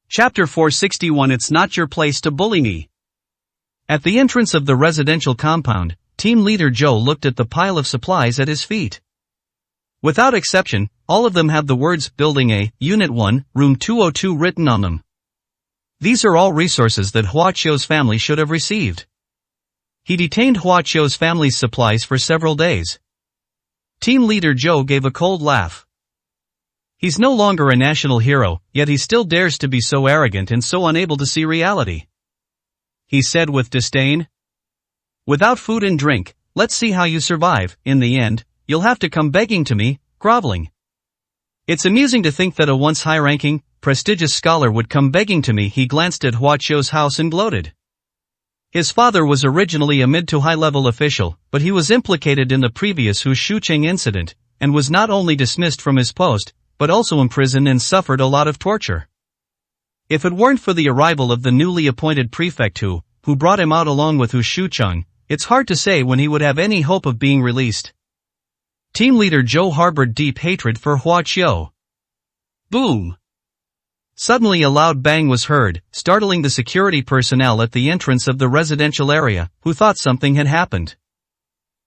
Chapter 461 It's not your place to bully me. At the entrance of the residential compound, Team Leader Joe looked at the pile of supplies at his feet. Without exception, all of them have the words Building A, Unit 1, Room 202 written on them. These are all resources that Huachio's family should have received. He detained Huachio's family's supplies for several days. Team Leader Joe gave a cold laugh. He's no longer a national hero, yet he still dares to be so arrogant and so unable to see reality. He said with disdain, "Without food and drink, let's see how you survive. In the end, you'll have to come begging to me, groveling." It's amusing to think that a once high-ranking, prestigious scholar would come begging to me. He glanced at Huachio's house and gloated. His father was originally a mid to high-level official, but he was implicated in the previous Hu Shucheng incident, and was not only dismissed from his post, but also imprisoned and suffered a lot of torture. If it weren't for the arrival of the newly appointed prefect who brought him out along with Hu Shucheng, it's hard to say when he would have any hope of being released. Team Leader Joe harbored deep hatred for Huachio. Boom! Suddenly a loud bang was heard, startling the security personnel at the entrance of the residential area, who thought something had happened.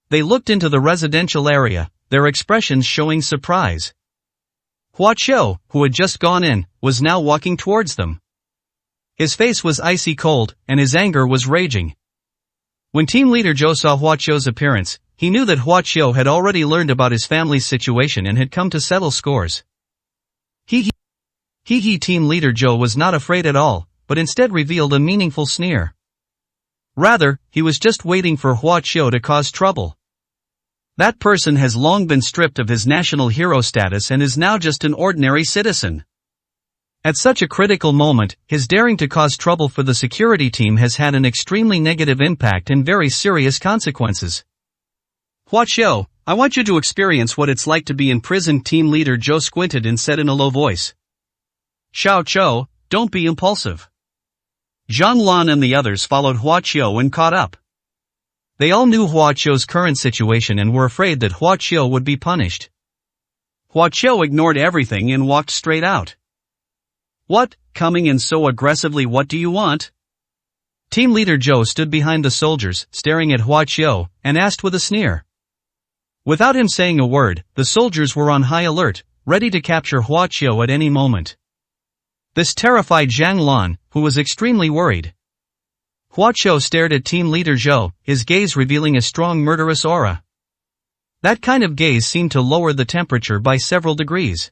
They looked into the residential area, their expressions showing surprise. Huachio, who had just gone in, was now walking towards them. His face was icy cold, and his anger was raging. When Team Leader Joe saw Huachio's appearance, he knew that Huachio had already learned about his family's situation and had come to settle scores. Team Leader Joe was not afraid at all, but instead revealed a meaningful sneer. Rather, he was just waiting for Huachio to cause trouble. That person has long been stripped of his national hero status and is now just an ordinary citizen. At such a critical moment, his daring to cause trouble for the security team has had an extremely negative impact and very serious consequences. Huachio, I want you to experience what it's like to be in prison. Team Leader Joe squinted and said in a low voice. Xiao Chou, don't be impulsive. Zhang Lan and the others followed Huachio and caught up. They all knew Huachio's current situation and were afraid that Huachio would be punished. Huachio ignored everything and walked straight out. What, coming in so aggressively? What do you want? Team Leader Joe stood behind the soldiers, staring at Huachio, and asked with a sneer. Without him saying a word, the soldiers were on high alert, ready to capture Huachio at any moment. This terrified Zhang Lan, who was extremely worried. Huachio stared at Team Leader Zhou, his gaze revealing a strong murderous aura. That kind of gaze seemed to lower the temperature by several degrees.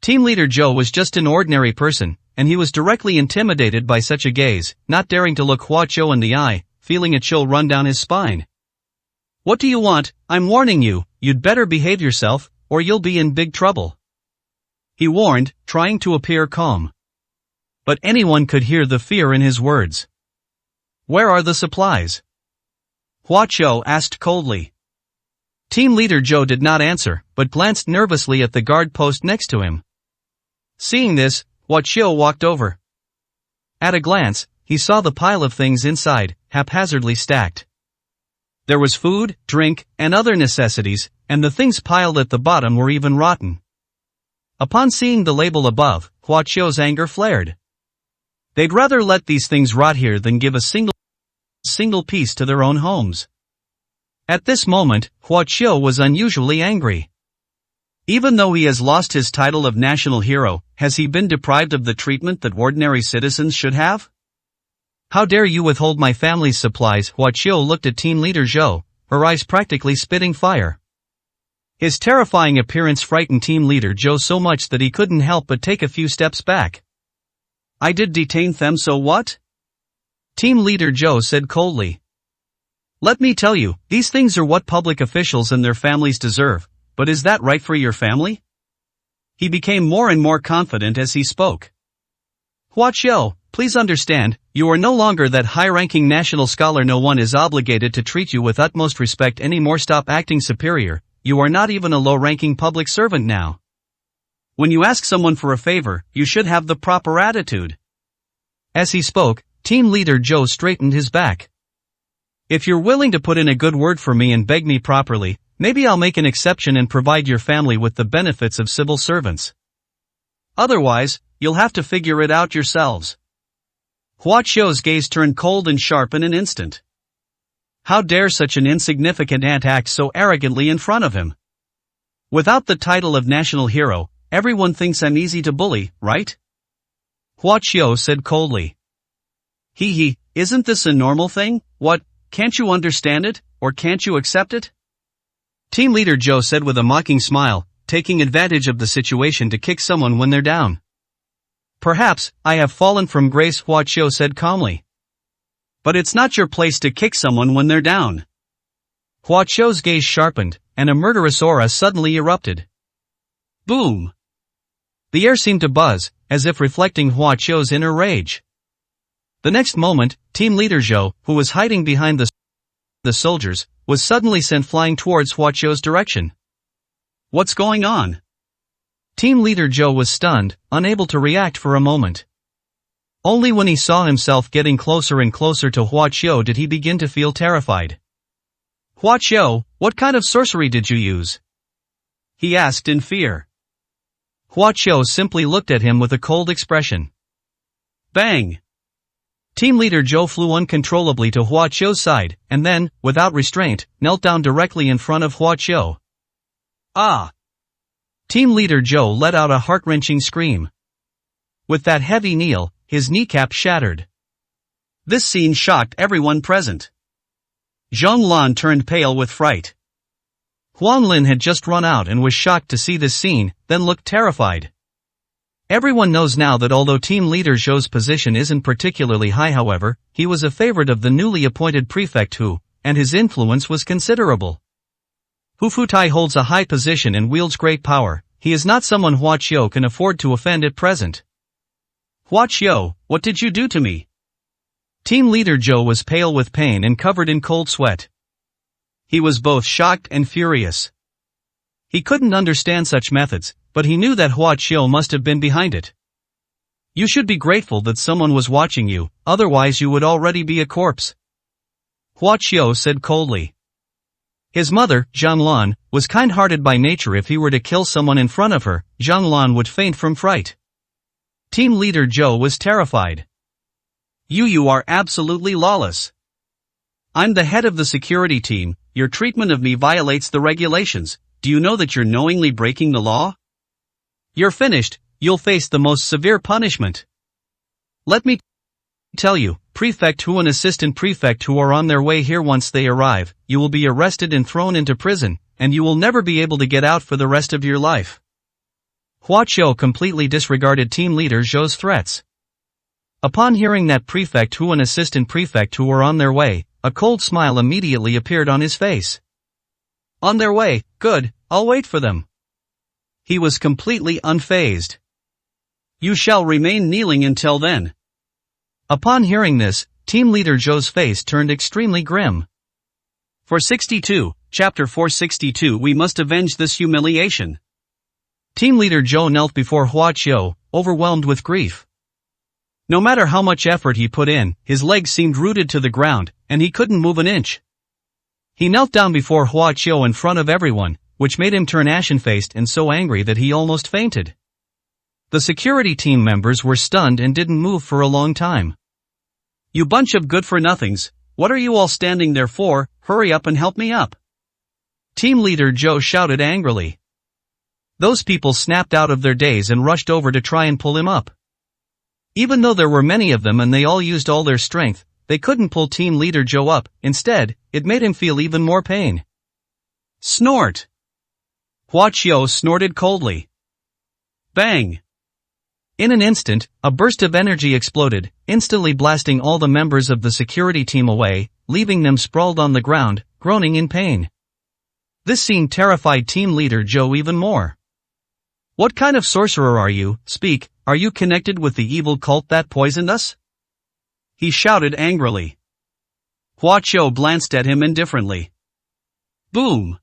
Team Leader Zhou was just an ordinary person, and he was directly intimidated by such a gaze, not daring to look Huachio in the eye, feeling a chill run down his spine. What do you want? I'm warning you, you'd better behave yourself, or you'll be in big trouble. He warned, trying to appear calm. But anyone could hear the fear in his words. Where are the supplies? Huachio asked coldly. Team Leader Joe did not answer, but glanced nervously at the guard post next to him. Seeing this, Huachio walked over. At a glance, he saw the pile of things inside, haphazardly stacked. There was food, drink, and other necessities, and the things piled at the bottom were even rotten. Upon seeing the label above, Huachio's anger flared. They'd rather let these things rot here than give a single piece to their own homes. At this moment, Huachio was unusually angry. Even though he has lost his title of national hero, has he been deprived of the treatment that ordinary citizens should have? How dare you withhold my family's supplies? Huachio looked at Team Leader Zhou, her eyes practically spitting fire. His terrifying appearance frightened Team Leader Zhou so much that he couldn't help but take a few steps back. I did detain them, so what? Team Leader Zhou said coldly. Let me tell you, these things are what public officials and their families deserve, but is that right for your family? He became more and more confident as he spoke. Huachio, please understand, you are no longer that high-ranking national scholar. No one is obligated to treat you with utmost respect anymore. Stop acting superior, you are not even a low-ranking public servant now. When you ask someone for a favor, you should have the proper attitude. As he spoke, Team Leader Joe straightened his back. If you're willing to put in a good word for me and beg me properly, maybe I'll make an exception and provide your family with the benefits of civil servants. Otherwise, you'll have to figure it out yourselves. Hua Qiu's gaze turned cold and sharp in an instant. How dare such an insignificant ant act so arrogantly in front of him? Without the title of national hero, everyone thinks I'm easy to bully, right? Hua Qiu said coldly. Isn't this a normal thing? What, can't you understand it, or can't you accept it? Team leader Zhou said with a mocking smile, taking advantage of the situation to kick someone when they're down. Perhaps, I have fallen from grace, Hua Qiu said calmly. But it's not your place to kick someone when they're down. Hua Qiu's gaze sharpened, and a murderous aura suddenly erupted. Boom! The air seemed to buzz, as if reflecting Hua Qiu's inner rage. The next moment, team leader Zhou, who was hiding behind the soldiers, was suddenly sent flying towards Hua Qiu's direction. What's going on? Team leader Zhou was stunned, unable to react for a moment. Only when he saw himself getting closer and closer to Hua Qiu did he begin to feel terrified. Hua Qiu, what kind of sorcery did you use? He asked in fear. Hua Qiu simply looked at him with a cold expression. Bang! Team leader Zhou flew uncontrollably to Hua Qiu's side, and then, without restraint, knelt down directly in front of Hua Qiu. Ah! Team leader Zhou let out a heart-wrenching scream. With that heavy kneel, his kneecap shattered. This scene shocked everyone present. Zhang Lan turned pale with fright. Huang Lin had just run out and was shocked to see this scene, then looked terrified. Everyone knows now that although team leader Zhou's position isn't particularly high, however, he was a favorite of the newly appointed prefect Hu, and his influence was considerable. Hu Futai holds a high position and wields great power. He is not someone Hua Qiu can afford to offend at present. Hua Qiu, what did you do to me? Team leader Zhou was pale with pain and covered in cold sweat. He was both shocked and furious. He couldn't understand such methods, but he knew that Hua Qiu must have been behind it. You should be grateful that someone was watching you, otherwise you would already be a corpse. Hua Qiu said coldly. His mother, Zhang Lan, was kind-hearted by nature. If he were to kill someone in front of her, Zhang Lan would faint from fright. Team leader Zhou was terrified. You are absolutely lawless. I'm the head of the security team, your treatment of me violates the regulations. Do you know that you're knowingly breaking the law? You're finished, you'll face the most severe punishment. Let me tell you, Prefect Hu and Assistant Prefect Hu are on their way here. Once they arrive, you will be arrested and thrown into prison, and you will never be able to get out for the rest of your life. Hua Qiu completely disregarded team leader Zhou's threats. Upon hearing that Prefect Hu and Assistant Prefect Hu were on their way, a cold smile immediately appeared on his face. On their way, good, I'll wait for them. He was completely unfazed. You shall remain kneeling until then. Upon hearing this, team leader Zhou's face turned extremely grim. 462, Chapter 462. We must avenge this humiliation. Team leader Zhou knelt before Hua Qiu, overwhelmed with grief. No matter how much effort he put in, his legs seemed rooted to the ground, and he couldn't move an inch. He knelt down before Hua Qiu in front of everyone, which made him turn ashen-faced and so angry that he almost fainted. The security team members were stunned and didn't move for a long time. You bunch of good-for-nothings, what are you all standing there for? Hurry up and help me up. Team leader Zhou shouted angrily. Those people snapped out of their daze and rushed over to try and pull him up. Even though there were many of them and they all used all their strength, they couldn't pull team leader Zhou up. Instead, it made him feel even more pain. Snort! Hua Qiu snorted coldly. Bang! In an instant, a burst of energy exploded, instantly blasting all the members of the security team away, leaving them sprawled on the ground, groaning in pain. This scene terrified team leader Zhou even more. What kind of sorcerer are you? Speak, are you connected with the evil cult that poisoned us? He shouted angrily. Hua Qiu glanced at him indifferently. Boom!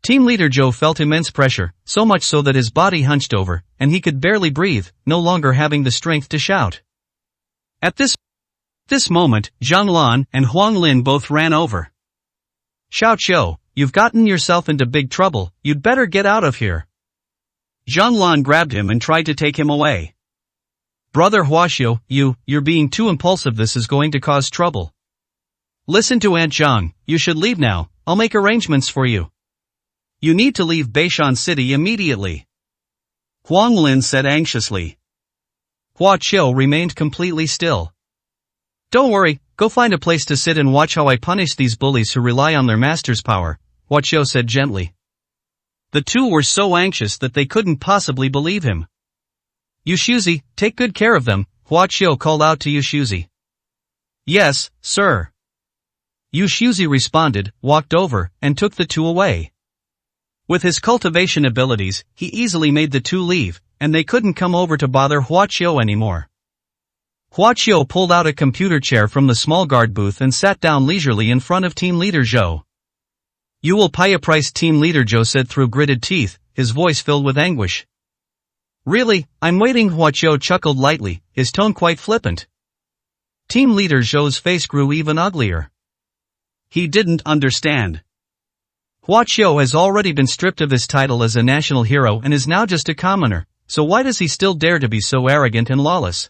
Team leader Zhou felt immense pressure, so much so that his body hunched over, and he could barely breathe, no longer having the strength to shout. At this moment, Zhang Lan and Huang Lin both ran over. Xiao Qiu, you've gotten yourself into big trouble, you'd better get out of here. Zhang grabbed him and tried to take him away. Brother Huaxiu, you're being too impulsive. This is going to cause trouble. Listen to Aunt Zhang, you should leave now, I'll make arrangements for you. You need to leave Beishan City immediately. Huang Lin said anxiously. Huaqiu remained completely still. Don't worry, go find a place to sit and watch how I punish these bullies who rely on their master's power, Huaqiu said gently. The two were so anxious that they couldn't possibly believe him. Yushuzi, take good care of them, Huaqiu called out to Yushuzi. Yes, sir. Yushuzi responded, walked over, and took the two away. With his cultivation abilities, he easily made the two leave, and they couldn't come over to bother Huaqiu anymore. Huaqiu pulled out a computer chair from the small guard booth and sat down leisurely in front of Team Leader Zhou. You will pay a price, Team Leader Zhou said through gritted teeth, his voice filled with anguish. Really, I'm waiting, Huaqiu chuckled lightly, his tone quite flippant. Team Leader Zhou's face grew even uglier. He didn't understand. Huaqiu has already been stripped of his title as a national hero and is now just a commoner, so why does he still dare to be so arrogant and lawless?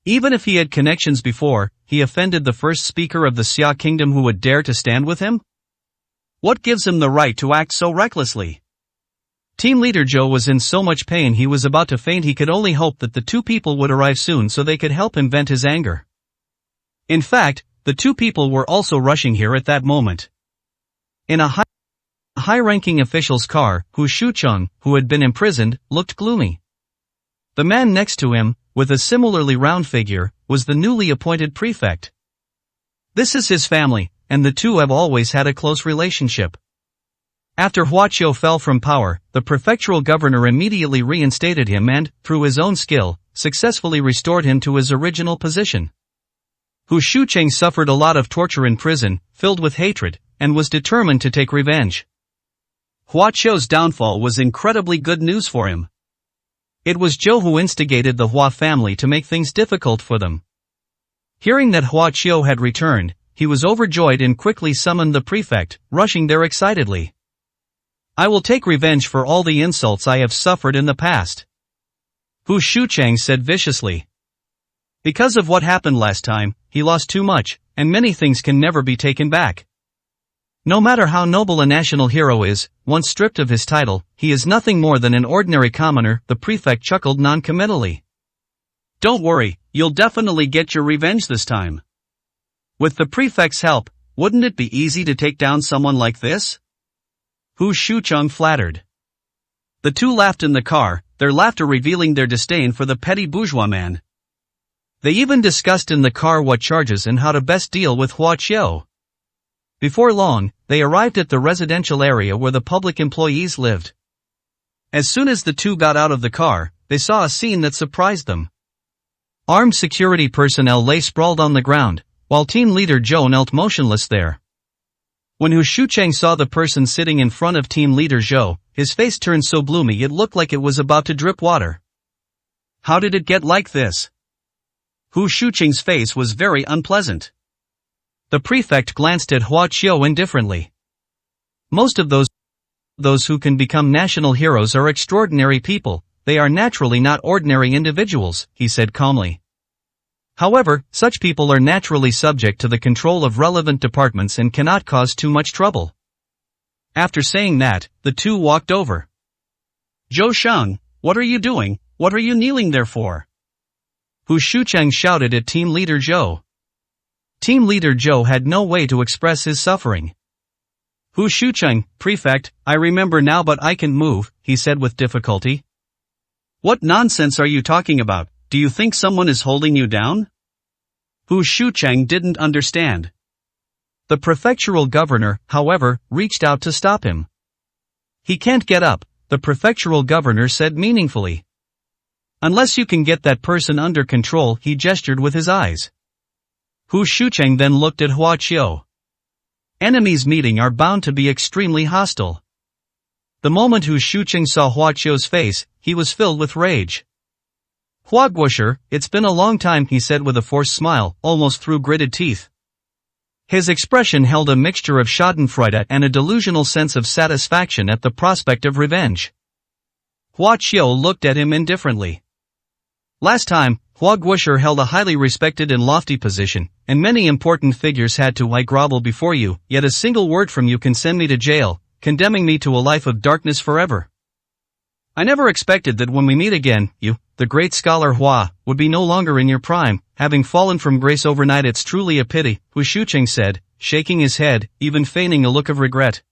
Even if he had connections before, he offended the first speaker of the Xia Kingdom who would dare to stand with him? What gives him the right to act so recklessly? Team Leader Zhou was in so much pain he was about to faint. He could only hope that the two people would arrive soon so they could help him vent his anger. In fact, the two people were also rushing here at that moment. In a high-ranking official's car, Hu Shucheng, who had been imprisoned, looked gloomy. The man next to him, with a similarly round figure, was the newly appointed prefect. This is his family, and the two have always had a close relationship. After Huaqiu fell from power, the prefectural governor immediately reinstated him and, through his own skill, successfully restored him to his original position. Hu Shucheng suffered a lot of torture in prison, filled with hatred, and was determined to take revenge. Huaqiu's downfall was incredibly good news for him. It was Zhou who instigated the Hua family to make things difficult for them. Hearing that Huaqiu had returned, he was overjoyed and quickly summoned the prefect, rushing there excitedly. I will take revenge for all the insults I have suffered in the past. Hu Shucheng said viciously. Because of what happened last time, he lost too much, and many things can never be taken back. No matter how noble a national hero is, once stripped of his title, he is nothing more than an ordinary commoner, the prefect chuckled non-committally. Don't worry, you'll definitely get your revenge this time. With the prefect's help, wouldn't it be easy to take down someone like this? Hu Shucheng flattered. The two laughed in the car, their laughter revealing their disdain for the petty bourgeois man. They even discussed in the car what charges and how to best deal with Huaqiu. Before long, they arrived at the residential area where the public employees lived. As soon as the two got out of the car, they saw a scene that surprised them. Armed security personnel lay sprawled on the ground, while Team Leader Zhou knelt motionless there. When Hu Shucheng saw the person sitting in front of Team Leader Zhou, his face turned so gloomy it looked like it was about to drip water. How did it get like this? Hu Shucheng's face was very unpleasant. The prefect glanced at Huaqiu indifferently. Most of those who can become national heroes are extraordinary people, they are naturally not ordinary individuals, he said calmly. However, such people are naturally subject to the control of relevant departments and cannot cause too much trouble. After saying that, the two walked over. Zhou Sheng, what are you doing? What are you kneeling there for? Hu Shucheng shouted at Team Leader Zhou. Team Leader Zhou had no way to express his suffering. Hu Shucheng, prefect, I remember now but I can't move, he said with difficulty. What nonsense are you talking about? Do you think someone is holding you down? Hu Shucheng didn't understand. The prefectural governor, however, reached out to stop him. He can't get up, the prefectural governor said meaningfully. Unless you can get that person under control, he gestured with his eyes. Hu Shucheng then looked at Huaqiu. Enemies meeting are bound to be extremely hostile. The moment Hu Shucheng saw Huaqiu's face, he was filled with rage. Huaguosher, it's been a long time, he said with a forced smile, almost through gritted teeth. His expression held a mixture of schadenfreude and a delusional sense of satisfaction at the prospect of revenge. Hua Qiu looked at him indifferently. Last time, Hua Guosher held a highly respected and lofty position, and many important figures had to grovel before you, yet a single word from you can send me to jail, condemning me to a life of darkness forever. I never expected that when we meet again, you, the great scholar Hua, would be no longer in your prime, having fallen from grace overnight. It's truly a pity, Hu Shucheng said, shaking his head, even feigning a look of regret.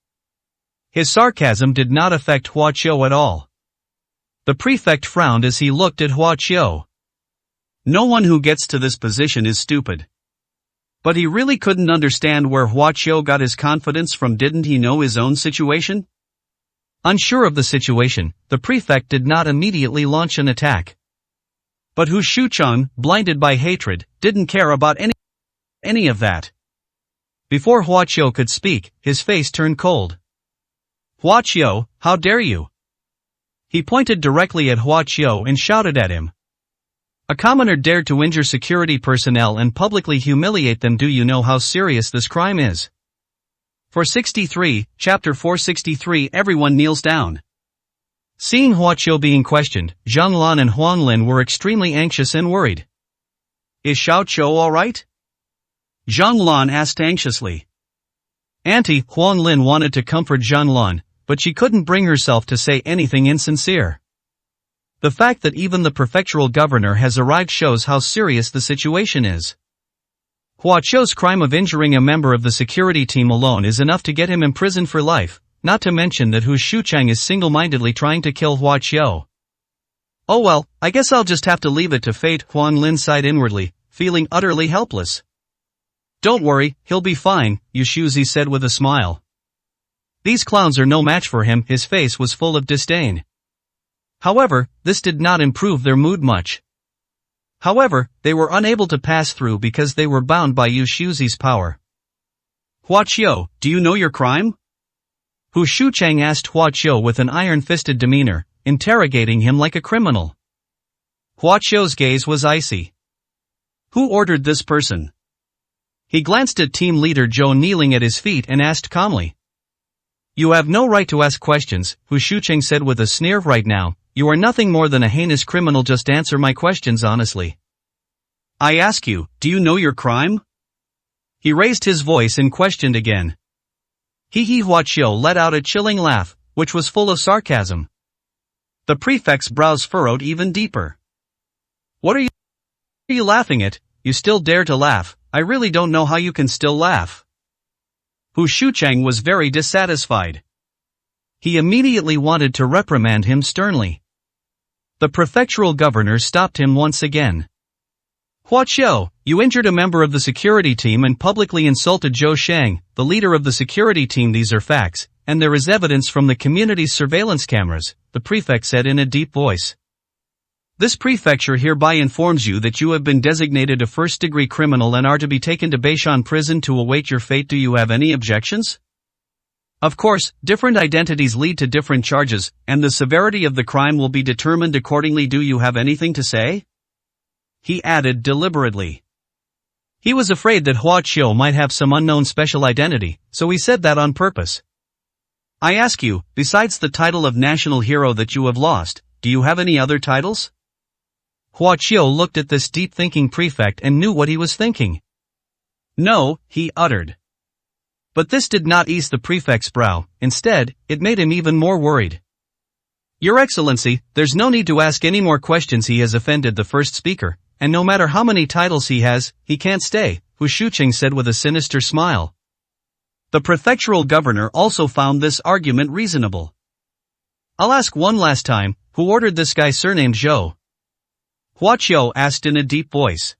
His sarcasm did not affect Hua Qiu at all. The prefect frowned as he looked at Hua Qiu. No one who gets to this position is stupid. But he really couldn't understand where Hua Qiu got his confidence from. Didn't he know his own situation? Unsure of the situation, the prefect did not immediately launch an attack. But Hu Shucheng, blinded by hatred, didn't care about any of that. Before Hua Qiu could speak, his face turned cold. Hua Qiu, how dare you? He pointed directly at Hua Qiu and shouted at him. A commoner dared to injure security personnel and publicly humiliate them. Do you know how serious this crime is? 463, Chapter 463. Everyone kneels down. Seeing Hua Qiu being questioned, Zhang Lan and Huang Lin were extremely anxious and worried. Is Xiao Qiu alright? Zhang Lan asked anxiously. Auntie Huang Lin wanted to comfort Zhang Lan, but she couldn't bring herself to say anything insincere. The fact that even the prefectural governor has arrived shows how serious the situation is. Hua Qiu's crime of injuring a member of the security team alone is enough to get him imprisoned for life, not to mention that Hu Shucheng is single-mindedly trying to kill Hua Qiu. Oh well, I guess I'll just have to leave it to fate, Huang Lin sighed inwardly, feeling utterly helpless. Don't worry, he'll be fine, Yu Shuzi said with a smile. These clowns are no match for him. His face was full of disdain. However, this did not improve their mood much. However, they were unable to pass through because they were bound by Yu Shuzi's power. Hua Qiu, do you know your crime? Hu Shucheng asked Hua Qiu with an iron-fisted demeanor, interrogating him like a criminal. Hua Qiu's gaze was icy. Who ordered this person? He glanced at team leader Zhou kneeling at his feet and asked calmly. You have no right to ask questions, Hu Shucheng said with a sneer. Right now, you are nothing more than a heinous criminal. Just answer my questions honestly. I ask you, do you know your crime? He raised his voice and questioned again. Hua Qiu let out a chilling laugh, which was full of sarcasm. The prefect's brows furrowed even deeper. What are you laughing at? You still dare to laugh? I really don't know how you can still laugh. Hu Shucheng was very dissatisfied. He immediately wanted to reprimand him sternly. The prefectural governor stopped him once again. Hua Qiu, you injured a member of the security team and publicly insulted Zhou Sheng, the leader of the security team. These are facts, and there is evidence from the community's surveillance cameras, the prefect said in a deep voice. This prefecture hereby informs you that you have been designated a first-degree criminal and are to be taken to Beishan prison to await your fate. Do you have any objections? Of course, different identities lead to different charges, and the severity of the crime will be determined accordingly. Do you have anything to say? He added deliberately. He was afraid that Hua Qiu might have some unknown special identity, so he said that on purpose. I ask you, besides the title of national hero that you have lost, do you have any other titles? Hua Qiu looked at this deep-thinking prefect and knew what he was thinking. No, he uttered. But this did not ease the prefect's brow. Instead, it made him even more worried. Your Excellency, there's no need to ask any more questions. He has offended the first speaker, and no matter how many titles he has, he can't stay, Hu Shucheng said with a sinister smile. The prefectural governor also found this argument reasonable. I'll ask one last time, who ordered this guy surnamed Zhou? Hua Qiu asked in a deep voice.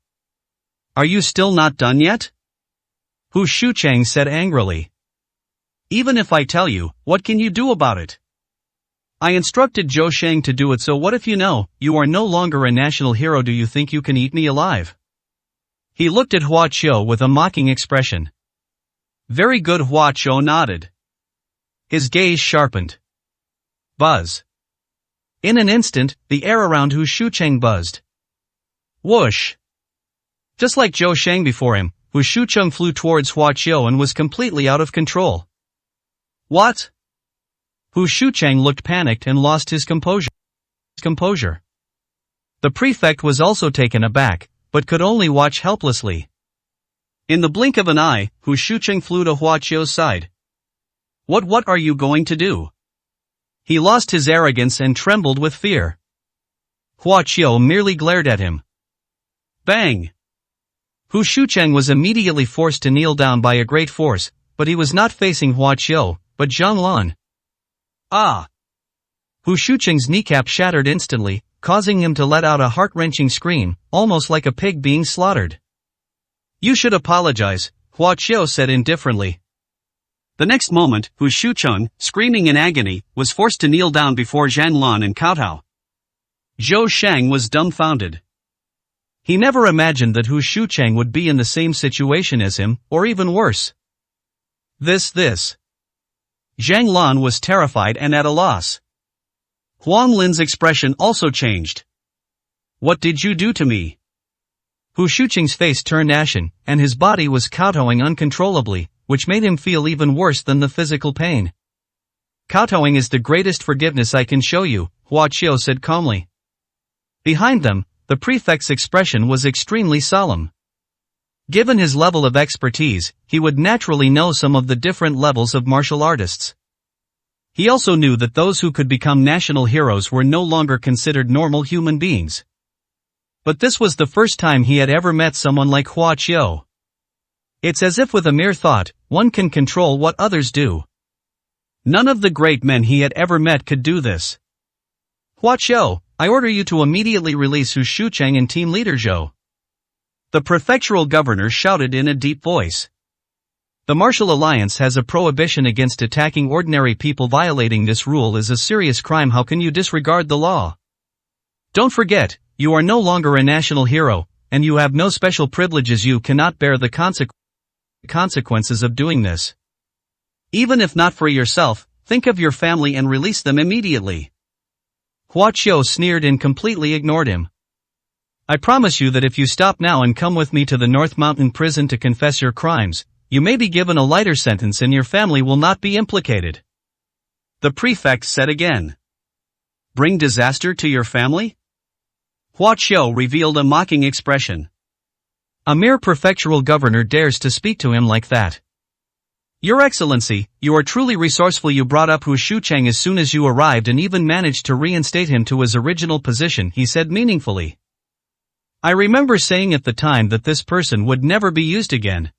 Are you still not done yet? Hu Shucheng said angrily. Even if I tell you, what can you do about it? I instructed Zhou Sheng to do it, so what if you are no longer a national hero? Do you think you can eat me alive? He looked at Hua Qiu with a mocking expression. Very good, Hua Qiu nodded. His gaze sharpened. Buzz. In an instant, the air around Hu Shucheng buzzed. Whoosh. Just like Zhou Sheng before him, Hu Shucheng flew towards Hua Qiu and was completely out of control. What? Hu Shucheng looked panicked and lost his composure. composure. The prefect was also taken aback, but could only watch helplessly. In the blink of an eye, Hu Shucheng flew to Hua Qiu's side. What are you going to do? He lost his arrogance and trembled with fear. Hua Qiu merely glared at him. Bang! Hu Shucheng was immediately forced to kneel down by a great force, but he was not facing Hua Qiu, but Zhang Lan. Ah! Hu Shucheng's kneecap shattered instantly, causing him to let out a heart-wrenching scream, almost like a pig being slaughtered. You should apologize, Hua Qiu said indifferently. The next moment, Hu Shucheng, screaming in agony, was forced to kneel down before Zhang Lan and Kowtow. Zhou Shang was dumbfounded. He never imagined that Hu Shucheng would be in the same situation as him, or even worse. This. Zhang Lan was terrified and at a loss. Huang Lin's expression also changed. What did you do to me? Hu Shucheng's face turned ashen, and his body was kowtowing uncontrollably, which made him feel even worse than the physical pain. Kowtowing is the greatest forgiveness I can show you, Hua Qiu said calmly. Behind them, the prefect's expression was extremely solemn. Given his level of expertise, he would naturally know some of the different levels of martial artists. He also knew that those who could become national heroes were no longer considered normal human beings. But this was the first time he had ever met someone like Hua Qiu. It's as if with a mere thought, one can control what others do. None of the great men he had ever met could do this. Hua Qiu, I order you to immediately release Hu Shucheng and team leader Zhou. The prefectural governor shouted in a deep voice. The martial alliance has a prohibition against attacking ordinary people. Violating this rule is a serious crime. How can you disregard the law? Don't forget, you are no longer a national hero, and you have no special privileges. You cannot bear the consequences of doing this. Even if not for yourself, think of your family and release them immediately. Hua Qiu sneered and completely ignored him. I promise you that if you stop now and come with me to the North Mountain prison to confess your crimes, you may be given a lighter sentence and your family will not be implicated. The prefect said again. Bring disaster to your family? Hua Qiu revealed a mocking expression. A mere prefectural governor dares to speak to him like that. Your Excellency, you are truly resourceful. You brought up Hu Shucheng as soon as you arrived and even managed to reinstate him to his original position, he said meaningfully. I remember saying at the time that this person would never be used again.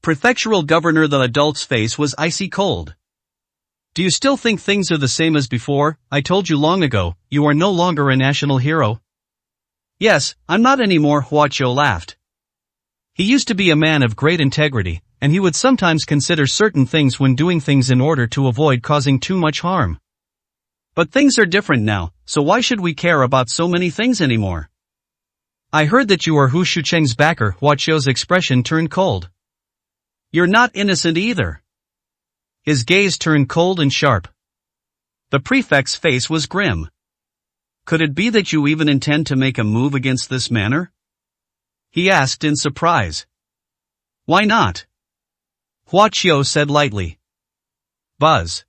Prefectural governor, the adult's face was icy cold. Do you still think things are the same as before? I told you long ago, you are no longer a national hero. Yes, I'm not anymore, Hua Qiu laughed. He used to be a man of great integrity, and he would sometimes consider certain things when doing things in order to avoid causing too much harm. But things are different now, so why should we care about so many things anymore? I heard that you are Hu Shucheng's backer. Hua Qiu's expression turned cold. You're not innocent either. His gaze turned cold and sharp. The prefect's face was grim. Could it be that you even intend to make a move against this manor? He asked in surprise. Why not? Hua Qiu said lightly. Buzz.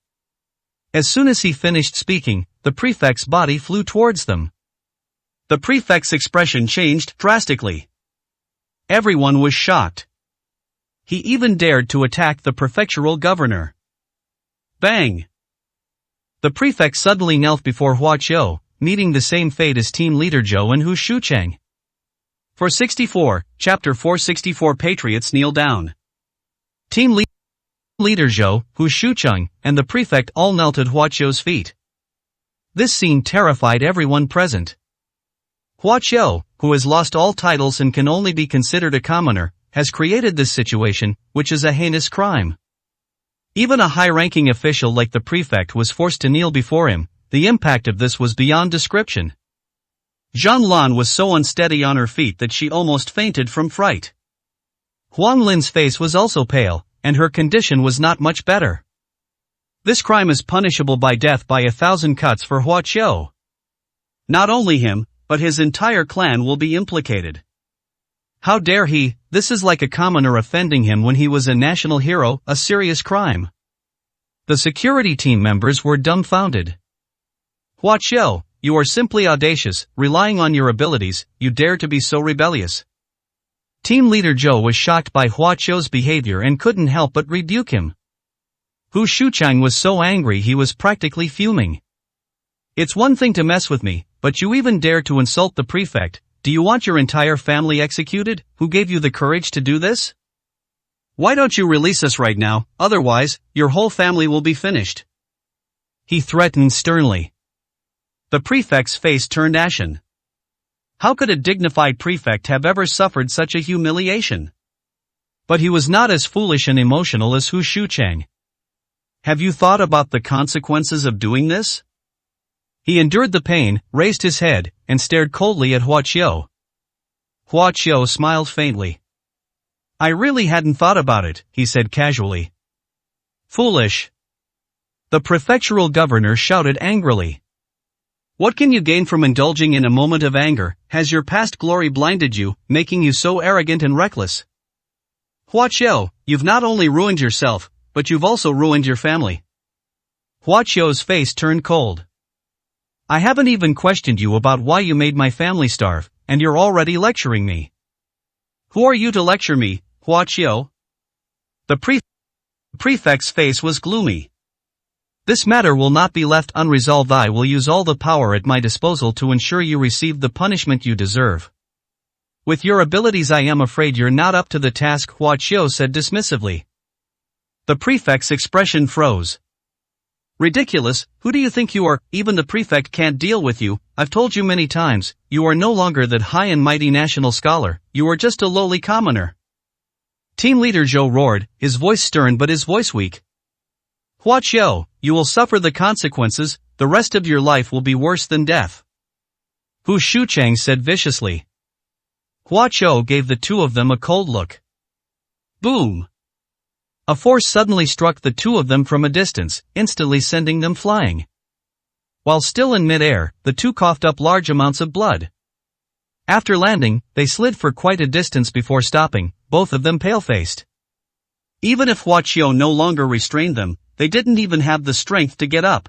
As soon as he finished speaking, the prefect's body flew towards them. The prefect's expression changed drastically. Everyone was shocked. He even dared to attack the prefectural governor. Bang! The prefect suddenly knelt before Hua Qiu, meeting the same fate as team leader Zhou and Hu Shucheng. 464, Chapter 464. Patriots kneel down. Team leader Zhou, Hu Shucheng, and the prefect all knelt at Hua Qiu's feet. This scene terrified everyone present. Hua Qiu, who has lost all titles and can only be considered a commoner, has created this situation, which is a heinous crime. Even a high-ranking official like the prefect was forced to kneel before him. The impact of this was beyond description. Zhang Lan was so unsteady on her feet that she almost fainted from fright. Huang Lin's face was also pale, and her condition was not much better. This crime is punishable by death by 1,000 cuts for Hua Qiu. Not only him, but his entire clan will be implicated. How dare he? This is like a commoner offending him when he was a national hero, a serious crime. The security team members were dumbfounded. Hua Qiu, you are simply audacious, relying on your abilities, you dare to be so rebellious. Team leader Zhou was shocked by Hua Qiu's behavior and couldn't help but rebuke him. Hu Shuchang was so angry he was practically fuming. It's one thing to mess with me, but you even dare to insult the prefect. Do you want your entire family executed? Who gave you the courage to do this? Why don't you release us right now, otherwise, your whole family will be finished. He threatened sternly. The prefect's face turned ashen. How could a dignified prefect have ever suffered such a humiliation? But he was not as foolish and emotional as Hu Shuchang. Have you thought about the consequences of doing this? He endured the pain, raised his head, and stared coldly at Hua Qiu. Hua Qiu smiled faintly. I really hadn't thought about it, he said casually. Foolish. The prefectural governor shouted angrily. What can you gain from indulging in a moment of anger? Has your past glory blinded you, making you so arrogant and reckless? Hua Qiu, you've not only ruined yourself, but you've also ruined your family. Hua Qiu's face turned cold. I haven't even questioned you about why you made my family starve, and you're already lecturing me. Who are you to lecture me, Hua Qiu? The prefect's face was gloomy. This matter will not be left unresolved. I will use all the power at my disposal to ensure you receive the punishment you deserve. With your abilities I am afraid you're not up to the task, Hua Qiu said dismissively. The prefect's expression froze. Ridiculous, who do you think you are? Even the prefect can't deal with you. I've told you many times, you are no longer that high and mighty national scholar, you are just a lowly commoner. Team leader Zhou roared, his voice stern but his voice weak. Hua Qiu, you will suffer the consequences, the rest of your life will be worse than death. Hu Shuchang said viciously. Hua Qiu gave the two of them a cold look. Boom! A force suddenly struck the two of them from a distance, instantly sending them flying. While still in mid-air, the two coughed up large amounts of blood. After landing, they slid for quite a distance before stopping, both of them pale-faced. Even if Hua Qiu no longer restrained them, they didn't even have the strength to get up.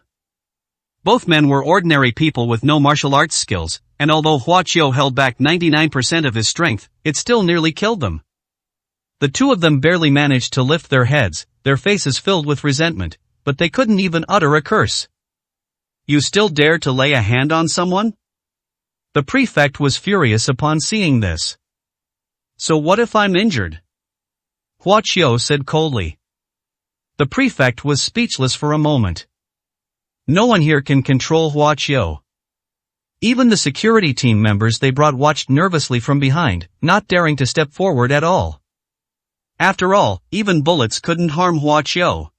Both men were ordinary people with no martial arts skills, and although Hua Qiu held back 99% of his strength, it still nearly killed them. The two of them barely managed to lift their heads, their faces filled with resentment, but they couldn't even utter a curse. You still dare to lay a hand on someone? The prefect was furious upon seeing this. So what if I'm injured? Hua Qiu said coldly. The prefect was speechless for a moment. No one here can control Hua Qiu. Even the security team members they brought watched nervously from behind, not daring to step forward at all. After all, even bullets couldn't harm Hua Qiu.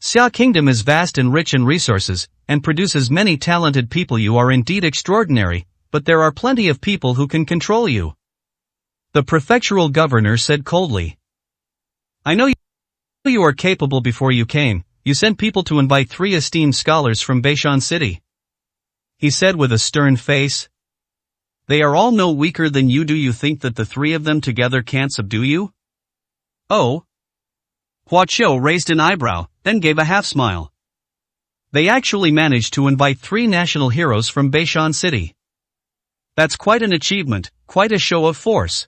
Xia Kingdom is vast and rich in resources, and produces many talented people. You are indeed extraordinary, but there are plenty of people who can control you. The prefectural governor said coldly. I know you are capable. Before you came, you sent people to invite 3 esteemed scholars from Beishan City. He said with a stern face. They are all no weaker than you. Do you think that the 3 of them together can't subdue you? Oh? Hua Qiu raised an eyebrow, then gave a half-smile. They actually managed to invite 3 national heroes from Beishan City. That's quite an achievement, quite a show of force.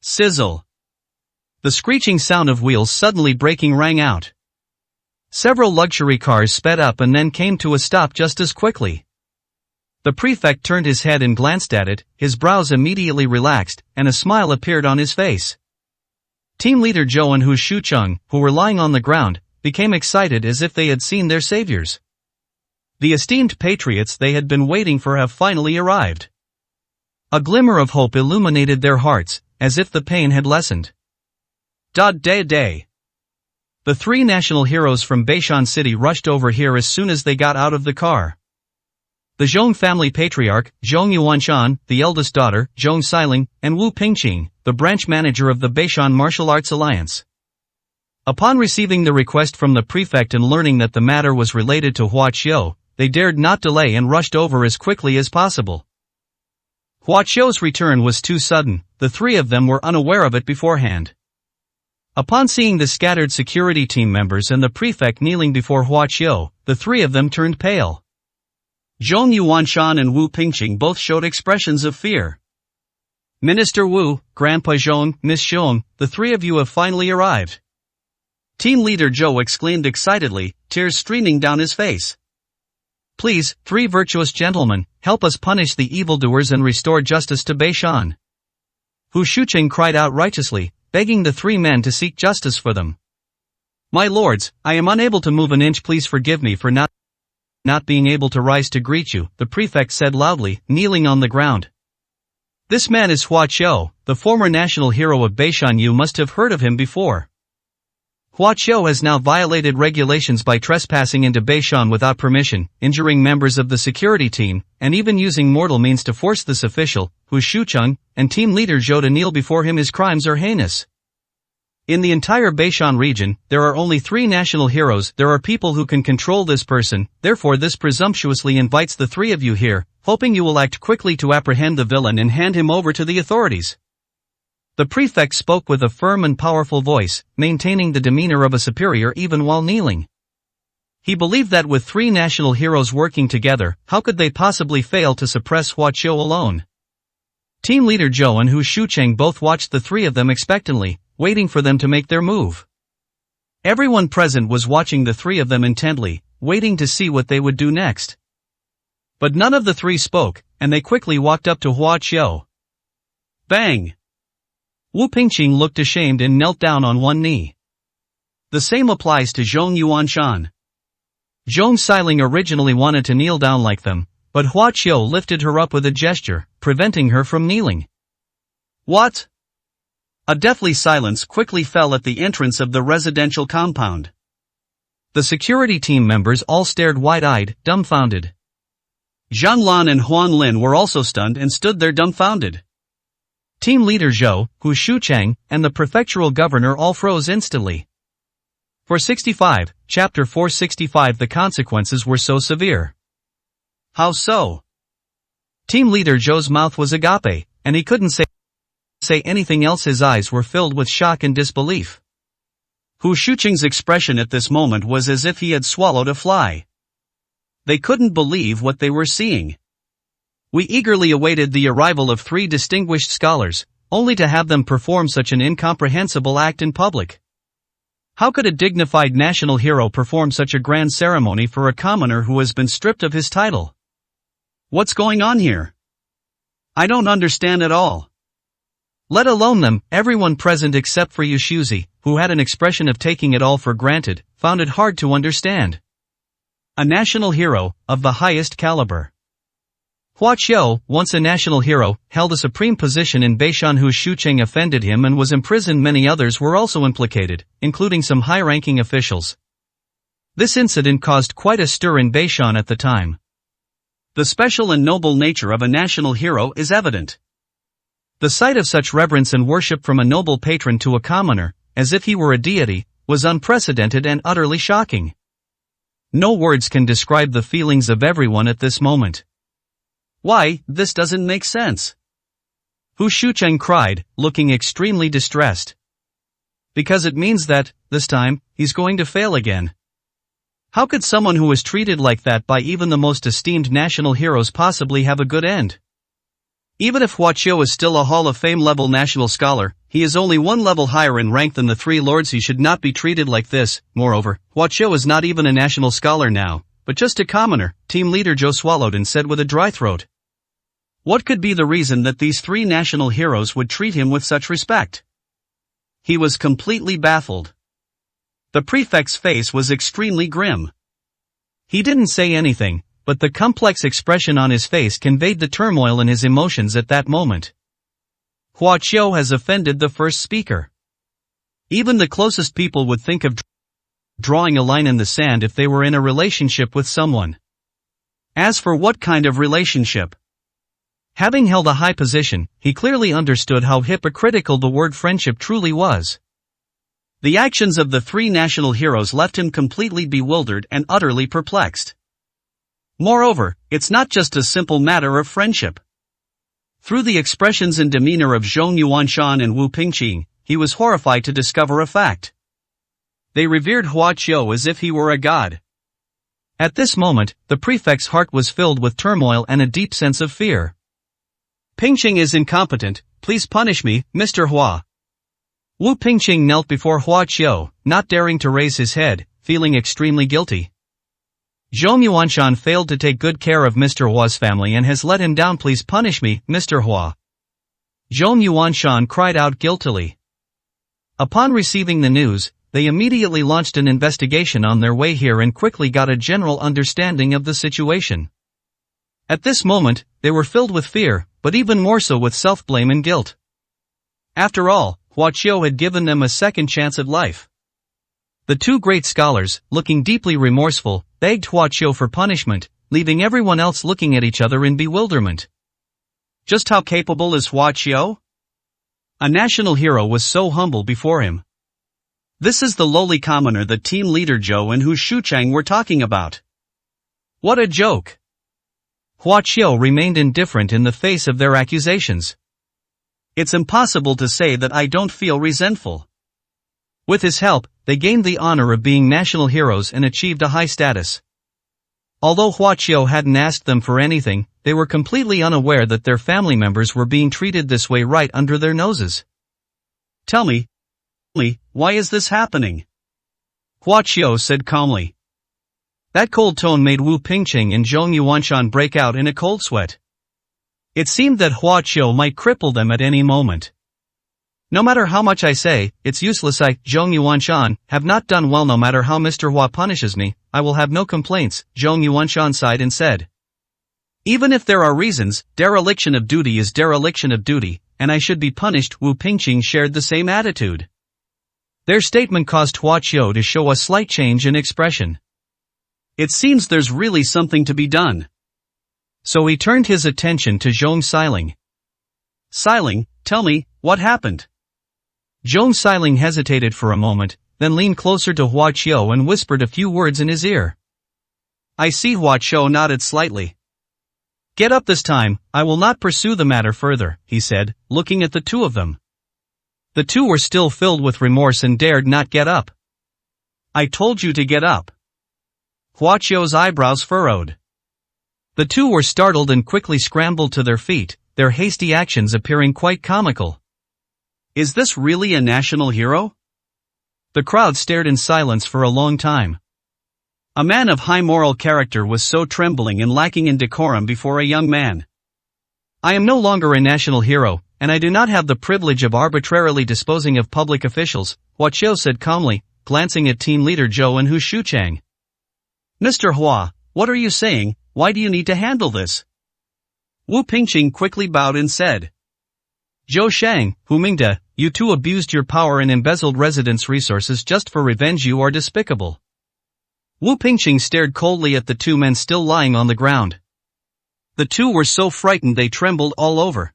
Sizzle. The screeching sound of wheels suddenly braking rang out. Several luxury cars sped up and then came to a stop just as quickly. The prefect turned his head and glanced at it, his brows immediately relaxed, and a smile appeared on his face. Team leader Zhou and Hu Shucheng, who were lying on the ground, became excited as if they had seen their saviors. The esteemed patriots they had been waiting for have finally arrived. A glimmer of hope illuminated their hearts, as if the pain had lessened. Day. The 3 national heroes from Beishan City rushed over here as soon as they got out of the car. The Zhong family patriarch, Zhong Yuanshan, the eldest daughter, Zhong Xiling, and Wu Pingqing, the branch manager of the Beishan Martial Arts Alliance. Upon receiving the request from the prefect and learning that the matter was related to Hua Qiu, they dared not delay and rushed over as quickly as possible. Hua Qiu's return was too sudden, the 3 of them were unaware of it beforehand. Upon seeing the scattered security team members and the prefect kneeling before Hua Qiu, the 3 of them turned pale. Zhong Yuanshan and Wu Pingqing both showed expressions of fear. Minister Wu, Grandpa Zhong, Miss Zhong, the three of you have finally arrived. Team leader Zhou exclaimed excitedly, tears streaming down his face. Please, three virtuous gentlemen, help us punish the evildoers and restore justice to Beishan. Hu Shuqing cried out righteously, begging the three men to seek justice for them. My lords, I am unable to move an inch, please forgive me for not being able to rise to greet you, the prefect said loudly, kneeling on the ground. This man is Hua Qiu, the former national hero of Beishan. You must have heard of him before. Hua Qiu has now violated regulations by trespassing into Beishan without permission, injuring members of the security team, and even using mortal means to force this official, Hu Shuqing, and team leader Zhou to kneel before him. His crimes are heinous. In the entire Beishan region, there are only 3 national heroes. There are people who can control this person, therefore this presumptuously invites the 3 of you here, hoping you will act quickly to apprehend the villain and hand him over to the authorities. The prefect spoke with a firm and powerful voice, maintaining the demeanor of a superior even while kneeling. He believed that with 3 national heroes working together, how could they possibly fail to suppress Hua Qiu alone? Team leader Zhou and Hu Shuqing both watched the 3 of them expectantly, waiting for them to make their move. Everyone present was watching the 3 of them intently, waiting to see what they would do next. But none of the 3 spoke, and they quickly walked up to Hua Qiu. Bang! Wu Pingqing looked ashamed and knelt down on one knee. The same applies to Zhong Yuanshan. Zhong Xiling originally wanted to kneel down like them, but Hua Qiu lifted her up with a gesture, preventing her from kneeling. What? A deathly silence quickly fell at the entrance of the residential compound. The security team members all stared wide-eyed, dumbfounded. Zhang Lan and Huan Lin were also stunned and stood there dumbfounded. Team leader Zhou, Hu Shuqing, and the prefectural governor all froze instantly. 465, Chapter 465. The consequences were so severe. How so? Team leader Zhou's mouth was agape, and he couldn't say anything else. His eyes were filled with shock and disbelief. Hu Shuqing's expression at this moment was as if he had swallowed a fly. They couldn't believe what they were seeing. We eagerly awaited the arrival of 3 distinguished scholars, only to have them perform such an incomprehensible act in public. How could a dignified national hero perform such a grand ceremony for a commoner who has been stripped of his title? What's going on here? I don't understand at all. Let alone them, everyone present except for Yushuzi, who had an expression of taking it all for granted, found it hard to understand. A national hero, of the highest caliber. Hua Qiu, once a national hero, held a supreme position in Beishan. Hu Shuqing offended him and was imprisoned. Many others were also implicated, including some high-ranking officials. This incident caused quite a stir in Beishan at the time. The special and noble nature of a national hero is evident. The sight of such reverence and worship from a noble patron to a commoner, as if he were a deity, was unprecedented and utterly shocking. No words can describe the feelings of everyone at this moment. Why, this doesn't make sense. Hu Shuqing cried, looking extremely distressed. Because it means that, this time, he's going to fail again. How could someone who was treated like that by even the most esteemed national heroes possibly have a good end? Even if Hua Qiu is still a Hall of Fame level national scholar, he is only 1 level higher in rank than the 3 lords. He should not be treated like this. Moreover, Hua Qiu is not even a national scholar now, but just a commoner. Team leader Zhou swallowed and said with a dry throat. What could be the reason that these 3 national heroes would treat him with such respect? He was completely baffled. The prefect's face was extremely grim. He didn't say anything, but the complex expression on his face conveyed the turmoil in his emotions at that moment. Hua Qiu has offended the first speaker. Even the closest people would think of drawing a line in the sand if they were in a relationship with someone. As for what kind of relationship? Having held a high position, he clearly understood how hypocritical the word friendship truly was. The actions of the 3 national heroes left him completely bewildered and utterly perplexed. Moreover, it's not just a simple matter of friendship. Through the expressions and demeanor of Zhong Yuanshan and Wu Pingqing, he was horrified to discover a fact. They revered Hua Qiu as if he were a god. At this moment, the prefect's heart was filled with turmoil and a deep sense of fear. Pingqing is incompetent, please punish me, Mr. Hua. Wu Pingqing knelt before Hua Qiu, not daring to raise his head, feeling extremely guilty. Zhong Yuanshan failed to take good care of Mr. Hua's family and has let him down, please punish me, Mr. Hua. Zhong Yuanshan cried out guiltily. Upon receiving the news, they immediately launched an investigation on their way here and quickly got a general understanding of the situation. At this moment, they were filled with fear, but even more so with self-blame and guilt. After all, Hua Qiu had given them a second chance at life. The two great scholars, looking deeply remorseful, begged Hua Qiu for punishment, leaving everyone else looking at each other in bewilderment. Just how capable is Hua Qiu? A national hero was so humble before him. This is the lowly commoner that team leader Zhou and Hu Shuchang were talking about. What a joke! Hua Qiu remained indifferent in the face of their accusations. It's impossible to say that I don't feel resentful. With his help, they gained the honor of being national heroes and achieved a high status. Although Hua Qiu hadn't asked them for anything, they were completely unaware that their family members were being treated this way right under their noses. Tell me, why is this happening? Hua Qiu said calmly. That cold tone made Wu Pingqing and Zhong Yuanshan break out in a cold sweat. It seemed that Hua Qiu might cripple them at any moment. No matter how much I say, it's useless. I, Zhong Yuanshan, have not done well. No matter how Mr. Hua punishes me, I will have no complaints, Zhong Yuanshan sighed and said. Even if there are reasons, dereliction of duty is dereliction of duty, and I should be punished. Wu Pingqing shared the same attitude. Their statement caused Hua Qiu to show a slight change in expression. It seems there's really something to be done. So he turned his attention to Zhong Xiling. Xiling, tell me, what happened? Zhong Xiling hesitated for a moment, then leaned closer to Hua Qiu and whispered a few words in his ear. I see. Hua Qiu nodded slightly. Get up this time, I will not pursue the matter further, he said, looking at the two of them. The two were still filled with remorse and dared not get up. I told you to get up. Hua Qiu's eyebrows furrowed. The two were startled and quickly scrambled to their feet, their hasty actions appearing quite comical. Is this really a national hero? The crowd stared in silence for a long time. A man of high moral character was so trembling and lacking in decorum before a young man. I am no longer a national hero, and I do not have the privilege of arbitrarily disposing of public officials, Hua Qiu said calmly, glancing at team leader Zhou and Hu Shuchang. Mr. Hua, what are you saying? Why do you need to handle this? Wu Pingqing quickly bowed and said. Zhou Shang, Hu Mingde, you two abused your power and embezzled residents' resources just for revenge. You are despicable. Wu Pingqing stared coldly at the two men still lying on the ground. The two were so frightened they trembled all over.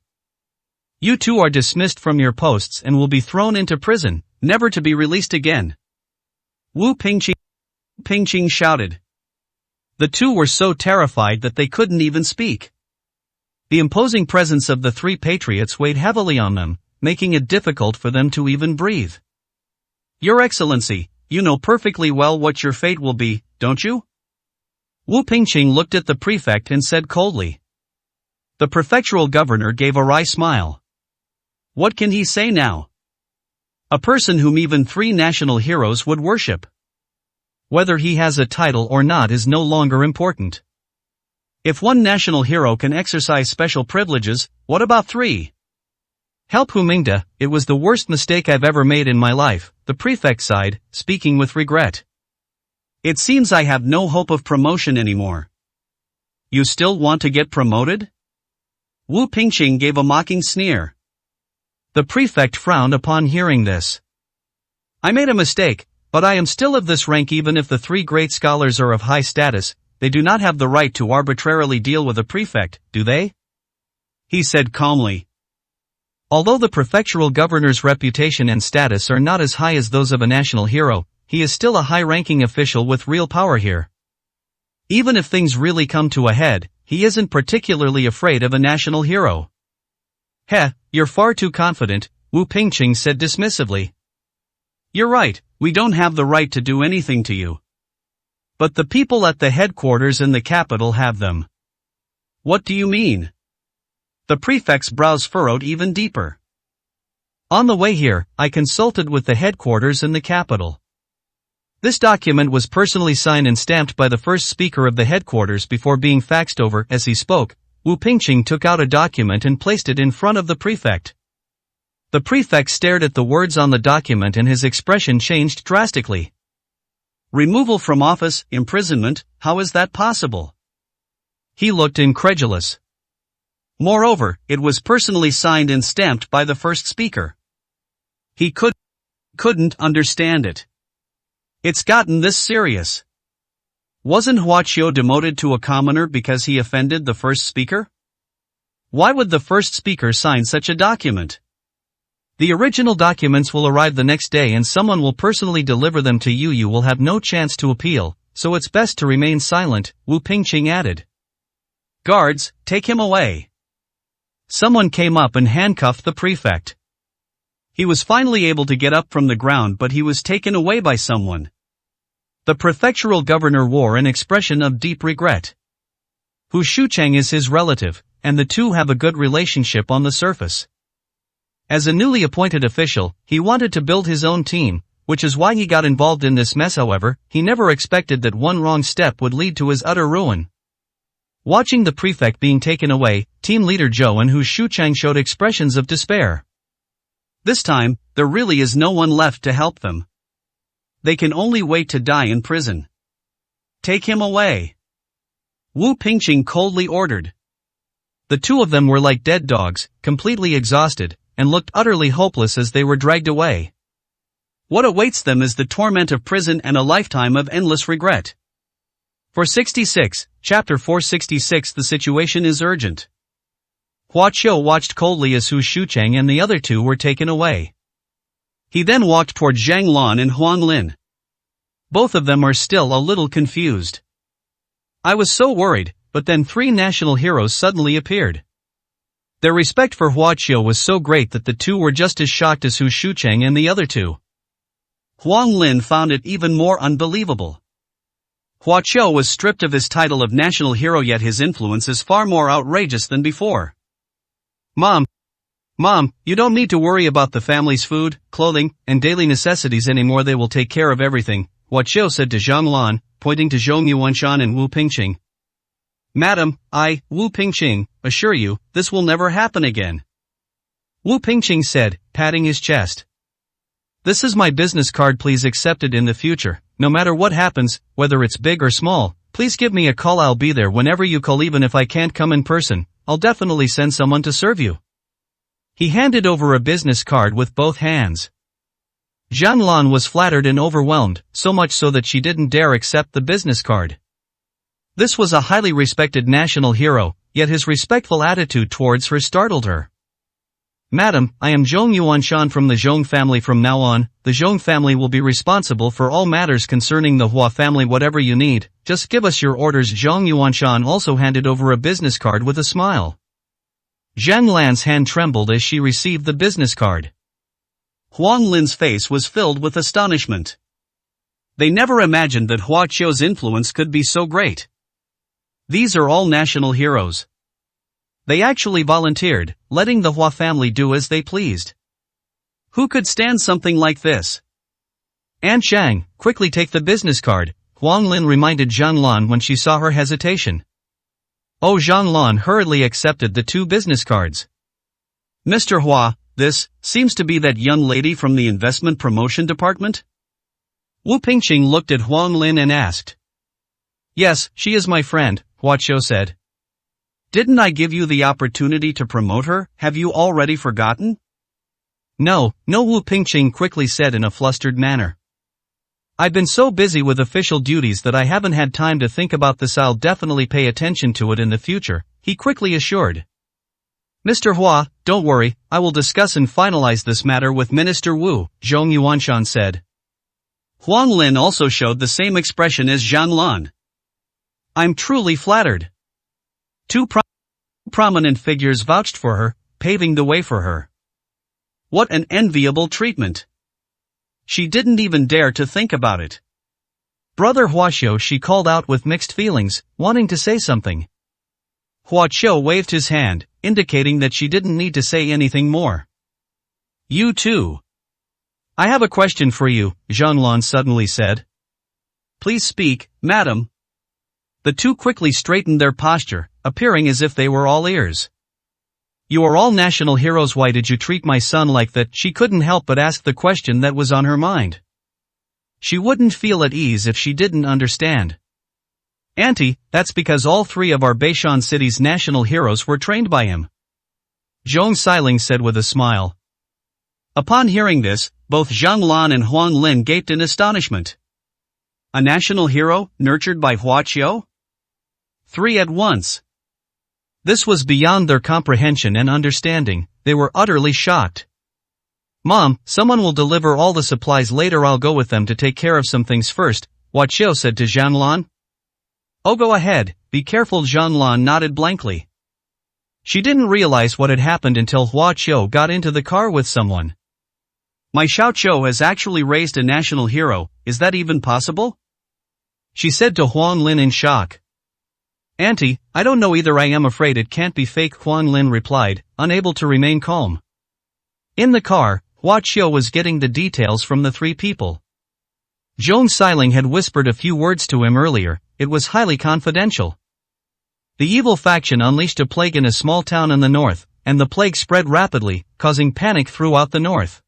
You two are dismissed from your posts and will be thrown into prison, never to be released again. Wu Pingqing shouted. The two were so terrified that they couldn't even speak. The imposing presence of the three patriots weighed heavily on them, making it difficult for them to even breathe. Your Excellency, you know perfectly well what your fate will be, don't you? Wu Pingqing looked at the prefect and said coldly. The prefectural governor gave a wry smile. What can he say now? A person whom even three national heroes would worship. Whether he has a title or not is no longer important. If one national hero can exercise special privileges, what about three? Help Hu Mingde, it was the worst mistake I've ever made in my life, the prefect sighed, speaking with regret. It seems I have no hope of promotion anymore. You still want to get promoted? Wu Pingqing gave a mocking sneer. The prefect frowned upon hearing this. I made a mistake, but I am still of this rank. Even if the three great scholars are of high status, they do not have the right to arbitrarily deal with a prefect, do they? He said calmly. Although the prefectural governor's reputation and status are not as high as those of a national hero, he is still a high-ranking official with real power here. Even if things really come to a head, he isn't particularly afraid of a national hero. Heh, you're far too confident, Wu Pingqing said dismissively. You're right, we don't have the right to do anything to you. But the people at the headquarters in the capital have them. What do you mean? The prefect's brows furrowed even deeper. On the way here, I consulted with the headquarters in the capital. This document was personally signed and stamped by the first speaker of the headquarters before being faxed over. As he spoke, Wu Pingqing took out a document and placed it in front of the prefect. The prefect stared at the words on the document and his expression changed drastically. Removal from office, imprisonment, how is that possible? He looked incredulous. Moreover, it was personally signed and stamped by the first speaker. He couldn't understand it. It's gotten this serious. Wasn't Huaqiu demoted to a commoner because he offended the first speaker? Why would the first speaker sign such a document? The original documents will arrive the next day and someone will personally deliver them to you. You will have no chance to appeal, so it's best to remain silent, Wu Pingqing added. Guards, take him away. Someone came up and handcuffed the prefect. He was finally able to get up from the ground, but he was taken away by someone. The prefectural governor wore an expression of deep regret. Hu Shucheng is his relative, and the two have a good relationship on the surface. As a newly appointed official, he wanted to build his own team, which is why he got involved in this mess. However, he never expected that one wrong step would lead to his utter ruin. Watching the prefect being taken away, team leader Zhou and Hu Shucheng showed expressions of despair. This time, there really is no one left to help them. They can only wait to die in prison. Take him away. Wu Pingqing coldly ordered. The two of them were like dead dogs, completely exhausted, and looked utterly hopeless as they were dragged away. What awaits them is the torment of prison and a lifetime of endless regret. 466, Chapter 466. The situation is urgent. Huaqiu watched coldly as Hu Shucheng and the other two were taken away. He then walked toward Zhang Lan and Huang Lin. Both of them are still a little confused. I was so worried, but then three national heroes suddenly appeared. Their respect for Huaqiu was so great that the two were just as shocked as Hu Shucheng and the other two. Huang Lin found it even more unbelievable. Huaqiu was stripped of his title of national hero, yet his influence is far more outrageous than before. Mom, you don't need to worry about the family's food, clothing, and daily necessities anymore. They will take care of everything, Huaqiu said to Zhang Lan, pointing to Zhou Yuanshan and Wu Pingqing. Madam, I, Wu Pingqing, assure you, this will never happen again. Wu Pingqing said, patting his chest. This is my business card, please accept it in the future. No matter what happens, whether it's big or small, please give me a call. I'll be there whenever you call. Even if I can't come in person, I'll definitely send someone to serve you. He handed over a business card with both hands. Zhang Lan was flattered and overwhelmed, so much so that she didn't dare accept the business card. This was a highly respected national hero, yet his respectful attitude towards her startled her. Madam, I am Zhong Yuanshan from the Zhong family. From now on, the Zhong family will be responsible for all matters concerning the Hua family. Whatever you need, just give us your orders. Zhong Yuanshan also handed over a business card with a smile. Zhang Lan's hand trembled as she received the business card. Huang Lin's face was filled with astonishment. They never imagined that Huaqiu's influence could be so great. These are all national heroes. They actually volunteered, letting the Hua family do as they pleased. Who could stand something like this? An Chang, quickly take the business card, Huang Lin reminded Zhang Lan when she saw her hesitation. Oh, Zhang Lan hurriedly accepted the two business cards. Mr. Hua, this seems to be that young lady from the investment promotion department? Wu Pingqing looked at Huang Lin and asked. Yes, she is my friend, Huaqiu said. Didn't I give you the opportunity to promote her? Have you already forgotten? No, Wu Pingqing quickly said in a flustered manner. I've been so busy with official duties that I haven't had time to think about this. I'll definitely pay attention to it in the future, he quickly assured. Mr. Hua, don't worry, I will discuss and finalize this matter with Minister Wu, Zhong Yuanshan said. Huang Lin also showed the same expression as Zhang Lan. I'm truly flattered. Two prominent figures vouched for her, paving the way for her. What an enviable treatment. She didn't even dare to think about it. Brother Huaxiu, she called out with mixed feelings, wanting to say something. Huaxiu waved his hand, indicating that she didn't need to say anything more. You too. I have a question for you, Zhanglan suddenly said. Please speak, madam. The two quickly straightened their posture, appearing as if they were all ears. You are all national heroes. Why did you treat my son like that? She couldn't help but ask the question that was on her mind. She wouldn't feel at ease if she didn't understand. Auntie, that's because all three of our Beishan city's national heroes were trained by him. Zhong Xiling said with a smile. Upon hearing this, both Zhang Lan and Huang Lin gaped in astonishment. A national hero, nurtured by Huaqiu? Three at once. This was beyond their comprehension and understanding. They were utterly shocked. Mom, someone will deliver all the supplies later. I'll go with them to take care of some things first, Huaqiu said to Zhang Lan. Oh, go ahead, be careful. Zhang Lan nodded blankly. She didn't realize what had happened until Huaqiu got into the car with someone. My Xiaoqiu has actually raised a national hero, is that even possible? She said to Huang Lin in shock. Auntie, I don't know either. I am afraid it can't be fake, Huang Lin replied, unable to remain calm. In the car, Huaqiu was getting the details from the three people. Zhong Xiling had whispered a few words to him earlier. It was highly confidential. The evil faction unleashed a plague in a small town in the north, and the plague spread rapidly, causing panic throughout the north.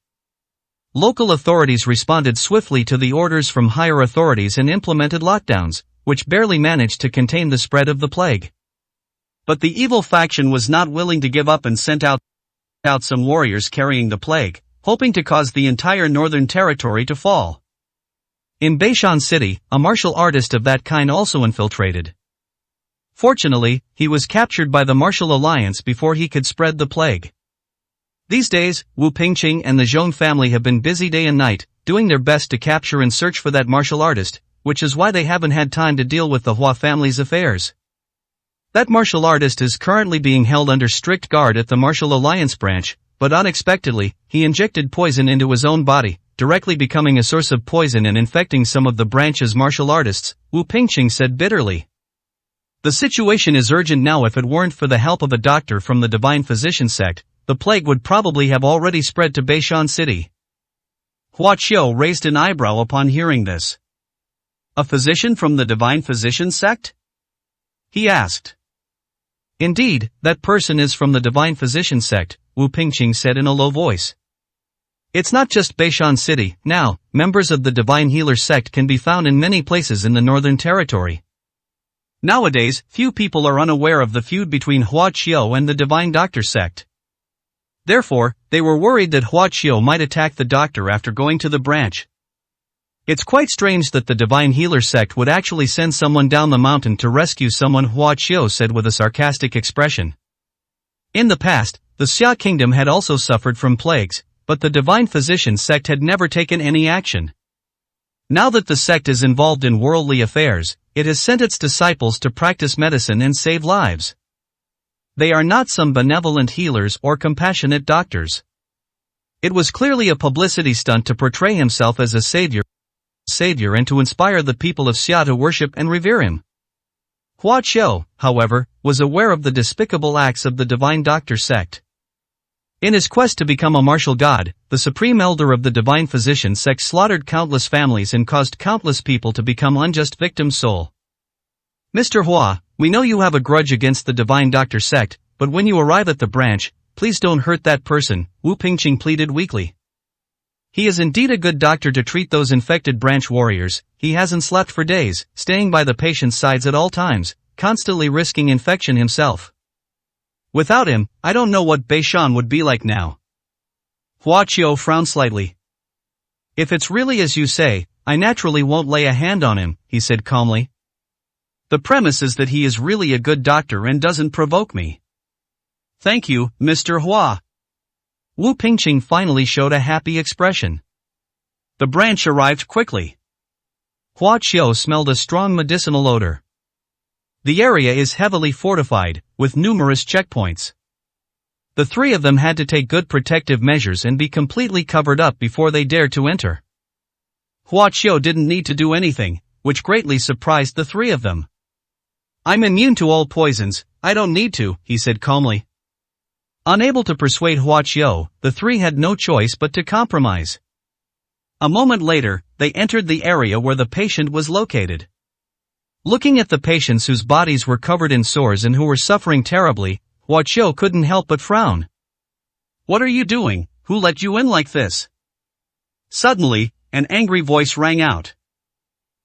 Local authorities responded swiftly to the orders from higher authorities and implemented lockdowns, which barely managed to contain the spread of the plague. But the evil faction was not willing to give up and sent out some warriors carrying the plague, hoping to cause the entire northern territory to fall. In Beishan City, a martial artist of that kind also infiltrated. Fortunately, he was captured by the Martial Alliance before he could spread the plague. These days, Wu Pingqing and the Zhong family have been busy day and night, doing their best to capture and search for that martial artist, which is why they haven't had time to deal with the Hua family's affairs. That martial artist is currently being held under strict guard at the Martial Alliance branch, but unexpectedly, he injected poison into his own body, directly becoming a source of poison and infecting some of the branch's martial artists, Wu Pingqing said bitterly. The situation is urgent now. If it weren't for the help of a doctor from the Divine Physician sect, the plague would probably have already spread to Beishan City. Huaqiu raised an eyebrow upon hearing this. A physician from the Divine Physician sect? He asked. Indeed, that person is from the Divine Physician sect, Wu Pingqing said in a low voice. It's not just Beishan City. Now, members of the Divine Healer sect can be found in many places in the Northern Territory. Nowadays, few people are unaware of the feud between Huaqiu and the Divine Doctor sect. Therefore, they were worried that Huaqiu might attack the doctor after going to the branch. It's quite strange that the Divine Healer sect would actually send someone down the mountain to rescue someone, Huaqiu said with a sarcastic expression. In the past, the Xia kingdom had also suffered from plagues, but the Divine Physician sect had never taken any action. Now that the sect is involved in worldly affairs, it has sent its disciples to practice medicine and save lives. They are not some benevolent healers or compassionate doctors. It was clearly a publicity stunt to portray himself as a savior and to inspire the people of Xia to worship and revere him. Huaqiu, however, was aware of the despicable acts of the Divine Doctor sect. In his quest to become a martial god, the supreme elder of the Divine Physician sect slaughtered countless families and caused countless people to become unjust victims. Mr. Hua, we know you have a grudge against the Divine Doctor sect, but when you arrive at the branch, please don't hurt that person, Wu Pingqing pleaded weakly. He is indeed a good doctor to treat those infected branch warriors. He hasn't slept for days, staying by the patient's sides at all times, constantly risking infection himself. Without him, I don't know what Beishan would be like now. Huaqiu frowned slightly. If it's really as you say, I naturally won't lay a hand on him, he said calmly. The premise is that he is really a good doctor and doesn't provoke me. Thank you, Mr. Hua. Wu Pingqing finally showed a happy expression. The branch arrived quickly. Huaqiu smelled a strong medicinal odor. The area is heavily fortified, with numerous checkpoints. The three of them had to take good protective measures and be completely covered up before they dared to enter. Huaqiu didn't need to do anything. which greatly surprised the three of them. "I'm immune to all poisons, I don't need to," he said calmly. Unable to persuade Hua Qiu, the three had no choice but to compromise. A moment later, they entered the area where the patient was located. Looking at the patients whose bodies were covered in sores and who were suffering terribly, Hua Qiu couldn't help but frown. "What are you doing? Who let you in like this?" Suddenly, an angry voice rang out.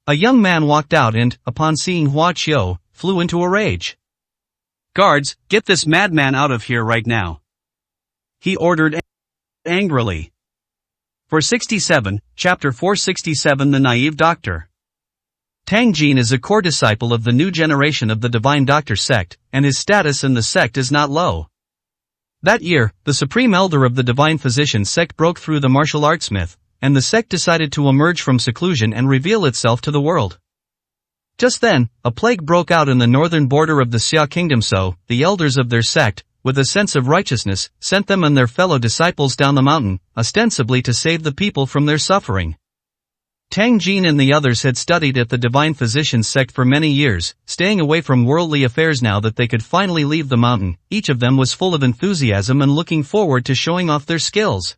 A young man walked out and, upon seeing Hua Qiu, flew into a rage. "Guards, get this madman out of here right now," he ordered angrily. 467, Chapter 467 The Naive Doctor. Tang Jin is a core disciple of the new generation of the Divine Doctor sect, and his status in the sect is not low. That year, the Supreme Elder of the Divine Physician sect broke through the martial arts myth, and the sect decided to emerge from seclusion and reveal itself to the world. Just then, a plague broke out in the northern border of the Xia kingdom, so the elders of their sect, with a sense of righteousness, sent them and their fellow disciples down the mountain, ostensibly to save the people from their suffering. Tang Jin and the others had studied at the Divine Physician sect for many years, staying away from worldly affairs. Now that they could finally leave the mountain, each of them was full of enthusiasm and looking forward to showing off their skills.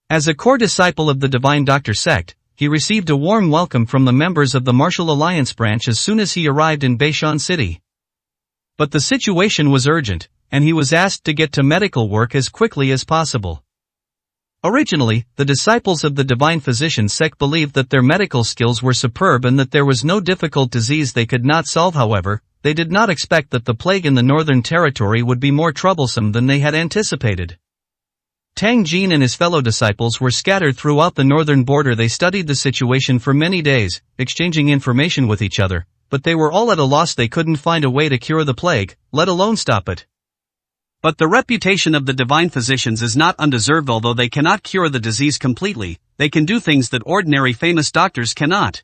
As a core disciple of the Divine Doctor sect, he received a warm welcome from the members of the Martial Alliance branch as soon as he arrived in Beishan City. But the situation was urgent, and he was asked to get to medical work as quickly as possible. Originally, the disciples of the Divine Physician sect believed that their medical skills were superb and that there was no difficult disease they could not solve. However, they did not expect that the plague in the northern territory would be more troublesome than they had anticipated. Tang Jin and his fellow disciples were scattered throughout the northern border. They studied the situation for many days, exchanging information with each other, but they were all at a loss. They couldn't find a way to cure the plague, let alone stop it. But the reputation of the Divine Physicians is not undeserved. Although they cannot cure the disease completely, they can do things that ordinary famous doctors cannot.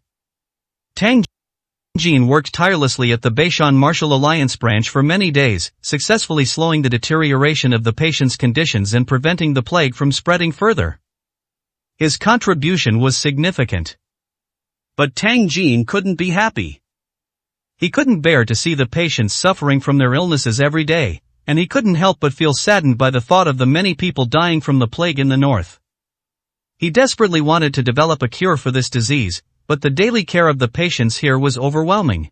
Tang Jin worked tirelessly at the Beishan Martial Alliance branch for many days, successfully slowing the deterioration of the patient's conditions and preventing the plague from spreading further. His contribution was significant. But Tang Jin couldn't be happy. He couldn't bear to see the patients suffering from their illnesses every day, and he couldn't help but feel saddened by the thought of the many people dying from the plague in the north. He desperately wanted to develop a cure for this disease, but the daily care of the patients here was overwhelming.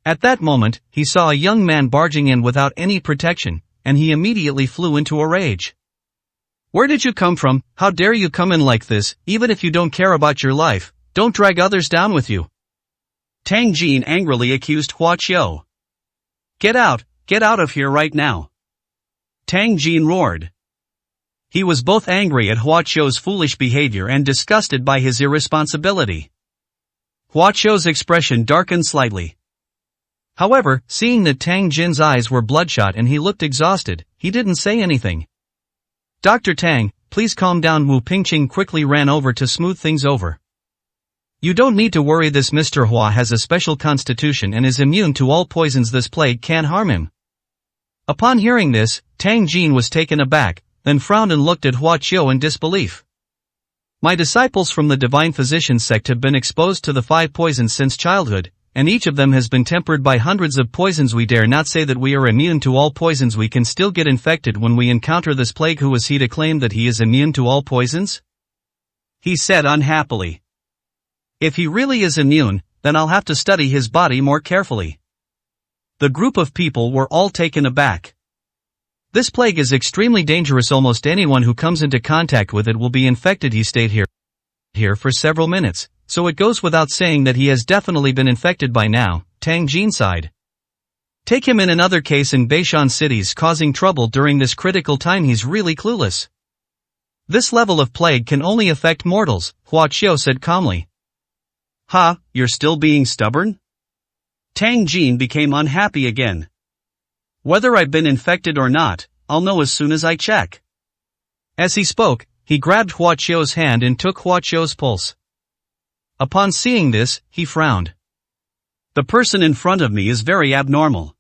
At that moment, he saw a young man barging in without any protection, and he immediately flew into a rage. "Where did you come from? How dare you come in like this? Even if you don't care about your life, don't drag others down with you," Tang Jin angrily accused Hua Qiu. Get out of here right now," Tang Jin roared. He was both angry at Hua Qiu's foolish behavior and disgusted by his irresponsibility. Hua Qiu's expression darkened slightly. However, seeing that Tang Jin's eyes were bloodshot and he looked exhausted, he didn't say anything. "Dr. Tang, please calm down." Wu Pingqing quickly ran over to smooth things over. "You don't need to worry. This Mr. Hua has a special constitution and is immune to all poisons. This plague can't harm him." Upon hearing this, Tang Jin was taken aback, then frowned and looked at Hua Qiu in disbelief. "My disciples from the Divine Physician sect have been exposed to the 5 poisons since childhood, and each of them has been tempered by hundreds of poisons. We dare not say that we are immune to all poisons. We can still get infected when we encounter this plague. Who is he to claim that he is immune to all poisons?" he said unhappily. "If he really is immune, then I'll have to study his body more carefully." The group of people were all taken aback. "This plague is extremely dangerous. Almost anyone who comes into contact with it will be infected." He stayed here for several minutes, so it goes without saying that he has definitely been infected by now, Tang Jin sighed. "Take him in. Another case in Beishan cities causing trouble during this critical time. He's really clueless." "This level of plague can only affect mortals," Hua Qiu said calmly. "Ha, you're still being stubborn?" Tang Jin became unhappy again. "Whether I've been infected or not, I'll know as soon as I check." As he spoke, he grabbed Hua Qiu's hand and took Hua Qiu's pulse. Upon seeing this, he frowned. "The person in front of me is very abnormal.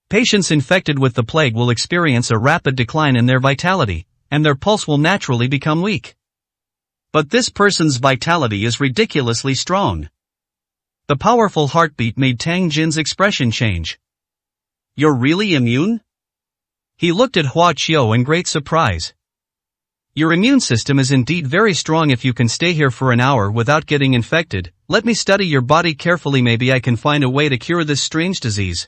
Patients infected with the plague will experience a rapid decline in their vitality, and their pulse will naturally become weak. But this person's vitality is ridiculously strong. The powerful heartbeat made Tang Jin's expression change. You're really immune? He looked at Hua Qiu in great surprise. Your immune system is indeed very strong. If you can stay here for an hour without getting infected, let me study your body carefully. Maybe I can find a way to cure this strange disease.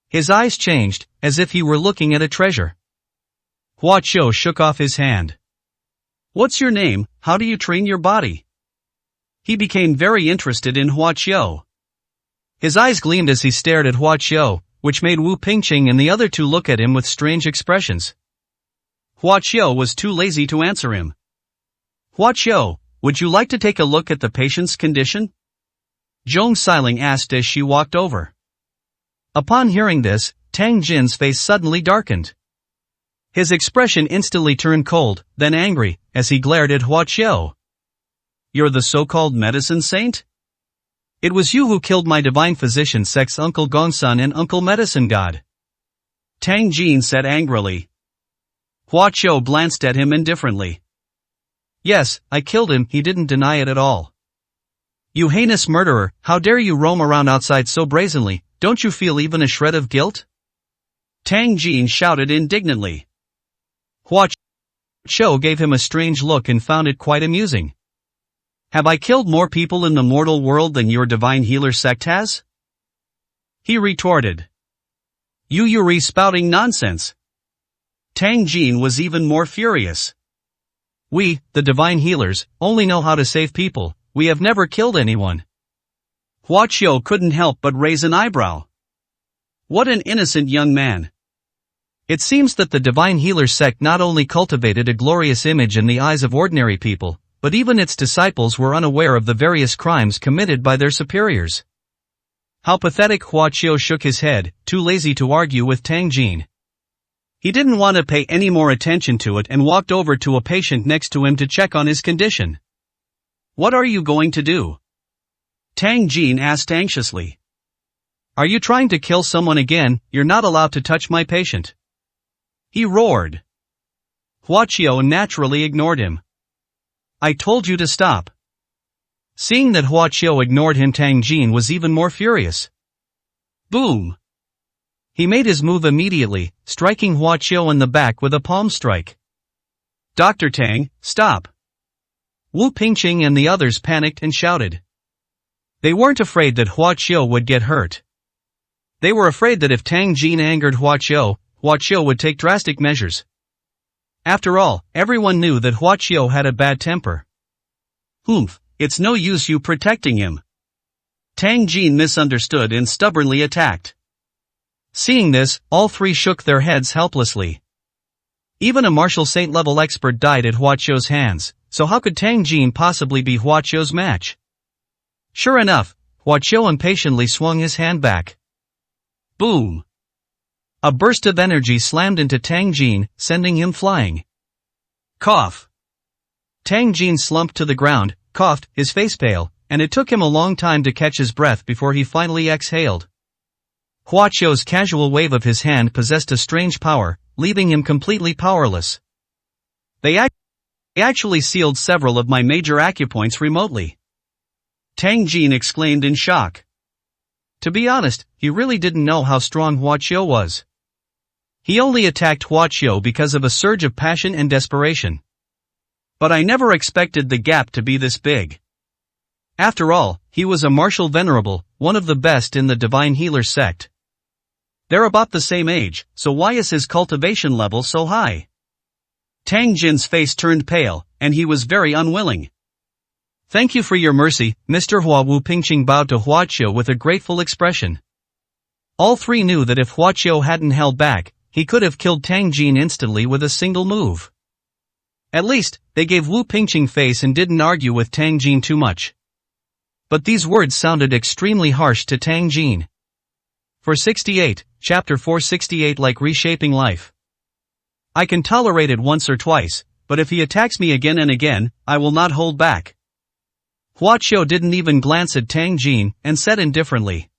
His eyes changed, as if he were looking at a treasure. Hua Qiu shook off his hand. What's your name? How do you train your body? He became very interested in Hua Qiu. His eyes gleamed as he stared at Hua Qiu, which made Wu Pingqing and the other two look at him with strange expressions. Hua Qiu was too lazy to answer him. Hua Qiu, would you like to take a look at the patient's condition? Zhong Xiling asked as she walked over. Upon hearing this, Tang Jin's face suddenly darkened. His expression instantly turned cold, then angry, as he glared at Hua Qiu. You're the so-called medicine saint? It was you who killed my divine physician Sek's Uncle Gongsun and Uncle Medicine God. Tang Jin said angrily. Hua Qiu glanced at him indifferently. Yes, I killed him. He didn't deny it at all. You heinous murderer, how dare you roam around outside so brazenly, don't you feel even a shred of guilt? Tang Jin shouted indignantly. Hua Qiu gave him a strange look and found it quite amusing. Have I killed more people in the mortal world than your divine healer sect has? He retorted. You're spouting nonsense. Tang Jin was even more furious. We, the divine healers, only know how to save people. We have never killed anyone. Hua Qiu couldn't help but raise an eyebrow. What an innocent young man. It seems that the divine healer sect not only cultivated a glorious image in the eyes of ordinary people, but even its disciples were unaware of the various crimes committed by their superiors. How pathetic. Hua Qiu shook his head, too lazy to argue with Tang Jin. He didn't want to pay any more attention to it and walked over to a patient next to him to check on his condition. What are you going to do? Tang Jin asked anxiously. Are you trying to kill someone again? You're not allowed to touch my patient. He roared. Hua Qiu naturally ignored him. I told you to stop. Seeing that Hua Qiu ignored him, Tang Jin was even more furious. Boom! He made his move immediately, striking Hua Qiu in the back with a palm strike. Dr. Tang, stop! Wu Pingqing and the others panicked and shouted. They weren't afraid that Hua Qiu would get hurt. They were afraid that if Tang Jin angered Hua Qiu would take drastic measures. After all, everyone knew that Hua Qiu had a bad temper. Humph, it's no use you protecting him. Tang Jin misunderstood and stubbornly attacked. Seeing this, all three shook their heads helplessly. Even a martial saint-level expert died at Hua Qiu's hands, so how could Tang Jin possibly be Hua Qiu's match? Sure enough, Hua Qiu impatiently swung his hand back. Boom! A burst of energy slammed into Tang Jin, sending him flying. Cough! Tang Jin slumped to the ground, coughed, his face pale, and it took him a long time to catch his breath before he finally exhaled. Hua Qiu's casual wave of his hand possessed a strange power, leaving him completely powerless. They actually sealed several of my major acupoints remotely. Tang Jin exclaimed in shock. To be honest, he really didn't know how strong Hua Qiu was. He only attacked Hua Qiu because of a surge of passion and desperation. But I never expected the gap to be this big. After all, he was a martial venerable, one of the best in the divine healer sect. They're about the same age, so why is his cultivation level so high? Tang Jin's face turned pale, and he was very unwilling. Thank you for your mercy, Mr. Hua. Wu Pingqing bowed to Hua Qiu with a grateful expression. All three knew that if Hua Qiu hadn't held back, he could have killed Tang Jin instantly with a single move. At least, they gave Wu Pingqing face and didn't argue with Tang Jin too much. But these words sounded extremely harsh to Tang Jin. For 68, Chapter 468. Like reshaping life. I can tolerate it once or twice, but if he attacks me again and again, I will not hold back. Hua Qiu didn't even glance at Tang Jin, and said indifferently.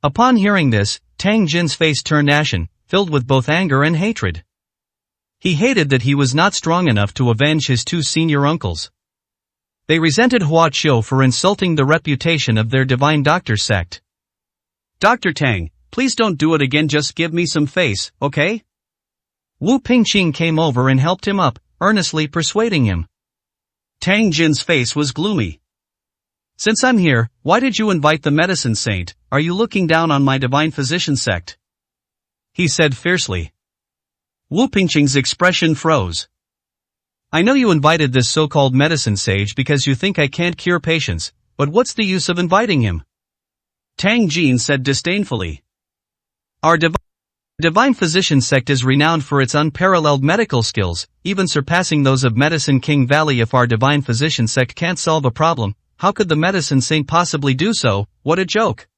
Upon hearing this, Tang Jin's face turned ashen, filled with both anger and hatred. He hated that he was not strong enough to avenge his two senior uncles. They resented Hua Qiu for insulting the reputation of their divine doctor sect. "Dr. Tang, please don't do it again, just give me some face, okay?" Wu Pingqing came over and helped him up, earnestly persuading him. Tang Jin's face was gloomy. "Since I'm here, why did you invite the medicine saint? Are you looking down on my divine physician sect?" he said fiercely. Wu Pingqing's expression froze. "I know you invited this so-called medicine sage because you think I can't cure patients, but what's the use of inviting him?" Tang Jin said disdainfully. "Our divine physician sect is renowned for its unparalleled medical skills, even surpassing those of Medicine King Valley. If our divine physician sect can't solve a problem, how could the medicine saint possibly do so? What a joke.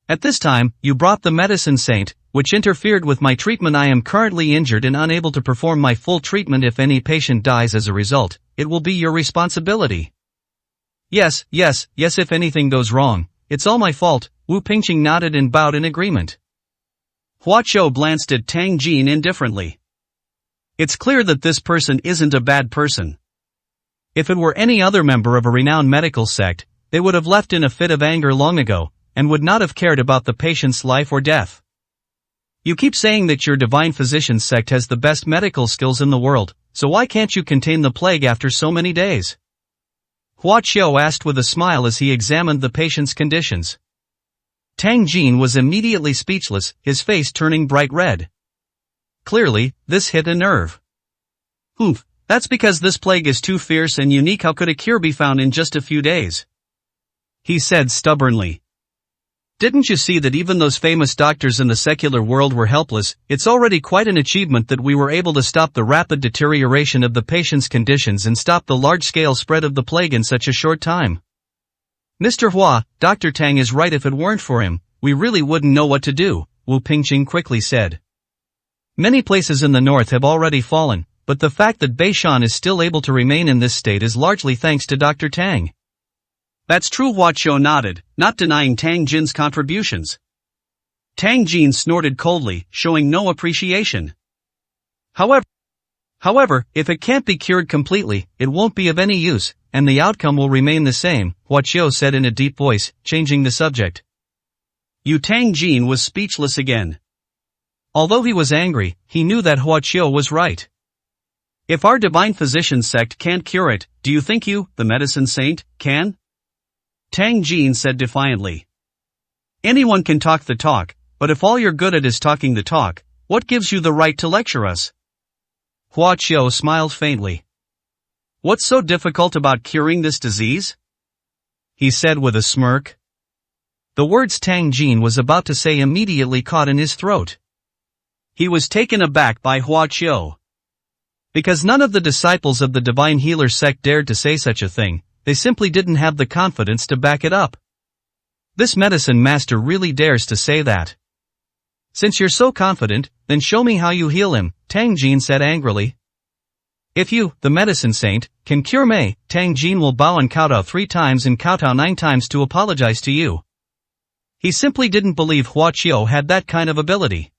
At this time, you brought the medicine saint, which interfered with my treatment. I am currently injured and unable to perform my full treatment. If any patient dies as a result, it will be your responsibility." Yes, if anything goes wrong, it's all my fault." Wu Pingqing nodded and bowed in agreement. Hua Qiu glanced at Tang Jin indifferently. It's clear that this person isn't a bad person. If it were any other member of a renowned medical sect, they would have left in a fit of anger long ago, and would not have cared about the patient's life or death. "You keep saying that your divine physician sect has the best medical skills in the world, so why can't you contain the plague after so many days?" Hua Qiu asked with a smile as he examined the patient's conditions. Tang Jin was immediately speechless, his face turning bright red. Clearly, this hit a nerve. "Humph, that's because this plague is too fierce and unique. How could a cure be found in just a few days?" he said stubbornly. "Didn't you see that even those famous doctors in the secular world were helpless? It's already quite an achievement that we were able to stop the rapid deterioration of the patient's conditions and stop the large-scale spread of the plague in such a short time." "Mr. Hua, Dr. Tang is right. If it weren't for him, we really wouldn't know what to do," Wu Pingqing quickly said. "Many places in the north have already fallen, but the fact that Beishan is still able to remain in this state is largely thanks to Dr. Tang." "That's true," Hua Qiu nodded, not denying Tang Jin's contributions. Tang Jin snorted coldly, showing no appreciation. However, if it can't be cured completely, it won't be of any use, and the outcome will remain the same," Hua Qiu said in a deep voice, changing the subject. Tang Jin was speechless again. Although he was angry, he knew that Hua Qiu was right. "If our divine physician sect can't cure it, do you think you, the medicine saint, can?" Tang Jin said defiantly. "Anyone can talk the talk, but if all you're good at is talking the talk, what gives you the right to lecture us?" Hua Qiu smiled faintly. "What's so difficult about curing this disease?" he said with a smirk. The words Tang Jin was about to say immediately caught in his throat. He was taken aback by Hua Qiu. Because none of the disciples of the divine healer sect dared to say such a thing, they simply didn't have the confidence to back it up. This medicine master really dares to say that. "Since you're so confident, then show me how you heal him," Tang Jin said angrily. "If you, the medicine saint, can cure me, Tang Jin will bow and kowtow 3 times and kowtow 9 times to apologize to you." He simply didn't believe Hua Qiu had that kind of ability.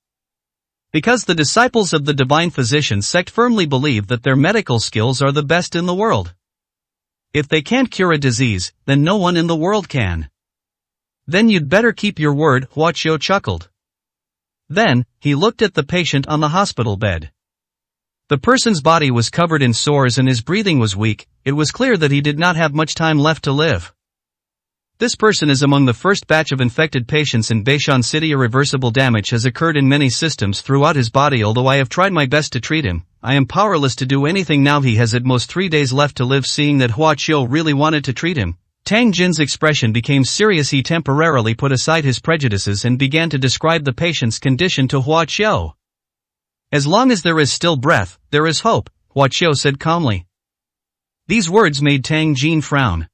Because the disciples of the divine physician sect firmly believe that their medical skills are the best in the world. If they can't cure a disease, then no one in the world can. "Then you'd better keep your word," Hua Qiu chuckled. Then, he looked at the patient on the hospital bed. The person's body was covered in sores and his breathing was weak. It was clear that he did not have much time left to live. This person is among the first batch of infected patients in Beishan City. Irreversible damage has occurred in many systems throughout his body. Although I have tried my best to treat him, I am powerless to do anything now. He has at most 3 days left to live. Seeing that Hua Qiu really wanted to treat him, Tang Jin's expression became serious. He temporarily put aside his prejudices and began to describe the patient's condition to Hua Qiu. "As long as there is still breath, there is hope," Hua Qiu said calmly. These words made Tang Jin frown.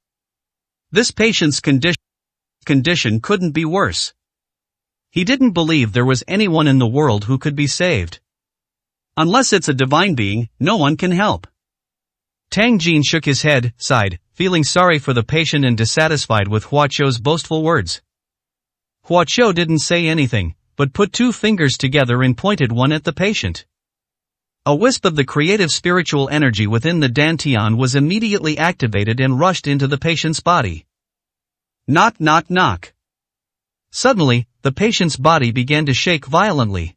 This patient's condition couldn't be worse. He didn't believe there was anyone in the world who could be saved. Unless it's a divine being, no one can help. Tang Jin shook his head, sighed, feeling sorry for the patient and dissatisfied with Hua Qiu's boastful words. Hua Qiu didn't say anything, but put 2 fingers together and pointed one at the patient. A wisp of the creative spiritual energy within the dantian was immediately activated and rushed into the patient's body. Knock knock knock. Suddenly, the patient's body began to shake violently.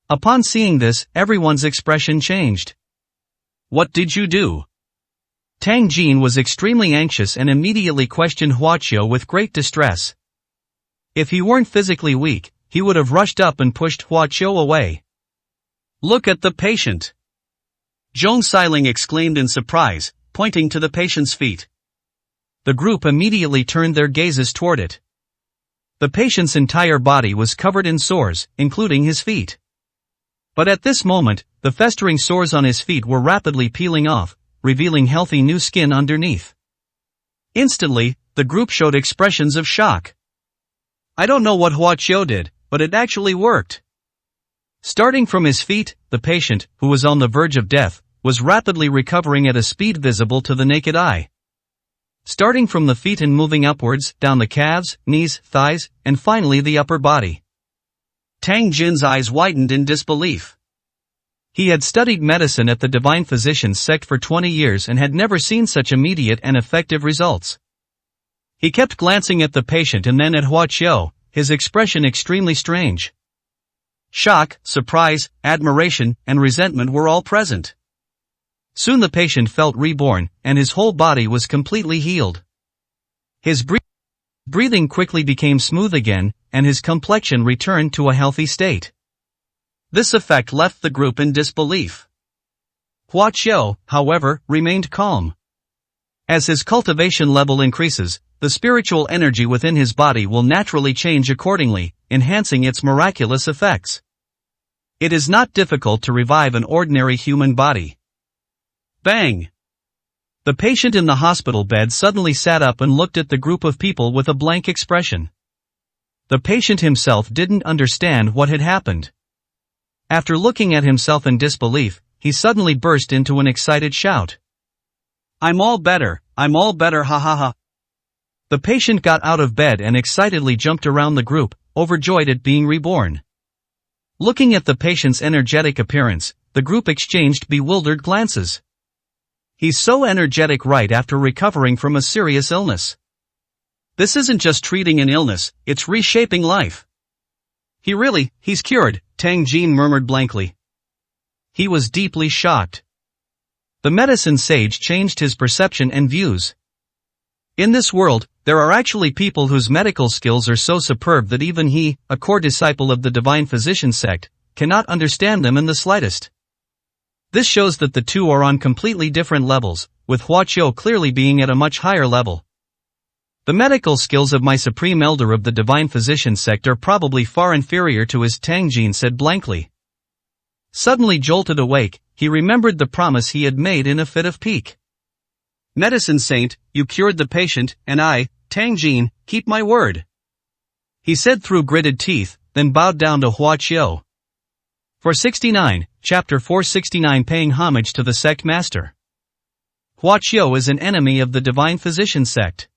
Upon seeing this, everyone's expression changed. What did you do? Tang Jin was extremely anxious and immediately questioned Huaqiu with great distress. If he weren't physically weak, he would have rushed up and pushed Huaqiu away. Look at the patient! Zhong Xiling exclaimed in surprise, pointing to the patient's feet. The group immediately turned their gazes toward it. The patient's entire body was covered in sores, including his feet. But at this moment, the festering sores on his feet were rapidly peeling off, revealing healthy new skin underneath. Instantly, the group showed expressions of shock. I don't know what Huaqiu did, but it actually worked. Starting from his feet, the patient, who was on the verge of death, was rapidly recovering at a speed visible to the naked eye. Starting from the feet and moving upwards, down the calves, knees, thighs, and finally the upper body. Tang Jin's eyes widened in disbelief. He had studied medicine at the Divine Physicians sect for 20 years and had never seen such immediate and effective results. He kept glancing at the patient and then at Huaqiu, his expression extremely strange. Shock, surprise, admiration, and resentment were all present. Soon the patient felt reborn, and his whole body was completely healed. His breathing quickly became smooth again, and his complexion returned to a healthy state. This effect left the group in disbelief. Huaqiu, however, remained calm. As his cultivation level increases, the spiritual energy within his body will naturally change accordingly, enhancing its miraculous effects. It is not difficult to revive an ordinary human body. Bang! The patient in the hospital bed suddenly sat up and looked at the group of people with a blank expression. The patient himself didn't understand what had happened. After looking at himself in disbelief, he suddenly burst into an excited shout. I'm all better, ha ha ha. The patient got out of bed and excitedly jumped around the group, overjoyed at being reborn. Looking at the patient's energetic appearance, the group exchanged bewildered glances. He's so energetic right after recovering from a serious illness. This isn't just treating an illness, it's reshaping life. He's cured, Tang Jin murmured blankly. He was deeply shocked. The medicine sage changed his perception and views. In this world, there are actually people whose medical skills are so superb that even he, a core disciple of the Divine Physician sect, cannot understand them in the slightest. This shows that the two are on completely different levels, with Huaqiu clearly being at a much higher level. The medical skills of my supreme elder of the Divine Physician sect are probably far inferior to his, Tang Jin said blankly. Suddenly jolted awake, he remembered the promise he had made in a fit of pique. Medicine saint, you cured the patient, and I, Tang Jin, keep my word. He said through gritted teeth, then bowed down to Huaqiu. 469, Chapter 469 Paying Homage to the Sect Master. Huaqiu is an enemy of the Divine Physician sect.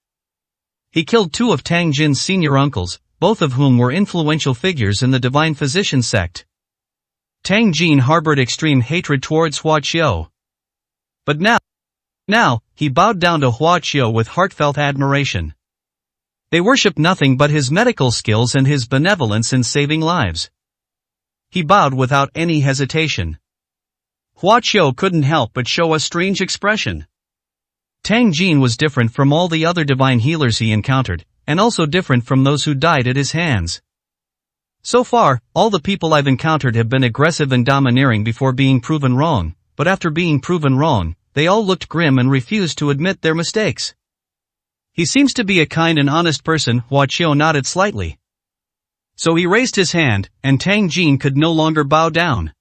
He killed two of Tang Jin's senior uncles, both of whom were influential figures in the Divine Physician sect. Tang Jin harbored extreme hatred towards Huaqiu. But now, he bowed down to Huaqiu with heartfelt admiration. They worshipped nothing but his medical skills and his benevolence in saving lives. He bowed without any hesitation. Huaqiu couldn't help but show a strange expression. Tang Jin was different from all the other divine healers he encountered, and also different from those who died at his hands. So far, all the people I've encountered have been aggressive and domineering before being proven wrong, but after being proven wrong, they all looked grim and refused to admit their mistakes. He seems to be a kind and honest person, Huaqiu nodded slightly. So he raised his hand, and Tang Jin could no longer bow down.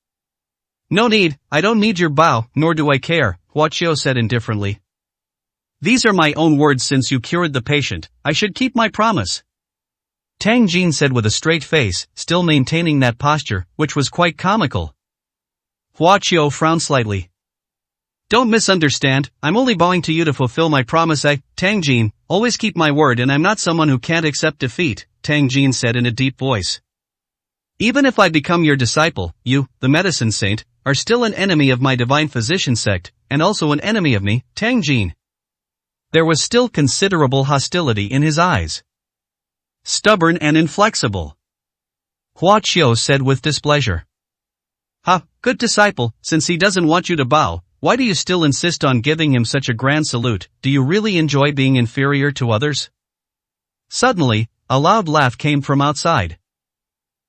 No need, I don't need your bow, nor do I care, Huaqiu said indifferently. These are my own words. Since you cured the patient, I should keep my promise. Tang Jin said with a straight face, still maintaining that posture, which was quite comical. Huaqiu frowned slightly. Don't misunderstand, I'm only bowing to you to fulfill my promise. I, Tang Jin, always keep my word, and I'm not someone who can't accept defeat, Tang Jin said in a deep voice. Even if I become your disciple, you, the medicine saint, are still an enemy of my divine physician sect, and also an enemy of me, Tang Jin. There was still considerable hostility in his eyes. Stubborn and inflexible. Hua Qiu said with displeasure. Good disciple, since he doesn't want you to bow, why do you still insist on giving him such a grand salute? Do you really enjoy being inferior to others? Suddenly, a loud laugh came from outside.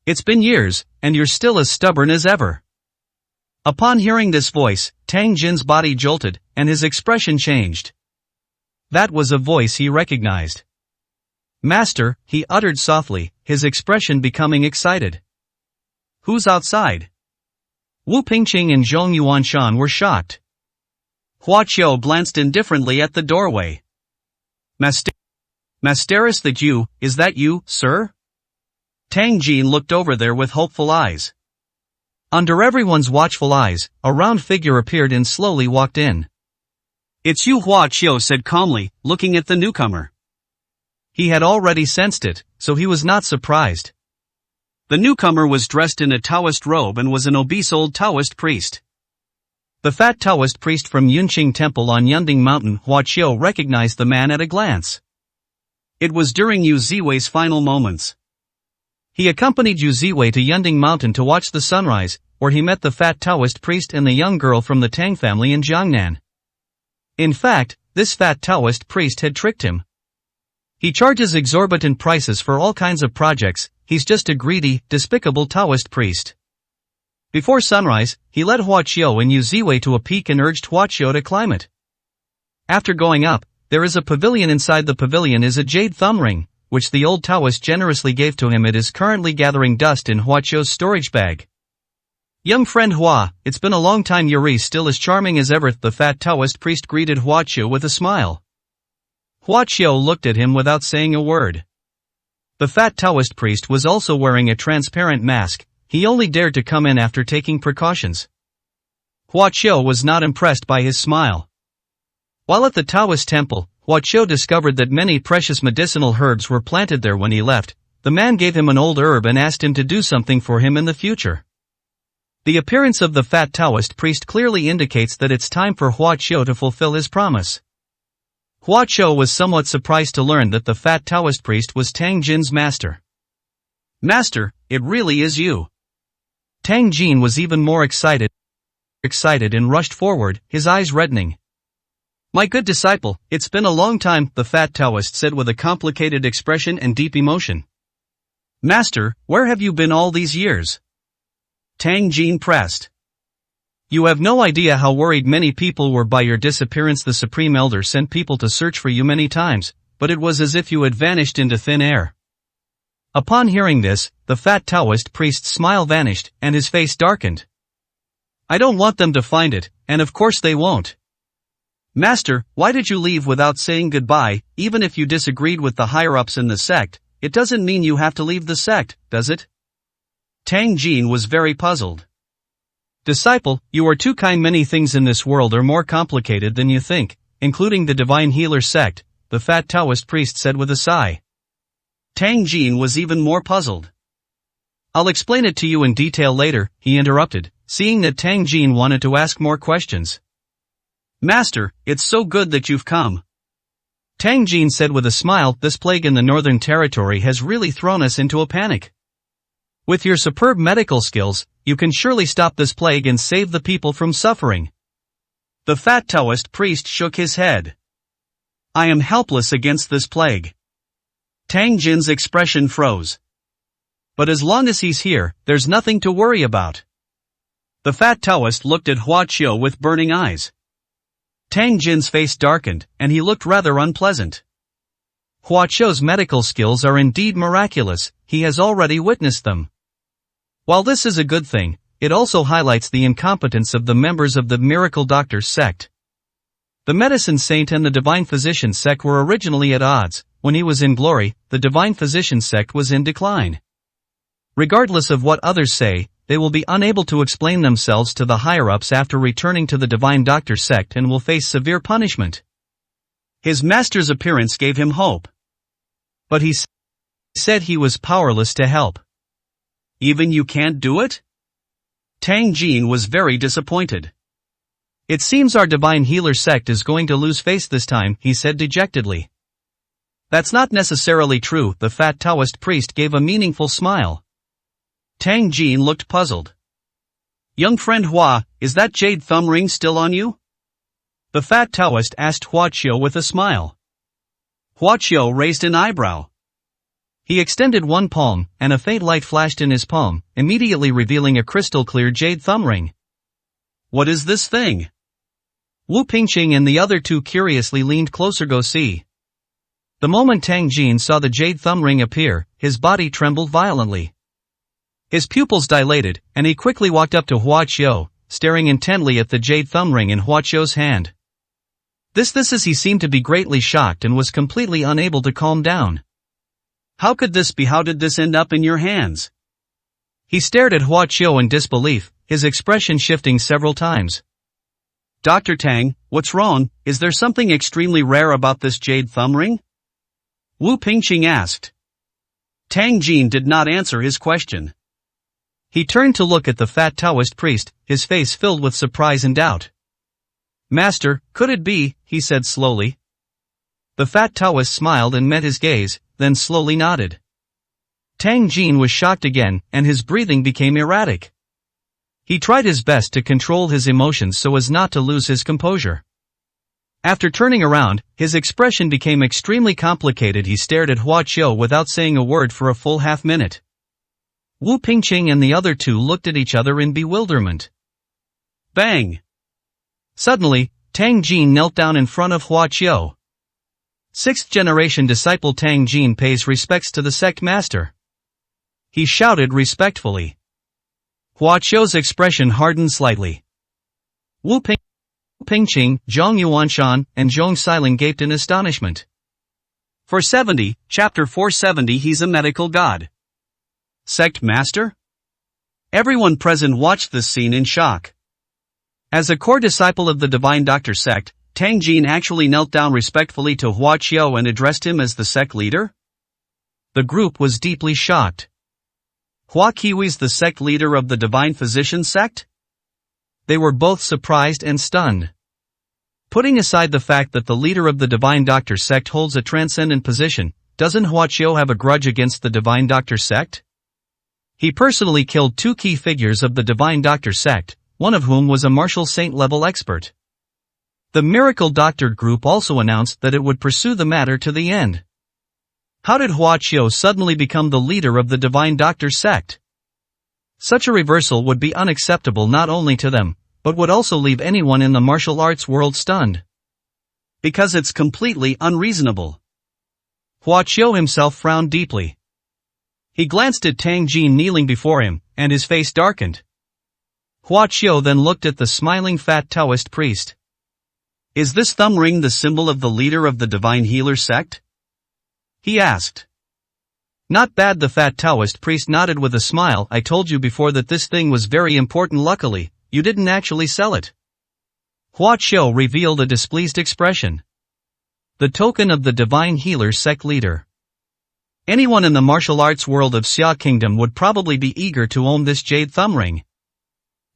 It's been years, and you're still as stubborn as ever. Upon hearing this voice, Tang Jin's body jolted, and his expression changed. That was a voice he recognized. Master, he uttered softly, his expression becoming excited. Who's outside? Wu Pingqing and Zhong Yuanshan were shocked. Hua Qiu glanced indifferently at the doorway. Masteris the Jew, is that you, sir? Tang Jin looked over there with hopeful eyes. Under everyone's watchful eyes, a round figure appeared and slowly walked in. It's you, Hua Qiu said calmly, looking at the newcomer. He had already sensed it, so he was not surprised. The newcomer was dressed in a Taoist robe and was an obese old Taoist priest. The fat Taoist priest from Yunqing Temple on Yunding Mountain. Hua Qiu recognized the man at a glance. It was during Yu Ziwei's final moments. He accompanied Yu Ziwei to Yunding Mountain to watch the sunrise, where he met the fat Taoist priest and the young girl from the Tang family in Jiangnan. In fact, this fat Taoist priest had tricked him. He charges exorbitant prices for all kinds of projects. He's just a greedy, despicable Taoist priest. Before sunrise, he led Hua Qiu and Yu Ziwei to a peak and urged Hua Qiu to climb it. After going up, there is a pavilion. Inside the pavilion is a jade thumb ring, which the old Taoist generously gave to him. It is currently gathering dust in Hua Qiu's storage bag. Young friend Hua, it's been a long time. You're still as charming as ever. The fat Taoist priest greeted Hua Qiu with a smile. Hua Qiu looked at him without saying a word. The fat Taoist priest was also wearing a transparent mask. He only dared to come in after taking precautions. Hua Qiu was not impressed by his smile. While at the Taoist temple, Hua Qiu discovered that many precious medicinal herbs were planted there. When he left, the man gave him an old herb and asked him to do something for him in the future. The appearance of the fat Taoist priest clearly indicates that it's time for Hua Qiu to fulfill his promise. Hua Qiu was somewhat surprised to learn that the fat Taoist priest was Tang Jin's master. Master, it really is you. Tang Jin was even more excited and rushed forward, his eyes reddening. My good disciple, it's been a long time, the fat Taoist said with a complicated expression and deep emotion. Master, where have you been all these years? Tang Jin pressed. You have no idea how worried many people were by your disappearance. The Supreme Elder sent people to search for you many times, but it was as if you had vanished into thin air. Upon hearing this, the fat Taoist priest's smile vanished, and his face darkened. I don't want them to find it, and of course they won't. Master, why did you leave without saying goodbye? Even if you disagreed with the higher-ups in the sect, it doesn't mean you have to leave the sect, does it? Tang Jin was very puzzled. Disciple, you are too kind. Many things in this world are more complicated than you think, including the divine healer sect, the fat Taoist priest said with a sigh. Tang Jin was even more puzzled. I'll explain it to you in detail later, he interrupted, seeing that Tang Jin wanted to ask more questions. Master, it's so good that you've come. Tang Jin said with a smile, this plague in the Northern Territory has really thrown us into a panic. With your superb medical skills, you can surely stop this plague and save the people from suffering. The fat Taoist priest shook his head. I am helpless against this plague. Tang Jin's expression froze. But as long as he's here, there's nothing to worry about. The fat Taoist looked at Hua Qiu with burning eyes. Tang Jin's face darkened, and he looked rather unpleasant. Hua Qiu's medical skills are indeed miraculous, he has already witnessed them. While this is a good thing, it also highlights the incompetence of the members of the Miracle Doctors sect. The Medicine Saint and the Divine Physician sect were originally at odds. When he was in glory, the Divine Physician sect was in decline. Regardless of what others say, they will be unable to explain themselves to the higher-ups after returning to the Divine Doctor sect and will face severe punishment. His master's appearance gave him hope. But he said he was powerless to help. Even you can't do it? Tang Jin was very disappointed. It seems our divine healer sect is going to lose face this time, he said dejectedly. That's not necessarily true, the fat Taoist priest gave a meaningful smile. Tang Jin looked puzzled. Young friend Hua, is that jade thumb ring still on you? The fat Taoist asked Hua Qiu with a smile. Hua Qiu raised an eyebrow. He extended one palm, and a faint light flashed in his palm, immediately revealing a crystal-clear jade thumb ring. What is this thing? Wu Pingqing and the other two curiously leaned closer. Go see. The moment Tang Jin saw the jade thumb ring appear, his body trembled violently. His pupils dilated, and he quickly walked up to Hua Qiu, staring intently at the jade thumb ring in Hua Qiu's hand. This as he seemed to be greatly shocked and was completely unable to calm down. How could this be? How did this end up in your hands? He stared at Hua Qiu in disbelief, his expression shifting several times. Dr. Tang, what's wrong? Is there something extremely rare about this jade thumb ring? Wu Pingqing asked. Tang Jin did not answer his question. He turned to look at the fat Taoist priest, his face filled with surprise and doubt. Master, could it be? He said slowly. The fat Taoist smiled and met his gaze, then slowly nodded. Tang Jin was shocked again, and his breathing became erratic. He tried his best to control his emotions so as not to lose his composure. After turning around, his expression became extremely complicated. He stared at Hua Qiu without saying a word for a full half-minute. Wu Pingqing and the other two looked at each other in bewilderment. Bang! Suddenly, Tang Jin knelt down in front of Hua Qiu. Sixth-generation disciple Tang Jin pays respects to the sect master. He shouted respectfully. Hua Qiu's expression hardened slightly. Wu Pingqing, Zhang Yuanshan, and Zhong Xiling gaped in astonishment. 470, Chapter 470. He's a medical god. Sect master? Everyone present watched this scene in shock. As a core disciple of the Divine Doctor sect, Tang Jin actually knelt down respectfully to Hua Qiu and addressed him as the sect leader? The group was deeply shocked. Hua Kiwi's the sect leader of the Divine Physician sect? They were both surprised and stunned. Putting aside the fact that the leader of the Divine Doctor sect holds a transcendent position, doesn't Hua Qiu have a grudge against the Divine Doctor sect? He personally killed two key figures of the Divine Doctor sect, one of whom was a martial saint-level expert. The Miracle Doctor group also announced that it would pursue the matter to the end. How did Hua Qiu suddenly become the leader of the Divine Doctor sect? Such a reversal would be unacceptable not only to them, but would also leave anyone in the martial arts world stunned. Because it's completely unreasonable. Hua Qiu himself frowned deeply. He glanced at Tang Jin kneeling before him, and his face darkened. Hua Qiu then looked at the smiling fat Taoist priest. Is this thumb ring the symbol of the leader of the Divine Healer sect? He asked. Not bad, the fat Taoist priest nodded with a smile. I told you before that this thing was very important. Luckily, you didn't actually sell it. Hua Qiu revealed a displeased expression. The token of the Divine Healer sect leader. Anyone in the martial arts world of Xia Kingdom would probably be eager to own this jade thumb ring.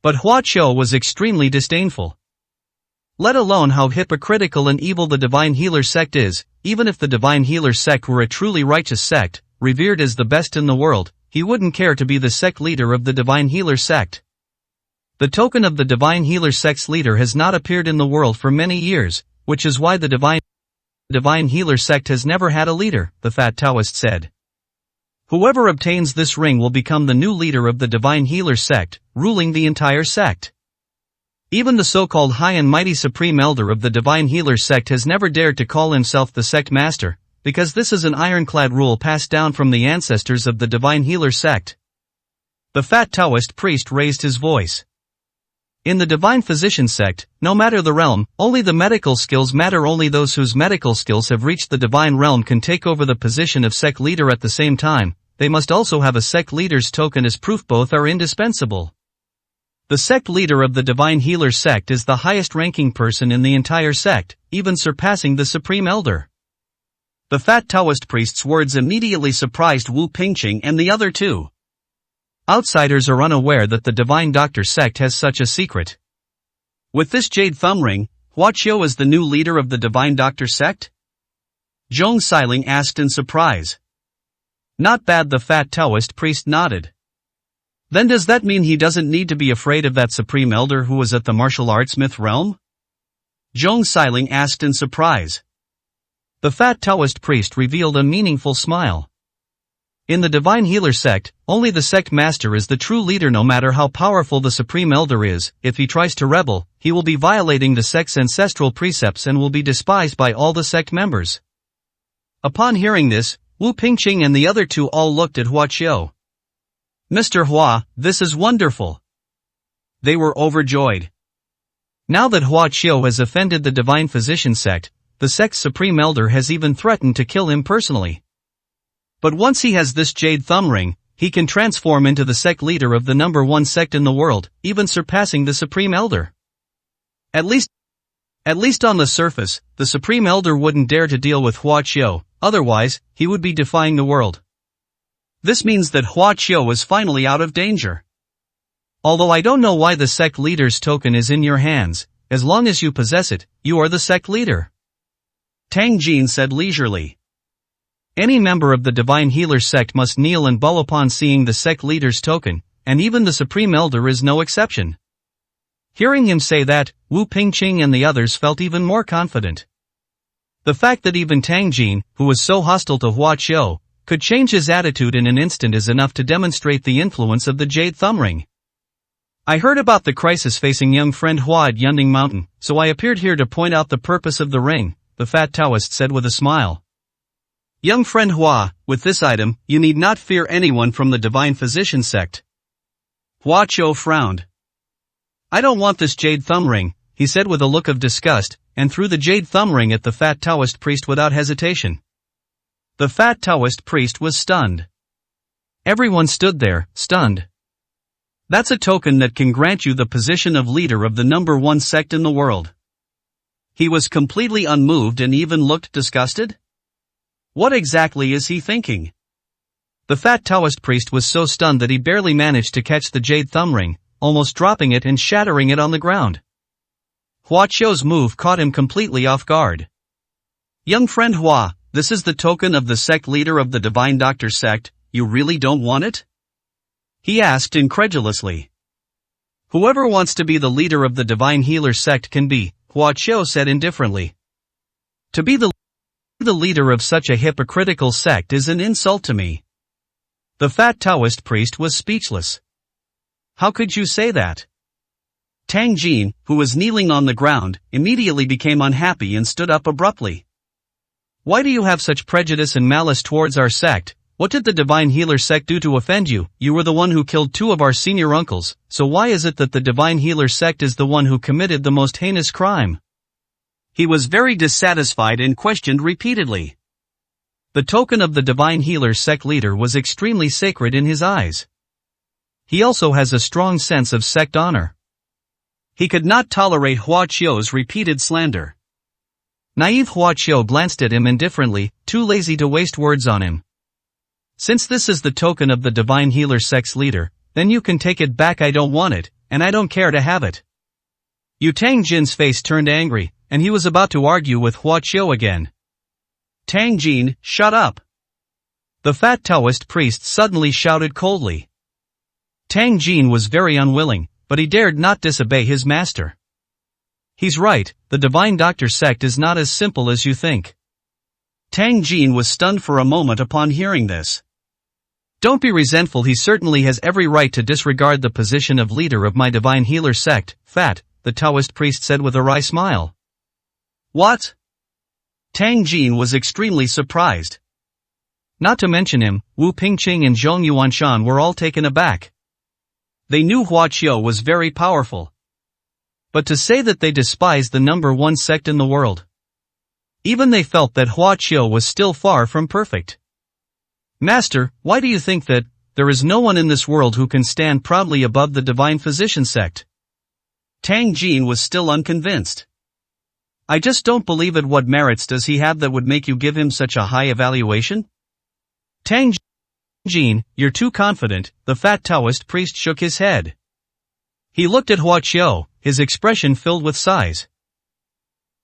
But Hua Qiu was extremely disdainful. Let alone how hypocritical and evil the Divine Healer sect is. Even if the Divine Healer sect were a truly righteous sect, revered as the best in the world, he wouldn't care to be the sect leader of the Divine Healer sect. The token of the Divine Healer sect's leader has not appeared in the world for many years, which is why the Divine Healer sect has never had a leader, the fat Taoist said. Whoever obtains this ring will become the new leader of the Divine Healer sect, ruling the entire sect. Even the so-called high and mighty supreme elder of the Divine Healer sect has never dared to call himself the sect master, because this is an ironclad rule passed down from the ancestors of the Divine Healer sect. The fat Taoist priest raised his voice. In the Divine Physician sect, no matter the realm, only the medical skills matter. Only those whose medical skills have reached the divine realm can take over the position of sect leader. At the same time, they must also have a sect leader's token as proof. Both are indispensable. The sect leader of the Divine Healer sect is the highest ranking person in the entire sect, even surpassing the Supreme Elder. The fat Taoist priest's words immediately surprised Wu Pingqing and the other two. Outsiders are unaware that the Divine Doctor sect has such a secret. With this jade thumb ring, Hua Qiu is the new leader of the Divine Doctor sect? Zhong Xiling asked in surprise. Not bad, the fat Taoist priest nodded. Then does that mean he doesn't need to be afraid of that supreme elder who was at the martial arts myth realm? Zhong Xiling asked in surprise. The fat Taoist priest revealed a meaningful smile. In the Divine Healer sect, only the sect master is the true leader. No matter how powerful the supreme elder is, if he tries to rebel, he will be violating the sect's ancestral precepts and will be despised by all the sect members. Upon hearing this, Wu Pingqing and the other two all looked at Hua Qiu. Mr. Hua, this is wonderful. They were overjoyed. Now that Hua Qiu has offended the Divine Physician sect, the sect's supreme elder has even threatened to kill him personally. But once he has this jade thumb ring, he can transform into the sect leader of the number one sect in the world, even surpassing the supreme elder. At least on the surface, the supreme elder wouldn't dare to deal with Hua Qiu, otherwise, he would be defying the world. This means that Hua Qiu is finally out of danger. Although I don't know why the sect leader's token is in your hands, as long as you possess it, you are the sect leader. Tang Jin said leisurely. Any member of the Divine Healer sect must kneel and bow upon seeing the sect leader's token, and even the Supreme Elder is no exception. Hearing him say that, Wu Pingqing and the others felt even more confident. The fact that even Tang Jin, who was so hostile to Hua Qiu, could change his attitude in an instant is enough to demonstrate the influence of the jade thumb ring. I heard about the crisis facing young friend Hua at Yunding Mountain, so I appeared here to point out the purpose of the ring, the fat Taoist said with a smile. Young friend Hua, with this item, you need not fear anyone from the Divine Physician sect. Hua Qiu frowned. I don't want this jade thumb ring, he said with a look of disgust, and threw the jade thumb ring at the fat Taoist priest without hesitation. The fat Taoist priest was stunned. Everyone stood there, stunned. That's a token that can grant you the position of leader of the number one sect in the world. He was completely unmoved and even looked disgusted? What exactly is he thinking? The fat Taoist priest was so stunned that he barely managed to catch the jade thumb ring, almost dropping it and shattering it on the ground. Hua Qiu's move caught him completely off guard. Young friend Hua, this is the token of the sect leader of the Divine Doctor sect, you really don't want it? He asked incredulously. Whoever wants to be the leader of the Divine Healer sect can be, Hua Qiu said indifferently. To be the leader of such a hypocritical sect is an insult to me. The fat Taoist priest was speechless. How could you say that? Tang Jin, who was kneeling on the ground, immediately became unhappy and stood up abruptly. Why do you have such prejudice and malice towards our sect? What did the Divine Healer sect do to offend you? You were the one who killed two of our senior uncles, so why is it that the Divine Healer sect is the one who committed the most heinous crime? He was very dissatisfied and questioned repeatedly. The token of the Divine Healer sect leader was extremely sacred in his eyes. He also has a strong sense of sect honor. He could not tolerate Hua Qiu's repeated slander. Naive Hua Qiu glanced at him indifferently, too lazy to waste words on him. Since this is the token of the Divine Healer sect's leader, then you can take it back. I don't want it, and I don't care to have it. Yu Tang Jin's face turned angry, and he was about to argue with Hua Qiu again. Tang Jin, shut up! The fat Taoist priest suddenly shouted coldly. Tang Jin was very unwilling, but he dared not disobey his master. He's right, the Divine Doctor sect is not as simple as you think. Tang Jin was stunned for a moment upon hearing this. Don't be resentful, he certainly has every right to disregard the position of leader of my Divine Healer sect, fat, the Taoist priest said with a wry smile. What? Tang Jin was extremely surprised. Not to mention him, Wu Pingqing and Zhong Yuanshan were all taken aback. They knew Hua Qiu was very powerful. But to say that they despised the number one sect in the world. Even they felt that Hua Qiu was still far from perfect. Master, why do you think that there is no one in this world who can stand proudly above the Divine Physician sect? Tang Jin was still unconvinced. I just don't believe it. What merits does he have that would make you give him such a high evaluation? Tang Jin, you're too confident, the fat Taoist priest shook his head. He looked at Hua Qiu, his expression filled with sighs.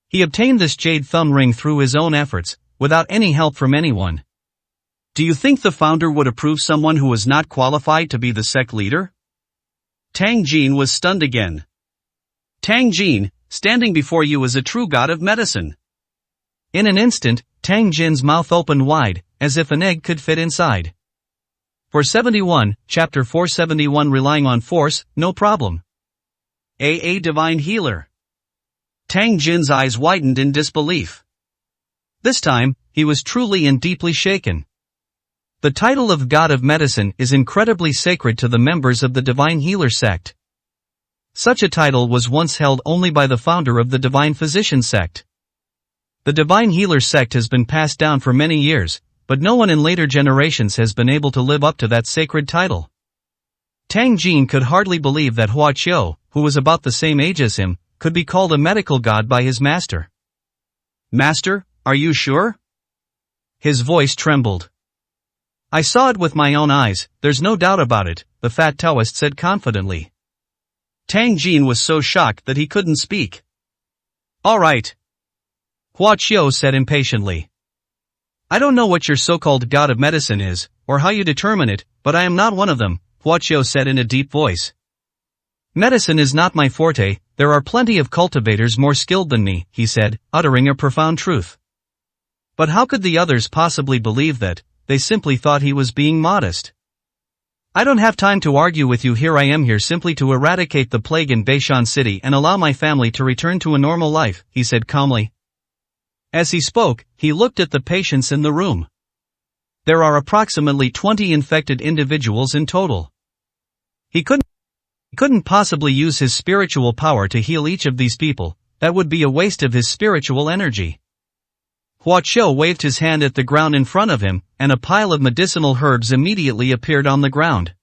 He obtained this jade thumb ring through his own efforts, without any help from anyone. Do you think the founder would approve someone who was not qualified to be the sect leader? Tang Jin was stunned again. Tang Jin, standing before you is a true god of medicine. In an instant, Tang Jin's mouth opened wide, as if an egg could fit inside. 471, Chapter 471 Relying on Force, no problem. A divine healer. Tang Jin's eyes widened in disbelief. This time, he was truly and deeply shaken. The title of God of Medicine is incredibly sacred to the members of the Divine Healer sect. Such a title was once held only by the founder of the Divine Physician sect. The Divine Healer sect has been passed down for many years, but no one in later generations has been able to live up to that sacred title. Tang Jin could hardly believe that Hua Qiu, who was about the same age as him, could be called a medical god by his master. Master, are you sure? His voice trembled. I saw it with my own eyes, there's no doubt about it, the fat Taoist said confidently. Tang Jin was so shocked that he couldn't speak. All right. Hua Qiu said impatiently. I don't know what your so-called god of medicine is, or how you determine it, but I am not one of them, Hua Qiu said in a deep voice. Medicine is not my forte, there are plenty of cultivators more skilled than me, he said, uttering a profound truth. But how could the others possibly believe that? They simply thought he was being modest. I don't have time to argue with you here. I am here simply to eradicate the plague in Beishan City and allow my family to return to a normal life, he said calmly. As he spoke, he looked at the patients in the room. There are approximately 20 infected individuals in total. He couldn't possibly use his spiritual power to heal each of these people, that would be a waste of his spiritual energy. Hua Qiu waved his hand at the ground in front of him, and a pile of medicinal herbs immediately appeared on the ground.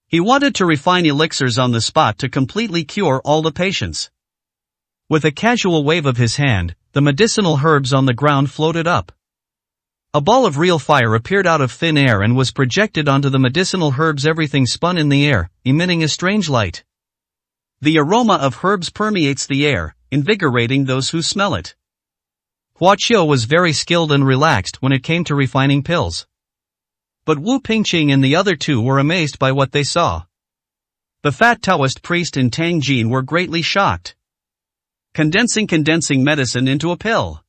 He wanted to refine elixirs on the spot to completely cure all the patients. With a casual wave of his hand, the medicinal herbs on the ground floated up. A ball of real fire appeared out of thin air and was projected onto the medicinal herbs. Everything spun in the air, emitting a strange light. The aroma of herbs permeates the air, invigorating those who smell it. Hua Qiu was very skilled and relaxed when it came to refining pills. But Wu Pingqing and the other two were amazed by what they saw. The fat Taoist priest and Tang Jin were greatly shocked. Condensing medicine into a pill.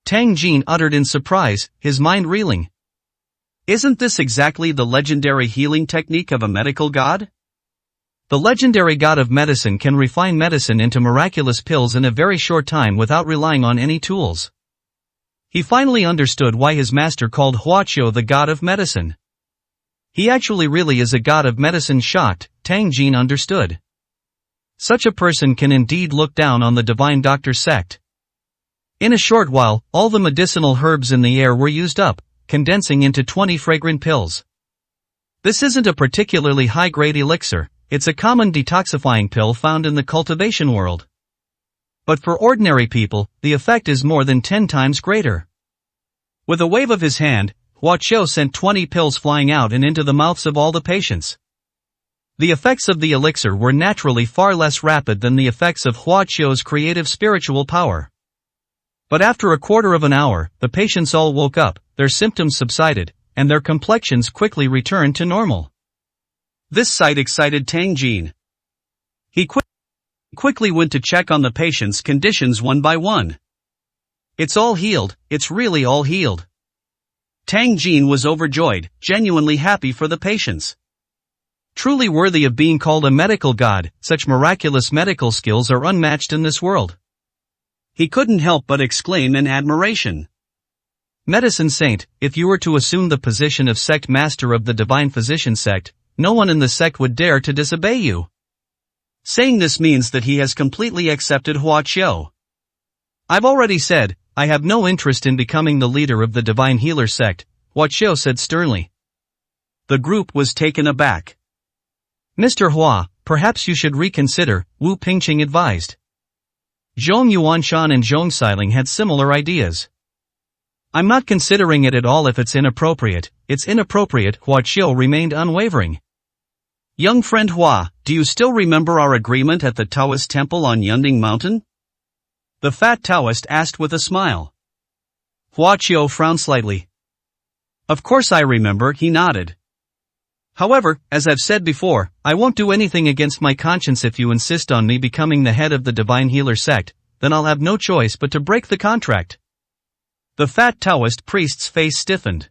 Tang Jin uttered in surprise, his mind reeling. Isn't this exactly the legendary healing technique of a medical god? The legendary god of medicine can refine medicine into miraculous pills in a very short time without relying on any tools. He finally understood why his master called Hua Qiu the god of medicine. He actually really is a god of medicine. Shocked, Tang Jin understood. Such a person can indeed look down on the divine doctor sect. In a short while, all the medicinal herbs in the air were used up, condensing into 20 fragrant pills. This isn't a particularly high-grade elixir. It's a common detoxifying pill found in the cultivation world. But for ordinary people, the effect is more than 10 times greater. With a wave of his hand, Hua Qiu sent 20 pills flying out and into the mouths of all the patients. The effects of the elixir were naturally far less rapid than the effects of Hua Qiu's creative spiritual power. But after a quarter of an hour, the patients all woke up, their symptoms subsided, and their complexions quickly returned to normal. This sight excited Tang Jin. He quickly went to check on the patients' conditions one by one. It's all healed, it's really all healed. Tang Jin was overjoyed, genuinely happy for the patients. Truly worthy of being called a medical god, such miraculous medical skills are unmatched in this world. He couldn't help but exclaim in admiration. Medicine saint, if you were to assume the position of sect master of the divine physician sect, no one in the sect would dare to disobey you. Saying this means that he has completely accepted Hua Qiu. I've already said, I have no interest in becoming the leader of the divine healer sect, Hua Qiu said sternly. The group was taken aback. Mr. Hua, perhaps you should reconsider, Wu Pingqing advised. Zhong Yuanshan and Zhong Xiling had similar ideas. I'm not considering it at all if it's inappropriate. It's inappropriate. Hua Qiu remained unwavering. Young friend Hua, do you still remember our agreement at the Taoist temple on Yunding Mountain? The fat Taoist asked with a smile. Hua Qiu frowned slightly. Of course I remember, he nodded. However, as I've said before, I won't do anything against my conscience. If you insist on me becoming the head of the Divine Healer sect, then I'll have no choice but to break the contract. The fat Taoist priest's face stiffened.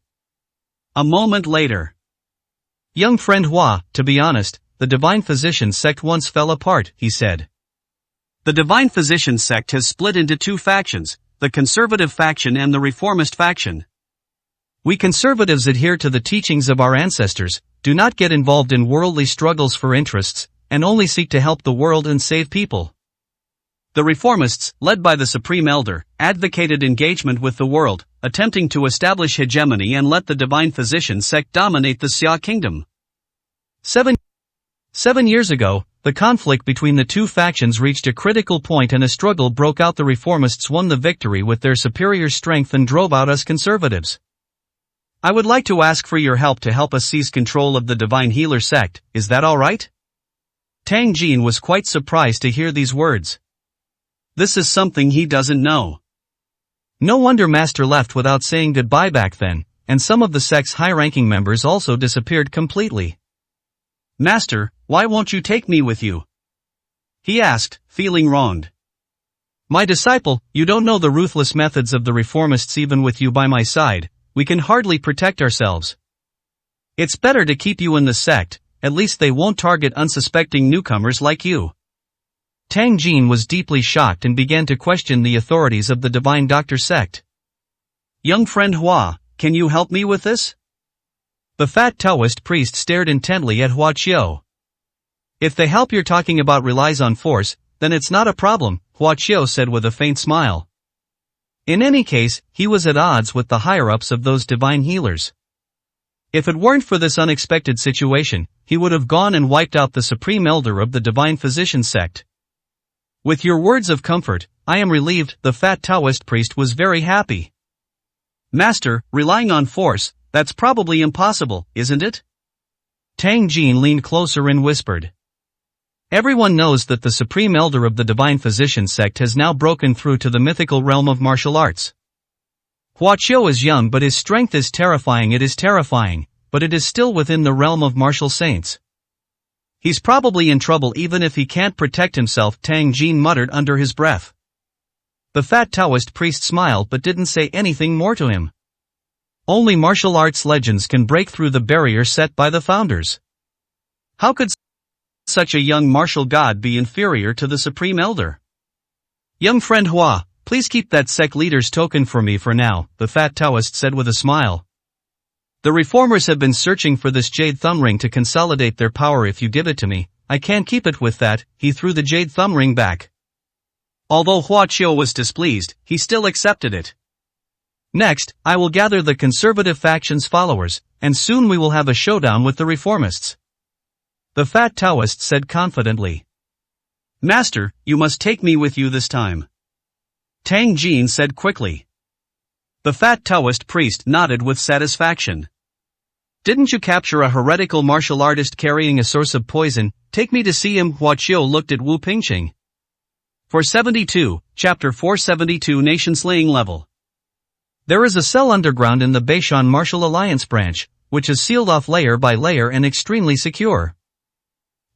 A moment later. Young friend Hua, to be honest, the Divine Physician sect once fell apart, he said. The Divine Physician sect has split into two factions, the conservative faction and the reformist faction. We conservatives adhere to the teachings of our ancestors, do not get involved in worldly struggles for interests, and only seek to help the world and save people. The reformists, led by the Supreme Elder, advocated engagement with the world, attempting to establish hegemony and let the Divine Physician sect dominate the Xia kingdom. 7 years ago, the conflict between the two factions reached a critical point and a struggle broke out. The reformists won the victory with their superior strength and drove out us conservatives. I would like to ask for your help to help us seize control of the Divine Healer sect, is that alright? Tang Jin was quite surprised to hear these words. This is something he doesn't know. No wonder Master left without saying goodbye back then, and some of the sect's high-ranking members also disappeared completely. Master, why won't you take me with you? He asked, feeling wronged. My disciple, you don't know the ruthless methods of the reformists. Even with you by my side, we can hardly protect ourselves. It's better to keep you in the sect, at least they won't target unsuspecting newcomers like you. Tang Jin was deeply shocked and began to question the authorities of the Divine Doctor sect. Young friend Hua, can you help me with this? The fat Taoist priest stared intently at Hua Qiu. If the help you're talking about relies on force, then it's not a problem, Hua Qiu said with a faint smile. In any case, he was at odds with the higher-ups of those divine healers. If it weren't for this unexpected situation, he would have gone and wiped out the Supreme Elder of the Divine Physician sect. With your words of comfort, I am relieved. The fat Taoist priest was very happy. Master, relying on force, that's probably impossible, isn't it? Tang Jin leaned closer and whispered. Everyone knows that the Supreme Elder of the Divine Physician sect has now broken through to the mythical realm of martial arts. Hua Qiu is young, but his strength is terrifying. It is terrifying, but it is still within the realm of martial saints. He's probably in trouble even if he can't protect himself, Tang Jin muttered under his breath. The fat Taoist priest smiled but didn't say anything more to him. Only martial arts legends can break through the barrier set by the founders. How could such a young martial god be inferior to the Supreme Elder? Young friend Hua, please keep that sect leader's token for me for now, the fat Taoist said with a smile. The reformers have been searching for this jade thumb ring to consolidate their power. If you give it to me, I can't keep it. With that, he threw the jade thumb ring back. Although Hua Qiu was displeased, he still accepted it. Next, I will gather the conservative faction's followers, and soon we will have a showdown with the reformists. The fat Taoist said confidently. Master, you must take me with you this time. Tang Jin said quickly. The fat Taoist priest nodded with satisfaction. Didn't you capture a heretical martial artist carrying a source of poison? Take me to see him. Hua Qiu looked at Wu Pingqing. 472, Chapter 472 Nation Slaying Level. There is a cell underground in the Beishan Martial Alliance branch, which is sealed off layer by layer and extremely secure.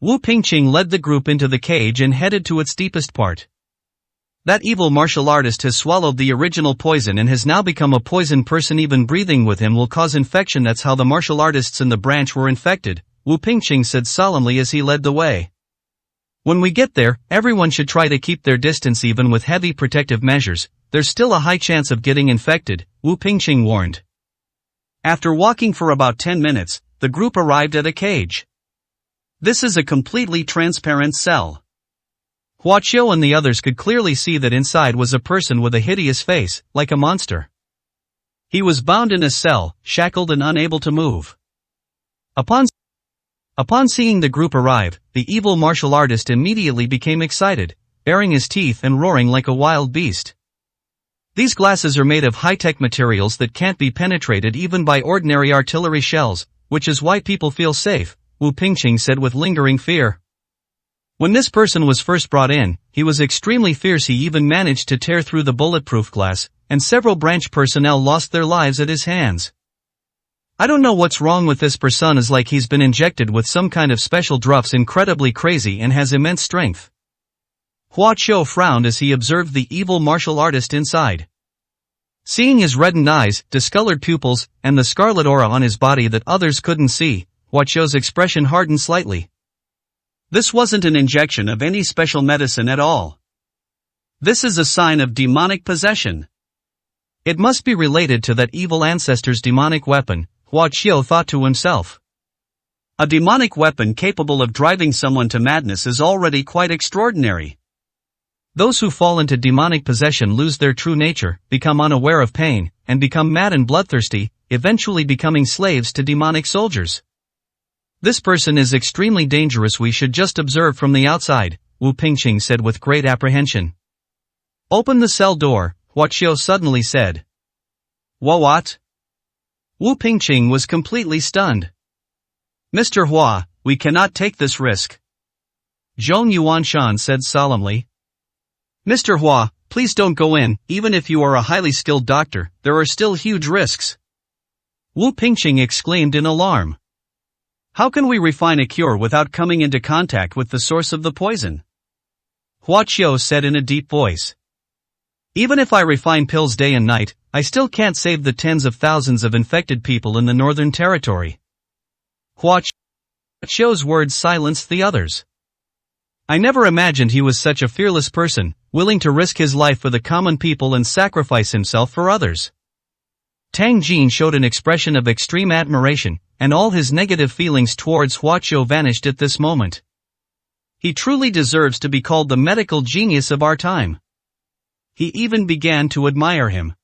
Wu Pingqing led the group into the cage and headed to its deepest part. That evil martial artist has swallowed the original poison and has now become a poison person. Even breathing with him will cause infection. That's how the martial artists in the branch were infected, Wu Pingqing said solemnly as he led the way. When we get there, everyone should try to keep their distance. Even with heavy protective measures, there's still a high chance of getting infected, Wu Pingqing warned. After walking for about 10 minutes, the group arrived at a cage. This is a completely transparent cell. Hua Qiu and the others could clearly see that inside was a person with a hideous face, like a monster. He was bound in a cell, shackled and unable to move. Upon seeing the group arrive, the evil martial artist immediately became excited, baring his teeth and roaring like a wild beast. These glasses are made of high-tech materials that can't be penetrated even by ordinary artillery shells, which is why people feel safe, Wu Pingqing said with lingering fear. When this person was first brought in, he was extremely fierce. He even managed to tear through the bulletproof glass, and several branch personnel lost their lives at his hands. I don't know what's wrong with this person. Is like he's been injected with some kind of special drugs, incredibly crazy and has immense strength. Hua Qiu frowned as he observed the evil martial artist inside. Seeing his reddened eyes, discolored pupils, and the scarlet aura on his body that others couldn't see, Hua Qiu's expression hardened slightly. This wasn't an injection of any special medicine at all. This is a sign of demonic possession. It must be related to that evil ancestor's demonic weapon, Hua Qiu thought to himself. A demonic weapon capable of driving someone to madness is already quite extraordinary. Those who fall into demonic possession lose their true nature, become unaware of pain, and become mad and bloodthirsty, eventually becoming slaves to demonic soldiers. This person is extremely dangerous. We should just observe from the outside, Wu Pingqing said with great apprehension. Open the cell door, Hua Qiu suddenly said. What? Wu Pingqing was completely stunned. Mr. Hua, we cannot take this risk. Zhong Yuanshan said solemnly. Mr. Hua, please don't go in. Even if you are a highly skilled doctor, there are still huge risks. Wu Pingqing exclaimed in alarm. How can we refine a cure without coming into contact with the source of the poison? Hua Qiu said in a deep voice. Even if I refine pills day and night, I still can't save the tens of thousands of infected people in the Northern Territory. Hua Qiu's words silenced the others. I never imagined he was such a fearless person, willing to risk his life for the common people and sacrifice himself for others. Tang Jin showed an expression of extreme admiration, and all his negative feelings towards Hua Qiu vanished at this moment. He truly deserves to be called the medical genius of our time. He even began to admire him.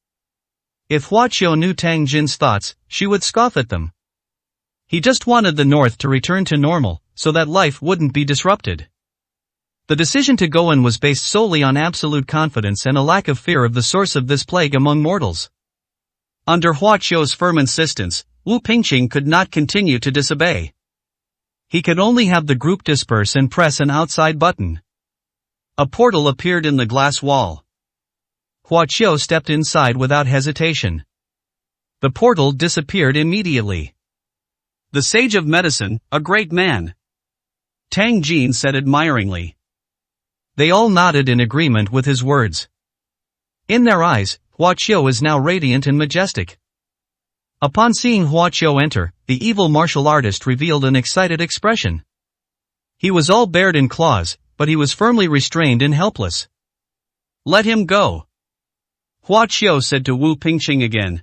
If Hua Qiu knew Tang Jin's thoughts, she would scoff at them. He just wanted the North to return to normal, so that life wouldn't be disrupted. The decision to go in was based solely on absolute confidence and a lack of fear of the source of this plague among mortals. Under Hua Qiu's firm insistence, Wu Pingqing could not continue to disobey. He could only have the group disperse and press an outside button. A portal appeared in the glass wall. Hua Qiu stepped inside without hesitation. The portal disappeared immediately. The sage of medicine, a great man. Tang Jin said admiringly. They all nodded in agreement with his words. In their eyes, Hua Qiu is now radiant and majestic. Upon seeing Hua Qiu enter, the evil martial artist revealed an excited expression. He was all bared in claws, but he was firmly restrained and helpless. Let him go. Hua Qiu said to Wu Pingqing again.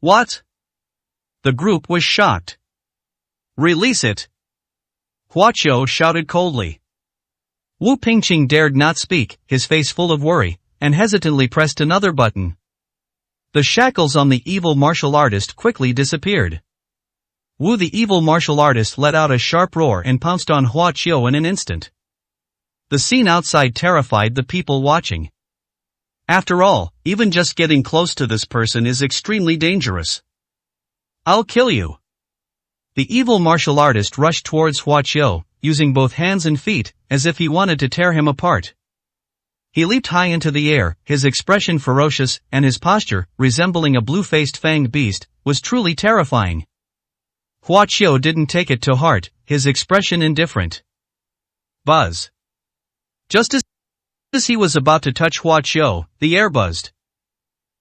What? The group was shocked. Release it. Hua Qiu shouted coldly. Wu Pingqing dared not speak, his face full of worry, and hesitantly pressed another button. The shackles on the evil martial artist quickly disappeared. Wu the evil martial artist let out a sharp roar and pounced on Hua Qiu in an instant. The scene outside terrified the people watching. After all, even just getting close to this person is extremely dangerous. I'll kill you. The evil martial artist rushed towards Hua Qiu, using both hands and feet, as if he wanted to tear him apart. He leaped high into the air, his expression ferocious, and his posture, resembling a blue-faced fanged beast, was truly terrifying. Hua Qiu didn't take it to heart, his expression indifferent. Buzz. Just as he was about to touch Hua Qiu, the air buzzed.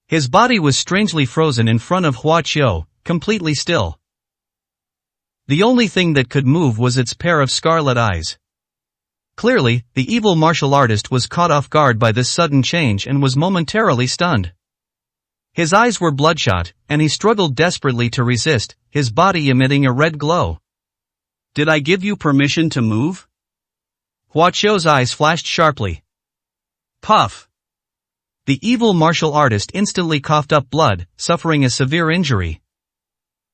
His body was strangely frozen in front of Hua Qiu, completely still. The only thing that could move was its pair of scarlet eyes. Clearly, the evil martial artist was caught off guard by this sudden change and was momentarily stunned. His eyes were bloodshot, and he struggled desperately to resist, his body emitting a red glow. Did I give you permission to move? Hua Qiu's eyes flashed sharply. Puff. The evil martial artist instantly coughed up blood, suffering a severe injury.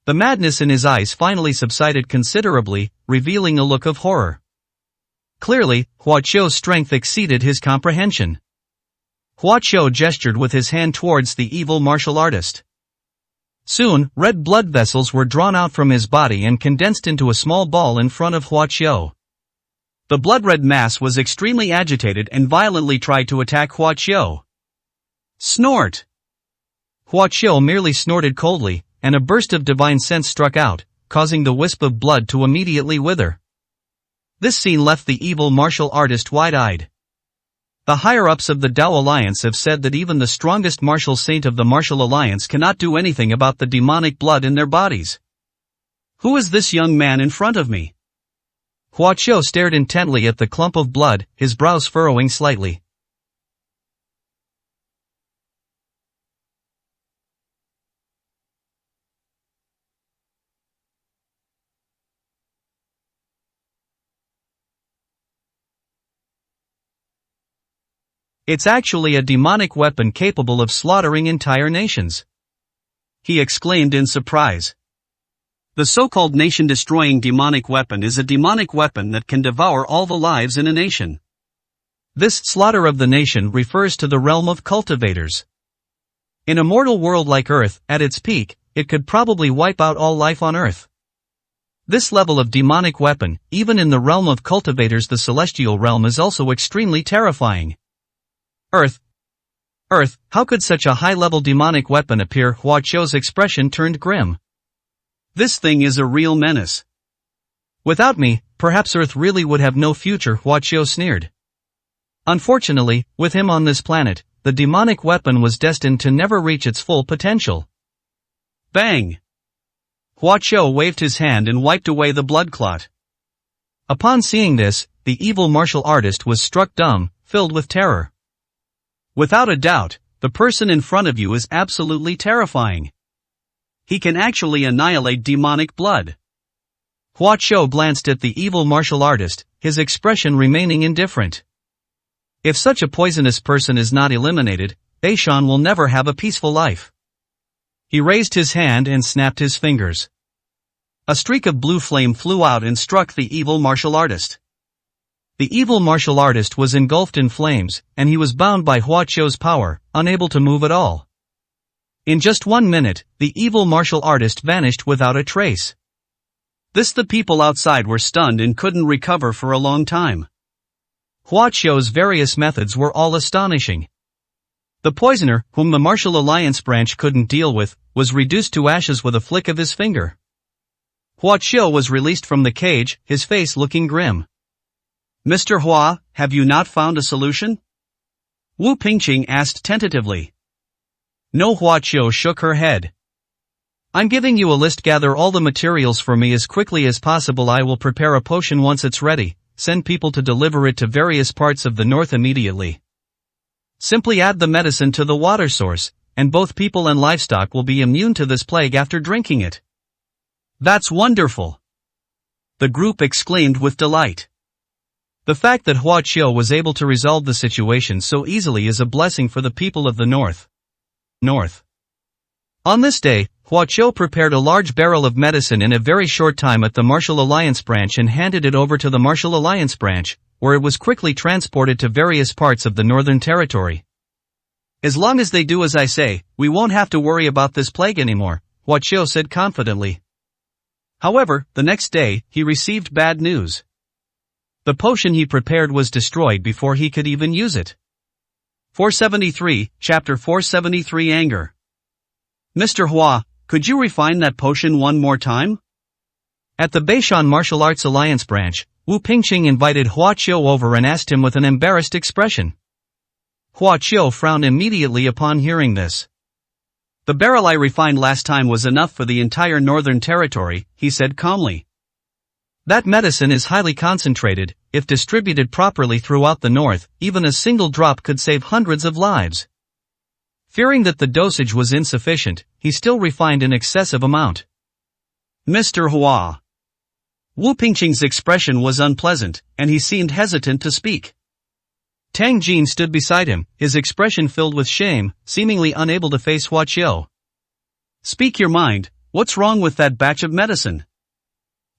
The madness in his eyes finally subsided considerably, revealing a look of horror. Clearly, Hua Qiu's strength exceeded his comprehension. Hua Qiu gestured with his hand towards the evil martial artist. Soon, red blood vessels were drawn out from his body and condensed into a small ball in front of Hua Qiu. The blood-red mass was extremely agitated and violently tried to attack Hua Qiu. Snort! Hua Qiu merely snorted coldly, and a burst of divine sense struck out, causing the wisp of blood to immediately wither. This scene left the evil martial artist wide-eyed. The higher-ups of the Dao Alliance have said that even the strongest martial saint of the Martial Alliance cannot do anything about the demonic blood in their bodies. Who is this young man in front of me? Hua Qiu stared intently at the clump of blood, his brows furrowing slightly. It's actually a demonic weapon capable of slaughtering entire nations, he exclaimed in surprise. The so-called nation-destroying demonic weapon is a demonic weapon that can devour all the lives in a nation. This slaughter of the nation refers to the realm of cultivators. In a mortal world like Earth, at its peak, it could probably wipe out all life on Earth. This level of demonic weapon, even in the realm of cultivators, the celestial realm, is also extremely terrifying. Earth, how could such a high-level demonic weapon appear? Hua Qiu's expression turned grim. This thing is a real menace. Without me, perhaps Earth really would have no future, Hua Qiu sneered. Unfortunately, with him on this planet, the demonic weapon was destined to never reach its full potential. Bang! Hua Qiu waved his hand and wiped away the blood clot. Upon seeing this, the evil martial artist was struck dumb, filled with terror. Without a doubt, the person in front of you is absolutely terrifying. He can actually annihilate demonic blood. Hua Qiu glanced at the evil martial artist, his expression remaining indifferent. If such a poisonous person is not eliminated, Beishan will never have a peaceful life. He raised his hand and snapped his fingers. A streak of blue flame flew out and struck the evil martial artist. The evil martial artist was engulfed in flames, and he was bound by Hua Qiu's power, unable to move at all. In just 1 minute, the evil martial artist vanished without a trace. The people outside were stunned and couldn't recover for a long time. Hua Qiu's various methods were all astonishing. The poisoner, whom the Martial Alliance branch couldn't deal with, was reduced to ashes with a flick of his finger. Hua Qiu was released from the cage, his face looking grim. Mr. Hua, have you not found a solution? Wu Pingqing asked tentatively. No, Hua Qiu shook her head. I'm giving you a list. Gather all the materials for me as quickly as possible. I will prepare a potion once it's ready. Send people to deliver it to various parts of the north immediately. Simply add the medicine to the water source, and both people and livestock will be immune to this plague after drinking it. That's wonderful! The group exclaimed with delight. The fact that Hua Qiu was able to resolve the situation so easily is a blessing for the people of the north. On this day, Hua Qiu prepared a large barrel of medicine in a very short time at the Martial Alliance branch and handed it over to the Martial Alliance branch, where it was quickly transported to various parts of the Northern Territory. As long as they do as I say, we won't have to worry about this plague anymore, Hua Qiu said confidently. However, the next day, he received bad news. The potion he prepared was destroyed before he could even use it. 473, Chapter 473 Anger. Mr. Hua, could you refine that potion one more time? At the Beishan Martial Arts Alliance branch, Wu Pingqing invited Hua Qiu over and asked him with an embarrassed expression. Hua Qiu frowned immediately upon hearing this. The barrel I refined last time was enough for the entire Northern Territory, he said calmly. That medicine is highly concentrated. If distributed properly throughout the north, even a single drop could save hundreds of lives. Fearing that the dosage was insufficient, he still refined an excessive amount. Mr. Hua. Wu Pingqing's expression was unpleasant, and he seemed hesitant to speak. Tang Jin stood beside him, his expression filled with shame, seemingly unable to face Hua Qiu. Speak your mind, what's wrong with that batch of medicine?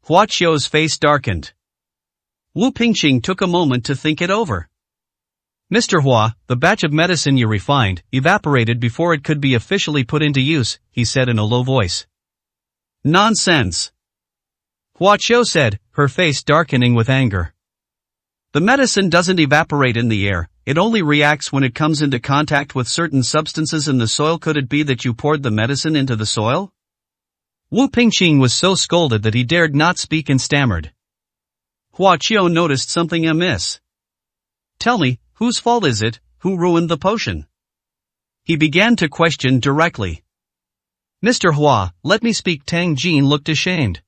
Hua Qiu's face darkened. Wu Pingqing took a moment to think it over. Mr. Hua, the batch of medicine you refined, evaporated before it could be officially put into use, he said in a low voice. Nonsense. Hua Qiu said, her face darkening with anger. The medicine doesn't evaporate in the air, it only reacts when it comes into contact with certain substances in the soil. Could it be that you poured the medicine into the soil? Wu Pingqing was so scolded that he dared not speak and stammered. Hua Qiu noticed something amiss. Tell me, whose fault is it, who ruined the potion? He began to question directly. Mr. Hua, let me speak. Tang Jin looked ashamed.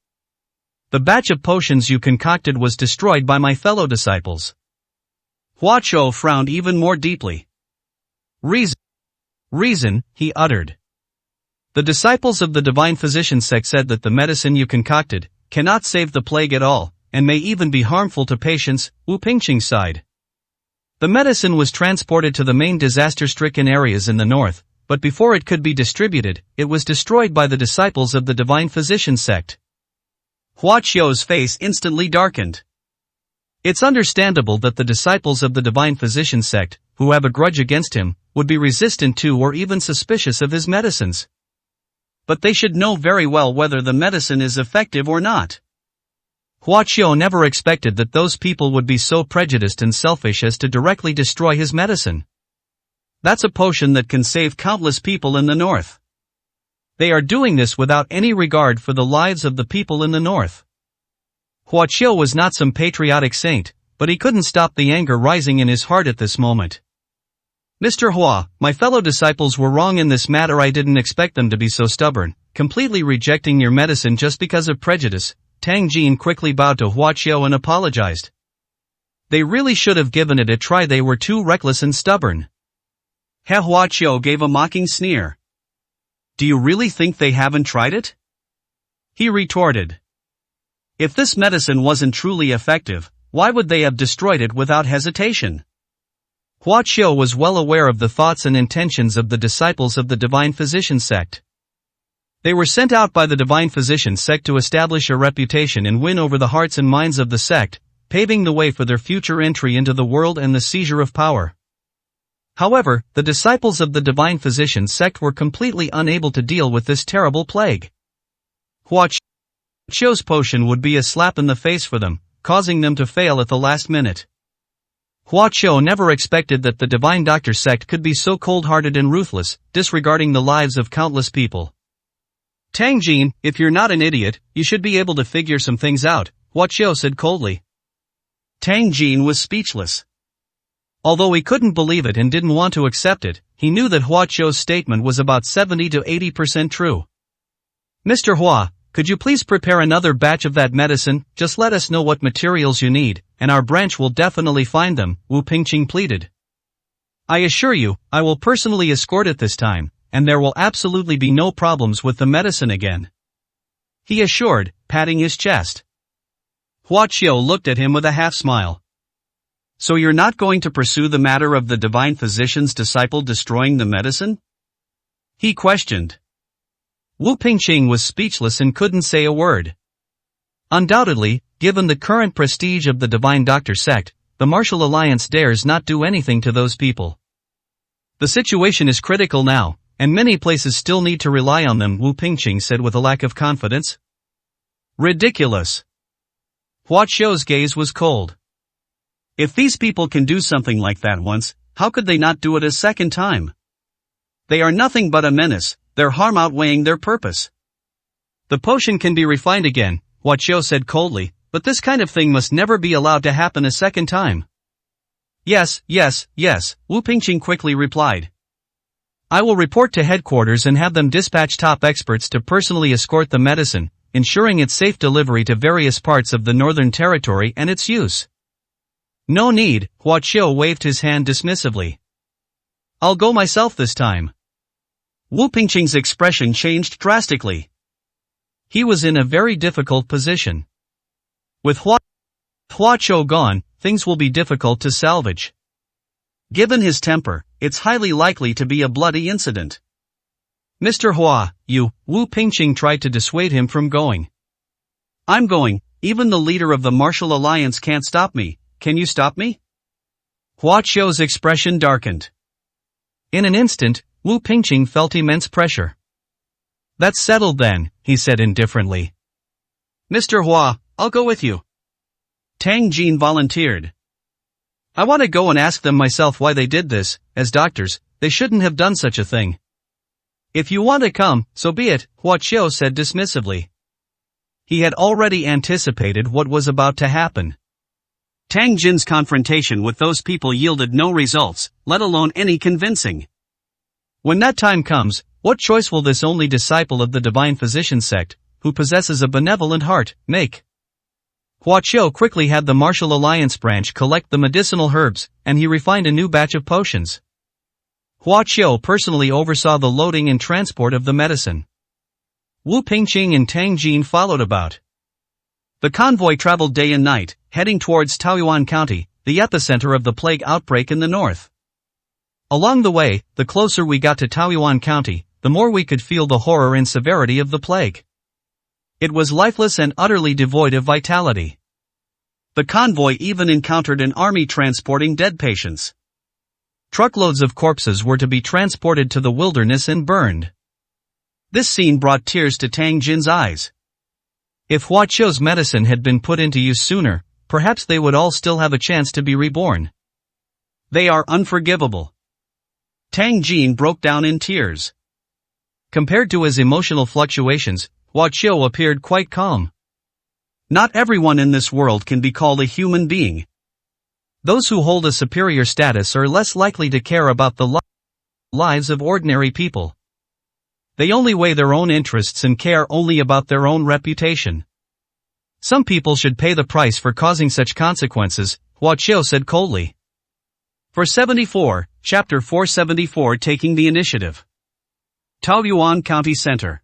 The batch of potions you concocted was destroyed by my fellow disciples. Hua Qiu frowned even more deeply. Reason, he uttered. The disciples of the Divine Physician sect said that the medicine you concocted cannot save the plague at all, and may even be harmful to patients. Wu Pingqing sighed. The medicine was transported to the main disaster-stricken areas in the north, but before it could be distributed, it was destroyed by the disciples of the Divine Physician sect. Hua Qiu's face instantly darkened. It's understandable that the disciples of the Divine Physician sect, who have a grudge against him, would be resistant to or even suspicious of his medicines. But they should know very well whether the medicine is effective or not. Hua Qiu never expected that those people would be so prejudiced and selfish as to directly destroy his medicine. That's a potion that can save countless people in the north. They are doing this without any regard for the lives of the people in the north. Hua Qiu was not some patriotic saint, but he couldn't stop the anger rising in his heart at this moment. Mr. Hua, my fellow disciples were wrong in this matter. I didn't expect them to be so stubborn, completely rejecting your medicine just because of prejudice. Tang Jin quickly bowed to Hua Qiu and apologized. They really should have given it a try. They were too reckless and stubborn. Hua Qiu gave a mocking sneer. Do you really think they haven't tried it? He retorted. If this medicine wasn't truly effective, why would they have destroyed it without hesitation? Hua Qiu was well aware of the thoughts and intentions of the disciples of the Divine Physician sect. They were sent out by the Divine Physician sect to establish a reputation and win over the hearts and minds of the sect, paving the way for their future entry into the world and the seizure of power. However, the disciples of the Divine Physician sect were completely unable to deal with this terrible plague. Hua Qiu's potion would be a slap in the face for them, causing them to fail at the last minute. Hua Qiu never expected that the Divine Doctor sect could be so cold-hearted and ruthless, disregarding the lives of countless people. Tang Jin, if you're not an idiot, you should be able to figure some things out, Hua Qiu said coldly. Tang Jin was speechless. Although he couldn't believe it and didn't want to accept it, he knew that Hua Qiu's statement was about 70 to 80% true. Mr. Hua, could you please prepare another batch of that medicine? Just let us know what materials you need, and our branch will definitely find them, Wu Pingqing pleaded. I assure you, I will personally escort it this time, and there will absolutely be no problems with the medicine again. He assured, patting his chest. Hua Qiu looked at him with a half-smile. So you're not going to pursue the matter of the Divine Physician's disciple destroying the medicine? He questioned. Wu Pingqing was speechless and couldn't say a word. Undoubtedly, given the current prestige of the Divine Doctor sect, the Martial Alliance dares not do anything to those people. The situation is critical now, and many places still need to rely on them, Wu Pingqing said with a lack of confidence. Ridiculous. Hua Qiu's gaze was cold. If these people can do something like that once, how could they not do it a second time? They are nothing but a menace, their harm outweighing their purpose. The potion can be refined again, Hua Qiu said coldly, but this kind of thing must never be allowed to happen a second time. Yes, Wu Pingqing quickly replied. I will report to headquarters and have them dispatch top experts to personally escort the medicine, ensuring its safe delivery to various parts of the Northern Territory and its use. No need, Hua Qiu waved his hand dismissively. I'll go myself this time. Wu Pingqing's expression changed drastically. He was in a very difficult position. With Hua Qiu gone, things will be difficult to salvage. Given his temper, it's highly likely to be a bloody incident. Mr. Hua, Wu Pingqing tried to dissuade him from going. I'm going, even the leader of the Martial Alliance can't stop me, can you stop me? Hua Qiu's expression darkened. In an instant, Wu Pingqing felt immense pressure. "That's settled then," he said indifferently. "Mr. Hua, I'll go with you." Tang Jin volunteered. "I want to go and ask them myself why they did this. As doctors, they shouldn't have done such a thing." "If you want to come, so be it," Hua Qiu said dismissively. He had already anticipated what was about to happen. Tang Jin's confrontation with those people yielded no results, let alone any convincing. When that time comes, what choice will this only disciple of the Divine Physician sect, who possesses a benevolent heart, make? Hua Qiu quickly had the Martial Alliance branch collect the medicinal herbs, and he refined a new batch of potions. Hua Qiu personally oversaw the loading and transport of the medicine. Wu Pingqing and Tang Jin followed about. The convoy traveled day and night, heading towards Taoyuan County, the epicenter of the plague outbreak in the north. Along the way, the closer we got to Taoyuan County, the more we could feel the horror and severity of the plague. It was lifeless and utterly devoid of vitality. The convoy even encountered an army transporting dead patients. Truckloads of corpses were to be transported to the wilderness and burned. This scene brought tears to Tang Jin's eyes. If Hua Qiu's medicine had been put into use sooner, perhaps they would all still have a chance to be reborn. They are unforgivable. Tang Jin broke down in tears. Compared to his emotional fluctuations, Hua Qiu appeared quite calm. Not everyone in this world can be called a human being. Those who hold a superior status are less likely to care about the lives of ordinary people. They only weigh their own interests and care only about their own reputation. Some people should pay the price for causing such consequences, Hua Qiu said coldly. 474, Chapter 474 Taking the Initiative. Taoyuan County Center.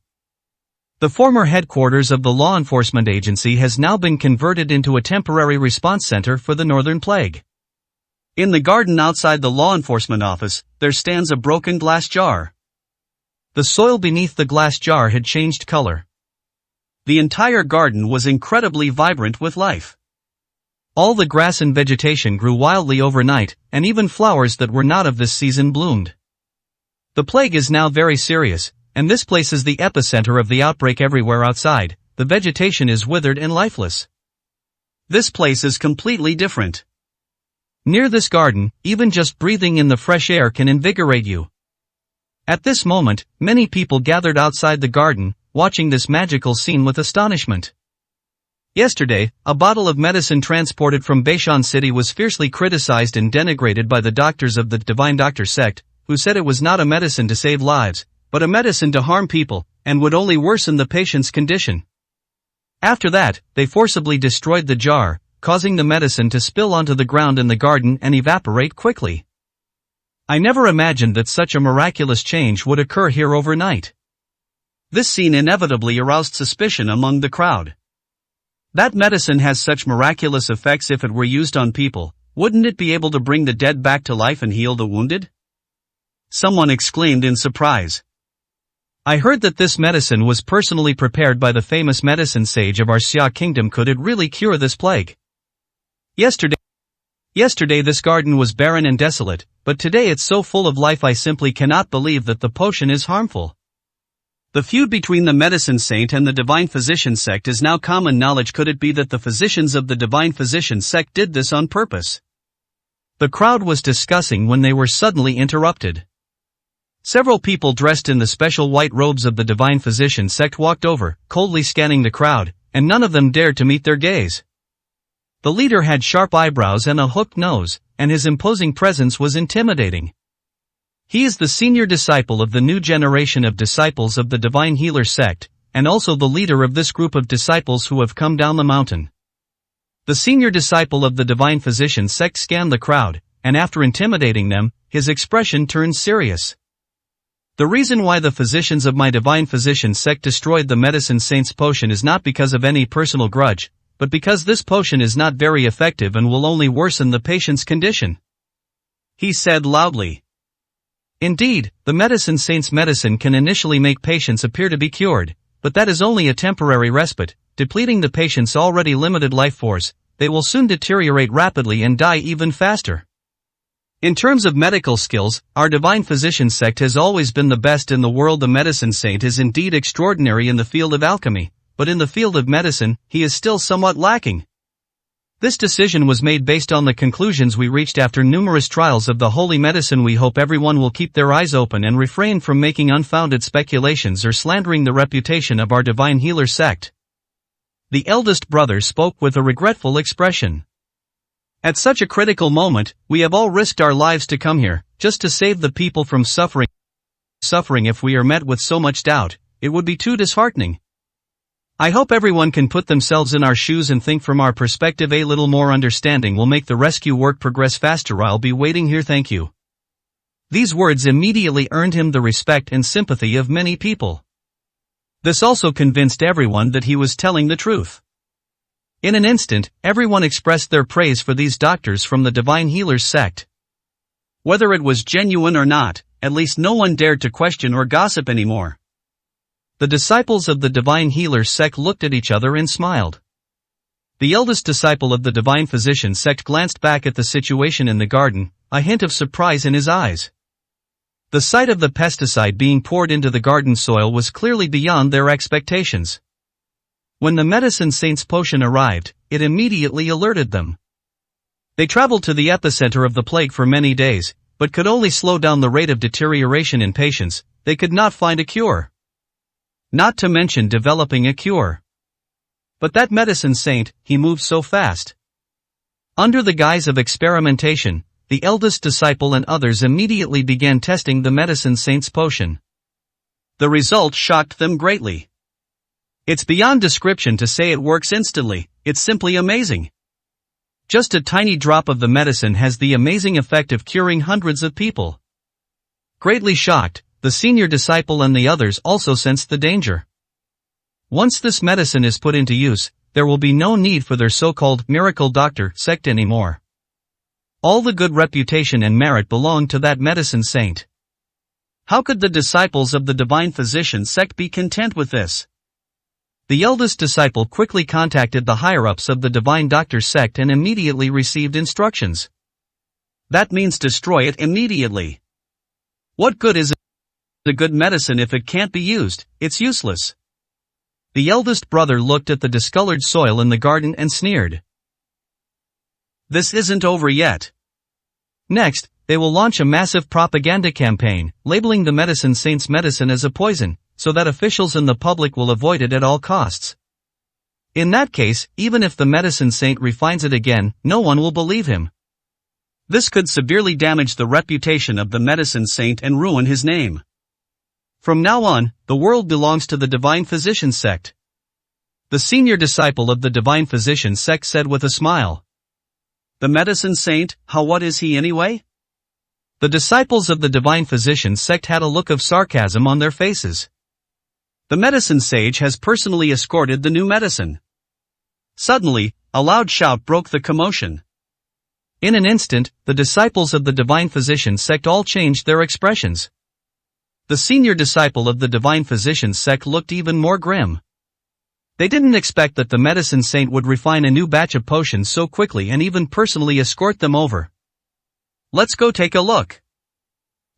The former headquarters of the law enforcement agency has now been converted into a temporary response center for the northern plague. In the garden outside the law enforcement office, there stands a broken glass jar. The soil beneath the glass jar had changed color. The entire garden was incredibly vibrant with life. All the grass and vegetation grew wildly overnight, and even flowers that were not of this season bloomed. The plague is now very serious, and this place is the epicenter of the outbreak. Everywhere outside, the vegetation is withered and lifeless. This place is completely different. Near this garden, even just breathing in the fresh air can invigorate you. At this moment, many people gathered outside the garden, watching this magical scene with astonishment. Yesterday, a bottle of medicine transported from Beishan City was fiercely criticized and denigrated by the doctors of the Divine Doctor sect, who said it was not a medicine to save lives, but a medicine to harm people, and would only worsen the patient's condition. After that, they forcibly destroyed the jar, causing the medicine to spill onto the ground in the garden and evaporate quickly. I never imagined that such a miraculous change would occur here overnight. This scene inevitably aroused suspicion among the crowd. That medicine has such miraculous effects. If it were used on people, wouldn't it be able to bring the dead back to life and heal the wounded? Someone exclaimed in surprise. I heard that this medicine was personally prepared by the famous medicine sage of our Xia kingdom. Could it really cure this plague? Yesterday this garden was barren and desolate, but today it's so full of life. I simply cannot believe that the potion is harmful. The feud between the medicine saint and the Divine Physician sect is now common knowledge. Could it be that the physicians of the Divine Physician sect did this on purpose? The crowd was discussing when they were suddenly interrupted. Several people dressed in the special white robes of the Divine Physician sect walked over, coldly scanning the crowd, and none of them dared to meet their gaze. The leader had sharp eyebrows and a hooked nose, and his imposing presence was intimidating. He is the senior disciple of the new generation of disciples of the Divine Healer sect, and also the leader of this group of disciples who have come down the mountain. The senior disciple of the Divine Physician sect scanned the crowd, and after intimidating them, his expression turned serious. The reason why the physicians of my Divine Physician sect destroyed the medicine saint's potion is not because of any personal grudge, but because this potion is not very effective and will only worsen the patient's condition. He said loudly. Indeed, the medicine saint's medicine can initially make patients appear to be cured, but that is only a temporary respite, depleting the patient's already limited life force. They will soon deteriorate rapidly and die even faster. In terms of medical skills, our divine physician sect has always been the best in the world. The medicine saint is indeed extraordinary in the field of alchemy, but in the field of medicine, he is still somewhat lacking. This decision was made based on the conclusions we reached after numerous trials of the holy medicine. We hope everyone will keep their eyes open and refrain from making unfounded speculations or slandering the reputation of our divine healer sect. The eldest brother spoke with a regretful expression. At such a critical moment, we have all risked our lives to come here, just to save the people from suffering. If we are met with so much doubt, it would be too disheartening. I hope everyone can put themselves in our shoes and think from our perspective. A little more understanding will make the rescue work progress faster. I'll be waiting here, thank you. These words immediately earned him the respect and sympathy of many people. This also convinced everyone that he was telling the truth. In an instant, everyone expressed their praise for these doctors from the Divine Healers sect. Whether it was genuine or not, at least no one dared to question or gossip anymore. The disciples of the Divine Healers sect looked at each other and smiled. The eldest disciple of the Divine Physician sect glanced back at the situation in the garden, a hint of surprise in his eyes. The sight of the pesticide being poured into the garden soil was clearly beyond their expectations. When the medicine saint's potion arrived, it immediately alerted them. They traveled to the epicenter of the plague for many days, but could only slow down the rate of deterioration in patients. They could not find a cure. Not to mention developing a cure. But that medicine saint, he moved so fast. Under the guise of experimentation, the eldest disciple and others immediately began testing the medicine saint's potion. The result shocked them greatly. It's beyond description to say it works instantly, it's simply amazing. Just a tiny drop of the medicine has the amazing effect of curing hundreds of people. Greatly shocked, the senior disciple and the others also sensed the danger. Once this medicine is put into use, there will be no need for their so-called miracle doctor sect anymore. All the good reputation and merit belonged to that medicine saint. How could the disciples of the Divine Physician sect be content with this? The eldest disciple quickly contacted the higher-ups of the Divine Doctor sect and immediately received instructions. That means destroy it immediately. What good is a good medicine if it can't be used? It's useless. The eldest brother looked at the discolored soil in the garden and sneered. This isn't over yet. Next, they will launch a massive propaganda campaign, labeling the medicine saint's medicine as a poison, so that officials and the public will avoid it at all costs. In that case, even if the medicine saint refines it again, no one will believe him. This could severely damage the reputation of the medicine saint and ruin his name. From now on, the world belongs to the Divine Physician sect. The senior disciple of the Divine Physician sect said with a smile. The medicine saint, what is he anyway? The disciples of the Divine Physician sect had a look of sarcasm on their faces. The medicine sage has personally escorted the new medicine. Suddenly, a loud shout broke the commotion. In an instant, the disciples of the Divine Physician sect all changed their expressions. The senior disciple of the Divine Physician sect looked even more grim. They didn't expect that the medicine saint would refine a new batch of potions so quickly and even personally escort them over. Let's go take a look.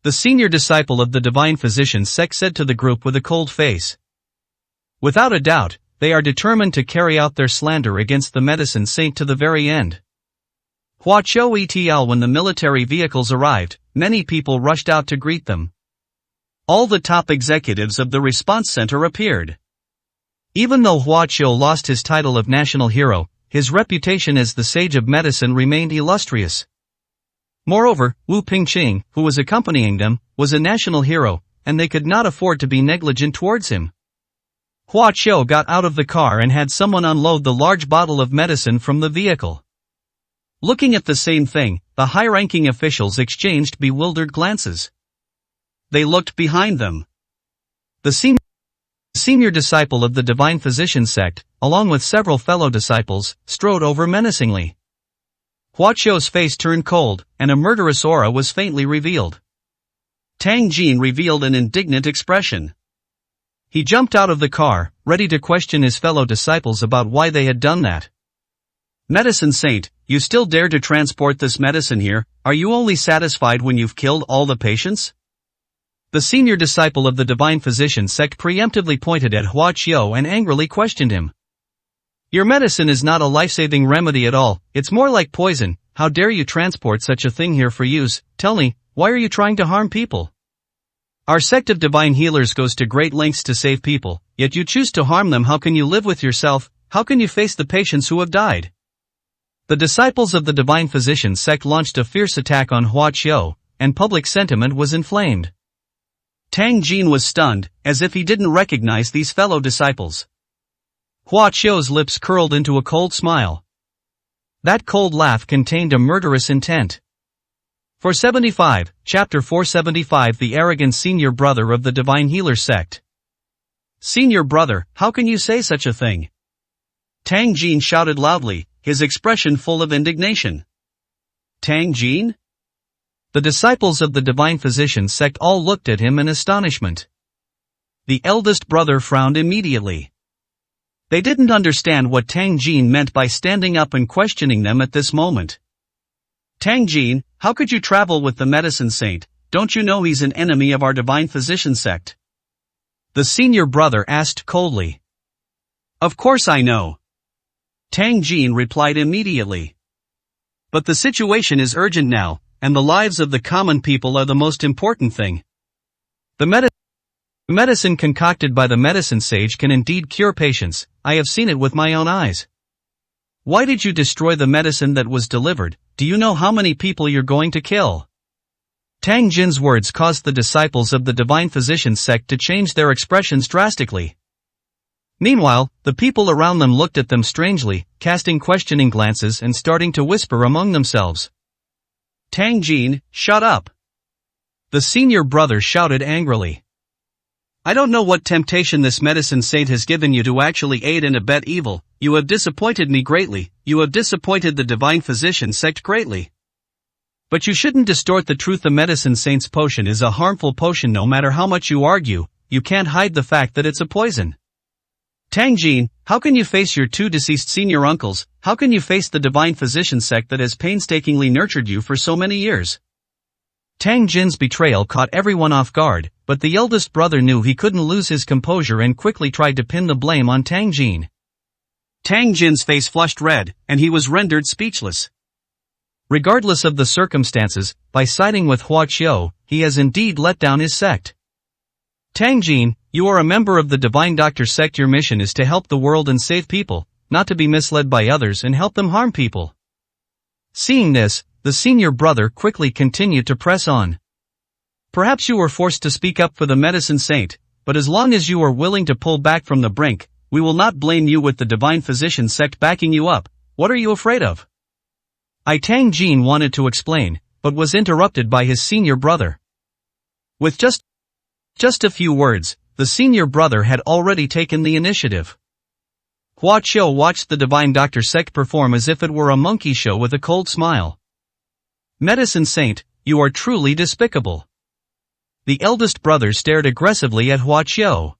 The senior disciple of the Divine Physician sect said to the group with a cold face. Without a doubt, they are determined to carry out their slander against the medicine saint to the very end. When the military vehicles arrived, many people rushed out to greet them. All the top executives of the response center appeared. Even though Hua Qiu lost his title of national hero, his reputation as the sage of medicine remained illustrious. Moreover, Wu Pingqing, who was accompanying them, was a national hero, and they could not afford to be negligent towards him. Hua Qiu got out of the car and had someone unload the large bottle of medicine from the vehicle. Looking at the same thing, the high-ranking officials exchanged bewildered glances. They looked behind them. The senior disciple of the Divine Physician sect, along with several fellow disciples, strode over menacingly. Hua Qiu's face turned cold, and a murderous aura was faintly revealed. Tang Jin revealed an indignant expression. He jumped out of the car, ready to question his fellow disciples about why they had done that. Medicine Saint, you still dare to transport this medicine here? Are you only satisfied when you've killed all the patients? The senior disciple of the divine physician sect preemptively pointed at Hua Qiu and angrily questioned him. Your medicine is not a life-saving remedy at all, it's more like poison. How dare you transport such a thing here for use? Tell me, why are you trying to harm people? Our sect of divine healers goes to great lengths to save people, yet you choose to harm them. How can you live with yourself? How can you face the patients who have died? The disciples of the divine physician sect launched a fierce attack on Hua Qiu, and public sentiment was inflamed. Tang Jin was stunned, as if he didn't recognize these fellow disciples. Hua Qiu's lips curled into a cold smile. That cold laugh contained a murderous intent. 475, Chapter 475. The arrogant senior brother of the divine healer sect. Senior brother, how can you say such a thing? Tang Jin shouted loudly, his expression full of indignation. Tang Jin? The disciples of the divine physician sect all looked at him in astonishment. The eldest brother frowned immediately. They didn't understand what Tang Jin meant by standing up and questioning them at this moment. Tang Jin, how could you travel with the medicine saint? Don't you know he's an enemy of our divine physician sect? The senior brother asked coldly. Of course I know. Tang Jin replied immediately. But the situation is urgent now, and the lives of the common people are the most important thing. The medicine concocted by the medicine sage can indeed cure patients. I have seen it with my own eyes. Why did you destroy the medicine that was delivered? Do you know how many people you're going to kill? Tang Jin's words caused the disciples of the divine physician sect to change their expressions drastically. Meanwhile, the people around them looked at them strangely, casting questioning glances and starting to whisper among themselves. Tang Jin, shut up! The senior brother shouted angrily. I don't know what temptation this medicine saint has given you to actually aid and abet evil. You have disappointed me greatly, you have disappointed the divine physician sect greatly. But you shouldn't distort the truth. The medicine saint's potion is a harmful potion. No matter how much you argue, you can't hide the fact that it's a poison. Tang Jin, how can you face your two deceased senior uncles? How can you face the divine physician sect that has painstakingly nurtured you for so many years? Tang Jin's betrayal caught everyone off guard, but the eldest brother knew he couldn't lose his composure and quickly tried to pin the blame on Tang Jin. Tang Jin's face flushed red, and he was rendered speechless. Regardless of the circumstances, by siding with Hua Qiu, he has indeed let down his sect. Tang Jin, you are a member of the Divine Doctor sect. Your mission is to help the world and save people, not to be misled by others and help them harm people. Seeing this, the senior brother quickly continued to press on. Perhaps you were forced to speak up for the medicine saint, but as long as you are willing to pull back from the brink, we will not blame you with the divine physician sect backing you up. What are you afraid of? Tang Jin wanted to explain, but was interrupted by his senior brother. With just a few words, the senior brother had already taken the initiative. Hua Qiu watched the divine doctor sect perform as if it were a monkey show with a cold smile. Medicine saint, you are truly despicable. The eldest brother stared aggressively at Hua Qiu.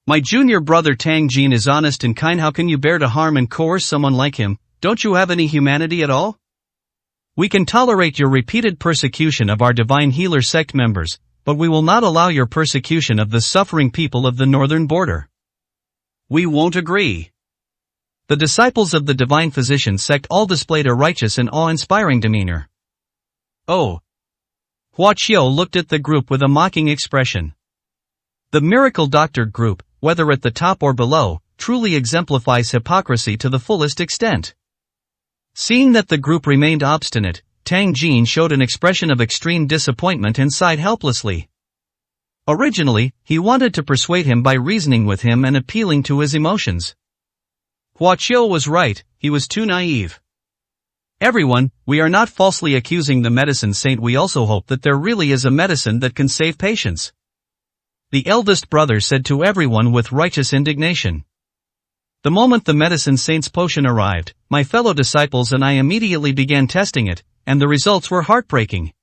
My junior brother Tang Jin is honest and kind. How can you bear to harm and coerce someone like him? Don't you have any humanity at all? We can tolerate your repeated persecution of our divine healer sect members, but we will not allow your persecution of the suffering people of the northern border. We won't agree. The disciples of the divine physician sect all displayed a righteous and awe-inspiring demeanor. Oh! Hua Qiu looked at the group with a mocking expression. The miracle doctor group, whether at the top or below, truly exemplifies hypocrisy to the fullest extent. Seeing that the group remained obstinate, Tang Jin showed an expression of extreme disappointment and sighed helplessly. Originally, he wanted to persuade him by reasoning with him and appealing to his emotions. Hua Qiu was right, he was too naive. Everyone, we are not falsely accusing the medicine saint. We also hope that there really is a medicine that can save patients. The eldest brother said to everyone with righteous indignation. The moment the medicine saint's potion arrived, my fellow disciples and I immediately began testing it, and the results were heartbreaking.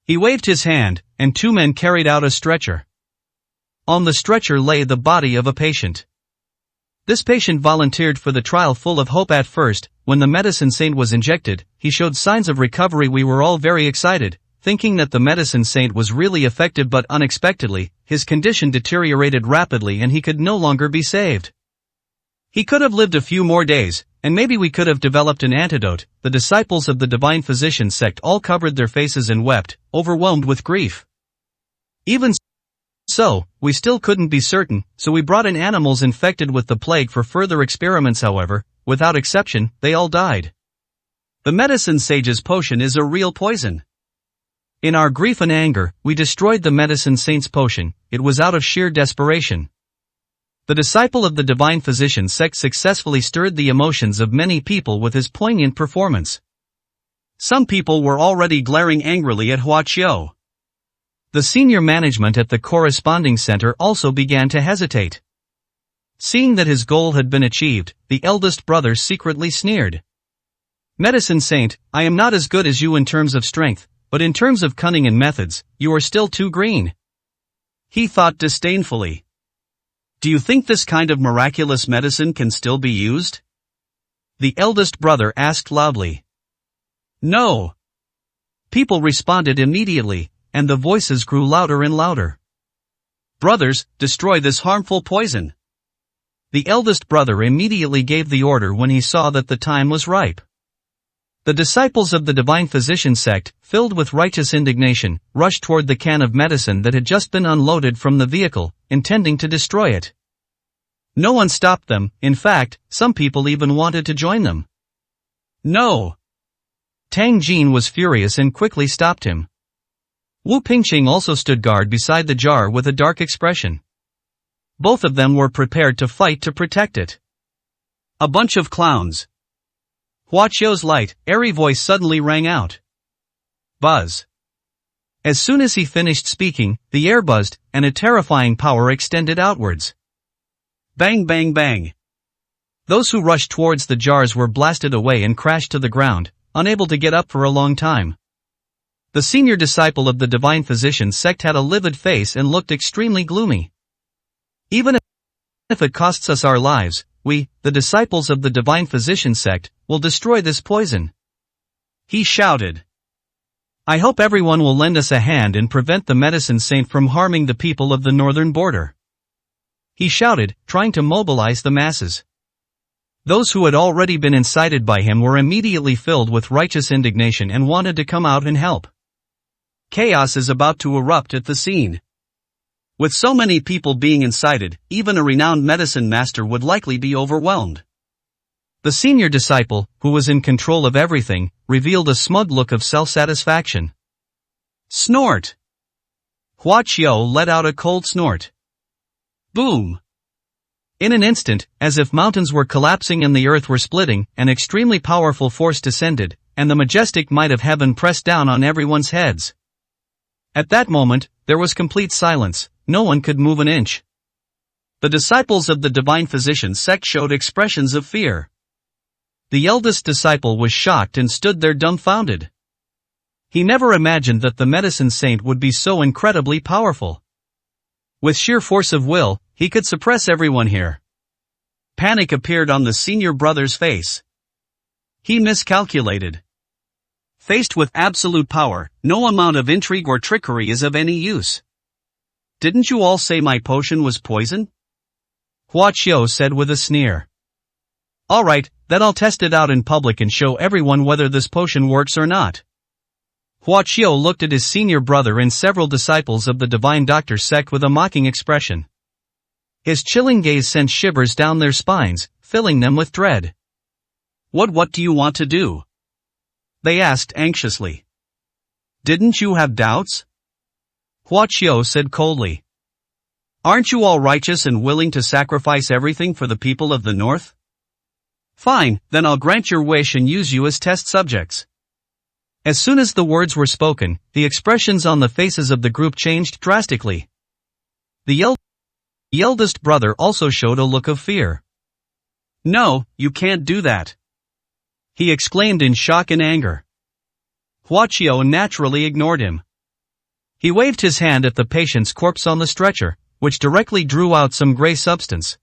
He waved his hand, and two men carried out a stretcher. On the stretcher lay the body of a patient. This patient volunteered for the trial full of hope at first. When the medicine saint was injected, he showed signs of recovery. We were all very excited, thinking that the medicine saint was really effective, but unexpectedly, his condition deteriorated rapidly and he could no longer be saved. He could have lived a few more days, and maybe we could have developed an antidote. The disciples of the Divine Physician sect all covered their faces and wept, overwhelmed with grief. Even so, we still couldn't be certain, so we brought in animals infected with the plague for further experiments. However, without exception, they all died. The medicine sage's potion is a real poison. In our grief and anger, we destroyed the medicine saint's potion. It was out of sheer desperation. The disciple of the Divine Physician sect successfully stirred the emotions of many people with his poignant performance. Some people were already glaring angrily at Hua Qiu. The senior management at the corresponding center also began to hesitate. Seeing that his goal had been achieved, the eldest brother secretly sneered. "Medicine saint, I am not as good as you in terms of strength, but in terms of cunning and methods, you are still too green," he thought disdainfully. "Do you think this kind of miraculous medicine can still be used?" the eldest brother asked loudly. "No." People responded immediately, and the voices grew louder and louder. "Brothers, destroy this harmful poison." The eldest brother immediately gave the order when he saw that the time was ripe. The disciples of the Divine Physician sect, filled with righteous indignation, rushed toward the can of medicine that had just been unloaded from the vehicle, intending to destroy it. No one stopped them. In fact, some people even wanted to join them. "No!" Tang Jin was furious and quickly stopped him. Wu Pingqing also stood guard beside the jar with a dark expression. Both of them were prepared to fight to protect it. "A bunch of clowns." Hua Qiu's light, airy voice suddenly rang out. Buzz. As soon as he finished speaking, the air buzzed, and a terrifying power extended outwards. Bang bang bang. Those who rushed towards the jars were blasted away and crashed to the ground, unable to get up for a long time. The senior disciple of the Divine Physician sect had a livid face and looked extremely gloomy. "Even if it costs us our lives, we, the disciples of the Divine Physician sect, will destroy this poison," he shouted. "I hope everyone will lend us a hand and prevent the medicine saint from harming the people of the northern border," he shouted, trying to mobilize the masses. Those who had already been incited by him were immediately filled with righteous indignation and wanted to come out and help. Chaos is about to erupt at the scene. With so many people being incited, even a renowned medicine master would likely be overwhelmed. The senior disciple, who was in control of everything, revealed a smug look of self-satisfaction. Snort! Hua Qiu let out a cold snort. Boom! In an instant, as if mountains were collapsing and the earth were splitting, an extremely powerful force descended, and the majestic might of heaven pressed down on everyone's heads. At that moment, there was complete silence. No one could move an inch. The disciples of the Divine Physician sect showed expressions of fear. The eldest disciple was shocked and stood there dumbfounded. He never imagined that the medicine saint would be so incredibly powerful. With sheer force of will, he could suppress everyone here. Panic appeared on the senior brother's face. He miscalculated. Faced with absolute power, no amount of intrigue or trickery is of any use. "Didn't you all say my potion was poison?" Hua Qiu said with a sneer. "Alright, then I'll test it out in public and show everyone whether this potion works or not." Hua Qiu looked at his senior brother and several disciples of the Divine Doctor sect with a mocking expression. His chilling gaze sent shivers down their spines, filling them with dread. What do you want to do?" they asked anxiously. "Didn't you have doubts?" Hua Qiu said coldly. "Aren't you all righteous and willing to sacrifice everything for the people of the north? Fine, then I'll grant your wish and use you as test subjects." As soon as the words were spoken, the expressions on the faces of the group changed drastically. The eldest brother also showed a look of fear. "No, you can't do that," he exclaimed in shock and anger. Hua Qiu naturally ignored him. He waved his hand at the patient's corpse on the stretcher, which directly drew out some gray substance.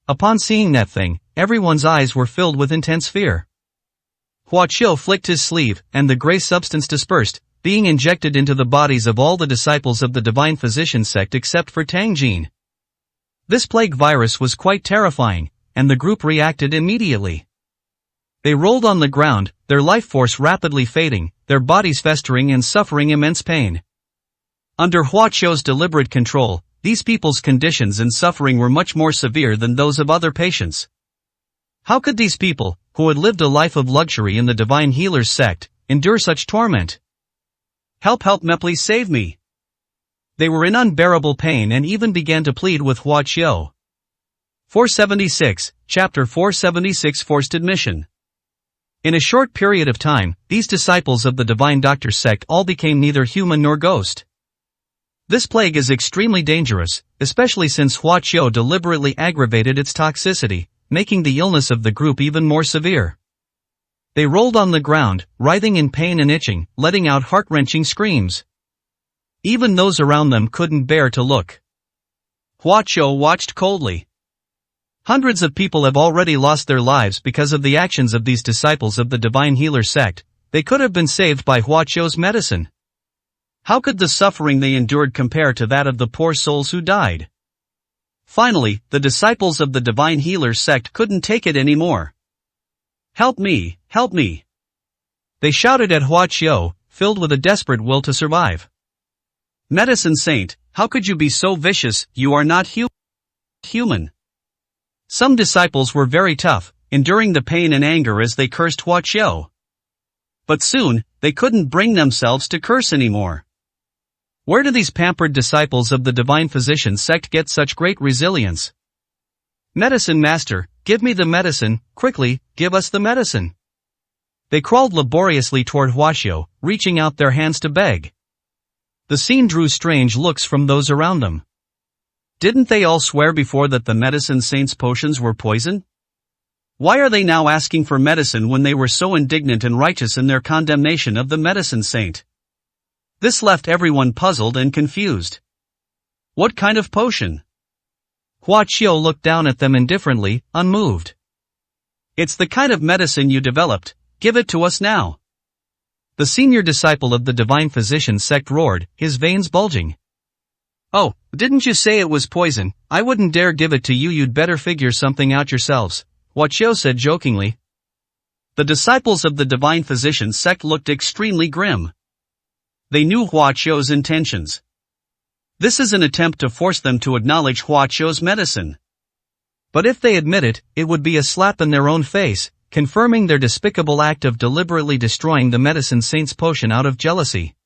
Upon seeing that thing, everyone's eyes were filled with intense fear. Hua Qiu flicked his sleeve, and the gray substance dispersed, being injected into the bodies of all the disciples of the Divine Physician sect except for Tang Jin. This plague virus was quite terrifying, and the group reacted immediately. They rolled on the ground, their life force rapidly fading, their bodies festering and suffering immense pain. Under Hua Qiu's deliberate control, these people's conditions and suffering were much more severe than those of other patients. How could these people, who had lived a life of luxury in the Divine Healers sect, endure such torment? Help me, please save me. They were in unbearable pain and even began to plead with Hua Qiu. 476, Chapter 476 Forced Admission. In a short period of time, these disciples of the Divine Doctor sect all became neither human nor ghost. This plague is extremely dangerous, especially since Hua Qiu deliberately aggravated its toxicity, making the illness of the group even more severe. They rolled on the ground, writhing in pain and itching, letting out heart-wrenching screams. Even those around them couldn't bear to look. Hua Qiu watched coldly. Hundreds of people have already lost their lives because of the actions of these disciples of the Divine Healer sect. They could have been saved by Hua Qiu's medicine. How could the suffering they endured compare to that of the poor souls who died? Finally, the disciples of the Divine Healer sect couldn't take it anymore. Help me, help me. They shouted at Hua Qiu, filled with a desperate will to survive. Medicine Saint, how could you be so vicious? You are not human. Some disciples were very tough, enduring the pain and anger as they cursed Hua Qiu. But soon, they couldn't bring themselves to curse anymore. Where do these pampered disciples of the Divine Physician sect get such great resilience? Medicine Master, give me the medicine, quickly, give us the medicine. They crawled laboriously toward Hua Qiu, reaching out their hands to beg. The scene drew strange looks from those around them. Didn't they all swear before that the Medicine Saint's potions were poison? Why are they now asking for medicine when they were so indignant and righteous in their condemnation of the Medicine Saint? This left everyone puzzled and confused. What kind of potion? Hua Qiu looked down at them indifferently, unmoved. It's the kind of medicine you developed, give it to us now. The senior disciple of the Divine Physician sect roared, his veins bulging. Oh, didn't you say it was poison? I wouldn't dare give it to you, you'd better figure something out yourselves, Hua Qiu said jokingly. The disciples of the Divine Physician sect looked extremely grim. They knew Hua Qiu's intentions. This is an attempt to force them to acknowledge Hua Qiu's medicine. But if they admit it, it would be a slap in their own face, confirming their despicable act of deliberately destroying the Medicine Saint's potion out of jealousy.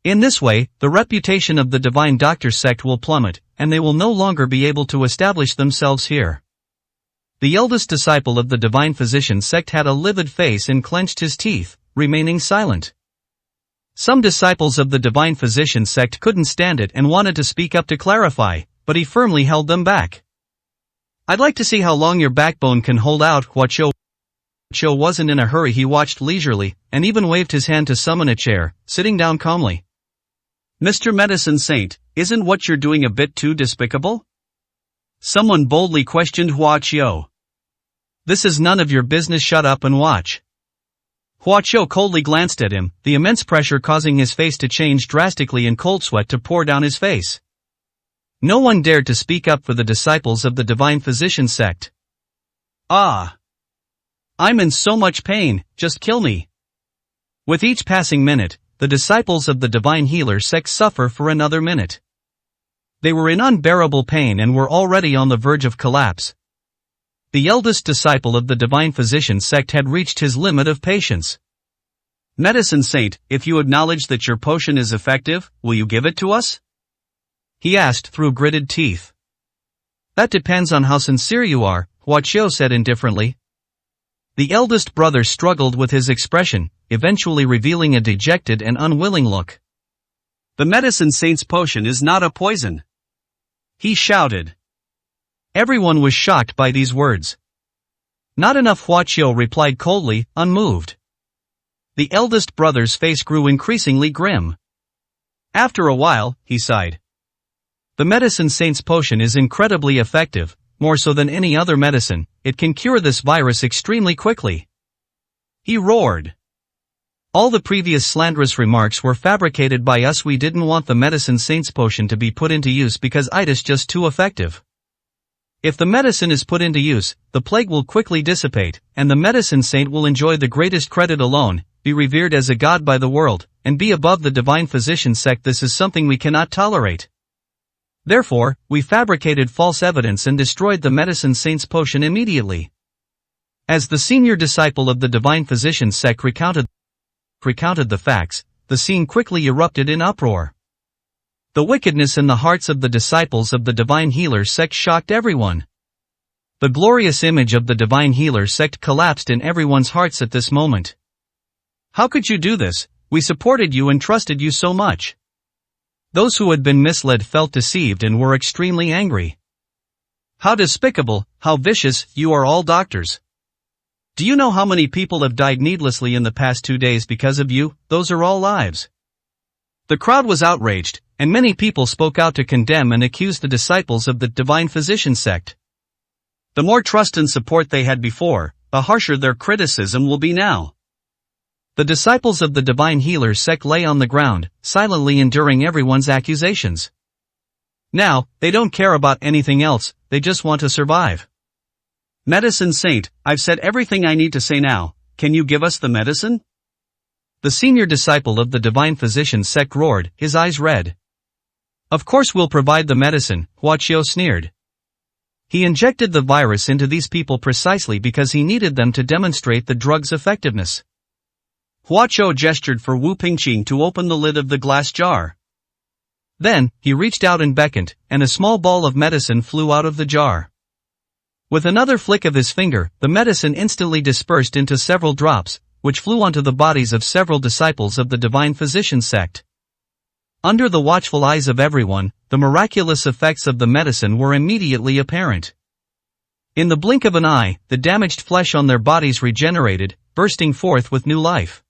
In this way, the reputation of the Divine Doctor sect will plummet, and they will no longer be able to establish themselves here. The eldest disciple of the Divine Physician sect had a livid face and clenched his teeth, remaining silent. Some disciples of the Divine Physician sect couldn't stand it and wanted to speak up to clarify, but he firmly held them back. I'd like to see how long your backbone can hold out. Hua Qiu wasn't in a hurry. He watched leisurely, and even waved his hand to summon a chair, sitting down calmly. Mr. Medicine Saint, isn't what you're doing a bit too despicable? Someone boldly questioned Hua Qiu. This is none of your business, shut up and watch. Hua Qiu coldly glanced at him, the immense pressure causing his face to change drastically and cold sweat to pour down his face. No one dared to speak up for the disciples of the Divine Physician sect. Ah! I'm in so much pain, just kill me. With each passing minute, the disciples of the Divine Healer sect suffer for another minute. They were in unbearable pain and were already on the verge of collapse. The eldest disciple of the Divine Physician sect had reached his limit of patience. Medicine Saint, if you acknowledge that your potion is effective, will you give it to us? He asked through gritted teeth. That depends on how sincere you are, Hua Qiu said indifferently. The eldest brother struggled with his expression, eventually revealing a dejected and unwilling look. The Medicine Saint's potion is not a poison, he shouted. Everyone was shocked by these words. Not enough, Hua Qiu replied coldly, unmoved. The eldest brother's face grew increasingly grim. After a while, he sighed. The Medicine Saint's potion is incredibly effective, more so than any other medicine, it can cure this virus extremely quickly. He roared. All the previous slanderous remarks were fabricated by us. We didn't want the medicine saint's potion to be put into use because it is just too effective. If the medicine is put into use, the plague will quickly dissipate, and the medicine saint will enjoy the greatest credit alone, be revered as a god by the world, and be above the divine physician sect. This is something we cannot tolerate. Therefore, we fabricated false evidence and destroyed the medicine saint's potion immediately. As the senior disciple of the divine physician sect recounted the facts, the scene quickly erupted in uproar. The wickedness in the hearts of the disciples of the divine healer sect shocked everyone. The glorious image of the divine healer sect collapsed in everyone's hearts at this moment. How could you do this? We supported you and trusted you so much. Those who had been misled felt deceived and were extremely angry. How despicable, how vicious, you are all doctors. Do you know how many people have died needlessly in the past 2 days because of you? Those are all lives. The crowd was outraged, and many people spoke out to condemn and accuse the disciples of the divine physician sect. The more trust and support they had before, the harsher their criticism will be now. The disciples of the divine healer sect lay on the ground, silently enduring everyone's accusations. Now, they don't care about anything else, they just want to survive. Medicine saint, I've said everything I need to say now, can you give us the medicine? The senior disciple of the divine physician sect roared, his eyes red. Of course we'll provide the medicine, Huachio sneered. He injected the virus into these people precisely because he needed them to demonstrate the drug's effectiveness. Huachio gestured for Wu Pingqing to open the lid of the glass jar. Then, he reached out and beckoned, and a small ball of medicine flew out of the jar. With another flick of his finger, the medicine instantly dispersed into several drops, which flew onto the bodies of several disciples of the divine physician sect. Under the watchful eyes of everyone, the miraculous effects of the medicine were immediately apparent. In the blink of an eye, the damaged flesh on their bodies regenerated, bursting forth with new life.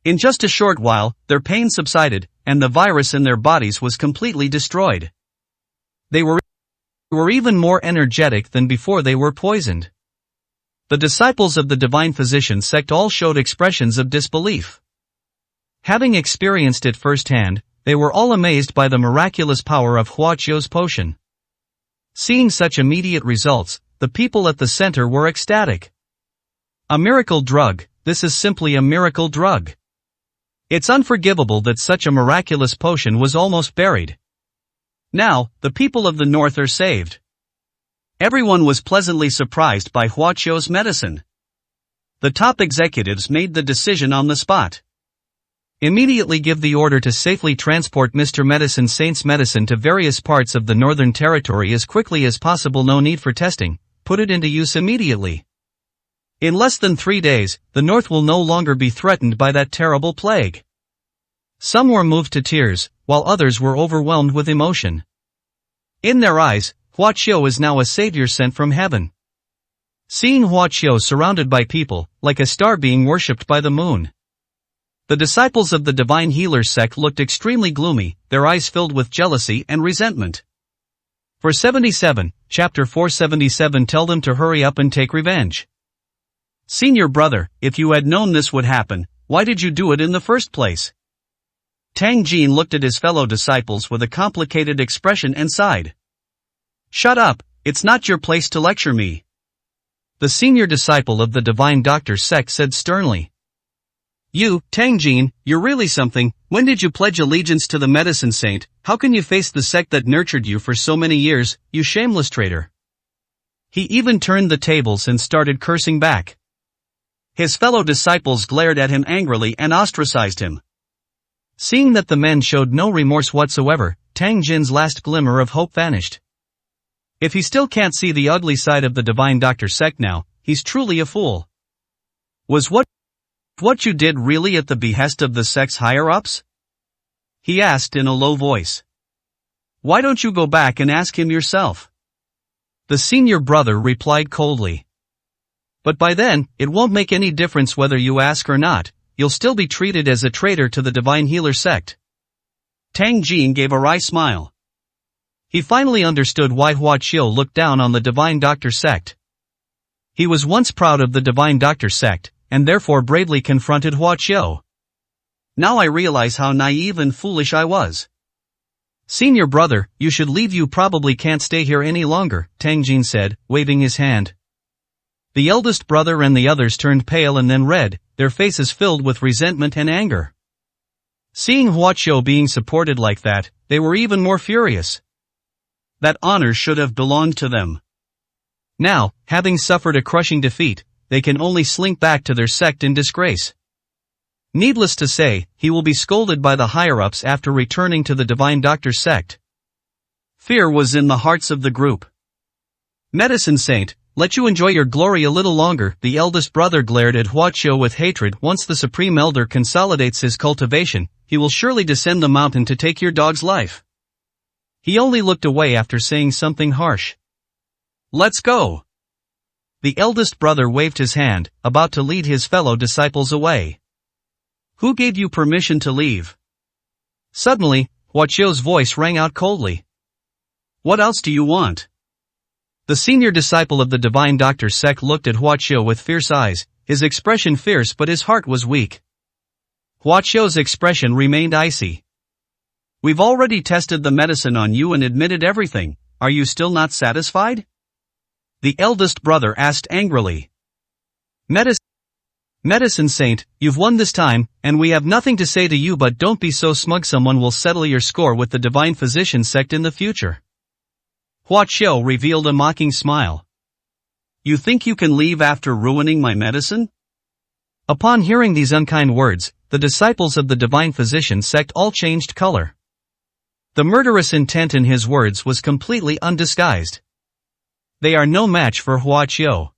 In just a short while, their pain subsided, and the virus in their bodies was completely destroyed. They were even more energetic than before they were poisoned. The disciples of the divine physician sect all showed expressions of disbelief. Having experienced it firsthand, they were all amazed by the miraculous power of Huachio's potion. Seeing such immediate results, the people at the center were ecstatic. A miracle drug, this is simply a miracle drug. It's unforgivable that such a miraculous potion was almost buried. Now, the people of the north are saved. Everyone was pleasantly surprised by Huachio's medicine. The top executives made the decision on the spot. Immediately give the order to safely transport Mr. Medicine Saint's medicine to various parts of the Northern Territory as quickly as possible. No need for testing, put it into use immediately. In less than 3 days, the North will no longer be threatened by that terrible plague. Some were moved to tears, while others were overwhelmed with emotion. In their eyes, Huachio is now a savior sent from heaven. Seeing Huachio surrounded by people, like a star being worshipped by the moon. The disciples of the divine healer sect looked extremely gloomy, their eyes filled with jealousy and resentment. For 77, chapter 477 tell them to hurry up and take revenge. Senior brother, if you had known this would happen, why did you do it in the first place? Tang Jin looked at his fellow disciples with a complicated expression and sighed. Shut up, it's not your place to lecture me. The senior disciple of the divine doctor sect said sternly. You, Tang Jin, you're really something. When did you pledge allegiance to the medicine saint? How can you face the sect that nurtured you for so many years, you shameless traitor? He even turned the tables and started cursing back. His fellow disciples glared at him angrily and ostracized him. Seeing that the men showed no remorse whatsoever, Tang Jin's last glimmer of hope vanished. If he still can't see the ugly side of the divine doctor sect now, he's truly a fool. Was what you did really at the behest of the sect's higher-ups? He asked in a low voice. Why don't you go back and ask him yourself? The senior brother replied coldly. But by then, it won't make any difference whether you ask or not, you'll still be treated as a traitor to the divine healer sect. Tang Jin gave a wry smile. He finally understood why Hua Qiu looked down on the Divine Doctor sect. He was once proud of the Divine Doctor sect, and therefore bravely confronted Hua Qiu. Now I realize how naive and foolish I was. Senior brother, you should leave. You probably can't stay here any longer, Tang Jin said, waving his hand. The eldest brother and the others turned pale and then red, their faces filled with resentment and anger. Seeing Hua Qiu being supported like that, they were even more furious. That honor should have belonged to them. Now, having suffered a crushing defeat, they can only slink back to their sect in disgrace. Needless to say, he will be scolded by the higher-ups after returning to the Divine Doctor sect. Fear was in the hearts of the group. Medicine Saint, let you enjoy your glory a little longer, the eldest brother glared at Hua Qiu with hatred. Once the Supreme Elder consolidates his cultivation, he will surely descend the mountain to take your dog's life. He only looked away after saying something harsh. Let's go. The eldest brother waved his hand, about to lead his fellow disciples away. Who gave you permission to leave? Suddenly, Hua Qiu's voice rang out coldly. What else do you want? The senior disciple of the Divine Doctor sect looked at Hua Qiu with fierce eyes, his expression fierce but his heart was weak. Hua Qiu's expression remained icy. We've already tested the medicine on you and admitted everything, are you still not satisfied? The eldest brother asked angrily. Medicine Saint, you've won this time, and we have nothing to say to you, but don't be so smug. Someone will settle your score with the Divine Physician sect in the future. Hua Qiu revealed a mocking smile. You think you can leave after ruining my medicine? Upon hearing these unkind words, the disciples of the Divine Physician sect all changed color. The murderous intent in his words was completely undisguised. They are no match for Hua Qiu.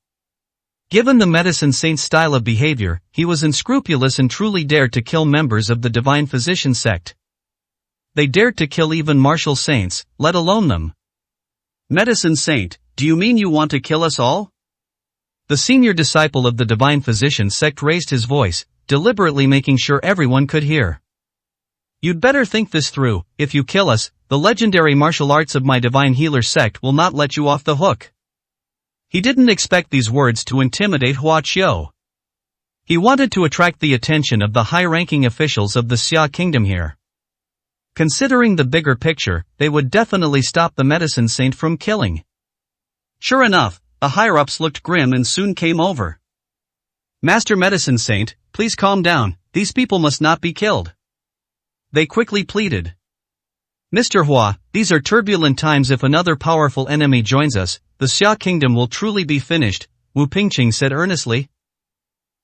Given the Medicine Saint's style of behavior, he was unscrupulous and truly dared to kill members of the Divine Physician sect. They dared to kill even martial saints, let alone them. Medicine Saint, do you mean you want to kill us all? The senior disciple of the Divine Physician sect raised his voice, deliberately making sure everyone could hear. You'd better think this through. If you kill us, the legendary martial arts of my Divine Healer sect will not let you off the hook. He didn't expect these words to intimidate Hua Qiu. He wanted to attract the attention of the high-ranking officials of the Xia Kingdom here. Considering the bigger picture, they would definitely stop the Medicine Saint from killing. Sure enough, the higher-ups looked grim and soon came over. Master Medicine Saint, please calm down, these people must not be killed. They quickly pleaded. Mr. Hua, these are turbulent times. If another powerful enemy joins us, the Xia Kingdom will truly be finished, Wu Pingqing said earnestly.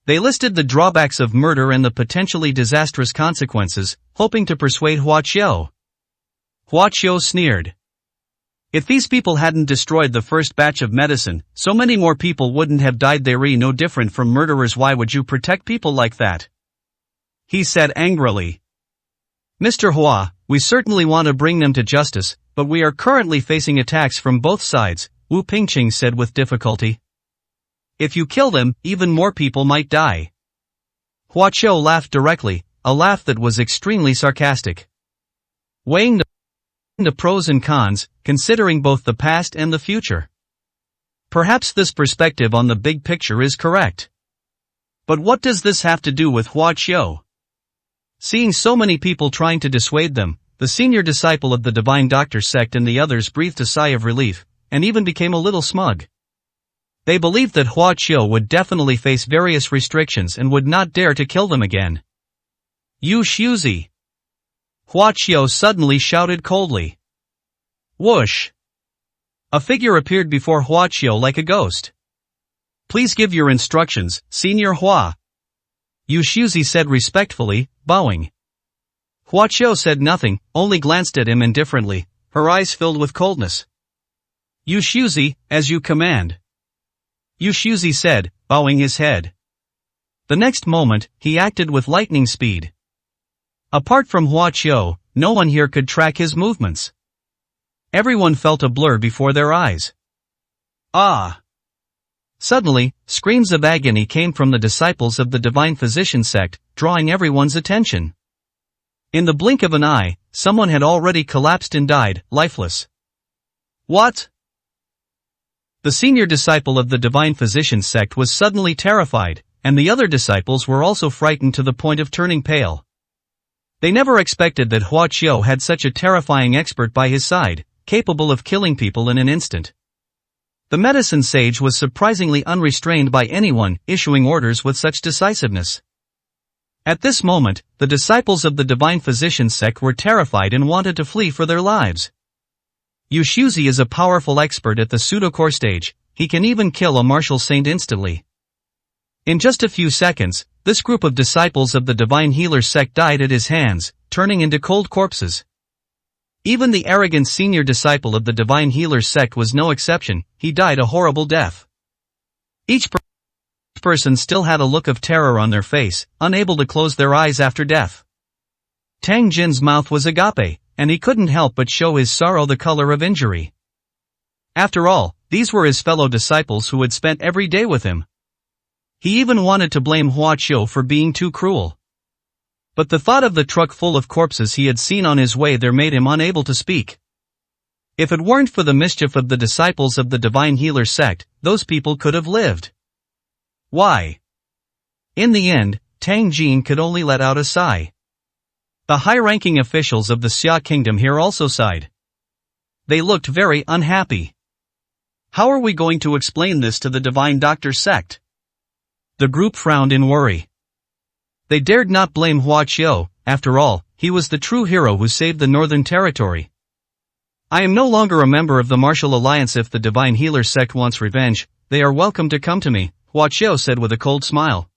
They listed the drawbacks of murder and the potentially disastrous consequences, hoping to persuade Hua Qiu. Hua Qiu sneered. If these people hadn't destroyed the first batch of medicine, so many more people wouldn't have died. They're no different from murderers. Why would you protect people like that? He said angrily. Mr. Hua, we certainly want to bring them to justice, but we are currently facing attacks from both sides, Wu Pingqing said with difficulty. If you kill them, even more people might die. Hua Qiu laughed directly, a laugh that was extremely sarcastic. Weighing the pros and cons, considering both the past and the future. Perhaps this perspective on the big picture is correct. But what does this have to do with Hua Qiu? Seeing so many people trying to dissuade them, the senior disciple of the Divine Doctor sect and the others breathed a sigh of relief, and even became a little smug. They believed that Hua Qiu would definitely face various restrictions and would not dare to kill them again. You Shuzi! Hua Qiu suddenly shouted coldly. Whoosh! A figure appeared before Hua Qiu like a ghost. Please give your instructions, Senior Hua. Yu Shuzi said respectfully, bowing. Hua Qiu said nothing, only glanced at him indifferently, her eyes filled with coldness. Yu Shuzi, as you command. Yu Shuzi said, bowing his head. The next moment, he acted with lightning speed. Apart from Hua Qiu, no one here could track his movements. Everyone felt a blur before their eyes. Ah! Suddenly, screams of agony came from the disciples of the Divine Physician sect, drawing everyone's attention. In the blink of an eye, someone had already collapsed and died, lifeless. What? The senior disciple of the divine physician sect was suddenly terrified, and the other disciples were also frightened to the point of turning pale. They never expected that Hua Qiu had such a terrifying expert by his side, capable of killing people in an instant. The medicine sage was surprisingly unrestrained by anyone, issuing orders with such decisiveness. At this moment, the disciples of the divine physician sect were terrified and wanted to flee for their lives. Yu Shuzi is a powerful expert at the pseudo-core stage. He can even kill a martial saint instantly. In just a few seconds, this group of disciples of the divine healer sect died at his hands, turning into cold corpses. Even the arrogant senior disciple of the divine healer sect was no exception. He died a horrible death. Each person still had a look of terror on their face, unable to close their eyes after death. Tang Jin's mouth was agape, and he couldn't help but show his sorrow the color of injury. After all, these were his fellow disciples who had spent every day with him. He even wanted to blame Hua Qiu for being too cruel. But the thought of the truck full of corpses he had seen on his way there made him unable to speak. If it weren't for the mischief of the disciples of the divine healer sect, those people could have lived. Why? In the end, Tang Jin could only let out a sigh. The high-ranking officials of the Xia kingdom here also sighed. They looked very unhappy. How are we going to explain this to the divine doctor sect? The group frowned in worry. They dared not blame Hua Qiu. After all, he was the true hero who saved the Northern Territory. I am no longer a member of the Martial Alliance. If the divine healer sect wants revenge, they are welcome to come to me, Hua Qiu said with a cold smile.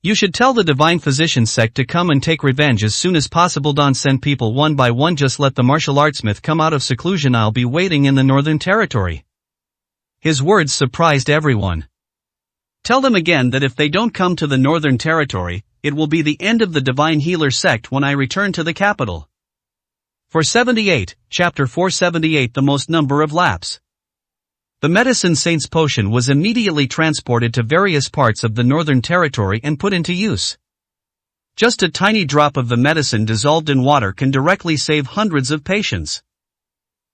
You should tell the divine physician sect to come and take revenge as soon as possible. Don't send people one by one, just let the martial artsmith come out of seclusion. I'll be waiting in the Northern Territory. His words surprised everyone. Tell them again that if they don't come to the Northern Territory, it will be the end of the divine healer sect when I return to the capital. 478, Chapter 478. The most number of laps. The medicine saint's potion was immediately transported to various parts of the Northern Territory and put into use. Just a tiny drop of the medicine dissolved in water can directly save hundreds of patients.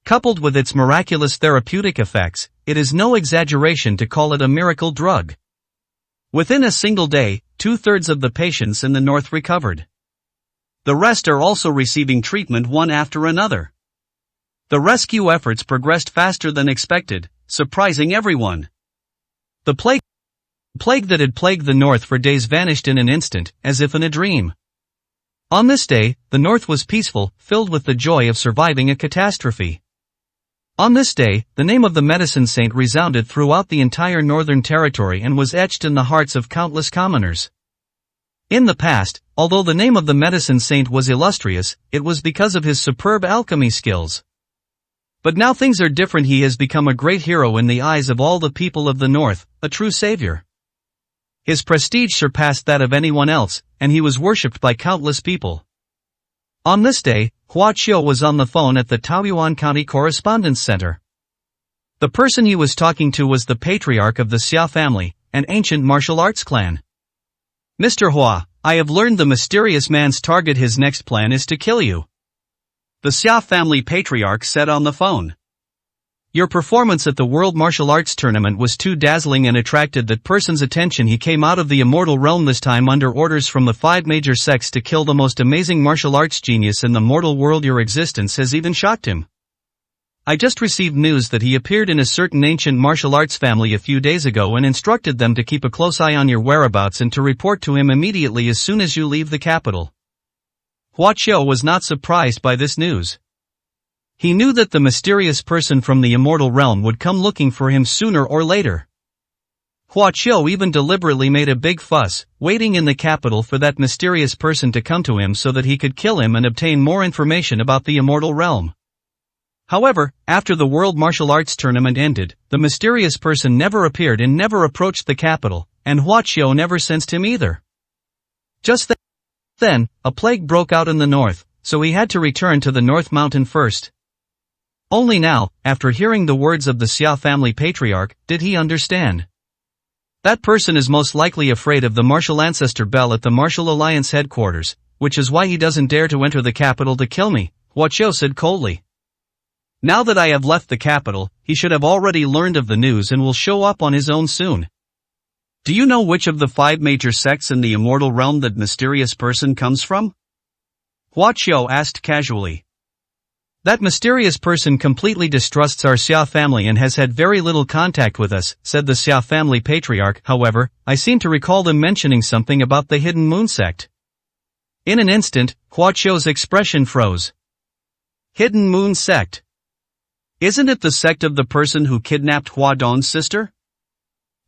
Coupled with its miraculous therapeutic effects, it is no exaggeration to call it a miracle drug. Within a single day, 2/3 of the patients in the north recovered. The rest are also receiving treatment one after another. The rescue efforts progressed faster than expected, surprising everyone. The plague that had plagued the north for days vanished in an instant, as if in a dream. On this day, the north was peaceful, filled with the joy of surviving a catastrophe. On this day, the name of the medicine saint resounded throughout the entire Northern Territory and was etched in the hearts of countless commoners. In the past, although the name of the medicine saint was illustrious, it was because of his superb alchemy skills. But now things are different. He has become a great hero in the eyes of all the people of the north, a true savior. His prestige surpassed that of anyone else, and he was worshipped by countless people. On this day, Hua Qiu was on the phone at the Taoyuan County Correspondence Center. The person he was talking to was the patriarch of the Xia family, an ancient martial arts clan. Mr. Hua, I have learned the mysterious man's target. His next plan is to kill you. The Xia family patriarch said on the phone. Your performance at the World Martial Arts Tournament was too dazzling and attracted that person's attention. He came out of the immortal realm this time under orders from the 5 major sects to kill the most amazing martial arts genius in the mortal world. Your existence has even shocked him. I just received news that he appeared in a certain ancient martial arts family a few days ago and instructed them to keep a close eye on your whereabouts and to report to him immediately as soon as you leave the capital. Hua Qiu was not surprised by this news. He knew that the mysterious person from the immortal realm would come looking for him sooner or later. Hua Qiu even deliberately made a big fuss, waiting in the capital for that mysterious person to come to him so that he could kill him and obtain more information about the immortal realm. However, after the World Martial Arts Tournament ended, the mysterious person never appeared and never approached the capital, and Hua Qiu never sensed him either. Just then, a plague broke out in the north, so he had to return to the North Mountain first. Only now, after hearing the words of the Xia family patriarch, did he understand. That person is most likely afraid of the martial ancestor Bell at the Martial Alliance headquarters, which is why he doesn't dare to enter the capital to kill me, Hua Qiu said coldly. Now that I have left the capital, he should have already learned of the news and will show up on his own soon. Do you know which of the 5 major sects in the immortal realm that mysterious person comes from? Hua Qiu asked casually. That mysterious person completely distrusts our Xia family and has had very little contact with us, said the Xia family patriarch. However, I seem to recall them mentioning something about the Hidden Moon sect. In an instant, Hua Qiu's expression froze. Hidden Moon sect. Isn't it the sect of the person who kidnapped Hua Dong's sister?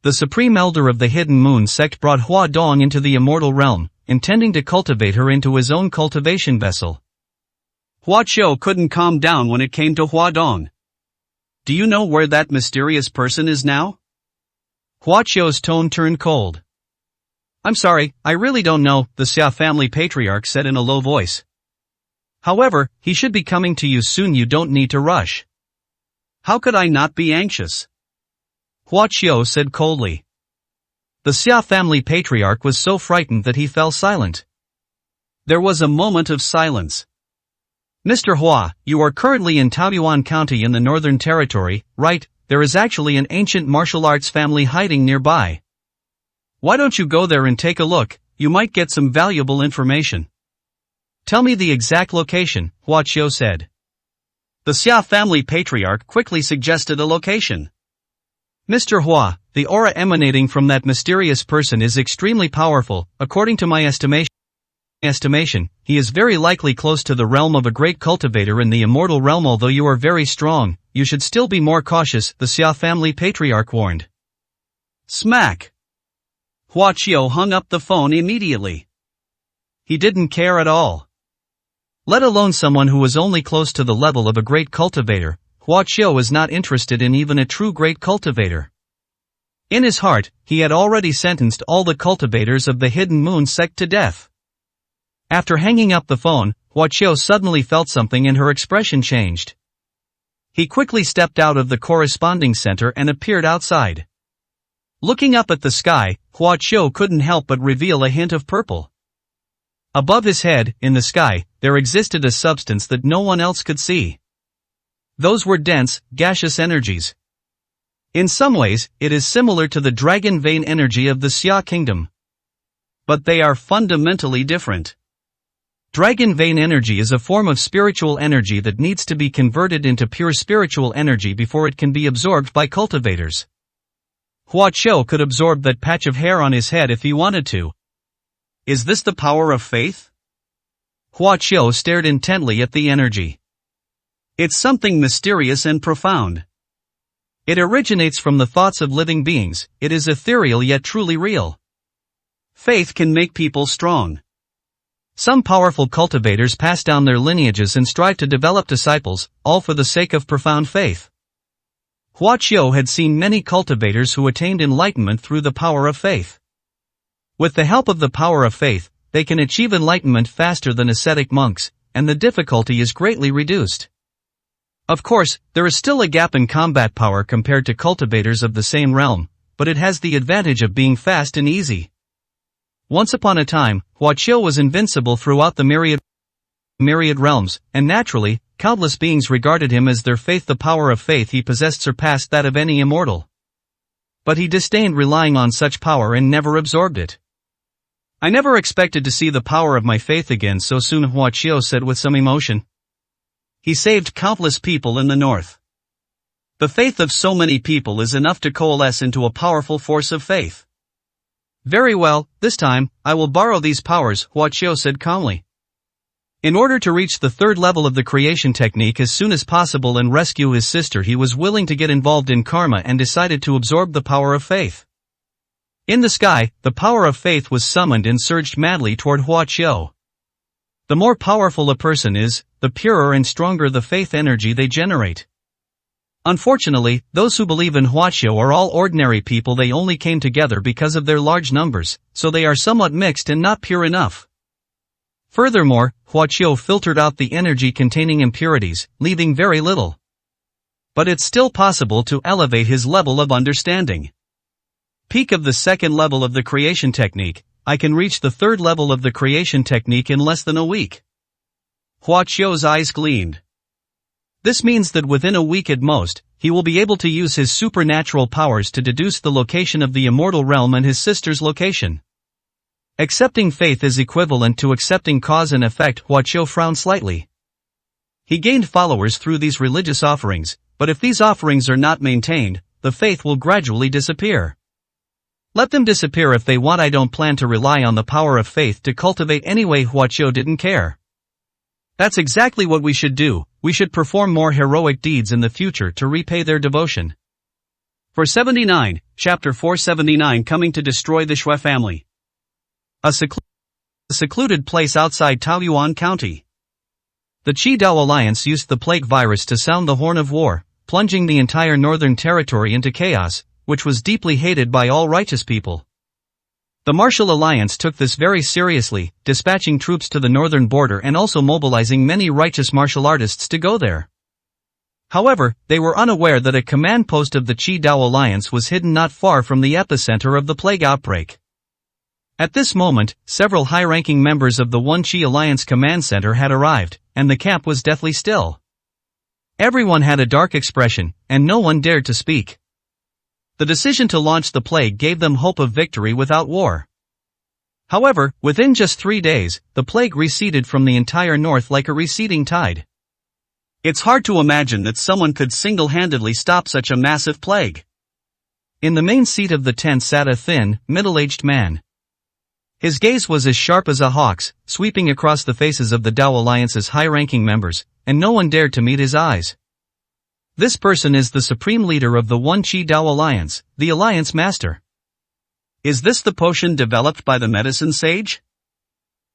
The supreme elder of the Hidden Moon sect brought Hua Dong into the immortal realm, intending to cultivate her into his own cultivation vessel. Hua Qiu couldn't calm down when it came to Hua Dong. Do you know where that mysterious person is now? Hua Qiu's tone turned cold. I'm sorry, I really don't know, the Xia family patriarch said in a low voice. However, he should be coming to you soon. You don't need to rush. How could I not be anxious? Hua Qiu said coldly. The Xia family patriarch was so frightened that he fell silent. There was a moment of silence. Mr. Hua, you are currently in Taoyuan County in the Northern Territory, right? There is actually an ancient martial arts family hiding nearby. Why don't you go there and take a look? You might get some valuable information. Tell me the exact location, Hua Qiu said. The Xia family patriarch quickly suggested a location. Mr. Hua, the aura emanating from that mysterious person is extremely powerful. According to my estimation, he is very likely close to the realm of a great cultivator in the immortal realm. Although you are very strong, you should still be more cautious, the Xia family patriarch warned. Smack! Hua Qiu hung up the phone immediately. He didn't care at all. Let alone someone who was only close to the level of a great cultivator. Hua Qiu was not interested in even a true great cultivator. In his heart, he had already sentenced all the cultivators of the Hidden Moon sect to death. After hanging up the phone, Hua Qiu suddenly felt something and her expression changed. He quickly stepped out of the corresponding center and appeared outside. Looking up at the sky, Hua Qiu couldn't help but reveal a hint of purple. Above his head, in the sky, there existed a substance that no one else could see. Those were dense, gaseous energies. In some ways, it is similar to the dragon vein energy of the Xia kingdom. But they are fundamentally different. Dragon vein energy is a form of spiritual energy that needs to be converted into pure spiritual energy before it can be absorbed by cultivators. Hua Qiu could absorb that patch of hair on his head if he wanted to. Is this the power of faith? Hua Qiu stared intently at the energy. It's something mysterious and profound. It originates from the thoughts of living beings. It is ethereal yet truly real. Faith can make people strong. Some powerful cultivators pass down their lineages and strive to develop disciples, all for the sake of profound faith. Hua Qiu had seen many cultivators who attained enlightenment through the power of faith. With the help of the power of faith, they can achieve enlightenment faster than ascetic monks, and the difficulty is greatly reduced. Of course, there is still a gap in combat power compared to cultivators of the same realm, but it has the advantage of being fast and easy. Once upon a time, Hua Qiu was invincible throughout the myriad realms, and naturally, countless beings regarded him as their faith. The power of faith he possessed surpassed that of any immortal. But he disdained relying on such power and never absorbed it. I never expected to see the power of my faith again so soon, Hua Qiu said with some emotion. He saved countless people in the north. The faith of so many people is enough to coalesce into a powerful force of faith. Very well, this time, I will borrow these powers, Hua Qiu said calmly. In order to reach the 3rd level of the creation technique as soon as possible and rescue his sister, he was willing to get involved in karma and decided to absorb the power of faith. In the sky, the power of faith was summoned and surged madly toward Hua Qiu. The more powerful a person is, the purer and stronger the faith energy they generate. Unfortunately, those who believe in Hua Qiu are all ordinary people. They only came together because of their large numbers, so they are somewhat mixed and not pure enough. Furthermore, Hua Qiu filtered out the energy containing impurities, leaving very little. But it's still possible to elevate his level of understanding. Peak of the 2nd level of the creation technique, I can reach the 3rd level of the creation technique in less than a week. Hua Qiu's eyes gleamed. This means that within a week at most, he will be able to use his supernatural powers to deduce the location of the immortal realm and his sister's location. Accepting faith is equivalent to accepting cause and effect. Huaqiu frowned slightly. He gained followers through these religious offerings, but if these offerings are not maintained, the faith will gradually disappear. Let them disappear if they want. I don't plan to rely on the power of faith to cultivate anyway. Huaqiu didn't care. That's exactly what we should do. We should perform more heroic deeds in the future to repay their devotion. 479, Chapter 479, Coming to Destroy the Shui Family. A secluded place outside Taoyuan County. The Qi-Dao Alliance used the plague virus to sound the horn of war, plunging the entire northern territory into chaos, which was deeply hated by all righteous people. The Martial Alliance took this very seriously, dispatching troops to the northern border and also mobilizing many righteous martial artists to go there. However, they were unaware that a command post of the Qi-Dao Alliance was hidden not far from the epicenter of the plague outbreak. At this moment, several high-ranking members of the One Qi Alliance command center had arrived, and the camp was deathly still. Everyone had a dark expression, and no one dared to speak. The decision to launch the plague gave them hope of victory without war. However, within just 3 days, the plague receded from the entire north like a receding tide. It's hard to imagine that someone could single-handedly stop such a massive plague. In the main seat of the tent sat a thin, middle-aged man. His gaze was as sharp as a hawk's, sweeping across the faces of the Dao Alliance's high-ranking members, and no one dared to meet his eyes. This person is the supreme leader of the One Qi Dao Alliance, the Alliance Master. Is this the potion developed by the medicine sage?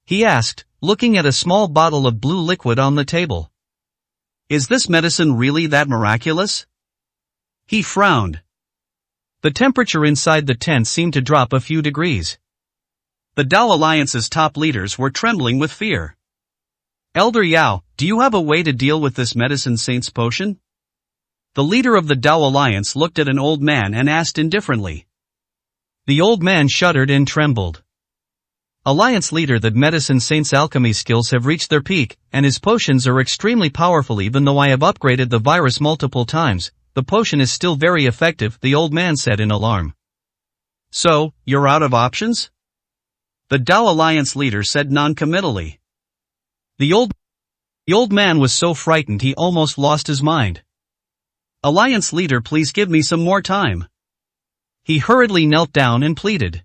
He asked, looking at a small bottle of blue liquid on the table. Is this medicine really that miraculous? He frowned. The temperature inside the tent seemed to drop a few degrees. The Dao Alliance's top leaders were trembling with fear. Elder Yao, do you have a way to deal with this medicine saint's potion? The leader of the Dao Alliance looked at an old man and asked indifferently. The old man shuddered and trembled. Alliance leader, the medicine saint's alchemy skills have reached their peak, and his potions are extremely powerful. Even though I have upgraded the virus multiple times, the potion is still very effective, the old man said in alarm. So, you're out of options? The Dao Alliance leader said non-committally. The old man was so frightened he almost lost his mind. Alliance leader, please give me some more time. He hurriedly knelt down and pleaded.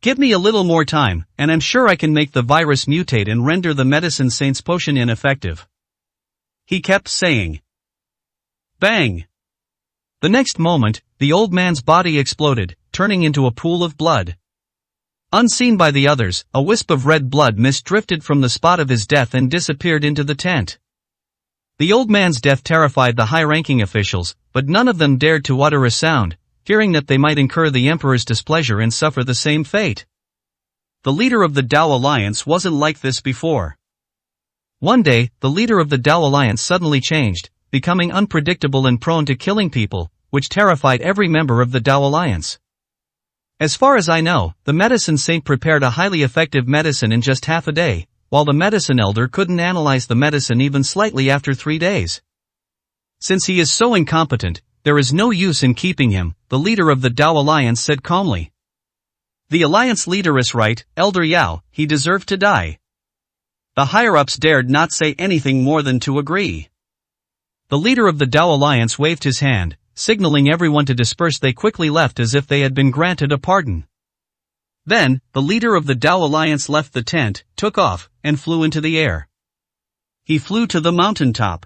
Give me a little more time, and I'm sure I can make the virus mutate and render the medicine saint's potion ineffective. He kept saying. Bang! The next moment, the old man's body exploded, turning into a pool of blood. Unseen by the others, a wisp of red blood mist drifted from the spot of his death and disappeared into the tent. The old man's death terrified the high-ranking officials, but none of them dared to utter a sound, fearing that they might incur the emperor's displeasure and suffer the same fate. The leader of the Dao Alliance wasn't like this before. One day, the leader of the Dao Alliance suddenly changed, becoming unpredictable and prone to killing people, which terrified every member of the Dao Alliance. As far as I know, the medicine saint prepared a highly effective medicine in just half a day, while the medicine elder couldn't analyze the medicine even slightly after 3 days. Since he is so incompetent, there is no use in keeping him, the leader of the Dao Alliance said calmly. The Alliance leader is right, Elder Yao, he deserved to die. The higher-ups dared not say anything more than to agree. The leader of the Dao Alliance waved his hand, signaling everyone to disperse. They quickly left as if they had been granted a pardon. Then, the leader of the Dao Alliance left the tent, took off, and flew into the air. He flew to the mountaintop.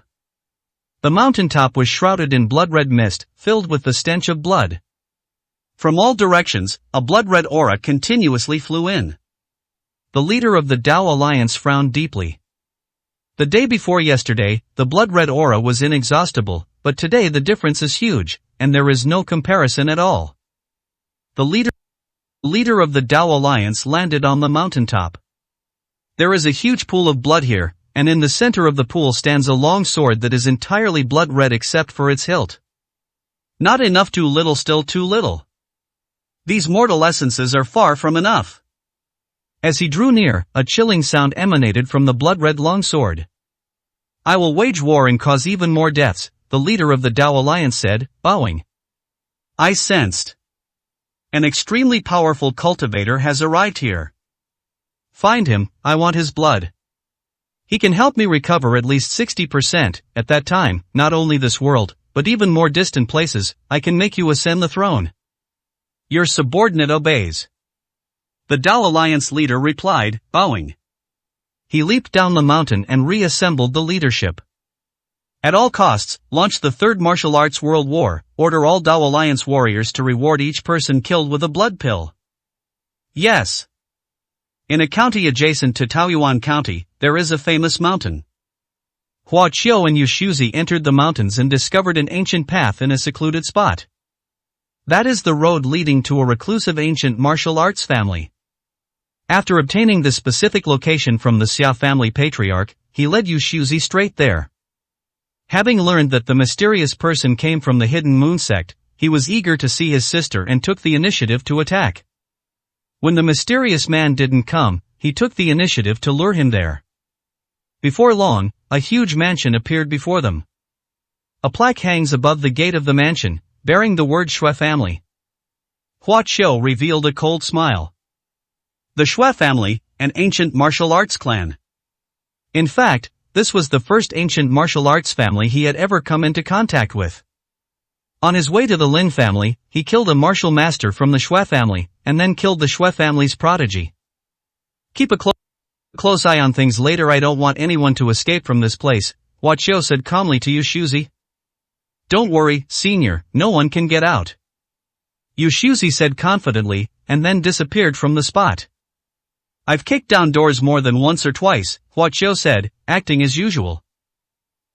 The mountaintop was shrouded in blood-red mist, filled with the stench of blood. From all directions, a blood-red aura continuously flew in. The leader of the Dao Alliance frowned deeply. The day before yesterday, the blood-red aura was inexhaustible, but today the difference is huge, and there is no comparison at all. The leader of the Dao Alliance landed on the mountaintop. There is a huge pool of blood here, and in the center of the pool stands a long sword that is entirely blood-red except for its hilt. Not enough, too little, still too little. These mortal essences are far from enough. As he drew near, a chilling sound emanated from the blood-red longsword. I will wage war and cause even more deaths, the leader of the Dao Alliance said, bowing. I sensed. An extremely powerful cultivator has arrived here. Find him, I want his blood. He can help me recover at least 60%, at that time, not only this world, but even more distant places, I can make you ascend the throne. Your subordinate obeys. The Dao Alliance leader replied, bowing. He leaped down the mountain and reassembled the leadership. At all costs, launch the Third Martial Arts World War, order all Dao Alliance warriors to reward each person killed with a blood pill. Yes. In a county adjacent to Taoyuan County, there is a famous mountain. Hua Qiu and Yushuzi entered the mountains and discovered an ancient path in a secluded spot. That is the road leading to a reclusive ancient martial arts family. After obtaining the specific location from the Xia family patriarch, he led Yushuzi straight there. Having learned that the mysterious person came from the hidden moon sect, he was eager to see his sister and took the initiative to attack. When the mysterious man didn't come, he took the initiative to lure him there. Before long, a huge mansion appeared before them. A plaque hangs above the gate of the mansion, bearing the word Shui family. Hua Qiu revealed a cold smile. The Shui family, an ancient martial arts clan. In fact, this was the first ancient martial arts family he had ever come into contact with. On his way to the Lin family, he killed a martial master from the Shui family, and then killed the Shui family's prodigy. Keep a close eye on things later. I don't want anyone to escape from this place, Hua Qiu said calmly to Yushuzi. Don't worry, senior, no one can get out. Yushuzi said confidently, and then disappeared from the spot. I've kicked down doors more than once or twice, Hua Qiu said, acting as usual.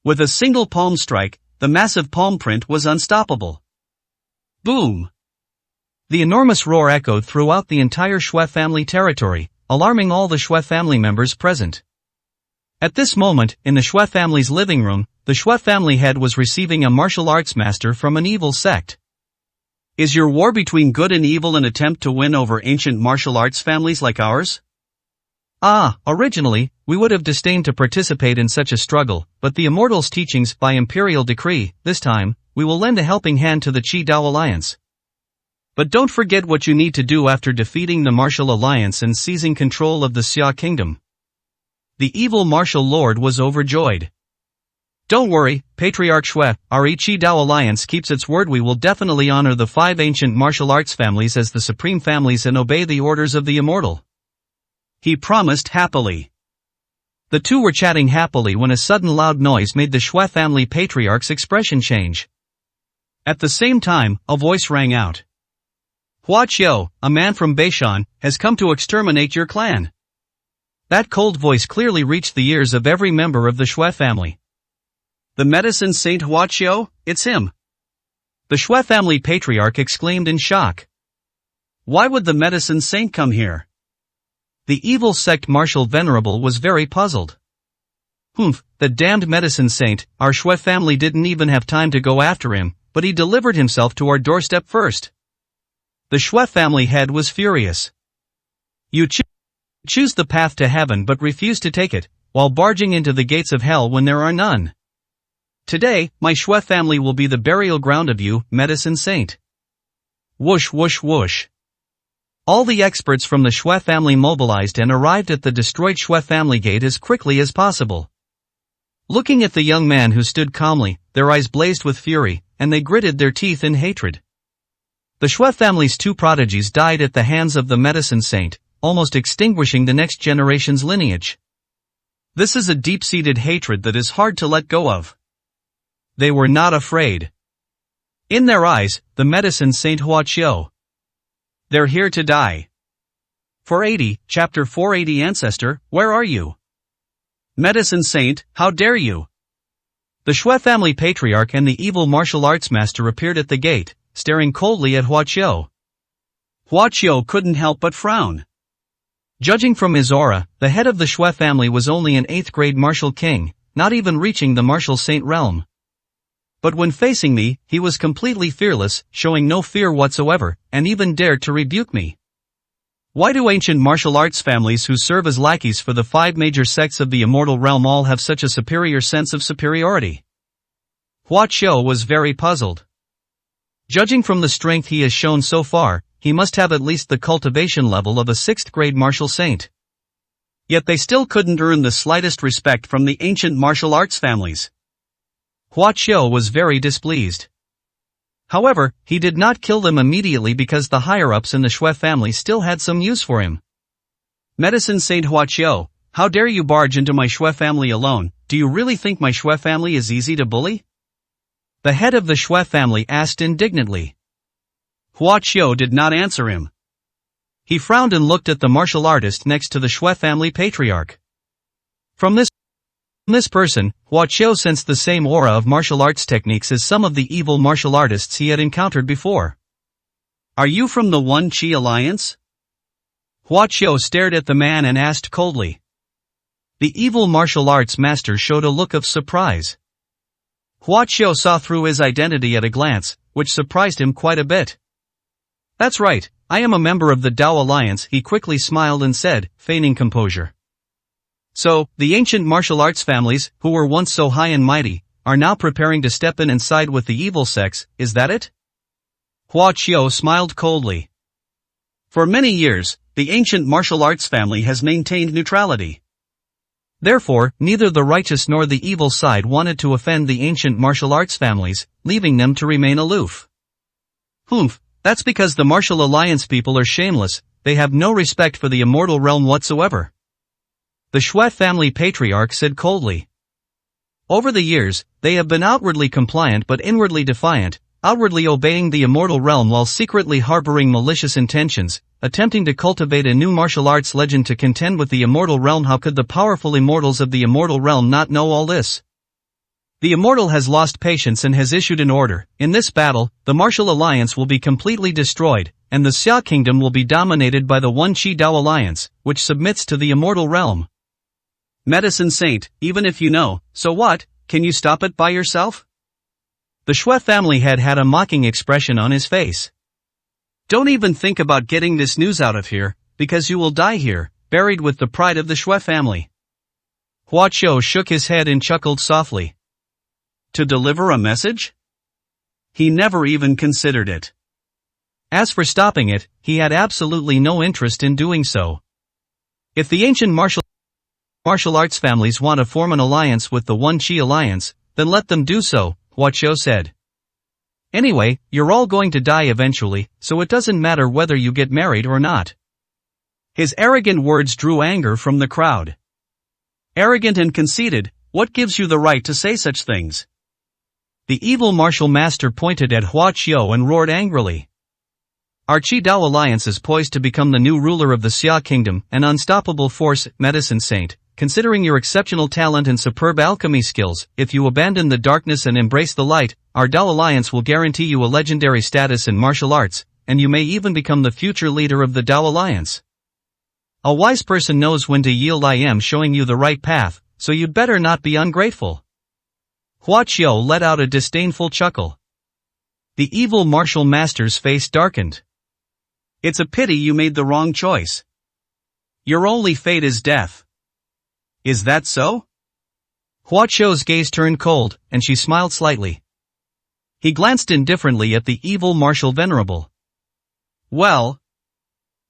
With a single palm strike, the massive palm print was unstoppable. Boom! The enormous roar echoed throughout the entire Shui family territory, alarming all the Shui family members present. At this moment, in the Shui family's living room, the Shui family head was receiving a martial arts master from an evil sect. Is your war between good and evil an attempt to win over ancient martial arts families like ours? Originally, we would have disdained to participate in such a struggle, but the Immortals' teachings, by imperial decree, this time, we will lend a helping hand to the Qi Dao Alliance. But don't forget what you need to do after defeating the Martial Alliance and seizing control of the Xia Kingdom. The evil martial lord was overjoyed. Don't worry, Patriarch Shui, our Qi Dao Alliance keeps its word. We will definitely honor the 5 ancient martial arts families as the supreme families and obey the orders of the Immortal. He promised happily. The two were chatting happily when a sudden loud noise made the Shui family patriarch's expression change. At the same time, a voice rang out. Hua Qiu, a man from Beishan, has come to exterminate your clan. That cold voice clearly reached the ears of every member of the Shui family. The medicine saint Hua Qiu, it's him. The Shui family patriarch exclaimed in shock. Why would the medicine saint come here? The evil sect martial venerable was very puzzled. Humph, the damned medicine saint, our Shui family didn't even have time to go after him, but he delivered himself to our doorstep first. The Shui family head was furious. You choose the path to heaven but refuse to take it, while barging into the gates of hell when there are none. Today, my Shui family will be the burial ground of you, medicine saint. Whoosh whoosh whoosh. All the experts from the Shui family mobilized and arrived at the destroyed Shui family gate as quickly as possible. Looking at the young man who stood calmly, their eyes blazed with fury, and they gritted their teeth in hatred. The Shui family's 2 prodigies died at the hands of the medicine saint, almost extinguishing the next generation's lineage. This is a deep-seated hatred that is hard to let go of. They were not afraid. In their eyes, the medicine saint Hua Qiu. They're here to die. 480, Chapter 480. Ancestor, where are you? Medicine saint, how dare you? The Shui family patriarch and the evil martial arts master appeared at the gate, staring coldly at Hua Qiu. Hua Qiu couldn't help but frown. Judging from his aura, the head of the Shui family was only an 8th grade martial king, not even reaching the martial saint realm. But when facing me, he was completely fearless, showing no fear whatsoever, and even dared to rebuke me. Why do ancient martial arts families who serve as lackeys for the 5 major sects of the immortal realm all have such a superior sense of superiority? Hua Qiu was very puzzled. Judging from the strength he has shown so far, he must have at least the cultivation level of a 6th grade martial saint. Yet they still couldn't earn the slightest respect from the ancient martial arts families. Hua Qiu was very displeased. However, he did not kill them immediately because the higher-ups in the Shui family still had some use for him. Medicine Saint Hua Qiu, how dare you barge into my Shui family alone? Do you really think my Shui family is easy to bully? The head of the Shui family asked indignantly. Hua Qiu did not answer him. He frowned and looked at the martial artist next to the Shui family patriarch. From this person, Hua Qiu sensed the same aura of martial arts techniques as some of the evil martial artists he had encountered before. Are you from the One Qi Alliance? Hua Qiu stared at the man and asked coldly. The evil martial arts master showed a look of surprise. Hua Qiu saw through his identity at a glance, which surprised him quite a bit. That's right, I am a member of the Dao Alliance, he quickly smiled and said, feigning composure. So, the ancient martial arts families, who were once so high and mighty, are now preparing to step in and side with the evil sects, is that it? Hua Qiu smiled coldly. For many years, the ancient martial arts family has maintained neutrality. Therefore, neither the righteous nor the evil side wanted to offend the ancient martial arts families, leaving them to remain aloof. Humph, that's because the martial alliance people are shameless, they have no respect for the immortal realm whatsoever. The Shui family patriarch said coldly. Over the years, they have been outwardly compliant but inwardly defiant, outwardly obeying the immortal realm while secretly harboring malicious intentions, attempting to cultivate a new martial arts legend to contend with the immortal realm. How could the powerful immortals of the immortal realm not know all this? The immortal has lost patience and has issued an order. In this battle, the martial alliance will be completely destroyed, and the Xia kingdom will be dominated by the One Qi Dao Alliance, which submits to the immortal realm. Medicine Saint, even if you know, so what, can you stop it by yourself? The Shui family head had a mocking expression on his face. Don't even think about getting this news out of here, because you will die here, buried with the pride of the Shui family. Hua Qiu shook his head and chuckled softly. To deliver a message? He never even considered it. As for stopping it, he had absolutely no interest in doing so. If the ancient martial arts families want to form an alliance with the One Qi Alliance, then let them do so, Hua Qiu said. Anyway, you're all going to die eventually, so it doesn't matter whether you get married or not. His arrogant words drew anger from the crowd. Arrogant and conceited, what gives you the right to say such things? The evil martial master pointed at Hua Qiu and roared angrily. Our Qi Dao Alliance is poised to become the new ruler of the Xia kingdom, an unstoppable force, Medicine Saint. Considering your exceptional talent and superb alchemy skills, if you abandon the darkness and embrace the light, our Dao Alliance will guarantee you a legendary status in martial arts, and you may even become the future leader of the Dao Alliance. A wise person knows when to yield. I am showing you the right path, so you'd better not be ungrateful. Hua Qiu let out a disdainful chuckle. The evil martial master's face darkened. It's a pity you made the wrong choice. Your only fate is death. Is that so? Hua Qiu's gaze turned cold, and she smiled slightly. He glanced indifferently at the evil martial venerable. Well.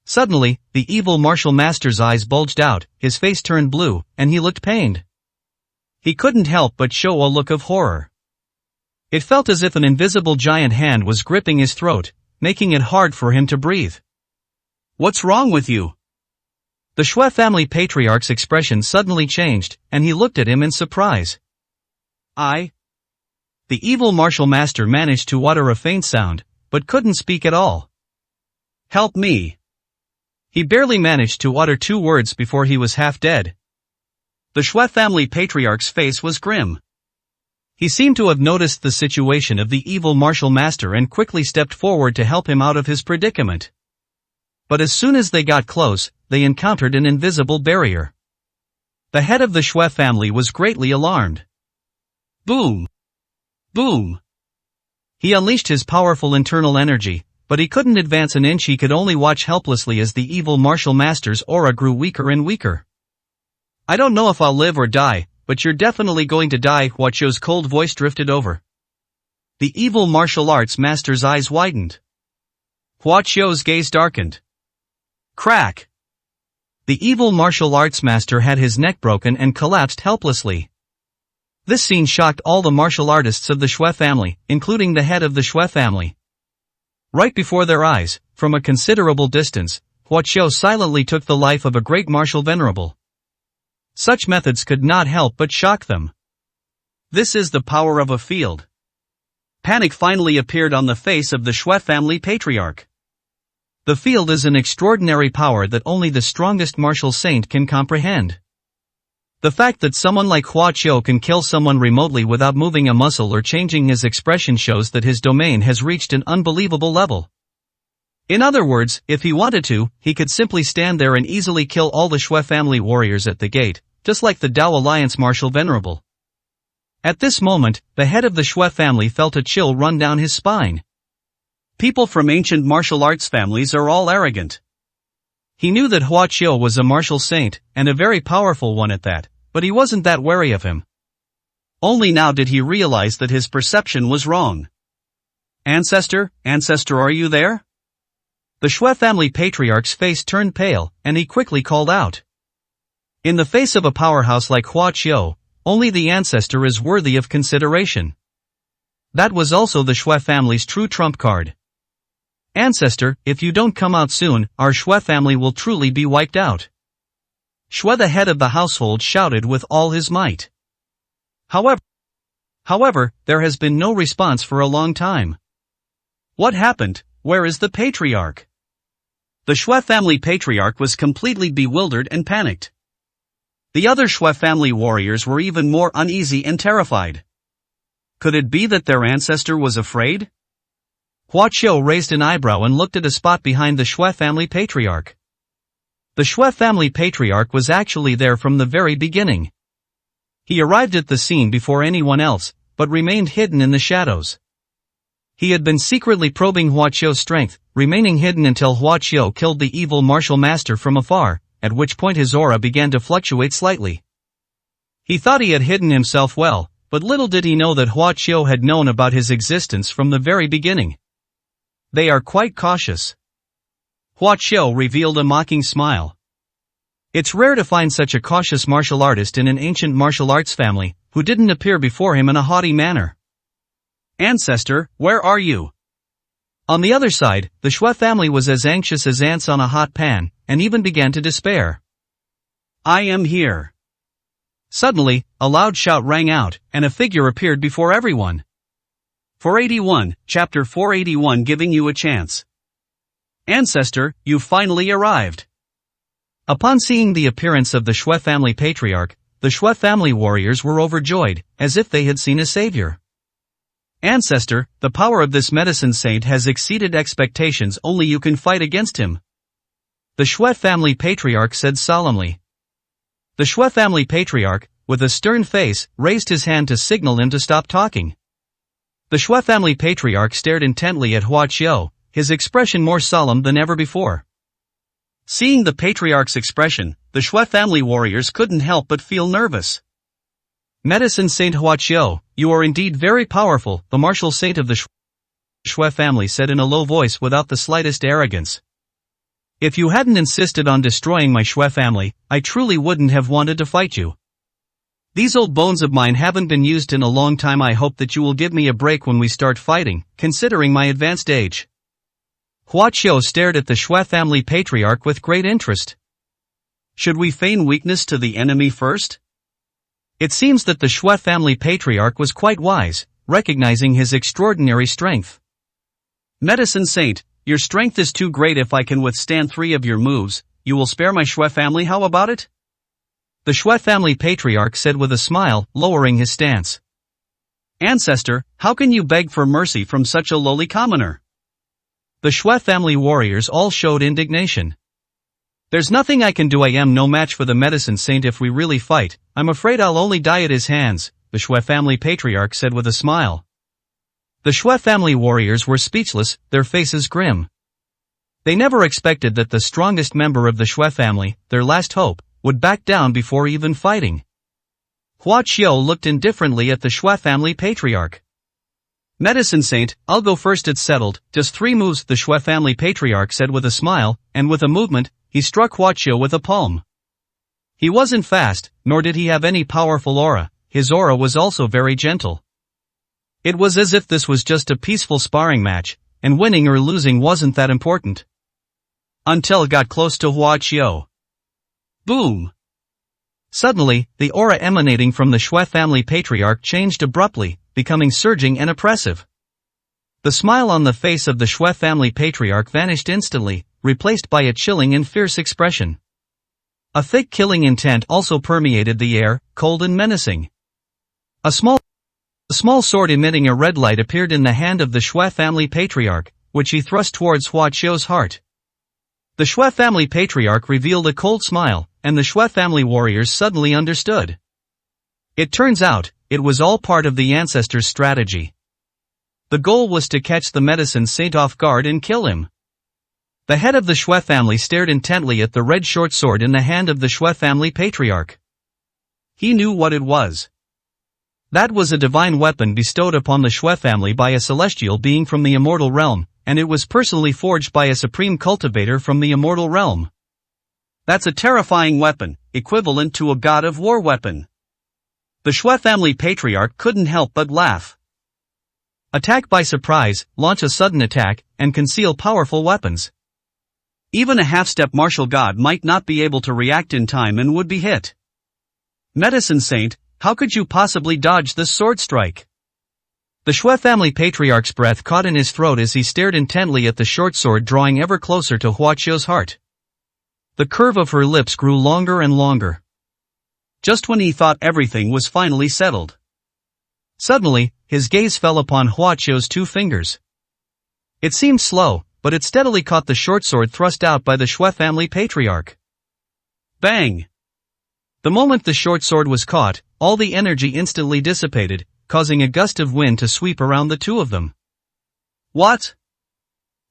Suddenly, the evil martial master's eyes bulged out, his face turned blue, and he looked pained. He couldn't help but show a look of horror. It felt as if an invisible giant hand was gripping his throat, making it hard for him to breathe. What's wrong with you? The Shui family patriarch's expression suddenly changed, and he looked at him in surprise. The evil martial master managed to utter a faint sound, but couldn't speak at all. Help me. He barely managed to utter 2 words before he was half dead. The Shui family patriarch's face was grim. He seemed to have noticed the situation of the evil martial master and quickly stepped forward to help him out of his predicament. But as soon as they got close, they encountered an invisible barrier. The head of the Shui family was greatly alarmed. Boom! Boom! He unleashed his powerful internal energy, But he couldn't advance an inch. He could only watch helplessly as the evil martial master's aura grew weaker and weaker. I don't know if I'll live or die, but you're definitely going to die, Hua Qiu's cold voice drifted over. The evil martial arts master's eyes widened. Hua Qiu's gaze darkened. Crack! The evil martial arts master had his neck broken and collapsed helplessly. This scene shocked all the martial artists of the Xue family, including the head of the Xue family. Right before their eyes, from a considerable distance, Hua Qiu silently took the life of a great martial venerable. Such methods could not help but shock them. This is the power of a field. Panic finally appeared on the face of the Xue family patriarch. The field is an extraordinary power that only the strongest martial saint can comprehend. The fact that someone like Hua Qiu can kill someone remotely without moving a muscle or changing his expression shows that his domain has reached an unbelievable level. In other words, if he wanted to, he could simply stand there and easily kill all the Xue family warriors at the gate, just like the Dao Alliance martial venerable. At this moment, the head of the Xue family felt a chill run down his spine. People from ancient martial arts families are all arrogant. He knew that Hua Qiu was a martial saint, and a very powerful one at that, but he wasn't that wary of him. Only now did he realize that his perception was wrong. Ancestor, are you there? The Xue family patriarch's face turned pale, and he quickly called out. In the face of a powerhouse like Hua Qiu, only the ancestor is worthy of consideration. That was also the Xue family's true trump card. Ancestor, if you don't come out soon, our Xue family will truly be wiped out. Xue, the head of the household, shouted with all his might. However, there has been no response for a long time. What happened? Where is the patriarch? The Xue family patriarch was completely bewildered and panicked. The other Xue family warriors were even more uneasy and terrified. Could it be that their ancestor was afraid? Hua Qiu raised an eyebrow and looked at a spot behind the Xue family patriarch. The Xue family patriarch was actually there from the very beginning. He arrived at the scene before anyone else, but remained hidden in the shadows. He had been secretly probing Hua Qiu's strength, remaining hidden until Hua Qiu killed the evil martial master from afar, at which point his aura began to fluctuate slightly. He thought he had hidden himself well, but little did he know that Hua Qiu had known about his existence from the very beginning. They are quite cautious. Hua Qiu revealed a mocking smile. It's rare to find such a cautious martial artist in an ancient martial arts family, who didn't appear before him in a haughty manner. Ancestor, where are you? On the other side, the Xue family was as anxious as ants on a hot pan, and even began to despair. I am here. Suddenly, a loud shout rang out, and a figure appeared before everyone. 481, Chapter 481, giving you a chance. Ancestor, you finally arrived. Upon seeing the appearance of the Xue family patriarch, the Xue family warriors were overjoyed, as if they had seen a savior. Ancestor, the power of this medicine saint has exceeded expectations. Only you can fight against him. The Xue family patriarch said solemnly. The Xue family patriarch, with a stern face, raised his hand to signal him to stop talking. The Xue family patriarch stared intently at Hua Qiu, his expression more solemn than ever before. Seeing the patriarch's expression, the Xue family warriors couldn't help but feel nervous. Medicine Saint Hua Qiu, you are indeed very powerful, the martial saint of the Xue family said in a low voice without the slightest arrogance. If you hadn't insisted on destroying my Xue family, I truly wouldn't have wanted to fight you. These old bones of mine haven't been used in a long time. I hope that you will give me a break when we start fighting, considering my advanced age. Hua Qiu stared at the Xue family patriarch with great interest. Should we feign weakness to the enemy first? It seems that the Xue family patriarch was quite wise, recognizing his extraordinary strength. Medicine Saint, your strength is too great. If I can withstand 3 of your moves, you will spare my Xue family. How about it? The Xue family patriarch said with a smile, lowering his stance. Ancestor, how can you beg for mercy from such a lowly commoner? The Xue family warriors all showed indignation. There's nothing I can do. I am no match for the medicine saint. If we really fight, I'm afraid I'll only die at his hands, the Xue family patriarch said with a smile. The Shui family warriors were speechless, their faces grim. They never expected that the strongest member of the Shui family, their last hope, would back down before even fighting. Hua Qiu looked indifferently at the Shui family patriarch. "Medicine Saint, I'll go first, it's settled." "Just 3 moves," the Shui family patriarch said with a smile, and with a movement, he struck Hua Qiu with a palm. He wasn't fast, nor did he have any powerful aura. His aura was also very gentle. It was as if this was just a peaceful sparring match, and winning or losing wasn't that important. Until it got close to Hua Qiu. Boom! Suddenly, the aura emanating from the Shui family patriarch changed abruptly, becoming surging and oppressive. The smile on the face of the Shui family patriarch vanished instantly, replaced by a chilling and fierce expression. A thick killing intent also permeated the air, cold and menacing. A small sword emitting a red light appeared in the hand of the Shui family patriarch, which he thrust towards Hua Qiu's heart. The Shui family patriarch revealed a cold smile, and the Shui family warriors suddenly understood. It turns out, it was all part of the ancestors' strategy. The goal was to catch the Medicine Saint off guard and kill him. The head of the Shui family stared intently at the red short sword in the hand of the Shui family patriarch. He knew what it was. That was a divine weapon bestowed upon the Shui family by a celestial being from the immortal realm, and it was personally forged by a supreme cultivator from the immortal realm. That's a terrifying weapon, equivalent to a god of war weapon. The Shui family patriarch couldn't help but laugh. Attack by surprise, launch a sudden attack, and conceal powerful weapons. Even a half-step martial god might not be able to react in time and would be hit. Medicine Saint, how could you possibly dodge this sword strike? The Shui family patriarch's breath caught in his throat as he stared intently at the short sword drawing ever closer to Hua Qiu's heart. The curve of her lips grew longer and longer. Just when he thought everything was finally settled. Suddenly, his gaze fell upon Hua Qiu's 2 fingers. It seemed slow, but it steadily caught the short sword thrust out by the Shui family patriarch. Bang! The moment the short sword was caught, all the energy instantly dissipated, causing a gust of wind to sweep around the 2 of them. What?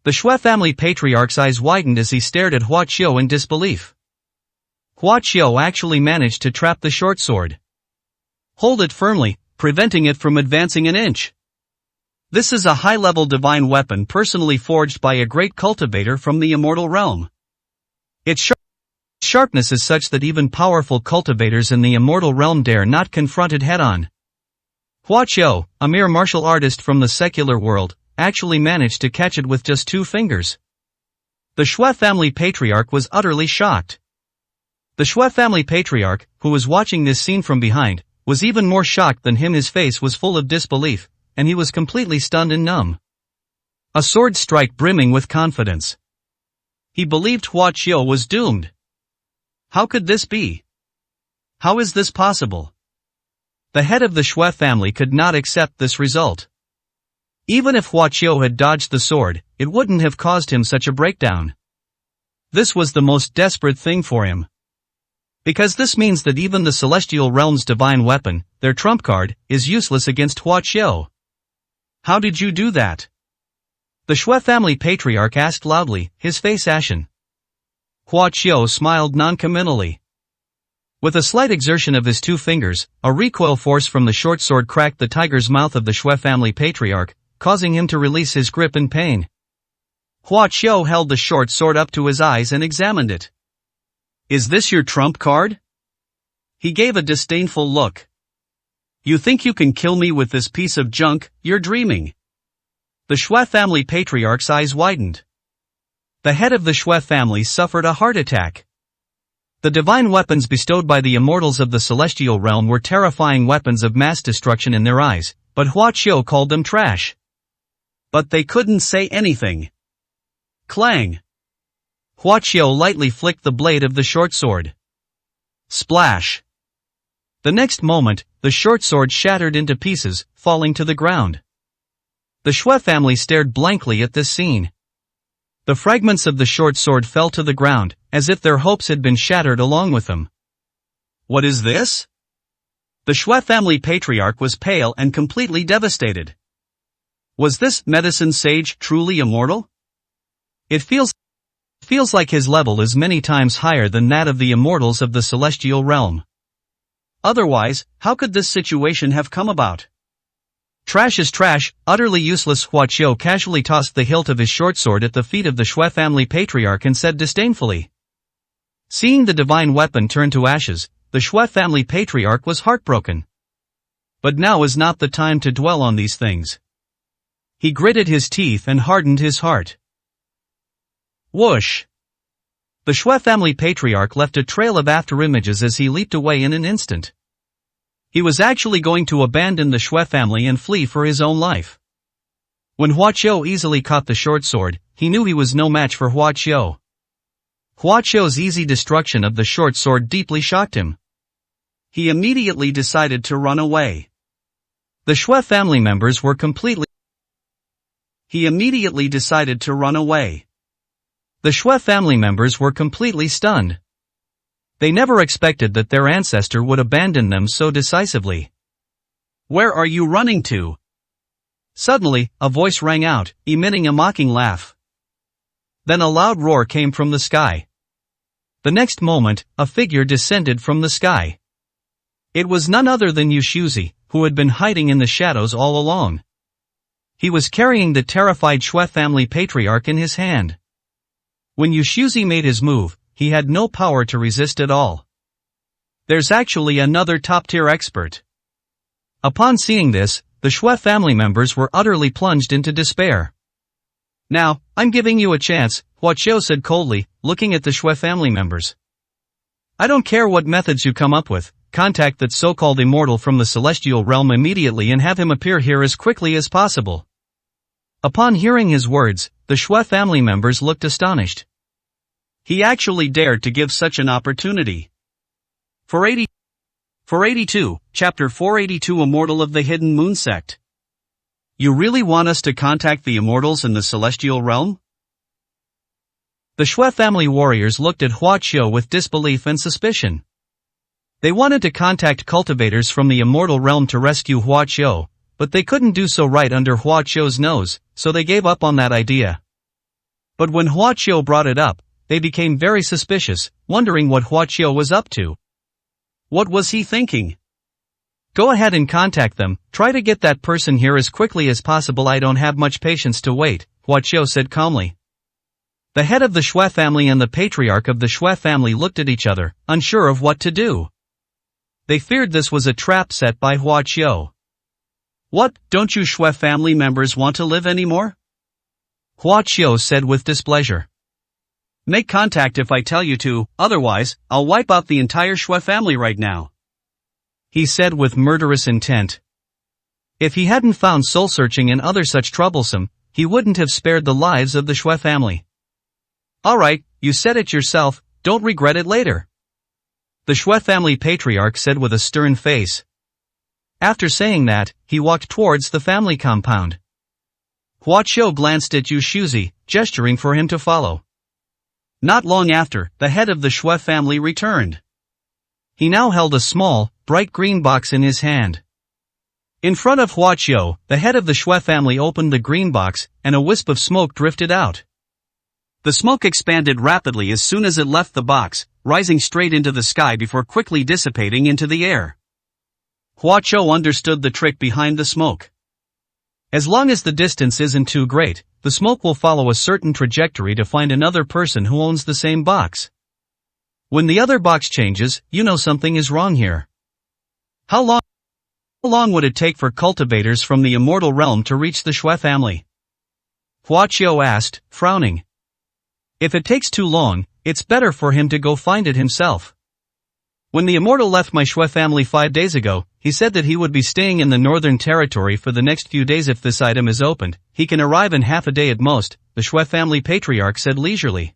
The Shui family patriarch's eyes widened as he stared at Hua Qiu in disbelief. Hua Qiu actually managed to trap the short sword. Hold it firmly, preventing it from advancing an inch. This is a high-level divine weapon personally forged by a great cultivator from the immortal realm. Its sharpness is such that even powerful cultivators in the immortal realm dare not confront it head-on. Hua Qiu, a mere martial artist from the secular world, actually managed to catch it with just 2 fingers. The Shui family patriarch was utterly shocked. The Shui family patriarch, who was watching this scene from behind, was even more shocked than him. His face was full of disbelief, and he was completely stunned and numb. A sword strike brimming with confidence. He believed Hua Qiu was doomed. How could this be? How is this possible? The head of the Shui family could not accept this result. Even if Hua Qiu had dodged the sword, it wouldn't have caused him such a breakdown. This was the most desperate thing for him. Because this means that even the celestial realm's divine weapon, their trump card, is useless against Hua Qiu. How did you do that? The Shui family patriarch asked loudly, his face ashen. Hua Qiu smiled noncommittally. With a slight exertion of his 2 fingers, a recoil force from the short sword cracked the tiger's mouth of the Shui family patriarch, causing him to release his grip in pain. Hua Qiu held the short sword up to his eyes and examined it. Is this your trump card? He gave a disdainful look. You think you can kill me with this piece of junk? You're dreaming. The Shui family patriarch's eyes widened. The head of the Shui family suffered a heart attack. The divine weapons bestowed by the immortals of the celestial realm were terrifying weapons of mass destruction in their eyes, but Hua Qiu called them trash. But they couldn't say anything. Clang! Hua Qiu lightly flicked the blade of the short sword. Splash! The next moment, the short sword shattered into pieces, falling to the ground. The Shui family stared blankly at this scene. The fragments of the short sword fell to the ground, as if their hopes had been shattered along with them. What is this? The Shui family patriarch was pale and completely devastated. Was this medicine sage truly immortal? It feels like his level is many times higher than that of the immortals of the celestial realm. Otherwise, how could this situation have come about? Trash is trash, utterly useless. Hua Qiu casually tossed the hilt of his short sword at the feet of the Shui family patriarch and said disdainfully. Seeing the divine weapon turn to ashes, the Shui family patriarch was heartbroken. But now is not the time to dwell on these things. He gritted his teeth and hardened his heart. Whoosh! The Shui family patriarch left a trail of afterimages as he leaped away in an instant. He was actually going to abandon the Shui family and flee for his own life. When Hua Qiu easily caught the short sword, he knew he was no match for Hua Qiu. Hua Qiu's easy destruction of the short sword deeply shocked him. He immediately decided to run away. The Shui family members were completely stunned. They never expected that their ancestor would abandon them so decisively. Where are you running to? Suddenly, a voice rang out, emitting a mocking laugh. Then a loud roar came from the sky. The next moment, a figure descended from the sky. It was none other than Yushuzi, who had been hiding in the shadows all along. He was carrying the terrified Shui family patriarch in his hand. When Yushuzi made his move, he had no power to resist at all. There's actually another top-tier expert. Upon seeing this, the Shui family members were utterly plunged into despair. Now, I'm giving you a chance, Hua Qiu said coldly, looking at the Shui family members. I don't care what methods you come up with, contact that so-called immortal from the celestial realm immediately and have him appear here as quickly as possible. Upon hearing his words, the Shui family members looked astonished. He actually dared to give such an opportunity. 482, Chapter 482 Immortal of the Hidden Moon Sect. You really want us to contact the immortals in the celestial realm? The Shui family warriors looked at Hua Qiu with disbelief and suspicion. They wanted to contact cultivators from the immortal realm to rescue Hua Qiu, but they couldn't do so right under Hua Qiu's nose, so they gave up on that idea. But when Hua Qiu brought it up, they became very suspicious, wondering what Hua Qiu was up to. What was he thinking? Go ahead and contact them, try to get that person here as quickly as possible. I don't have much patience to wait, Hua Qiu said calmly. The head of the Shui family and the patriarch of the Shui family looked at each other, unsure of what to do. They feared this was a trap set by Hua Qiu. What, don't you Shui family members want to live anymore? Hua Qiu said with displeasure. Make contact if I tell you to, otherwise, I'll wipe out the entire Shui family right now. He said with murderous intent. If he hadn't found soul-searching and other such troublesome, he wouldn't have spared the lives of the Shui family. Alright, you said it yourself, don't regret it later. The Shui family patriarch said with a stern face. After saying that, he walked towards the family compound. Hua Qiu glanced at Yushuzi, gesturing for him to follow. Not long after, the head of the Shui family returned. He now held a small, bright green box in his hand. In front of Hua Qiu, the head of the Shui family opened the green box, and a wisp of smoke drifted out. The smoke expanded rapidly as soon as it left the box, rising straight into the sky before quickly dissipating into the air. Hua Qiu understood the trick behind the smoke. As long as the distance isn't too great, the smoke will follow a certain trajectory to find another person who owns the same box. When the other box changes, you know something is wrong here. How long would it take for cultivators from the immortal realm to reach the Shui family? Hua Qiu asked, frowning. If it takes too long, it's better for him to go find it himself. When the immortal left my Shui family 5 days ago, he said that he would be staying in the Northern Territory for the next few days. If this item is opened, he can arrive in half a day at most, the Shui family patriarch said leisurely.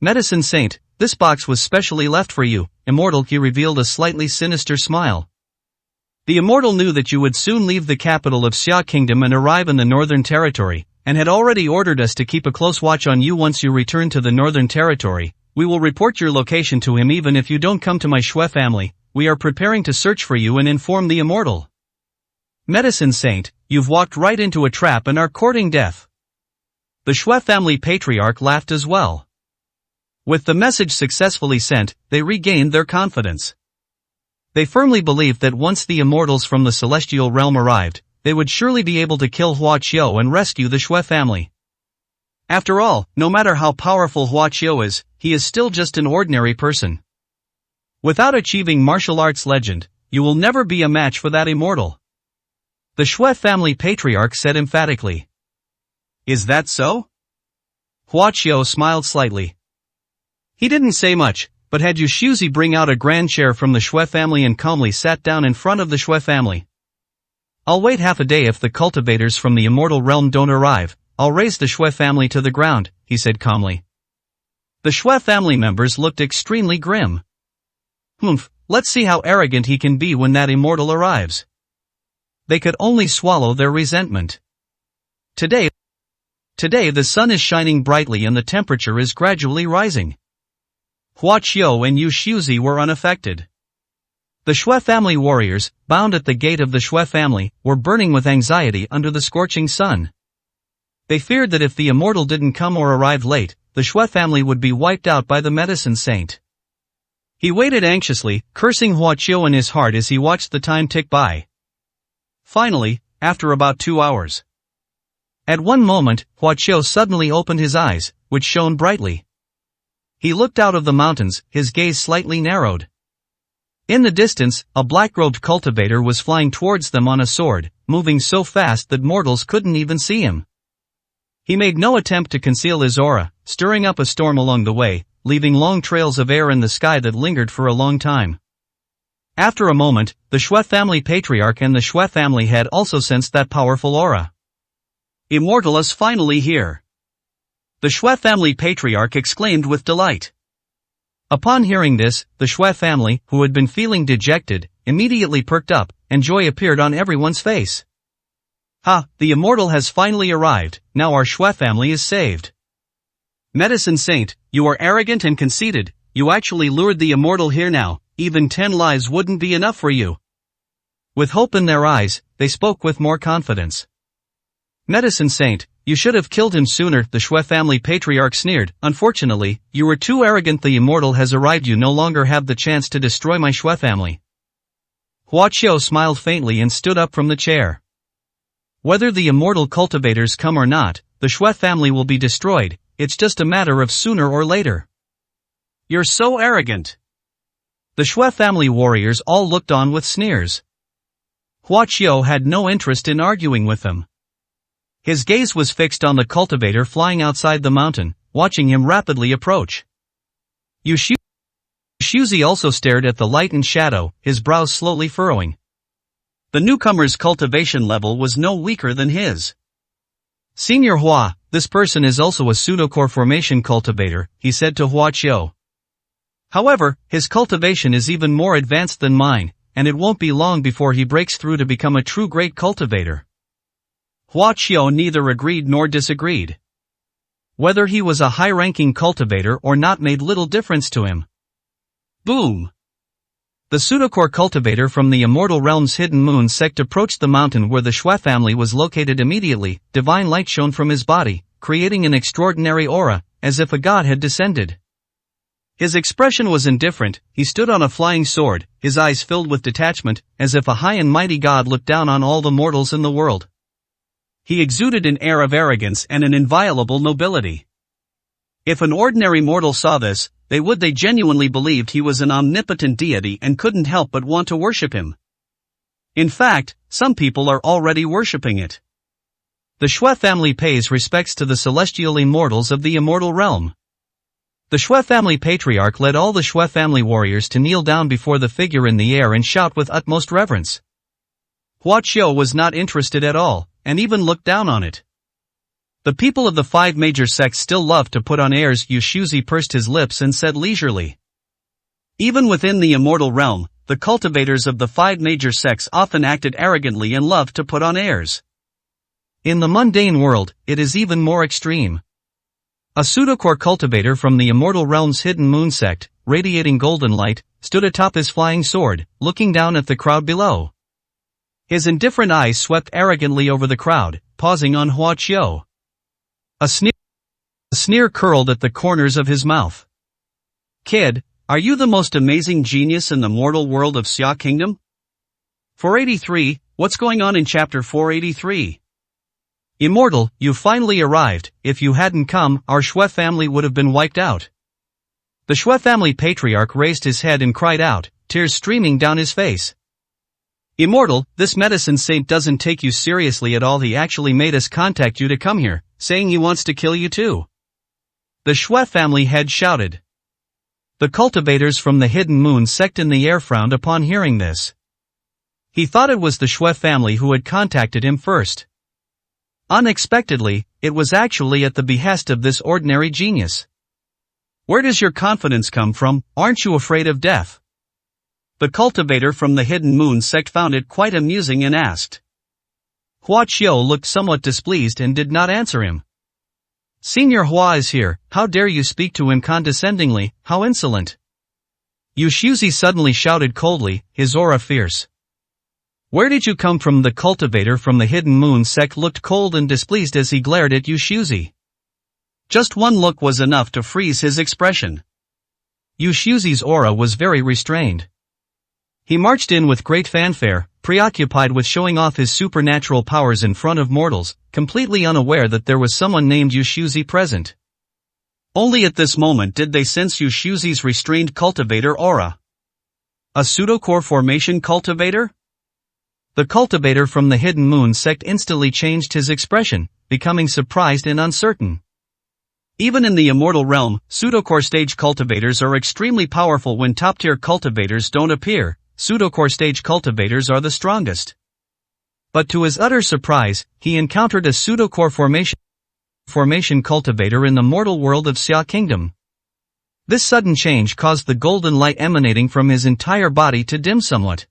Medicine Saint, this box was specially left for you, Immortal. He revealed a slightly sinister smile. The immortal knew that you would soon leave the capital of Xia Kingdom and arrive in the Northern Territory, and had already ordered us to keep a close watch on you. Once you return to the Northern Territory, we will report your location to him. Even if you don't come to my Shui family, we are preparing to search for you and inform the immortal. Medicine Saint, You've walked right into a trap and are courting death. The Shui family patriarch laughed as well. With the message successfully sent, they regained their confidence. They firmly believed that once the immortals from the celestial realm arrived, they would surely be able to kill Hua Qiu and rescue the Shui family. After all, no matter how powerful Hua Qiu is, he is still just an ordinary person. Without achieving martial arts legend, you will never be a match for that immortal. The Shui family patriarch said emphatically. Is that so? Hua Qiu smiled slightly. He didn't say much, but had Yu Shuzi bring out a grand chair from the Shui family and calmly sat down in front of the Shui family. I'll wait half a day. If the cultivators from the immortal realm don't arrive, I'll raze the Shui family to the ground, he said calmly. The Shui family members looked extremely grim. Let's see how arrogant he can be when that immortal arrives. They could only swallow their resentment. Today the sun is shining brightly and the temperature is gradually rising. Hua Qiu and Yu Shuzi were unaffected. The Shui family warriors, bound at the gate of the Shui family, were burning with anxiety under the scorching sun. They feared that if the immortal didn't come or arrived late, the Shui family would be wiped out by the medicine saint. He waited anxiously, cursing Hua Qiu in his heart as he watched the time tick by. Finally, after about 2 hours. At one moment, Hua Qiu suddenly opened his eyes, which shone brightly. He looked out of the mountains, his gaze slightly narrowed. In the distance, a black-robed cultivator was flying towards them on a sword, moving so fast that mortals couldn't even see him. He made no attempt to conceal his aura, stirring up a storm along the way, leaving long trails of air in the sky that lingered for a long time. After a moment, the Shui family patriarch and the Shui family had also sensed that powerful aura. Immortal is finally here. The Shui family patriarch exclaimed with delight. Upon hearing this, the Shui family, who had been feeling dejected, immediately perked up, and joy appeared on everyone's face. The immortal has finally arrived, now our Shui family is saved. Medicine Saint, you are arrogant and conceited, you actually lured the immortal here now, even 10 lives wouldn't be enough for you. With hope in their eyes, they spoke with more confidence. Medicine Saint, you should have killed him sooner, the Shui family patriarch sneered. Unfortunately, you were too arrogant. The immortal has arrived. You no longer have the chance to destroy my Shui family. Hua Qiu smiled faintly and stood up from the chair. Whether the immortal cultivators come or not, the Shui family will be destroyed, it's just a matter of sooner or later. You're so arrogant. The Shui family warriors all looked on with sneers. Hua Qiu had no interest in arguing with them. His gaze was fixed on the cultivator flying outside the mountain, watching him rapidly approach. Yu Shuzi also stared at the light and shadow, his brows slowly furrowing. The newcomer's cultivation level was no weaker than his. Senior Hua, this person is also a pseudo-core formation cultivator, he said to Hua Qiu. However, his cultivation is even more advanced than mine, and it won't be long before he breaks through to become a true great cultivator. Hua Qiu neither agreed nor disagreed. Whether he was a high-ranking cultivator or not made little difference to him. Boom! The pseudocore cultivator from the immortal realm's hidden moon sect approached the mountain where the Shui family was located. Immediately, divine light shone from his body, creating an extraordinary aura, as if a god had descended. His expression was indifferent. He stood on a flying sword, his eyes filled with detachment, as if a high and mighty god looked down on all the mortals in the world. He exuded an air of arrogance and an inviolable nobility. If an ordinary mortal saw this, they genuinely believed he was an omnipotent deity and couldn't help but want to worship him. In fact, some people are already worshipping it. The Shui family pays respects to the celestial immortals of the immortal realm. The Shui family patriarch led all the Shui family warriors to kneel down before the figure in the air and shout with utmost reverence. Hua Qiu was not interested at all, and even looked down on it. The people of the 5 major sects still love to put on airs. Yu Shuzi pursed his lips and said leisurely. Even within the immortal realm, the cultivators of the 5 major sects often acted arrogantly and loved to put on airs. In the mundane world, it is even more extreme. A pseudocore cultivator from the immortal realm's hidden moon sect, radiating golden light, stood atop his flying sword, looking down at the crowd below. His indifferent eyes swept arrogantly over the crowd, pausing on Hua Qiu. A sneer curled at the corners of his mouth. Kid, are you the most amazing genius in the mortal world of Xia Kingdom? 483, what's going on in chapter 483? Immortal, you finally arrived. If you hadn't come, our Shui family would have been wiped out. The Shui family patriarch raised his head and cried out, tears streaming down his face. Immortal, this medicine saint doesn't take you seriously at all. He actually made us contact you to come here, saying he wants to kill you too. The Shui family head shouted. The cultivators from the Hidden Moon sect in the air frowned upon hearing this. He thought it was the Shui family who had contacted him first. Unexpectedly, it was actually at the behest of this ordinary genius. Where does your confidence come from? Aren't you afraid of death? The cultivator from the Hidden Moon sect found it quite amusing and asked. Hua Qiu looked somewhat displeased and did not answer him. Senior Hua is here, how dare you speak to him condescendingly, how insolent! Yu Shuzi suddenly shouted coldly, his aura fierce. Where did you come from? The cultivator from the Hidden Moon sect looked cold and displeased as he glared at Yu Shuzi. Just one look was enough to freeze his expression. Yu Shuzi's aura was very restrained. He marched in with great fanfare, preoccupied with showing off his supernatural powers in front of mortals, completely unaware that there was someone named Yu Shuzi present. Only at this moment did they sense Yu Shuzi's restrained cultivator aura. A pseudocore formation cultivator? The cultivator from the Hidden Moon sect instantly changed his expression, becoming surprised and uncertain. Even in the immortal realm, pseudocore stage cultivators are extremely powerful. When top-tier cultivators don't appear, pseudocore stage cultivators are the strongest. But to his utter surprise, he encountered a pseudocore formation cultivator in the mortal world of Xia Kingdom. This sudden change caused the golden light emanating from his entire body to dim somewhat.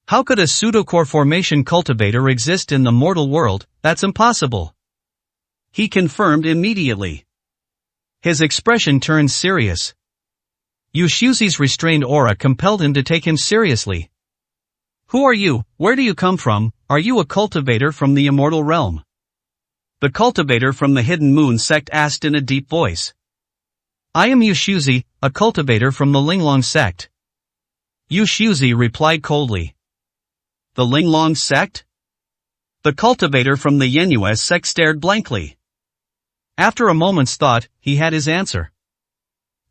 How could a pseudocore formation cultivator exist in the mortal world? That's impossible. He confirmed immediately. His expression turned serious. Yu Shuzi's restrained aura compelled him to take him seriously. Who are you? Where do you come from? Are you a cultivator from the immortal realm? The cultivator from the Hidden Moon sect asked in a deep voice. I am Yu Shuzi, a cultivator from the Linglong sect. Yu Shuzi replied coldly. The Linglong sect? The cultivator from the Yenyue sect stared blankly. After a moment's thought, he had his answer.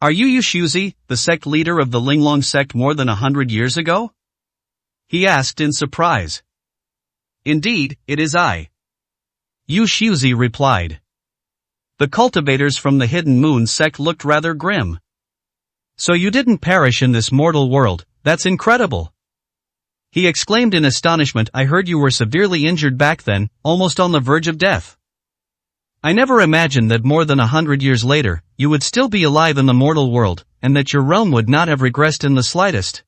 Are you Yu Shuzi, the sect leader of the Linglong sect more than 100 years ago? He asked in surprise. Indeed, it is I. Yu Shuzi replied. The cultivators from the Hidden Moon sect looked rather grim. So you didn't perish in this mortal world, that's incredible. He exclaimed in astonishment. I heard you were severely injured back then, almost on the verge of death. I never imagined that more than 100 years later, you would still be alive in the mortal world, and that your realm would not have regressed in the slightest.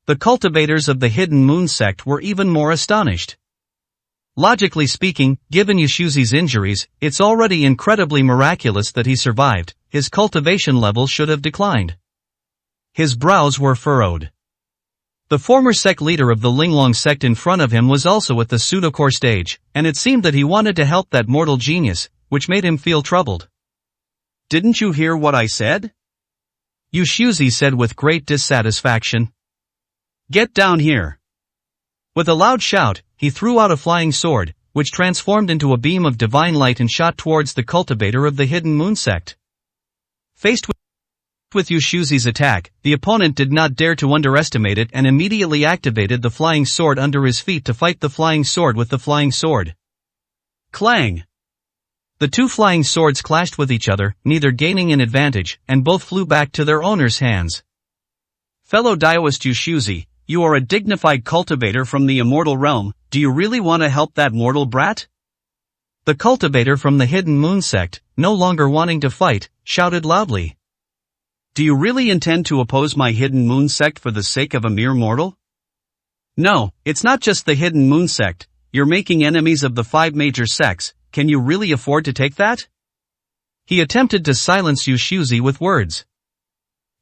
The cultivators of the Hidden Moon sect were even more astonished. Logically speaking, given Yu Shuzi's injuries, it's already incredibly miraculous that he survived. His cultivation level should have declined. His brows were furrowed. The former sect leader of the Linglong sect in front of him was also at the pseudocore stage, and it seemed that he wanted to help that mortal genius, which made him feel troubled. Didn't you hear what I said? Yu Shuzi said with great dissatisfaction. Get down here. With a loud shout, he threw out a flying sword, which transformed into a beam of divine light and shot towards the cultivator of the Hidden Moon sect. Faced with Yu Shuzi's attack, the opponent did not dare to underestimate it and immediately activated the flying sword under his feet to fight the flying sword with the flying sword. Clang! The two flying swords clashed with each other, neither gaining an advantage, and both flew back to their owner's hands. Fellow Daoist Yu Shuzi, you are a dignified cultivator from the immortal realm, do you really want to help that mortal brat? The cultivator from the Hidden Moon sect, no longer wanting to fight, shouted loudly. Do you really intend to oppose my Hidden Moon sect for the sake of a mere mortal? No, it's not just the Hidden Moon sect, you're making enemies of the 5 major sects, can you really afford to take that? He attempted to silence Yu Shuzi with words.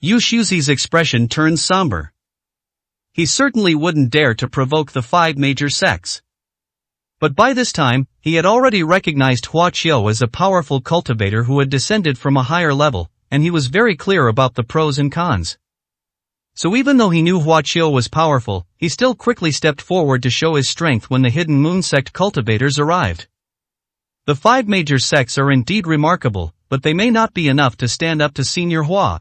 Yu Shuzi's expression turned somber. He certainly wouldn't dare to provoke the 5 major sects. But by this time, he had already recognized Hua Qiu as a powerful cultivator who had descended from a higher level, and he was very clear about the pros and cons. So even though he knew Hua Qiu was powerful, he still quickly stepped forward to show his strength when the Hidden Moon sect cultivators arrived. The 5 major sects are indeed remarkable, but they may not be enough to stand up to Senior Hua.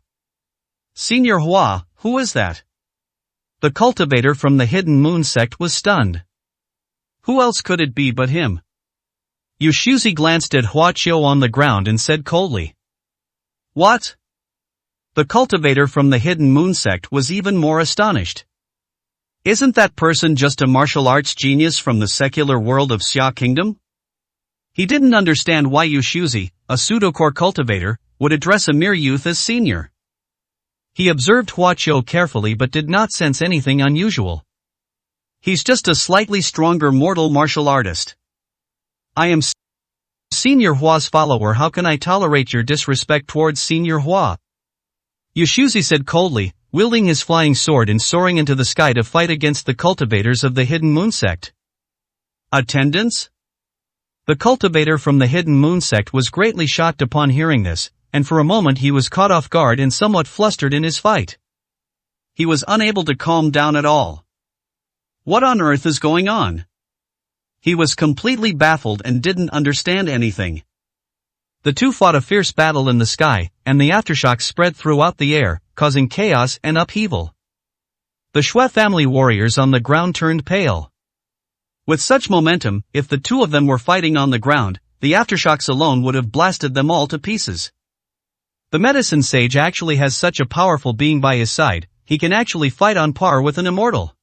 Senior Hua, who is that? The cultivator from the Hidden Moon sect was stunned. Who else could it be but him? Yushuzi glanced at Hua Qiu on the ground and said coldly. What? The cultivator from the Hidden Moon sect was even more astonished. Isn't that person just a martial arts genius from the secular world of Xia Kingdom? He didn't understand why Yushuzi, a pseudo-core cultivator, would address a mere youth as senior. He observed Hua Qiu carefully but did not sense anything unusual. He's just a slightly stronger mortal martial artist. I am Senior Hua's follower. How can I tolerate your disrespect towards Senior Hua? Yushuzi said coldly, wielding his flying sword and soaring into the sky to fight against the cultivators of the Hidden Moon sect. Attendance? The cultivator from the Hidden Moon sect was greatly shocked upon hearing this, and for a moment he was caught off guard and somewhat flustered in his fight. He was unable to calm down at all. What on earth is going on? He was completely baffled and didn't understand anything. The two fought a fierce battle in the sky, and the aftershocks spread throughout the air, causing chaos and upheaval. The Shui family warriors on the ground turned pale. With such momentum, if the two of them were fighting on the ground, the aftershocks alone would have blasted them all to pieces. The medicine sage actually has such a powerful being by his side, he can actually fight on par with an immortal.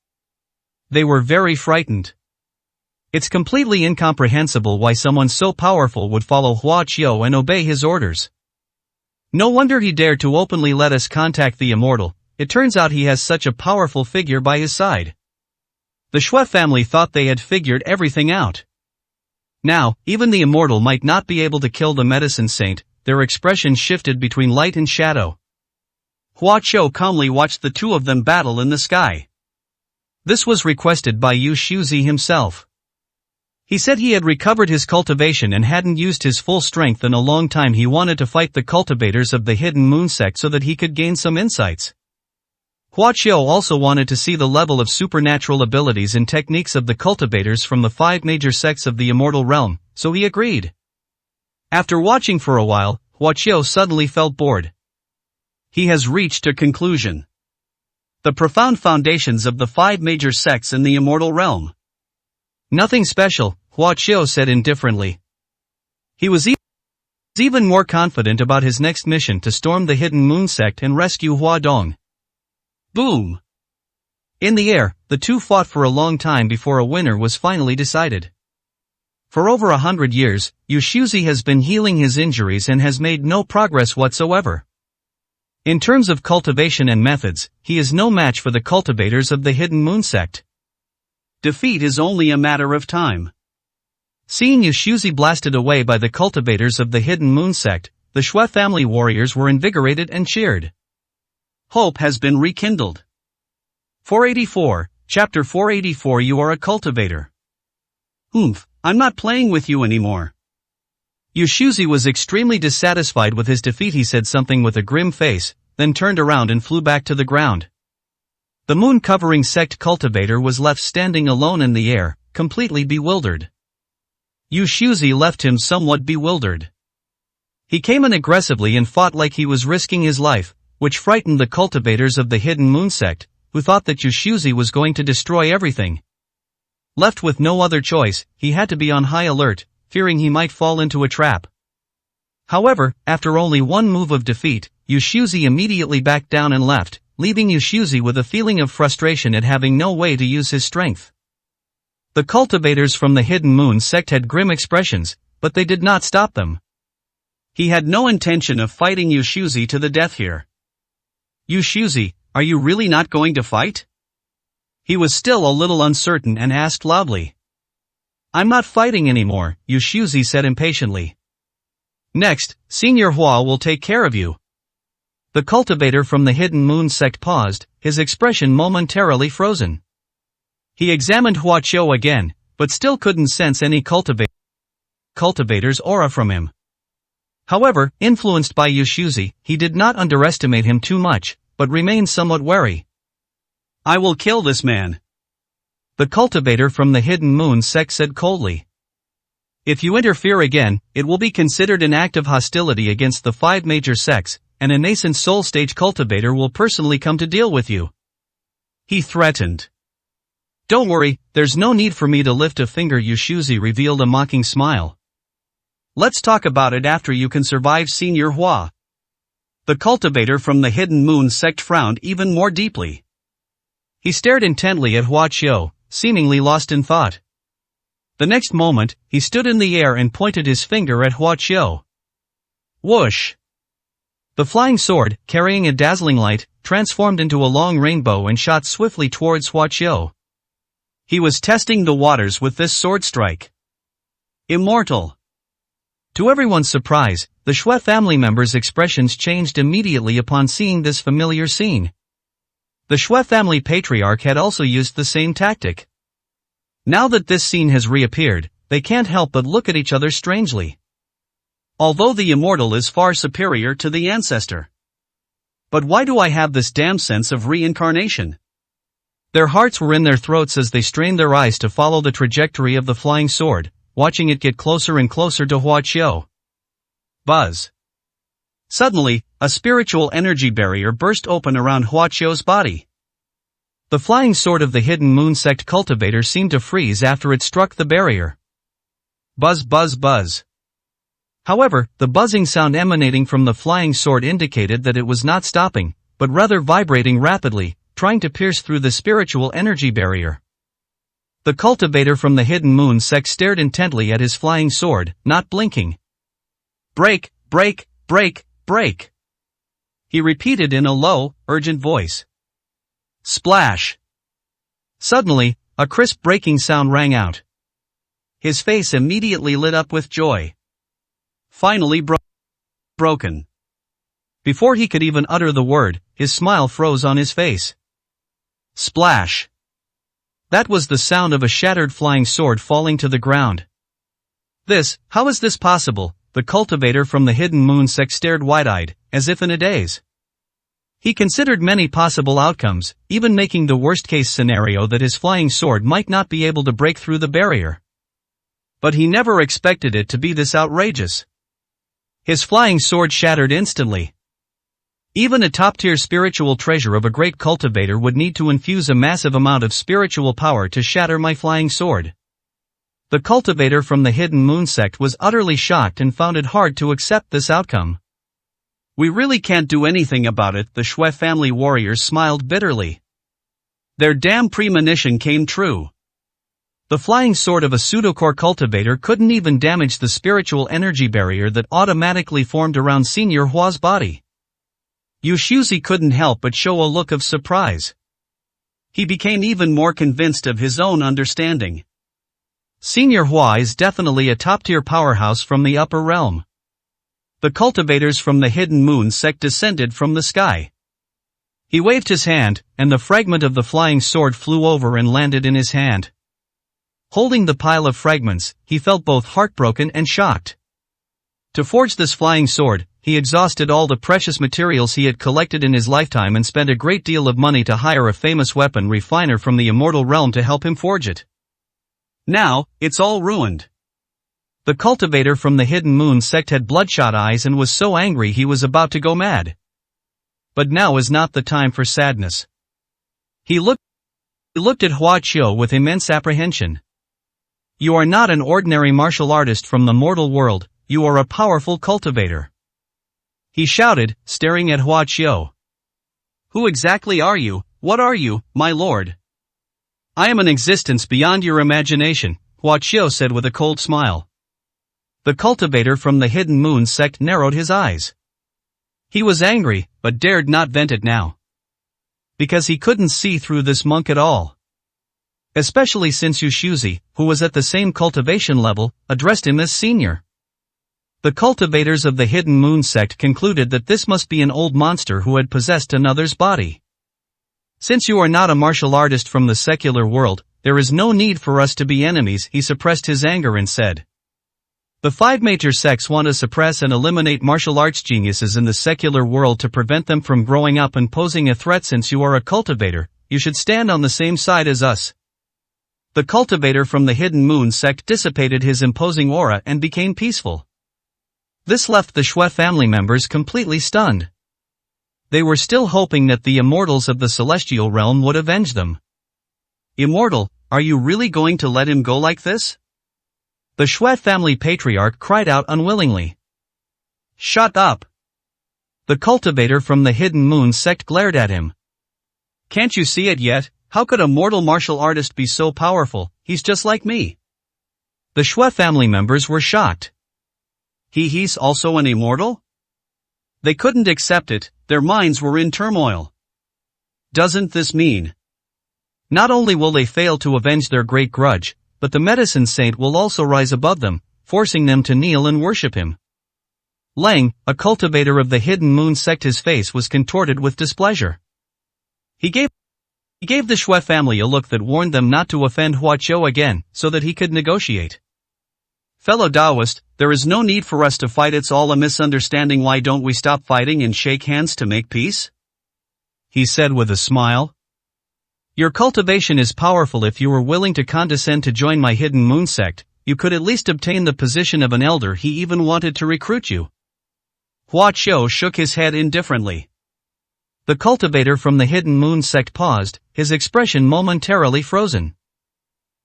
They were very frightened. It's completely incomprehensible why someone so powerful would follow Hua Qiu and obey his orders. No wonder he dared to openly let us contact the immortal. It turns out he has such a powerful figure by his side. The Shui family thought they had figured everything out. Now, even the immortal might not be able to kill the medicine saint. Their expressions shifted between light and shadow. Hua Qiu calmly watched the two of them battle in the sky. This was requested by Yushuzi himself. He said he had recovered his cultivation and hadn't used his full strength in a long time. He wanted to fight the cultivators of the Hidden Moon sect so that he could gain some insights. Hua Qiu also wanted to see the level of supernatural abilities and techniques of the cultivators from the 5 major sects of the immortal realm, so he agreed. After watching for a while, Hua Qiu suddenly felt bored. He has reached a conclusion. The profound foundations of the 5 major sects in the immortal realm. Nothing special, Hua Qiu said indifferently. He was even more confident about his next mission to storm the Hidden Moon sect and rescue Hua Dong. Boom! In the air, the two fought for a long time before a winner was finally decided. For over 100 years, Yushuzi has been healing his injuries and has made no progress whatsoever. In terms of cultivation and methods, he is no match for the cultivators of the Hidden Moon sect. Defeat is only a matter of time. Seeing Yushuzi blasted away by the cultivators of the Hidden Moon sect, the Shui family warriors were invigorated and cheered. Hope has been rekindled. 484, Chapter 484. You are a cultivator. I'm not playing with you anymore. Yushuzi was extremely dissatisfied with his defeat. He said something with a grim face, then turned around and flew back to the ground. The moon-covering sect cultivator was left standing alone in the air, completely bewildered. Yushuzi left him somewhat bewildered. He came in aggressively and fought like he was risking his life, which frightened the cultivators of the Hidden Moon sect, who thought that Yushuzi was going to destroy everything. Left with no other choice, he had to be on high alert, fearing he might fall into a trap. However, after only one move of defeat, Yushuzi immediately backed down and left, leaving Yushuzi with a feeling of frustration at having no way to use his strength. The cultivators from the Hidden Moon sect had grim expressions, but they did not stop them. He had no intention of fighting Yushuzi to the death here. Yushuzi, are you really not going to fight? He was still a little uncertain and asked loudly. I'm not fighting anymore, Yushuzi said impatiently. Next, Senior Hua will take care of you. The cultivator from the Hidden Moon sect paused, his expression momentarily frozen. He examined Hua Qiu again, but still couldn't sense any cultivator's aura from him. However, influenced by Yushuzi, he did not underestimate him too much, but remained somewhat wary. "I will kill this man," the cultivator from the Hidden Moon sect said coldly. "If you interfere again, it will be considered an act of hostility against the 5 major sects, and a nascent soul stage cultivator will personally come to deal with you," he threatened. "Don't worry, there's no need for me to lift a finger," Yushuzi revealed a mocking smile. "Let's talk about it after you can survive Senior Hua." The cultivator from the Hidden Moon sect frowned even more deeply. He stared intently at Hua Qiu, seemingly lost in thought. The next moment, he stood in the air and pointed his finger at Hua Qiu. Whoosh! The flying sword, carrying a dazzling light, transformed into a long rainbow and shot swiftly towards Hua Qiu. He was testing the waters with this sword strike. Immortal! To everyone's surprise, the Shui family members' expressions changed immediately upon seeing this familiar scene. The Shui family patriarch had also used the same tactic. Now that this scene has reappeared, they can't help but look at each other strangely. Although the immortal is far superior to the ancestor. But why do I have this damn sense of reincarnation? Their hearts were in their throats as they strained their eyes to follow the trajectory of the flying sword, watching it get closer and closer to Hua Qiu. Buzz. Suddenly, a spiritual energy barrier burst open around Hua Qiu's body. The flying sword of the Hidden Moon sect cultivator seemed to freeze after it struck the barrier. Buzz buzz buzz. However, the buzzing sound emanating from the flying sword indicated that it was not stopping, but rather vibrating rapidly, trying to pierce through the spiritual energy barrier. The cultivator from the Hidden Moon sect stared intently at his flying sword, not blinking. "Break, break, break, break," he repeated in a low, urgent voice. Splash! Suddenly, a crisp breaking sound rang out. His face immediately lit up with joy. Finally broken. Before he could even utter the word, his smile froze on his face. Splash! That was the sound of a shattered flying sword falling to the ground. How is this possible? The cultivator from the Hidden Moon sect stared wide-eyed, as if in a daze. He considered many possible outcomes, even making the worst-case scenario that his flying sword might not be able to break through the barrier. But he never expected it to be this outrageous. His flying sword shattered instantly. Even a top-tier spiritual treasure of a great cultivator would need to infuse a massive amount of spiritual power to shatter my flying sword. The cultivator from the Hidden Moon sect was utterly shocked and found it hard to accept this outcome. "We really can't do anything about it," the Shui family warriors smiled bitterly. Their damn premonition came true. The flying sword of a pseudocore cultivator couldn't even damage the spiritual energy barrier that automatically formed around Senior Hua's body. Yushuzi couldn't help but show a look of surprise. He became even more convinced of his own understanding. Senior Hua is definitely a top-tier powerhouse from the upper realm. The cultivators from the Hidden Moon sect descended from the sky. He waved his hand, and the fragment of the flying sword flew over and landed in his hand. Holding the pile of fragments, he felt both heartbroken and shocked. To forge this flying sword, he exhausted all the precious materials he had collected in his lifetime and spent a great deal of money to hire a famous weapon refiner from the immortal realm to help him forge it. Now, it's all ruined. The cultivator from the Hidden Moon sect had bloodshot eyes and was so angry he was about to go mad. But now is not the time for sadness. He looked at Hua Qiu with immense apprehension. "You are not an ordinary martial artist from the mortal world, you are a powerful cultivator," he shouted, staring at Hua Qiu. "Who exactly are you? What are you, my lord?" "I am an existence beyond your imagination," Hua Qiu said with a cold smile. The cultivator from the Hidden Moon sect narrowed his eyes. He was angry, but dared not vent it now. Because he couldn't see through this monk at all. Especially since Yushuzi, who was at the same cultivation level, addressed him as senior. The cultivators of the Hidden Moon sect concluded that this must be an old monster who had possessed another's body. Since you are not a martial artist from the secular world, there is no need for us to be enemies. He suppressed his anger and said. The 5 major sects want to suppress and eliminate martial arts geniuses in the secular world to prevent them from growing up and posing a threat. Since you are a cultivator, you should stand on the same side as us. The cultivator from the Hidden Moon sect dissipated his imposing aura and became peaceful. This left the Shui family members completely stunned. They were still hoping that the immortals of the celestial realm would avenge them. Immortal, are you really going to let him go like this? The Shui family patriarch cried out unwillingly. Shut up! The cultivator from the Hidden Moon sect glared at him. Can't you see it yet? How could a mortal martial artist be so powerful? He's just like me. The Shui family members were shocked. He's also an immortal? They couldn't accept it, their minds were in turmoil. Doesn't this mean? Not only will they fail to avenge their great grudge, but the medicine saint will also rise above them, forcing them to kneel and worship him. Lang, a cultivator of the Hidden Moon sect, his face was contorted with displeasure. He gave the Shui family a look that warned them not to offend Huaqiu again, so that he could negotiate. Fellow Taoist, there is no need for us to fight, it's all a misunderstanding. Why don't we stop fighting and shake hands to make peace? He said with a smile. Your cultivation is powerful. If you were willing to condescend to join my Hidden Moon sect, you could at least obtain the position of an elder. He even wanted to recruit you. Huaqiu shook his head indifferently. The cultivator from the Hidden Moon sect paused, his expression momentarily frozen.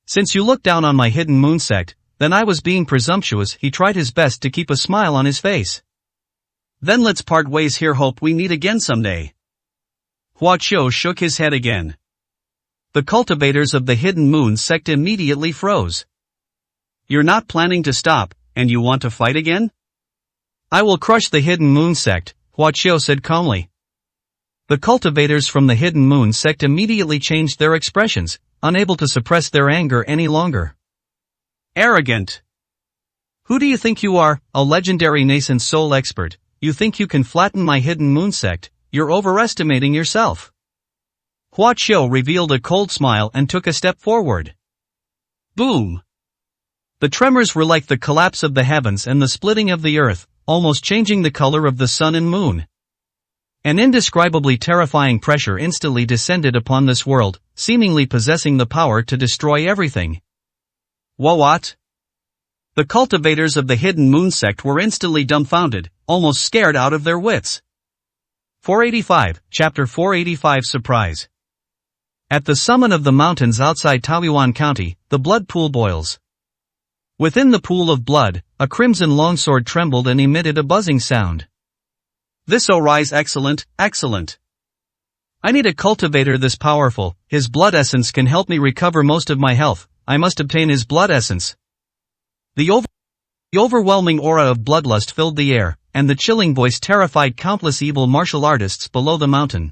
Since you look down on my Hidden Moon sect, then I was being presumptuous. He tried his best to keep a smile on his face. Then let's part ways here. Hope we meet again someday. Huaqiu shook his head again. The cultivators of the Hidden Moon sect immediately froze. You're not planning to stop, and you want to fight again? I will crush the Hidden Moon sect, Huaqiu said calmly. The cultivators from the Hidden Moon sect immediately changed their expressions, unable to suppress their anger any longer. Arrogant! Who do you think you are, a legendary nascent soul expert? You think you can flatten my Hidden Moon sect? You're overestimating yourself. Huaqiu revealed a cold smile and took a step forward. Boom! The tremors were like the collapse of the heavens and the splitting of the earth, almost changing the color of the sun and moon. An indescribably terrifying pressure instantly descended upon this world, seemingly possessing the power to destroy everything. What? The cultivators of the Hidden Moon sect were instantly dumbfounded, almost scared out of their wits. 485, Chapter 485 Surprise. At the summit of the mountains outside Taoyuan County, the blood pool boils. Within the pool of blood, a crimson longsword trembled and emitted a buzzing sound. This rise, excellent, excellent. I need a cultivator this powerful. His blood essence can help me recover most of my health. I must obtain his blood essence. The overwhelming aura of bloodlust filled the air, and the chilling voice terrified countless evil martial artists below the mountain.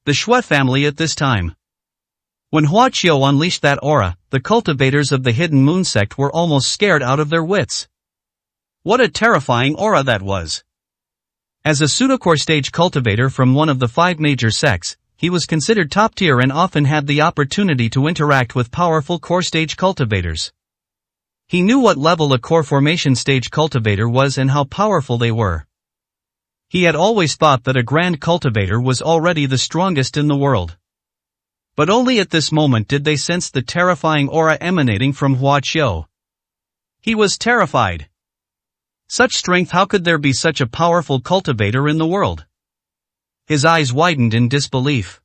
The Shui family at this time. When Huaqiu unleashed that aura, the cultivators of the Hidden Moon sect were almost scared out of their wits. What a terrifying aura that was! As a pseudocore stage cultivator from one of the 5 major sects, he was considered top tier and often had the opportunity to interact with powerful core stage cultivators. He knew what level a core formation stage cultivator was and how powerful they were. He had always thought that a grand cultivator was already the strongest in the world. But only at this moment did they sense the terrifying aura emanating from Huaqiu. He was terrified. Such strength, how could there be such a powerful cultivator in the world? His eyes widened in disbelief.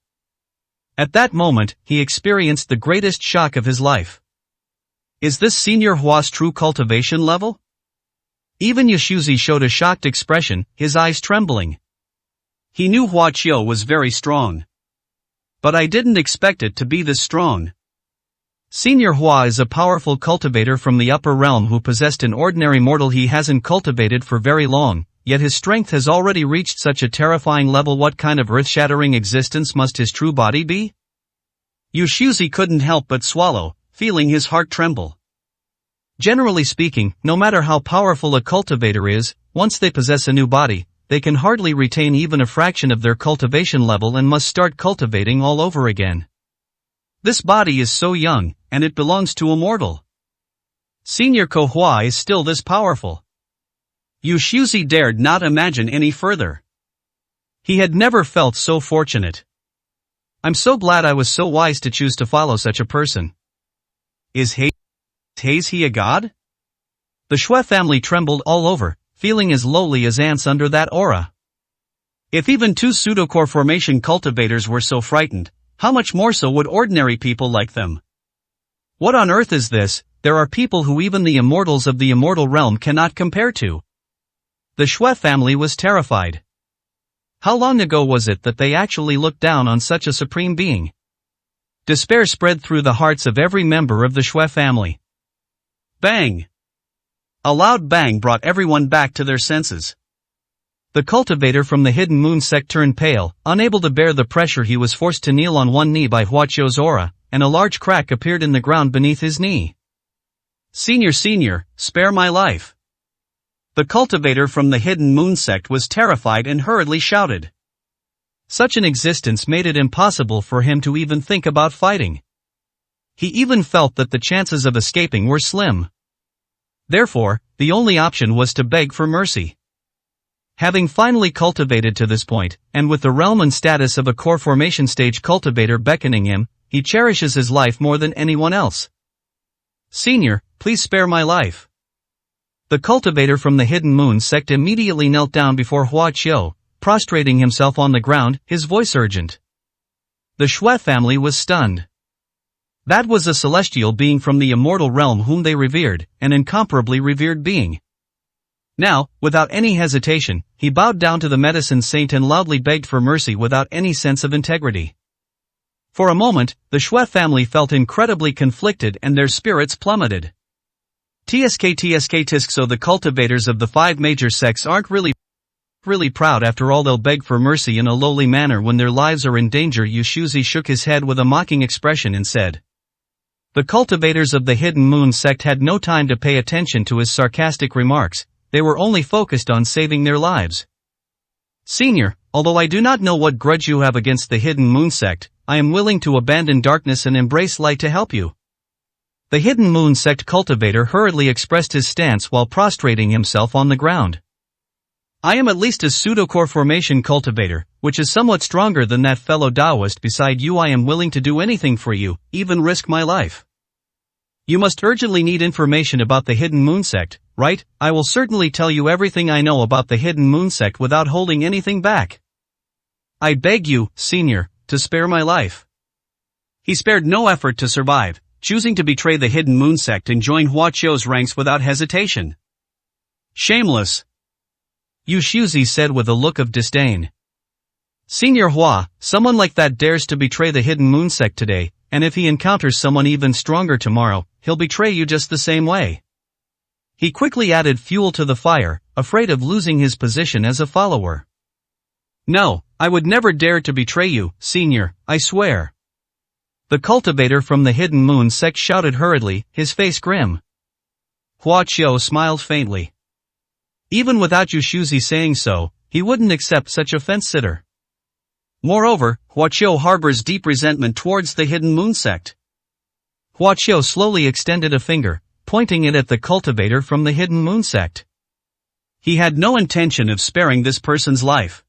At that moment, he experienced the greatest shock of his life. Is this Senior Hua's true cultivation level? Even Yushuzi showed a shocked expression, his eyes trembling. He knew Huaqiu was very strong. But I didn't expect it to be this strong. Senior Hua is a powerful cultivator from the upper realm who possessed an ordinary mortal he hasn't cultivated for very long, yet his strength has already reached such a terrifying level. What kind of earth-shattering existence must his true body be? Yushuzi couldn't help but swallow, feeling his heart tremble. Generally speaking, no matter how powerful a cultivator is, once they possess a new body, they can hardly retain even a fraction of their cultivation level and must start cultivating all over again. This body is so young, and it belongs to a mortal. Senior Kohua is still this powerful. Yu Shuzi dared not imagine any further. He had never felt so fortunate. I'm so glad I was so wise to choose to follow such a person. Is he a god? The Shui family trembled all over, feeling as lowly as ants under that aura. If even two pseudocore formation cultivators were so frightened, how much more so would ordinary people like them? What on earth is this? There are people who even the immortals of the immortal realm cannot compare to. The Shui family was terrified. How long ago was it that they actually looked down on such a supreme being? Despair spread through the hearts of every member of the Shui family. Bang! A loud bang brought everyone back to their senses. The cultivator from the Hidden Moon sect turned pale, unable to bear the pressure. He was forced to kneel on one knee by Huaqiu's aura, and a large crack appeared in the ground beneath his knee. Senior, spare my life. The cultivator from the Hidden Moon sect was terrified and hurriedly shouted. Such an existence made it impossible for him to even think about fighting. He even felt that the chances of escaping were slim. Therefore, the only option was to beg for mercy. Having finally cultivated to this point, and with the realm and status of a core formation stage cultivator beckoning him, he cherishes his life more than anyone else. Senior, please spare my life. The cultivator from the Hidden Moon sect immediately knelt down before Huaqiu, prostrating himself on the ground, his voice urgent. The Shui family was stunned. That was a celestial being from the immortal realm whom they revered, an incomparably revered being. Now, without any hesitation, he bowed down to the medicine saint and loudly begged for mercy without any sense of integrity. For a moment, the Shui family felt incredibly conflicted and their spirits plummeted. Tsk, so the cultivators of the 5 major sects aren't really proud. After all, they'll beg for mercy in a lowly manner when their lives are in danger. Yu Shuzi shook his head with a mocking expression and said. The cultivators of the Hidden Moon sect had no time to pay attention to his sarcastic remarks. They were only focused on saving their lives. Senior, although I do not know what grudge you have against the Hidden Moon sect, I am willing to abandon darkness and embrace light to help you. The Hidden Moon sect cultivator hurriedly expressed his stance while prostrating himself on the ground. I am at least a pseudocore formation cultivator, which is somewhat stronger than that fellow Taoist beside you. I am willing to do anything for you, even risk my life. You must urgently need information about the Hidden Moon sect, right? I will certainly tell you everything I know about the Hidden Moon sect without holding anything back. I beg you, Senior, to spare my life. He spared no effort to survive, choosing to betray the Hidden Moon sect and join Huaqiu's ranks without hesitation. Shameless! Yu Shuzi said with a look of disdain. Senior Hua, someone like that dares to betray the Hidden Moon sect today, and if he encounters someone even stronger tomorrow, he'll betray you just the same way. He quickly added fuel to the fire, afraid of losing his position as a follower. No, I would never dare to betray you, Senior, I swear. The cultivator from the Hidden Moon sect shouted hurriedly, his face grim. Huaqiu smiled faintly. Even without Yu Shuzi saying so, he wouldn't accept such a fence-sitter. Moreover, Huaqiu harbors deep resentment towards the Hidden Moon sect. Huaqiu slowly extended a finger, pointing it at the cultivator from the Hidden Moon sect. He had no intention of sparing this person's life.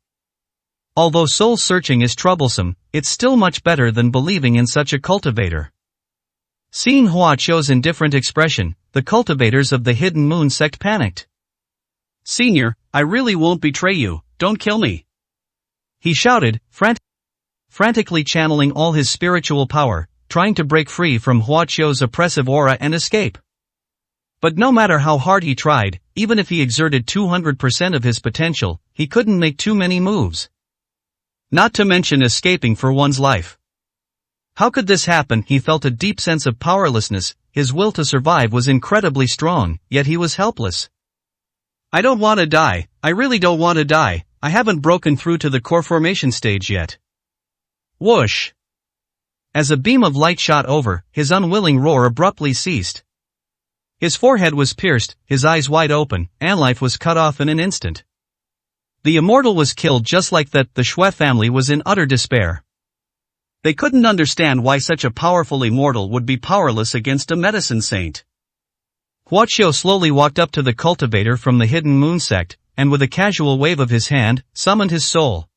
Although soul-searching is troublesome, it's still much better than believing in such a cultivator. Seeing Huaqiu's indifferent expression, the cultivators of the Hidden Moon sect panicked. Senior, I really won't betray you, don't kill me. He shouted, frantically channeling all his spiritual power, trying to break free from Huaqiu's oppressive aura and escape. But no matter how hard he tried, even if he exerted 200% of his potential, he couldn't make too many moves. Not to mention escaping for one's life. How could this happen? He felt a deep sense of powerlessness. His will to survive was incredibly strong, yet he was helpless. I don't want to die, I really don't want to die, I haven't broken through to the core formation stage yet. Whoosh! As a beam of light shot over, his unwilling roar abruptly ceased. His forehead was pierced, his eyes wide open, and life was cut off in an instant. The immortal was killed just like that. The Shui family was in utter despair. They couldn't understand why such a powerful immortal would be powerless against a medicine saint. Huaqiu slowly walked up to the cultivator from the Hidden Moon sect, and with a casual wave of his hand, summoned his soul.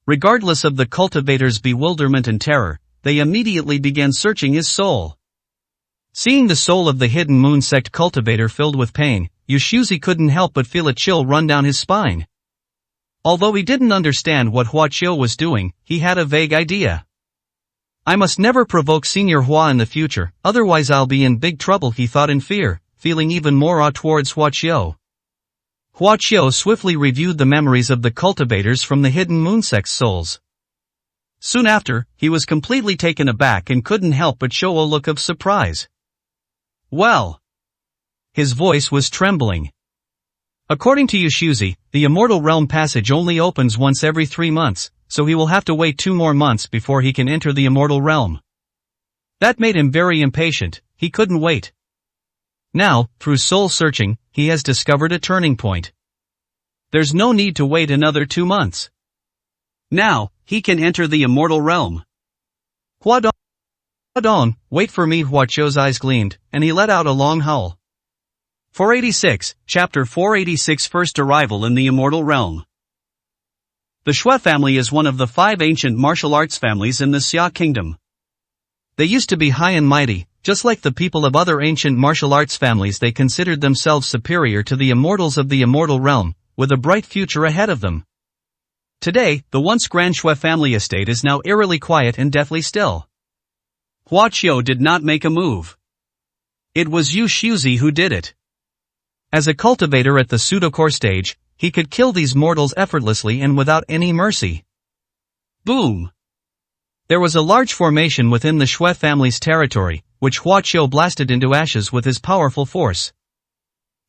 Regardless of the cultivator's bewilderment and terror, they immediately began searching his soul. Seeing the soul of the Hidden Moon sect cultivator filled with pain, Yushuzi couldn't help but feel a chill run down his spine. Although he didn't understand what Huaqiu was doing, he had a vague idea. I must never provoke Senior Hua in the future, otherwise I'll be in big trouble, he thought in fear, feeling even more awe towards Huaqiu. Huaqiu swiftly reviewed the memories of the cultivators from the Hidden Moon sect's souls. Soon after, he was completely taken aback and couldn't help but show a look of surprise. Well. His voice was trembling. According to Yushuzi, the Immortal Realm passage only opens once every 3 months, so he will have to wait 2 more months before he can enter the Immortal Realm. That made him very impatient, he couldn't wait. Now, through soul searching, he has discovered a turning point. There's no need to wait another 2 months. Now, he can enter the Immortal Realm. Huadong, wait for me. Huaqiu's eyes gleamed, and he let out a long howl. 486, Chapter 486 First Arrival in the Immortal Realm. The Shui family is one of the 5 ancient martial arts families in the Xia Kingdom. They used to be high and mighty, just like the people of other ancient martial arts families. They considered themselves superior to the immortals of the Immortal Realm, with a bright future ahead of them. Today, the once grand Shui family estate is now eerily quiet and deathly still. Huaqiu did not make a move. It was Yushuzi who did it. As a cultivator at the pseudo-core stage, he could kill these mortals effortlessly and without any mercy. Boom! There was a large formation within the Shui family's territory, which Huaqiu blasted into ashes with his powerful force.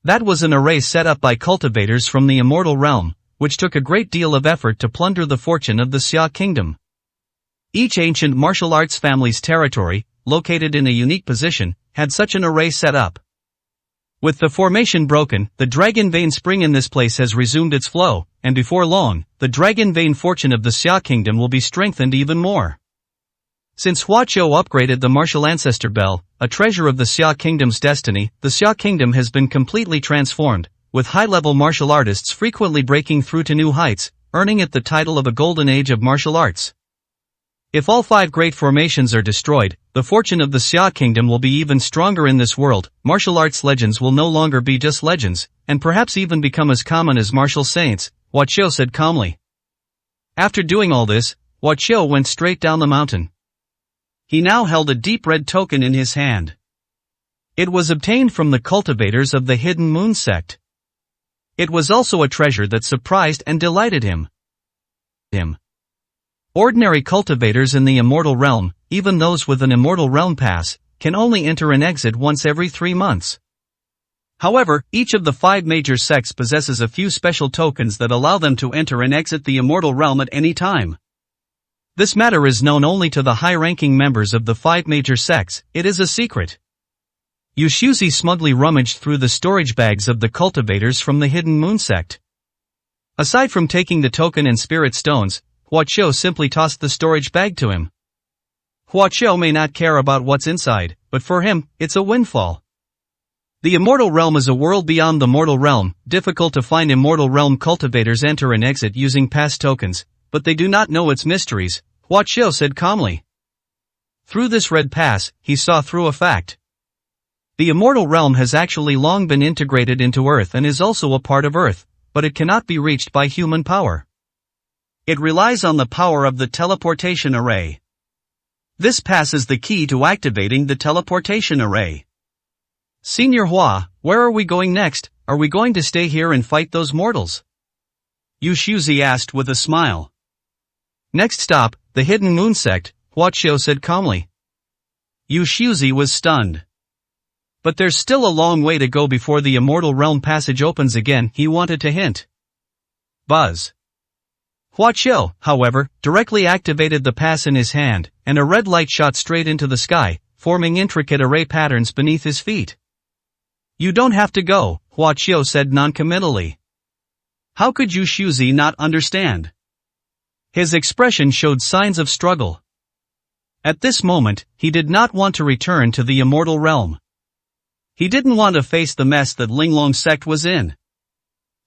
That was an array set up by cultivators from the Immortal Realm, which took a great deal of effort to plunder the fortune of the Xia Kingdom. Each ancient martial arts family's territory, located in a unique position, had such an array set up. With the formation broken, the dragon vein spring in this place has resumed its flow, and before long, the dragon vein fortune of the Xia Kingdom will be strengthened even more. Since Huaqiu upgraded the martial ancestor bell, a treasure of the Xia Kingdom's destiny, the Xia Kingdom has been completely transformed, with high-level martial artists frequently breaking through to new heights, earning it the title of a golden age of martial arts. If all 5 great formations are destroyed, the fortune of the Xia Kingdom will be even stronger in this world. Martial arts legends will no longer be just legends, and perhaps even become as common as martial saints, Huaqiu said calmly. After doing all this, Huaqiu went straight down the mountain. He now held a deep red token in his hand. It was obtained from the cultivators of the Hidden Moon sect. It was also a treasure that surprised and delighted him. Ordinary cultivators in the Immortal Realm, even those with an Immortal Realm pass, can only enter and exit once every 3 months. However, each of the 5 major sects possesses a few special tokens that allow them to enter and exit the Immortal Realm at any time. This matter is known only to the high-ranking members of the 5 major sects. It is a secret. Yushuzi smugly rummaged through the storage bags of the cultivators from the Hidden Moon sect. Aside from taking the token and spirit stones, Huaqiu simply tossed the storage bag to him. Huaqiu may not care about what's inside, but for him, it's a windfall. The Immortal Realm is a world beyond the mortal realm. Difficult to find Immortal Realm cultivators enter and exit using pass tokens, but they do not know its mysteries, Huaqiu said calmly. Through this red pass, he saw through a fact. The Immortal Realm has actually long been integrated into Earth and is also a part of Earth, but it cannot be reached by human power. It relies on the power of the teleportation array. This pass is the key to activating the teleportation array. Senior Hua, where are we going next? Are we going to stay here and fight those mortals? Yushuzi asked with a smile. Next stop, the Hidden Moon sect, Huaqiu said calmly. Yushuzi was stunned. But there's still a long way to go before the Immortal Realm passage opens again, he wanted to hint. Buzz. Huaqiu, however, directly activated the pass in his hand, and a red light shot straight into the sky, forming intricate array patterns beneath his feet. You don't have to go, Hua Qiu said noncommittally. How could Yu Shuzi not understand? His expression showed signs of struggle. At this moment, he did not want to return to the immortal realm. He didn't want to face the mess that Linglong sect was in.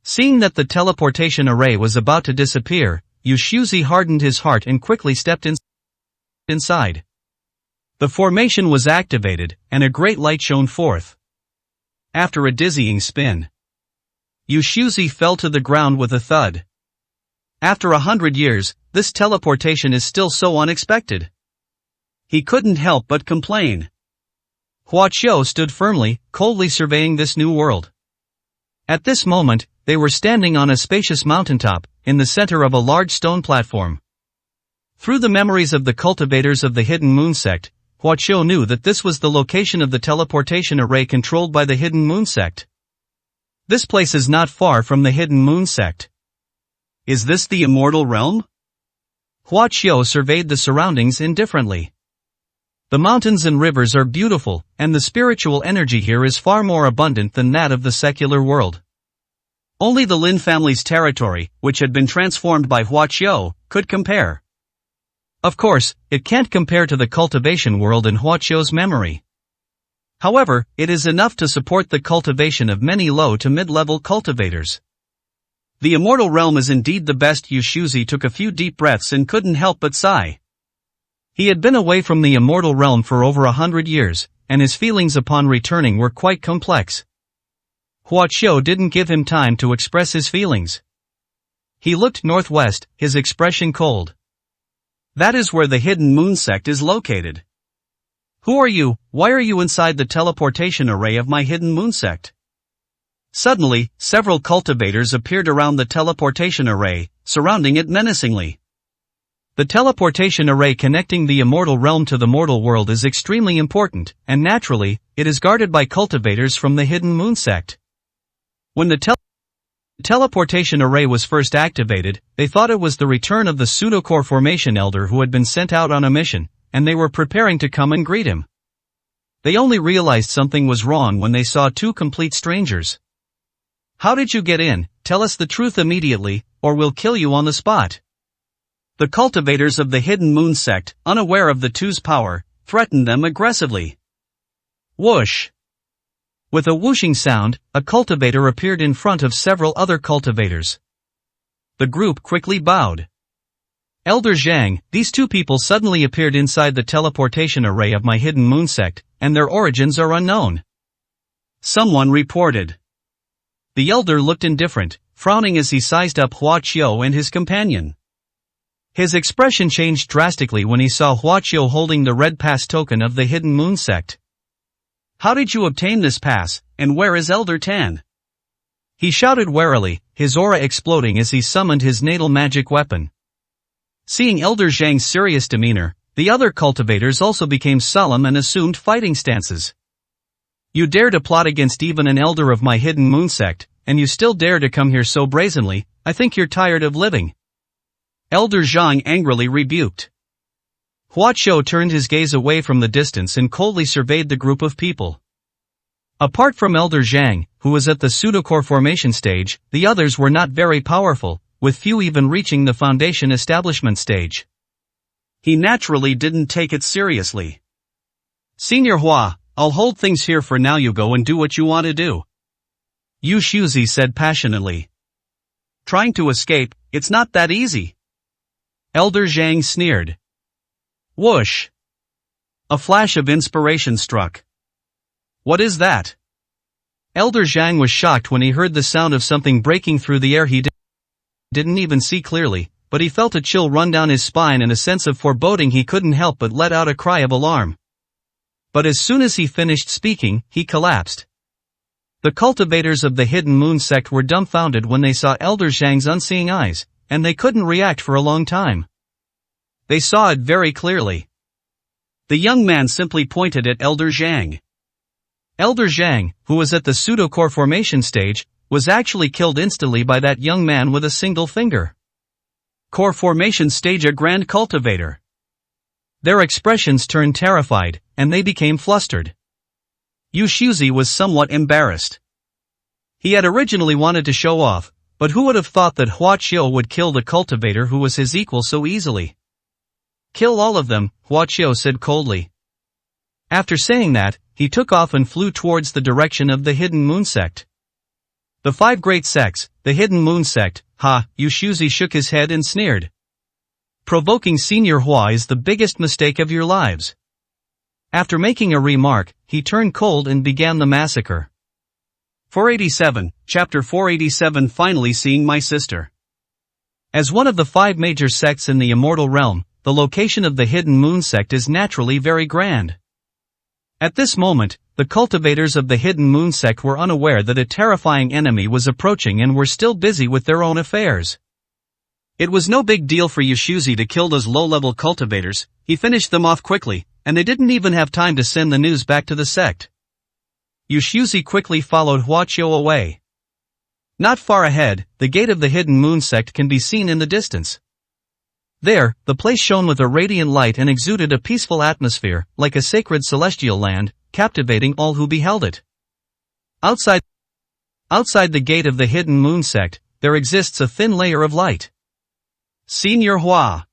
Seeing that the teleportation array was about to disappear, Yu Shuzi hardened his heart and quickly stepped inside. The formation was activated, and a great light shone forth. After a dizzying spin, Yu Shuzi fell to the ground with a thud. After 100 years, this teleportation is still so unexpected. He couldn't help but complain. Hua Qiu stood firmly, coldly surveying this new world. At this moment, they were standing on a spacious mountaintop, in the center of a large stone platform. Through the memories of the cultivators of the Hidden Moon sect, Hua Qiu knew that this was the location of the teleportation array controlled by the Hidden Moon sect. This place is not far from the Hidden Moon sect. Is this the immortal realm? Hua Qiu surveyed the surroundings indifferently. The mountains and rivers are beautiful, and the spiritual energy here is far more abundant than that of the secular world. Only the Lin family's territory, which had been transformed by Hua Qiu, could compare. Of course, it can't compare to the cultivation world in Hua Qiu's memory. However, it is enough to support the cultivation of many low to mid-level cultivators. The immortal realm is indeed the best. Yu Shuzi took a few deep breaths and couldn't help but sigh. He had been away from the immortal realm for over 100 years, and his feelings upon returning were quite complex. Hua Qiu didn't give him time to express his feelings. He looked northwest, his expression cold. That is where the Hidden Moon sect is located. Who are you? Why are you inside the teleportation array of my Hidden Moon sect? Suddenly, several cultivators appeared around the teleportation array, surrounding it menacingly. The teleportation array connecting the immortal realm to the mortal world is extremely important, and naturally, it is guarded by cultivators from the Hidden Moon sect. When the teleportation array was first activated, they thought it was the return of the pseudo-core formation elder who had been sent out on a mission, and they were preparing to come and greet him. They only realized something was wrong when they saw two complete strangers. How did you get in? Tell us the truth immediately, or we'll kill you on the spot. The cultivators of the Hidden Moon sect, unaware of the two's power, threatened them aggressively. Whoosh! With a whooshing sound, a cultivator appeared in front of several other cultivators. The group quickly bowed. Elder Zhang, these two people suddenly appeared inside the teleportation array of my Hidden Moon sect, and their origins are unknown. Someone reported. The elder looked indifferent, frowning as he sized up Hua Qiu and his companion. His expression changed drastically when he saw Hua Qiu holding the red pass token of the Hidden Moon sect. How did you obtain this pass, and where is Elder Tan? He shouted warily, his aura exploding as he summoned his natal magic weapon. Seeing Elder Zhang's serious demeanor, the other cultivators also became solemn and assumed fighting stances. You dare to plot against even an elder of my Hidden Moon sect, and you still dare to come here so brazenly. I think you're tired of living. Elder Zhang angrily rebuked. Hua Qiu turned his gaze away from the distance and coldly surveyed the group of people. Apart from Elder Zhang, who was at the pseudocore formation stage, the others were not very powerful, with few even reaching the foundation establishment stage. He naturally didn't take it seriously. Senior Hua, I'll hold things here for now. You go and do what you want to do. Yu Shuzi said passionately. Trying to escape, it's not that easy. Elder Zhang sneered. Whoosh! A flash of inspiration struck. What is that? Elder Zhang was shocked when he heard the sound of something breaking through the air. He didn't even see clearly, but he felt a chill run down his spine and a sense of foreboding. He couldn't help but let out a cry of alarm. But as soon as he finished speaking, he collapsed. The cultivators of the Hidden Moon sect were dumbfounded when they saw Elder Zhang's unseeing eyes, and they couldn't react for a long time. They saw it very clearly. The young man simply pointed at Elder Zhang. Elder Zhang, who was at the pseudo-core formation stage, was actually killed instantly by that young man with a single finger. Core formation stage, a grand cultivator. Their expressions turned terrified, and they became flustered. Yushuzi was somewhat embarrassed. He had originally wanted to show off, but who would have thought that Huaqiu would kill the cultivator who was his equal so easily? Kill all of them, Huaqiu said coldly. After saying that, he took off and flew towards the direction of the Hidden Moon Sect. The 5 great sects, the Hidden Moon Sect, Yushuzi shook his head and sneered. Provoking Senior Hua is the biggest mistake of your lives. After making a remark, he turned cold and began the massacre. 487, Chapter 487 Finally Seeing My Sister. As one of the 5 major sects in the immortal realm, the location of the Hidden Moon Sect is naturally very grand. At this moment, the cultivators of the Hidden Moon Sect were unaware that a terrifying enemy was approaching and were still busy with their own affairs. It was no big deal for Yushuzi to kill those low-level cultivators, he finished them off quickly, and they didn't even have time to send the news back to the sect. Yushuzi quickly followed Huaqiu away. Not far ahead, the gate of the Hidden Moon Sect can be seen in the distance. There, the place shone with a radiant light and exuded a peaceful atmosphere, like a sacred celestial land, captivating all who beheld it. Outside the gate of the Hidden Moon Sect, there exists a thin layer of light. Senior Hua!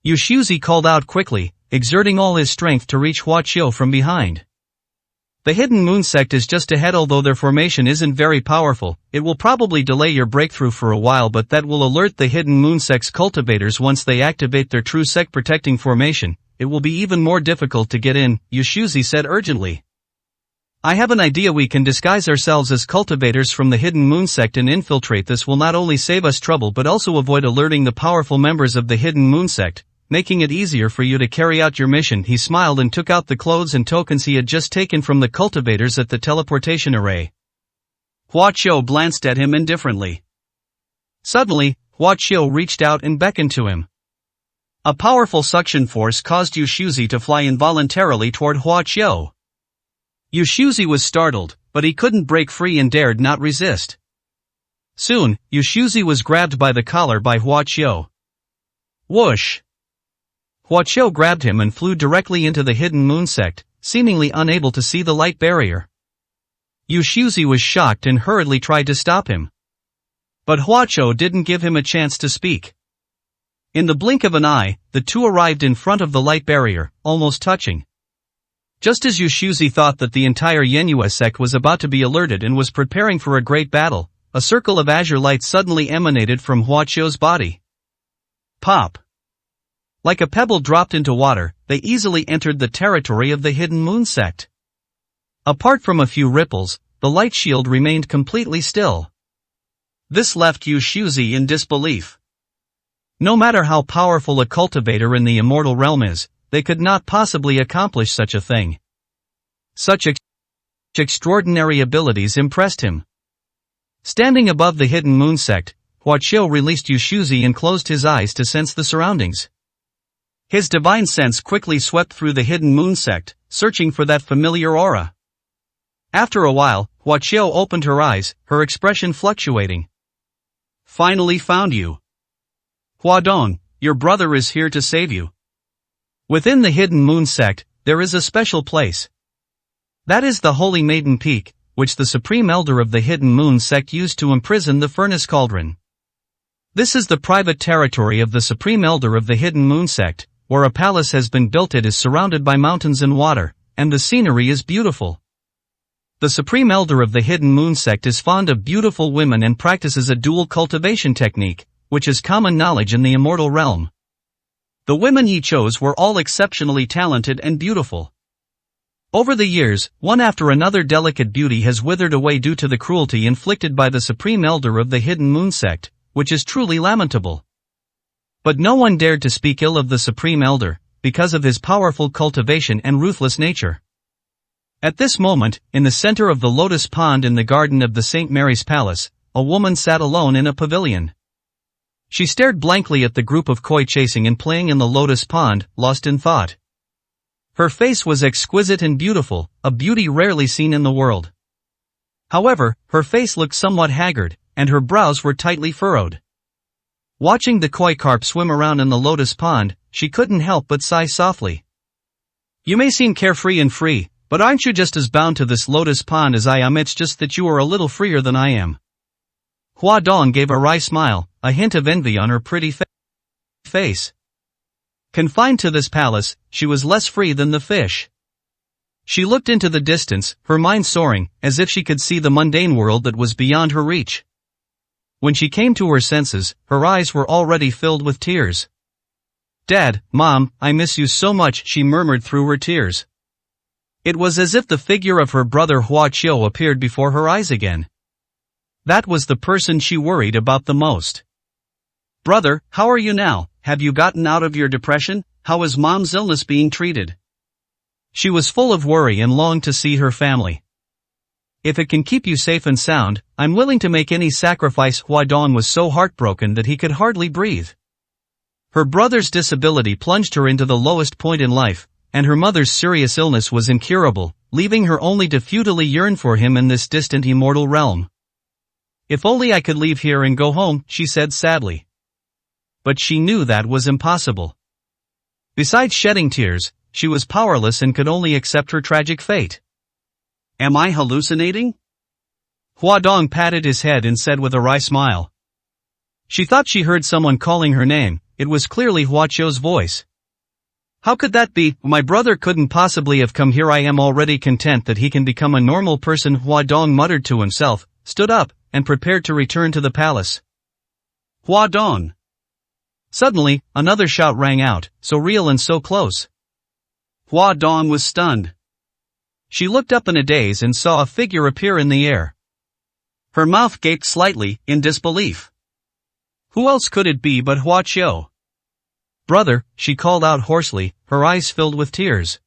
Yushuzi called out quickly, exerting all his strength to reach Huaqiu from behind. The Hidden Moon Sect is just ahead. Although their formation isn't very powerful, it will probably delay your breakthrough for a while, but that will alert the Hidden Moon Sect's cultivators once they activate their true sect-protecting formation. It will be even more difficult to get in, Yushuzi said urgently. I have an idea. We can disguise ourselves as cultivators from the Hidden Moon Sect and infiltrate. This will not only save us trouble but also avoid alerting the powerful members of the Hidden Moon Sect, making it easier for you to carry out your mission. He smiled and took out the clothes and tokens he had just taken from the cultivators at the teleportation array. Huaqiu glanced at him indifferently. Suddenly, Huaqiu reached out and beckoned to him. A powerful suction force caused Yushuzi to fly involuntarily toward Huaqiu. Yushuzi was startled, but he couldn't break free and dared not resist. Soon, Yushuzi was grabbed by the collar by Huaqiu. Whoosh! Huaqiu grabbed him and flew directly into the Hidden Moon Sect, seemingly unable to see the light barrier. Yushuzi was shocked and hurriedly tried to stop him. But Huaqiu didn't give him a chance to speak. In the blink of an eye, the two arrived in front of the light barrier, almost touching. Just as Yushuzi thought that the entire Yenua sect was about to be alerted and was preparing for a great battle, a circle of azure light suddenly emanated from Huaqiu's body. Pop! Like a pebble dropped into water, they easily entered the territory of the Hidden Moon Sect. Apart from a few ripples, the light shield remained completely still. This left Yushuzi in disbelief. No matter how powerful a cultivator in the immortal realm is, they could not possibly accomplish such a thing. Such extraordinary abilities impressed him. Standing above the Hidden Moon Sect, Huaqiu released Yushuzi and closed his eyes to sense the surroundings. His divine sense quickly swept through the Hidden Moon Sect, searching for that familiar aura. After a while, Huaqiu opened her eyes, her expression fluctuating. Finally found you. Huadong, your brother is here to save you. Within the Hidden Moon Sect, there is a special place. That is the Holy Maiden Peak, which the Supreme Elder of the Hidden Moon Sect used to imprison the Furnace Cauldron. This is the private territory of the Supreme Elder of the Hidden Moon Sect, where a palace has been built. It is surrounded by mountains and water, and the scenery is beautiful. The Supreme Elder of the Hidden Moon Sect is fond of beautiful women and practices a dual cultivation technique, which is common knowledge in the immortal realm. The women he chose were all exceptionally talented and beautiful. Over the years, one after another delicate beauty has withered away due to the cruelty inflicted by the Supreme Elder of the Hidden Moon Sect, which is truly lamentable. But no one dared to speak ill of the Supreme Elder, because of his powerful cultivation and ruthless nature. At this moment, in the center of the lotus pond in the garden of the St. Mary's Palace, a woman sat alone in a pavilion. She stared blankly at the group of koi chasing and playing in the lotus pond, lost in thought. Her face was exquisite and beautiful, a beauty rarely seen in the world. However, her face looked somewhat haggard, and her brows were tightly furrowed. Watching the koi carp swim around in the lotus pond, she couldn't help but sigh softly. You may seem carefree and free, but aren't you just as bound to this lotus pond as I am? It's just that you are a little freer than I am. Hua Dong gave a wry smile, a hint of envy on her pretty face. Confined to this palace, she was less free than the fish. She looked into the distance, her mind soaring, as if she could see the mundane world that was beyond her reach. When she came to her senses, her eyes were already filled with tears. "Dad, Mom, I miss you so much," she murmured through her tears. It was as if the figure of her brother Hua Chiu appeared before her eyes again. That was the person she worried about the most. "Brother, how are you now? Have you gotten out of your depression? How is Mom's illness being treated?" She was full of worry and longed to see her family. "If it can keep you safe and sound, I'm willing to make any sacrifice." Hua Dong was so heartbroken that he could hardly breathe. Her brother's disability plunged her into the lowest point in life, and her mother's serious illness was incurable, leaving her only to futilely yearn for him in this distant immortal realm. "If only I could leave here and go home," she said sadly. But she knew that was impossible. Besides shedding tears, she was powerless and could only accept her tragic fate. "Am I hallucinating?" Hua Dong patted his head and said with a wry smile. She thought she heard someone calling her name. It was clearly Hua Chiu's voice. "How could that be? My brother couldn't possibly have come here. I am already content that he can become a normal person." Hua Dong muttered to himself, stood up, and prepared to return to the palace. "Hua Dong!" Suddenly, another shout rang out, so real and so close. Hua Dong was stunned. She looked up in a daze and saw a figure appear in the air. Her mouth gaped slightly, in disbelief. Who else could it be but Hua Chiu? "Brother," she called out hoarsely, her eyes filled with tears.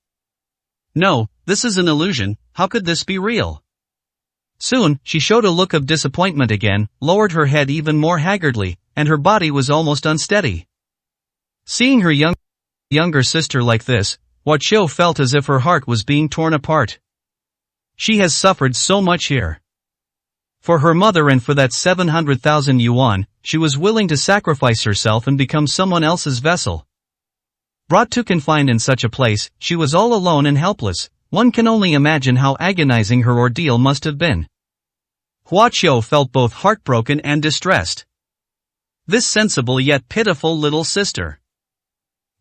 "No, this is an illusion. How could this be real?" Soon, she showed a look of disappointment again, lowered her head even more haggardly, and her body was almost unsteady. Seeing her younger sister like this, Hua Chiu felt as if her heart was being torn apart. She has suffered so much here. For her mother and for that 700,000 yuan, she was willing to sacrifice herself and become someone else's vessel. Brought to confined in such a place, she was all alone and helpless. One can only imagine how agonizing her ordeal must have been. Hua Chiu felt both heartbroken and distressed. This sensible yet pitiful little sister.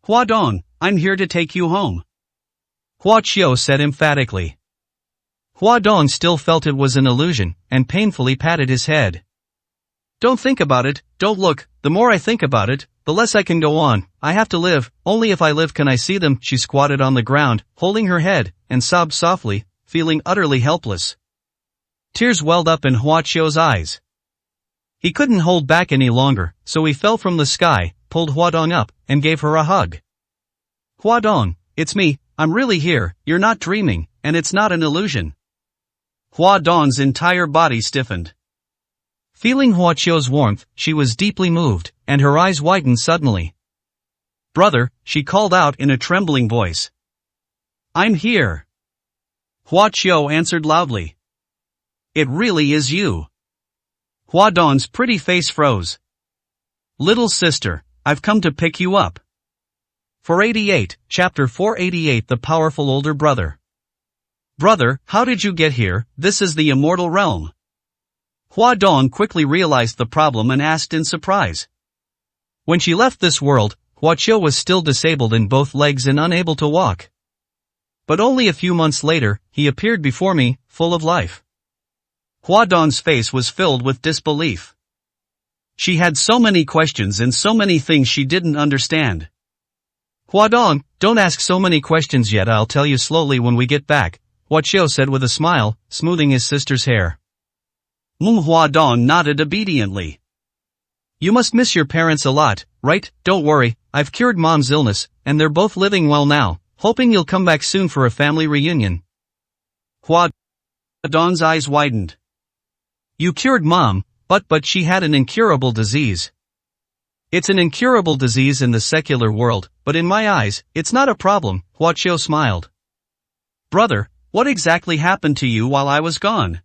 "Hua Dong, I'm here to take you home," Hua Chiu said emphatically. Hua Dong still felt it was an illusion, and painfully patted his head. "Don't think about it, don't look. The more I think about it, the less I can go on. I have to live, only if I live can I see them." She squatted on the ground, holding her head, and sobbed softly, feeling utterly helpless. Tears welled up in Hua Chiu's eyes. He couldn't hold back any longer, so he fell from the sky, pulled Hua Dong up, and gave her a hug. "Hua Dong, it's me, I'm really here, you're not dreaming, and it's not an illusion." Hua Dong's entire body stiffened. Feeling Hua Chiu's warmth, she was deeply moved, and her eyes widened suddenly. "Brother," she called out in a trembling voice. "I'm here." Hua Chiu answered loudly. "It really is you." Hua Dong's pretty face froze. "Little sister, I've come to pick you up." 488, Chapter 488. The Powerful Older Brother. "Brother, how did you get here? This is the immortal realm." Hua Dong quickly realized the problem and asked in surprise. When she left this world, Hua Chiu was still disabled in both legs and unable to walk. But only a few months later, he appeared before me, full of life. Hua Dong's face was filled with disbelief. She had so many questions and so many things she didn't understand. "Hua Dong, don't ask so many questions yet, I'll tell you slowly when we get back," Hua Chiu said with a smile, smoothing his sister's hair. Hua Dong nodded obediently. "You must miss your parents a lot, right? Don't worry, I've cured Mom's illness, and they're both living well now, hoping you'll come back soon for a family reunion." Hua Dong's eyes widened. "You cured Mom, but she had an incurable disease." "It's an incurable disease in the secular world, but in my eyes, it's not a problem," Hua Chiu smiled. "Brother, what exactly happened to you while I was gone?"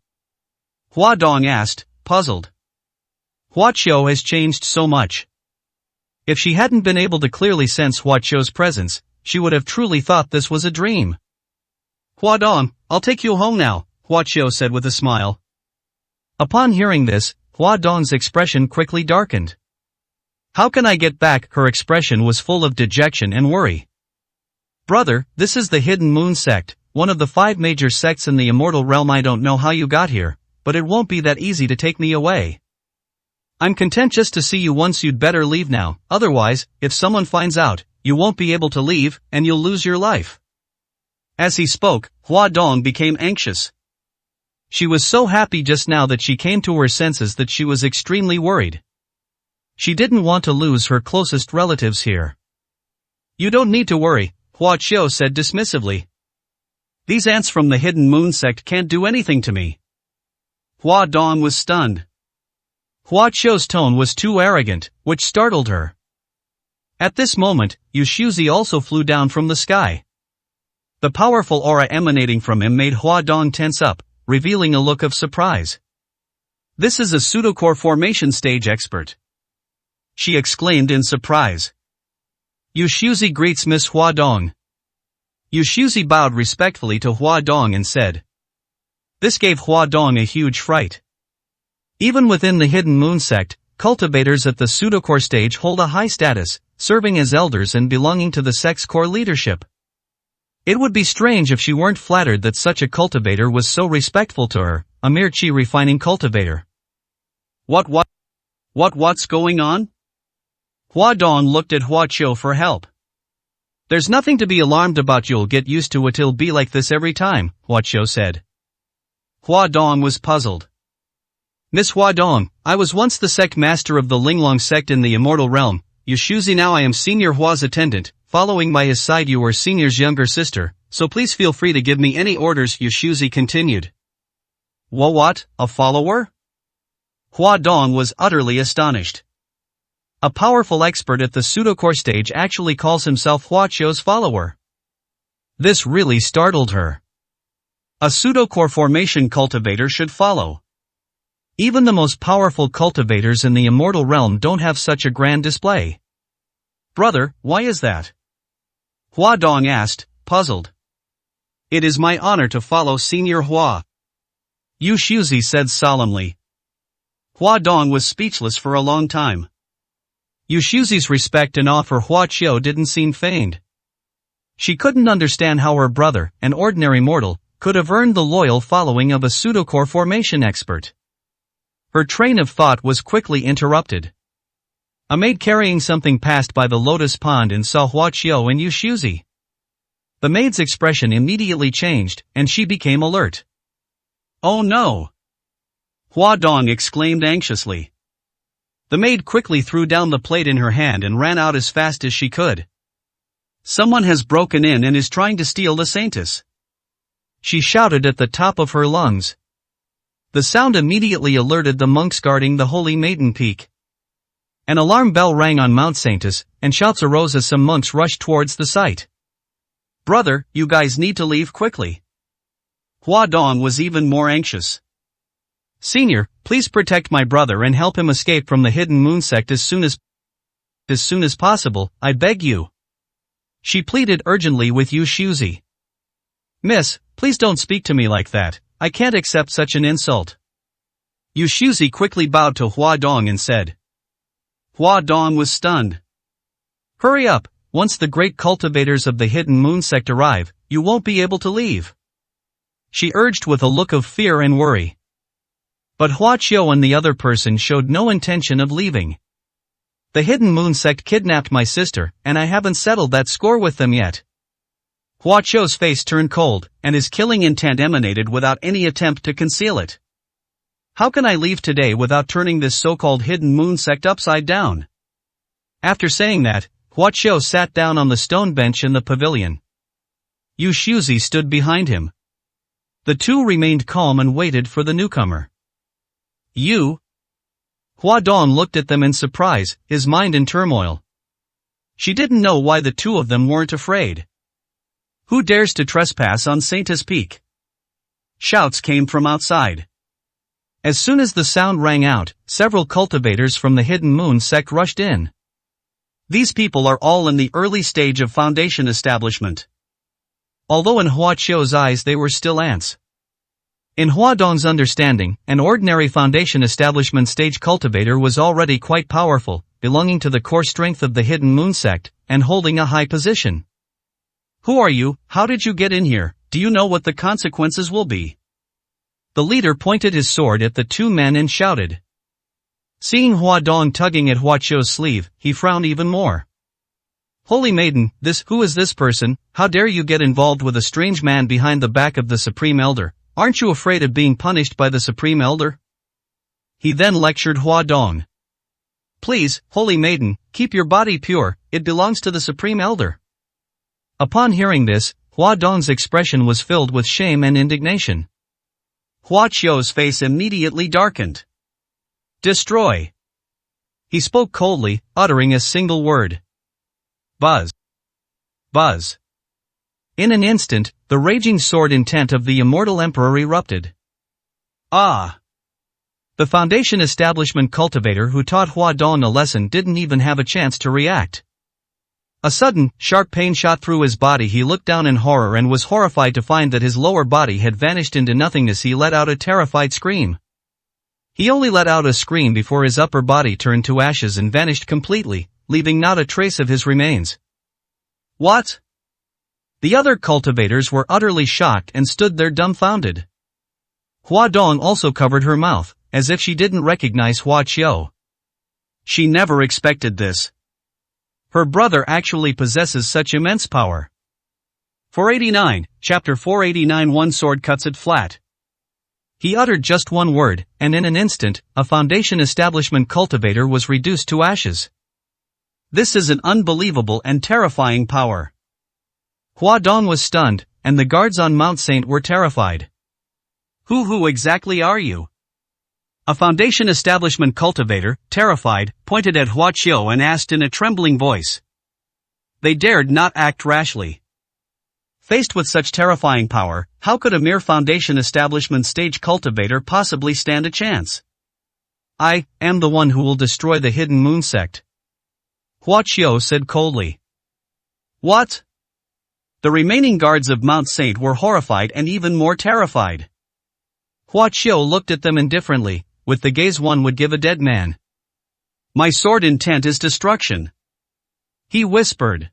Hua Dong asked, puzzled. Hua Chiu has changed so much. If she hadn't been able to clearly sense Hua Chiu's presence, she would have truly thought this was a dream. Huadong, I'll take you home now, Huaqiu said with a smile. Upon hearing this, Huadong's expression quickly darkened. How can I get back? Her expression was full of dejection and worry. Brother, this is the Hidden Moon sect, one of the 5 major sects in the immortal realm. I don't know how you got here, but it won't be that easy to take me away. I'm content just to see you once. You'd better leave now, otherwise, if someone finds out, you won't be able to leave, and you'll lose your life. As he spoke, Huadong became anxious. She was so happy just now that she came to her senses that she was extremely worried. She didn't want to lose her closest relatives here. You don't need to worry, Huaqiu said dismissively. These ants from the Hidden Moon sect can't do anything to me. Huadong was stunned. Huaqiu's tone was too arrogant, which startled her. At this moment, Yushuzi also flew down from the sky. The powerful aura emanating from him made Huadong tense up, revealing a look of surprise. This is a pseudocore formation stage expert, she exclaimed in surprise. Yushuzi greets Miss Huadong. Yushuzi bowed respectfully to Huadong and said. This gave Huadong a huge fright. Even within the Hidden Moon sect, cultivators at the pseudocore stage hold a high status, serving as elders and belonging to the sect's core leadership. It would be strange if she weren't flattered that such a cultivator was so respectful to her, a mere chi refining cultivator. What's going on? Huadong looked at Huaqiu for help. There's nothing to be alarmed about. You'll get used to it. It'll be like this every time, Huaqiu said. Huadong was puzzled. Miss Huadong, I was once the sect master of the Linglong sect in the immortal realm. Yushuzi, now I am Senior Hua's attendant. Following by his side you are Senior's younger sister, so please feel free to give me any orders, Yushuzi continued. What, a follower? Huadong was utterly astonished. A powerful expert at the pseudocore stage actually calls himself Huaqiu's follower. This really startled her. A pseudocore formation cultivator should follow. Even the most powerful cultivators in the immortal realm don't have such a grand display. Brother, why is that? Huadong asked, puzzled. It is my honor to follow Senior Hua, Yushuzi said solemnly. Huadong was speechless for a long time. Yushuzi's respect and awe for Huaqiu didn't seem feigned. She couldn't understand how her brother, an ordinary mortal, could have earned the loyal following of a pseudocore formation expert. Her train of thought was quickly interrupted. A maid carrying something passed by the lotus pond and saw Huaqiu and Yushuzi. The maid's expression immediately changed, and she became alert. Oh no! Huadong exclaimed anxiously. The maid quickly threw down the plate in her hand and ran out as fast as she could. Someone has broken in and is trying to steal the saintess, she shouted at the top of her lungs. The sound immediately alerted the monks guarding the Holy Maiden Peak. An alarm bell rang on Mount Saintus, and shouts arose as some monks rushed towards the site. Brother, you guys need to leave quickly. Huadong was even more anxious. Senior, please protect my brother and help him escape from the Hidden Moon sect as soon as possible, I beg you. She pleaded urgently with Yushuzi. Miss, please don't speak to me like that. I can't accept such an insult. Yushuzi quickly bowed to Huadong and said. Huadong was stunned. Hurry up, once the great cultivators of the Hidden Moon sect arrive, you won't be able to leave, she urged with a look of fear and worry. But Huaqiu and the other person showed no intention of leaving. The Hidden Moon sect kidnapped my sister, and I haven't settled that score with them yet. Huaqiu's face turned cold, and his killing intent emanated without any attempt to conceal it. How can I leave today without turning this so-called Hidden Moon sect upside down? After saying that, Huaqiu sat down on the stone bench in the pavilion. Yushuzi stood behind him. The two remained calm and waited for the newcomer. You? Huadong looked at them in surprise, his mind in turmoil. She didn't know why the two of them weren't afraid. Who dares to trespass on Saintus Peak? Shouts came from outside. As soon as the sound rang out, several cultivators from the Hidden Moon sect rushed in. These people are all in the early stage of foundation establishment. although in Hua Qiu's eyes they were still ants. In Hua Dong's understanding, an ordinary foundation establishment stage cultivator was already quite powerful, belonging to the core strength of the hidden moon sect, and holding a high position. Who are you? How did you get in here? Do you know what the consequences will be? The leader pointed his sword at the two men and shouted. Seeing Hua Dong tugging at Hua Qiu's sleeve, he frowned even more. Holy Maiden, who is this person? How dare you get involved with a strange man behind the back of the Supreme Elder? Aren't you afraid of being punished by the Supreme Elder? He then lectured Hua Dong. Please, Holy Maiden, keep your body pure, it belongs to the Supreme Elder. Upon hearing this, Hua Dong's expression was filled with shame and indignation. Hua Qiu's face immediately darkened. Destroy. He spoke coldly, uttering a single word. Buzz. Buzz. In an instant, the raging sword intent of the immortal emperor erupted. Ah! The foundation establishment cultivator who taught Hua Dong a lesson didn't even have a chance to react. A sudden, sharp pain shot through his body. He looked down in horror and was horrified to find that his lower body had vanished into nothingness. He let out a terrified scream. He only let out a scream before his upper body turned to ashes and vanished completely, leaving not a trace of his remains. What? The other cultivators were utterly shocked and stood there dumbfounded. Hua Dong also covered her mouth, as if she didn't recognize Hua Qiu. She never expected this. Her brother actually possesses such immense power. 489, Chapter 489. One sword cuts it flat. He uttered just one word, and in an instant, a foundation establishment cultivator was reduced to ashes. This is an unbelievable and terrifying power. Hua Dong was stunned, and the guards on Mount Saint were terrified. Who exactly are you? A foundation establishment cultivator, terrified, pointed at Hua Qiu and asked in a trembling voice. They dared not act rashly. Faced with such terrifying power, how could a mere foundation establishment stage cultivator possibly stand a chance? I am the one who will destroy the hidden moon sect. Hua Qiu said coldly. What? The remaining guards of Mount Saint were horrified and even more terrified. Hua Qiu looked at them indifferently, with the gaze one would give a dead man. My sword intent is destruction. He whispered.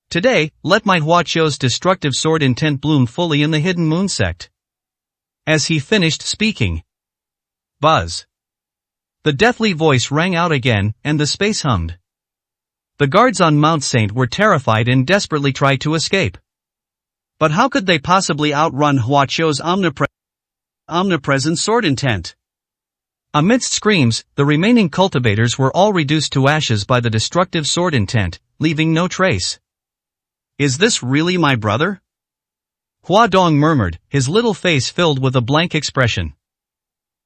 Today, let my Hua Qiu's destructive sword intent bloom fully in the hidden moon sect. As he finished speaking. Buzz. The deathly voice rang out again, and the space hummed. The guards on Mount Saint were terrified and desperately tried to escape. But how could they possibly outrun Hua Qiu's omnipresent sword intent? Amidst screams, the remaining cultivators were all reduced to ashes by the destructive sword intent, leaving no trace. Is this really my brother? Hua Dong murmured, his little face filled with a blank expression.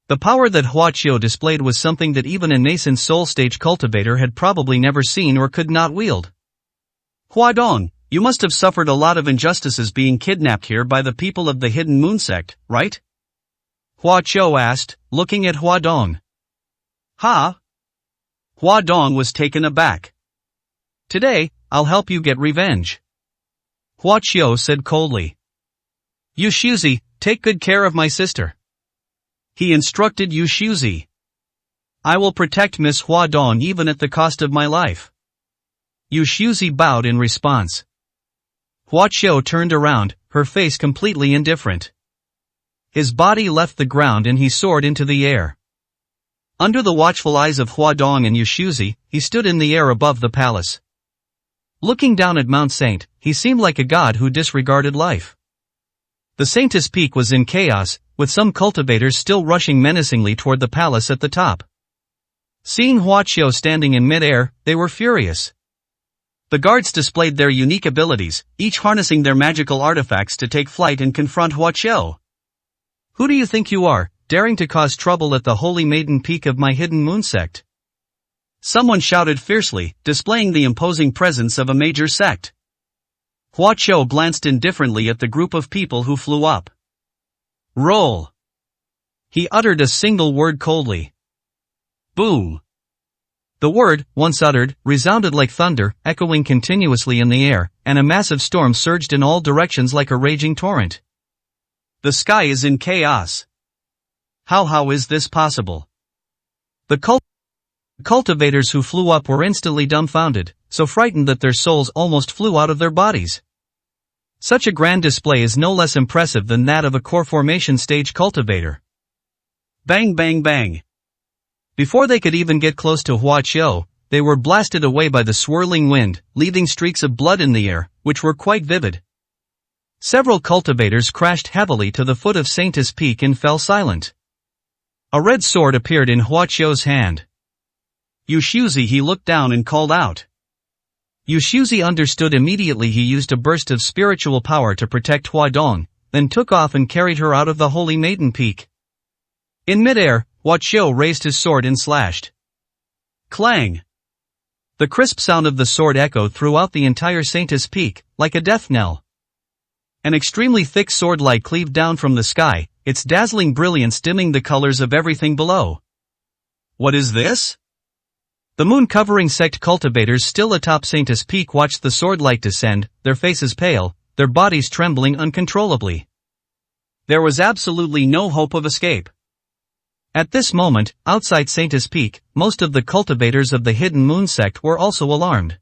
The power that Hua Qiu displayed was something that even a nascent soul stage cultivator had probably never seen or could not wield. Hua Dong, you must have suffered a lot of injustices being kidnapped here by the people of the hidden moon sect, right? Hua Qiu asked, looking at Hua Dong. Huh? Hua Dong was taken aback. Today, I'll help you get revenge. Hua Qiu said coldly. Yu Shuzi, take good care of my sister. He instructed Yu Shuzi. I will protect Miss Hua Dong even at the cost of my life. Yu Shuzi bowed in response. Hua Qiu turned around, her face completely indifferent. His body left the ground and he soared into the air. Under the watchful eyes of Hua Dong and Yu Shuzi, he stood in the air above the palace. Looking down at Mount Saint, he seemed like a god who disregarded life. The Saintess Peak was in chaos, with some cultivators still rushing menacingly toward the palace at the top. Seeing Hua Qiu standing in mid-air, they were furious. The guards displayed their unique abilities, each harnessing their magical artifacts to take flight and confront Hua Qiu. Who do you think you are, daring to cause trouble at the Holy Maiden Peak of my hidden moon sect? Someone shouted fiercely, displaying the imposing presence of a major sect. Hua Qiu glanced indifferently at the group of people who flew up. Roll. He uttered a single word coldly. Boom. The word, once uttered, resounded like thunder, echoing continuously in the air, and a massive storm surged in all directions like a raging torrent. The sky is in chaos. How is this possible? The cultivators who flew up were instantly dumbfounded, so frightened that their souls almost flew out of their bodies. Such a grand display is no less impressive than that of a core formation stage cultivator. Bang bang bang. Before they could even get close to Hua Qiu, they were blasted away by the swirling wind, leaving streaks of blood in the air, which were quite vivid. Several cultivators crashed heavily to the foot of Saintess Peak and fell silent. A red sword appeared in Hua Qiu's hand. Yushuzi, he looked down and called out. Yushuzi understood immediately. He used a burst of spiritual power to protect Hua Dong, then took off and carried her out of the Holy Maiden Peak. In midair, Hua Qiu raised his sword and slashed. Clang! The crisp sound of the sword echoed throughout the entire Saintess Peak, like a death knell. An extremely thick sword light cleaved down from the sky, its dazzling brilliance dimming the colors of everything below. What is this? The moon-covering sect cultivators still atop Saintess Peak watched the sword light descend, their faces pale, their bodies trembling uncontrollably. There was absolutely no hope of escape. At this moment, outside Saintess Peak, most of the cultivators of the Hidden Moon sect were also alarmed.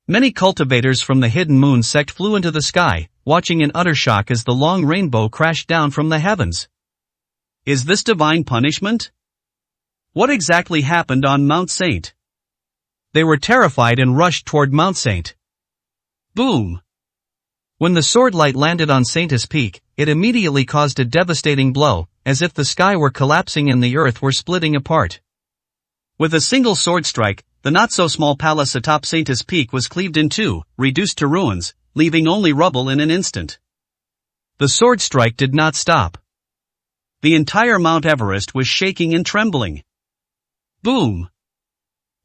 Many cultivators from the Hidden Moon sect flew into the sky, watching in utter shock as the long rainbow crashed down from the heavens. Is this divine punishment? What exactly happened on Mount Saint? They were terrified and rushed toward Mount Saint. Boom! When the sword light landed on Saintess Peak, it immediately caused a devastating blow, as if the sky were collapsing and the earth were splitting apart. With a single sword strike, the not-so-small palace atop Saintess Peak was cleaved in two, reduced to ruins, leaving only rubble in an instant. The sword strike did not stop. The entire Mount Everest was shaking and trembling. Boom!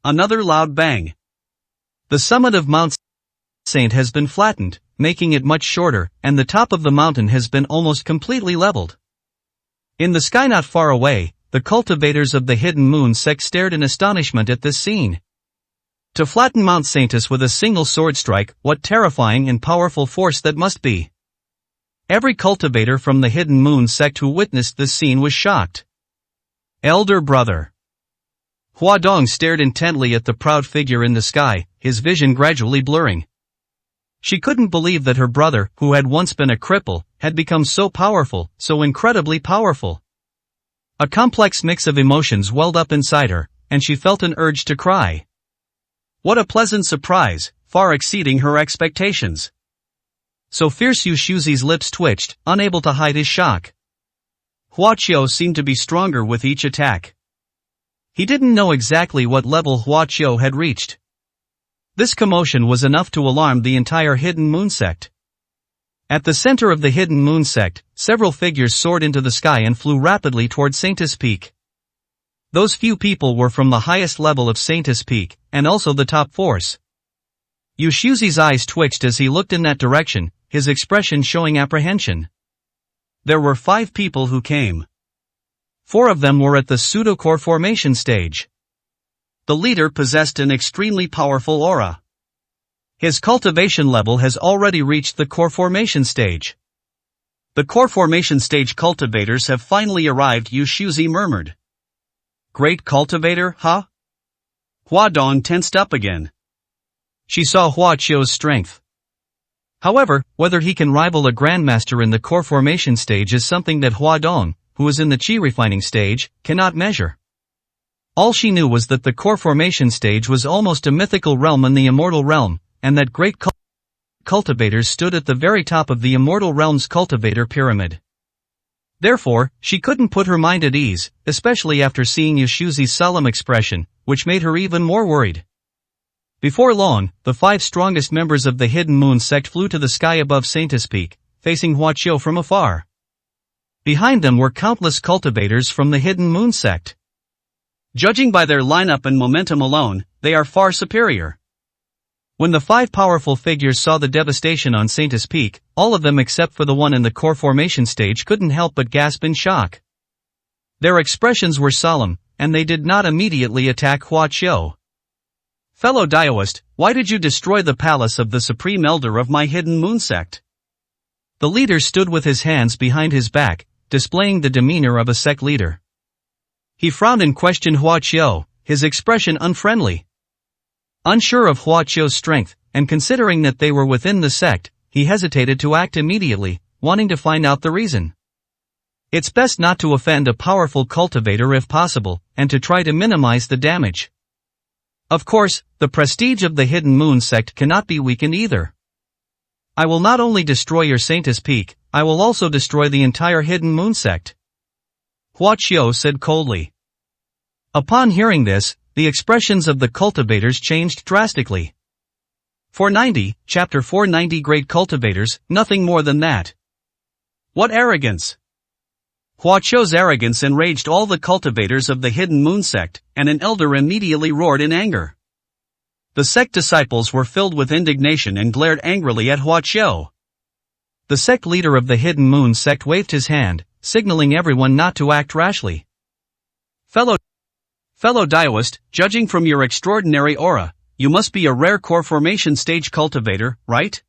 Another loud bang. The summit of Mount Saint has been flattened, making it much shorter, and the top of the mountain has been almost completely leveled. In the sky not far away, the cultivators of the Hidden Moon sect stared in astonishment at this scene. To flatten Mount Saintess with a single sword strike, what terrifying and powerful force that must be. Every cultivator from the Hidden Moon sect who witnessed this scene was shocked. Elder brother. Hua Dong stared intently at the proud figure in the sky, his vision gradually blurring. She couldn't believe that her brother, who had once been a cripple, had become so powerful, so incredibly powerful. A complex mix of emotions welled up inside her, and she felt an urge to cry. What a pleasant surprise, far exceeding her expectations. So fierce Yushuzi's lips twitched, unable to hide his shock. Hua Qiu seemed to be stronger with each attack. He didn't know exactly what level Hua Qiu had reached. This commotion was enough to alarm the entire Hidden Moon sect. At the center of the Hidden Moon sect, several figures soared into the sky and flew rapidly toward Saintess Peak. Those few people were from the highest level of Saintess Peak, and also the top force. Yushuzi's eyes twitched as he looked in that direction, his expression showing apprehension. There were 5 people who came. 4 of them were at the pseudo-core formation stage. The leader possessed an extremely powerful aura. His cultivation level has already reached the core formation stage. The core formation stage cultivators have finally arrived, Yushuzi murmured. Great cultivator, huh? Hua Dong tensed up again. She saw Hua Qiu's strength. However, whether he can rival a grandmaster in the core formation stage is something that Hua Dong, who is in the chi refining stage, cannot measure. All she knew was that the core formation stage was almost a mythical realm in the immortal realm, and that great cultivators stood at the very top of the immortal realm's cultivator pyramid. Therefore, she couldn't put her mind at ease, especially after seeing Yushuzi's solemn expression, which made her even more worried. Before long, the 5 strongest members of the Hidden Moon sect flew to the sky above Saintess Peak, facing Hua Qiu from afar. Behind them were countless cultivators from the Hidden Moon sect. Judging by their lineup and momentum alone, they are far superior. When the 5 powerful figures saw the devastation on Saintess Peak, all of them except for the one in the core formation stage couldn't help but gasp in shock. Their expressions were solemn, and they did not immediately attack Hua Qiu. "Fellow Daoist, why did you destroy the palace of the supreme elder of my hidden moon sect?" The leader stood with his hands behind his back, displaying the demeanor of a sect leader. He frowned and questioned Hua Qiu, his expression unfriendly. Unsure of Hua Qiu's strength, and considering that they were within the sect, he hesitated to act immediately, wanting to find out the reason. It's best not to offend a powerful cultivator if possible, and to try to minimize the damage. Of course, the prestige of the Hidden Moon sect cannot be weakened either. "I will not only destroy your Saintess Peak, I will also destroy the entire Hidden Moon sect," Hua Qiu said coldly. Upon hearing this, the expressions of the cultivators changed drastically. 490, Chapter 490 Great Cultivators, nothing more than that. What arrogance! Hua Qiu's arrogance enraged all the cultivators of the Hidden Moon sect, and an elder immediately roared in anger. The sect disciples were filled with indignation and glared angrily at Hua Qiu. The sect leader of the Hidden Moon sect waved his hand, signaling everyone not to act rashly. Fellow Daoist, judging from your extraordinary aura, you must be a rare core formation stage cultivator, right?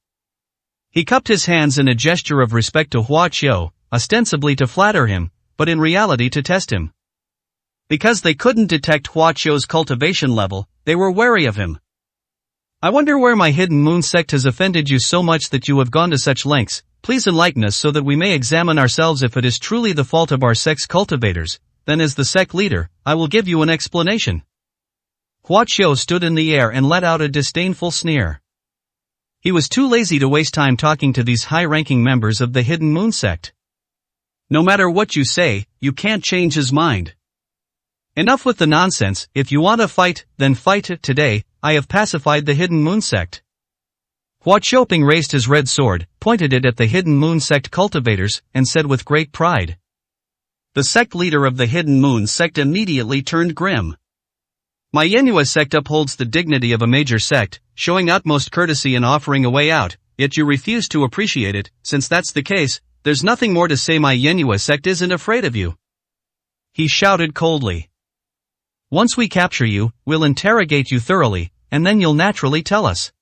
He cupped his hands in a gesture of respect to Hua Qiu, ostensibly to flatter him, but in reality to test him. Because they couldn't detect Hua Qiu's cultivation level, they were wary of him. "I wonder where my Hidden Moon sect has offended you so much that you have gone to such lengths. Please enlighten us so that we may examine ourselves if it is truly the fault of our sect's cultivators. Then as the sect leader, I will give you an explanation." Hua Qiu stood in the air and let out a disdainful sneer. He was too lazy to waste time talking to these high-ranking members of the Hidden Moon sect. No matter what you say, you can't change his mind. Enough with the nonsense. If you want to fight, then fight. Today, I have pacified the Hidden Moon sect. Hua Qiu raised his red sword, pointed it at the Hidden Moon sect cultivators, and said with great pride. The sect leader of the Hidden Moon sect immediately turned grim. "My Yenhua sect upholds the dignity of a major sect, showing utmost courtesy and offering a way out, yet you refuse to appreciate it. Since that's the case, there's nothing more to say. My Yenhua sect isn't afraid of you," he shouted coldly. "Once we capture you, we'll interrogate you thoroughly, and then you'll naturally tell us."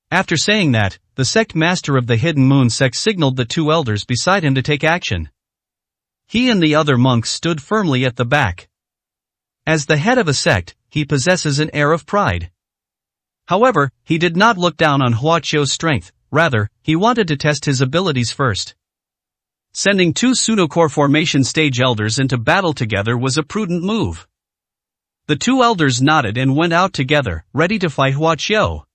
After saying that, the sect master of the Hidden Moon sect signaled the two elders beside him to take action. He and the other monks stood firmly at the back. As the head of a sect, he possesses an air of pride. However, he did not look down on Hua Qiu's strength, rather, he wanted to test his abilities first. Sending two pseudo-core formation stage elders into battle together was a prudent move. The two elders nodded and went out together, ready to fight Hua Qiu.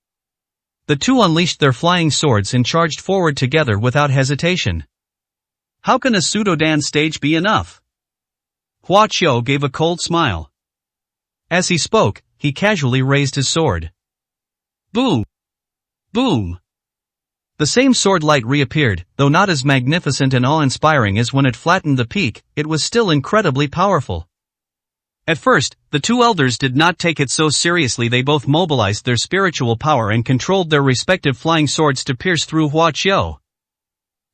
The two unleashed their flying swords and charged forward together without hesitation. How can a pseudo-Dan stage be enough? Hua Qiu gave a cold smile. As he spoke, he casually raised his sword. Boom! Boom! The same sword light reappeared, though not as magnificent and awe-inspiring as when it flattened the peak, it was still incredibly powerful. At first, the two elders did not take it so seriously. They both mobilized their spiritual power and controlled their respective flying swords to pierce through Hua Qiu.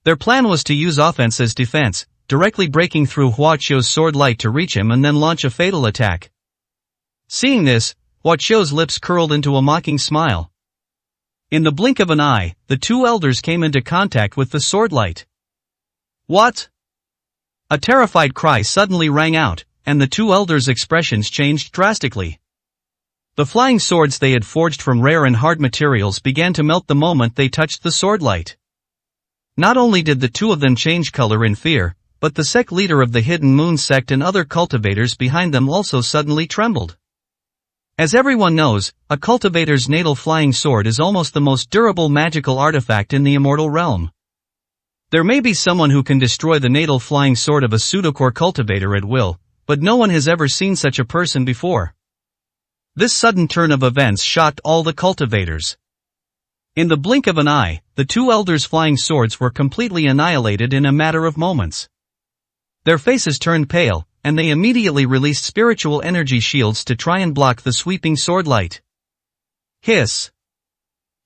Their plan was to use offense as defense, directly breaking through Hua Qiu's sword light to reach him and then launch a fatal attack. Seeing this, Hua Qiu's lips curled into a mocking smile. In the blink of an eye, the two elders came into contact with the sword light. What? A terrified cry suddenly rang out, and the two elders' expressions changed drastically. The flying swords they had forged from rare and hard materials began to melt the moment they touched the sword light. Not only did the two of them change color in fear, but the sect leader of the Hidden Moon sect and other cultivators behind them also suddenly trembled. As everyone knows, a cultivator's natal flying sword is almost the most durable magical artifact in the immortal realm. There may be someone who can destroy the natal flying sword of a pseudocore cultivator at will, but no one has ever seen such a person before. This sudden turn of events shocked all the cultivators. In the blink of an eye, the two elders' flying swords were completely annihilated in a matter of moments. Their faces turned pale, and they immediately released spiritual energy shields to try and block the sweeping sword light. Hiss!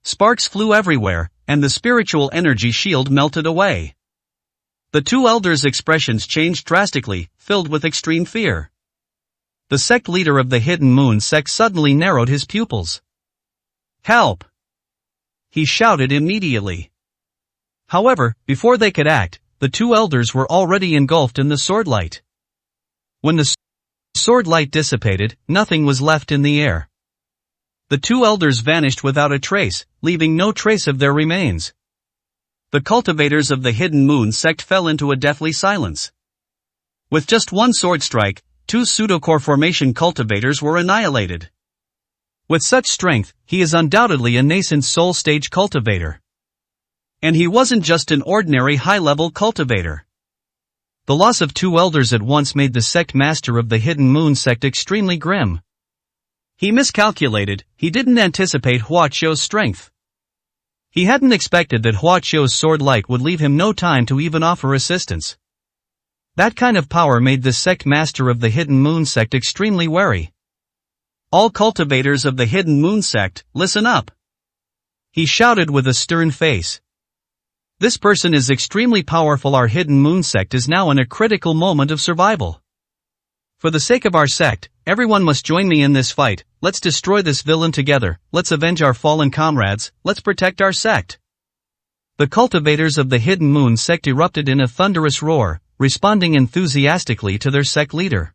Sparks flew everywhere, and the spiritual energy shield melted away. The two elders' expressions changed drastically, filled with extreme fear. the sect leader of the Hidden Moon sect suddenly narrowed his pupils. "Help!" he shouted immediately. However, before they could act, the two elders were already engulfed in the sword light. When the sword light dissipated, nothing was left in the air. The two elders vanished without a trace, leaving no trace of their remains. The cultivators of the Hidden Moon sect fell into a deathly silence. With just one sword strike, two pseudo-core formation cultivators were annihilated. With such strength, he is undoubtedly a nascent soul stage cultivator. And he wasn't just an ordinary high-level cultivator. The loss of two elders at once made the sect master of the Hidden Moon sect extremely grim. He miscalculated, he didn't anticipate Hua Qiu's strength. He hadn't expected that Hua Qiu's sword light would leave him no time to even offer assistance. That kind of power made the sect master of the Hidden Moon sect extremely wary. "All cultivators of the Hidden Moon sect, listen up!" he shouted with a stern face. "This person is extremely powerful. Our Hidden Moon sect is now in a critical moment of survival. For the sake of our sect, everyone must join me in this fight. Let's destroy this villain together, let's avenge our fallen comrades, let's protect our sect." The cultivators of the Hidden Moon sect erupted in a thunderous roar, responding enthusiastically to their sect leader.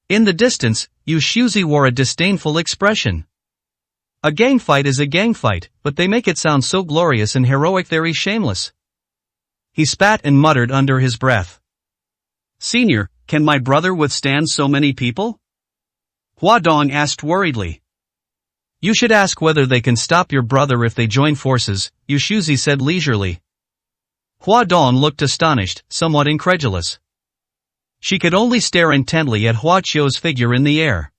In the distance, Yu Shuzi wore a disdainful expression. A gang fight is a gang fight, but they make it sound so glorious and heroic, very shameless. He spat and muttered under his breath. "Senior, can my brother withstand so many people?" Hua Dong asked worriedly. "You should ask whether they can stop your brother if they join forces," Yu Shuzi said leisurely. Hua Dong looked astonished, somewhat incredulous. She could only stare intently at Hua Qiu's figure in the air.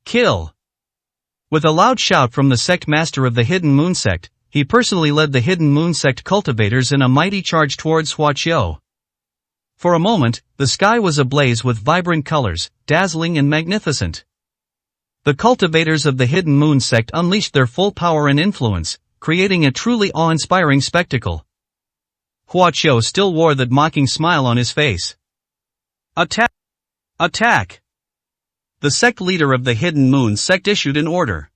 "Kill!" With a loud shout from the sect master of the Hidden Moon sect, he personally led the Hidden Moon sect cultivators in a mighty charge towards Hua Qiu. For a moment, the sky was ablaze with vibrant colors, dazzling and magnificent. The cultivators of the Hidden Moon sect unleashed their full power and influence, creating a truly awe-inspiring spectacle. Hua Qiu still wore that mocking smile on his face. "Attack! Attack!" The sect leader of the Hidden Moon sect issued an order.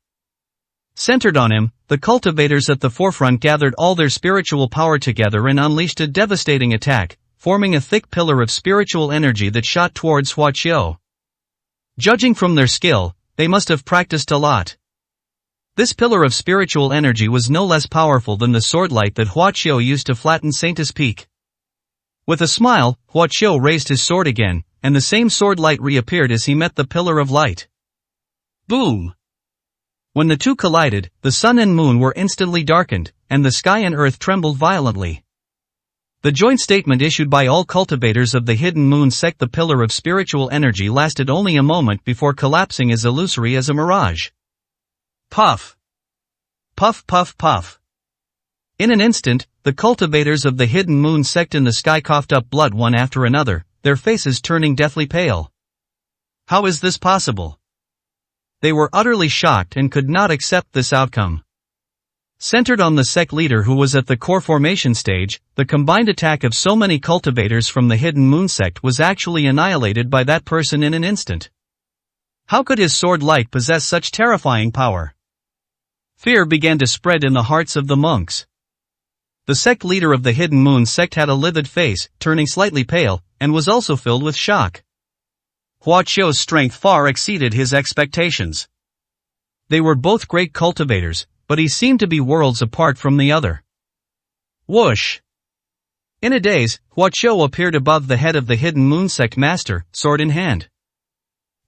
Centered on him, the cultivators at the forefront gathered all their spiritual power together and unleashed a devastating attack, forming a thick pillar of spiritual energy that shot towards Hua Qiu. Judging from their skill, they must have practiced a lot. This pillar of spiritual energy was no less powerful than the sword light that Hua Qiu used to flatten Saintus Peak. With a smile, Hua Qiu raised his sword again, and the same sword light reappeared as he met the pillar of light. Boom! When the two collided, the sun and moon were instantly darkened, and the sky and earth trembled violently. The joint statement issued by all cultivators of the Hidden Moon sect, the pillar of spiritual energy, lasted only a moment before collapsing as illusory as a mirage. Puff! Puff puff puff! In an instant, the cultivators of the Hidden Moon sect in the sky coughed up blood one after another, their faces turning deathly pale. How is this possible? They were utterly shocked and could not accept this outcome. Centered on the sect leader who was at the core formation stage, the combined attack of so many cultivators from the Hidden Moon sect was actually annihilated by that person in an instant. How could his sword light possess such terrifying power? Fear began to spread in the hearts of the monks. The sect leader of the Hidden Moon sect had a livid face, turning slightly pale, and was also filled with shock. Hua Qiu's strength far exceeded his expectations. They were both great cultivators, but he seemed to be worlds apart from the other. Whoosh! In a daze, Hua Qiu appeared above the head of the Hidden Moon sect master, sword in hand.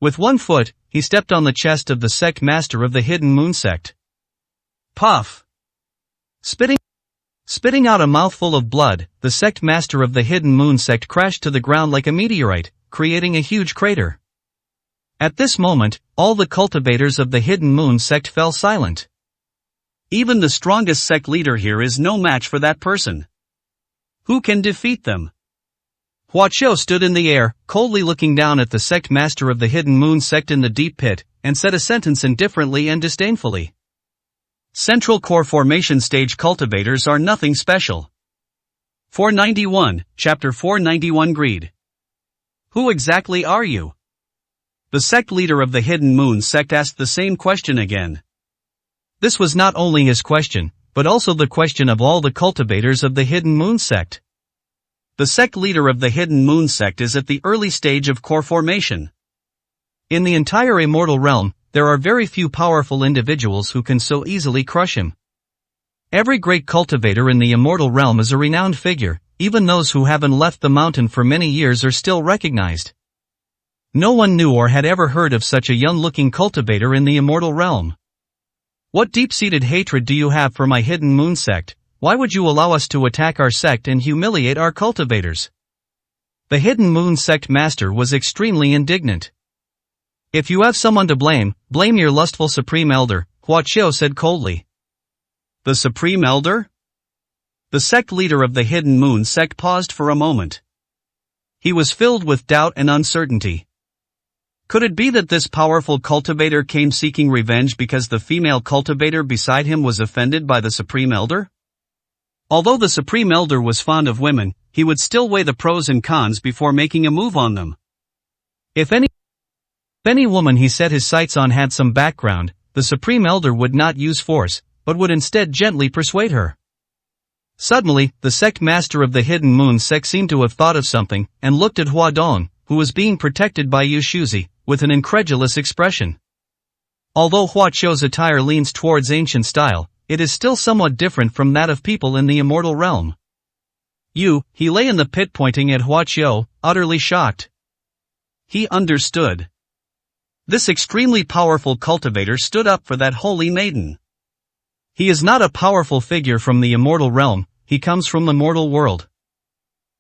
With one foot, he stepped on the chest of the sect master of the Hidden Moon sect. Puff! Spitting out a mouthful of blood, the sect master of the Hidden Moon sect crashed to the ground like a meteorite, creating a huge crater. At this moment, all the cultivators of the Hidden Moon sect fell silent. Even the strongest sect leader here is no match for that person. Who can defeat them? Hua Qiu stood in the air, coldly looking down at the sect master of the Hidden Moon sect in the deep pit, and said a sentence indifferently and disdainfully. Central core formation stage cultivators are nothing special. 491, Chapter 491 Greed. Who exactly are you? The sect leader of the Hidden Moon sect asked the same question again. This was not only his question, but also the question of all the cultivators of the Hidden Moon sect. The sect leader of the Hidden Moon sect is at the early stage of core formation. In the entire immortal realm, there are very few powerful individuals who can so easily crush him. Every great cultivator in the immortal realm is a renowned figure, even those who haven't left the mountain for many years are still recognized. No one knew or had ever heard of such a young-looking cultivator in the immortal realm. What deep-seated hatred do you have for my Hidden Moon sect? Why would you allow us to attack our sect and humiliate our cultivators? The Hidden Moon sect master was extremely indignant. If you have someone to blame, blame your lustful Supreme Elder, Hua Qiu said coldly. The Supreme Elder? The sect leader of the Hidden Moon sect paused for a moment. He was filled with doubt and uncertainty. Could it be that this powerful cultivator came seeking revenge because the female cultivator beside him was offended by the Supreme Elder? Although the Supreme Elder was fond of women, he would still weigh the pros and cons before making a move on them. If any woman he set his sights on had some background, the Supreme Elder would not use force, but would instead gently persuade her. Suddenly, the sect master of the Hidden Moon sect seemed to have thought of something, and looked at Hua Dong, who was being protected by Yu Shuzi, with an incredulous expression. Although Hua Qiu's attire leans towards ancient style, it is still somewhat different from that of people in the immortal realm. He lay in the pit pointing at Hua Qiu, utterly shocked. He understood. This extremely powerful cultivator stood up for that holy maiden. He is not a powerful figure from the immortal realm, he comes from the mortal world.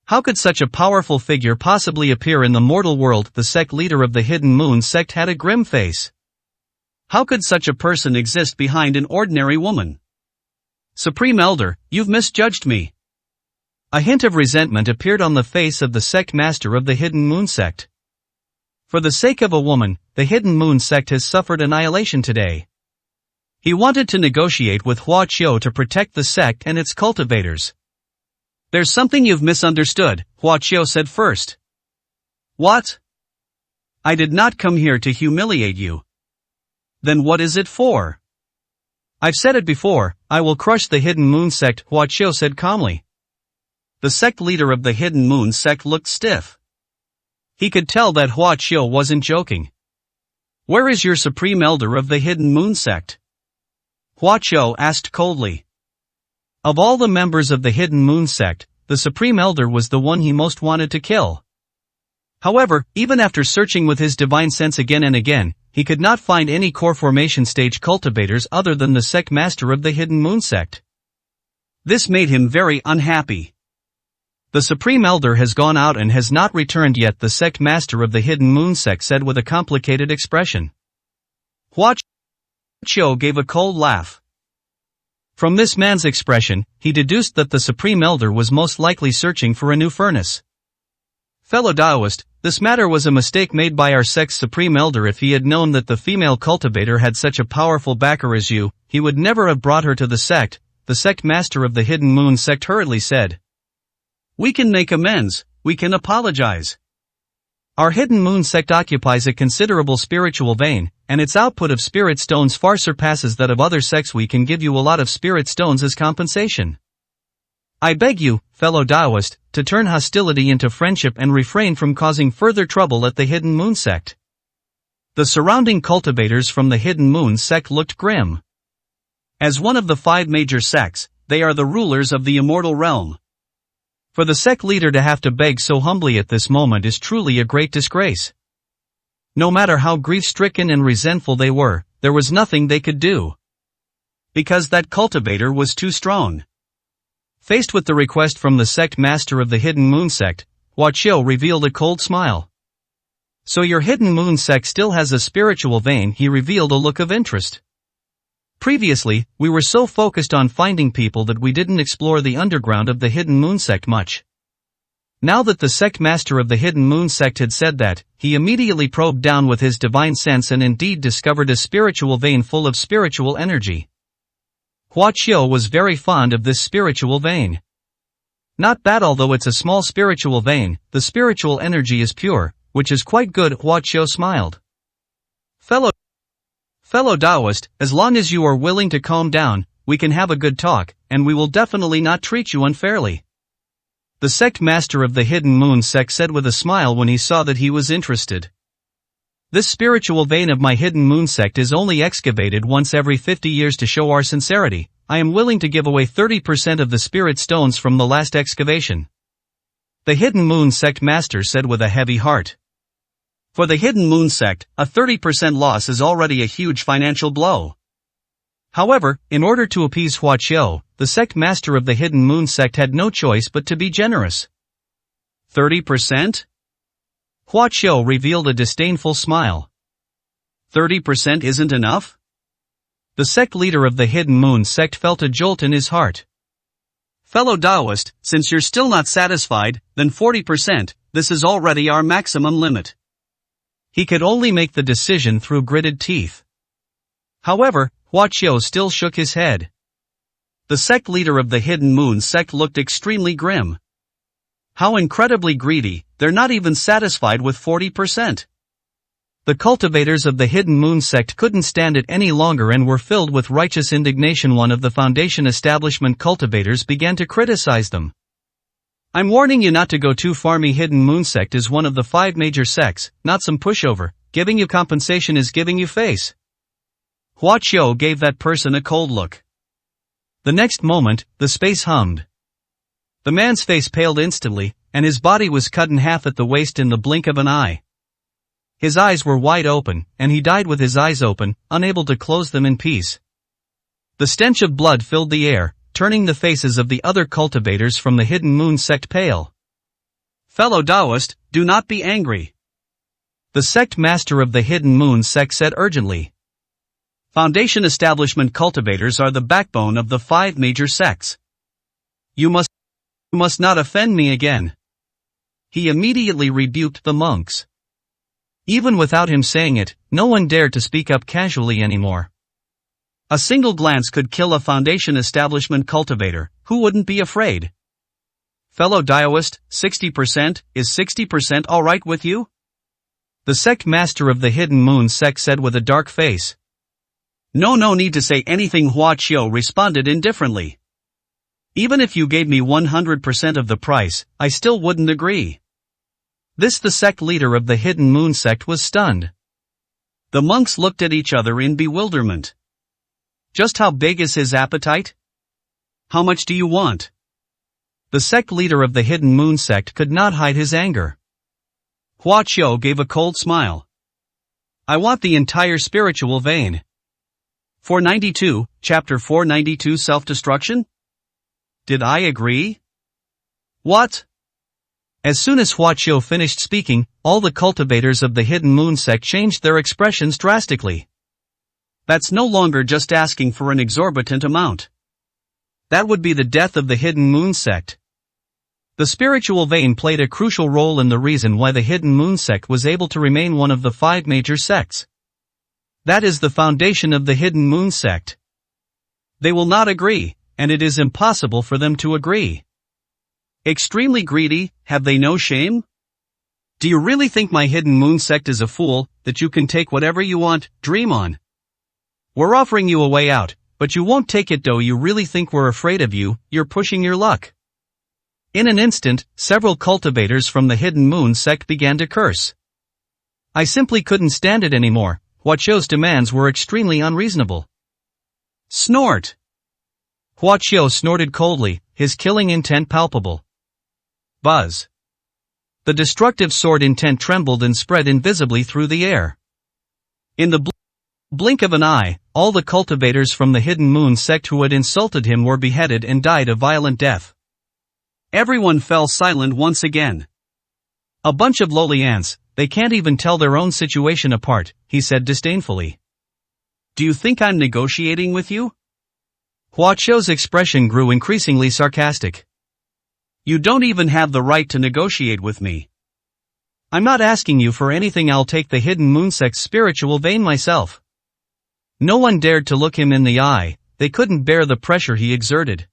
How could such a powerful figure possibly appear in the mortal world? The sect leader of the Hidden Moon sect had a grim face. How could such a person exist behind an ordinary woman? Supreme Elder, you've misjudged me. A hint of resentment appeared on the face of the sect master of the Hidden Moon sect. For the sake of a woman, the Hidden Moon sect has suffered annihilation today. He wanted to negotiate with Hua Qiu to protect the sect and its cultivators. There's something you've misunderstood, Hua Qiu said first. What? I did not come here to humiliate you. Then what is it for? I've said it before, I will crush the Hidden Moon sect, Hua Qiu said calmly. The sect leader of the Hidden Moon sect looked stiff. He could tell that Hua Qiu wasn't joking. Where is your Supreme Elder of the Hidden Moon sect? Hua Qiu asked coldly. Of all the members of the Hidden Moon sect, the Supreme Elder was the one he most wanted to kill. However, even after searching with his divine sense again and again, he could not find any core formation stage cultivators other than the sect master of the Hidden Moon sect. This made him very unhappy. The Supreme Elder has gone out and has not returned yet, the sect master of the Hidden Moon sect said with a complicated expression. Hua Qiu gave a cold laugh. From this man's expression, he deduced that the Supreme Elder was most likely searching for a new furnace. Fellow Taoist, this matter was a mistake made by our sect's Supreme Elder. If he had known that the female cultivator had such a powerful backer as you, he would never have brought her to the sect master of the Hidden Moon sect hurriedly said. We can make amends, we can apologize. Our Hidden Moon sect occupies a considerable spiritual vein, and its output of spirit stones far surpasses that of other sects. We can give you a lot of spirit stones as compensation. I beg you, fellow Taoist, to turn hostility into friendship and refrain from causing further trouble at the Hidden Moon sect. The surrounding cultivators from the Hidden Moon sect looked grim. As one of the 5 major sects, they are the rulers of the immortal realm. For the sect leader to have to beg so humbly at this moment is truly a great disgrace. No matter how grief-stricken and resentful they were, there was nothing they could do. Because that cultivator was too strong. Faced with the request from the sect master of the Hidden Moon sect, Hua Qiu revealed a cold smile. So your Hidden Moon sect still has a spiritual vein? He revealed a look of interest. Previously, we were so focused on finding people that we didn't explore the underground of the Hidden Moon sect much. Now that the sect master of the Hidden Moon sect had said that, he immediately probed down with his divine sense and indeed discovered a spiritual vein full of spiritual energy. Hua Qiu was very fond of this spiritual vein. Not bad, although it's a small spiritual vein, the spiritual energy is pure, which is quite good. Hua Qiu smiled. Fellow Taoist, as long as you are willing to calm down, we can have a good talk, and we will definitely not treat you unfairly. The sect master of the Hidden Moon sect said with a smile when he saw that he was interested. This spiritual vein of my Hidden Moon sect is only excavated once every 50 years to show our sincerity. I am willing to give away 30% of the spirit stones from the last excavation. The Hidden Moon sect master said with a heavy heart. For the Hidden Moon sect, a 30% loss is already a huge financial blow. However, in order to appease Hua Qiu, the sect master of the Hidden Moon sect had no choice but to be generous. 30%? Hua Qiu revealed a disdainful smile. 30% isn't enough? The sect leader of the Hidden Moon sect felt a jolt in his heart. Fellow Taoist, since you're still not satisfied, then 40%, this is already our maximum limit. He could only make the decision through gritted teeth. However, Hua Qiu still shook his head. The sect leader of the Hidden Moon sect looked extremely grim. How incredibly greedy, they're not even satisfied with 40%. The cultivators of the Hidden Moon sect couldn't stand it any longer and were filled with righteous indignation. One of the Foundation establishment cultivators began to criticize them. I'm warning you not to go too far. My Hidden Moon sect is one of the 5 major sects, not some pushover. Giving you compensation is giving you face. Hua Qiu gave that person a cold look. The next moment, the space hummed. The man's face paled instantly, and his body was cut in half at the waist in the blink of an eye. His eyes were wide open, and he died with his eyes open, unable to close them in peace. The stench of blood filled the air, turning the faces of the other cultivators from the Hidden Moon sect pale. Fellow Taoist, do not be angry. The sect master of the Hidden Moon sect said urgently. Foundation establishment cultivators are the backbone of the 5 major sects. You must not offend me again. He immediately rebuked the monks. Even without him saying it, no one dared to speak up casually anymore. A single glance could kill a Foundation establishment cultivator. Who wouldn't be afraid? Fellow Taoist, 60%, is 60% alright with you? The sect master of the Hidden Moon sect said with a dark face. No need to say anything. Hua Qiu responded indifferently. Even if you gave me 100% of the price, I still wouldn't agree. The sect leader of the Hidden Moon sect was stunned. The monks looked at each other in bewilderment. Just how big is his appetite? How much do you want? The sect leader of the Hidden Moon sect could not hide his anger. Hua Qiu gave a cold smile. I want the entire spiritual vein. 492, Chapter 492 Self-Destruction? Did I agree? What? As soon as Hua Qiu finished speaking, all the cultivators of the Hidden Moon sect changed their expressions drastically. That's no longer just asking for an exorbitant amount. That would be the death of the Hidden Moon sect. The spiritual vein played a crucial role in the reason why the Hidden Moon sect was able to remain one of the 5 major sects. That is the foundation of the Hidden Moon sect. They will not agree, and it is impossible for them to agree. Extremely greedy, have they no shame? Do you really think my Hidden Moon sect is a fool, that you can take whatever you want, dream on? We're offering you a way out, but you won't take it. Do you really think we're afraid of you? You're pushing your luck. In an instant, several cultivators from the Hidden Moon sect began to curse. I simply couldn't stand it anymore. Hua Qiu's demands were extremely unreasonable. Snort! Hua Qiu snorted coldly, his killing intent palpable. Buzz! The destructive sword intent trembled and spread invisibly through the air. In the blink of an eye, all the cultivators from the Hidden Moon sect who had insulted him were beheaded and died a violent death. Everyone fell silent once again. A bunch of lowly ants, they can't even tell their own situation apart, he said disdainfully. Do you think I'm negotiating with you? Hua Qiu's expression grew increasingly sarcastic. You don't even have the right to negotiate with me. I'm not asking you for anything. I'll take the Hidden Moon sect's spiritual vein myself. No one dared to look him in the eye, they couldn't bear the pressure he exerted.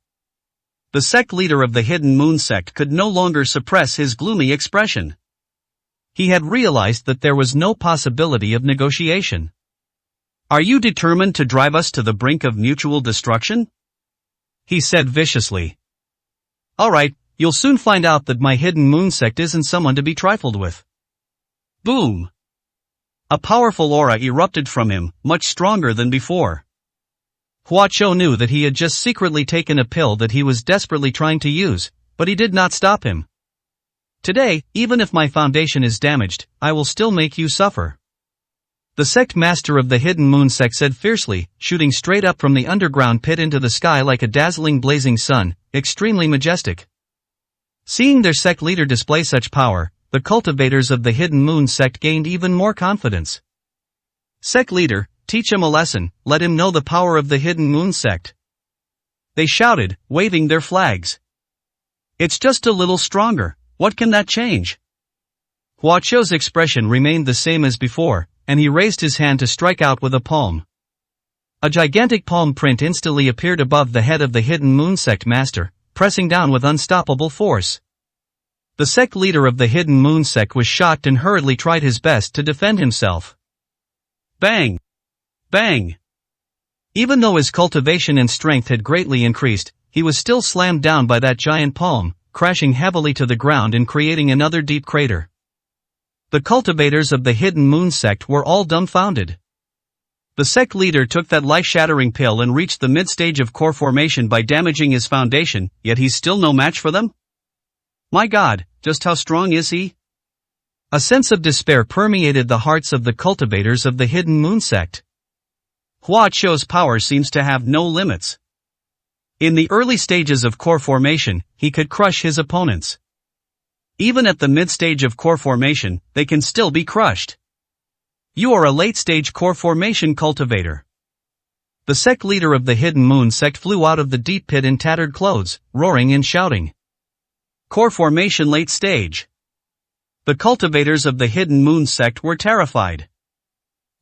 The sect leader of the Hidden Moon sect could no longer suppress his gloomy expression. He had realized that there was no possibility of negotiation. Are you determined to drive us to the brink of mutual destruction? He said viciously. Alright, you'll soon find out that my hidden moon sect isn't someone to be trifled with. Boom! A powerful aura erupted from him, much stronger than before. Hua Chou knew that he had just secretly taken a pill that he was desperately trying to use, but he did not stop him. Today, even if my foundation is damaged, I will still make you suffer. The sect master of the hidden moon sect said fiercely, shooting straight up from the underground pit into the sky like a dazzling blazing sun, extremely majestic. Seeing their sect leader display such power, the cultivators of the hidden moon sect gained even more confidence. Sect leader, teach him a lesson, let him know the power of the hidden moon sect. They shouted, waving their flags. It's just a little stronger, what can that change? Hua Chou's expression remained the same as before, and he raised his hand to strike out with a palm. A gigantic palm print instantly appeared above the head of the hidden moon sect master, pressing down with unstoppable force. The sect leader of the hidden moon sect was shocked and hurriedly tried his best to defend himself. Bang! Bang! Even though his cultivation and strength had greatly increased, he was still slammed down by that giant palm, crashing heavily to the ground and creating another deep crater. The cultivators of the hidden moon sect were all dumbfounded. The sect leader took that life-shattering pill and reached the mid-stage of core formation by damaging his foundation, yet he's still no match for them? My God, just how strong is he? A sense of despair permeated the hearts of the cultivators of the hidden moon sect. Hua Chou's power seems to have no limits. In the early stages of core formation, he could crush his opponents. Even at the mid-stage of core formation, they can still be crushed. You are a late-stage core formation cultivator. The sect leader of the hidden moon sect flew out of the deep pit in tattered clothes, roaring and shouting. Core formation late stage. The cultivators of the hidden moon sect were terrified.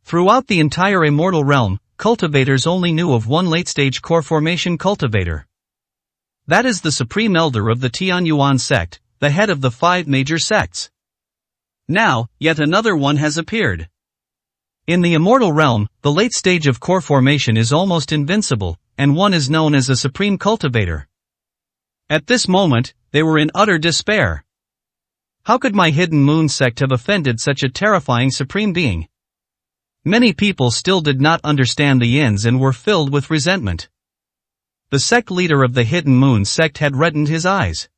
Throughout the entire immortal realm, cultivators only knew of one late-stage core formation cultivator. That is the supreme elder of the Tianyuan sect, the head of the 5 major sects. Now, yet another one has appeared. In the immortal realm, the late stage of core formation is almost invincible, and one is known as a supreme cultivator. At this moment, they were in utter despair. How could my hidden moon sect have offended such a terrifying supreme being? Many people still did not understand the ins and were filled with resentment. The sect leader of the hidden moon sect had reddened his eyes.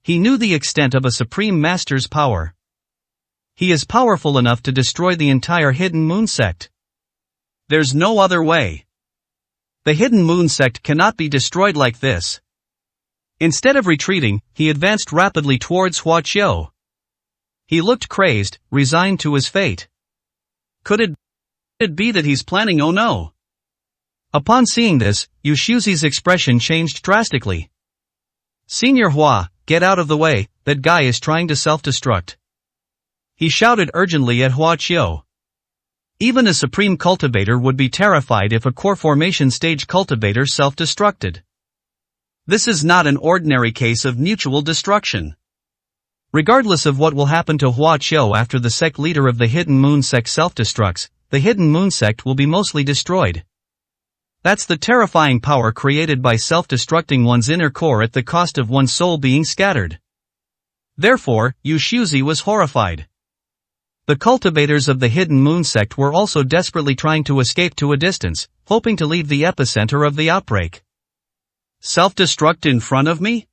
He knew the extent of a supreme master's power. He is powerful enough to destroy the entire hidden moon sect. There's no other way. The hidden moon sect cannot be destroyed like this. Instead of retreating, he advanced rapidly towards Hua Chou. He looked crazed, resigned to his fate. Could it be that he's planning? Oh no! Upon seeing this, Yushuzi's expression changed drastically. Senior Hua, get out of the way, that guy is trying to self-destruct. He shouted urgently at Hua Chou. Even a supreme cultivator would be terrified if a core formation stage cultivator self-destructed. This is not an ordinary case of mutual destruction. Regardless of what will happen to Hua Chou after the sect leader of the hidden moon sect self-destructs, the hidden moon sect will be mostly destroyed. That's the terrifying power created by self-destructing one's inner core at the cost of one's soul being scattered. Therefore, Yushuzi was horrified. The cultivators of the hidden moon sect were also desperately trying to escape to a distance, hoping to leave the epicenter of the outbreak. Self-destruct in front of me?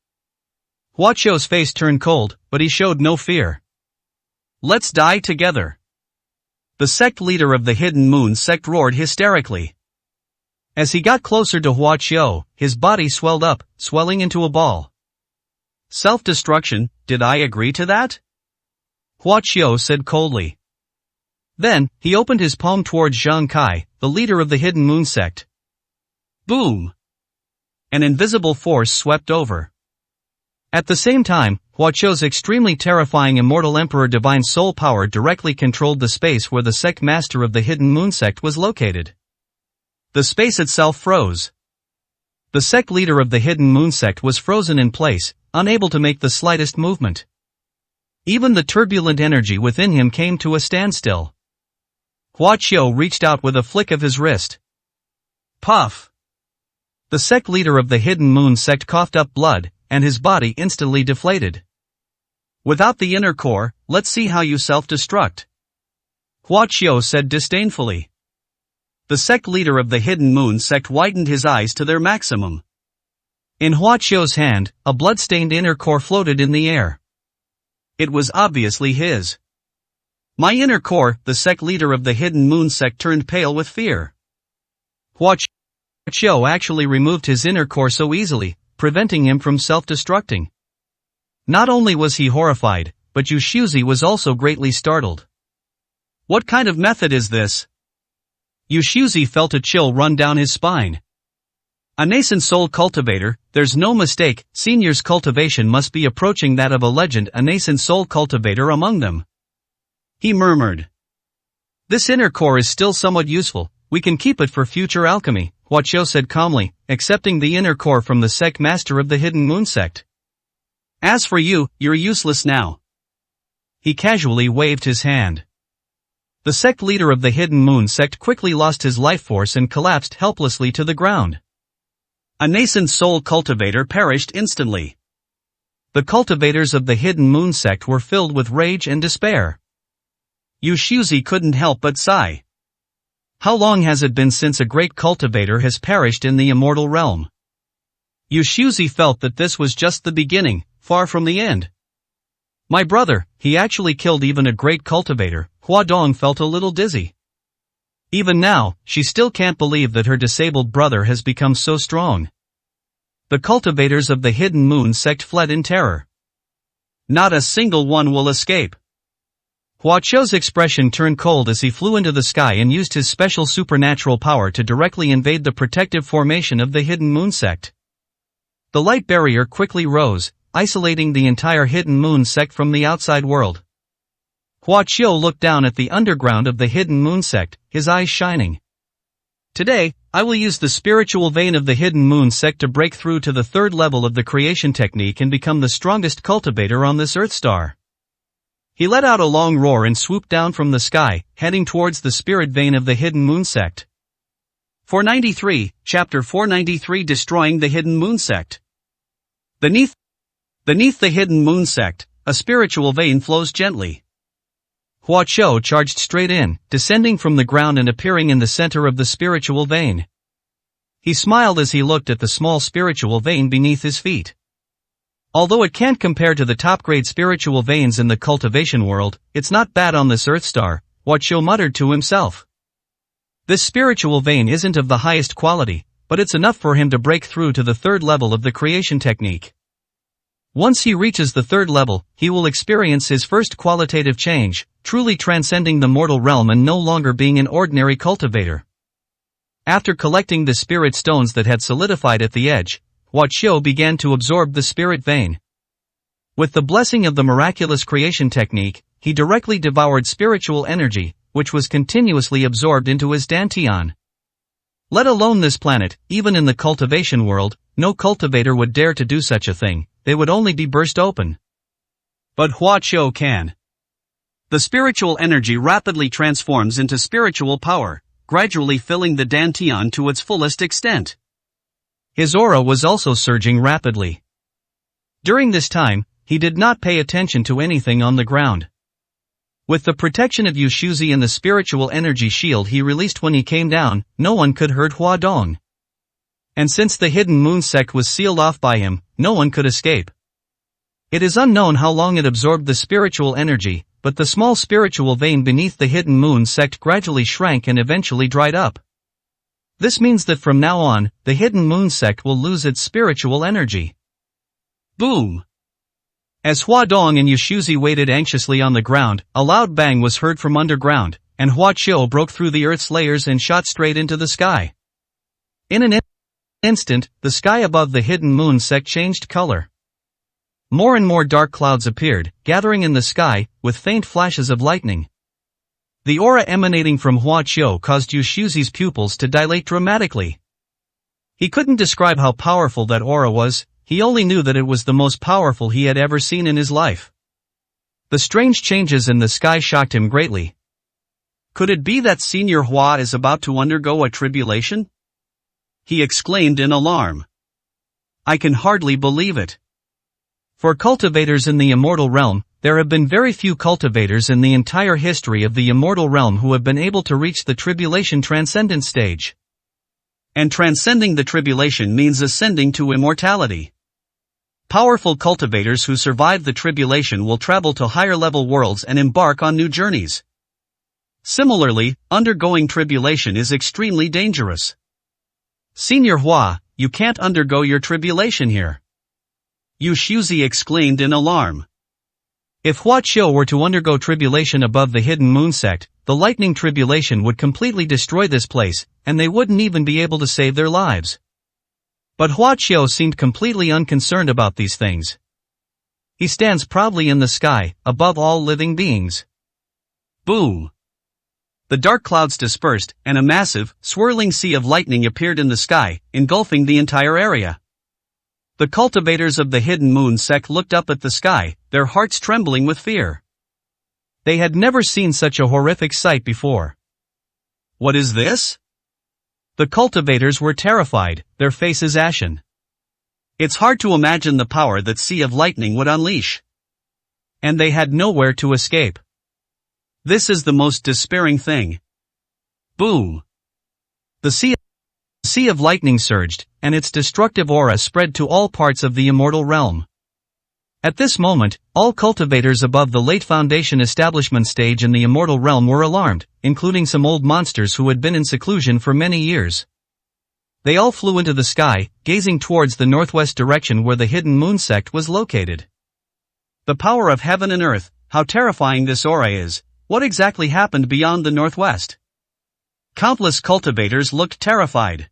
Hua Chou's face turned cold, but he showed no fear. Let's die together. The sect leader of the hidden moon sect roared hysterically. As he got closer to Hua Chou, his body swelled up, swelling into a ball. Self-destruction, did I agree to that? Hua Chou said coldly. Then, he opened his palm towards Zhang Kai, the leader of the hidden moon sect. Boom! An invisible force swept over. At the same time, Hua Chou's extremely terrifying immortal emperor divine soul power directly controlled the space where the sect master of the hidden moon sect was located. The space itself froze. The sect leader of the hidden moon sect was frozen in place, unable to make the slightest movement. Even the turbulent energy within him came to a standstill. Hua Qiu reached out with a flick of his wrist. Puff! The sect leader of the Hidden Moon sect coughed up blood, and his body instantly deflated. Without the inner core, let's see how you self-destruct. Hua Qiu said disdainfully. The sect leader of the Hidden Moon sect widened his eyes to their maximum. In Hua Qiu's hand, a blood-stained inner core floated in the air. It was obviously his. My inner core, the sect leader of the Hidden Moon sect turned pale with fear. Hua Qiu actually removed his inner core so easily, preventing him from self-destructing. Not only was he horrified, but Yu Shuzi was also greatly startled. What kind of method is this? Yu Shuzi felt a chill run down his spine. A nascent soul cultivator, there's no mistake, Senior's cultivation must be approaching that of a legend, a nascent soul cultivator among them. He murmured. This inner core is still somewhat useful, we can keep it for future alchemy, Hua Qiu said calmly, accepting the inner core from the sect master of the Hidden Moon sect. As for you, you're useless now. He casually waved his hand. The sect leader of the Hidden Moon sect quickly lost his life force and collapsed helplessly to the ground. A nascent soul cultivator perished instantly. The cultivators of the Hidden Moon sect were filled with rage and despair. Yu Shuzi couldn't help but sigh. How long has it been since a great cultivator has perished in the immortal realm? Yu Shuzi felt that this was just the beginning, far from the end. My brother, he actually killed even a great cultivator. Hua Dong felt a little dizzy. Even now, she still can't believe that her disabled brother has become so strong. The cultivators of the Hidden Moon sect fled in terror. Not a single one will escape. Hua Qiu's expression turned cold as he flew into the sky and used his special supernatural power to directly invade the protective formation of the Hidden Moon sect. The light barrier quickly rose, isolating the entire Hidden Moon sect from the outside world. Hua Qiu looked down at the underground of the Hidden Moon sect, his eyes shining. Today, I will use the spiritual vein of the Hidden Moon sect to break through to the third level of the creation technique and become the strongest cultivator on this Earth star. He let out a long roar and swooped down from the sky, heading towards the spirit vein of the Hidden Moon sect. 493, Chapter 493, Destroying the Hidden Moon sect. Beneath the Hidden Moon sect, a spiritual vein flows gently. Hua Qiu charged straight in, descending from the ground and appearing in the center of the spiritual vein. He smiled as he looked at the small spiritual vein beneath his feet. Although it can't compare to the top-grade spiritual veins in the cultivation world, it's not bad on this Earth star, Hua Qiu muttered to himself. This spiritual vein isn't of the highest quality, but it's enough for him to break through to the third level of the creation technique. Once he reaches the third level, he will experience his first qualitative change, truly transcending the mortal realm and no longer being an ordinary cultivator. After collecting the spirit stones that had solidified at the edge, Hua Qiu began to absorb the spirit vein. With the blessing of the miraculous creation technique, he directly devoured spiritual energy, which was continuously absorbed into his dantian. Let alone this planet, even in the cultivation world, no cultivator would dare to do such a thing. They would only be burst open. But Hua Qiu can. The spiritual energy rapidly transforms into spiritual power, gradually filling the dantian to its fullest extent. His aura was also surging rapidly. During this time, he did not pay attention to anything on the ground. With the protection of Yu Shuzi and the spiritual energy shield he released when he came down, no one could hurt Hua Dong. And since the Hidden Moon sect was sealed off by him, no one could escape. It is unknown how long it absorbed the spiritual energy, but the small spiritual vein beneath the Hidden Moon sect gradually shrank and eventually dried up. This means that from now on, the Hidden Moon sect will lose its spiritual energy. Boom! As Hua Dong and Yu Shuzi waited anxiously on the ground, a loud bang was heard from underground, and Hua Qiu broke through the earth's layers and shot straight into the sky. In an instant, the sky above the Hidden Moon sect changed color. More and more dark clouds appeared, gathering in the sky, with faint flashes of lightning. The aura emanating from Hua Qiu caused Yu Shuzi's pupils to dilate dramatically. He couldn't describe how powerful that aura was, he only knew that it was the most powerful he had ever seen in his life. The strange changes in the sky shocked him greatly. Could it be that Senior Hua is about to undergo a tribulation? He exclaimed in alarm. I can hardly believe it. For cultivators in the immortal realm, there have been very few cultivators in the entire history of the immortal realm who have been able to reach the tribulation transcendent stage. And transcending the tribulation means ascending to immortality. Powerful cultivators who survive the tribulation will travel to higher level worlds and embark on new journeys. Similarly, undergoing tribulation is extremely dangerous. Senior Hua, you can't undergo your tribulation here. Yu Shuzi exclaimed in alarm. If Hua Qiu were to undergo tribulation above the hidden moon sect, the lightning tribulation would completely destroy this place, and they wouldn't even be able to save their lives. But Hua Qiu seemed completely unconcerned about these things. He stands proudly in the sky, above all living beings. Boom! The dark clouds dispersed, and a massive, swirling sea of lightning appeared in the sky, engulfing the entire area. The cultivators of the hidden moon sect looked up at the sky, their hearts trembling with fear. They had never seen such a horrific sight before. What is this? The cultivators were terrified, their faces ashen. It's hard to imagine the power that sea of lightning would unleash. And they had nowhere to escape. This is the most despairing thing. Boom! The sea of lightning surged, and its destructive aura spread to all parts of the immortal realm. At this moment, all cultivators above the late foundation establishment stage in the immortal realm were alarmed, including some old monsters who had been in seclusion for many years. They all flew into the sky, gazing towards the northwest direction where the hidden moon sect was located. The power of heaven and earth, how terrifying this aura is. What exactly happened beyond the northwest? Countless cultivators looked terrified.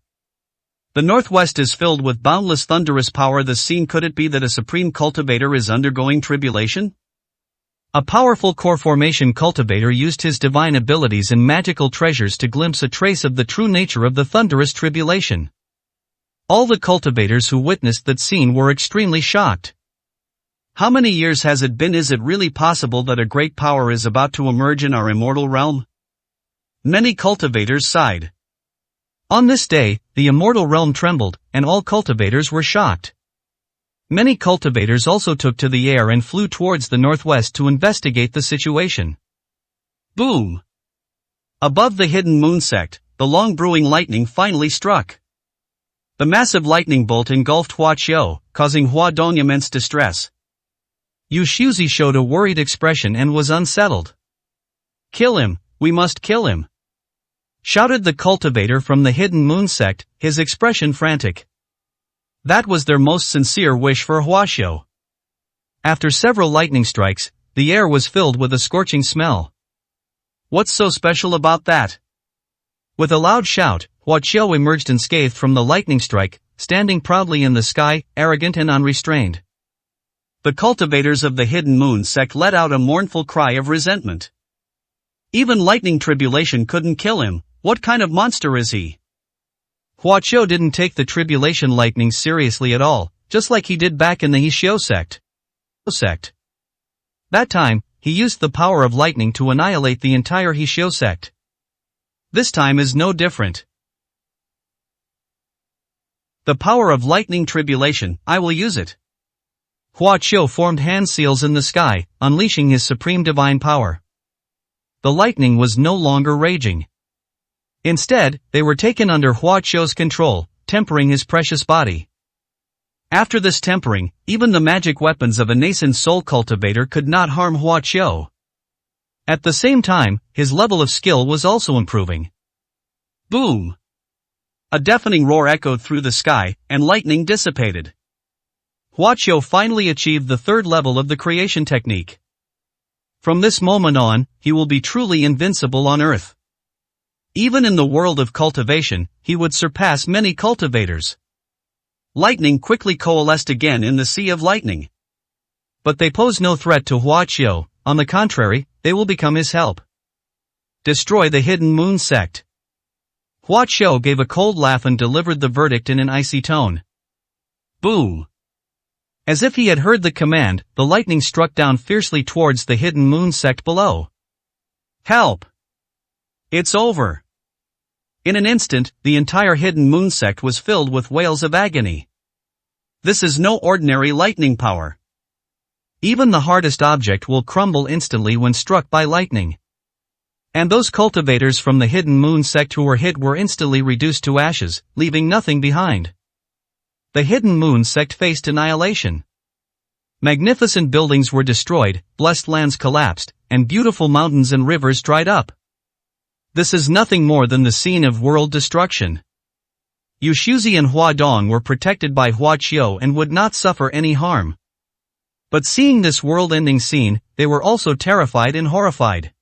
The northwest is filled with boundless thunderous power. The scene. Could it be that a supreme cultivator is undergoing tribulation? A powerful core formation cultivator used his divine abilities and magical treasures to glimpse a trace of the true nature of the thunderous tribulation. All the cultivators who witnessed that scene were extremely shocked. How many years has it been? Is it really possible that a great power is about to emerge in our immortal realm? Many cultivators sighed. On this day, the immortal realm trembled, and all cultivators were shocked. Many cultivators also took to the air and flew towards the northwest to investigate the situation. Boom! Above the hidden moon sect, the long brewing lightning finally struck. The massive lightning bolt engulfed Hua Qiu, causing Hua Dong immense distress. Yu Shuzi showed a worried expression and was unsettled. Kill him, we must kill him! Shouted the cultivator from the hidden moon sect, his expression frantic. That was their most sincere wish for Hua Qiu. After several lightning strikes, the air was filled with a scorching smell. What's so special about that? With a loud shout, Hua Qiu emerged unscathed from the lightning strike, standing proudly in the sky, arrogant and unrestrained. The cultivators of the hidden moon sect let out a mournful cry of resentment. Even lightning tribulation couldn't kill him. What kind of monster is he? Hua Qiu didn't take the tribulation lightning seriously at all, just like he did back in the He sect. That time, he used the power of lightning to annihilate the entire He sect. This time is no different. The power of lightning tribulation, I will use it. Hua Qiu formed hand seals in the sky, unleashing his supreme divine power. The lightning was no longer raging. Instead, they were taken under Hua Qiu's control, tempering his precious body. After this tempering, even the magic weapons of a nascent soul cultivator could not harm Hua Qiu. At the same time, his level of skill was also improving. Boom! A deafening roar echoed through the sky, and lightning dissipated. Hua Qiu finally achieved the third level of the creation technique. From this moment on, he will be truly invincible on Earth. Even in the world of cultivation, he would surpass many cultivators. Lightning quickly coalesced again in the sea of lightning. But they pose no threat to Hua Qiu, on the contrary, they will become his help. Destroy the hidden moon sect. Hua Qiu gave a cold laugh and delivered the verdict in an icy tone. Boom! As if he had heard the command, the lightning struck down fiercely towards the hidden moon sect below. Help! It's over. In an instant, the entire hidden moon sect was filled with wails of agony. This is no ordinary lightning power. Even the hardest object will crumble instantly when struck by lightning. And those cultivators from the hidden moon sect who were hit were instantly reduced to ashes, leaving nothing behind. The hidden moon sect faced annihilation. Magnificent buildings were destroyed, blessed lands collapsed, and beautiful mountains and rivers dried up. This is nothing more than the scene of world destruction. Yu Shuzi and Hua Dong were protected by Hua Qiu and would not suffer any harm. But seeing this world-ending scene, they were also terrified and horrified.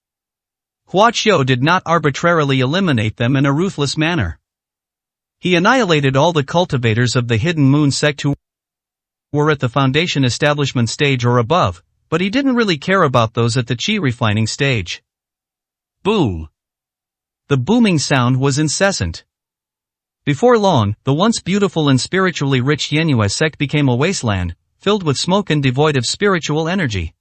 Hua Qiu did not arbitrarily eliminate them in a ruthless manner. He annihilated all the cultivators of the hidden moon sect who were at the foundation establishment stage or above, but he didn't really care about those at the qi refining stage. Boom! The booming sound was incessant. Before long, the once beautiful and spiritually rich Yanhua sect became a wasteland, filled with smoke and devoid of spiritual energy.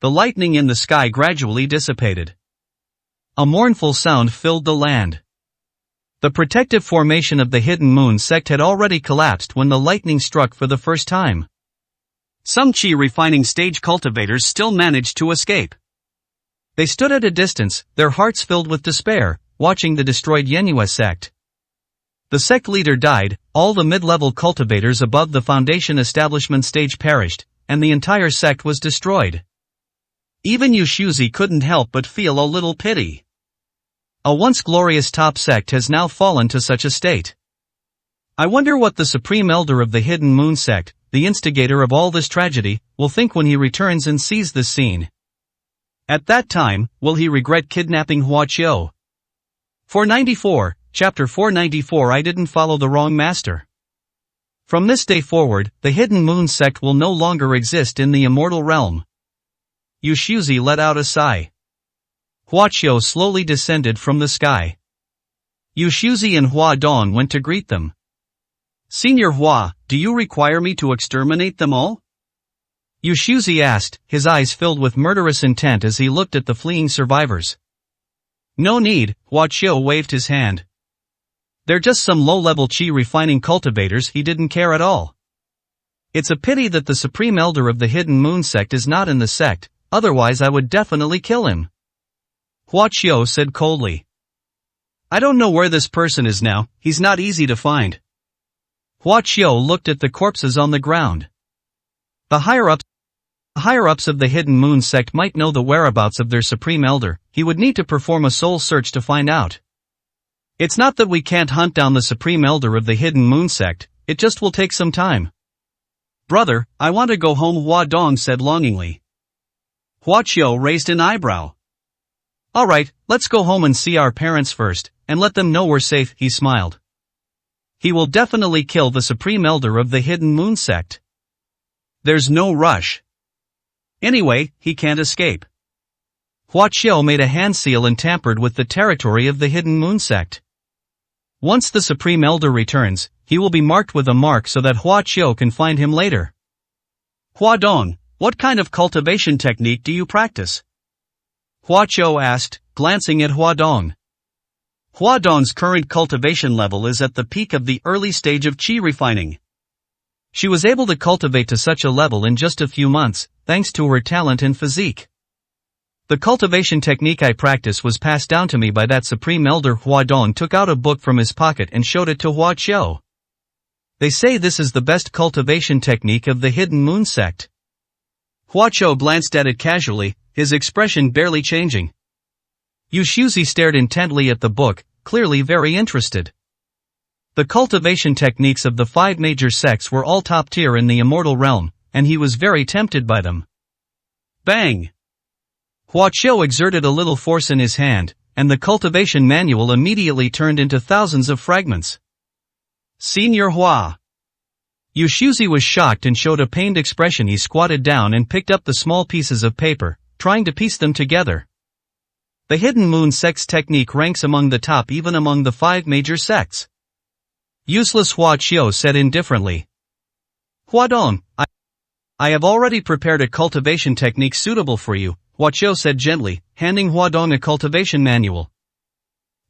The lightning in the sky gradually dissipated. A mournful sound filled the land. The protective formation of the hidden moon sect had already collapsed when the lightning struck for the first time. Some qi refining stage cultivators still managed to escape. They stood at a distance, their hearts filled with despair, watching the destroyed Yanhua sect. The sect leader died, all the mid-level cultivators above the foundation establishment stage perished, and the entire sect was destroyed. Even Yu Shuzi couldn't help but feel a little pity. A once glorious top sect has now fallen to such a state. I wonder what the Supreme Elder of the Hidden Moon sect, the instigator of all this tragedy, will think when he returns and sees this scene. At that time, will he regret kidnapping Hua Qiu? 494, Chapter 494 I didn't follow the wrong master. From this day forward, the Hidden Moon sect will no longer exist in the immortal realm. Yu Shuzi let out a sigh. Hua Qiu slowly descended from the sky. Yu Shuzi and Hua Dong went to greet them. Senior Hua, do you require me to exterminate them all? Yu Shuzi asked, his eyes filled with murderous intent as he looked at the fleeing survivors. No need, Hua Qiu waved his hand. They're just some low-level qi refining cultivators, he didn't care at all. It's a pity that the Supreme Elder of the Hidden Moon sect is not in the sect, otherwise I would definitely kill him. Hua Qiu said coldly. I don't know where this person is now, he's not easy to find. Hua Qiu looked at the corpses on the ground. The higher-ups of the Hidden Moon sect might know the whereabouts of their Supreme Elder, he would need to perform a soul search to find out. It's not that we can't hunt down the Supreme Elder of the Hidden Moon sect, it just will take some time. Brother, I want to go home, Hua Dong said longingly. Hua Qiu raised an eyebrow. Alright, let's go home and see our parents first, and let them know we're safe, he smiled. He will definitely kill the Supreme Elder of the Hidden Moon sect. There's no rush. Anyway, he can't escape. Hua Qiu made a hand seal and tampered with the territory of the Hidden Moon sect. Once the Supreme Elder returns, he will be marked with a mark so that Hua Qiu can find him later. Hua Dong, what kind of cultivation technique do you practice? Hua Qiu asked, glancing at Hua Dong. Hua Dong's current cultivation level is at the peak of the early stage of qi refining. She was able to cultivate to such a level in just a few months, thanks to her talent and physique. The cultivation technique I practice was passed down to me by that Supreme Elder. Hua Dong took out a book from his pocket and showed it to Hua Qiu. They say this is the best cultivation technique of the Hidden Moon sect. Hua Qiu glanced at it casually, his expression barely changing. Yu Shuzi stared intently at the book, clearly very interested. The cultivation techniques of the 5 major sects were all top tier in the immortal realm, and he was very tempted by them. Bang! Hua Qiu exerted a little force in his hand, and the cultivation manual immediately turned into thousands of fragments. Senior Hua. Yu Shuzi was shocked and showed a pained expression. He squatted down and picked up the small pieces of paper, trying to piece them together. The Hidden Moon sect's technique ranks among the top even among the 5 major sects. Useless, Hua Qiu said indifferently. Hua Dong, I have already prepared a cultivation technique suitable for you, Hua Qiu said gently, handing Hua Dong a cultivation manual.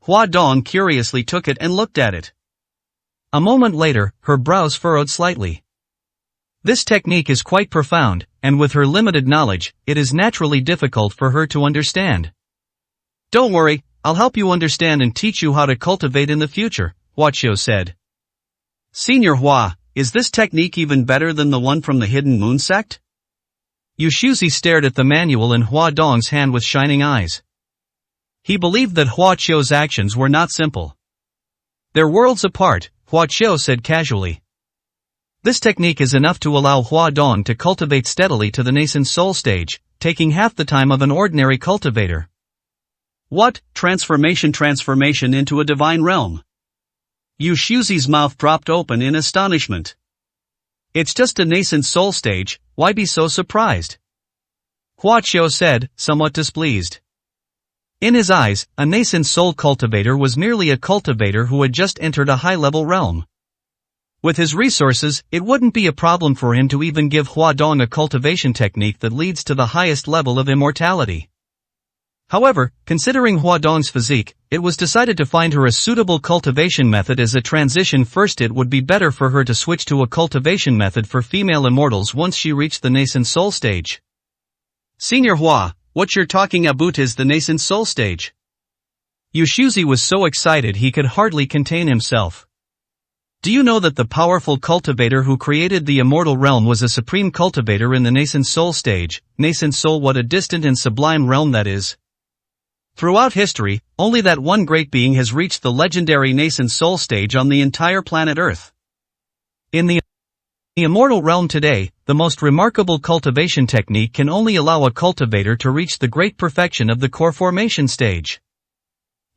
Hua Dong curiously took it and looked at it. A moment later, her brows furrowed slightly. This technique is quite profound, and with her limited knowledge, it is naturally difficult for her to understand. Don't worry, I'll help you understand and teach you how to cultivate in the future, Hua Qiu said. Senior Hua, is this technique even better than the one from the Hidden Moon sect? Yu Shuzi stared at the manual in Hua Dong's hand with shining eyes. He believed that Hua Qiu's actions were not simple. They're worlds apart, Hua Qiu said casually. This technique is enough to allow Hua Dong to cultivate steadily to the nascent soul stage, taking half the time of an ordinary cultivator. What, transformation into a divine realm? Yu Shuzi's mouth dropped open in astonishment. It's just a nascent soul stage, why be so surprised? Hua Qiu said, somewhat displeased. In his eyes, a nascent soul cultivator was merely a cultivator who had just entered a high-level realm. With his resources, it wouldn't be a problem for him to even give Hua Dong a cultivation technique that leads to the highest level of immortality. However, considering Hua Dong's physique, it was decided to find her a suitable cultivation method as a transition. First, it would be better for her to switch to a cultivation method for female immortals once she reached the nascent soul stage. Senior Hua, what you're talking about is the nascent soul stage. Yu Shuzi was so excited he could hardly contain himself. Do you know that the powerful cultivator who created the immortal realm was a supreme cultivator in the nascent soul stage? Nascent soul, what a distant and sublime realm that is. Throughout history, only that one great being has reached the legendary nascent soul stage on the entire planet Earth. In the immortal realm today, the most remarkable cultivation technique can only allow a cultivator to reach the great perfection of the core formation stage.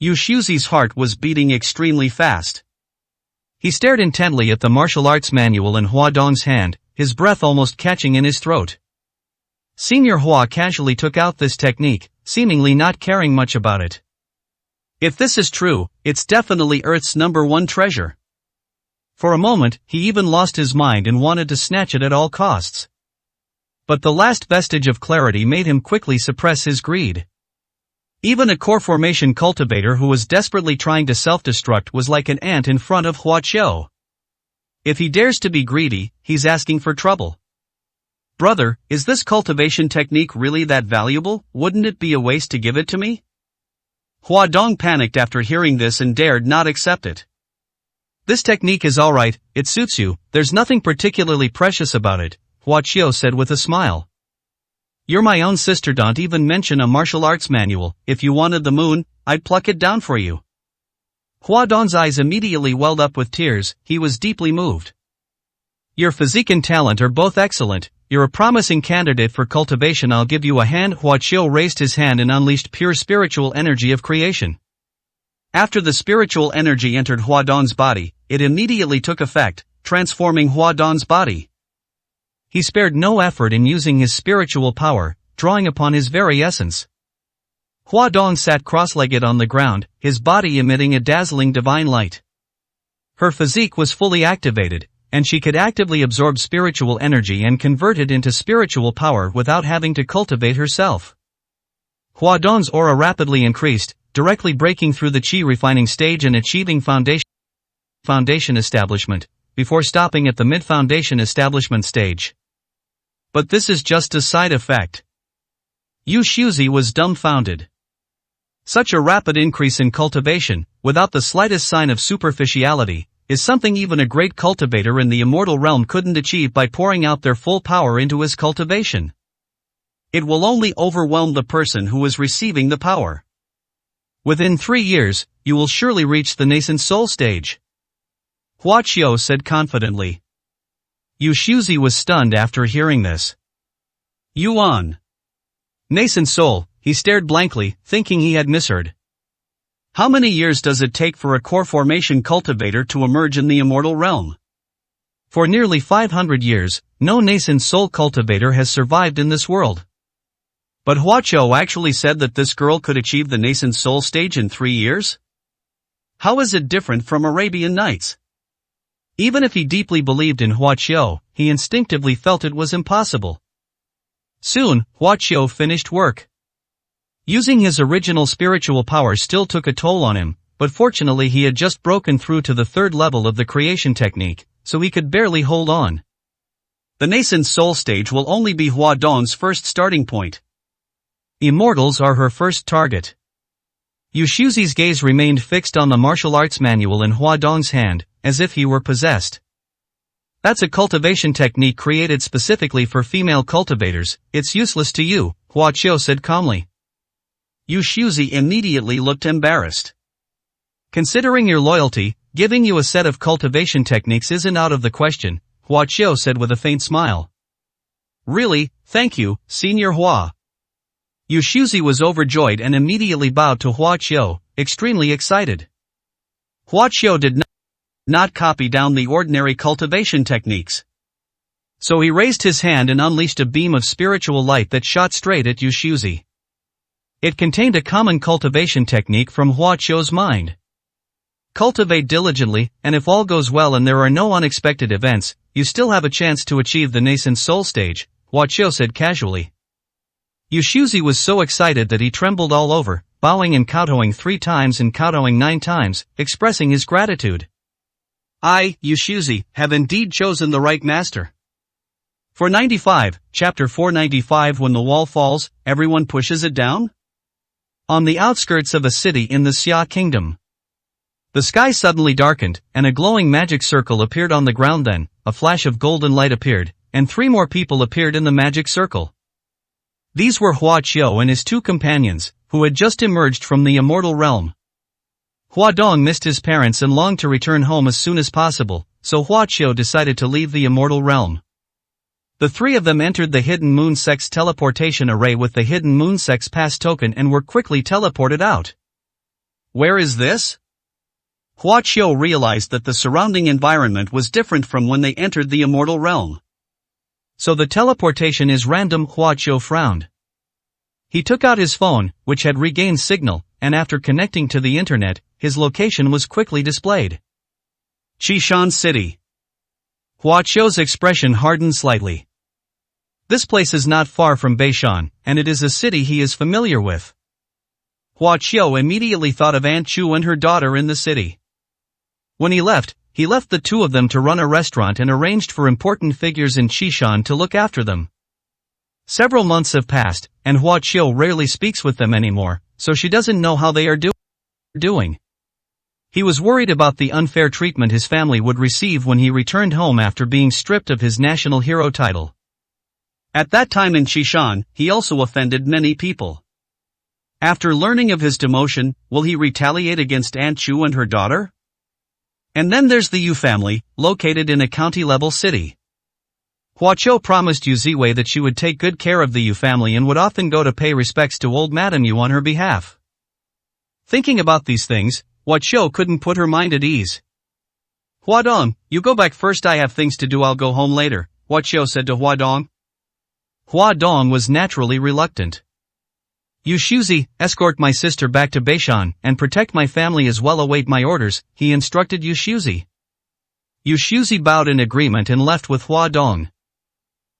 Yu Shuzi's heart was beating extremely fast. He stared intently at the martial arts manual in Hua Dong's hand, his breath almost catching in his throat. Senior Hua casually took out this technique, seemingly not caring much about it. If this is true, it's definitely Earth's #1 treasure. For a moment, he even lost his mind and wanted to snatch it at all costs. But the last vestige of clarity made him quickly suppress his greed. Even a core formation cultivator who was desperately trying to self-destruct was like an ant in front of Hua Qiu. If he dares to be greedy, he's asking for trouble. Brother, is this cultivation technique really that valuable? Wouldn't it be a waste to give it to me? Hua Dong panicked after hearing this and dared not accept it. This technique is alright, it suits you, there's nothing particularly precious about it, Hua Qiu said with a smile. You're my own sister, don't even mention a martial arts manual. If you wanted the moon, I'd pluck it down for you. Hua Dong's eyes immediately welled up with tears, he was deeply moved. Your physique and talent are both excellent, you're a promising candidate for cultivation, I'll give you a hand. Hua Qiu raised his hand and unleashed pure spiritual energy of creation. After the spiritual energy entered Hua Dong's body, it immediately took effect, transforming Hua Dong's body. He spared no effort in using his spiritual power, drawing upon his very essence. Hua Dong sat cross-legged on the ground, his body emitting a dazzling divine light. Her physique was fully activated, and she could actively absorb spiritual energy and convert it into spiritual power without having to cultivate herself. Hua Dong's aura rapidly increased, directly breaking through the qi refining stage and achieving foundation establishment, before stopping at the mid-foundation establishment stage. But this is just a side effect. Yu Shuzi was dumbfounded. Such a rapid increase in cultivation, without the slightest sign of superficiality, is something even a great cultivator in the immortal realm couldn't achieve by pouring out their full power into his cultivation. It will only overwhelm the person who is receiving the power. Within 3 years, you will surely reach the nascent soul stage. Hua Qiu said confidently. Yu Shuzi was stunned after hearing this. Yuan. Nascent soul, he stared blankly, thinking he had misheard. How many years does it take for a core formation cultivator to emerge in the immortal realm? For nearly 500 years, no nascent soul cultivator has survived in this world. But Hua Qiu actually said that this girl could achieve the nascent soul stage in 3 years? How is it different from Arabian Nights? Even if he deeply believed in Hua Qiu, he instinctively felt it was impossible. Soon, Hua Qiu finished work. Using his original spiritual power still took a toll on him, but fortunately he had just broken through to the third level of the creation technique, so he could barely hold on. The nascent soul stage will only be Hua Dong's first starting point. Immortals are her first target. Yu Shuzi's gaze remained fixed on the martial arts manual in Hua Dong's hand, as if he were possessed. That's a cultivation technique created specifically for female cultivators, it's useless to you, Hua Qiu said calmly. Yu Shuzi immediately looked embarrassed. Considering your loyalty, giving you a set of cultivation techniques isn't out of the question, Hua Qiu said with a faint smile. Really, thank you, Senior Hua. Yu Shuzi was overjoyed and immediately bowed to Hua Qiu, extremely excited. Hua Qiu did not copy down the ordinary cultivation techniques. So he raised his hand and unleashed a beam of spiritual light that shot straight at Yu Shuzi. It contained a common cultivation technique from Hua Qiu's mind. Cultivate diligently, and if all goes well and there are no unexpected events, you still have a chance to achieve the nascent soul stage, Hua Qiu said casually. Yu Shuzi was so excited that he trembled all over, bowing and kowtowing 3 times and kowtowing 9 times, expressing his gratitude. I, Yu Shuzi, have indeed chosen the right master. 495, Chapter 495. When the wall falls, everyone pushes it down? On the outskirts of a city in the Xia Kingdom. The sky suddenly darkened, and a glowing magic circle appeared on the ground. Then, a flash of golden light appeared, and 3 more people appeared in the magic circle. These were Hua Qiu and his 2 companions, who had just emerged from the immortal realm. Hua Dong missed his parents and longed to return home as soon as possible, so Hua Qiu decided to leave the immortal realm. The 3 of them entered the Hidden Moon Sect's teleportation array with the Hidden Moon Sect's pass token and were quickly teleported out. Where is this? Hua Qiu realized that the surrounding environment was different from when they entered the immortal realm. So the teleportation is random, Hua Qiu frowned. He took out his phone, which had regained signal, and after connecting to the internet, his location was quickly displayed. Qishan City. Hua Qiu's expression hardened slightly. This place is not far from Beishan, and it is a city he is familiar with. Hua Qiu immediately thought of Aunt Chu and her daughter in the city. When he left the 2 of them to run a restaurant and arranged for important figures in Qishan to look after them. Several months have passed, and Hua Qiu rarely speaks with them anymore, so she doesn't know how they are doing. He was worried about the unfair treatment his family would receive when he returned home after being stripped of his national hero title. At that time in Qishan, he also offended many people. After learning of his demotion, will he retaliate against Aunt Chu and her daughter? And then there's the Yu family, located in a county-level city. Hua Qiu promised Yu Ziwei that she would take good care of the Yu family and would often go to pay respects to old Madame Yu on her behalf. Thinking about these things, Hua Qiu couldn't put her mind at ease. Hua Dong, you go back first, I have things to do, I'll go home later, Hua Qiu said to Hua Dong. Hua Dong was naturally reluctant. Yu Shuzi, escort my sister back to Beishan, and protect my family as well, await my orders, he instructed Yu Shuzi. Yu Shuzi bowed in agreement and left with Hua Dong.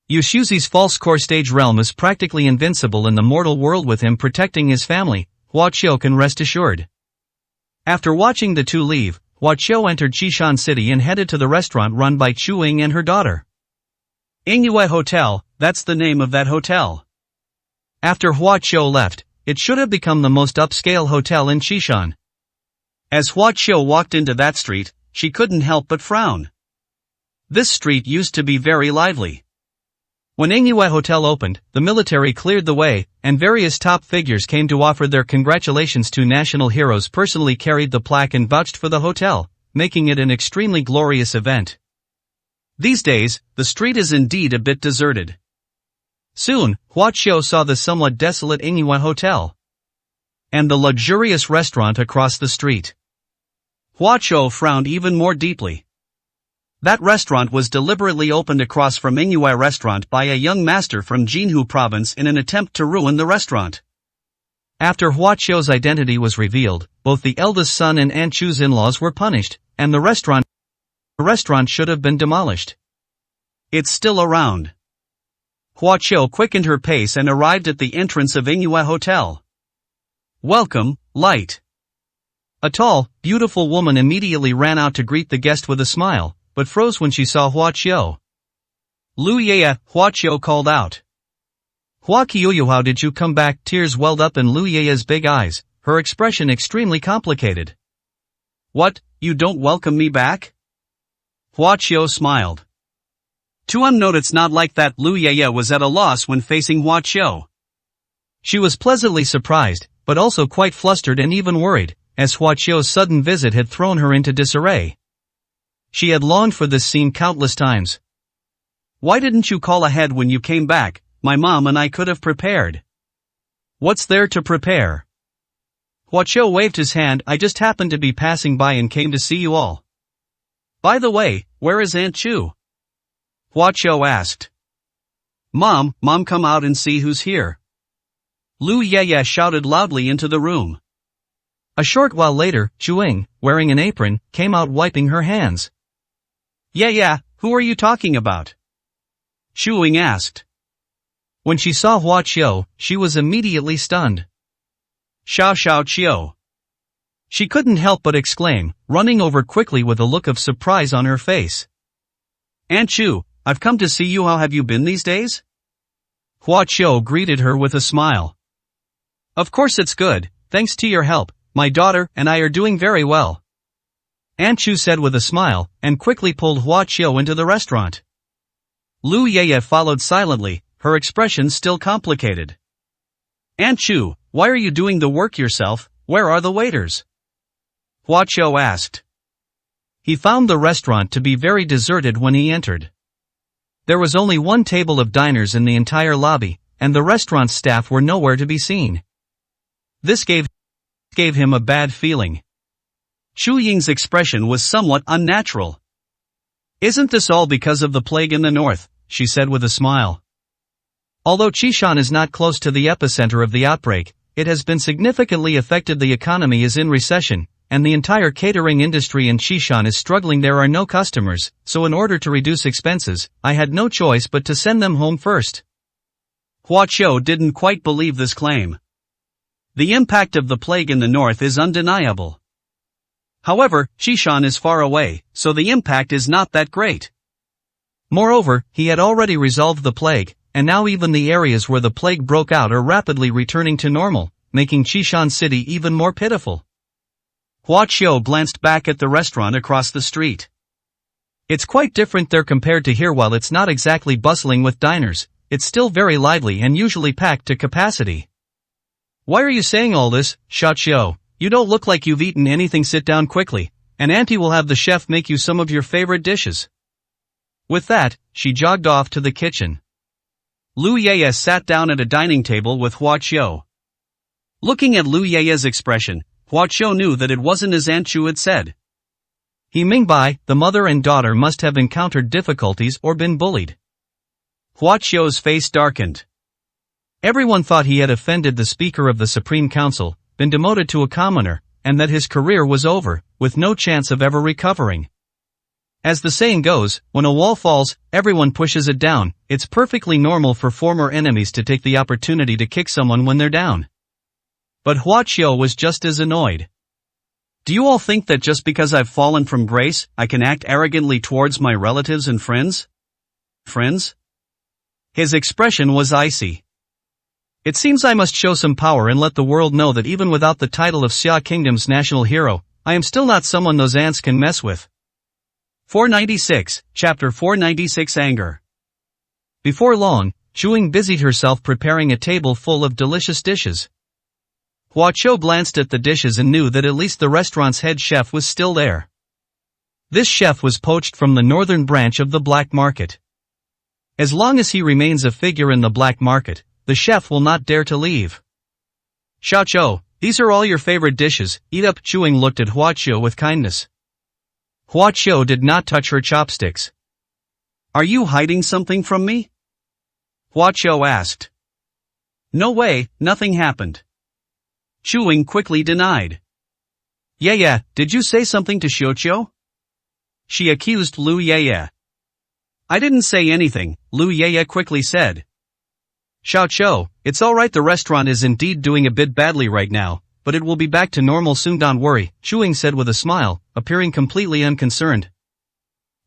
Yu Shuzi's false core stage realm is practically invincible in the mortal world. With him protecting his family, Hua Qiu can rest assured. After watching the 2 leave, Hua Qiu entered Qishan City and headed to the restaurant run by Chu Ying and her daughter. Ingyue Hotel, that's the name of that hotel. After Hua Qiu left, it should have become the most upscale hotel in Qishan. As Hua Qiu walked into that street, she couldn't help but frown. This street used to be very lively. When Ingyue Hotel opened, the military cleared the way, and various top figures came to offer their congratulations to national heroes, personally carried the plaque and vouched for the hotel, making it an extremely glorious event. These days, the street is indeed a bit deserted. Soon, Hua Qiu saw the somewhat desolate Ingyue Hotel and the luxurious restaurant across the street. Hua Qiu frowned even more deeply. That restaurant was deliberately opened across from Ingyue Restaurant by a young master from Jinhu province in an attempt to ruin the restaurant. After Hua Qiu's identity was revealed, both the eldest son and Aunt Chu's in-laws were punished, and the restaurant should have been demolished. It's still around. Hua Qiu quickened her pace and arrived at the entrance of Ingyue Hotel. Welcome, Light. A tall, beautiful woman immediately ran out to greet the guest with a smile, but froze when she saw Hua Qiu. Lu Yeye, Hua Qiu called out. Hua Qiu, how did you come back? Tears welled up in Lu Yeye's big eyes, her expression extremely complicated. What, you don't welcome me back? Hua Qiu smiled. To note it's not like that. Lu Yeye was at a loss when facing Hua Qiu. She was pleasantly surprised, but also quite flustered and even worried, as Hua Qiu's sudden visit had thrown her into disarray. She had longed for this scene countless times. Why didn't you call ahead when you came back? My mom and I could have prepared. What's there to prepare? Hua Qiu waved his hand. I just happened to be passing by and came to see you all. By the way, where is Aunt Chu? Hua Qiu asked. Mom, come out and see who's here. Lu Yeye shouted loudly into the room. A short while later, Chuing, wearing an apron, came out wiping her hands. Yeah, who are you talking about? Chuing asked. When she saw Hua Qiu, she was immediately stunned. Xiao Qiu. She couldn't help but exclaim, running over quickly with a look of surprise on her face. Aunt Chu, I've come to see you. How have you been these days? Hua Qiu greeted her with a smile. Of course it's good, thanks to your help, my daughter and I are doing very well. Aunt Chu said with a smile, and quickly pulled Hua Qiu into the restaurant. Lu Yeye followed silently, her expression still complicated. Aunt Chu, why are you doing the work yourself? Where are the waiters? Hua Qiu asked. He found the restaurant to be very deserted when he entered. There was only one table of diners in the entire lobby, and the restaurant's staff were nowhere to be seen. This gave him a bad feeling. Chu Ying's expression was somewhat unnatural. Isn't this all because of the plague in the north? She said with a smile. Although Qishan is not close to the epicenter of the outbreak, it has been significantly affected. The economy is in recession, and the entire catering industry in Qishan is struggling. There are no customers, so in order to reduce expenses, I had no choice but to send them home first. Hua Qiu didn't quite believe this claim. The impact of the plague in the north is undeniable. However, Qishan is far away, so the impact is not that great. Moreover, he had already resolved the plague, and now even the areas where the plague broke out are rapidly returning to normal, making Qishan City even more pitiful. Hua Qiu glanced back at the restaurant across the street. It's quite different there compared to here. While it's not exactly bustling with diners, it's still very lively and usually packed to capacity. Why are you saying all this, Xiao Qiu? You don't look like you've eaten anything. Sit down quickly, and Auntie will have the chef make you some of your favorite dishes. With that, she jogged off to the kitchen. Lu Yeye sat down at a dining table with Hua Qiu. Looking at Lu Yeye's expression, Hua Qiu knew that it wasn't as Aunt Chu had said. He Mingbai, the mother and daughter must have encountered difficulties or been bullied. Hua Qiu's face darkened. Everyone thought he had offended the Speaker of the Supreme Council, been demoted to a commoner, and that his career was over, with no chance of ever recovering. As the saying goes, when a wall falls, everyone pushes it down. It's perfectly normal for former enemies to take the opportunity to kick someone when they're down. But Hua Qiu was just as annoyed. Do you all think that just because I've fallen from grace, I can act arrogantly towards my relatives and friends? Friends? His expression was icy. It seems I must show some power and let the world know that even without the title of Xia Kingdom's national hero, I am still not someone those ants can mess with. 496, Chapter 496 Anger. Before long, Chuing busied herself preparing a table full of delicious dishes. Hua Qiu glanced at the dishes and knew that at least the restaurant's head chef was still there. This chef was poached from the northern branch of the black market. As long as he remains a figure in the black market, the chef will not dare to leave. Xiao Qiu, these are all your favorite dishes, eat up. Chuing looked at Hua Qiu with kindness. Hua Qiu did not touch her chopsticks. Are you hiding something from me? Hua Qiu asked. No way, nothing happened. Chuing quickly denied. Yeah, did you say something to Xiao Qiu? She accused Lu Yeye. I didn't say anything, Lu Yeye quickly said. Xiao Qiu, it's alright. The restaurant is indeed doing a bit badly right now, but it will be back to normal soon, don't worry, Chewing said with a smile, appearing completely unconcerned.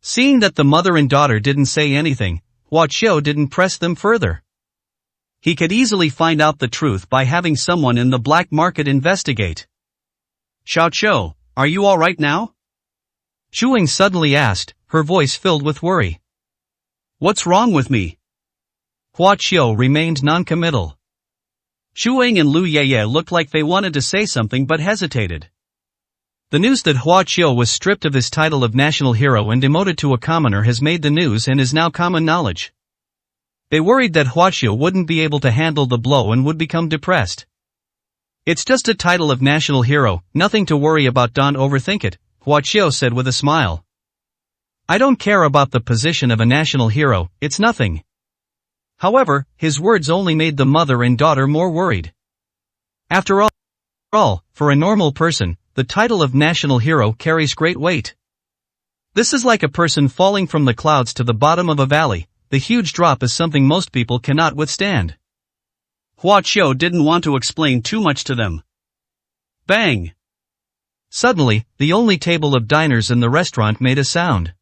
Seeing that the mother and daughter didn't say anything, Hua Qiu didn't press them further. He could easily find out the truth by having someone in the black market investigate. Xiao Qiu, are you alright now? Chewing suddenly asked, her voice filled with worry. What's wrong with me? Hua Qiu remained non-committal. Chewing and Lu Yeye looked like they wanted to say something but hesitated. The news that Hua Qiu was stripped of his title of national hero and demoted to a commoner has made the news and is now common knowledge. They worried that Hua Qiu wouldn't be able to handle the blow and would become depressed. It's just a title of national hero, nothing to worry about, don't overthink it, Hua Qiu said with a smile. I don't care about the position of a national hero, it's nothing. However, his words only made the mother and daughter more worried. After all, for a normal person, the title of national hero carries great weight. This is like a person falling from the clouds to the bottom of a valley. The huge drop is something most people cannot withstand. Hua Qiu didn't want to explain too much to them. Bang! Suddenly, the only table of diners in the restaurant made a sound.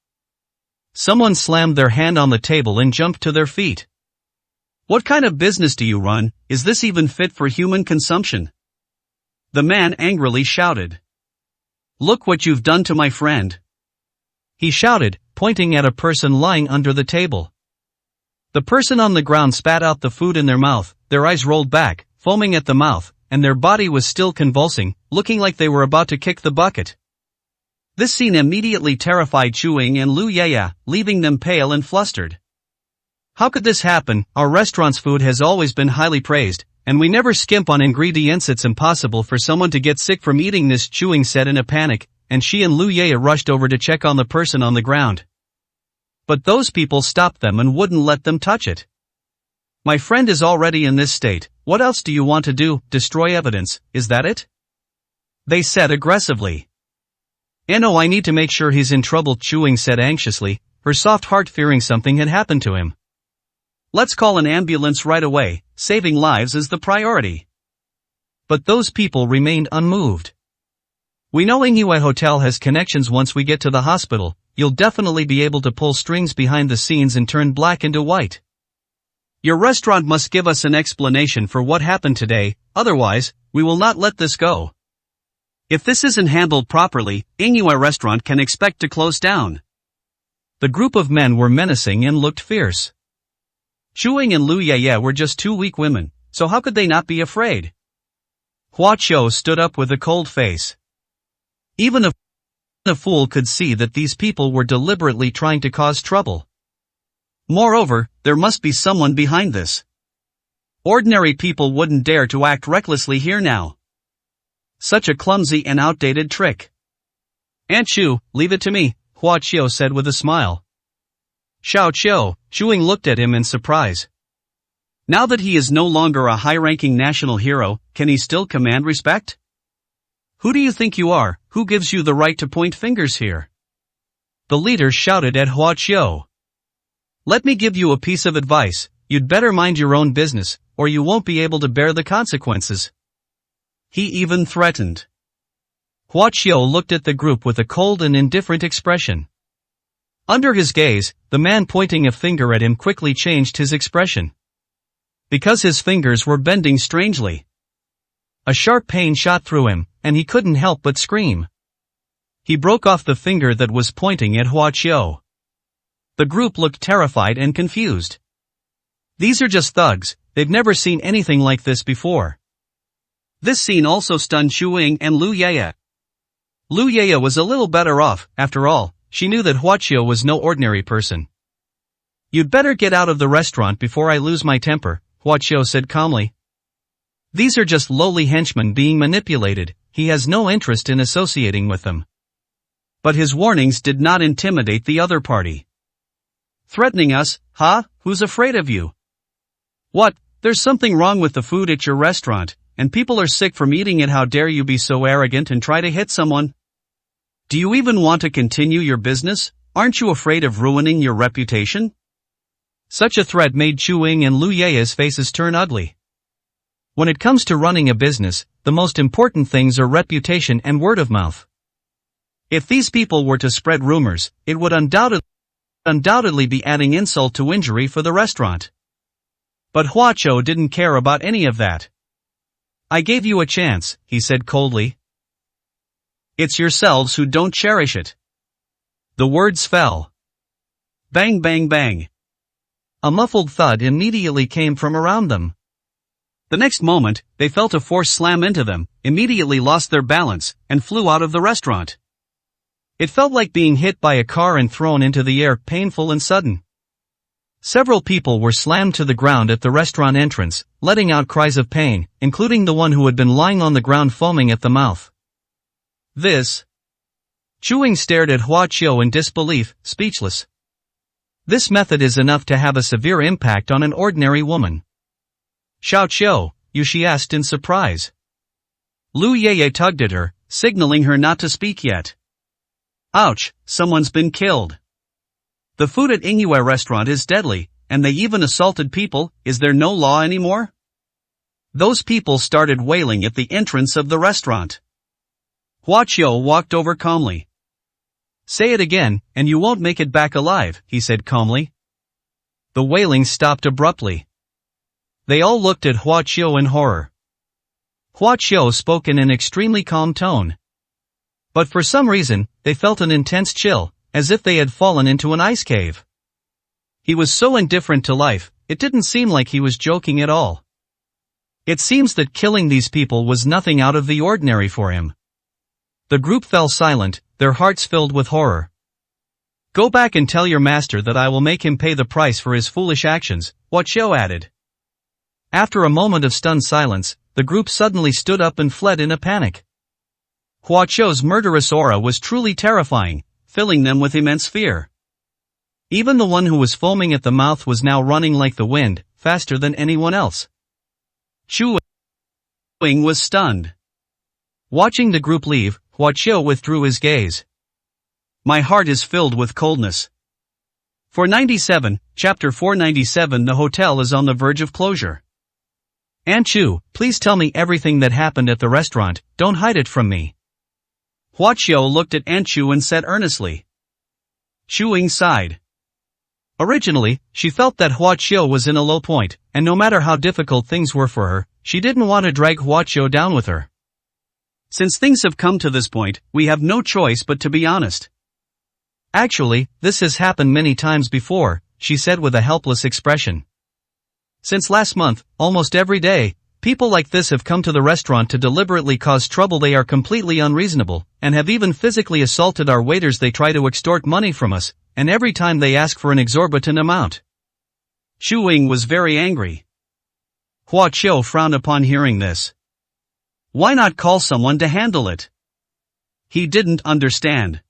Someone slammed their hand on the table and jumped to their feet. What kind of business do you run? Is this even fit for human consumption? The man angrily shouted. Look what you've done to my friend. He shouted, pointing at a person lying under the table. The person on the ground spat out the food in their mouth, their eyes rolled back, foaming at the mouth, and their body was still convulsing, looking like they were about to kick the bucket. This scene immediately terrified Chewing and Lu Yeye, leaving them pale and flustered. How could this happen? Our restaurant's food has always been highly praised, and we never skimp on ingredients. It's impossible for someone to get sick from eating this, Chewing said in a panic, and she and Lu Yeye rushed over to check on the person on the ground. But those people stopped them and wouldn't let them touch it. My friend is already in this state, what else do you want to do? Destroy evidence, is that it? They said aggressively. No, I need to make sure he's in trouble, Chewing said anxiously, her soft heart fearing something had happened to him. Let's call an ambulance right away, saving lives is the priority. But those people remained unmoved. We know Inghue Hotel has connections. Once we get to the hospital, you'll definitely be able to pull strings behind the scenes and turn black into white. Your restaurant must give us an explanation for what happened today, otherwise, we will not let this go. If this isn't handled properly, Inghue restaurant can expect to close down. The group of men were menacing and looked fierce. Chewing and Lu Yeye were just two weak women, so how could they not be afraid? Hua Qiu stood up with a cold face. Even a fool could see that these people were deliberately trying to cause trouble. Moreover, there must be someone behind this. Ordinary people wouldn't dare to act recklessly here now. Such a clumsy and outdated trick. Aunt Chu, leave it to me, Hua Qiu said with a smile. Xiao Qiu, Chewing looked at him in surprise. Now that he is no longer a high-ranking national hero, can he still command respect? Who do you think you are? Who gives you the right to point fingers here? The leader shouted at Hua Qiu. Let me give you a piece of advice, you'd better mind your own business, or you won't be able to bear the consequences. He even threatened. Hua Qiu looked at the group with a cold and indifferent expression. Under his gaze, the man pointing a finger at him quickly changed his expression. Because his fingers were bending strangely. A sharp pain shot through him, and he couldn't help but scream. He broke off the finger that was pointing at Hua Qiu. The group looked terrified and confused. These are just thugs, they've never seen anything like this before. This scene also stunned Chewing and Lu Yeye. Lu Yeye was a little better off, after all, she knew that Hua Qiu was no ordinary person. You'd better get out of the restaurant before I lose my temper, Hua Qiu said calmly. These are just lowly henchmen being manipulated, he has no interest in associating with them. But his warnings did not intimidate the other party. Threatening us, huh? Who's afraid of you? What, there's something wrong with the food at your restaurant, and people are sick from eating it. How dare you be so arrogant and try to hit someone? Do you even want to continue your business? Aren't you afraid of ruining your reputation? Such a threat made Chewing and Lu Yeye's faces turn ugly. When it comes to running a business, the most important things are reputation and word of mouth. If these people were to spread rumors, it would undoubtedly be adding insult to injury for the restaurant. But Huaqiu didn't care about any of that. I gave you a chance, he said coldly. It's yourselves who don't cherish it. The words fell. Bang bang bang. A muffled thud immediately came from around them. The next moment, they felt a force slam into them, immediately lost their balance, and flew out of the restaurant. It felt like being hit by a car and thrown into the air, painful and sudden. Several people were slammed to the ground at the restaurant entrance, letting out cries of pain, including the one who had been lying on the ground foaming at the mouth. Chewing stared at Huaqiu in disbelief, speechless. This method is enough to have a severe impact on an ordinary woman. Xiaoqiu, she asked in surprise. Lu Yeye tugged at her, signaling her not to speak yet. Ouch, someone's been killed. The food at Ingyue restaurant is deadly, and they even assaulted people. Is there no law anymore? Those people started wailing at the entrance of the restaurant. Huaqiu walked over calmly. Say it again, and you won't make it back alive, he said calmly. The wailing stopped abruptly. They all looked at Huaqiu in horror. Huaqiu spoke in an extremely calm tone. But for some reason, they felt an intense chill, as if they had fallen into an ice cave. He was so indifferent to life, it didn't seem like he was joking at all. It seems that killing these people was nothing out of the ordinary for him. The group fell silent, their hearts filled with horror. Go back and tell your master that I will make him pay the price for his foolish actions, Huaqiu added. After a moment of stunned silence, the group suddenly stood up and fled in a panic. Huaqiu's murderous aura was truly terrifying, filling them with immense fear. Even the one who was foaming at the mouth was now running like the wind, faster than anyone else. Chewing was stunned. Watching the group leave, Huaqiu withdrew his gaze. My heart is filled with coldness. 497, Chapter 497. The hotel is on the verge of closure. Aunt Chu, please tell me everything that happened at the restaurant, don't hide it from me. Huaqiu looked at Aunt Chu and said earnestly. Chewing sighed. Originally, she felt that Huaqiu was in a low point, and no matter how difficult things were for her, she didn't want to drag Huaqiu down with her. Since things have come to this point, we have no choice but to be honest. Actually, this has happened many times before, she said with a helpless expression. Since last month, almost every day, people like this have come to the restaurant to deliberately cause trouble. They are completely unreasonable, and have even physically assaulted our waiters. They try to extort money from us, and every time they ask for an exorbitant amount. Chewing was very angry. Huaqiu frowned upon hearing this. Why not call someone to handle it? He didn't understand.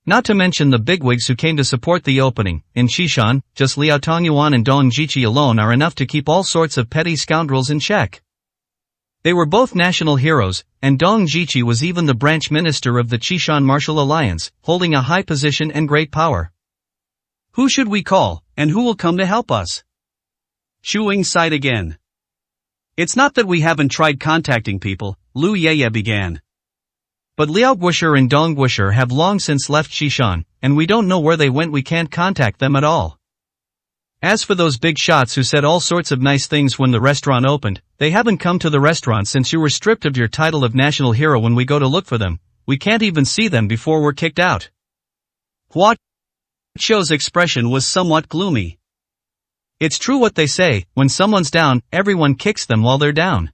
Not to mention the bigwigs who came to support the opening. In Xishan, just Liao Tongyuan and Dong Jiqi alone are enough to keep all sorts of petty scoundrels in check. They were both national heroes, and Dong Jiqi was even the branch minister of the Xishan Martial Alliance, holding a high position and great power. Who should we call, and who will come to help us? Chewing sighed again. It's not that we haven't tried contacting people, Lu Yeye began. But Liao Guisher and Dong Guisher have long since left Xishan, and we don't know where they went. We can't contact them at all. As for those big shots who said all sorts of nice things when the restaurant opened, they haven't come to the restaurant since you were stripped of your title of national hero. When we go to look for them, we can't even see them before we're kicked out. Huaqiu's expression was somewhat gloomy. It's true what they say, when someone's down, everyone kicks them while they're down.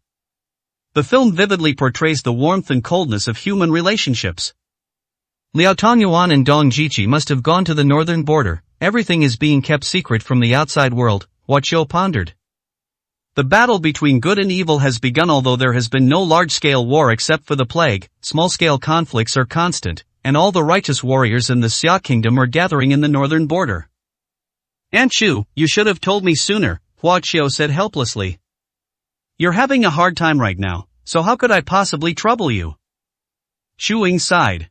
The film vividly portrays the warmth and coldness of human relationships. Liao Tongyuan and Dong Jiqi must have gone to the northern border. Everything is being kept secret from the outside world, Huaqiu pondered. The battle between good and evil has begun. Although there has been no large-scale war except for the plague, small-scale conflicts are constant, and all the righteous warriors in the Xia kingdom are gathering in the northern border. Aunt Chu, you should have told me sooner, Huaqiu said helplessly. You're having a hard time right now, so how could I possibly trouble you? Chewing sighed.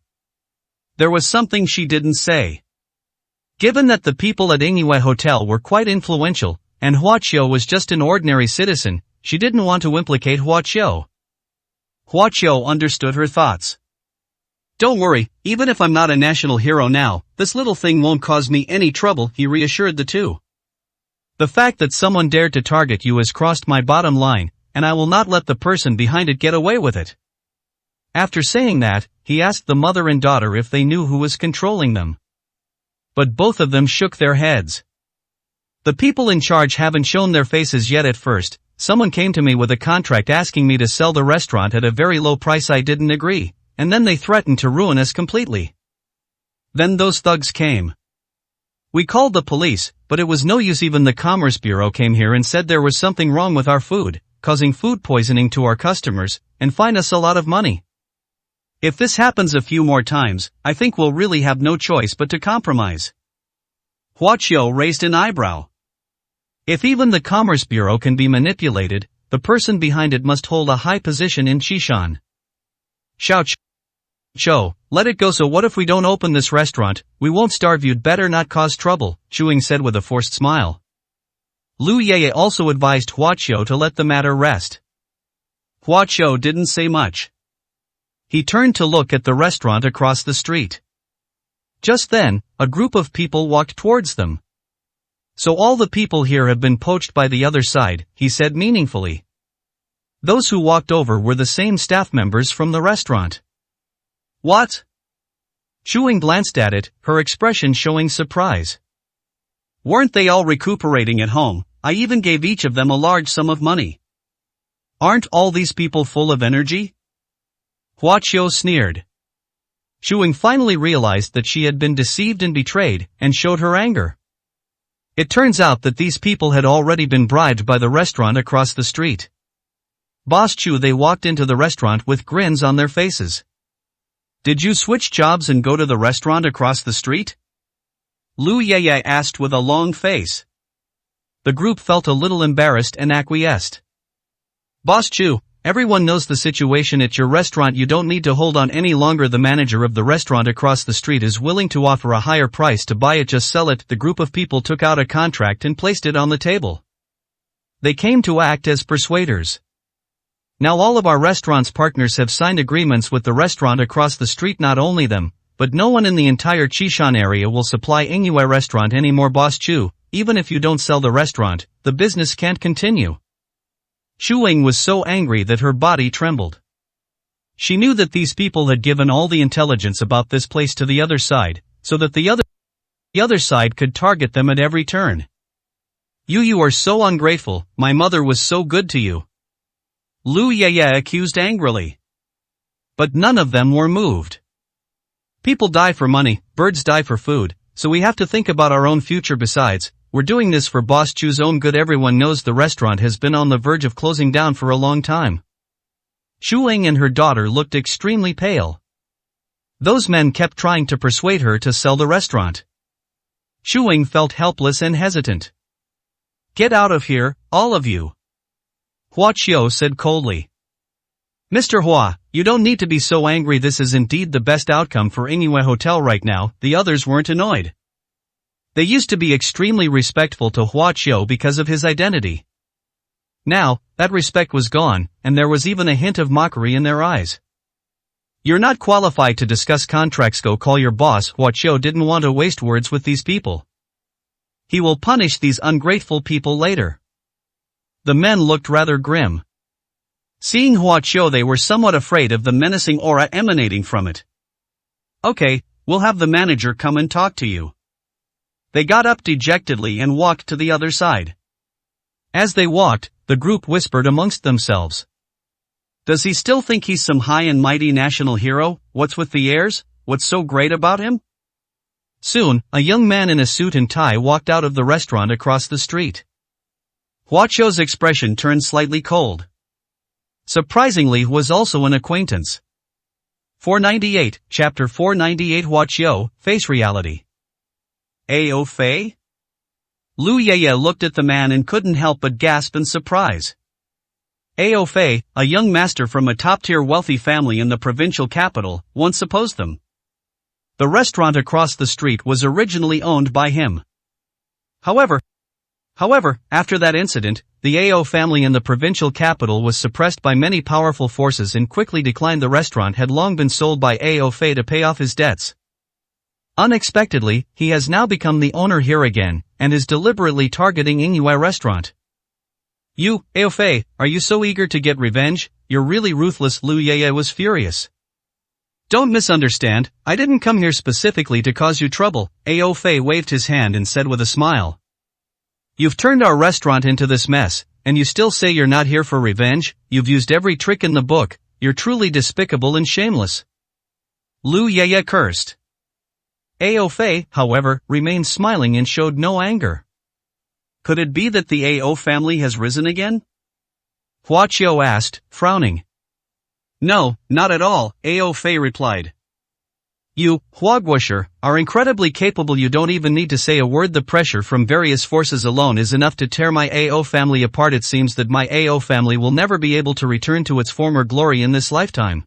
There was something she didn't say. Given that the people at Ingyue Hotel were quite influential, and Huaqiu was just an ordinary citizen, she didn't want to implicate Huaqiu. Hua Qiu understood her thoughts. Don't worry, even if I'm not a national hero now, this little thing won't cause me any trouble, he reassured the two. The fact that someone dared to target you has crossed my bottom line, and I will not let the person behind it get away with it. After saying that, he asked the mother and daughter if they knew who was controlling them. But both of them shook their heads. The people in charge haven't shown their faces yet. At first, someone came to me with a contract asking me to sell the restaurant at a very low price. I didn't agree, and then they threatened to ruin us completely. Then those thugs came. We called the police, but it was no use. Even the Commerce Bureau came here and said there was something wrong with our food, causing food poisoning to our customers, and fined us a lot of money. If this happens a few more times, I think we'll really have no choice but to compromise. Hua Qiu raised an eyebrow. If even the Commerce Bureau can be manipulated, the person behind it must hold a high position in Qishan. Xiao Qiu, let it go. So what if we don't open this restaurant? We won't starve. You'd better not cause trouble, Chuing said with a forced smile. Lu Yeye also advised Hua Qiu to let the matter rest. Hua Qiu didn't say much. He turned to look at the restaurant across the street. Just then, a group of people walked towards them. So all the people here have been poached by the other side, he said meaningfully. Those who walked over were the same staff members from the restaurant. What? Chuing glanced at it, her expression showing surprise. Weren't they all recuperating at home? I even gave each of them a large sum of money. Aren't all these people full of energy? Hua Qiu sneered. Chuing finally realized that she had been deceived and betrayed, and showed her anger. It turns out that these people had already been bribed by the restaurant across the street. Boss Chu. They walked into the restaurant with grins on their faces. Did you switch jobs and go to the restaurant across the street? Lu Yeye asked with a long face. The group felt a little embarrassed and acquiesced. Boss Chu, everyone knows the situation at your restaurant. You don't need to hold on any longer. The manager of the restaurant across the street is willing to offer a higher price to buy it. Just sell it. The group of people took out a contract and placed it on the table. They came to act as persuaders. Now all of our restaurant's partners have signed agreements with the restaurant across the street. Not only them, but no one in the entire Qishan area will supply Yingyue restaurant anymore. Boss Chu, even if you don't sell the restaurant, the business can't continue. Chuing was so angry that her body trembled. She knew that these people had given all the intelligence about this place to the other side, so that the other side could target them at every turn. You are so ungrateful. My mother was so good to you. Lu Yeye accused angrily. But none of them were moved. People die for money, birds die for food, so we have to think about our own future. Besides, we're doing this for Boss Chu's own good. Everyone knows the restaurant has been on the verge of closing down for a long time. Chuing and her daughter looked extremely pale. Those men kept trying to persuade her to sell the restaurant. Chuing felt helpless and hesitant. Get out of here, all of you. Hua Qiu said coldly. Mr. Hua, you don't need to be so angry. This is indeed the best outcome for Yingyue Hotel right now. The others weren't annoyed. They used to be extremely respectful to Hua Qiu because of his identity. Now, that respect was gone, and there was even a hint of mockery in their eyes. You're not qualified to discuss contracts. Go call your boss. Hua Qiu didn't want to waste words with these people. He will punish these ungrateful people later. The men looked rather grim. Seeing Hua Qiu, they were somewhat afraid of the menacing aura emanating from it. Okay, we'll have the manager come and talk to you. They got up dejectedly and walked to the other side. As they walked, the group whispered amongst themselves. Does he still think he's some high and mighty national hero? What's with the airs? What's so great about him? Soon, a young man in a suit and tie walked out of the restaurant across the street. Hua Qiu's expression turned slightly cold. Surprisingly, was also an acquaintance. 498, Chapter 498. Hua Qiu, Face Reality. Ao Fei? Lu Yeye looked at the man and couldn't help but gasp in surprise. Ao Fei, a young master from a top-tier wealthy family in the provincial capital, once opposed them. The restaurant across the street was originally owned by him. However, However, after that incident, the AO family in the provincial capital was suppressed by many powerful forces and quickly declined. The restaurant had long been sold by AO Fei to pay off his debts. Unexpectedly, he has now become the owner here again, and is deliberately targeting Ingyue restaurant. You, AO Fei, are you so eager to get revenge? You're really ruthless. Lu Yeye was furious. Don't misunderstand, I didn't come here specifically to cause you trouble. AO Fei waved his hand and said with a smile. You've turned our restaurant into this mess, and you still say you're not here for revenge? You've used every trick in the book, you're truly despicable and shameless. Lu Yeye cursed. AO Fei, however, remained smiling and showed no anger. Could it be that the AO family has risen again? Hua Qiu asked, frowning. No, not at all, AO Fei replied. You, Hua Guosher, are incredibly capable. You don't even need to say a word. The pressure from various forces alone is enough to tear my AO family apart. It seems that my AO family will never be able to return to its former glory in this lifetime.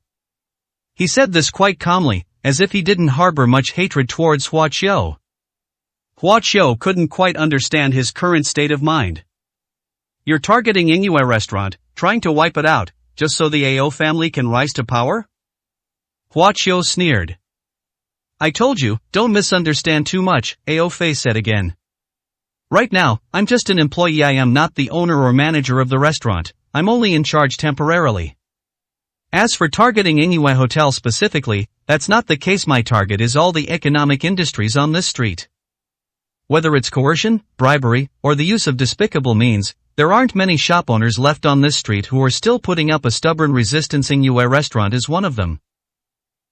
He said this quite calmly, as if he didn't harbor much hatred towards Hua Qiu. Hua Qiu couldn't quite understand his current state of mind. You're targeting Ingyue restaurant, trying to wipe it out, just so the AO family can rise to power? Hua Qiu sneered. I told you, don't misunderstand too much, AO Fei said again. Right now, I'm just an employee. I am not the owner or manager of the restaurant, I'm only in charge temporarily. As for targeting Ingyue Hotel specifically, that's not the case. My target is all the economic industries on this street. Whether it's coercion, bribery, or the use of despicable means, there aren't many shop owners left on this street who are still putting up a stubborn resistance. Ingyue restaurant is one of them.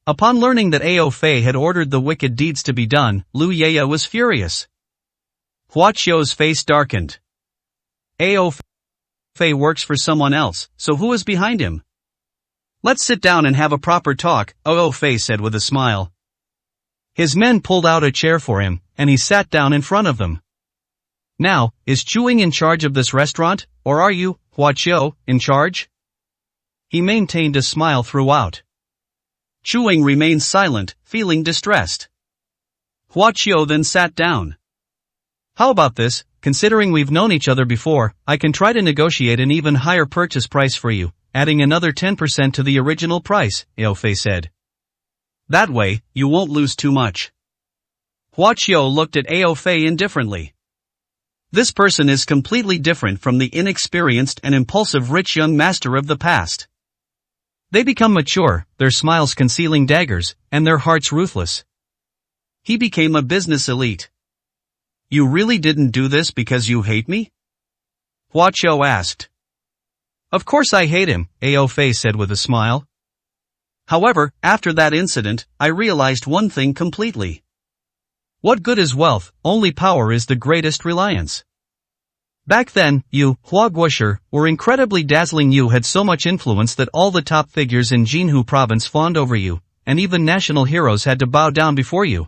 Upon learning that AO Fei had ordered the wicked deeds to be done, Lu Yeye was furious. Hua Qiu's face darkened. AO Fei works for someone else, so who is behind him? Let's sit down and have a proper talk, AO Fei said with a smile. His men pulled out a chair for him, and he sat down in front of them. Now, is Chuing in charge of this restaurant, or are you, Hua Qiu, in charge? He maintained a smile throughout. Chuing remained silent, feeling distressed. Hua Qiu then sat down. How about this? Considering we've known each other before, I can try to negotiate an even higher purchase price for you, adding another 10% to the original price, AO Fei said. That way, you won't lose too much. Hua Qiu looked at AO Fei indifferently. This person is completely different from the inexperienced and impulsive rich young master of the past. They become mature, their smiles concealing daggers, and their hearts ruthless. He became a business elite. You really didn't do this because you hate me? Hua Qiu asked. Of course I hate him, AO Fei said with a smile. However, after that incident, I realized one thing completely. What good is wealth? Only power is the greatest reliance. Back then, you, Hua Guosher, were incredibly dazzling. You had so much influence that all the top figures in Jinhu province fawned over you, and even national heroes had to bow down before you.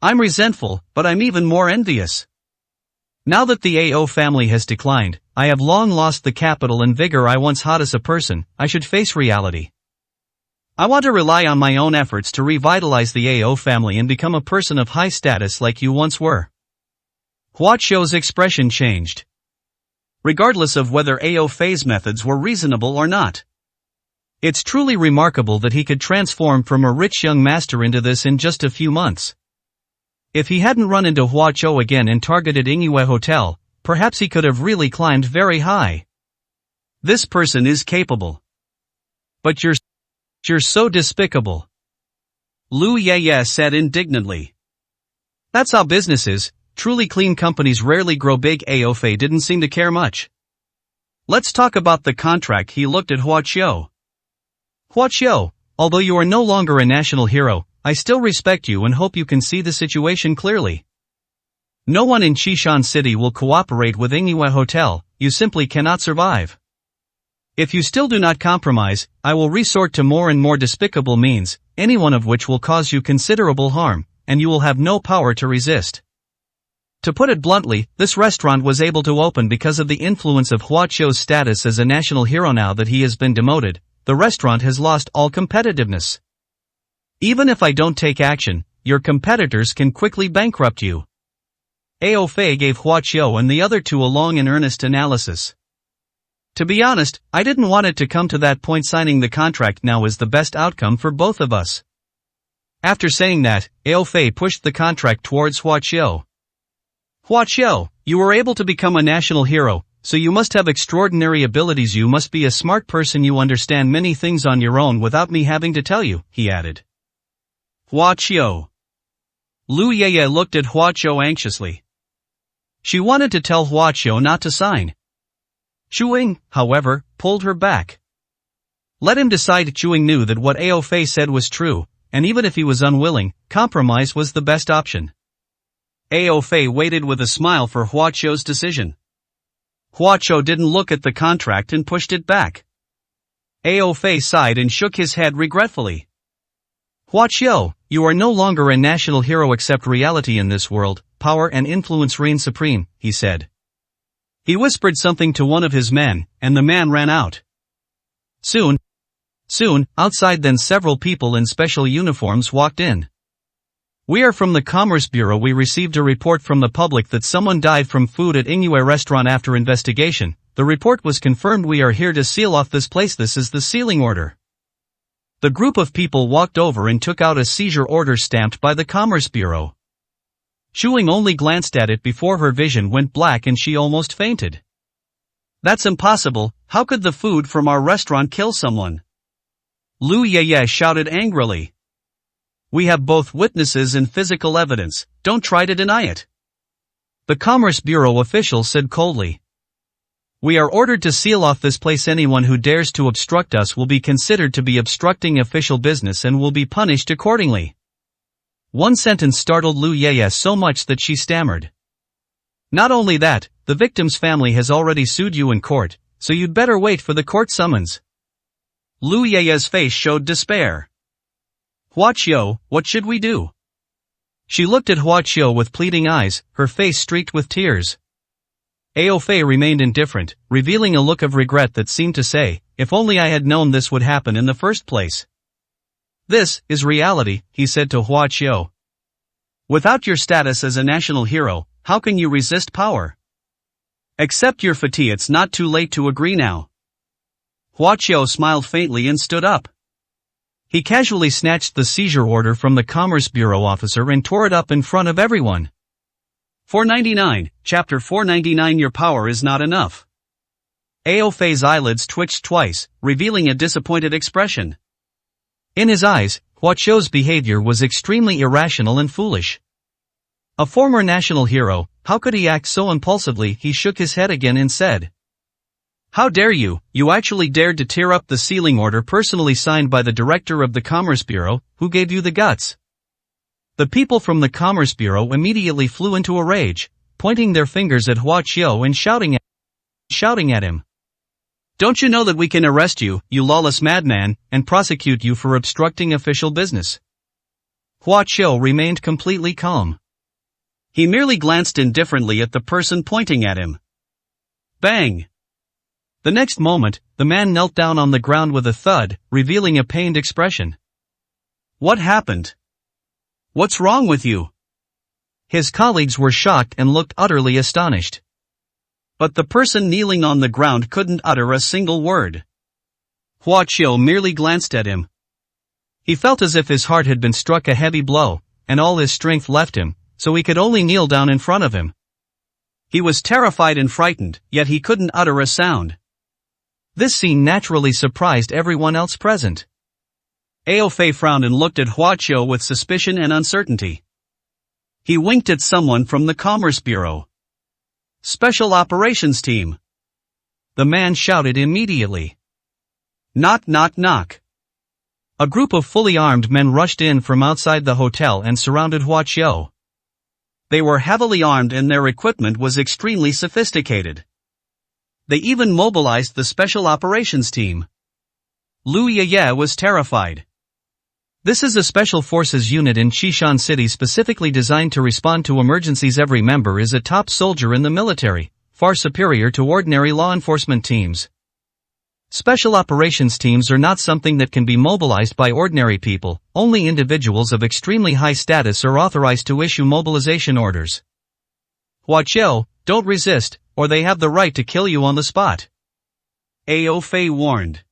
I'm resentful, but I'm even more envious. Now that the AO family has declined, I have long lost the capital and vigor I once had as a person. I should face reality. I want to rely on my own efforts to revitalize the AO family and become a person of high status like you once were. Hua Qiu's expression changed. Regardless of whether AO Fei's methods were reasonable or not. It's truly remarkable that he could transform from a rich young master into this in just a few months. If he hadn't run into Hua Qiu again and targeted Ingyue Hotel, perhaps he could have really climbed very high. This person is capable. But you're so despicable. Lu Yeye said indignantly. That's how business is. Truly clean companies rarely grow big. AO Fei didn't seem to care much. Let's talk about the contract. He looked at Hua Qiu. Hua Qiu, although you are no longer a national hero, I still respect you and hope you can see the situation clearly. No one in Qishan City will cooperate with Ingyue Hotel, you simply cannot survive. If you still do not compromise, I will resort to more and more despicable means, any one of which will cause you considerable harm, and you will have no power to resist. To put it bluntly, this restaurant was able to open because of the influence of Hua Qiu's status as a national hero. Now that he has been demoted, the restaurant has lost all competitiveness. Even if I don't take action, your competitors can quickly bankrupt you. Ao Fei gave Hua Qiu and the other two a long and earnest analysis. To be honest, I didn't want it to come to that point. Signing the contract now is the best outcome for both of us. After saying that, Ao Fei pushed the contract towards Hua Qiu. Hua Qiu, you were able to become a national hero, so you must have extraordinary abilities. You must be a smart person. You understand many things on your own without me having to tell you, he added. Hua Qiu. Lu Yeye looked at Hua Qiu anxiously. She wanted to tell Hua Qiu not to sign. Chu Ying, however, pulled her back. Let him decide. Chu Ying knew that what Ao Fei said was true, and even if he was unwilling, compromise was the best option. Ao Fei waited with a smile for Hua Qiu's decision. Hua Qiu didn't look at the contract and pushed it back. Ao Fei sighed and shook his head regretfully. Hua Qiu, you are no longer a national hero. Accept reality in this world, power and influence reign supreme, he said. He whispered something to one of his men, and the man ran out. Soon, outside then several people in special uniforms walked in. We are from the Commerce Bureau. We received a report from the public that someone died from food at Ingyue restaurant. After investigation, the report was confirmed. We are here to seal off this place. This is the sealing order. The group of people walked over and took out a seizure order stamped by the Commerce Bureau. Chu Ying only glanced at it before her vision went black and she almost fainted. That's impossible. How could the food from our restaurant kill someone? Lu Yeye shouted angrily. We have both witnesses and physical evidence, don't try to deny it. The Commerce Bureau official said coldly. We are ordered to seal off this place. Anyone who dares to obstruct us will be considered to be obstructing official business and will be punished accordingly. One sentence startled Lu Yeye so much that she stammered. Not only that, the victim's family has already sued you in court, so you'd better wait for the court summons. Lu Yeye's face showed despair. Hua Qiu, what should we do? She looked at Hua Qiu with pleading eyes, her face streaked with tears. Ao Fei remained indifferent, revealing a look of regret that seemed to say, if only I had known this would happen in the first place. This is reality, he said to Hua Qiu. Without your status as a national hero, how can you resist power? Accept your fate. It's not too late to agree now. Hua Qiu smiled faintly and stood up. He casually snatched the seizure order from the Commerce Bureau officer and tore it up in front of everyone. 499, Chapter 499. Your power is not enough. Ao Fei's eyelids twitched twice, revealing a disappointed expression. In his eyes, Hua Qiu's behavior was extremely irrational and foolish. A former national hero, how could he act so impulsively? He shook his head again and said. How dare you? You actually dared to tear up the sealing order personally signed by the director of the Commerce Bureau. Who gave you the guts? The people from the Commerce Bureau immediately flew into a rage, pointing their fingers at Hua Qiu and shouting at him. Don't you know that we can arrest you, you lawless madman, and prosecute you for obstructing official business? Hua Qiu remained completely calm. He merely glanced indifferently at the person pointing at him. Bang! The next moment, the man knelt down on the ground with a thud, revealing a pained expression. What happened? What's wrong with you? His colleagues were shocked and looked utterly astonished. But the person kneeling on the ground couldn't utter a single word. Hua Qiu merely glanced at him. He felt as if his heart had been struck a heavy blow, and all his strength left him, so he could only kneel down in front of him. He was terrified and frightened, yet he couldn't utter a sound. This scene naturally surprised everyone else present. Ao Fei frowned and looked at Hua Qiu with suspicion and uncertainty. He winked at someone from the Commerce Bureau. Special Operations Team. The man shouted immediately. Knock, knock, knock. A group of fully armed men rushed in from outside the hotel and surrounded Hua Qiu. They were heavily armed and their equipment was extremely sophisticated. They even mobilized the Special Operations Team. Lu Yeye was terrified. This is a special forces unit in Qishan City specifically designed to respond to emergencies. Every member is a top soldier in the military, far superior to ordinary law enforcement teams. Special operations teams are not something that can be mobilized by ordinary people. Only individuals of extremely high status are authorized to issue mobilization orders. Hua Qiu, don't resist, or they have the right to kill you on the spot. Ao Fei warned.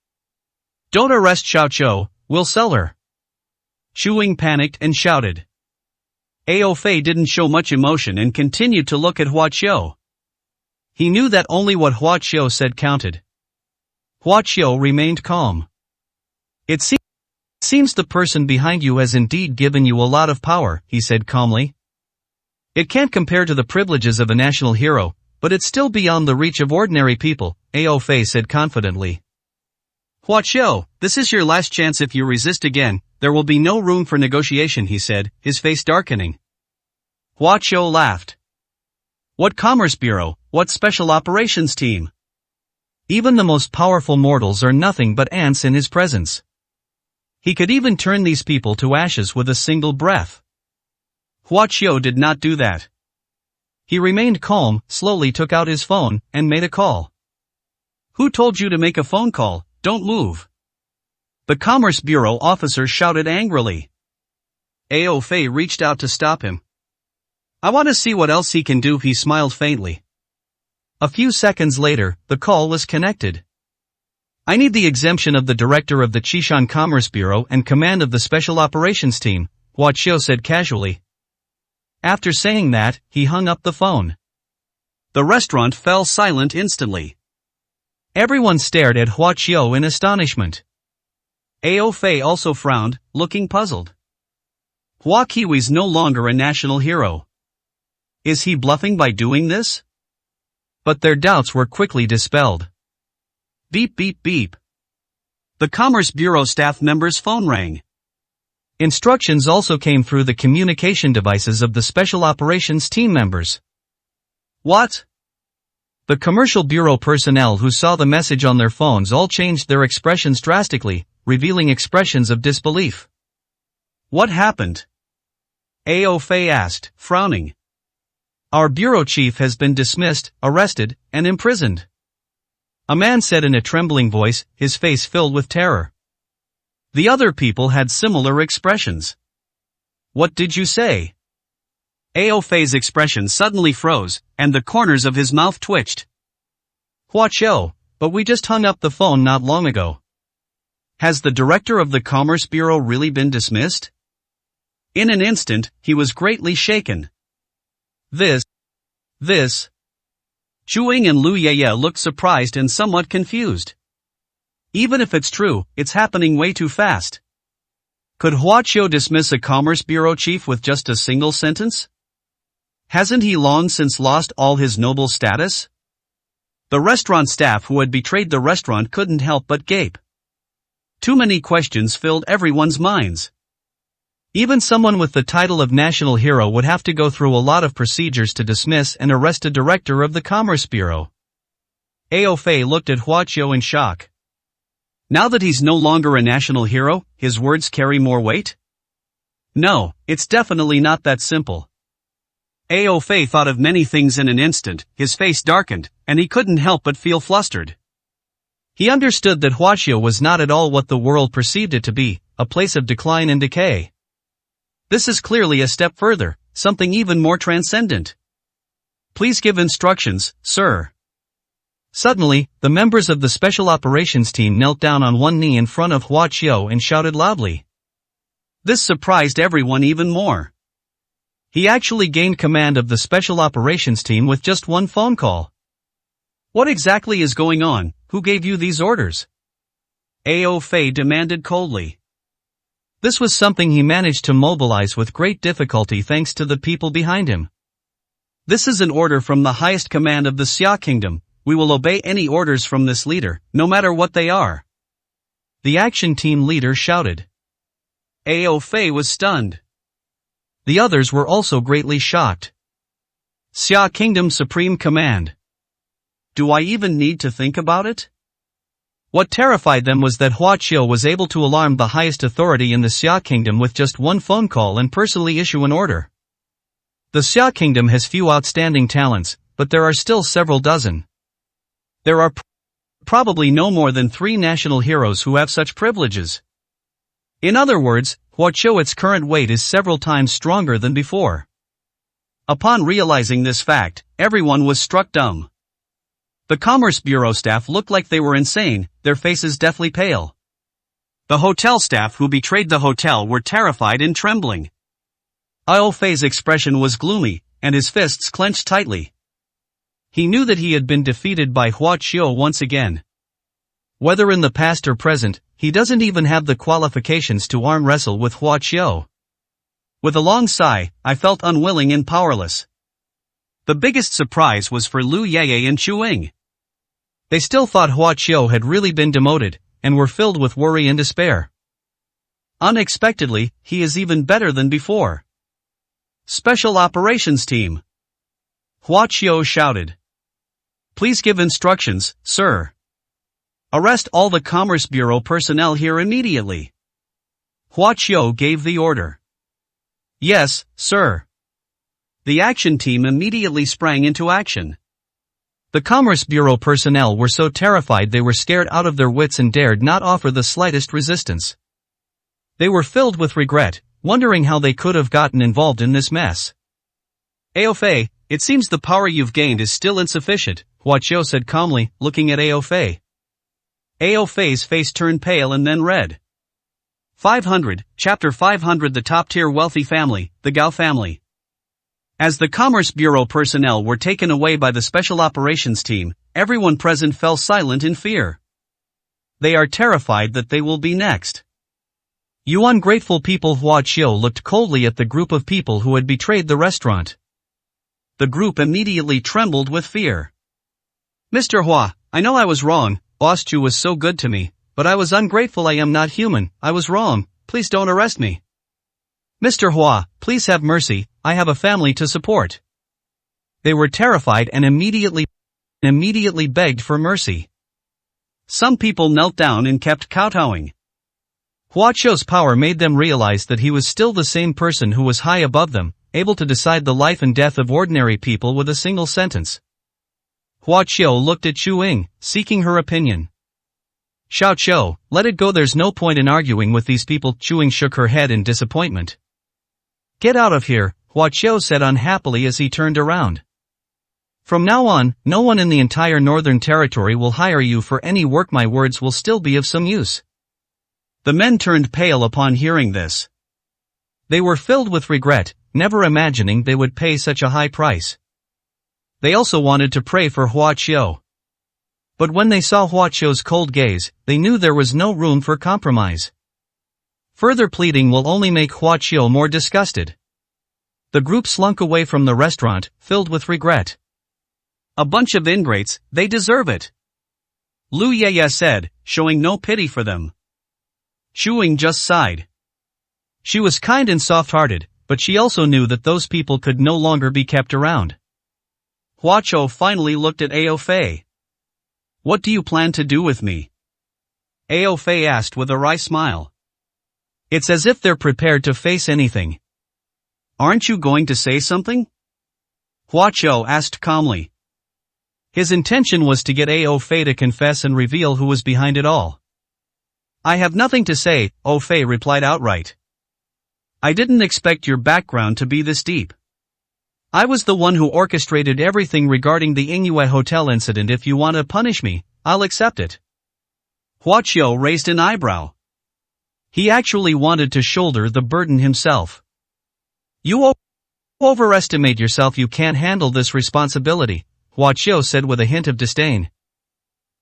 Don't arrest Xiao Qiu, we'll sell her. Xu Ying panicked and shouted. Ao Fei didn't show much emotion and continued to look at Hua Qiu. He knew that only what Hua Qiu said counted. Hua Qiu remained calm. It seems the person behind you has indeed given you a lot of power, he said calmly. It can't compare to the privileges of a national hero, but it's still beyond the reach of ordinary people, Ao Fei said confidently. Hua Qiu, this is your last chance. If you resist again, there will be no room for negotiation, he said, his face darkening. Hua Qiu laughed. What Commerce Bureau, what Special Operations Team? Even the most powerful mortals are nothing but ants in his presence. He could even turn these people to ashes with a single breath. Hua Qiu did not do that. He remained calm, slowly took out his phone, and made a call. Who told you to make a phone call? Don't move. The Commerce Bureau officer shouted angrily. Ao Fei reached out to stop him. I want to see what else he can do, he smiled faintly. A few seconds later, the call was connected. I need the exemption of the director of the Qishan Commerce Bureau and command of the Special Operations Team, Hua Qiu said casually. After saying that, he hung up the phone. The restaurant fell silent instantly. Everyone stared at Hua Qiu in astonishment. Ao Fei also frowned, looking puzzled. Hua Kiwi's no longer a national hero. Is he bluffing by doing this? But their doubts were quickly dispelled. Beep beep beep. The Commerce Bureau staff member's phone rang. Instructions also came through the communication devices of the Special Operations Team members. What? The Commercial Bureau personnel who saw the message on their phones all changed their expressions drastically, revealing expressions of disbelief. What happened? Ao Fei asked, frowning. Our bureau chief has been dismissed, arrested, and imprisoned. A man said in a trembling voice, his face filled with terror. The other people had similar expressions. What did you say? Ao Fei's expression suddenly froze, and the corners of his mouth twitched. Hua Qiu, but we just hung up the phone not long ago. Has the director of the Commerce Bureau really been dismissed? In an instant, he was greatly shaken. This. Xu Ying and Lu Yeye looked surprised and somewhat confused. Even if it's true, it's happening way too fast. Could Hua Qiu dismiss a Commerce Bureau chief with just a single sentence? Hasn't he long since lost all his noble status? The restaurant staff who had betrayed the restaurant couldn't help but gape. Too many questions filled everyone's minds. Even someone with the title of national hero would have to go through a lot of procedures to dismiss and arrest a director of the Commerce Bureau. Ao Fei looked at Hua Qiu in shock. Now that he's no longer a national hero, his words carry more weight? No, it's definitely not that simple. Ao Fei thought of many things in an instant, his face darkened, and he couldn't help but feel flustered. He understood that Hua Qiu was not at all what the world perceived it to be, a place of decline and decay. This is clearly a step further, something even more transcendent. Please give instructions, sir. Suddenly, the members of the Special Operations Team knelt down on one knee in front of Hua Qiu and shouted loudly. This surprised everyone even more. He actually gained command of the Special Operations Team with just one phone call. What exactly is going on? Who gave you these orders? Ao Fei demanded coldly. This was something he managed to mobilize with great difficulty thanks to the people behind him. This is an order from the highest command of the Xia Kingdom. We will obey any orders from this leader, no matter what they are. The action team leader shouted. Ao Fei was stunned. The others were also greatly shocked. Xia Kingdom Supreme Command. Do I even need to think about it? What terrified them was that Hua Qiu was able to alarm the highest authority in the Xia Kingdom with just one phone call and personally issue an order. The Xia Kingdom has few outstanding talents, but there are still several dozen. There are probably no more than 3 national heroes who have such privileges. In other words, Hua Qiu, its current weight is several times stronger than before. Upon realizing this fact, everyone was struck dumb. The Commerce Bureau staff looked like they were insane, their faces deathly pale. The hotel staff who betrayed the hotel were terrified and trembling. Aofei's expression was gloomy, and his fists clenched tightly. He knew that he had been defeated by Hua Qiu once again. Whether in the past or present, he doesn't even have the qualifications to arm wrestle with Hua Qiu. With a long sigh, I felt unwilling and powerless. The biggest surprise was for Lu Yeye and Chu Ying. They still thought Hua Qiu had really been demoted, and were filled with worry and despair. Unexpectedly, he is even better than before. Special Operations Team. Hua Qiu shouted. Please give instructions, sir. Arrest all the Commerce Bureau personnel here immediately. Hua Qiu gave the order. Yes, sir. The action team immediately sprang into action. The Commerce Bureau personnel were so terrified they were scared out of their wits and dared not offer the slightest resistance. They were filled with regret, wondering how they could have gotten involved in this mess. Aofei, it seems the power you've gained is still insufficient, Hua Qiu said calmly, looking at Aofei. Aofei's face turned pale and then red. 500, Chapter 500. The top-tier wealthy family, the Gao family. As the Commerce Bureau personnel were taken away by the Special Operations Team, everyone present fell silent in fear. They are terrified that they will be next. You ungrateful people! Hua Qiu looked coldly at the group of people who had betrayed the restaurant. The group immediately trembled with fear. Mr. Hua, I know I was wrong, Boss Chu was so good to me, but I was ungrateful. I am not human, I was wrong, please don't arrest me. Mr. Hua, please have mercy, I have a family to support. They were terrified and immediately begged for mercy. Some people knelt down and kept kowtowing. Hua Qiu's power made them realize that he was still the same person who was high above them, able to decide the life and death of ordinary people with a single sentence. Hua Qiu looked at Chu Ying, seeking her opinion. Xiao Qiu, let it go, there's no point in arguing with these people. Chu Ying shook her head in disappointment. Get out of here, Hua Qiu said unhappily as he turned around. From now on, no one in the entire Northern Territory will hire you for any work. My words will still be of some use. The men turned pale upon hearing this. They were filled with regret, never imagining they would pay such a high price. They also wanted to pray for Hua Qiu. But when they saw Hua Qiu's cold gaze, they knew there was no room for compromise. Further pleading will only make Hua Qiu more disgusted. The group slunk away from the restaurant, filled with regret. A bunch of ingrates, they deserve it. Lu Yeye said, showing no pity for them. Chu Ying just sighed. She was kind and soft-hearted, but she also knew that those people could no longer be kept around. Hua Qiu finally looked at Aofei. What do you plan to do with me? Aofei asked with a wry smile. It's as if they're prepared to face anything. Aren't you going to say something? Hua Qiu asked calmly. His intention was to get Aofei to confess and reveal who was behind it all. I have nothing to say, Aofei replied outright. I didn't expect your background to be this deep. I was the one who orchestrated everything regarding the Yingyue Hotel incident. If you want to punish me, I'll accept it. Hua Qiu raised an eyebrow. He actually wanted to shoulder the burden himself. You overestimate yourself. You can't handle this responsibility, Hua Qiu said with a hint of disdain.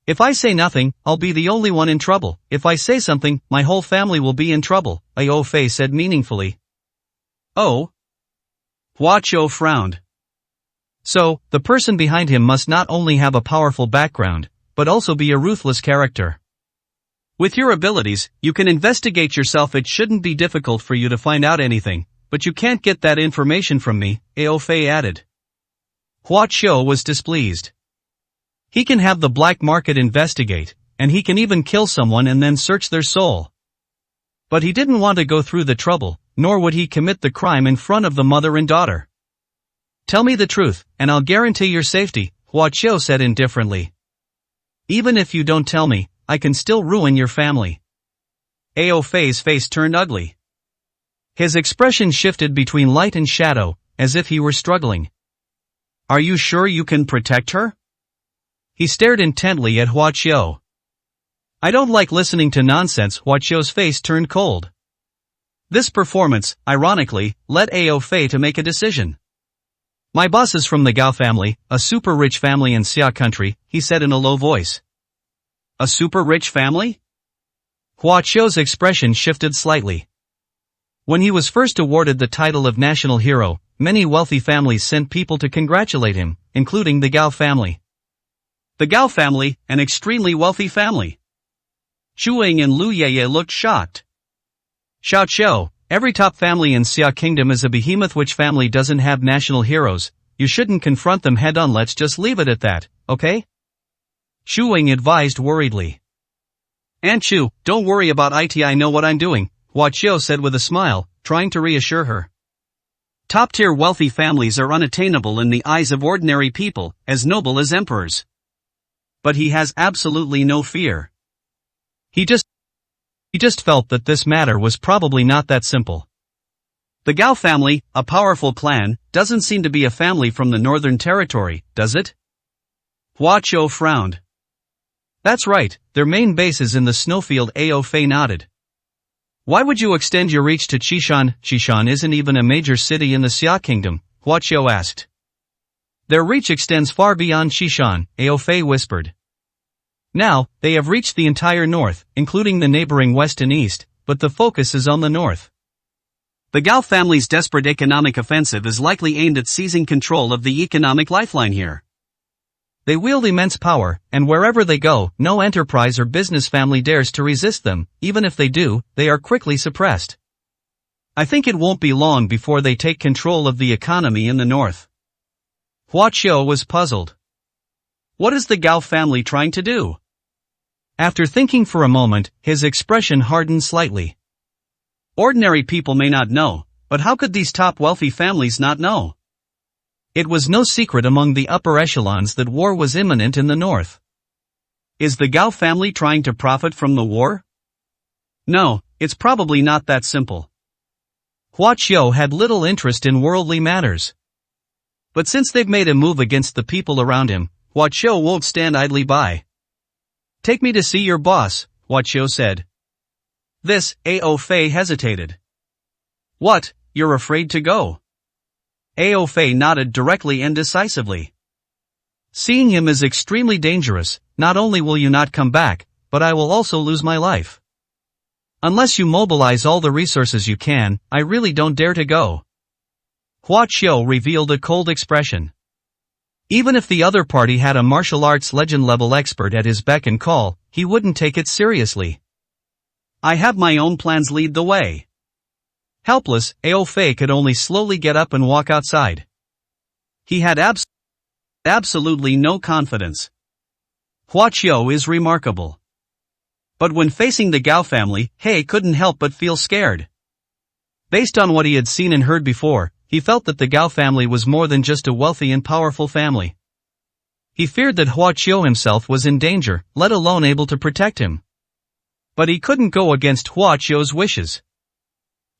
If I say nothing, I'll be the only one in trouble. If I say something, my whole family will be in trouble, Aofei said meaningfully. Oh? Hua Qiu frowned. So, the person behind him must not only have a powerful background, but also be a ruthless character. With your abilities, you can investigate yourself. It shouldn't be difficult for you to find out anything, but you can't get that information from me, Aofei added. Hua Qiu was displeased. He can have the black market investigate, and he can even kill someone and then search their soul. But he didn't want to go through the trouble, nor would he commit the crime in front of the mother and daughter. Tell me the truth, and I'll guarantee your safety, Hua Qiu said indifferently. Even if you don't tell me, I can still ruin your family. Aofei's face turned ugly. His expression shifted between light and shadow, as if he were struggling. "Are you sure you can protect her?" He stared intently at Hua Qiu. "I don't like listening to nonsense." Hua Qiu's face turned cold. This performance, ironically, led Ao Fei to make a decision. "My boss is from the Gao family, a super rich family in Xia country," he said in a low voice. "A super rich family?" Hua Qiu's expression shifted slightly. When he was first awarded the title of national hero, many wealthy families sent people to congratulate him, including the Gao family. The Gao family, an extremely wealthy family. Zhu Ying and Lu Yeye looked shocked. "Xiao Qiu, every top family in Xia Kingdom is a behemoth. Which family doesn't have national heroes? You shouldn't confront them head on. Let's just leave it at that, okay?" Zhu Ying advised worriedly. "Aunt Chu, don't worry about it, I know what I'm doing," Hua Qiu said with a smile, trying to reassure her. Top-tier wealthy families are unattainable in the eyes of ordinary people, as noble as emperors. But he has absolutely no fear. He just felt that this matter was probably not that simple. The Gao family, a powerful clan, doesn't seem to be a family from the Northern Territory, does it? Hua Qiu frowned. "That's right, their main base is in the snowfield." Ao Fei nodded. "Why would you extend your reach to Qishan? Qishan isn't even a major city in the Xia Kingdom," Hua Qiu asked. "Their reach extends far beyond Qishan," Ao Fei whispered. "Now, they have reached the entire north, including the neighboring west and east, but the focus is on the north. The Gao family's desperate economic offensive is likely aimed at seizing control of the economic lifeline here. They wield immense power, and wherever they go, no enterprise or business family dares to resist them. Even if they do, they are quickly suppressed. I think it won't be long before they take control of the economy in the north." Hua Qiu was puzzled. What is the Gao family trying to do? After thinking for a moment, his expression hardened slightly. Ordinary people may not know, but how could these top wealthy families not know? It was no secret among the upper echelons that war was imminent in the north. Is the Gao family trying to profit from the war? No, it's probably not that simple. Hua Qiu had little interest in worldly matters. But since they've made a move against the people around him, Hua Qiu won't stand idly by. "Take me to see your boss," Hua Qiu said. This, Ao Fei hesitated. "What, you're afraid to go?" Ao Fei nodded directly and decisively. "Seeing him is extremely dangerous. Not only will you not come back, but I will also lose my life. Unless you mobilize all the resources you can, I really don't dare to go." Hua Qiu revealed a cold expression. Even if the other party had a martial arts legend-level expert at his beck and call, he wouldn't take it seriously. "I have my own plans. Lead the way." Helpless, Ao Fei could only slowly get up and walk outside. He had absolutely no confidence. Hua Qiu is remarkable. But when facing the Gao family, He couldn't help but feel scared. Based on what he had seen and heard before, he felt that the Gao family was more than just a wealthy and powerful family. He feared that Hua Qiu himself was in danger, let alone able to protect him. But he couldn't go against Hua Qiu's wishes.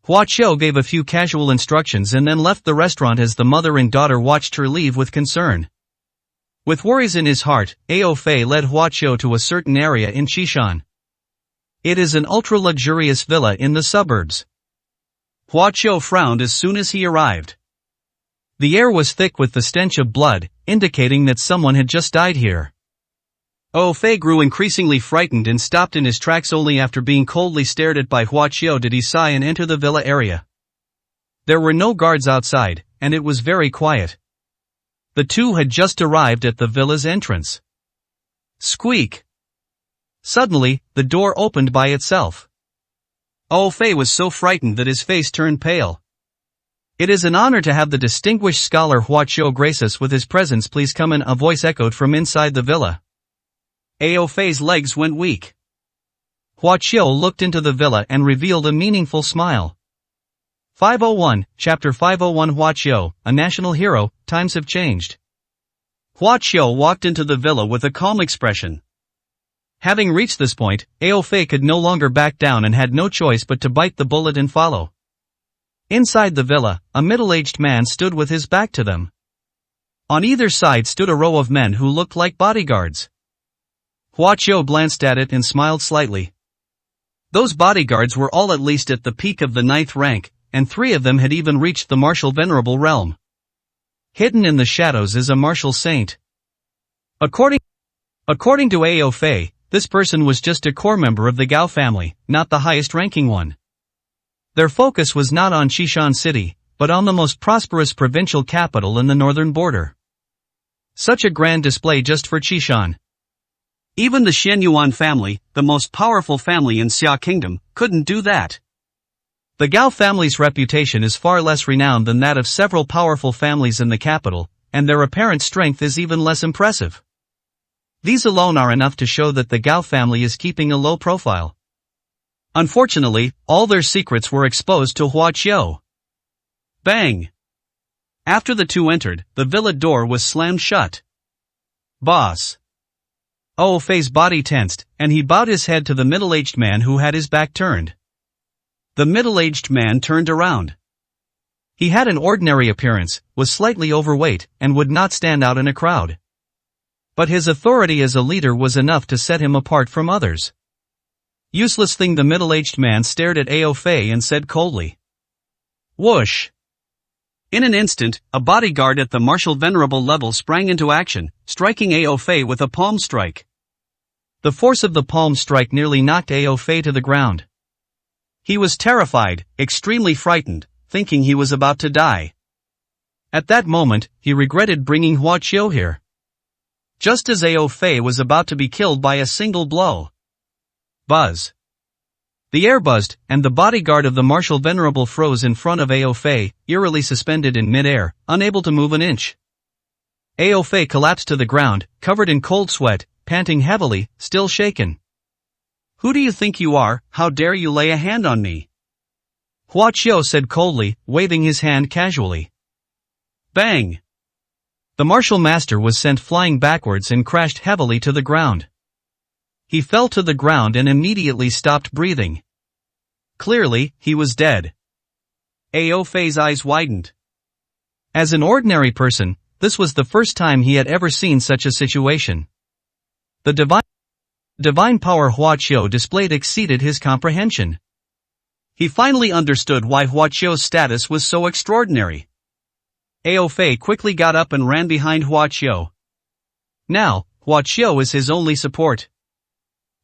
Hua Qiu gave a few casual instructions and then left the restaurant as the mother and daughter watched her leave with concern. With worries in his heart, Ao Fei led Hua Qiu to a certain area in Qishan. It is an ultra-luxurious villa in the suburbs. Hua Qiu frowned as soon as he arrived. The air was thick with the stench of blood, indicating that someone had just died here. Ao Fei grew increasingly frightened and stopped in his tracks. Only after being coldly stared at by Hua Qiu did he sigh and enter the villa area. There were no guards outside, and it was very quiet. The two had just arrived at the villa's entrance. Squeak! Suddenly, the door opened by itself. Ao Fei was so frightened that his face turned pale. "It is an honor to have the distinguished scholar Hua Qiu grace us with his presence. Please come in," a voice echoed from inside the villa. Ao Fei's legs went weak. Hua Qiu looked into the villa and revealed a meaningful smile. 501, Chapter 501. Hua Qiu, a national hero. Times have changed. Hua Qiu walked into the villa with a calm expression. Having reached this point, Ao Fei could no longer back down and had no choice but to bite the bullet and follow. Inside the villa, a middle-aged man stood with his back to them. On either side stood a row of men who looked like bodyguards. Hua Qiu glanced at it and smiled slightly. Those bodyguards were all at least at the peak of the 9th rank, and 3 of them had even reached the martial venerable realm. Hidden in the shadows is a martial saint. According to Ao Fei, this person was just a core member of the Gao family, not the highest ranking one. Their focus was not on Xishan City, but on the most prosperous provincial capital in the northern border. Such a grand display just for Xishan. Even the Xianyuan family, the most powerful family in Xia Kingdom, couldn't do that. The Gao family's reputation is far less renowned than that of several powerful families in the capital, and their apparent strength is even less impressive. These alone are enough to show that the Gao family is keeping a low profile. Unfortunately, all their secrets were exposed to Hua Qiu. Bang! After the two entered, the villa door was slammed shut. Boss! Ao Fei's body tensed, and he bowed his head to the middle-aged man who had his back turned. The middle-aged man turned around. He had an ordinary appearance, was slightly overweight, and would not stand out in a crowd. But his authority as a leader was enough to set him apart from others. Useless thing. The middle-aged man stared at Ao Fei and said coldly. Whoosh! In an instant, a bodyguard at the martial venerable level sprang into action, striking Ao Fei with a palm strike. The force of the palm strike nearly knocked Ao Fei to the ground. He was terrified, extremely frightened, thinking he was about to die. At that moment, he regretted bringing Hua Qiu here. Just as Ao Fei was about to be killed by a single blow. Buzz. The air buzzed, and the bodyguard of the martial venerable froze in front of Ao Fei, eerily suspended in mid-air, unable to move an inch. Ao Fei collapsed to the ground, covered in cold sweat, panting heavily, still shaken. Who do you think you are? How dare you lay a hand on me? Hua Qiu said coldly, waving his hand casually. Bang! The martial master was sent flying backwards and crashed heavily to the ground. He fell to the ground and immediately stopped breathing. Clearly, he was dead. Ao Fei's eyes widened. As an ordinary person, this was the first time he had ever seen such a situation. The divine power Hua Qiu displayed exceeded his comprehension. He finally understood why Hua Qiu's status was so extraordinary. Ao Fei quickly got up and ran behind Hua Qiu. Now, Hua Qiu is his only support.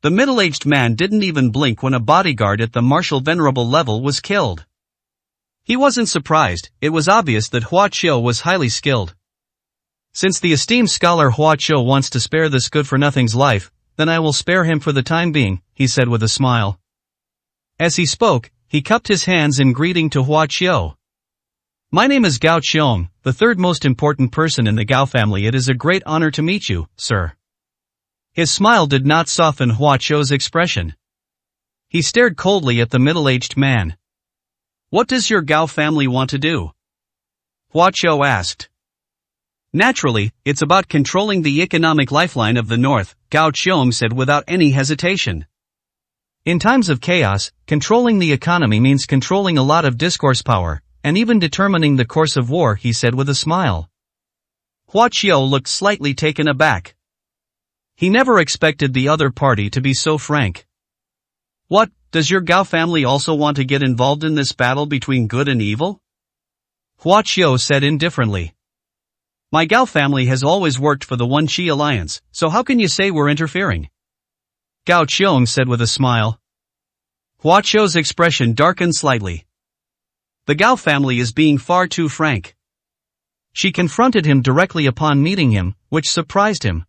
The middle-aged man didn't even blink when a bodyguard at the martial venerable level was killed. He wasn't surprised. It was obvious that Hua Qiu was highly skilled. Since the esteemed scholar Hua Qiu wants to spare this good-for-nothing's life, then I will spare him for the time being, he said with a smile. As he spoke, he cupped his hands in greeting to Hua Qiu. My name is Gao Qiong, the third most important person in the Gao family. It is a great honor to meet you, sir. His smile did not soften Hua Qiu's expression. He stared coldly at the middle-aged man. What does your Gao family want to do? Hua Qiu asked. Naturally, it's about controlling the economic lifeline of the north, Gao Qiong said without any hesitation. In times of chaos, controlling the economy means controlling a lot of discourse power, and even determining the course of war, he said with a smile. Hua Qiu looked slightly taken aback. He never expected the other party to be so frank. What, does your Gao family also want to get involved in this battle between good and evil? Hua Qiu said indifferently. My Gao family has always worked for the One Qi alliance, so how can you say we're interfering? Gao Qiong said with a smile. Hua Qiu's expression darkened slightly. The Gao family is being far too frank. She confronted him directly upon meeting him, which surprised him.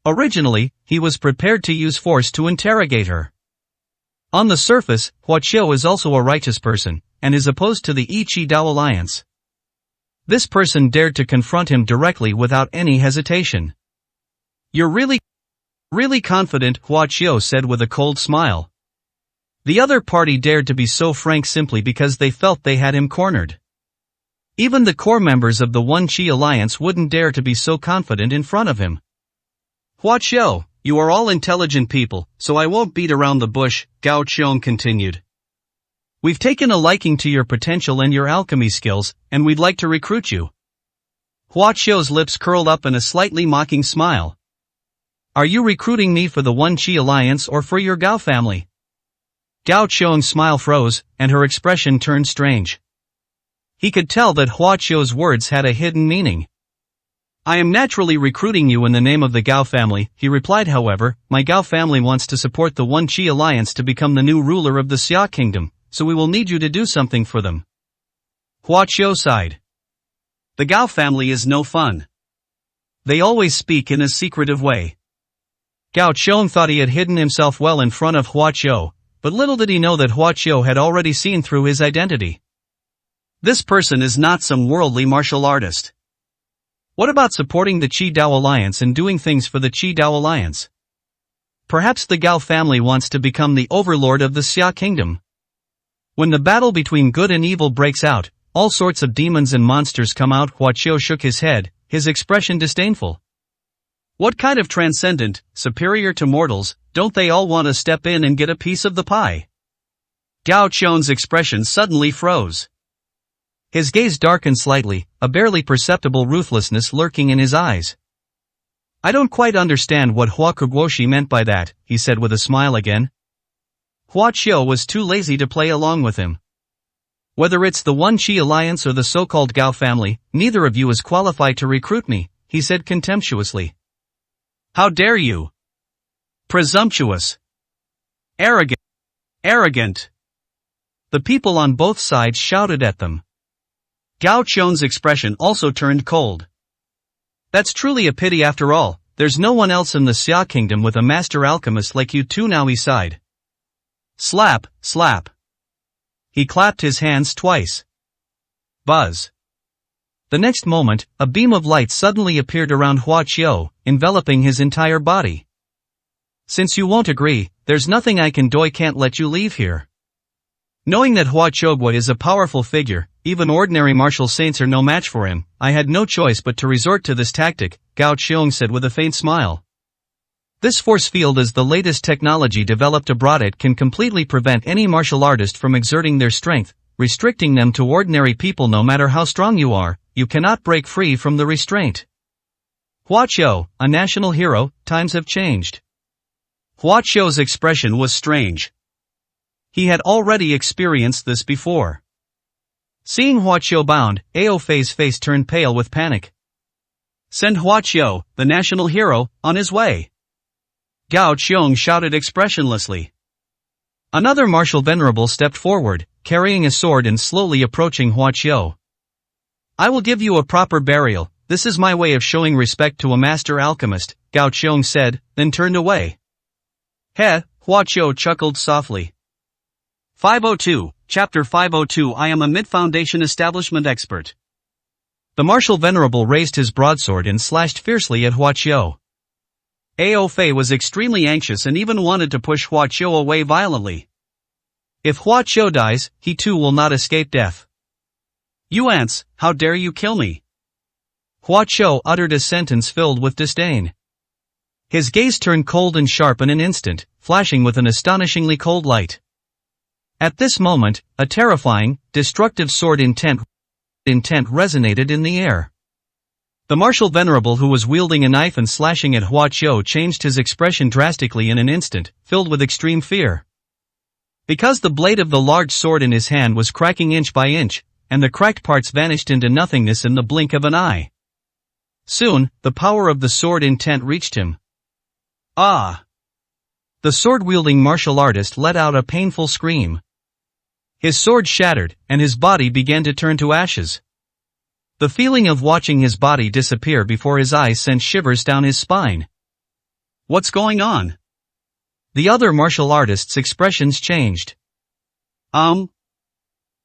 Originally, he was prepared to use force to interrogate her. On the surface, Hua Qiu is also a righteous person, and is opposed to the Yi-Qi Dao alliance. This person dared to confront him directly without any hesitation. You're really confident, Hua Qiu said with a cold smile. The other party dared to be so frank simply because they felt they had him cornered. Even the core members of the One Qi alliance wouldn't dare to be so confident in front of him. Hua Qiu, you are all intelligent people, so I won't beat around the bush, Gao Qiong continued. We've taken a liking to your potential and your alchemy skills, and we'd like to recruit you. Hua Qiu's lips curled up in a slightly mocking smile. Are you recruiting me for the One Qi Alliance or for your Gao family? Gao Qiong's smile froze, and her expression turned strange. He could tell that Hua Qiu's words had a hidden meaning. I am naturally recruiting you in the name of the Gao family, he replied. However, my Gao family wants to support the One Qi Alliance to become the new ruler of the Xia Kingdom, so we will need you to do something for them. Hua Qiu sighed. The Gao family is no fun. They always speak in a secretive way. Gao Qiong thought he had hidden himself well in front of Hua Qiu, but little did he know that Hua Qiu had already seen through his identity. This person is not some worldly martial artist. What about supporting the Qi Dao Alliance and doing things for the Qi Dao Alliance? Perhaps the Gao family wants to become the overlord of the Xia Kingdom. When the battle between good and evil breaks out, all sorts of demons and monsters come out. Hua Qiu shook his head, his expression disdainful. What kind of transcendent, superior to mortals, don't they all want to step in and get a piece of the pie? Gao Qiong's expression suddenly froze. His gaze darkened slightly, a barely perceptible ruthlessness lurking in his eyes. I don't quite understand what Hua Kuguoshi meant by that, he said with a smile again. Hua Qiu was too lazy to play along with him. Whether it's the One Qi Alliance or the so-called Gao family, neither of you is qualified to recruit me, he said contemptuously. How dare you? Presumptuous. Arrogant. Arrogant. The people on both sides shouted at them. Gao Qiong's expression also turned cold. That's truly a pity after all, there's no one else in the Xia Kingdom with a master alchemist like you two now, he sighed. Slap, slap. He clapped his hands twice. Buzz. The next moment, a beam of light suddenly appeared around Hua Qiu, enveloping his entire body. Since you won't agree, there's nothing I can do. I can't let you leave here. Knowing that Hua Qiu is a powerful figure, even ordinary martial saints are no match for him, I had no choice but to resort to this tactic, Gao Qiong said with a faint smile. This force field is the latest technology developed abroad. It can completely prevent any martial artist from exerting their strength, restricting them to ordinary people. No matter how strong you are, you cannot break free from the restraint. Hua Qiu, a national hero, times have changed. Hua Qiu's expression was strange. He had already experienced this before. Seeing Hua Qiu bound, Ao Fei's face turned pale with panic. Send Hua Qiu, the national hero, on his way. Gao Qiong shouted expressionlessly. Another martial venerable stepped forward, carrying a sword and slowly approaching Hua Qiu. I will give you a proper burial, this is my way of showing respect to a master alchemist, Gao Qiong said, then turned away. Heh, Hua Qiu chuckled softly. 502, Chapter 502. I am a mid-foundation establishment expert. The martial venerable raised his broadsword and slashed fiercely at Hua Qiu. Ao Fei was extremely anxious and even wanted to push Hua Qiu away violently. If Hua Qiu dies, he too will not escape death. You ants, how dare you kill me? Hua Qiu uttered a sentence filled with disdain. His gaze turned cold and sharp in an instant, flashing with an astonishingly cold light. At this moment, a terrifying, destructive sword intent resonated in the air. The martial venerable who was wielding a knife and slashing at Hua Qiu changed his expression drastically in an instant, filled with extreme fear. Because the blade of the large sword in his hand was cracking inch by inch, and the cracked parts vanished into nothingness in the blink of an eye. Soon, the power of the sword intent reached him. Ah! The sword-wielding martial artist let out a painful scream. His sword shattered, and his body began to turn to ashes. The feeling of watching his body disappear before his eyes sent shivers down his spine. What's going on? The other martial artist's expressions changed. Gao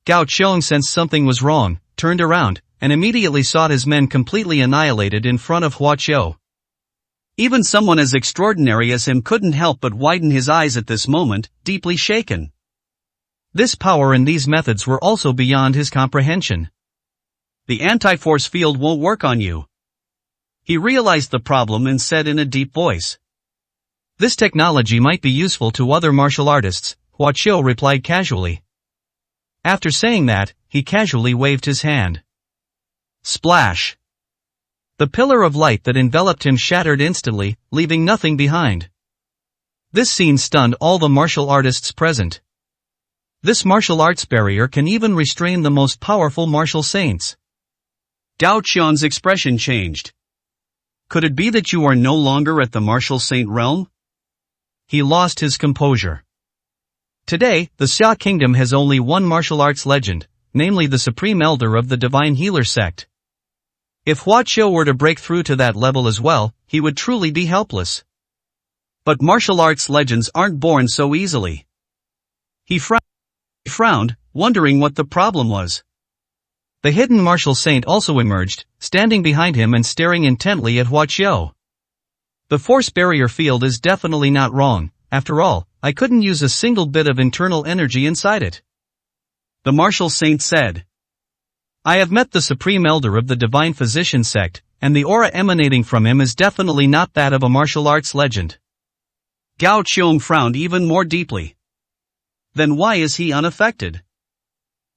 Qiong sensed something was wrong, turned around, and immediately saw his men completely annihilated in front of Hua Qiu. Even someone as extraordinary as him couldn't help but widen his eyes at this moment, deeply shaken. This power and these methods were also beyond his comprehension. The anti-force field won't work on you. He realized the problem and said in a deep voice. This technology might be useful to other martial artists, Hua Qiu replied casually. After saying that, he casually waved his hand. Splash! The pillar of light that enveloped him shattered instantly, leaving nothing behind. This scene stunned all the martial artists present. This martial arts barrier can even restrain the most powerful martial saints. Gao Qiang's expression changed. Could it be that you are no longer at the martial saint realm? He lost his composure. Today, the Xia Kingdom has only one martial arts legend, namely the Supreme Elder of the Divine Healer sect. If Hua Qiu were to break through to that level as well, he would truly be helpless. But martial arts legends aren't born so easily. He frowned, wondering what the problem was. The hidden martial saint also emerged, standing behind him and staring intently at Hua Qiu. The force barrier field is definitely not wrong. After all, I couldn't use a single bit of internal energy inside it. The martial saint said. I have met the Supreme Elder of the Divine Physician sect, and the aura emanating from him is definitely not that of a martial arts legend. Gao Qiong frowned even more deeply. Then why is he unaffected?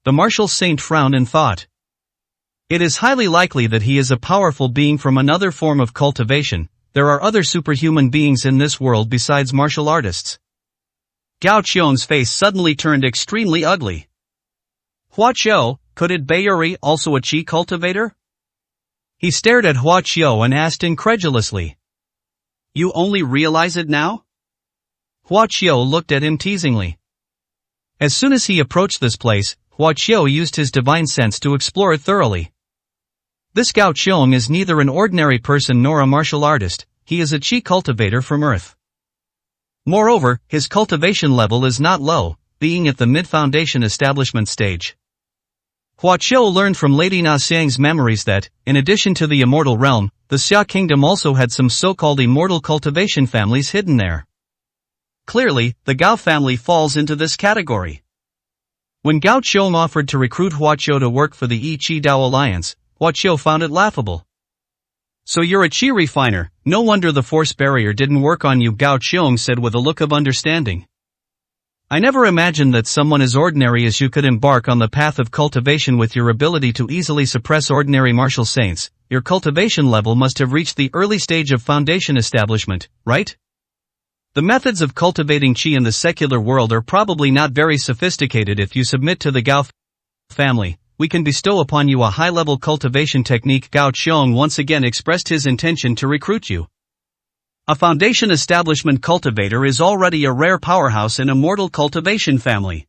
The martial saint frowned and thought. It is highly likely that he is a powerful being from another form of cultivation. There are other superhuman beings in this world besides martial artists. Gao Qiong's face suddenly turned extremely ugly. Hua Qiu, could it be also a qi cultivator? He stared at Hua Qiu and asked incredulously. You only realize it now? Hua Qiu looked at him teasingly. As soon as he approached this place, Hua Qiu used his divine sense to explore it thoroughly. This Gao Qiong is neither an ordinary person nor a martial artist, he is a qi cultivator from Earth. Moreover, his cultivation level is not low, being at the mid-foundation establishment stage. Hua Qiu learned from Lady Na Xiang's memories that, in addition to the immortal realm, the Xia Kingdom also had some so-called immortal cultivation families hidden there. Clearly, the Gao family falls into this category. When Gao Qiong offered to recruit Hua Qiu to work for the Yi Qi Dao Alliance, Hua Qiu found it laughable. So you're a qi refiner, no wonder the force barrier didn't work on you, Gao Qiong said with a look of understanding. I never imagined that someone as ordinary as you could embark on the path of cultivation with your ability to easily suppress ordinary martial saints. Your cultivation level must have reached the early stage of foundation establishment, right? The methods of cultivating qi in the secular world are probably not very sophisticated. If you submit to the Gao family, we can bestow upon you a high-level cultivation technique. Gao Qiong once again expressed his intention to recruit you. A foundation establishment cultivator is already a rare powerhouse in immortal cultivation family.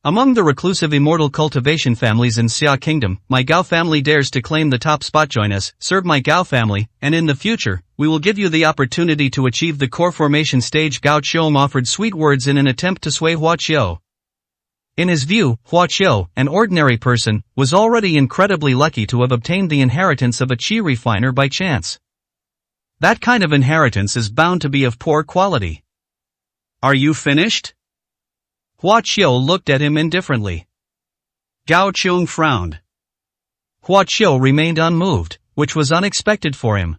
Among the reclusive immortal cultivation families in Xia Kingdom, my Gao family dares to claim the top spot. Join us, serve my Gao family, and in the future, we will give you the opportunity to achieve the core formation stage. Gao Qiong offered sweet words in an attempt to sway Hua Qiu. In his view, Hua Qiu, an ordinary person, was already incredibly lucky to have obtained the inheritance of a qi refiner by chance. That kind of inheritance is bound to be of poor quality. Are you finished? Hua Qiu looked at him indifferently. Gao Qiong frowned. Hua Qiu remained unmoved, which was unexpected for him.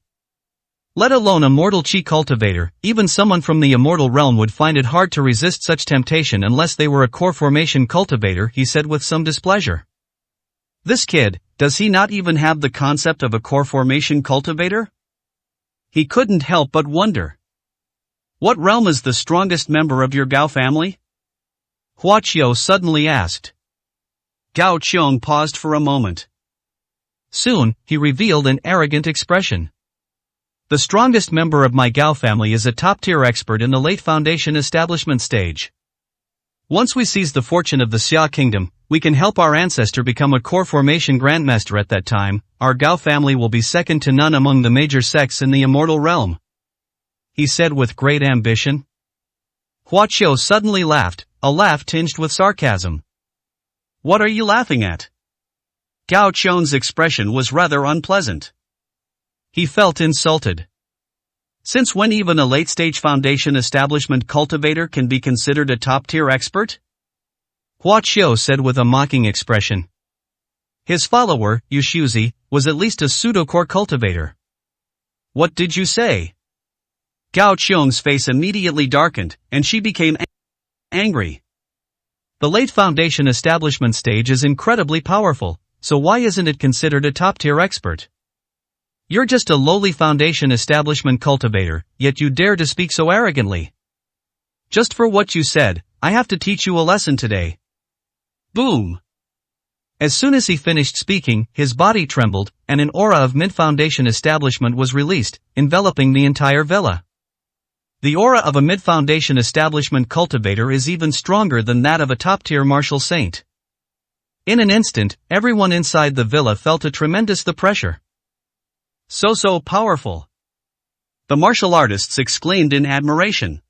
Let alone a mortal qi cultivator, even someone from the immortal realm would find it hard to resist such temptation unless they were a core formation cultivator, he said with some displeasure. This kid, does he not even have the concept of a core formation cultivator? He couldn't help but wonder. What realm is the strongest member of your Gao family? Hua Qiu suddenly asked. Gao Qiong paused for a moment. Soon, he revealed an arrogant expression. The strongest member of my Gao family is a top-tier expert in the late foundation establishment stage. Once we seize the fortune of the Xia Kingdom, we can help our ancestor become a core formation grandmaster. At that time, our Gao family will be second to none among the major sects in the immortal realm. He said with great ambition. Hua Qiu suddenly laughed, a laugh tinged with sarcasm. What are you laughing at? Gao Qiong's expression was rather unpleasant. He felt insulted. Since when even a late-stage foundation establishment cultivator can be considered a top-tier expert? Hua Qiu said with a mocking expression. His follower, Yushuzi, was at least a pseudo-core cultivator. What did you say? Gao Qiong's face immediately darkened, and she became angry. The late foundation establishment stage is incredibly powerful, so why isn't it considered a top-tier expert? You're just a lowly foundation establishment cultivator, yet you dare to speak so arrogantly. Just for what you said, I have to teach you a lesson today. Boom! As soon as he finished speaking, his body trembled, and an aura of mid-foundation establishment was released, enveloping the entire villa. The aura of a mid-foundation establishment cultivator is even stronger than that of a top-tier martial saint. In an instant, everyone inside the villa felt a tremendous pressure. So powerful. The martial artists exclaimed in admiration.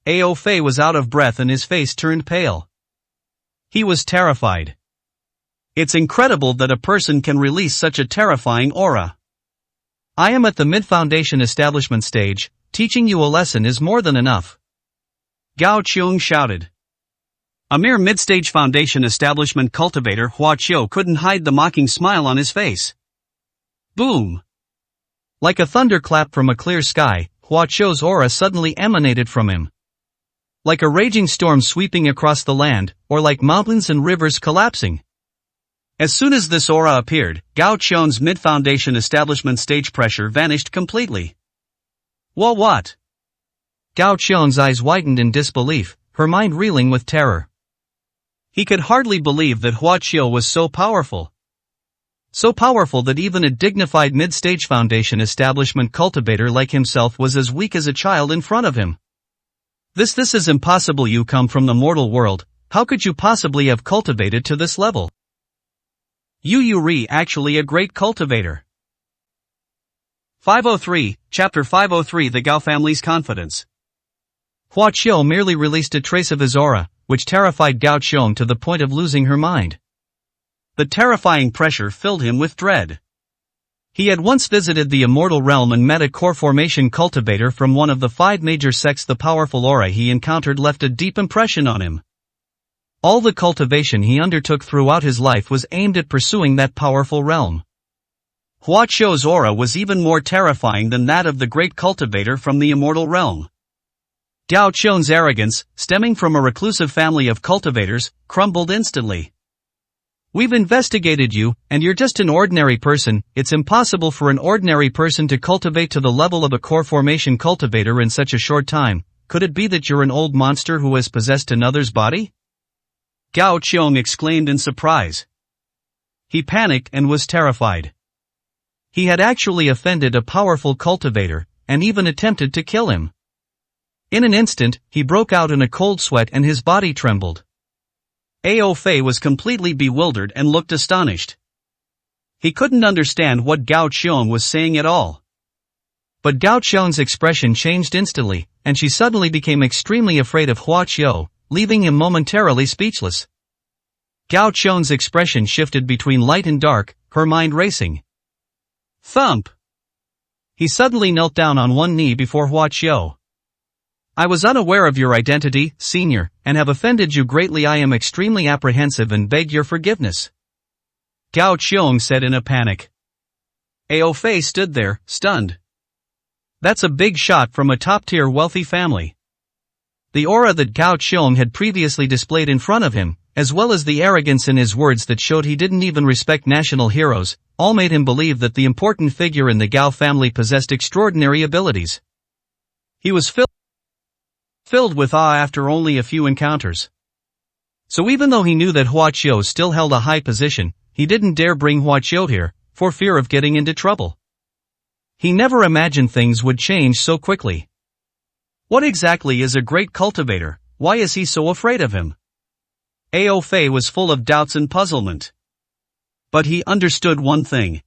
Ao Fei was out of breath and his face turned pale. He was terrified. It's incredible that a person can release such a terrifying aura. I am at the mid-foundation establishment stage. Teaching you a lesson is more than enough. Gao Qiong shouted. A mere mid-stage foundation establishment cultivator Hua Qiu couldn't hide the mocking smile on his face. Boom! Like a thunderclap from a clear sky, Hua Qiu's aura suddenly emanated from him. Like a raging storm sweeping across the land, or like mountains and rivers collapsing. As soon as this aura appeared, Gao Qiong's mid-foundation establishment stage pressure vanished completely. What? Gao Qiong's eyes widened in disbelief, her mind reeling with terror. He could hardly believe that Hua Qiu was so powerful. So powerful that even a dignified mid-stage foundation establishment cultivator like himself was as weak as a child in front of him. This is impossible. You come from the mortal world, how could you possibly have cultivated to this level? Yu Yuri actually a great cultivator. 503, Chapter 503 The Gao Family's Confidence. Hua Qiu merely released a trace of his aura, which terrified Gao Qiong to the point of losing her mind. The terrifying pressure filled him with dread. He had once visited the immortal realm and met a core formation cultivator from one of the 5 major sects. The powerful aura he encountered left a deep impression on him. All the cultivation he undertook throughout his life was aimed at pursuing that powerful realm. Hua Qiu's aura was even more terrifying than that of the great cultivator from the immortal realm. Gao Qiong's arrogance, stemming from a reclusive family of cultivators, crumbled instantly. We've investigated you, and you're just an ordinary person. It's impossible for an ordinary person to cultivate to the level of a core formation cultivator in such a short time. Could it be that you're an old monster who has possessed another's body? Gao Qiong exclaimed in surprise. He panicked and was terrified. He had actually offended a powerful cultivator, and even attempted to kill him. In an instant, he broke out in a cold sweat and his body trembled. Ao Fei was completely bewildered and looked astonished. He couldn't understand what Gao Qiong was saying at all. But Gao Qiong's expression changed instantly, and she suddenly became extremely afraid of Hua Qiu, leaving him momentarily speechless. Gao Qiong's expression shifted between light and dark, her mind racing. Thump! He suddenly knelt down on one knee before Hua Qiu. I was unaware of your identity, senior, and have offended you greatly. I am extremely apprehensive and beg your forgiveness. Gao Qiong said in a panic. Ao Fei stood there, stunned. That's a big shot from a top-tier wealthy family. The aura that Gao Qiong had previously displayed in front of him, as well as the arrogance in his words that showed he didn't even respect national heroes, all made him believe that the important figure in the Gao family possessed extraordinary abilities. He was filled with awe after only a few encounters. So even though he knew that Hua Qiu still held a high position, he didn't dare bring Hua Qiu here, for fear of getting into trouble. He never imagined things would change so quickly. What exactly is a great cultivator? Why is he so afraid of him? Ao Fei was full of doubts and puzzlement. But he understood one thing.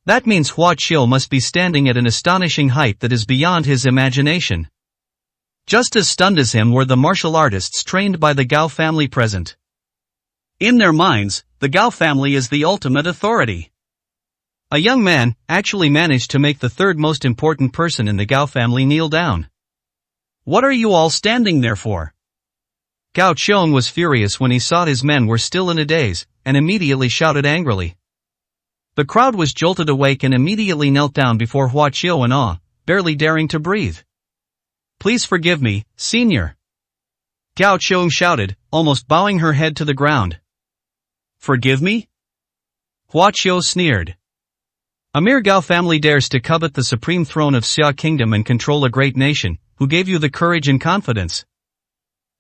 That means Hua Qiu must be standing at an astonishing height that is beyond his imagination. Just as stunned as him were the martial artists trained by the Gao family present. In their minds, the Gao family is the ultimate authority. A young man actually managed to make the third most important person in the Gao family kneel down. What are you all standing there for? Gao Qiong was furious when he saw his men were still in a daze, and immediately shouted angrily. The crowd was jolted awake and immediately knelt down before Hua Qiu in awe, barely daring to breathe. Please forgive me, senior. Gao Qiong shouted, almost bowing her head to the ground. Forgive me? Hua Qiu sneered. A mere Gao family dares to covet the supreme throne of Xia Kingdom and control a great nation. Who gave you the courage and confidence?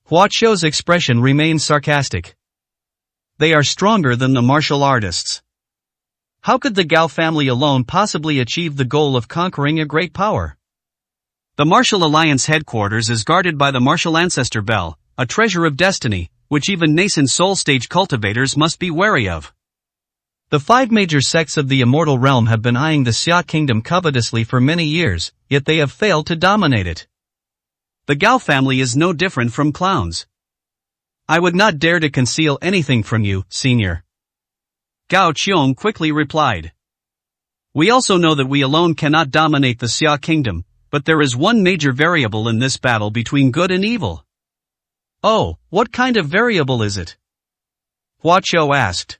Hua Qiu's expression remained sarcastic. They are stronger than the martial artists. How could the Gao family alone possibly achieve the goal of conquering a great power? The Martial Alliance headquarters is guarded by the Martial Ancestor Bell, a treasure of destiny, which even nascent soul-stage cultivators must be wary of. The 5 major sects of the immortal realm have been eyeing the Xia Kingdom covetously for many years, yet they have failed to dominate it. The Gao family is no different from clowns. I would not dare to conceal anything from you, senior. Gao Qiong quickly replied. We also know that we alone cannot dominate the Xia Kingdom, but there is one major variable in this battle between good and evil. Oh, what kind of variable is it? Hua Qiu asked.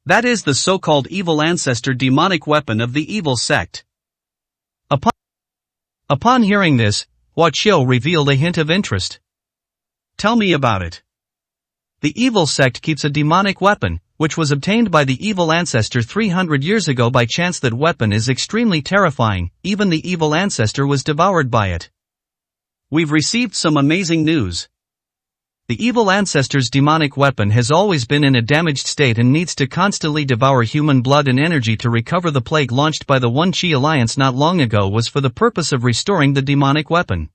That is the so-called evil ancestor demonic weapon of the evil sect. Upon hearing this, Hua Qiu revealed a hint of interest. Tell me about it. The evil sect keeps a demonic weapon, which was obtained by the evil ancestor 300 years ago by chance. That weapon is extremely terrifying, even the evil ancestor was devoured by it. We've received some amazing news. The evil ancestor's demonic weapon has always been in a damaged state and needs to constantly devour human blood and energy to recover. The plague launched by the One Qi Alliance not long ago was for the purpose of restoring the demonic weapon.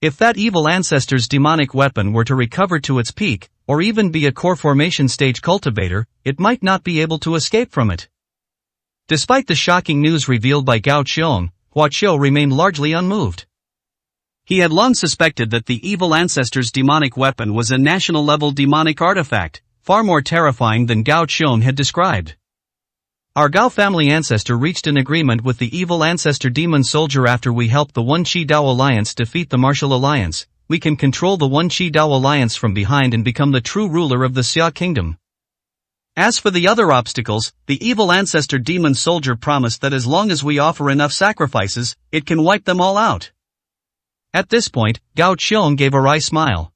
If that evil ancestor's demonic weapon were to recover to its peak, or even be a core formation stage cultivator, it might not be able to escape from it. Despite the shocking news revealed by Gao Qiong, Hua Qiu remained largely unmoved. He had long suspected that the evil ancestor's demonic weapon was a national-level demonic artifact, far more terrifying than Gao Qiong had described. Our Gao family ancestor reached an agreement with the evil ancestor demon soldier after we helped the One Qi Dao Alliance defeat the Martial Alliance. We can control the One Qi Dao Alliance from behind and become the true ruler of the Xia Kingdom. As for the other obstacles, the evil ancestor demon soldier promised that as long as we offer enough sacrifices, it can wipe them all out. At this point, Gao Qiong gave a wry smile.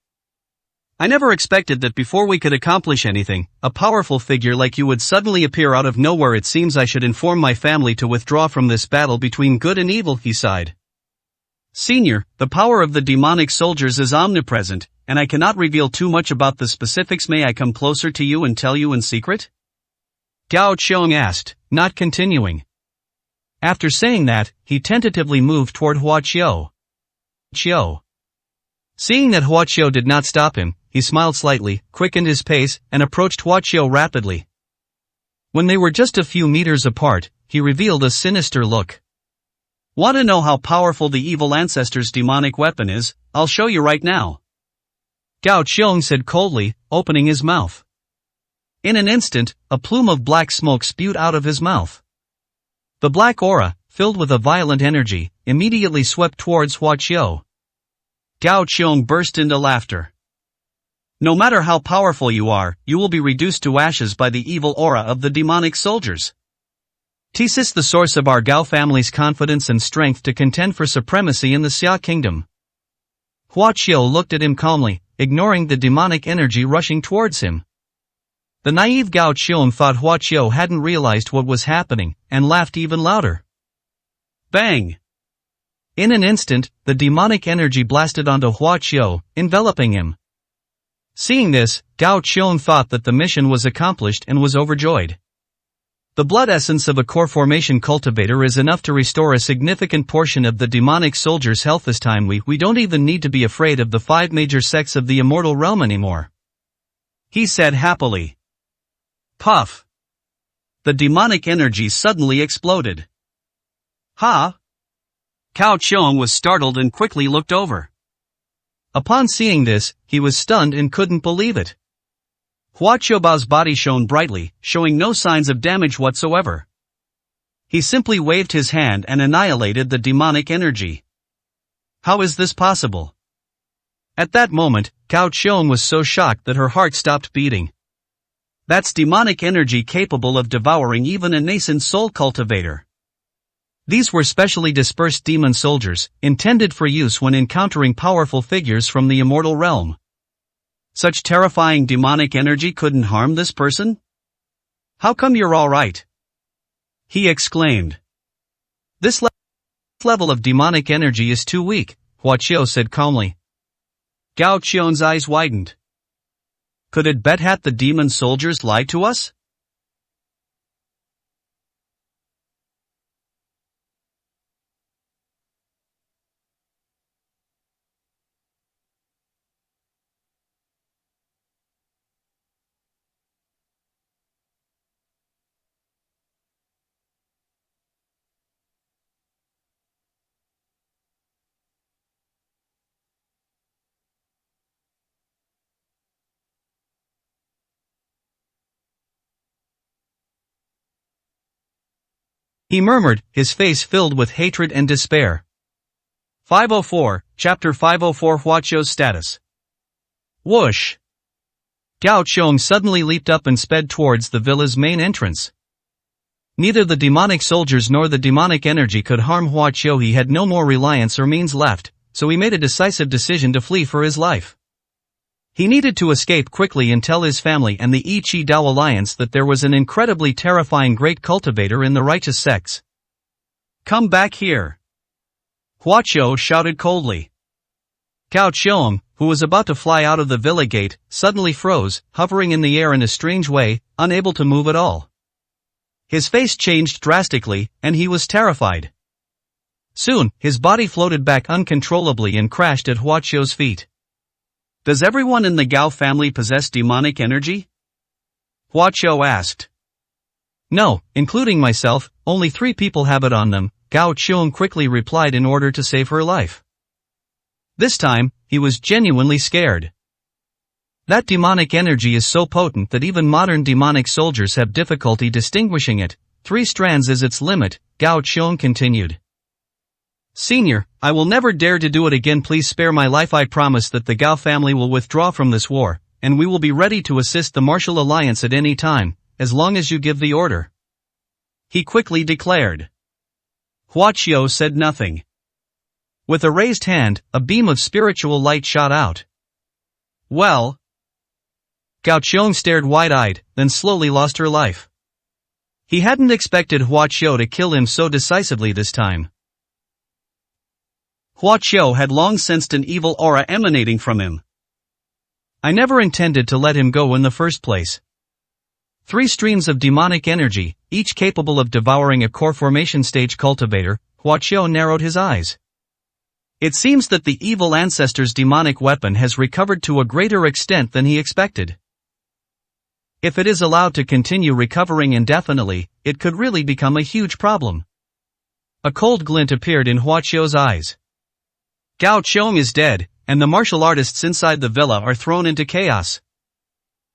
I never expected that before we could accomplish anything, a powerful figure like you would suddenly appear out of nowhere. It seems I should inform my family to withdraw from this battle between good and evil, he sighed. Senior, the power of the demonic soldiers is omnipresent, and I cannot reveal too much about the specifics. May I come closer to you and tell you in secret? Gao Qiong asked, not continuing. After saying that, he tentatively moved toward Hua Qiu. Seeing that Hua Qiu did not stop him, he smiled slightly, quickened his pace, and approached Hua Qiu rapidly. When they were just a few meters apart, he revealed a sinister look. Want to know how powerful the evil ancestor's demonic weapon is? I'll show you right now. Gao Qiong said coldly, opening his mouth. In an instant, a plume of black smoke spewed out of his mouth. The black aura, filled with a violent energy, immediately swept towards Hua Qiu. Gao Qiong burst into laughter. No matter how powerful you are, you will be reduced to ashes by the evil aura of the demonic soldiers. This is the source of our Gao family's confidence and strength to contend for supremacy in the Xia Kingdom. Hua Qiu looked at him calmly, ignoring the demonic energy rushing towards him. The naive Gao Qiong thought Hua Qiu hadn't realized what was happening, and laughed even louder. Bang! In an instant, the demonic energy blasted onto Hua Qiu, enveloping him. Seeing this, Gao Qiong thought that the mission was accomplished and was overjoyed. The blood essence of a core formation cultivator is enough to restore a significant portion of the demonic soldier's health. This time we don't even need to be afraid of the 5 major sects of the immortal realm anymore. He said happily. Puff! The demonic energy suddenly exploded. Ha! Gao Qiong was startled and quickly looked over. Upon seeing this, he was stunned and couldn't believe it. Hua Qiubao's body shone brightly, showing no signs of damage whatsoever. He simply waved his hand and annihilated the demonic energy. How is this possible? At that moment, Gao Qiong was so shocked that her heart stopped beating. That's demonic energy capable of devouring even a nascent soul cultivator. These were specially dispersed demon soldiers, intended for use when encountering powerful figures from the immortal realm. Such terrifying demonic energy couldn't harm this person? How come you're alright? He exclaimed. This level of demonic energy is too weak, Hua Qiu said calmly. Gao Qian's eyes widened. Could it bet the demon soldiers lied to us? He murmured, his face filled with hatred and despair. 504, Chapter 504 Hua Qiu's status. Whoosh! Gao Qiong suddenly leaped up and sped towards the villa's main entrance. Neither the demonic soldiers nor the demonic energy could harm Hua Qiu. He had no more reliance or means left, so he made a decisive decision to flee for his life. He needed to escape quickly and tell his family and the Yi Qi Dao Alliance that there was an incredibly terrifying great cultivator in the righteous sects. Come back here! Hua Qiu shouted coldly. Gao Qiong, who was about to fly out of the villa gate, suddenly froze, hovering in the air in a strange way, unable to move at all. His face changed drastically, and he was terrified. Soon, his body floated back uncontrollably and crashed at Hua Qiu's feet. Does everyone in the Gao family possess demonic energy? Hua Qiu asked. No, including myself, only 3 people have it on them, Gao Qiong quickly replied in order to save her life. This time, he was genuinely scared. That demonic energy is so potent that even modern demonic soldiers have difficulty distinguishing it. 3 strands is its limit, Gao Qiong continued. Senior, I will never dare to do it again. Please spare my life. I promise that the Gao family will withdraw from this war, and we will be ready to assist the martial alliance at any time, as long as you give the order. He quickly declared. Hua Qiu said nothing. With a raised hand, a beam of spiritual light shot out. Well? Gao Qiong stared wide-eyed, then slowly lost her life. He hadn't expected Hua Qiu to kill him so decisively this time. Hua Qiu had long sensed an evil aura emanating from him. I never intended to let him go in the first place. 3 streams of demonic energy, each capable of devouring a core formation stage cultivator. Hua Qiu narrowed his eyes. It seems that the evil ancestor's demonic weapon has recovered to a greater extent than he expected. If it is allowed to continue recovering indefinitely, it could really become a huge problem. A cold glint appeared in Hua Qiu's eyes. Gao Qiong is dead, and the martial artists inside the villa are thrown into chaos.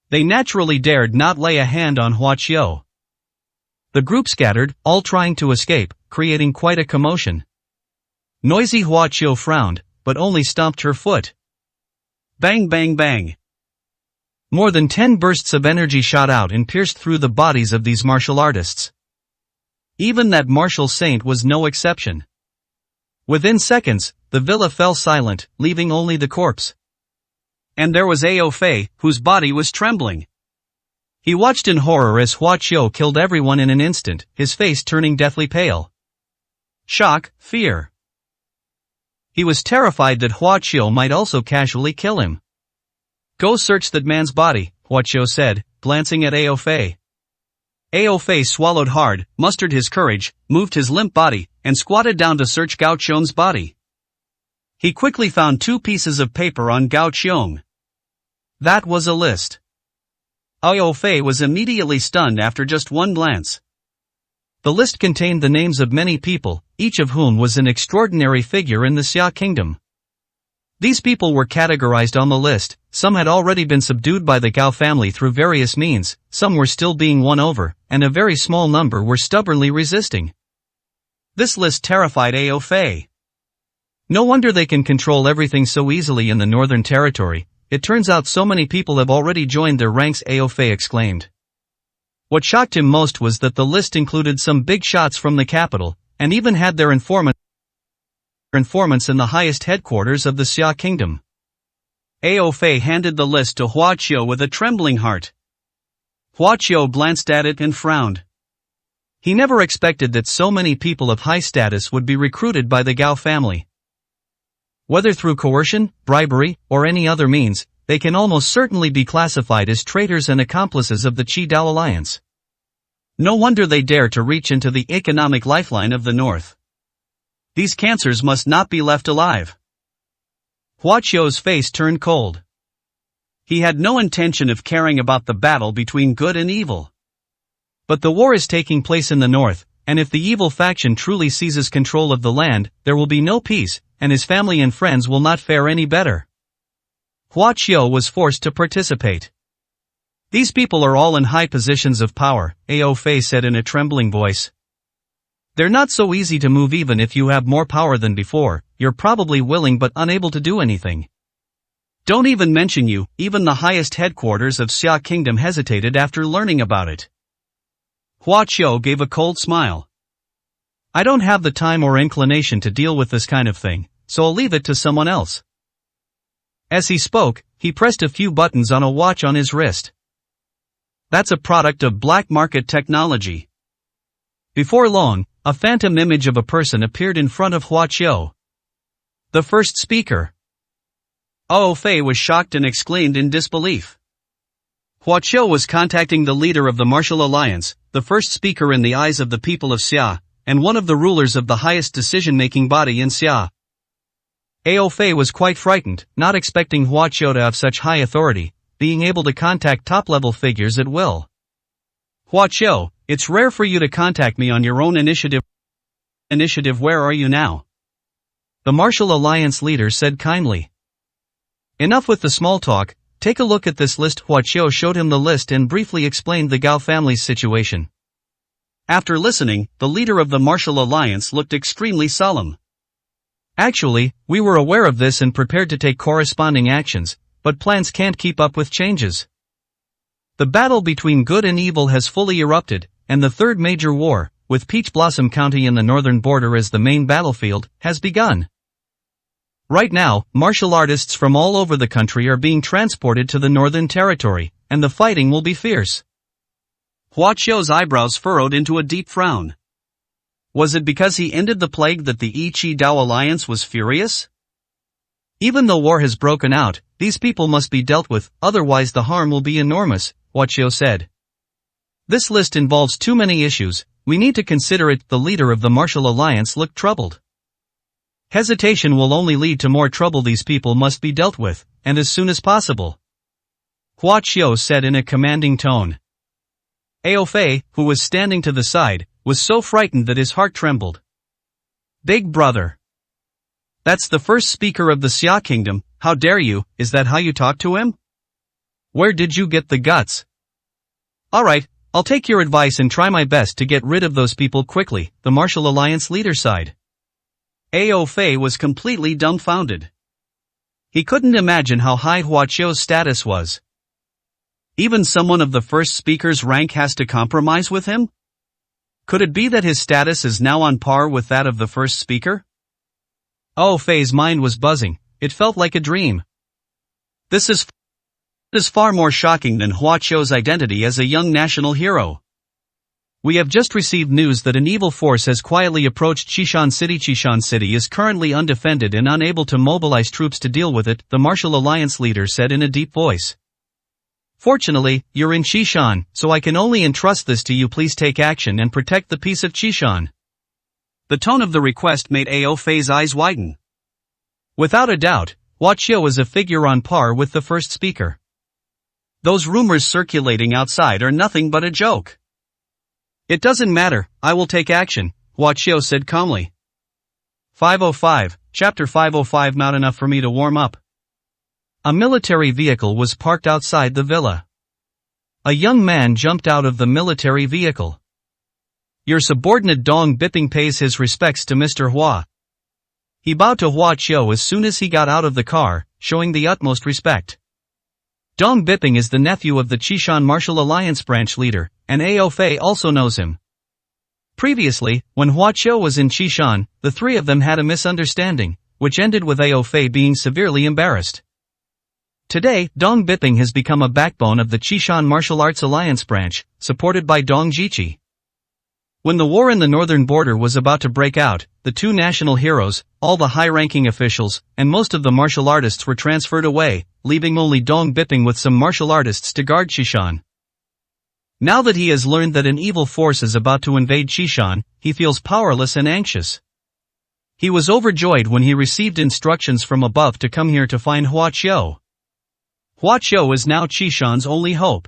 They naturally dared not lay a hand on Hua Qiu. The group scattered, all trying to escape, creating quite a commotion. Noisy Hua Qiu frowned, but only stomped her foot. Bang bang bang. More than 10 bursts of energy shot out and pierced through the bodies of these martial artists. Even that martial saint was no exception. Within seconds, the villa fell silent, leaving only the corpse. And there was Ao Fei, whose body was trembling. He watched in horror as Hua Qiu killed everyone in an instant, his face turning deathly pale. Shock, fear. He was terrified that Hua Qiu might also casually kill him. Go search that man's body, Hua Qiu said, glancing at Ao Fei. Ao Fei swallowed hard, mustered his courage, moved his limp body, and squatted down to search Gao Qiong's body. He quickly found 2 pieces of paper on Gao Qiong. That was a list. Ao Fei was immediately stunned after just one glance. The list contained the names of many people, each of whom was an extraordinary figure in the Xia kingdom. These people were categorized on the list. Some had already been subdued by the Gao family through various means, some were still being won over, and a very small number were stubbornly resisting. This list terrified Ao Fei. No wonder they can control everything so easily in the Northern Territory. It turns out so many people have already joined their ranks, Ao Fei exclaimed. What shocked him most was that the list included some big shots from the capital, and even had their informants in the highest headquarters of the Xia kingdom. Ao Fei handed the list to Hua Qiu with a trembling heart. Hua Qiu glanced at it and frowned. He never expected that so many people of high status would be recruited by the Gao family. Whether through coercion, bribery, or any other means, they can almost certainly be classified as traitors and accomplices of the Qi-Dao alliance. No wonder they dare to reach into the economic lifeline of the North. These cancers must not be left alive. Hua Qiu's face turned cold. He had no intention of caring about the battle between good and evil. But the war is taking place in the north, and if the evil faction truly seizes control of the land, there will be no peace, and his family and friends will not fare any better. Hua Qiu was forced to participate. These people are all in high positions of power, Ao Fei said in a trembling voice. They're not so easy to move even if you have more power than before, you're probably willing but unable to do anything. Don't even mention you, even the highest headquarters of Xia Kingdom hesitated after learning about it. Hua Qiu gave a cold smile. I don't have the time or inclination to deal with this kind of thing, so I'll leave it to someone else. As he spoke, he pressed a few buttons on a watch on his wrist. That's a product of black market technology. Before long, a phantom image of a person appeared in front of Hua Qiu. The first speaker. Ao Fei was shocked and exclaimed in disbelief. Hua Qiu was contacting the leader of the martial alliance, the first speaker in the eyes of the people of Xia, and one of the rulers of the highest decision-making body in Xia. Ao Fei was quite frightened, not expecting Hua Qiu to have such high authority, being able to contact top-level figures at will. Hua Qiu, it's rare for you to contact me on your own initiative. Where are you now? The martial alliance leader said kindly. Enough with the small talk, take a look at this list. Hua Qiu showed him the list and briefly explained the Gao family's situation. After listening, the leader of the martial alliance looked extremely solemn. Actually, we were aware of this and prepared to take corresponding actions, but plans can't keep up with changes. The battle between good and evil has fully erupted, and the third major war, with Peach Blossom County in the northern border as the main battlefield, has begun. Right now, martial artists from all over the country are being transported to the Northern Territory, and the fighting will be fierce. Hua Qiu's eyebrows furrowed into a deep frown. Was it because he ended the plague that the Qi-Dao alliance was furious? Even though war has broken out, these people must be dealt with, otherwise the harm will be enormous, Hua Qiu said. This list involves too many issues, we need to consider it. The leader of the martial alliance looked troubled. Hesitation will only lead to more trouble. These people must be dealt with, and as soon as possible. Hua Qiu said in a commanding tone. Ao Fei, who was standing to the side, was so frightened that his heart trembled. Big brother. That's the first speaker of the Xia kingdom, how dare you, is that how you talk to him? Where did you get the guts? Alright, I'll take your advice and try my best to get rid of those people quickly, the martial alliance leader sighed. Ao Fei was completely dumbfounded. He couldn't imagine how high Hua Qiu's status was. Even someone of the first speaker's rank has to compromise with him? Could it be that his status is now on par with that of the first speaker? Ao Fei's mind was buzzing, it felt like a dream. This is far more shocking than Hua Qiu's identity as a young national hero. We have just received news that an evil force has quietly approached Qishan City. Qishan City is currently undefended and unable to mobilize troops to deal with it, the martial alliance leader said in a deep voice. Fortunately, you're in Qishan, so I can only entrust this to you. Please take action and protect the peace of Qishan. The tone of the request made Ao Fei's eyes widen. Without a doubt, Hua Qiu is a figure on par with the first speaker. Those rumors circulating outside are nothing but a joke. It doesn't matter, I will take action, Hua Qiu said calmly. 505, Chapter 505. Not enough for me to warm up. A military vehicle was parked outside the villa. A young man jumped out of the military vehicle. Your subordinate Dong Biping pays his respects to Mr. Hua. He bowed to Hua Qiu as soon as he got out of the car, showing the utmost respect. Dong Biping is the nephew of the Qishan Martial Alliance branch leader, and Ao Fei also knows him. Previously, when Hua Qiu was in Qishan, the three of them had a misunderstanding, which ended with Ao Fei being severely embarrassed. Today, Dong Biping has become a backbone of the Qishan Martial Arts Alliance branch, supported by Dong Jiqi. When the war in the northern border was about to break out, the two national heroes, all the high-ranking officials, and most of the martial artists were transferred away, leaving only Dong Biping with some martial artists to guard Qishan. Now that he has learned that an evil force is about to invade Qishan, he feels powerless and anxious. He was overjoyed when he received instructions from above to come here to find Hua Qiu. Hua Qiu is now Qishan's only hope.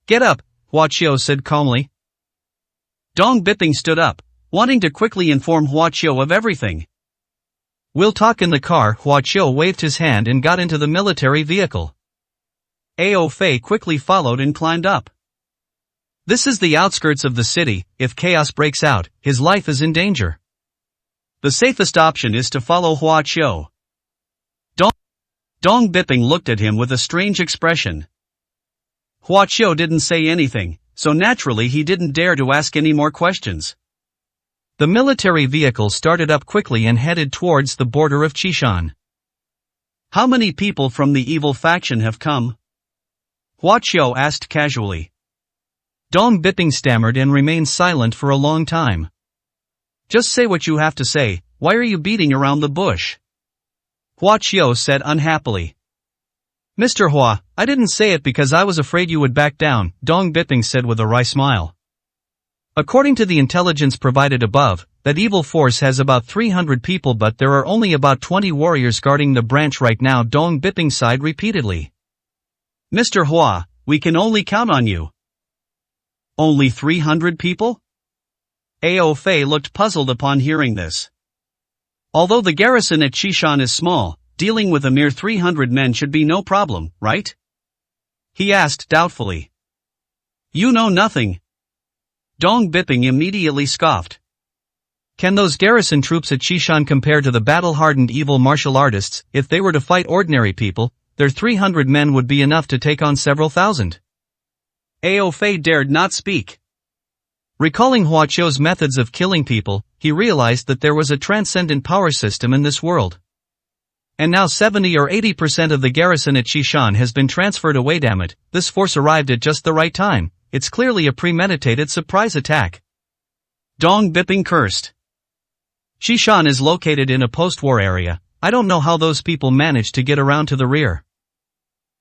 "Get up," Hua Qiu said calmly. Dong Biping stood up, wanting to quickly inform Hua Qiu of everything. "We'll talk in the car." Hua Qiu waved his hand and got into the military vehicle. Ao Fei quickly followed and climbed up. This is the outskirts of the city. If chaos breaks out, his life is in danger. The safest option is to follow Hua Qiu. Dong Biping looked at him with a strange expression. Hua Qiu didn't say anything, so naturally he didn't dare to ask any more questions. The military vehicle started up quickly and headed towards the border of Qishan. "How many people from the evil faction have come?" Hua Qiu asked casually. Dong Biping stammered and remained silent for a long time. "Just say what you have to say, why are you beating around the bush?" Hua Qiu said unhappily. "Mr. Hua, I didn't say it because I was afraid you would back down," Dong Biping said with a wry smile. "According to the intelligence provided above, that evil force has about 300 people, but there are only about 20 warriors guarding the branch right now." Dong Biping sighed repeatedly. "Mr. Hua, we can only count on you." "Only 300 people?" Ao Fei looked puzzled upon hearing this. "Although the garrison at Qishan is small, dealing with a mere 300 men should be no problem, right?" he asked doubtfully. "You know nothing." Dong Biping immediately scoffed. "Can those garrison troops at Qishan compare to the battle-hardened evil martial artists? If they were to fight ordinary people, their 300 men would be enough to take on several thousand." Ao Fei dared not speak. Recalling Hua Qiu's methods of killing people, he realized that there was a transcendent power system in this world. And now 70 or 80% of the garrison at Qishan has been transferred away. Damn it, this force arrived at just the right time. It's clearly a premeditated surprise attack. Dong Biping cursed. Qishan is located in a post-war area. I don't know how those people managed to get around to the rear.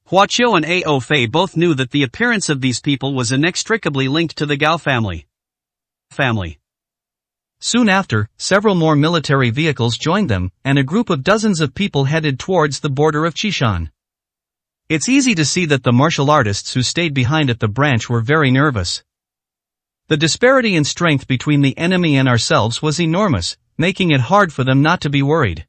Hua Qiu and Ao Fei both knew that the appearance of these people was inextricably linked to the Gao family. Soon after, several more military vehicles joined them, and a group of dozens of people headed towards the border of Qishan. It's easy to see that the martial artists who stayed behind at the branch were very nervous. The disparity in strength between the enemy and ourselves was enormous, making it hard for them not to be worried.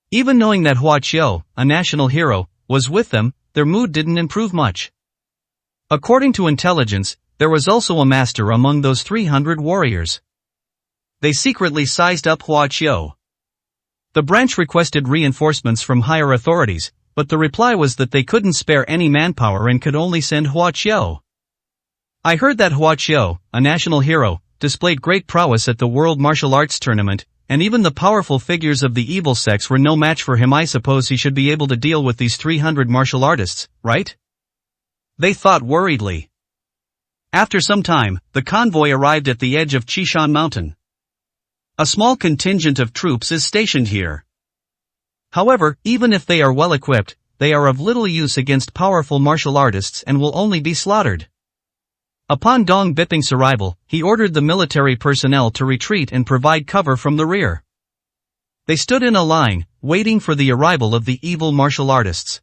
Even knowing that Hua Qiu, a national hero, was with them, their mood didn't improve much. According to intelligence, there was also a master among those 300 warriors. They secretly sized up Hua Qiu. The branch requested reinforcements from higher authorities, but the reply was that they couldn't spare any manpower and could only send Hua Qiu. I heard that Hua Qiu, a national hero, displayed great prowess at the World Martial Arts Tournament, and even the powerful figures of the evil sects were no match for him. I suppose he should be able to deal with these 300 martial artists, right? They thought worriedly. After some time, the convoy arrived at the edge of Qishan Mountain. A small contingent of troops is stationed here. However, even if they are well equipped, they are of little use against powerful martial artists and will only be slaughtered. Upon Dong Biping's arrival, he ordered the military personnel to retreat and provide cover from the rear. They stood in a line, waiting for the arrival of the evil martial artists.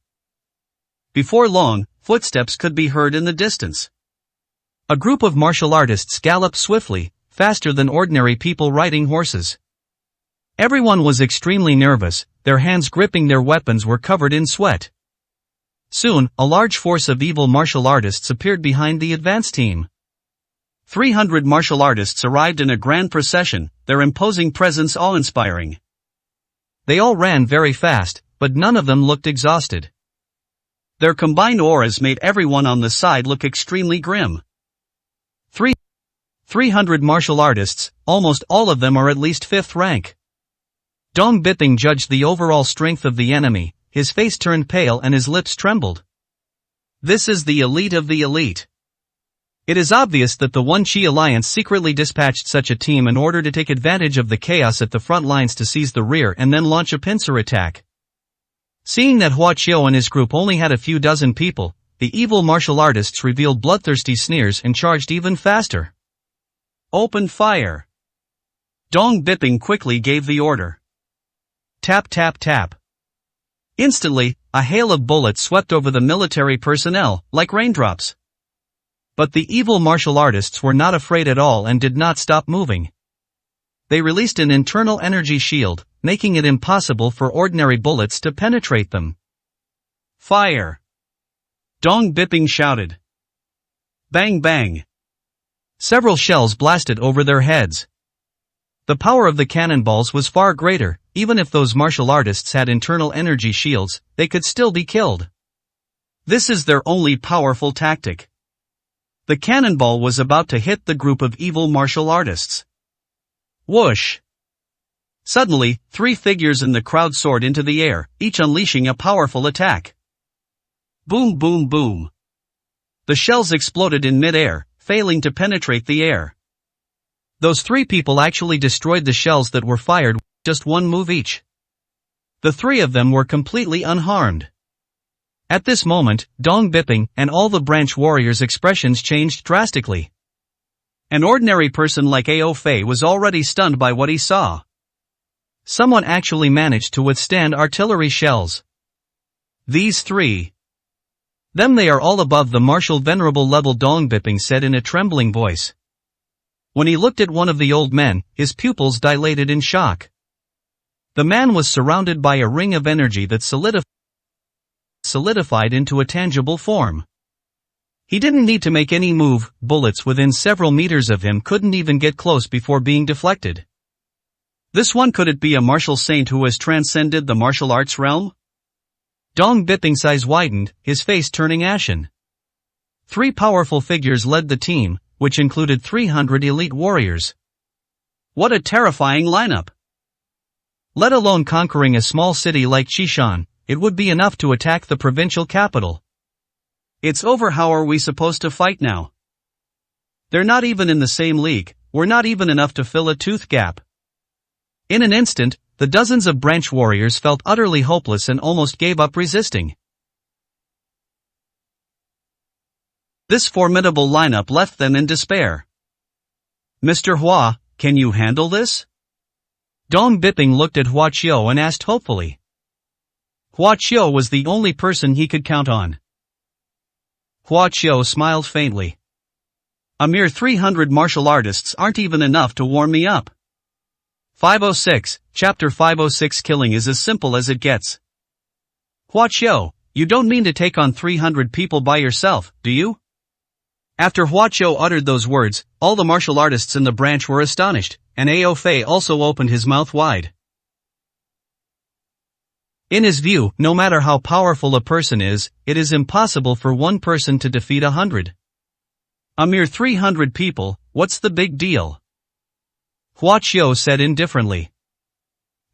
Before long, footsteps could be heard in the distance. A group of martial artists galloped swiftly, faster than ordinary people riding horses. Everyone was extremely nervous, their hands gripping their weapons were covered in sweat. Soon, a large force of evil martial artists appeared behind the advance team. 300 martial artists arrived in a grand procession, their imposing presence awe-inspiring. They all ran very fast, but none of them looked exhausted. Their combined auras made everyone on the side look extremely grim. 300 martial artists, almost all of them are at least 5th rank. Dong Biping judged the overall strength of the enemy, his face turned pale and his lips trembled. This is the elite of the elite. It is obvious that the One Chi Alliance secretly dispatched such a team in order to take advantage of the chaos at the front lines to seize the rear and then launch a pincer attack. Seeing that Hua Qiu and his group only had a few dozen people, the evil martial artists revealed bloodthirsty sneers and charged even faster. Open fire! Dong Biping quickly gave the order. Tap tap tap. Instantly, a hail of bullets swept over the military personnel, like raindrops. But the evil martial artists were not afraid at all and did not stop moving. They released an internal energy shield, making it impossible for ordinary bullets to penetrate them. Fire! Dong Biping shouted. Bang bang! Several shells blasted over their heads. The power of the cannonballs was far greater. Even if those martial artists had internal energy shields, they could still be killed. This is their only powerful tactic. The cannonball was about to hit the group of evil martial artists. Whoosh! Suddenly, 3 figures in the crowd soared into the air, each unleashing a powerful attack. Boom boom boom. The shells exploded in mid-air, failing to penetrate the air. Those 3 people actually destroyed the shells that were fired with just one move each. The 3 of them were completely unharmed. At this moment, Dong Biping and all the branch warriors' expressions changed drastically. An ordinary person like Ao Fei was already stunned by what he saw. Someone actually managed to withstand artillery shells. These 3. Them they are all above the martial venerable level, Dong Biping said in a trembling voice. When he looked at one of the old men, his pupils dilated in shock. The man was surrounded by a ring of energy that solidified into a tangible form. He didn't need to make any move, bullets within several meters of him couldn't even get close before being deflected. This one, could it be a martial saint who has transcended the martial arts realm? Dong Biping's eyes widened, his face turning ashen. 3 powerful figures led the team, which included 300 elite warriors. What a terrifying lineup! Let alone conquering a small city like Qishan, it would be enough to attack the provincial capital. It's over. How are we supposed to fight now? They're not even in the same league, we're not even enough to fill a tooth gap. In an instant, the dozens of branch warriors felt utterly hopeless and almost gave up resisting. This formidable lineup left them in despair. Mr. Hua, can you handle this? Dong Biping looked at Hua Qiu and asked hopefully. Hua Qiu was the only person he could count on. Hua Qiu smiled faintly. A mere 300 martial artists aren't even enough to warm me up. 506, Chapter 506. Killing is as simple as it gets. Hua Qiu, you don't mean to take on 300 people by yourself, do you? After Hua Qiu uttered those words, all the martial artists in the branch were astonished, and Ao Fei also opened his mouth wide. In his view, no matter how powerful a person is, it is impossible for one person to defeat 100. A mere 300 people, what's the big deal? Hua Qiu said indifferently.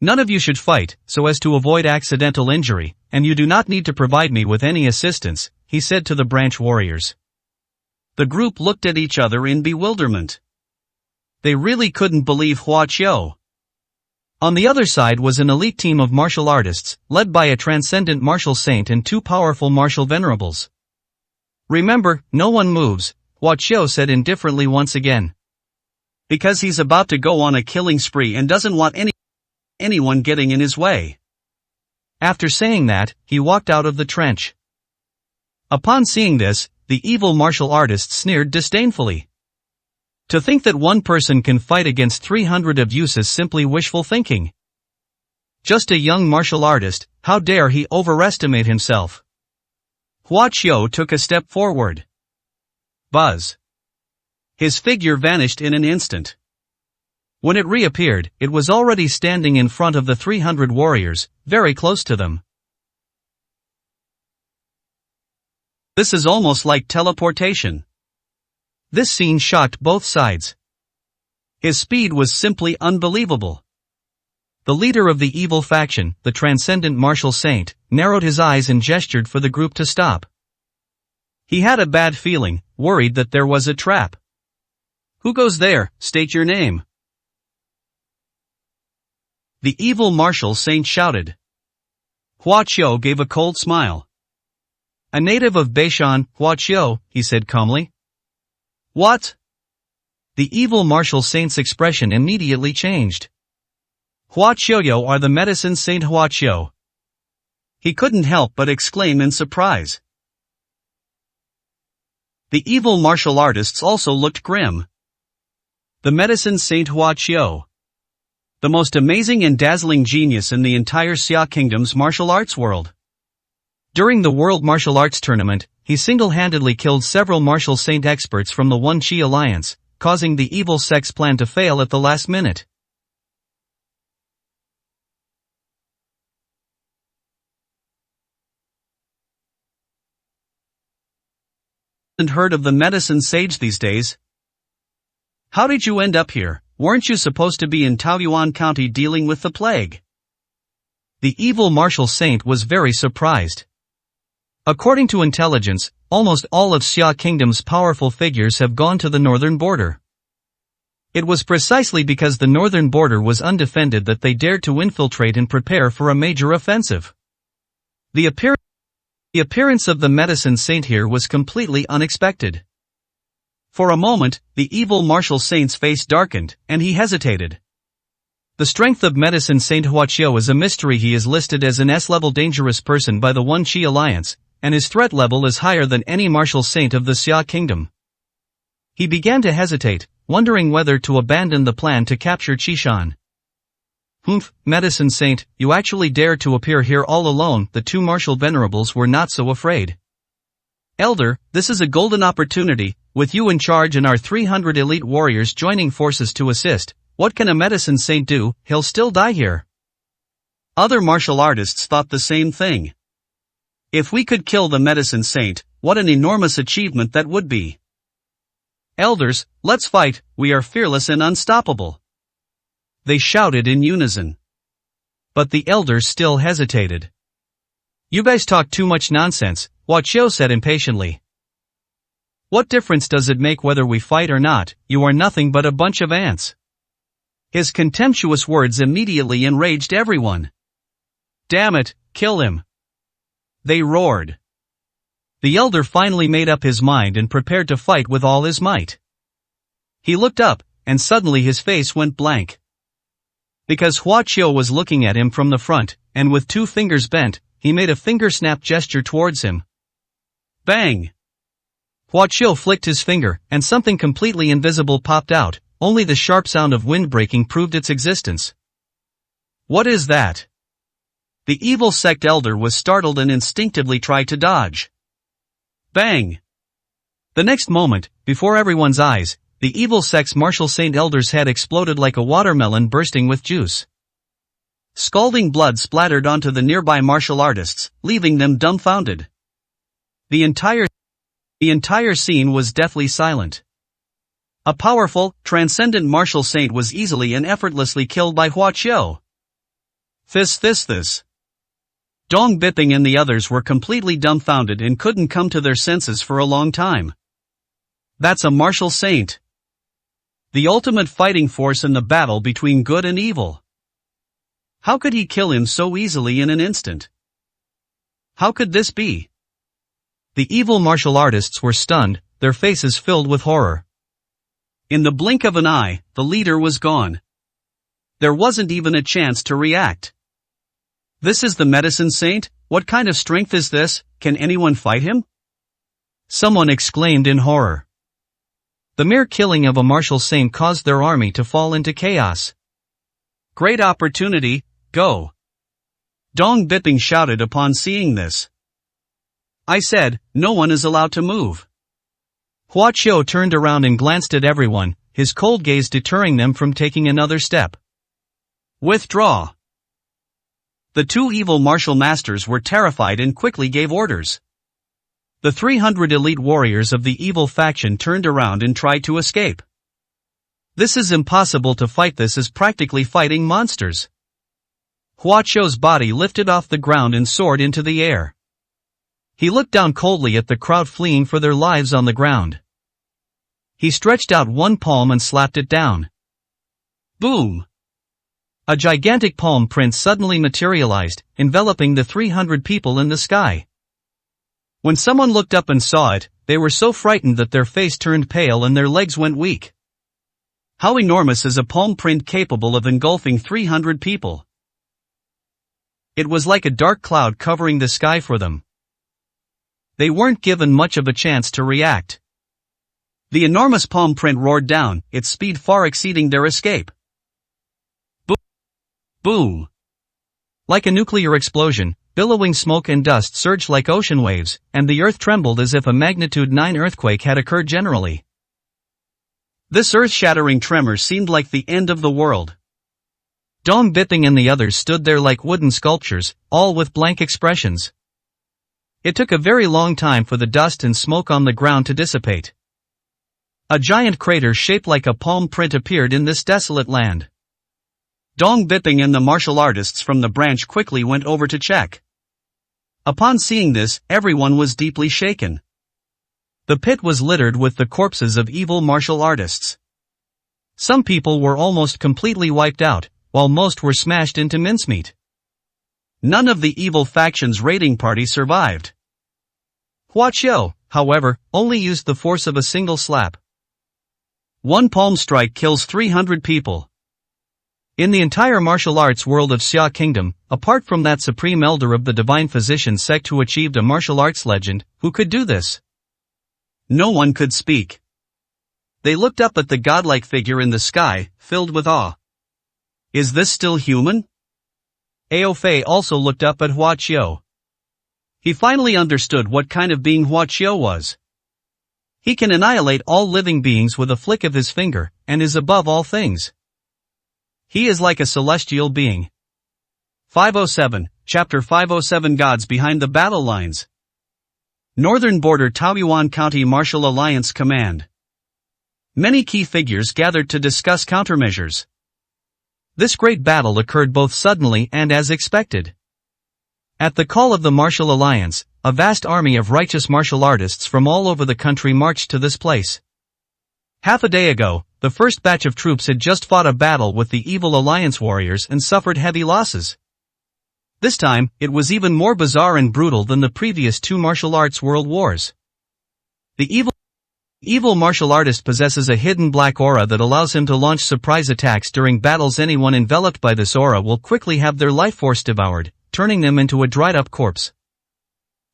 None of you should fight, so as to avoid accidental injury, and you do not need to provide me with any assistance, he said to the branch warriors. The group looked at each other in bewilderment. They really couldn't believe Hua Qiu. On the other side was an elite team of martial artists, led by a transcendent martial saint and 2 powerful martial venerables. Remember, no one moves, Hua Qiu said indifferently once again. Because he's about to go on a killing spree and doesn't want anyone getting in his way. After saying that, he walked out of the trench. Upon seeing this, the evil martial artist sneered disdainfully. To think that one person can fight against 300 of use is simply wishful thinking. Just a young martial artist, how dare he overestimate himself? Hua Qiu took a step forward. Buzz. His figure vanished in an instant. When it reappeared, it was already standing in front of the 300 warriors, very close to them. This is almost like teleportation. This scene shocked both sides. His speed was simply unbelievable. The leader of the evil faction, the transcendent martial saint, narrowed his eyes and gestured for the group to stop. He had a bad feeling, worried that there was a trap. "Who goes there? State your name." The evil martial saint shouted. Hua Qiu gave a cold smile. "A native of Beishan, Hua Qiu," he said calmly. "What?" The evil martial saint's expression immediately changed. "Hua Qiu are the medicine saint Hua Qiu." He couldn't help but exclaim in surprise. The evil martial artists also looked grim. The medicine saint Hua Qiu. The most amazing and dazzling genius in the entire Xia Kingdom's martial arts world. During the World Martial Arts Tournament, he single-handedly killed several martial saint experts from the One Qi Alliance, causing the evil sect's plan to fail at the last minute. "And heard of the medicine sage these days? How did you end up here? Weren't you supposed to be in Taoyuan County dealing with the plague?" The evil martial saint was very surprised. According to intelligence, almost all of Xia Kingdom's powerful figures have gone to the northern border. It was precisely because the northern border was undefended that they dared to infiltrate and prepare for a major offensive. The appearance of the medicine saint here was completely unexpected. For a moment, the evil martial saint's face darkened, and he hesitated. The strength of medicine saint Hua Qiu is a mystery. He is listed as an S-level dangerous person by the One Qi Alliance, and his threat level is higher than any martial saint of the Xia Kingdom. He began to hesitate, wondering whether to abandon the plan to capture Qishan. "Humph, medicine saint, you actually dared to appear here all alone." The two martial venerables were not so afraid. "Elder, this is a golden opportunity, with you in charge and our 300 elite warriors joining forces to assist. What can a medicine saint do? He'll still die here." Other martial artists thought the same thing. If we could kill the medicine saint, what an enormous achievement that would be. "Elders, let's fight, we are fearless and unstoppable," they shouted in unison. But the elders still hesitated. "You guys talk too much nonsense," Hua Qiu said impatiently. "What difference does it make whether we fight or not? You are nothing but a bunch of ants." His contemptuous words immediately enraged everyone. "Damn it, kill him!" they roared. The elder finally made up his mind and prepared to fight with all his might. He looked up, and suddenly his face went blank. Because Hua Qiu was looking at him from the front, and with two fingers bent, he made a finger-snap gesture towards him. Bang! Hua Qiu flicked his finger, and something completely invisible popped out. Only the sharp sound of wind breaking proved its existence. "What is that?" The evil sect elder was startled and instinctively tried to dodge. Bang! The next moment, before everyone's eyes, the evil sect's martial saint elder's head exploded like a watermelon bursting with juice. Scalding blood splattered onto the nearby martial artists, leaving them dumbfounded. The entire scene was deathly silent. A powerful, transcendent martial saint was easily and effortlessly killed by Hua Qiu. This. Dong Biping and the others were completely dumbfounded and couldn't come to their senses for a long time. That's a martial saint. The ultimate fighting force in the battle between good and evil. How could he kill him so easily in an instant? How could this be? The evil martial artists were stunned, their faces filled with horror. In the blink of an eye, the leader was gone. There wasn't even a chance to react. This is the medicine saint? What kind of strength is this? Can anyone fight him? Someone exclaimed in horror. The mere killing of a martial saint caused their army to fall into chaos. Great opportunity, go! Dong Biping shouted upon seeing this. I said, no one is allowed to move. Hua Qiu turned around and glanced at everyone, his cold gaze deterring them from taking another step. Withdraw! The two evil martial masters were terrified and quickly gave orders. The 300 elite warriors of the evil faction turned around and tried to escape. This is impossible to fight. This is practically fighting monsters. Hua Qiu's body lifted off the ground and soared into the air. He looked down coldly at the crowd fleeing for their lives on the ground. He stretched out one palm and slapped it down. Boom! A gigantic palm print suddenly materialized, enveloping the 300 people in the sky. When someone looked up and saw it, they were so frightened that their face turned pale and their legs went weak. How enormous is a palm print capable of engulfing 300 people? It was like a dark cloud covering the sky for them. They weren't given much of a chance to react. The enormous palm print roared down, its speed far exceeding their escape. Boom! Like a nuclear explosion, billowing smoke and dust surged like ocean waves, and the earth trembled as if a magnitude 9 earthquake had occurred generally. This earth-shattering tremor seemed like the end of the world. Dong Biping and the others stood there like wooden sculptures, all with blank expressions. It took a very long time for the dust and smoke on the ground to dissipate. A giant crater shaped like a palm print appeared in this desolate land. Dong Biping and the martial artists from the branch quickly went over to check. Upon seeing this, everyone was deeply shaken. The pit was littered with the corpses of evil martial artists. Some people were almost completely wiped out, while most were smashed into mincemeat. None of the evil faction's raiding party survived. Hua Qiu, however, only used the force of a single slap. One palm strike kills 300 people. In the entire martial arts world of Xia Kingdom, apart from that supreme elder of the Divine Physician sect who achieved a martial arts legend, who could do this? No one could speak. They looked up at the godlike figure in the sky, filled with awe. Is this still human? Ao Fei also looked up at Hua Qiu. He finally understood what kind of being Hua Qiu was. He can annihilate all living beings with a flick of his finger, and is above all things. He is like a celestial being. 507, Chapter 507 Gods Behind the Battle Lines. Northern Border Taoyuan County Martial Alliance Command. Many key figures gathered to discuss countermeasures. This great battle occurred both suddenly and as expected. At the call of the Martial Alliance, a vast army of righteous martial artists from all over the country marched to this place. Half a day ago, the first batch of troops had just fought a battle with the evil Alliance warriors and suffered heavy losses. This time, it was even more bizarre and brutal than the previous two martial arts world wars. The evil martial artist possesses a hidden black aura that allows him to launch surprise attacks during battles. Anyone enveloped by this aura will quickly have their life force devoured, turning them into a dried-up corpse.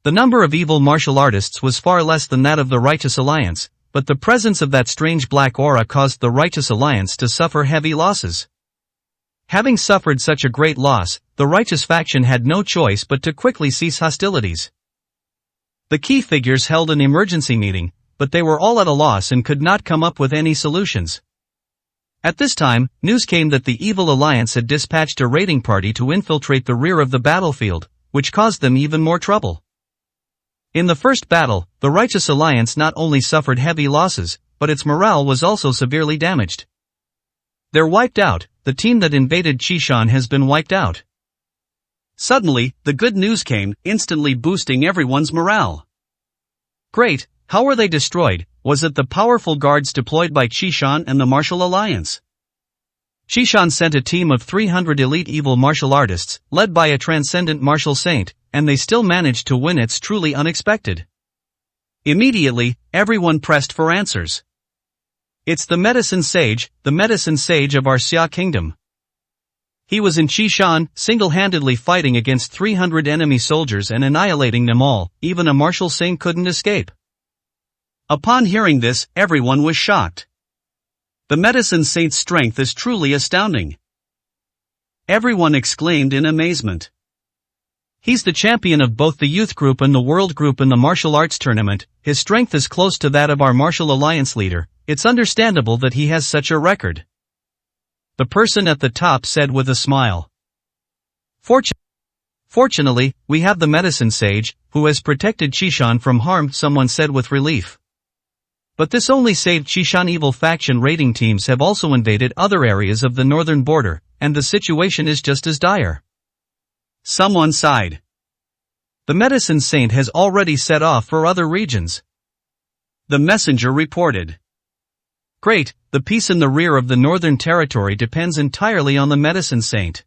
The number of evil martial artists was far less than that of the Righteous Alliance, but the presence of that strange black aura caused the Righteous Alliance to suffer heavy losses. Having suffered such a great loss, the Righteous faction had no choice but to quickly cease hostilities. The key figures held an emergency meeting, but they were all at a loss and could not come up with any solutions. At this time, news came that the Evil Alliance had dispatched a raiding party to infiltrate the rear of the battlefield, which caused them even more trouble. In the first battle, the Righteous Alliance not only suffered heavy losses, but its morale was also severely damaged. They're wiped out. The team that invaded Qishan has been wiped out. Suddenly, the good news came, instantly boosting everyone's morale. Great, how were they destroyed? Was it the powerful guards deployed by Qishan and the Martial Alliance? Qishan sent a team of 300 elite evil martial artists, led by a transcendent martial saint, and they still managed to win. It's truly unexpected. Immediately, everyone pressed for answers. It's the medicine sage of our Xia Kingdom. He was in Qishan, single-handedly fighting against 300 enemy soldiers and annihilating them all. Even a martial saint couldn't escape. Upon hearing this, everyone was shocked. The medicine saint's strength is truly astounding. Everyone exclaimed in amazement. He's the champion of both the youth group and the world group in the martial arts tournament. His strength is close to that of our Martial Alliance leader. It's understandable that he has such a record. The person at the top said with a smile. Fortunately, we have the medicine sage, who has protected Qishan from harm, someone said with relief. But this only saved Qishan. Evil faction raiding teams have also invaded other areas of the northern border, and the situation is just as dire. Someone sighed. The medicine saint has already set off for other regions. The messenger reported. Great, the peace in the rear of the northern territory depends entirely on the medicine saint.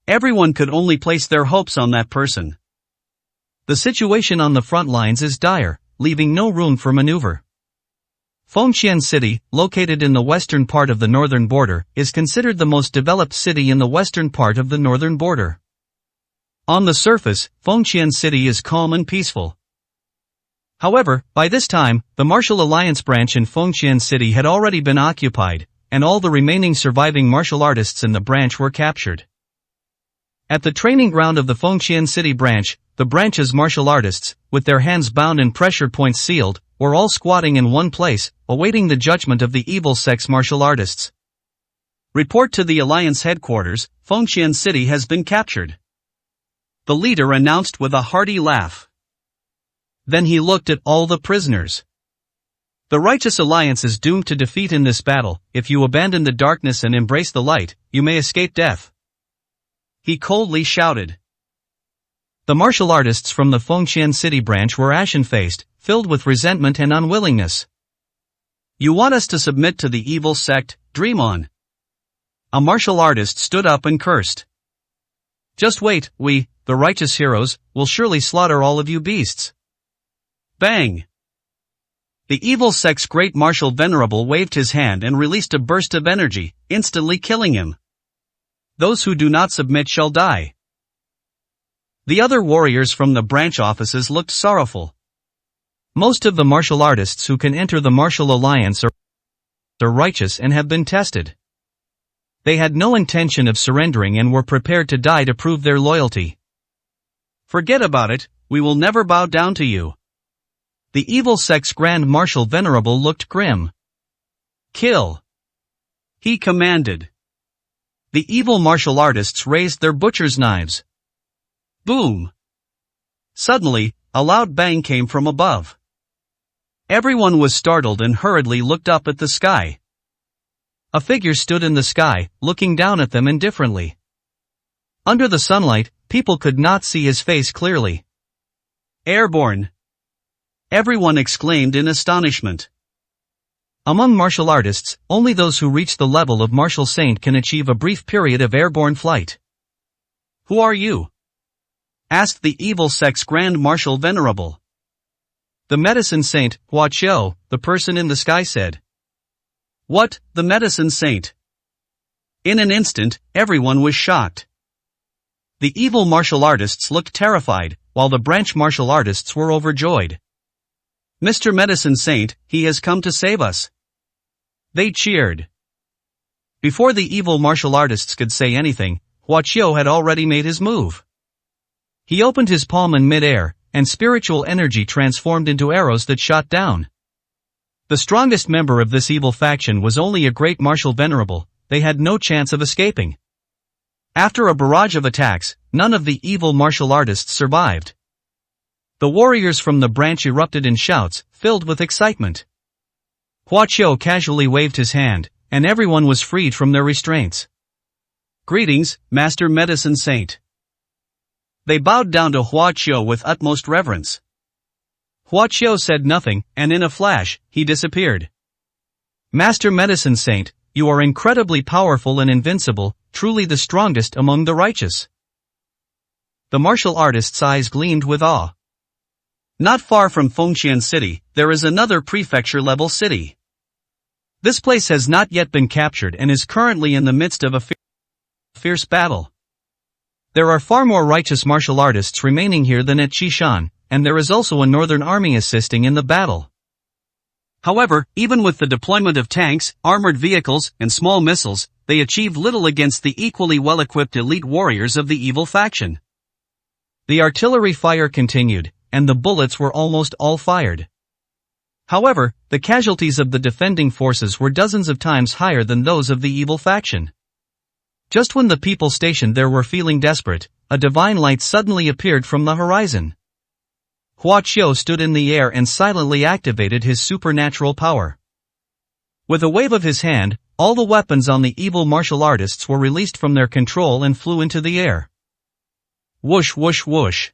Everyone could only place their hopes on that person. The situation on the front lines is dire, leaving no room for maneuver. Fengxian City, located in the western part of the northern border, is considered the most developed city in the western part of the northern border. On the surface, Fengxian City is calm and peaceful. However, by this time, the Martial Alliance branch in Fengxian City had already been occupied, and all the remaining surviving martial artists in the branch were captured. At the training ground of the Fengxian City branch, the branch's martial artists, with their hands bound and pressure points sealed, were all squatting in one place, awaiting the judgment of the evil sex martial artists. Report to the Alliance headquarters, Fengxian City has been captured. The leader announced with a hearty laugh. Then he looked at all the prisoners. The Righteous Alliance is doomed to defeat in this battle. If you abandon the darkness and embrace the light, you may escape death. He coldly shouted. The martial artists from the Fengxian City branch were ashen-faced, filled with resentment and unwillingness. You want us to submit to the evil sect? Dream on. A martial artist stood up and cursed. Just wait, we, the righteous heroes, will surely slaughter all of you beasts. Bang! The evil sect's great martial venerable waved his hand and released a burst of energy, instantly killing him. Those who do not submit shall die. The other warriors from the branch offices looked sorrowful. Most of the martial artists who can enter the Martial Alliance are righteous and have been tested. They had no intention of surrendering and were prepared to die to prove their loyalty. Forget about it, we will never bow down to you. The evil sect's Grand Marshal Venerable looked grim. Kill! He commanded. The evil martial artists raised their butcher's knives. Boom! Suddenly, a loud bang came from above. Everyone was startled and hurriedly looked up at the sky. A figure stood in the sky, looking down at them indifferently. Under the sunlight, people could not see his face clearly. Airborne! Everyone exclaimed in astonishment. Among martial artists, only those who reach the level of martial saint can achieve a brief period of airborne flight. Who are you? Asked the evil sect's Grand Marshal Venerable. The medicine saint, Hua Qiu, the person in the sky said. What, the medicine saint? In an instant, everyone was shocked. The evil martial artists looked terrified, while the branch martial artists were overjoyed. Mr. Medicine Saint, he has come to save us. They cheered. Before the evil martial artists could say anything, Hua Qiu had already made his move. He opened his palm in mid-air, and spiritual energy transformed into arrows that shot down. The strongest member of this evil faction was only a great martial venerable. They had no chance of escaping. After a barrage of attacks, none of the evil martial artists survived. The warriors from the branch erupted in shouts, filled with excitement. Hua Qiu casually waved his hand, and everyone was freed from their restraints. Greetings, Master Medicine Saint. They bowed down to Hua Qiu with utmost reverence. Hua Qiu said nothing, and in a flash, he disappeared. Master Medicine Saint, you are incredibly powerful and invincible, truly the strongest among the righteous. The martial artist's eyes gleamed with awe. Not far from Fengxian City, there is another prefecture-level city. This place has not yet been captured and is currently in the midst of a fierce battle. There are far more righteous martial artists remaining here than at Qishan, and there is also a northern army assisting in the battle. However, even with the deployment of tanks, armored vehicles, and small missiles, they achieved little against the equally well-equipped elite warriors of the evil faction. The artillery fire continued, and the bullets were almost all fired. However, the casualties of the defending forces were dozens of times higher than those of the evil faction. Just when the people stationed there were feeling desperate, a divine light suddenly appeared from the horizon. Hua Qiu stood in the air and silently activated his supernatural power. With a wave of his hand, all the weapons on the evil martial artists were released from their control and flew into the air. Whoosh whoosh whoosh.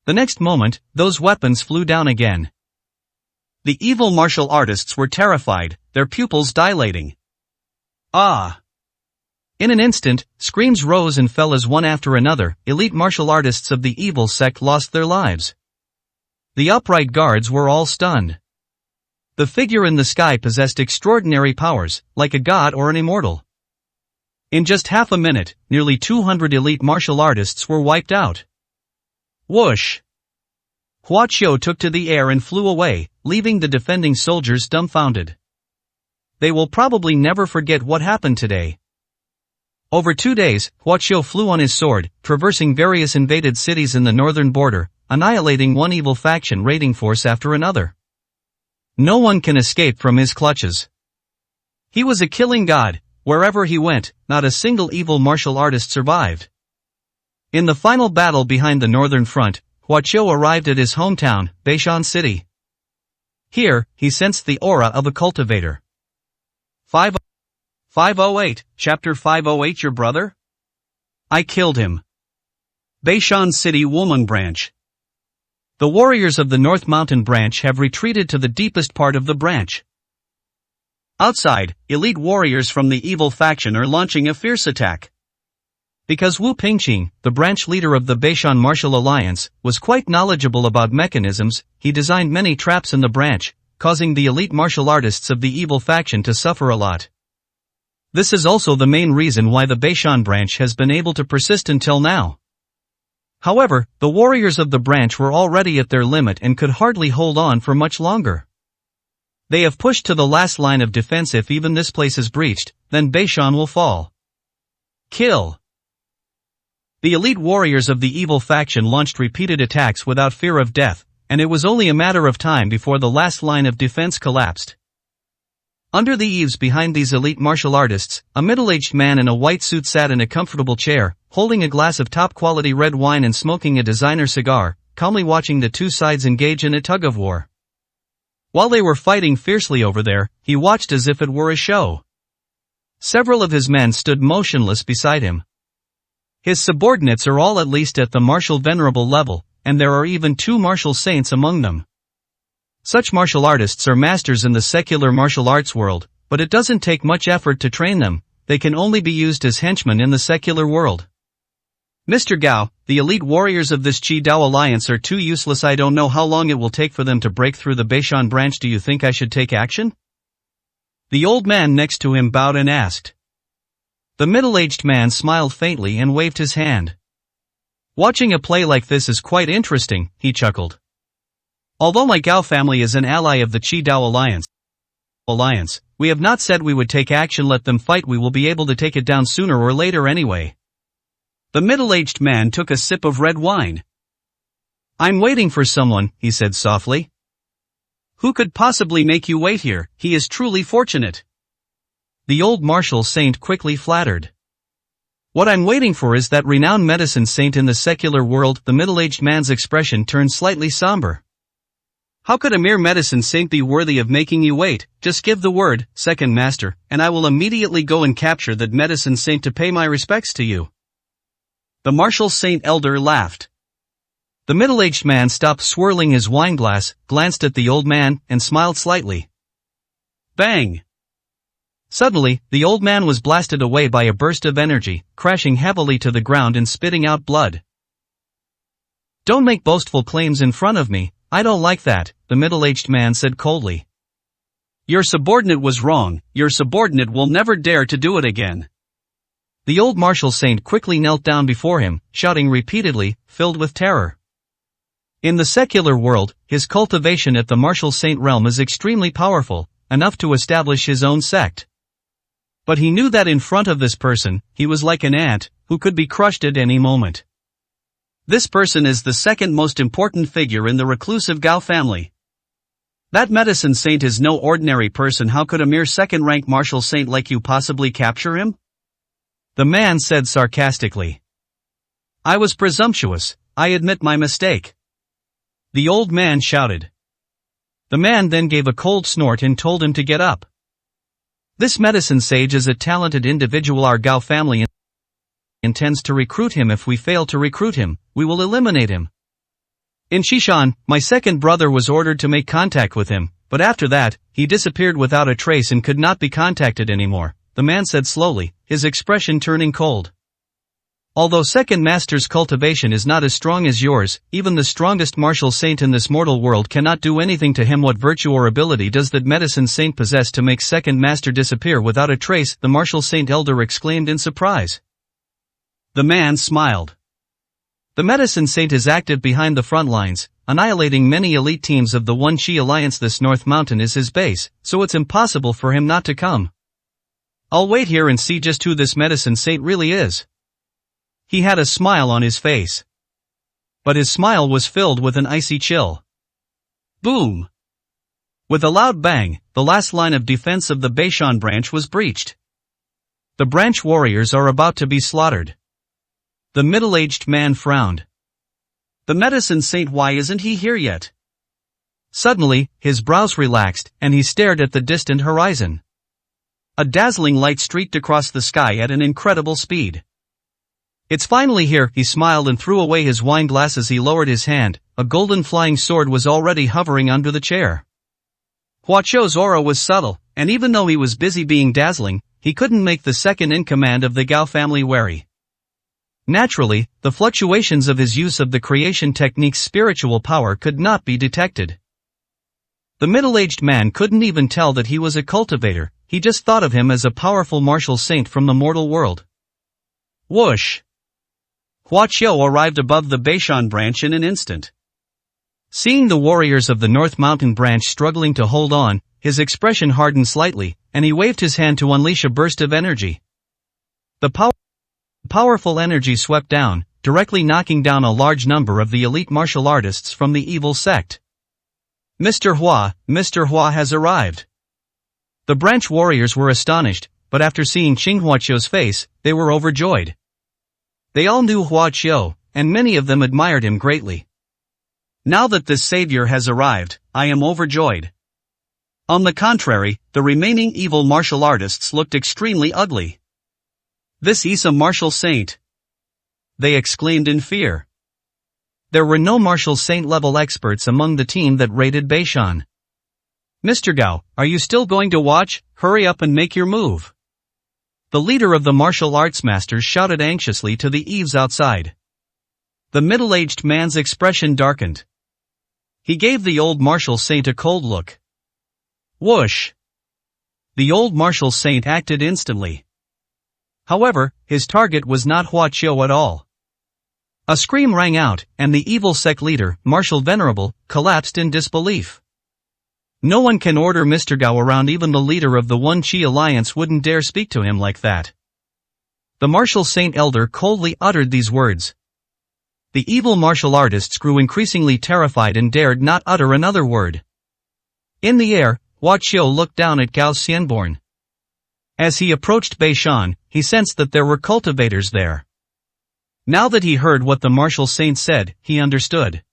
The next moment, those weapons flew down again. The evil martial artists were terrified, their pupils dilating. Ah! In an instant, screams rose and fell as one after another, elite martial artists of the evil sect lost their lives. The upright guards were all stunned. The figure in the sky possessed extraordinary powers, like a god or an immortal. In just half a minute, nearly 200 elite martial artists were wiped out. Whoosh! Hua Qiu took to the air and flew away, leaving the defending soldiers dumbfounded. They will probably never forget what happened today. Over 2 days, Hua Qiu flew on his sword, traversing various invaded cities in the northern border, annihilating one evil faction raiding force after another. No one can escape from his clutches. He was a killing god. Wherever he went, not a single evil martial artist survived. In the final battle behind the northern front, Hua Qiu arrived at his hometown, Beishan City. Here, he sensed the aura of a cultivator. 508, Chapter 508. Your brother? I killed him. Beishan City Woman Branch. The warriors of the North Mountain Branch have retreated to the deepest part of the branch. Outside, elite warriors from the evil faction are launching a fierce attack. Because Wu Pingqing, the branch leader of the Beishan Martial Alliance, was quite knowledgeable about mechanisms, he designed many traps in the branch, causing the elite martial artists of the evil faction to suffer a lot. This is also the main reason why the Beishan branch has been able to persist until now. However, the warriors of the branch were already at their limit and could hardly hold on for much longer. They have pushed to the last line of defense. If even this place is breached, then Beishan will fall. Kill! The elite warriors of the evil faction launched repeated attacks without fear of death, and it was only a matter of time before the last line of defense collapsed. Under the eaves behind these elite martial artists, a middle-aged man in a white suit sat in a comfortable chair, holding a glass of top-quality red wine and smoking a designer cigar, calmly watching the two sides engage in a tug-of-war. While they were fighting fiercely over there, he watched as if it were a show. Several of his men stood motionless beside him. His subordinates are all at least at the martial venerable level, and there are even 2 martial saints among them. Such martial artists are masters in the secular martial arts world, but it doesn't take much effort to train them, they can only be used as henchmen in the secular world. Mr. Gao, the elite warriors of this Qi Dao alliance are too useless. I don't know how long it will take for them to break through the Beishan branch. Do you think I should take action? The old man next to him bowed and asked. The middle-aged man smiled faintly and waved his hand. Watching a play like this is quite interesting, he chuckled. Although my Gao family is an ally of the Qi Dao alliance, we have not said we would take action. Let them fight. We will be able to take it down sooner or later anyway. The middle-aged man took a sip of red wine. I'm waiting for someone, he said softly. Who could possibly make you wait here? He is truly fortunate. The old martial saint quickly flattered. What I'm waiting for is that renowned medicine saint in the secular world. The middle-aged man's expression turned slightly somber. How could a mere medicine saint be worthy of making you wait? Just give the word, second master, and I will immediately go and capture that medicine saint to pay my respects to you. The martial saint elder laughed. The middle-aged man stopped swirling his wineglass, glanced at the old man, and smiled slightly. Bang! Suddenly, the old man was blasted away by a burst of energy, crashing heavily to the ground and spitting out blood. Don't make boastful claims in front of me, I don't like that, the middle-aged man said coldly. Your subordinate was wrong, your subordinate will never dare to do it again. The old martial saint quickly knelt down before him, shouting repeatedly, filled with terror. In the secular world, his cultivation at the martial saint realm is extremely powerful, enough to establish his own sect. But he knew that in front of this person, he was like an ant, who could be crushed at any moment. This person is the second most important figure in the reclusive Gao family. That medicine saint is no ordinary person. How could a mere second-rank martial saint like you possibly capture him? The man said sarcastically. I was presumptuous, I admit my mistake. The old man shouted. The man then gave a cold snort and told him to get up. This medicine sage is a talented individual. Our Gao family intends to recruit him. If we fail to recruit him, we will eliminate him. In Shishan, my second brother was ordered to make contact with him, but after that, he disappeared without a trace and could not be contacted anymore, the man said slowly, his expression turning cold. Although second master's cultivation is not as strong as yours, even the strongest martial saint in this mortal world cannot do anything to him. What virtue or ability does that medicine saint possess to make second master disappear without a trace? The martial saint elder exclaimed in surprise. The man smiled. The medicine saint is active behind the front lines, annihilating many elite teams of the One Chi Alliance. This North Mountain is his base, so it's impossible for him not to come. I'll wait here and see just who this medicine saint really is. He had a smile on his face. But his smile was filled with an icy chill. Boom! With a loud bang, the last line of defense of the Beishan branch was breached. The branch warriors are about to be slaughtered. The middle-aged man frowned. The medicine saint, why isn't he here yet? Suddenly, his brows relaxed, and he stared at the distant horizon. A dazzling light streaked across the sky at an incredible speed. It's finally here, he smiled and threw away his wine glass as he lowered his hand. A golden flying sword was already hovering under the chair. Hua Qiu's aura was subtle, and even though he was busy being dazzling, he couldn't make the second in command of the Gao family wary. Naturally, the fluctuations of his use of the creation technique's spiritual power could not be detected. The middle-aged man couldn't even tell that he was a cultivator, he just thought of him as a powerful martial saint from the mortal world. Whoosh! Hua Qiu arrived above the Beishan branch in an instant. Seeing the warriors of the North Mountain branch struggling to hold on, his expression hardened slightly, and he waved his hand to unleash a burst of energy. The powerful energy swept down, directly knocking down a large number of the elite martial artists from the evil sect. Mr. Hua has arrived. The branch warriors were astonished, but after seeing Hua Qiu's face, they were overjoyed. They all knew Hua Qiu, and many of them admired him greatly. Now that this savior has arrived, I am overjoyed. On the contrary, the remaining evil martial artists looked extremely ugly. This is a martial saint! They exclaimed in fear. There were no martial saint-level experts among the team that raided Beishan. Mr. Gao, are you still going to watch? Hurry up and make your move. The leader of the martial arts masters shouted anxiously to the eaves outside. The middle-aged man's expression darkened. He gave the old martial saint a cold look. Whoosh! The old martial saint acted instantly. However, his target was not Hua Qiu at all. A scream rang out, and the evil sect leader, Martial Venerable, collapsed in disbelief. No one can order Mr. Gao around. Even the leader of the One Chi Alliance wouldn't dare speak to him like that. The martial saint elder coldly uttered these words. The evil martial artists grew increasingly terrified and dared not utter another word. In the air, Hua Qiu looked down at Gao Xianborn. As he approached Beishan, he sensed that there were cultivators there. Now that he heard what the martial saint said, he understood.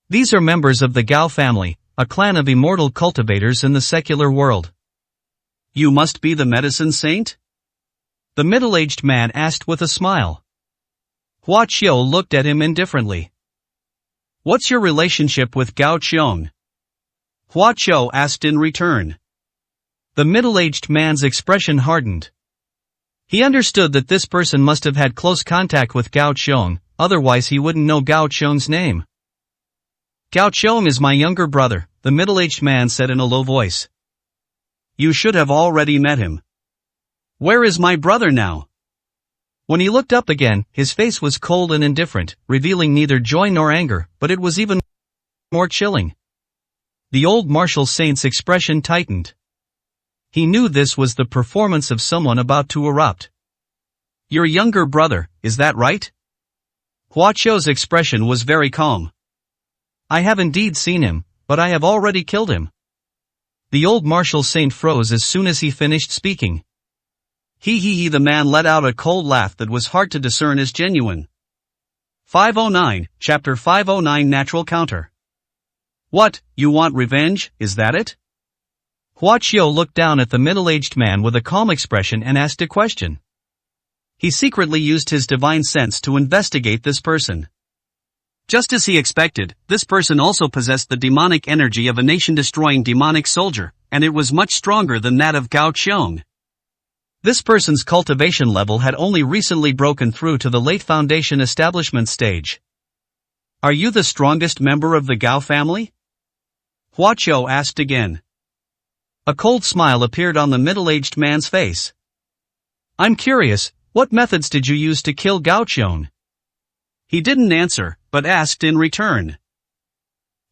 These are members of the Gao family, a clan of immortal cultivators in the secular world. You must be the medicine saint? The middle-aged man asked with a smile. Hua Qiu looked at him indifferently. What's your relationship with Gao Qiong? Hua Qiu asked in return. The middle-aged man's expression hardened. He understood that this person must have had close contact with Gao Qiong, otherwise he wouldn't know Gao Qiong's name. Gao Qiong is my younger brother, the middle-aged man said in a low voice. You should have already met him. Where is my brother now? When he looked up again, his face was cold and indifferent, revealing neither joy nor anger, but it was even more chilling. The old martial saint's expression tightened. He knew this was the performance of someone about to erupt. Your younger brother, is that right? Hua Qiu's expression was very calm. I have indeed seen him, but I have already killed him. The old martial saint froze as soon as he finished speaking. He, the man let out a cold laugh that was hard to discern as genuine. 509, Chapter 509 Natural Counter. What, you want revenge, is that it? Hua Qiu looked down at the middle-aged man with a calm expression and asked a question. He secretly used his divine sense to investigate this person. Just as he expected, this person also possessed the demonic energy of a nation-destroying demonic soldier, and it was much stronger than that of Gao Qiong. This person's cultivation level had only recently broken through to the late foundation establishment stage. Are you the strongest member of the Gao family? Hua Qiu asked again. A cold smile appeared on the middle-aged man's face. I'm curious, what methods did you use to kill Gao Qiong? He didn't answer, but asked in return.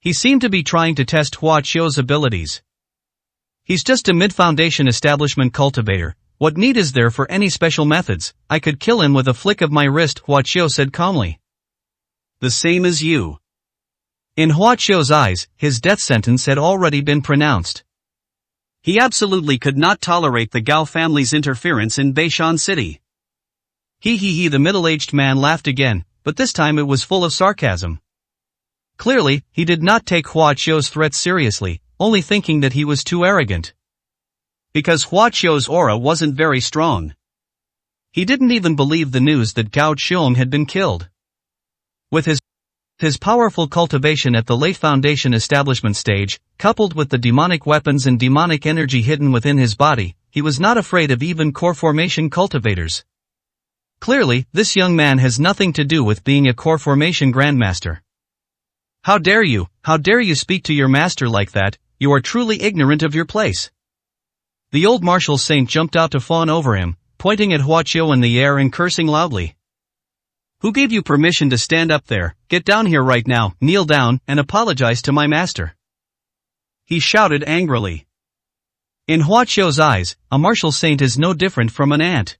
He seemed to be trying to test Hua Qiu's abilities. He's just a mid-foundation establishment cultivator. What need is there for any special methods? I could kill him with a flick of my wrist, Hua Qiu said calmly. The same as you. In Hua Qiu's eyes, his death sentence had already been pronounced. He absolutely could not tolerate the Gao family's interference in Beishan City. He, the middle-aged man laughed again, but this time it was full of sarcasm. Clearly, he did not take Hua Qiu's threats seriously, only thinking that he was too arrogant. Because Hua Qiu's aura wasn't very strong. He didn't even believe the news that Gao Qiong had been killed. With his powerful cultivation at the late foundation establishment stage, coupled with the demonic weapons and demonic energy hidden within his body, he was not afraid of even core formation cultivators. Clearly, this young man has nothing to do with being a core formation grandmaster. How dare you speak to your master like that, you are truly ignorant of your place. The old martial saint jumped out to fawn over him, pointing at Hua Qiu in the air and cursing loudly. Who gave you permission to stand up there? Get down here right now, kneel down, and apologize to my master. He shouted angrily. In Hua Qiu's eyes, a martial saint is no different from an ant.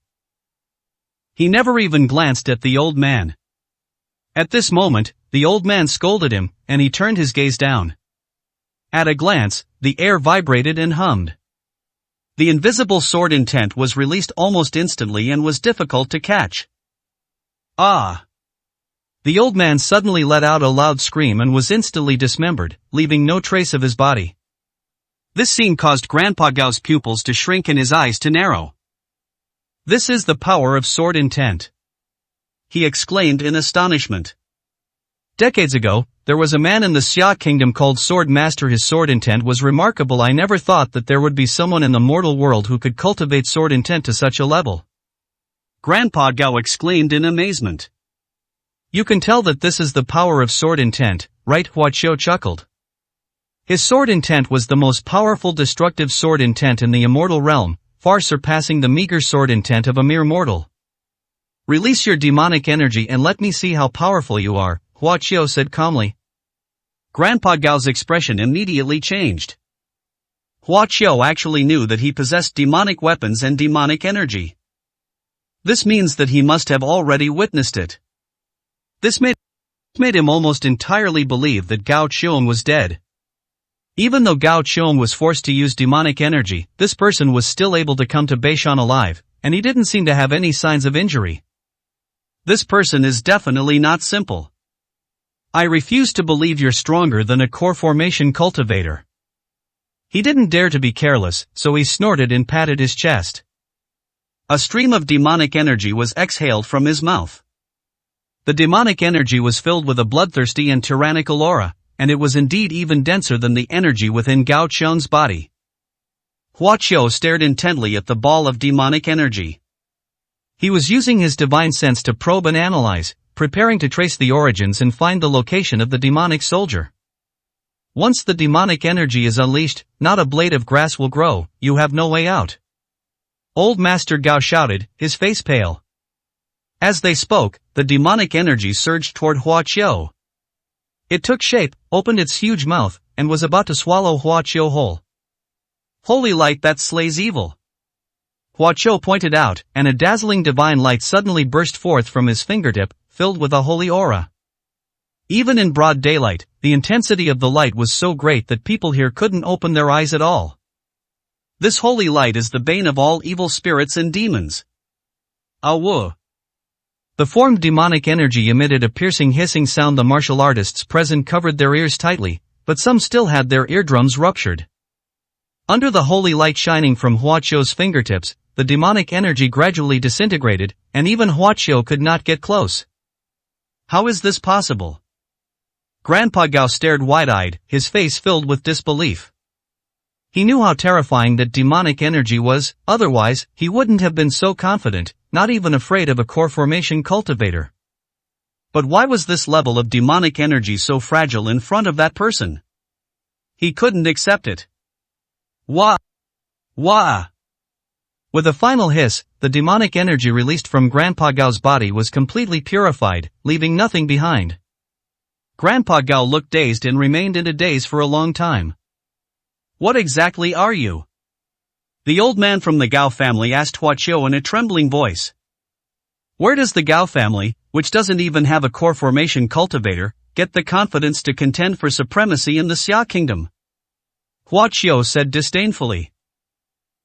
He never even glanced at the old man. At this moment, the old man scolded him, and he turned his gaze down. At a glance, the air vibrated and hummed. The invisible sword intent was released almost instantly and was difficult to catch. Ah! The old man suddenly let out a loud scream and was instantly dismembered, leaving no trace of his body. This scene caused Grandpa Gao's pupils to shrink and his eyes to narrow. This is the power of sword intent, he exclaimed in astonishment. Decades ago, there was a man in the Xia kingdom called Sword Master. His sword intent was remarkable. I never thought that there would be someone in the mortal world who could cultivate sword intent to such a level. Grandpa Gao exclaimed in amazement. You can tell that this is the power of sword intent, right? Hua Qiu chuckled. His sword intent was the most powerful destructive sword intent in the immortal realm, far surpassing the meager sword intent of a mere mortal. Release your demonic energy and let me see how powerful you are, Hua Qiu said calmly. Grandpa Gao's expression immediately changed. Hua Qiu actually knew that he possessed demonic weapons and demonic energy. This means that he must have already witnessed it. This made him almost entirely believe that Gao Qiong was dead. Even though Gao Qiong was forced to use demonic energy, this person was still able to come to Beishan alive, and he didn't seem to have any signs of injury. This person is definitely not simple. I refuse to believe you're stronger than a core formation cultivator. He didn't dare to be careless, so he snorted and patted his chest. A stream of demonic energy was exhaled from his mouth. The demonic energy was filled with a bloodthirsty and tyrannical aura, and it was indeed even denser than the energy within Gao Qiong's body. Hua Qiu stared intently at the ball of demonic energy. He was using his divine sense to probe and analyze, preparing to trace the origins and find the location of the demonic soldier. Once the demonic energy is unleashed, not a blade of grass will grow, you have no way out. Old Master Gao shouted, his face pale. As they spoke, the demonic energy surged toward Hua Qiu. It took shape, opened its huge mouth, and was about to swallow Hua Qiu whole. Holy light that slays evil, Hua Qiu pointed out, and a dazzling divine light suddenly burst forth from his fingertip, filled with a holy aura. Even in broad daylight, the intensity of the light was so great that people here couldn't open their eyes at all. This holy light is the bane of all evil spirits and demons. Awu. The formed demonic energy emitted a piercing hissing sound. The martial artists present covered their ears tightly, but some still had their eardrums ruptured. Under the holy light shining from Huaqiu's fingertips, the demonic energy gradually disintegrated, and even Huaqiu could not get close. How is this possible? Grandpa Gao stared wide-eyed, his face filled with disbelief. He knew how terrifying that demonic energy was, otherwise, he wouldn't have been so confident, not even afraid of a core formation cultivator. But why was this level of demonic energy so fragile in front of that person? He couldn't accept it. Wah! Wah! With a final hiss, the demonic energy released from Grandpa Gao's body was completely purified, leaving nothing behind. Grandpa Gao looked dazed and remained in a daze for a long time. What exactly are you? The old man from the Gao family asked Huaqiu in a trembling voice. Where does the Gao family, which doesn't even have a core formation cultivator, get the confidence to contend for supremacy in the Xia kingdom? Huaqiu said disdainfully.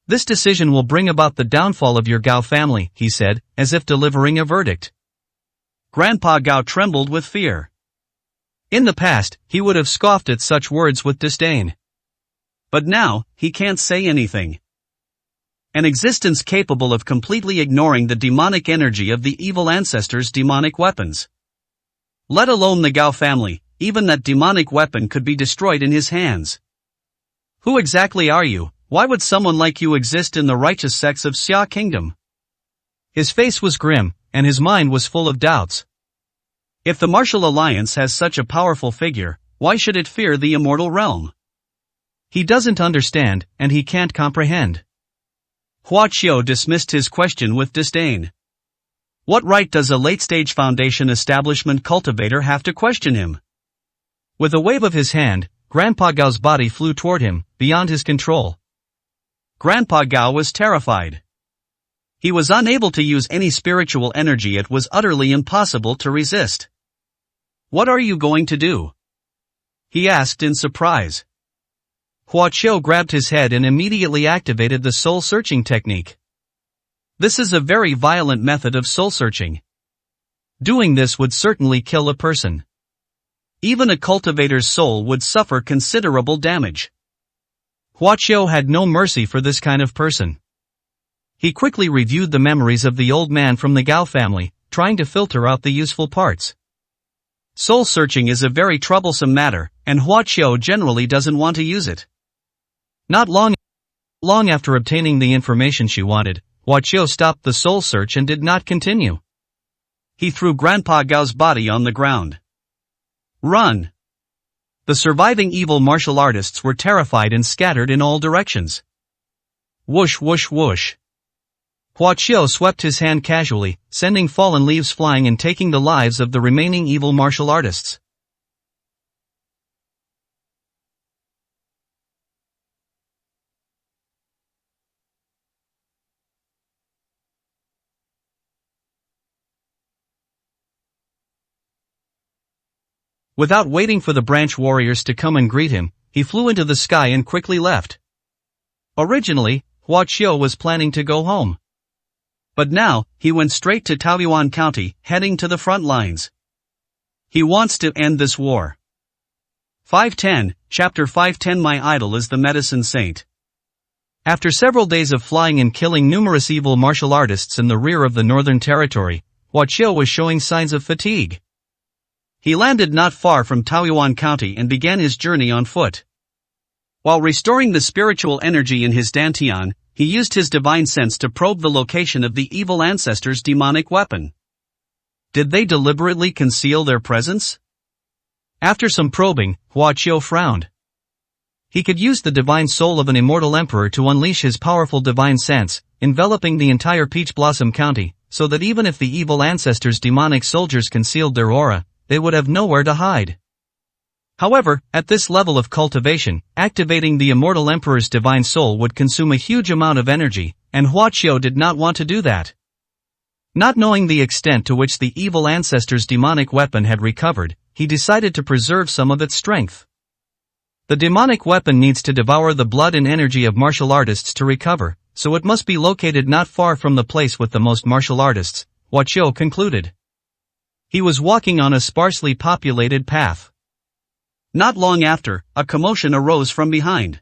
This decision will bring about the downfall of your Gao family, he said, as if delivering a verdict. Grandpa Gao trembled with fear. In the past, he would have scoffed at such words with disdain. But now, he can't say anything. An existence capable of completely ignoring the demonic energy of the evil ancestors' demonic weapons. Let alone the Gao family, even that demonic weapon could be destroyed in his hands. Who exactly are you? Why would someone like you exist in the righteous sects of Xia Kingdom? His face was grim, and his mind was full of doubts. If the Martial Alliance has such a powerful figure, why should it fear the immortal realm? He doesn't understand, and he can't comprehend. Huaqiu dismissed his question with disdain. What right does a late-stage Foundation establishment cultivator have to question him? With a wave of his hand, Grandpa Gao's body flew toward him, beyond his control. Grandpa Gao was terrified. He was unable to use any spiritual energy. It was utterly impossible to resist. What are you going to do? He asked in surprise. Huaqiu grabbed his head and immediately activated the soul-searching technique. This is a very violent method of soul-searching. Doing this would certainly kill a person. Even a cultivator's soul would suffer considerable damage. Huaqiu had no mercy for this kind of person. He quickly reviewed the memories of the old man from the Gao family, trying to filter out the useful parts. Soul-searching is a very troublesome matter, and Huaqiu generally doesn't want to use it. Not long after obtaining the information she wanted, Huaqiu stopped the soul search and did not continue. He threw Grandpa Gao's body on the ground. Run! The surviving evil martial artists were terrified and scattered in all directions. Whoosh whoosh whoosh. Huaqiu swept his hand casually, sending fallen leaves flying and taking the lives of the remaining evil martial artists. Without waiting for the branch warriors to come and greet him, he flew into the sky and quickly left. Originally, Huaqiu was planning to go home. But now, he went straight to Taoyuan County, heading to the front lines. He wants to end this war. 510, Chapter 510. My idol is the medicine saint. After several days of flying and killing numerous evil martial artists in the rear of the Northern Territory, Huaqiu was showing signs of fatigue. He landed not far from Taoyuan County and began his journey on foot. While restoring the spiritual energy in his dantian, he used his divine sense to probe the location of the evil ancestors' demonic weapon. Did they deliberately conceal their presence? After some probing, Huaqiu frowned. He could use the divine soul of an immortal emperor to unleash his powerful divine sense, enveloping the entire Peach Blossom County, so that even if the evil ancestors' demonic soldiers concealed their aura, they would have nowhere to hide. However, at this level of cultivation, activating the immortal emperor's divine soul would consume a huge amount of energy, and Huaqiu did not want to do that. Not knowing the extent to which the evil ancestor's demonic weapon had recovered, he decided to preserve some of its strength. The demonic weapon needs to devour the blood and energy of martial artists to recover, so it must be located not far from the place with the most martial artists, Huaqiu concluded. He was walking on a sparsely populated path. Not long after, a commotion arose from behind.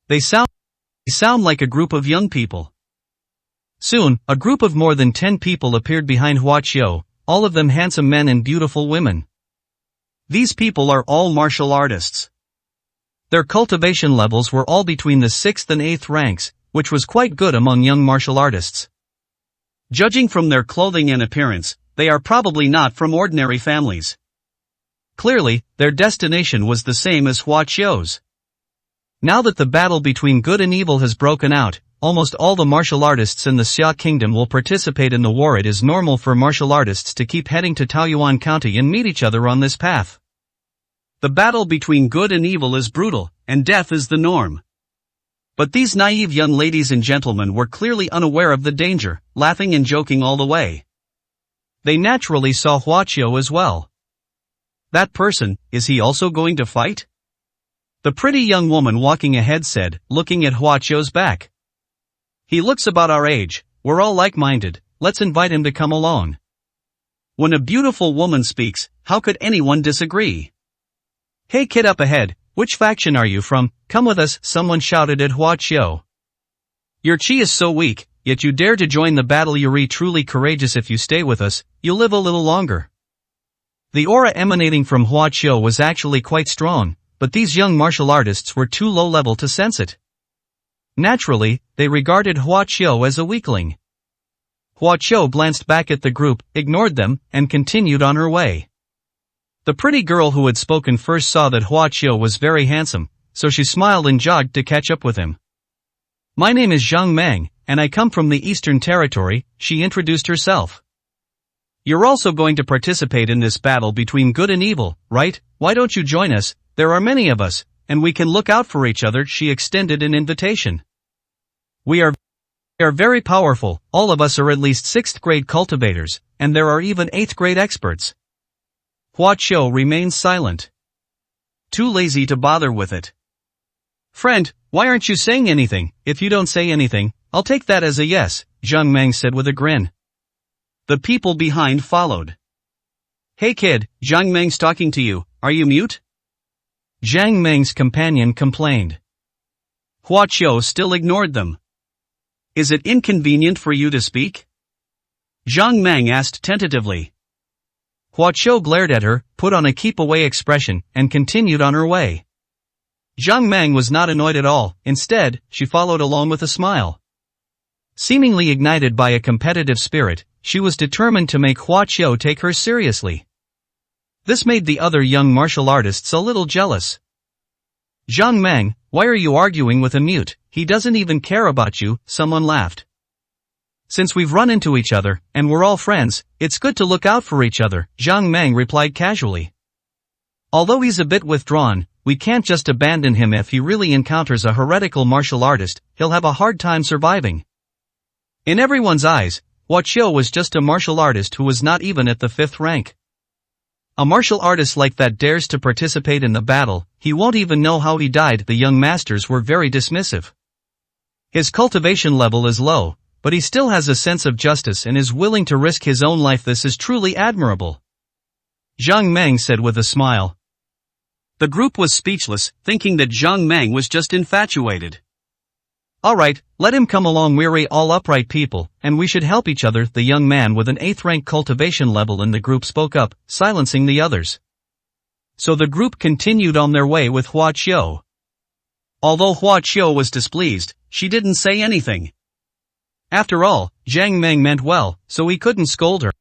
They sound like a group of young people. Soon, a group of more than 10 people appeared behind Hua Qiu, all of them handsome men and beautiful women. These people are all martial artists. Their cultivation levels were all between the 6th and 8th ranks, which was quite good among young martial artists. Judging from their clothing and appearance, they are probably not from ordinary families. Clearly, their destination was the same as Hua Qiu's. Now that the battle between good and evil has broken out, almost all the martial artists in the Xia Kingdom will participate in the war. It is normal for martial artists to keep heading to Taoyuan County and meet each other on this path. The battle between good and evil is brutal, and death is the norm. But these naive young ladies and gentlemen were clearly unaware of the danger, laughing and joking all the way. They naturally saw Hua Qiu as well. That person, is he also going to fight? The pretty young woman walking ahead said, looking at Hua Qiu's back. He looks about our age, we're all like-minded, let's invite him to come along. When a beautiful woman speaks, how could anyone disagree? Hey kid up ahead, which faction are you from? Come with us, someone shouted at Hua Qiu. Your chi is so weak, yet you dare to join the battle. You're truly courageous. If you stay with us, you'll live a little longer. The aura emanating from Hua Qiu was actually quite strong, but these young martial artists were too low level to sense it. Naturally, they regarded Hua Qiu as a weakling. Hua Qiu glanced back at the group, ignored them, and continued on her way. The pretty girl who had spoken first saw that Hua Qiu was very handsome, so she smiled and jogged to catch up with him. My name is Zhang Meng, and I come from the Eastern Territory, she introduced herself. You're also going to participate in this battle between good and evil, right? Why don't you join us? There are many of us, and we can look out for each other. She extended an invitation. We are very powerful, all of us are at least 6th grade cultivators, and there are even 8th grade experts. Hua Qiu remained silent. Too lazy to bother with it. Friend, why aren't you saying anything? If you don't say anything, I'll take that as a yes, Zhang Meng said with a grin. The people behind followed. Hey kid, Zhang Meng's talking to you, are you mute? Zhang Meng's companion complained. Hua Qiu still ignored them. Is it inconvenient for you to speak? Zhang Meng asked tentatively. Hua Qiu glared at her, put on a keep-away expression, and continued on her way. Zhang Meng was not annoyed at all, instead, she followed along with a smile. Seemingly ignited by a competitive spirit, she was determined to make Hua Qiu take her seriously. This made the other young martial artists a little jealous. Zhang Meng, why are you arguing with a mute? He doesn't even care about you, someone laughed. Since we've run into each other, and we're all friends, it's good to look out for each other, Zhang Meng replied casually. Although he's a bit withdrawn, we can't just abandon him. If he really encounters a heretical martial artist, he'll have a hard time surviving. In everyone's eyes, Hua Qiu was just a martial artist who was not even at the 5th rank. A martial artist like that dares to participate in the battle, he won't even know how he died. The young masters were very dismissive. His cultivation level is low, but he still has a sense of justice and is willing to risk his own life. This is truly admirable. Zhang Meng said with a smile. The group was speechless, thinking that Zhang Meng was just infatuated. Alright, let him come along. We're all upright people, and we should help each other. The young man with an 8th rank cultivation level in the group spoke up, silencing the others. So the group continued on their way with Hua Qiu. Although Hua Qiu was displeased, she didn't say anything. After all, Zhang Meng meant well, so he couldn't scold her.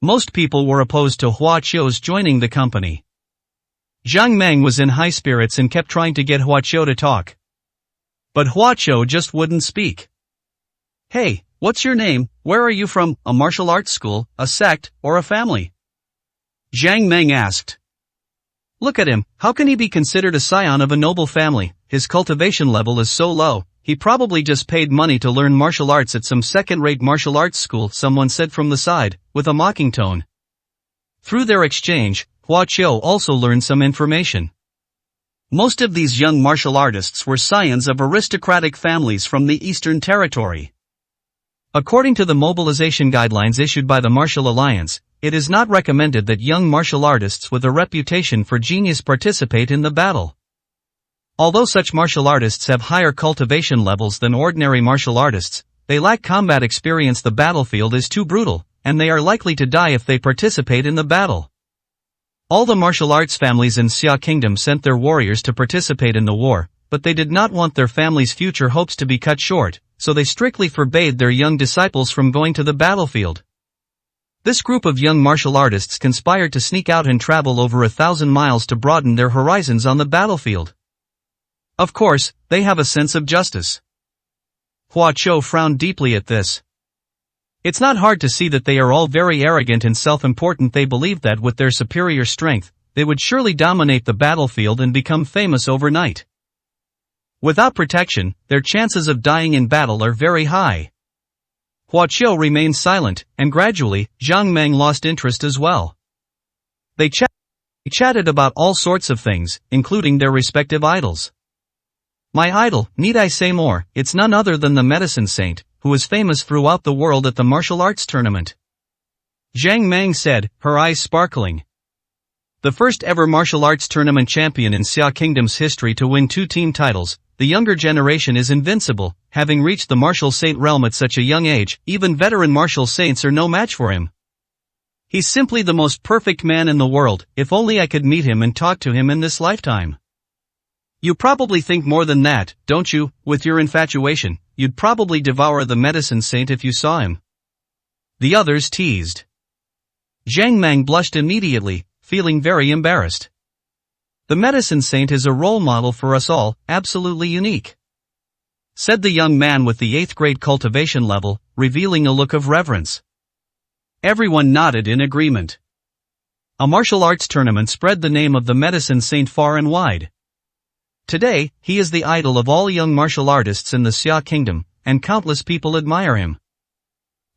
Most people were opposed to Hua Qiu's joining the company. Zhang Meng was in high spirits and kept trying to get Hua Qiu to talk. But Hua Qiu just wouldn't speak. Hey, what's your name? Where are you from? A martial arts school, a sect, or a family? Zhang Meng asked. Look at him, how can he be considered a scion of a noble family? His cultivation level is so low, he probably just paid money to learn martial arts at some second-rate martial arts school, someone said from the side, with a mocking tone. Through their exchange, Hua Qiu also learned some information. Most of these young martial artists were scions of aristocratic families from the Eastern Territory. According to the mobilization guidelines issued by the Martial Alliance, it is not recommended that young martial artists with a reputation for genius participate in the battle. Although such martial artists have higher cultivation levels than ordinary martial artists, they lack combat experience. The battlefield is too brutal, and they are likely to die if they participate in the battle. All the martial arts families in Xia Kingdom sent their warriors to participate in the war, but they did not want their families' future hopes to be cut short, so they strictly forbade their young disciples from going to the battlefield. This group of young martial artists conspired to sneak out and travel over 1,000 miles to broaden their horizons on the battlefield. Of course, they have a sense of justice. Hua Chou frowned deeply at this. It's not hard to see that they are all very arrogant and self-important. They believe that with their superior strength, they would surely dominate the battlefield and become famous overnight. Without protection, their chances of dying in battle are very high. Hua Chou remained silent, and gradually, Zhang Meng lost interest as well. They chatted about all sorts of things, including their respective idols. My idol, need I say more, it's none other than the medicine saint, who is famous throughout the world at the martial arts tournament. Zhang Meng said, her eyes sparkling. The first ever martial arts tournament champion in Xia Kingdom's history to win 2 team titles, the younger generation is invincible, having reached the martial saint realm at such a young age. Even veteran martial saints are no match for him. He's simply the most perfect man in the world. If only I could meet him and talk to him in this lifetime. You probably think more than that, don't you? With your infatuation, you'd probably devour the medicine saint if you saw him. The others teased. Zhang Meng blushed immediately, feeling very embarrassed. The medicine saint is a role model for us all, absolutely unique, said the young man with the 8th grade cultivation level, revealing a look of reverence. Everyone nodded in agreement. A martial arts tournament spread the name of the medicine saint far and wide. Today, he is the idol of all young martial artists in the Xia Kingdom, and countless people admire him.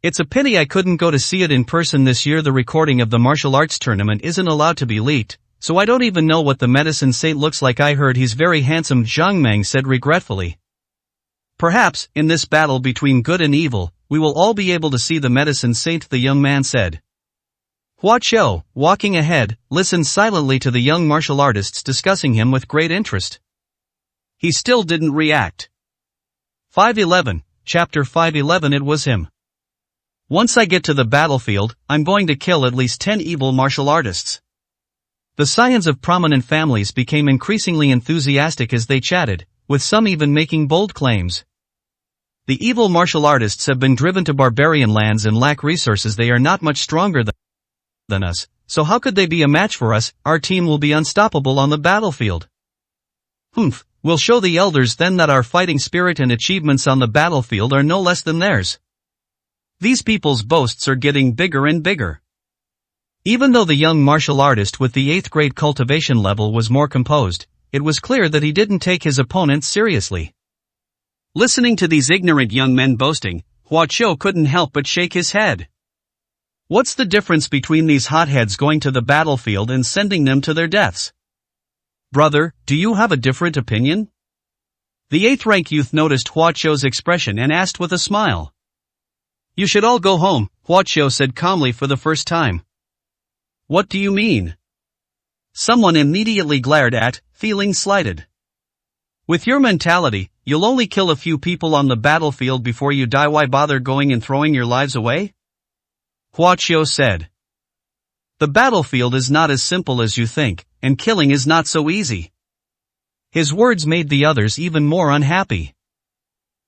It's a pity I couldn't go to see it in person this year. The recording of the martial arts tournament isn't allowed to be leaked, so I don't even know what the medicine saint looks like. I heard he's very handsome, Zhang Meng said regretfully. Perhaps, in this battle between good and evil, we will all be able to see the medicine saint, the young man said. Hua Chou, walking ahead, listened silently to the young martial artists discussing him with great interest. He still didn't react. 511, Chapter 511. It was him. Once I get to the battlefield, I'm going to kill at least 10 evil martial artists. The scions of prominent families became increasingly enthusiastic as they chatted, with some even making bold claims. The evil martial artists have been driven to barbarian lands and lack resources. They are not much stronger than us, so how could they be a match for us? Our team will be unstoppable on the battlefield. Humph. We'll show the elders then that our fighting spirit and achievements on the battlefield are no less than theirs. These people's boasts are getting bigger and bigger. Even though the young martial artist with the 8th grade cultivation level was more composed, it was clear that he didn't take his opponents seriously. Listening to these ignorant young men boasting, Hua Chou couldn't help but shake his head. What's the difference between these hotheads going to the battlefield and sending them to their deaths? Brother, do you have a different opinion? The 8th rank youth noticed Hua Chou's expression and asked with a smile. You should all go home, Hua Chou said calmly for the first time. What do you mean? Someone immediately glared at, feeling slighted. With your mentality, you'll only kill a few people on the battlefield before you die. Why bother going and throwing your lives away? Hua Chou said. The battlefield is not as simple as you think, and killing is not so easy. His words made the others even more unhappy.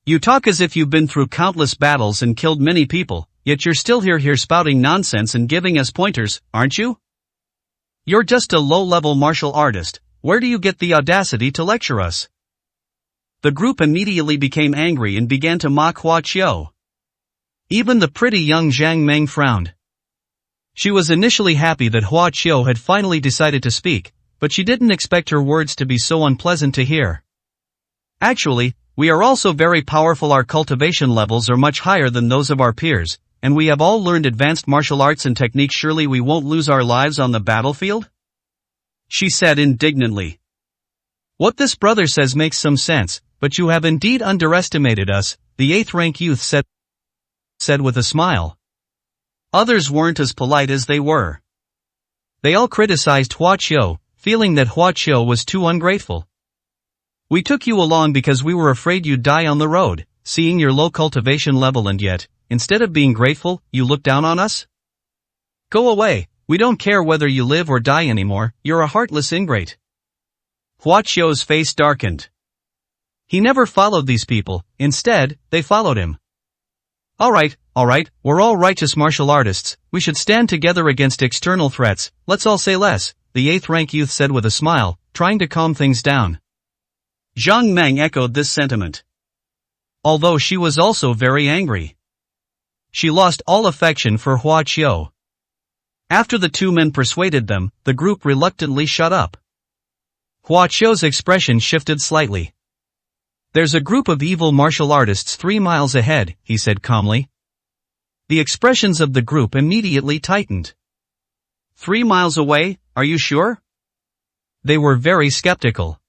You talk as if you've been through countless battles and killed many people, yet you're still here spouting nonsense and giving us pointers, aren't you? You're just a low-level martial artist. Where do you get the audacity to lecture us? The group immediately became angry and began to mock Hua Chou. Even the pretty young Zhang Meng frowned. She was initially happy that Hua Chou had finally decided to speak, but she didn't expect her words to be so unpleasant to hear. Actually, we are also very powerful. Our cultivation levels are much higher than those of our peers, and we have all learned advanced martial arts and techniques. Surely we won't lose our lives on the battlefield? She said indignantly. What this brother says makes some sense, but you have indeed underestimated us, the 8th rank youth said with a smile. Others weren't as polite as they were. They all criticized Hua Qiu, feeling that Hua Qiu was too ungrateful. We took you along because we were afraid you'd die on the road, seeing your low cultivation level, and yet, instead of being grateful, you look down on us? Go away, we don't care whether you live or die anymore, you're a heartless ingrate. Hua Qiu's face darkened. He never followed these people, instead, they followed him. Alright, we're all righteous martial artists, we should stand together against external threats, let's all say less, the 8th rank youth said with a smile, trying to calm things down. Zhang Meng echoed this sentiment. Although she was also very angry. She lost all affection for Hua Qiu. After the two men persuaded them, the group reluctantly shut up. Hua Qiu's expression shifted slightly. There's a group of evil martial artists 3 miles ahead, he said calmly. The expressions of the group immediately tightened. 3 miles away, are you sure? They were very skeptical.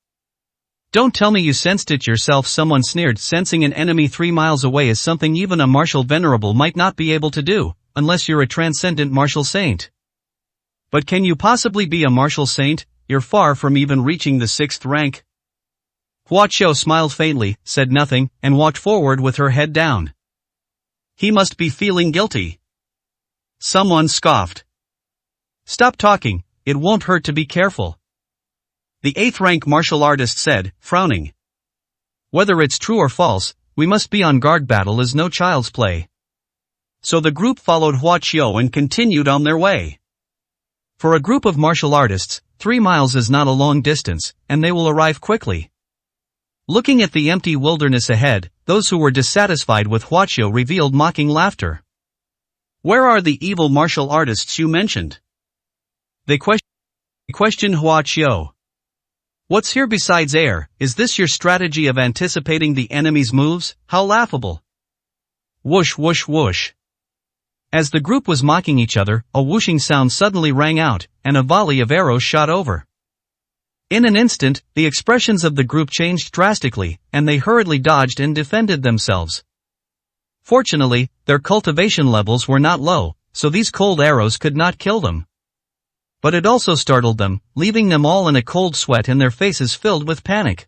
Don't tell me you sensed it yourself, someone sneered. Sensing an enemy 3 miles away is something even a martial venerable might not be able to do, unless you're a transcendent martial saint. But can you possibly be a martial saint? You're far from even reaching the 6th rank. Hua Qiu smiled faintly, said nothing, and walked forward with her head down. He must be feeling guilty. Someone scoffed. Stop talking, it won't hurt to be careful. The 8th rank martial artist said, frowning. Whether it's true or false, we must be on guard. Battle is no child's play. So the group followed Hua Qiu and continued on their way. For a group of martial artists, 3 miles is not a long distance, and they will arrive quickly. Looking at the empty wilderness ahead, those who were dissatisfied with Hua Qiu revealed mocking laughter. Where are the evil martial artists you mentioned? They questioned Hua Qiu. What's here besides air? Is this your strategy of anticipating the enemy's moves? How laughable. Whoosh whoosh whoosh. As the group was mocking each other, a whooshing sound suddenly rang out, and a volley of arrows shot over. In an instant, the expressions of the group changed drastically, and they hurriedly dodged and defended themselves. Fortunately, their cultivation levels were not low, so these cold arrows could not kill them. But it also startled them, leaving them all in a cold sweat and their faces filled with panic.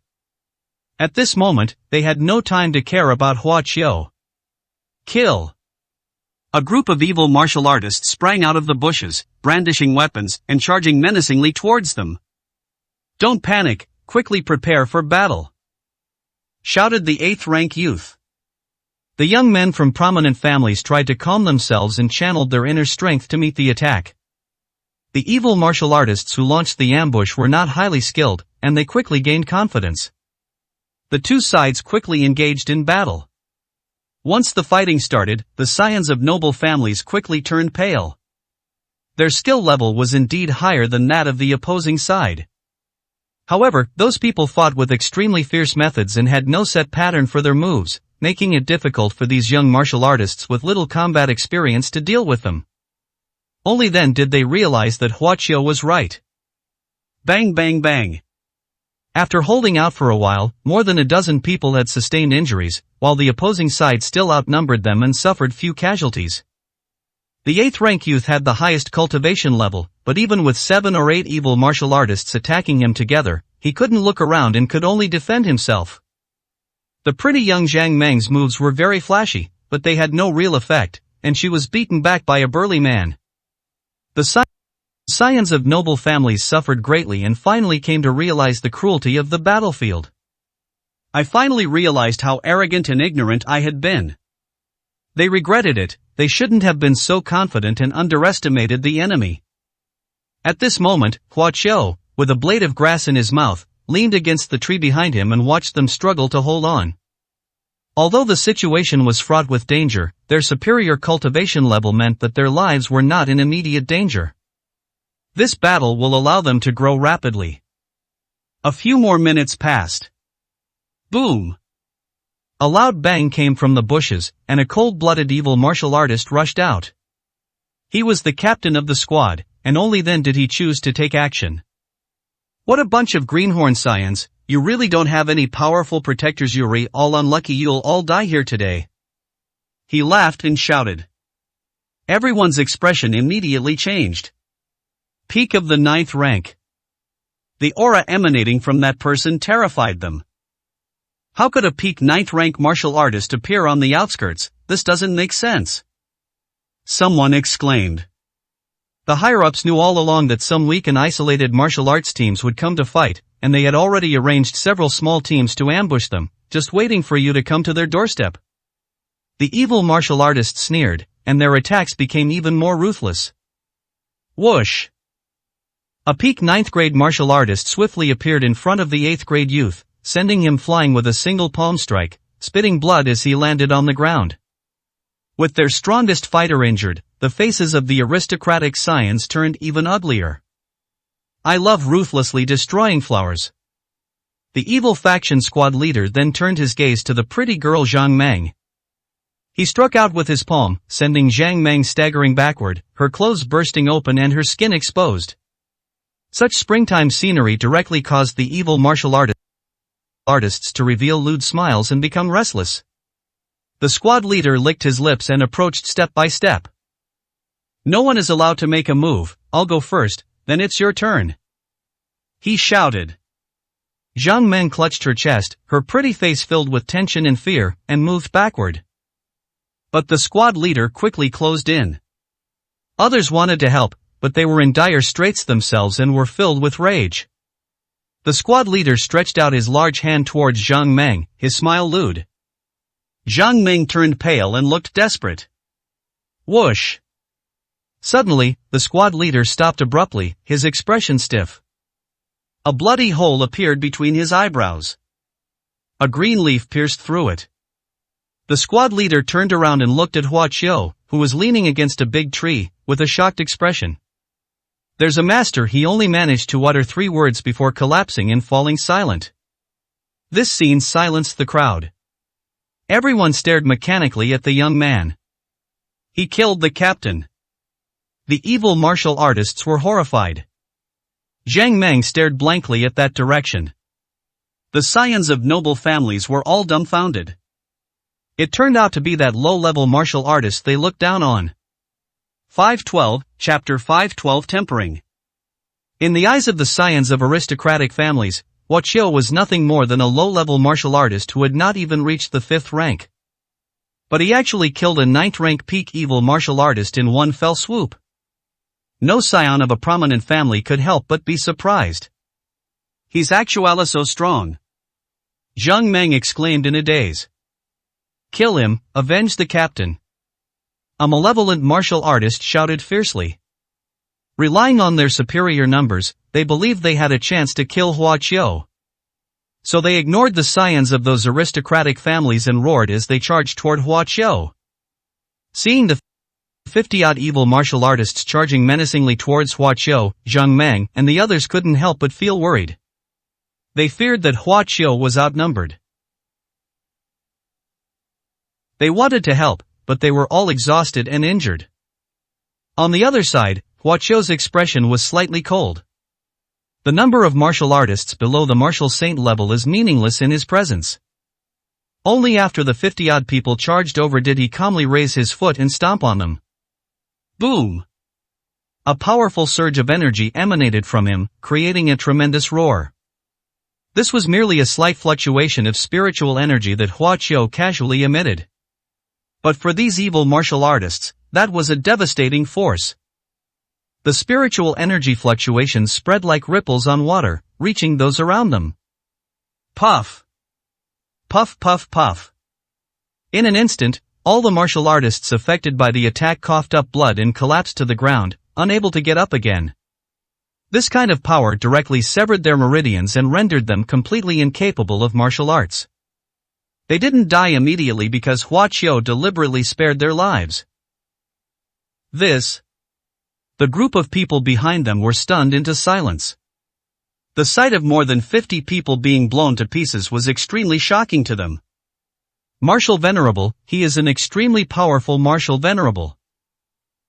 At this moment, they had no time to care about Hua Qiu. Kill! A group of evil martial artists sprang out of the bushes, brandishing weapons, and charging menacingly towards them. Don't panic, quickly prepare for battle! Shouted the 8th rank youth. The young men from prominent families tried to calm themselves and channeled their inner strength to meet the attack. The evil martial artists who launched the ambush were not highly skilled, and they quickly gained confidence. The two sides quickly engaged in battle. Once the fighting started, the scions of noble families quickly turned pale. Their skill level was indeed higher than that of the opposing side. However, those people fought with extremely fierce methods and had no set pattern for their moves, making it difficult for these young martial artists with little combat experience to deal with them. Only then did they realize that Hua Qiu was right. Bang bang bang. After holding out for a while, more than a dozen people had sustained injuries, while the opposing side still outnumbered them and suffered few casualties. The 8th rank youth had the highest cultivation level, but even with 7 or 8 evil martial artists attacking him together, he couldn't look around and could only defend himself. The pretty young Zhang Meng's moves were very flashy, but they had no real effect, and she was beaten back by a burly man. The scions of noble families suffered greatly and finally came to realize the cruelty of the battlefield. I finally realized how arrogant and ignorant I had been. They regretted it, they shouldn't have been so confident and underestimated the enemy. At this moment, Hua Qiu, with a blade of grass in his mouth, leaned against the tree behind him and watched them struggle to hold on. Although the situation was fraught with danger, their superior cultivation level meant that their lives were not in immediate danger. This battle will allow them to grow rapidly. A few more minutes passed. Boom! A loud bang came from the bushes, and a cold-blooded evil martial artist rushed out. He was the captain of the squad, and only then did he choose to take action. What a bunch of greenhorn scions, you really don't have any powerful protectors. You're all unlucky, you'll all die here today. He laughed and shouted. Everyone's expression immediately changed. Peak of the 9th rank. The aura emanating from that person terrified them. How could a peak 9th rank martial artist appear on the outskirts? This doesn't make sense. Someone exclaimed. The higher-ups knew all along that some weak and isolated martial arts teams would come to fight, and they had already arranged several small teams to ambush them, just waiting for you to come to their doorstep. The evil martial artists sneered, and their attacks became even more ruthless. Whoosh! A peak 9th grade martial artist swiftly appeared in front of the 8th grade youth, sending him flying with a single palm strike, spitting blood as he landed on the ground. With their strongest fighter injured, the faces of the aristocratic scions turned even uglier. I love ruthlessly destroying flowers. The evil faction squad leader then turned his gaze to the pretty girl Zhang Meng. He struck out with his palm, sending Zhang Meng staggering backward, her clothes bursting open and her skin exposed. Such springtime scenery directly caused the evil martial artists to reveal lewd smiles and become restless. The squad leader licked his lips and approached step by step. No one is allowed to make a move. I'll go first, then it's your turn. He shouted. Zhang Meng clutched her chest, her pretty face filled with tension and fear, and moved backward. But the squad leader quickly closed in. Others wanted to help, but they were in dire straits themselves and were filled with rage. The squad leader stretched out his large hand towards Zhang Meng, his smile lewd. Zhang Meng turned pale and looked desperate. Whoosh! Suddenly, the squad leader stopped abruptly, his expression stiff. A bloody hole appeared between his eyebrows. A green leaf pierced through it. The squad leader turned around and looked at Hua Qiu, who was leaning against a big tree, with a shocked expression. There's a master. He only managed to utter 3 words before collapsing and falling silent. This scene silenced the crowd. Everyone stared mechanically at the young man. He killed the captain. The evil martial artists were horrified. Zhang Meng stared blankly at that direction. The scions of noble families were all dumbfounded. It turned out to be that low-level martial artist they looked down on. 512, Chapter 512 Tempering. In the eyes of the scions of aristocratic families, Hua Qiu was nothing more than a low-level martial artist who had not even reached the 5th rank. But he actually killed a 9th rank peak evil martial artist in one fell swoop. No scion of a prominent family could help but be surprised. He's actually so strong. Zhang Meng exclaimed in a daze. Kill him, avenge the captain. A malevolent martial artist shouted fiercely. Relying on their superior numbers, they believed they had a chance to kill Hua Qiu. So they ignored the scions of those aristocratic families and roared as they charged toward Hua Qiu. Seeing the 50-odd evil martial artists charging menacingly towards Hua Qiu, Zhang Meng and the others couldn't help but feel worried. They feared that Hua Qiu was outnumbered. They wanted to help, but they were all exhausted and injured. On the other side, Hua Qiu's expression was slightly cold. The number of martial artists below the martial saint level is meaningless in his presence. Only after the 50-odd people charged over did he calmly raise his foot and stomp on them. Boom! A powerful surge of energy emanated from him, creating a tremendous roar. This was merely a slight fluctuation of spiritual energy that Hua Qiu casually emitted. But for these evil martial artists, that was a devastating force. The spiritual energy fluctuations spread like ripples on water, reaching those around them. Puff! Puff puff puff. In an instant, all the martial artists affected by the attack coughed up blood and collapsed to the ground, unable to get up again. This kind of power directly severed their meridians and rendered them completely incapable of martial arts. They didn't die immediately because Hua Qiu deliberately spared their lives. The group of people behind them were stunned into silence. The sight of more than 50 people being blown to pieces was extremely shocking to them. Martial Venerable, he is an extremely powerful Martial Venerable.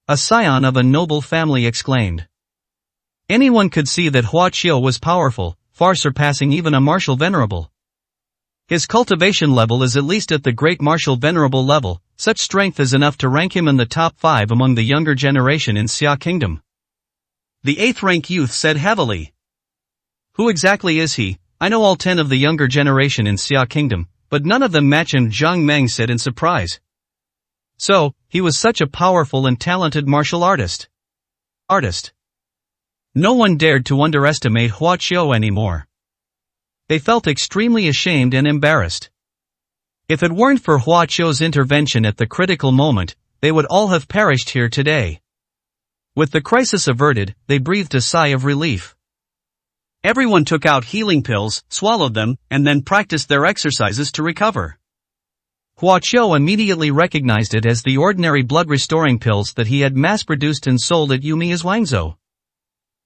A scion of a noble family exclaimed. Anyone could see that Hua Qiu was powerful, far surpassing even a Martial Venerable. His cultivation level is at least at the Great Martial Venerable level, such strength is enough to rank him in the top 5 among the younger generation in Xia Kingdom. The 8th rank youth said heavily. Who exactly is he? I know all 10 of the younger generation in Xia Kingdom, but none of them match him, Zhang Meng said in surprise. So, he was such a powerful and talented martial artist. No one dared to underestimate Hua Qiu anymore. They felt extremely ashamed and embarrassed. If it weren't for Hua Qiu's intervention at the critical moment, they would all have perished here today. With the crisis averted, they breathed a sigh of relief. Everyone took out healing pills, swallowed them, and then practiced their exercises to recover. Hua Qiu immediately recognized it as the ordinary blood-restoring pills that he had mass-produced and sold at Yumi's Wangzhou.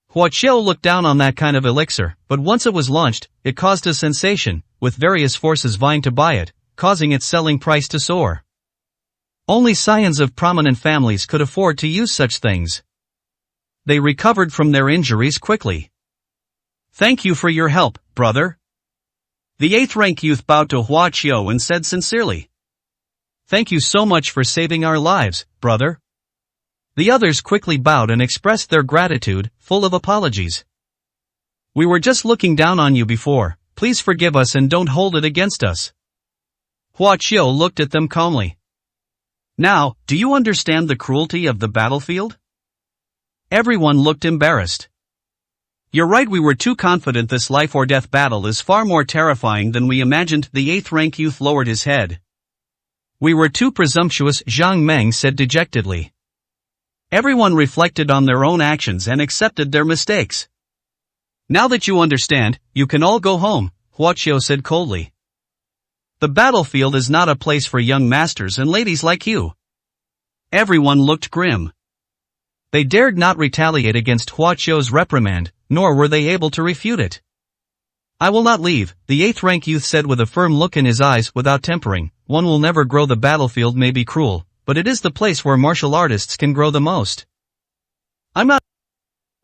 Hua Qiu looked down on that kind of elixir, but once it was launched, it caused a sensation, with various forces vying to buy it, causing its selling price to soar. Only scions of prominent families could afford to use such things. They recovered from their injuries quickly. Thank you for your help, brother. The 8th rank youth bowed to Hua Qiu and said sincerely. Thank you so much for saving our lives, brother. The others quickly bowed and expressed their gratitude, full of apologies. We were just looking down on you before, please forgive us and don't hold it against us. Hua Qiu looked at them calmly. Now, do you understand the cruelty of the battlefield? Everyone looked embarrassed. You're right, we were too confident. This life or death battle is far more terrifying than we imagined. The 8th rank youth lowered his head. We were too presumptuous, Zhang Meng said dejectedly. Everyone reflected on their own actions and accepted their mistakes. Now that you understand, you can all go home, Hua Qiu said coldly. The battlefield is not a place for young masters and ladies like you. Everyone looked grim. They dared not retaliate against Hua Qiu's reprimand, nor were they able to refute it. I will not leave, the 8th rank youth said with a firm look in his eyes without tempering. One will never grow. The battlefield may be cruel, but it is the place where martial artists can grow the most. I'm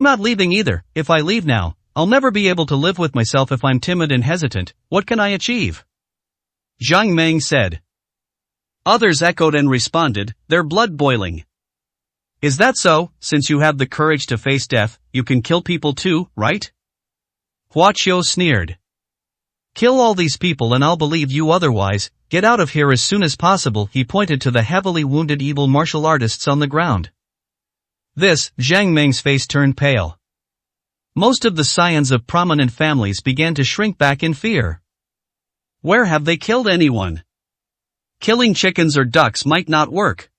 not leaving either. If I leave now, I'll never be able to live with myself. If I'm timid and hesitant, what can I achieve? Zhang Meng said. Others echoed and responded, their blood boiling. Is that so? Since you have the courage to face death, you can kill people too, right? Hua Qiu sneered. Kill all these people and I'll believe you otherwise. Get out of here as soon as possible. He pointed to the heavily wounded evil martial artists on the ground. This, Zhang Meng's face turned pale. Most of the scions of prominent families began to shrink back in fear. Where have they killed anyone? Killing chickens or ducks might not work.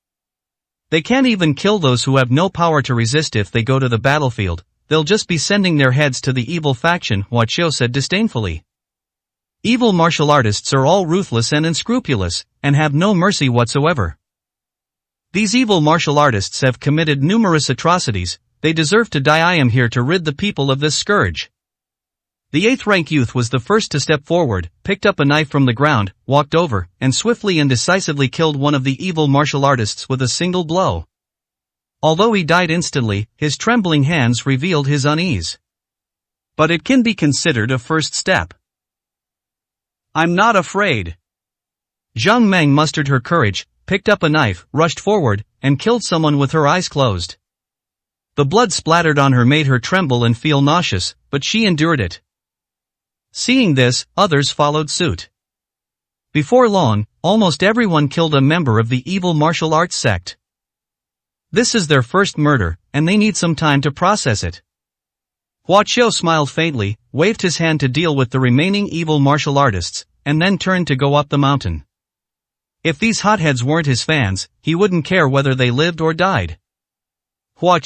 They can't even kill those who have no power to resist. If they go to the battlefield, they'll just be sending their heads to the evil faction, Hua Qiu said disdainfully. Evil martial artists are all ruthless and unscrupulous, and have no mercy whatsoever. These evil martial artists have committed numerous atrocities, they deserve to die. I am here to rid the people of this scourge. The 8th rank youth was the first to step forward, picked up a knife from the ground, walked over, and swiftly and decisively killed one of the evil martial artists with a single blow. Although he died instantly, his trembling hands revealed his unease. But it can be considered a first step. I'm not afraid. Zhang Meng mustered her courage, picked up a knife, rushed forward, and killed someone with her eyes closed. The blood splattered on her made her tremble and feel nauseous, but she endured it. Seeing this, others followed suit. Before long, almost everyone killed a member of the evil martial arts sect. This is their first murder, and they need some time to process it. Hua Qiu smiled faintly, waved his hand to deal with the remaining evil martial artists, and then turned to go up the mountain. If these hotheads weren't his fans, he wouldn't care whether they lived or died. Hua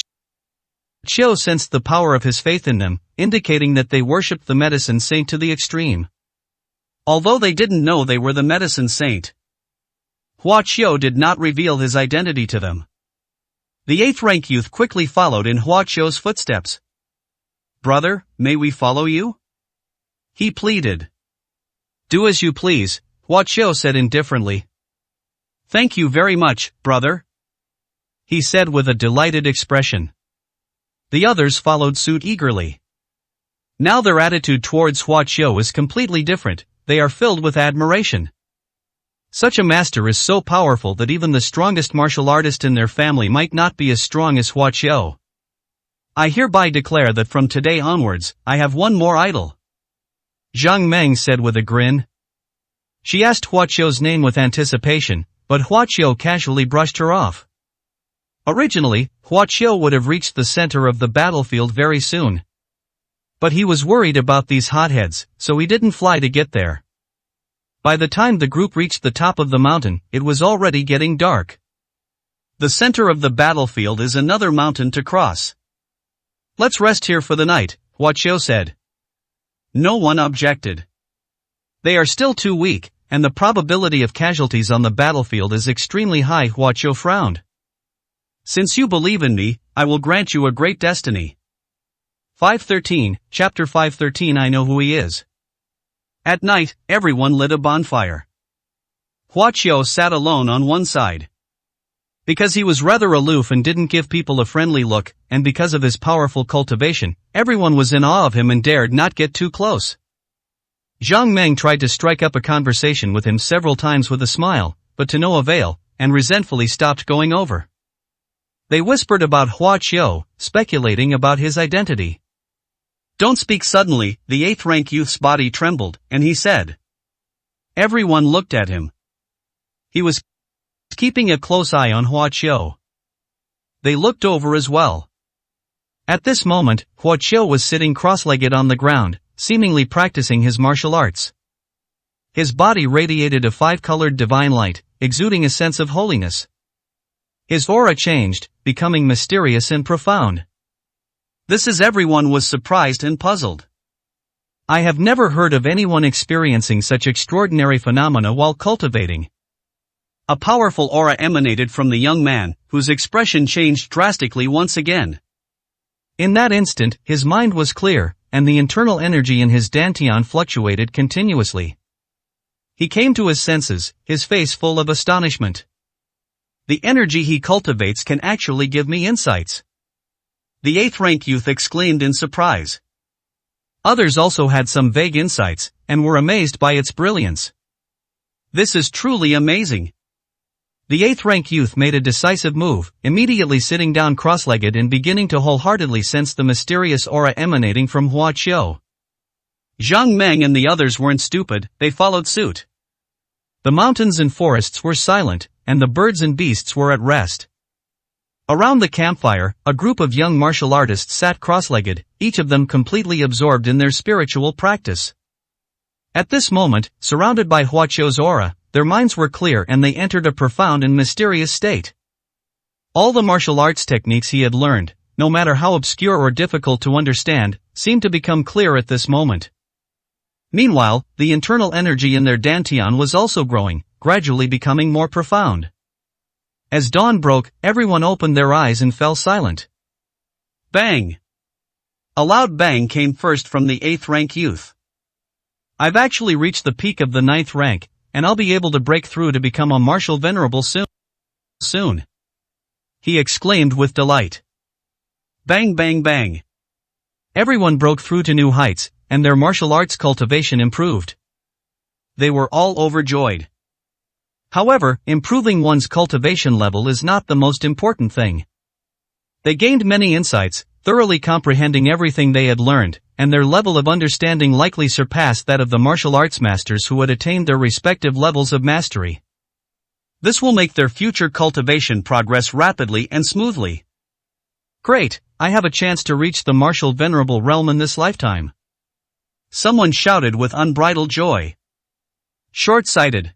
Qiu sensed the power of his faith in them, indicating that they worshipped the medicine saint to the extreme. Although they didn't know they were the medicine saint, Hua Qiu did not reveal his identity to them. The 8th rank youth quickly followed in Hua Qiu's footsteps. Brother, may we follow you? He pleaded. Do as you please, Hua Qiu said indifferently. Thank you very much, brother, he said with a delighted expression. The others followed suit eagerly. Now their attitude towards Hua Qiu is completely different, they are filled with admiration. Such a master is so powerful that even the strongest martial artist in their family might not be as strong as Hua Qiu. I hereby declare that from today onwards, I have one more idol. Zhang Meng said with a grin. She asked Hua Qiu's name with anticipation, but Hua Qiu casually brushed her off. Originally, Hua Qiu would have reached the center of the battlefield very soon. But he was worried about these hotheads, so he didn't fly to get there. By the time the group reached the top of the mountain, it was already getting dark. The center of the battlefield is another mountain to cross. Let's rest here for the night, Hua Qiu said. No one objected. They are still too weak, and the probability of casualties on the battlefield is extremely high. Hua Qiu frowned. Since you believe in me, I will grant you a great destiny. 513, Chapter 513. I know who he is. At night, everyone lit a bonfire. Hua Qiu sat alone on one side. Because he was rather aloof and didn't give people a friendly look, and because of his powerful cultivation, everyone was in awe of him and dared not get too close. Zhang Meng tried to strike up a conversation with him several times with a smile, but to no avail, and resentfully stopped going over. They whispered about Hua Qiu, speculating about his identity. Don't speak suddenly, the 8th rank youth's body trembled, and he said. Everyone looked at him. He was keeping a close eye on Hua Qiu. They looked over as well. At this moment, Hua Qiu was sitting cross-legged on the ground, seemingly practicing his martial arts. His body radiated a 5-colored divine light, exuding a sense of holiness. His aura changed, becoming mysterious and profound. This is everyone was surprised and puzzled. I have never heard of anyone experiencing such extraordinary phenomena while cultivating. A powerful aura emanated from the young man, whose expression changed drastically once again. In that instant, his mind was clear, and the internal energy in his dantian fluctuated continuously. He came to his senses, his face full of astonishment. The energy he cultivates can actually give me insights. The 8th rank youth exclaimed in surprise. Others also had some vague insights, and were amazed by its brilliance. This is truly amazing. The 8th rank youth made a decisive move, immediately sitting down cross-legged and beginning to wholeheartedly sense the mysterious aura emanating from Hua Qiu. Zhang Meng and the others weren't stupid, they followed suit. The mountains and forests were silent, and the birds and beasts were at rest. Around the campfire, a group of young martial artists sat cross-legged, each of them completely absorbed in their spiritual practice. At this moment, surrounded by Hua Qiu's aura, their minds were clear and they entered a profound and mysterious state. All the martial arts techniques he had learned, no matter how obscure or difficult to understand, seemed to become clear at this moment. Meanwhile, the internal energy in their dantian was also growing, gradually becoming more profound. As dawn broke, everyone opened their eyes and fell silent. Bang! A loud bang came first from the 8th rank youth. I've actually reached the peak of the 9th rank, and I'll be able to break through to become a martial venerable soon. He exclaimed with delight. Bang bang bang. Everyone broke through to new heights, and their martial arts cultivation improved. They were all overjoyed. However, improving one's cultivation level is not the most important thing. They gained many insights, thoroughly comprehending everything they had learned, and their level of understanding likely surpassed that of the martial arts masters who had attained their respective levels of mastery. This will make their future cultivation progress rapidly and smoothly. Great, I have a chance to reach the martial venerable realm in this lifetime. Someone shouted with unbridled joy. Short-sighted.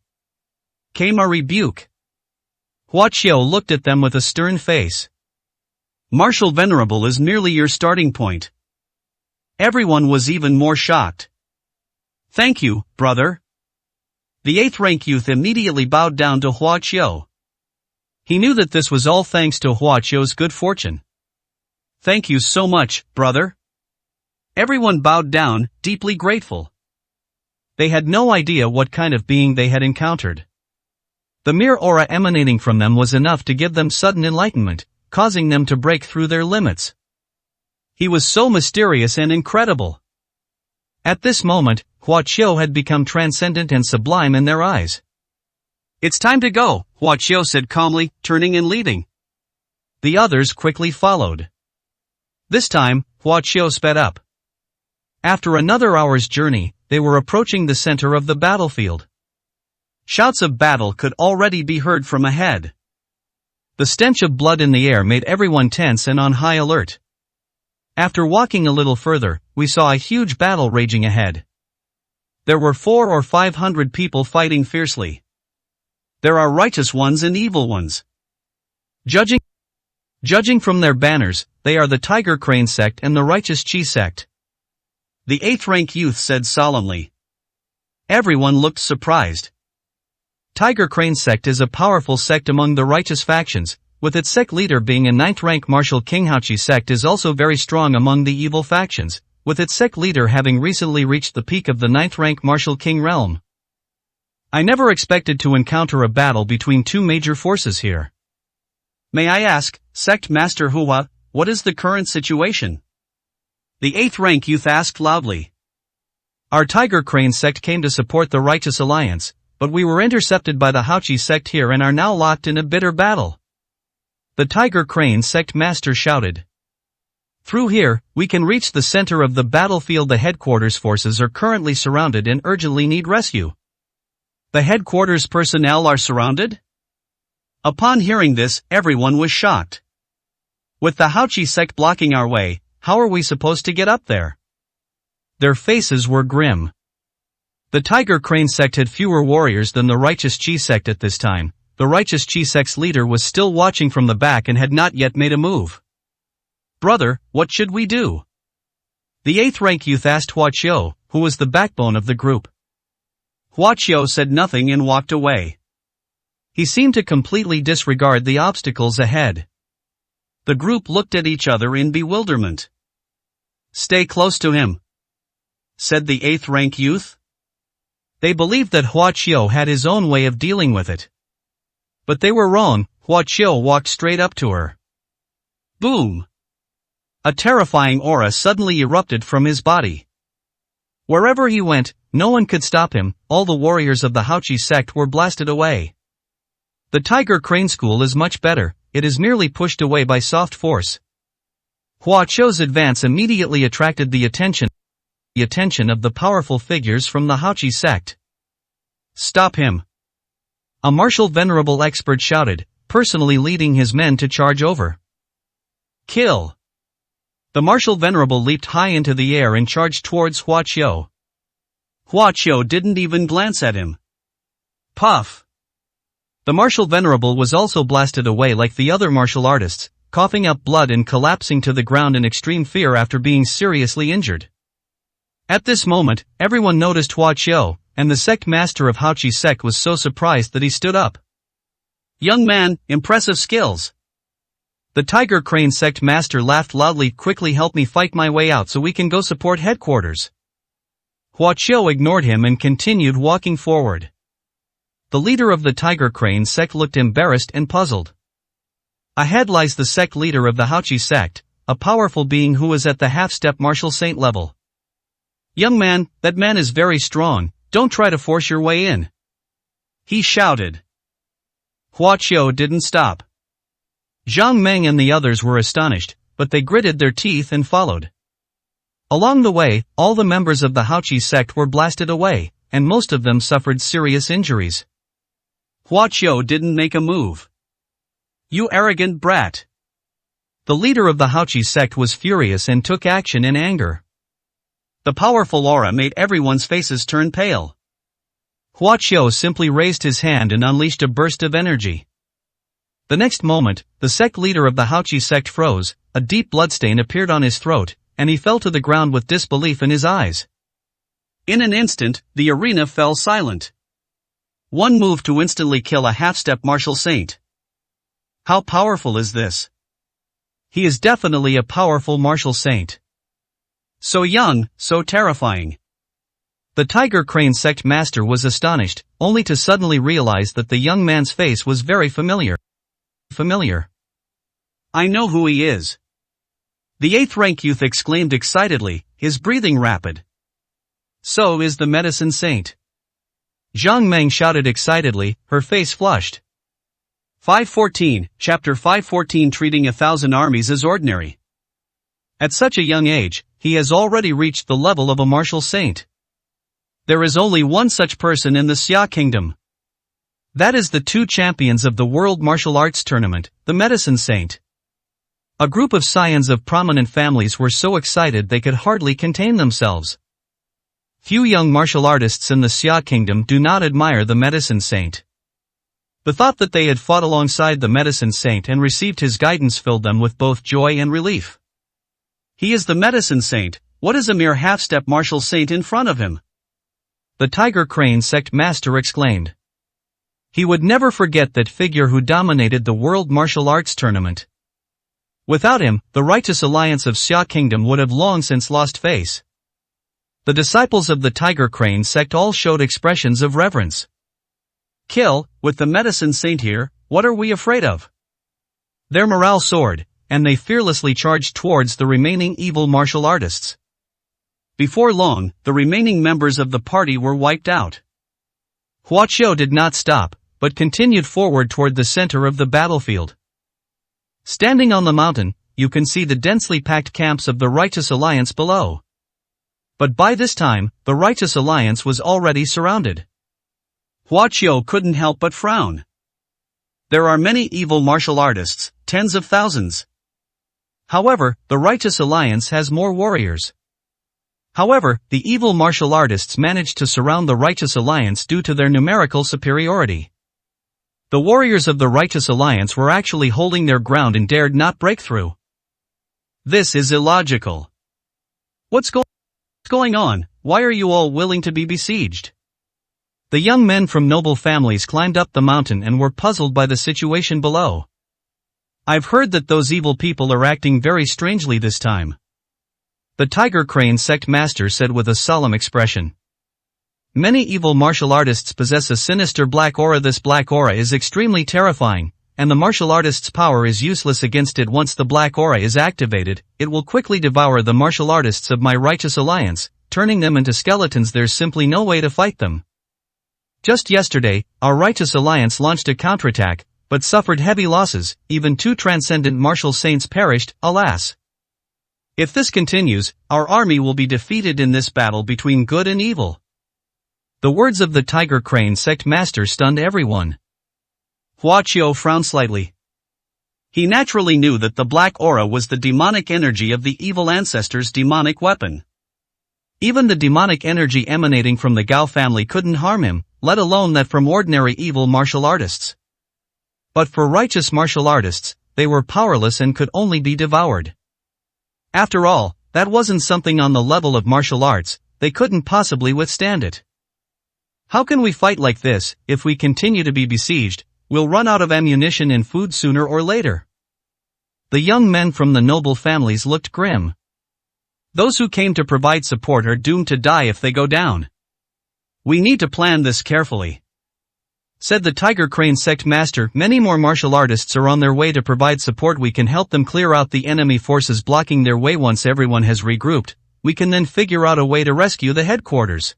Came a rebuke. Hua Qiu looked at them with a stern face. Martial venerable is merely your starting point. Everyone was even more shocked. Thank you, brother. The 8th rank youth immediately bowed down to Hua Qiu. He knew that this was all thanks to Hua Qiu's good fortune. Thank you so much, brother. Everyone bowed down, deeply grateful. They had no idea what kind of being they had encountered. The mere aura emanating from them was enough to give them sudden enlightenment, causing them to break through their limits. He was so mysterious and incredible. At this moment, Hua Qiu had become transcendent and sublime in their eyes. It's time to go, Hua Qiu said calmly, turning and leaving. The others quickly followed. This time, Hua Qiu sped up. After another hour's journey, they were approaching the center of the battlefield. Shouts of battle could already be heard from ahead. The stench of blood in the air made everyone tense and on high alert. After walking a little further, we saw a huge battle raging ahead. There were 400 or 500 people fighting fiercely. There are righteous ones and evil ones. Judging from their banners, they are the Tiger Crane sect and the Righteous Chi sect. The 8th rank youth said solemnly. Everyone looked surprised. Tiger Crane sect is a powerful sect among the righteous factions, with its sect leader being a 9th rank martial king. Haoqi sect is also very strong among the evil factions, with its sect leader having recently reached the peak of the 9th rank martial king realm. I never expected to encounter a battle between two major forces here. May I ask, Sect Master Hua, what is the current situation? The 8th rank youth asked loudly. Our Tiger Crane sect came to support the Righteous Alliance, but we were intercepted by the Haoqi sect here and are now locked in a bitter battle. The Tiger Crane sect master shouted. Through here, we can reach the center of the battlefield. The headquarters forces are currently surrounded and urgently need rescue. The headquarters personnel are surrounded? Upon hearing this, everyone was shocked. With the Haoqi sect blocking our way, how are we supposed to get up there? Their faces were grim. The Tiger Crane sect had fewer warriors than the Righteous Chi sect at this time. The Righteous Chi sect's leader was still watching from the back and had not yet made a move. Brother, what should we do? The 8th rank youth asked Hua Qiu, who was the backbone of the group. Hua Qiu said nothing and walked away. He seemed to completely disregard the obstacles ahead. The group looked at each other in bewilderment. Stay close to him, said the 8th rank youth. They believed that Hua Qiu had his own way of dealing with it. But they were wrong. Hua Qiu walked straight up to her. Boom! A terrifying aura suddenly erupted from his body. Wherever he went, no one could stop him. All the warriors of the Haoqi sect were blasted away. The Tiger Crane school is much better, it is merely pushed away by soft force. Hua Qiu's advance immediately attracted the attention of the powerful figures from the Haoqi sect. Stop him! A martial venerable expert shouted, personally leading his men to charge over. Kill! The martial venerable leaped high into the air and charged towards Hua Qiu. Hua Qiu didn't even glance at him. Puff! The martial venerable was also blasted away like the other martial artists, coughing up blood and collapsing to the ground in extreme fear after being seriously injured. At this moment, everyone noticed Hua Qiu, and the sect master of Haoqi sect was so surprised that he stood up. Young man, impressive skills. The Tiger Crane sect master laughed loudly. Quickly help me fight my way out so we can go support headquarters. Hua Qiu ignored him and continued walking forward. The leader of the Tiger Crane sect looked embarrassed and puzzled. Ahead lies the sect leader of the Haoqi sect, a powerful being who is at the half-step martial saint level. Young man, that man is very strong, don't try to force your way in. He shouted. Hua Qiu didn't stop. Zhang Meng and the others were astonished, but they gritted their teeth and followed. Along the way, all the members of the Haoqi sect were blasted away, and most of them suffered serious injuries. Hua Qiu didn't make a move. You arrogant brat! The leader of the Haoqi sect was furious and took action in anger. The powerful aura made everyone's faces turn pale. Hua Qiu simply raised his hand and unleashed a burst of energy. The next moment, the sect leader of the Haoqi sect froze, a deep bloodstain appeared on his throat, and he fell to the ground with disbelief in his eyes. In an instant, the arena fell silent. One move to instantly kill a half-step martial saint. How powerful is this? He is definitely a powerful martial saint. So young, so terrifying. The Tiger Crane sect master was astonished, only to suddenly realize that the young man's face was very familiar. I know who he is. The 8th rank youth exclaimed excitedly, his breathing rapid. So is the medicine saint. Zhang Meng shouted excitedly, her face flushed. 514, Chapter 514 Treating 1,000 armies as ordinary. At such a young age, he has already reached the level of a martial saint. There is only one such person in the Xia Kingdom. That is the two champions of the World Martial Arts Tournament, the Medicine Saint. A group of scions of prominent families were so excited they could hardly contain themselves. Few young martial artists in the Xia Kingdom do not admire the Medicine Saint. The thought that they had fought alongside the Medicine Saint and received his guidance filled them with both joy and relief. He is the Medicine Saint, what is a mere half-step martial saint in front of him? The Tiger Crane sect master exclaimed. He would never forget that figure who dominated the World Martial Arts Tournament. Without him, the Righteous Alliance of Xia Kingdom would have long since lost face. The disciples of the Tiger Crane sect all showed expressions of reverence. Kill, with the Medicine Saint here, what are we afraid of? Their morale soared, and they fearlessly charged towards the remaining evil martial artists. Before long, the remaining members of the party were wiped out. Hua Qiu did not stop, but continued forward toward the center of the battlefield. Standing on the mountain, you can see the densely packed camps of the Righteous Alliance below. But by this time, the Righteous Alliance was already surrounded. Hua Qiu couldn't help but frown. There are many evil martial artists, tens of thousands. However, the Righteous Alliance has more warriors. However, the evil martial artists managed to surround the Righteous Alliance due to their numerical superiority. The warriors of the Righteous Alliance were actually holding their ground and dared not break through. This is illogical. What's going on? Why are you all willing to be besieged? The young men from noble families climbed up the mountain and were puzzled by the situation below. I've heard that those evil people are acting very strangely this time. The Tiger Crane sect master said with a solemn expression. Many evil martial artists possess a sinister black aura. This black aura is extremely terrifying, and the martial artist's power is useless against it. Once the black aura is activated, it will quickly devour the martial artists of my Righteous Alliance, turning them into skeletons. There's simply no way to fight them. Just yesterday, our Righteous Alliance launched a counterattack, but suffered heavy losses. Even 2 transcendent martial saints perished, alas. If this continues, our army will be defeated in this battle between good and evil. The words of the Tiger Crane sect master stunned everyone. Hua Qiu frowned slightly. He naturally knew that the black aura was the demonic energy of the evil ancestor's demonic weapon. Even the demonic energy emanating from the Gao family couldn't harm him, let alone that from ordinary evil martial artists. But for righteous martial artists, they were powerless and could only be devoured. After all, that wasn't something on the level of martial arts, they couldn't possibly withstand it. How can we fight like this? If we continue to be besieged, we'll run out of ammunition and food sooner or later. The young men from the noble families looked grim. Those who came to provide support are doomed to die if they go down. We need to plan this carefully, said the Tiger Crane sect master. Many more martial artists are on their way to provide support. We can help them clear out the enemy forces blocking their way. Once everyone has regrouped, we can then figure out a way to rescue the headquarters.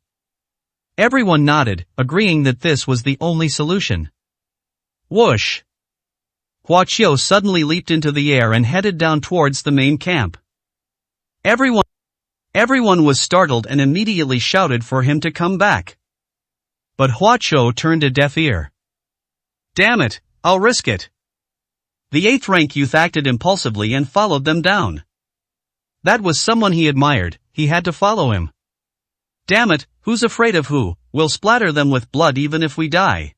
Everyone nodded, agreeing that this was the only solution. Whoosh! Hua Qiu suddenly leaped into the air and headed down towards the main camp. Everyone was startled and immediately shouted for him to come back. But Hua Qiu turned a deaf ear. Damn it, I'll risk it. The 8th rank youth acted impulsively and followed them down. That was someone he admired, he had to follow him. Damn it, who's afraid of who? We'll splatter them with blood even if we die.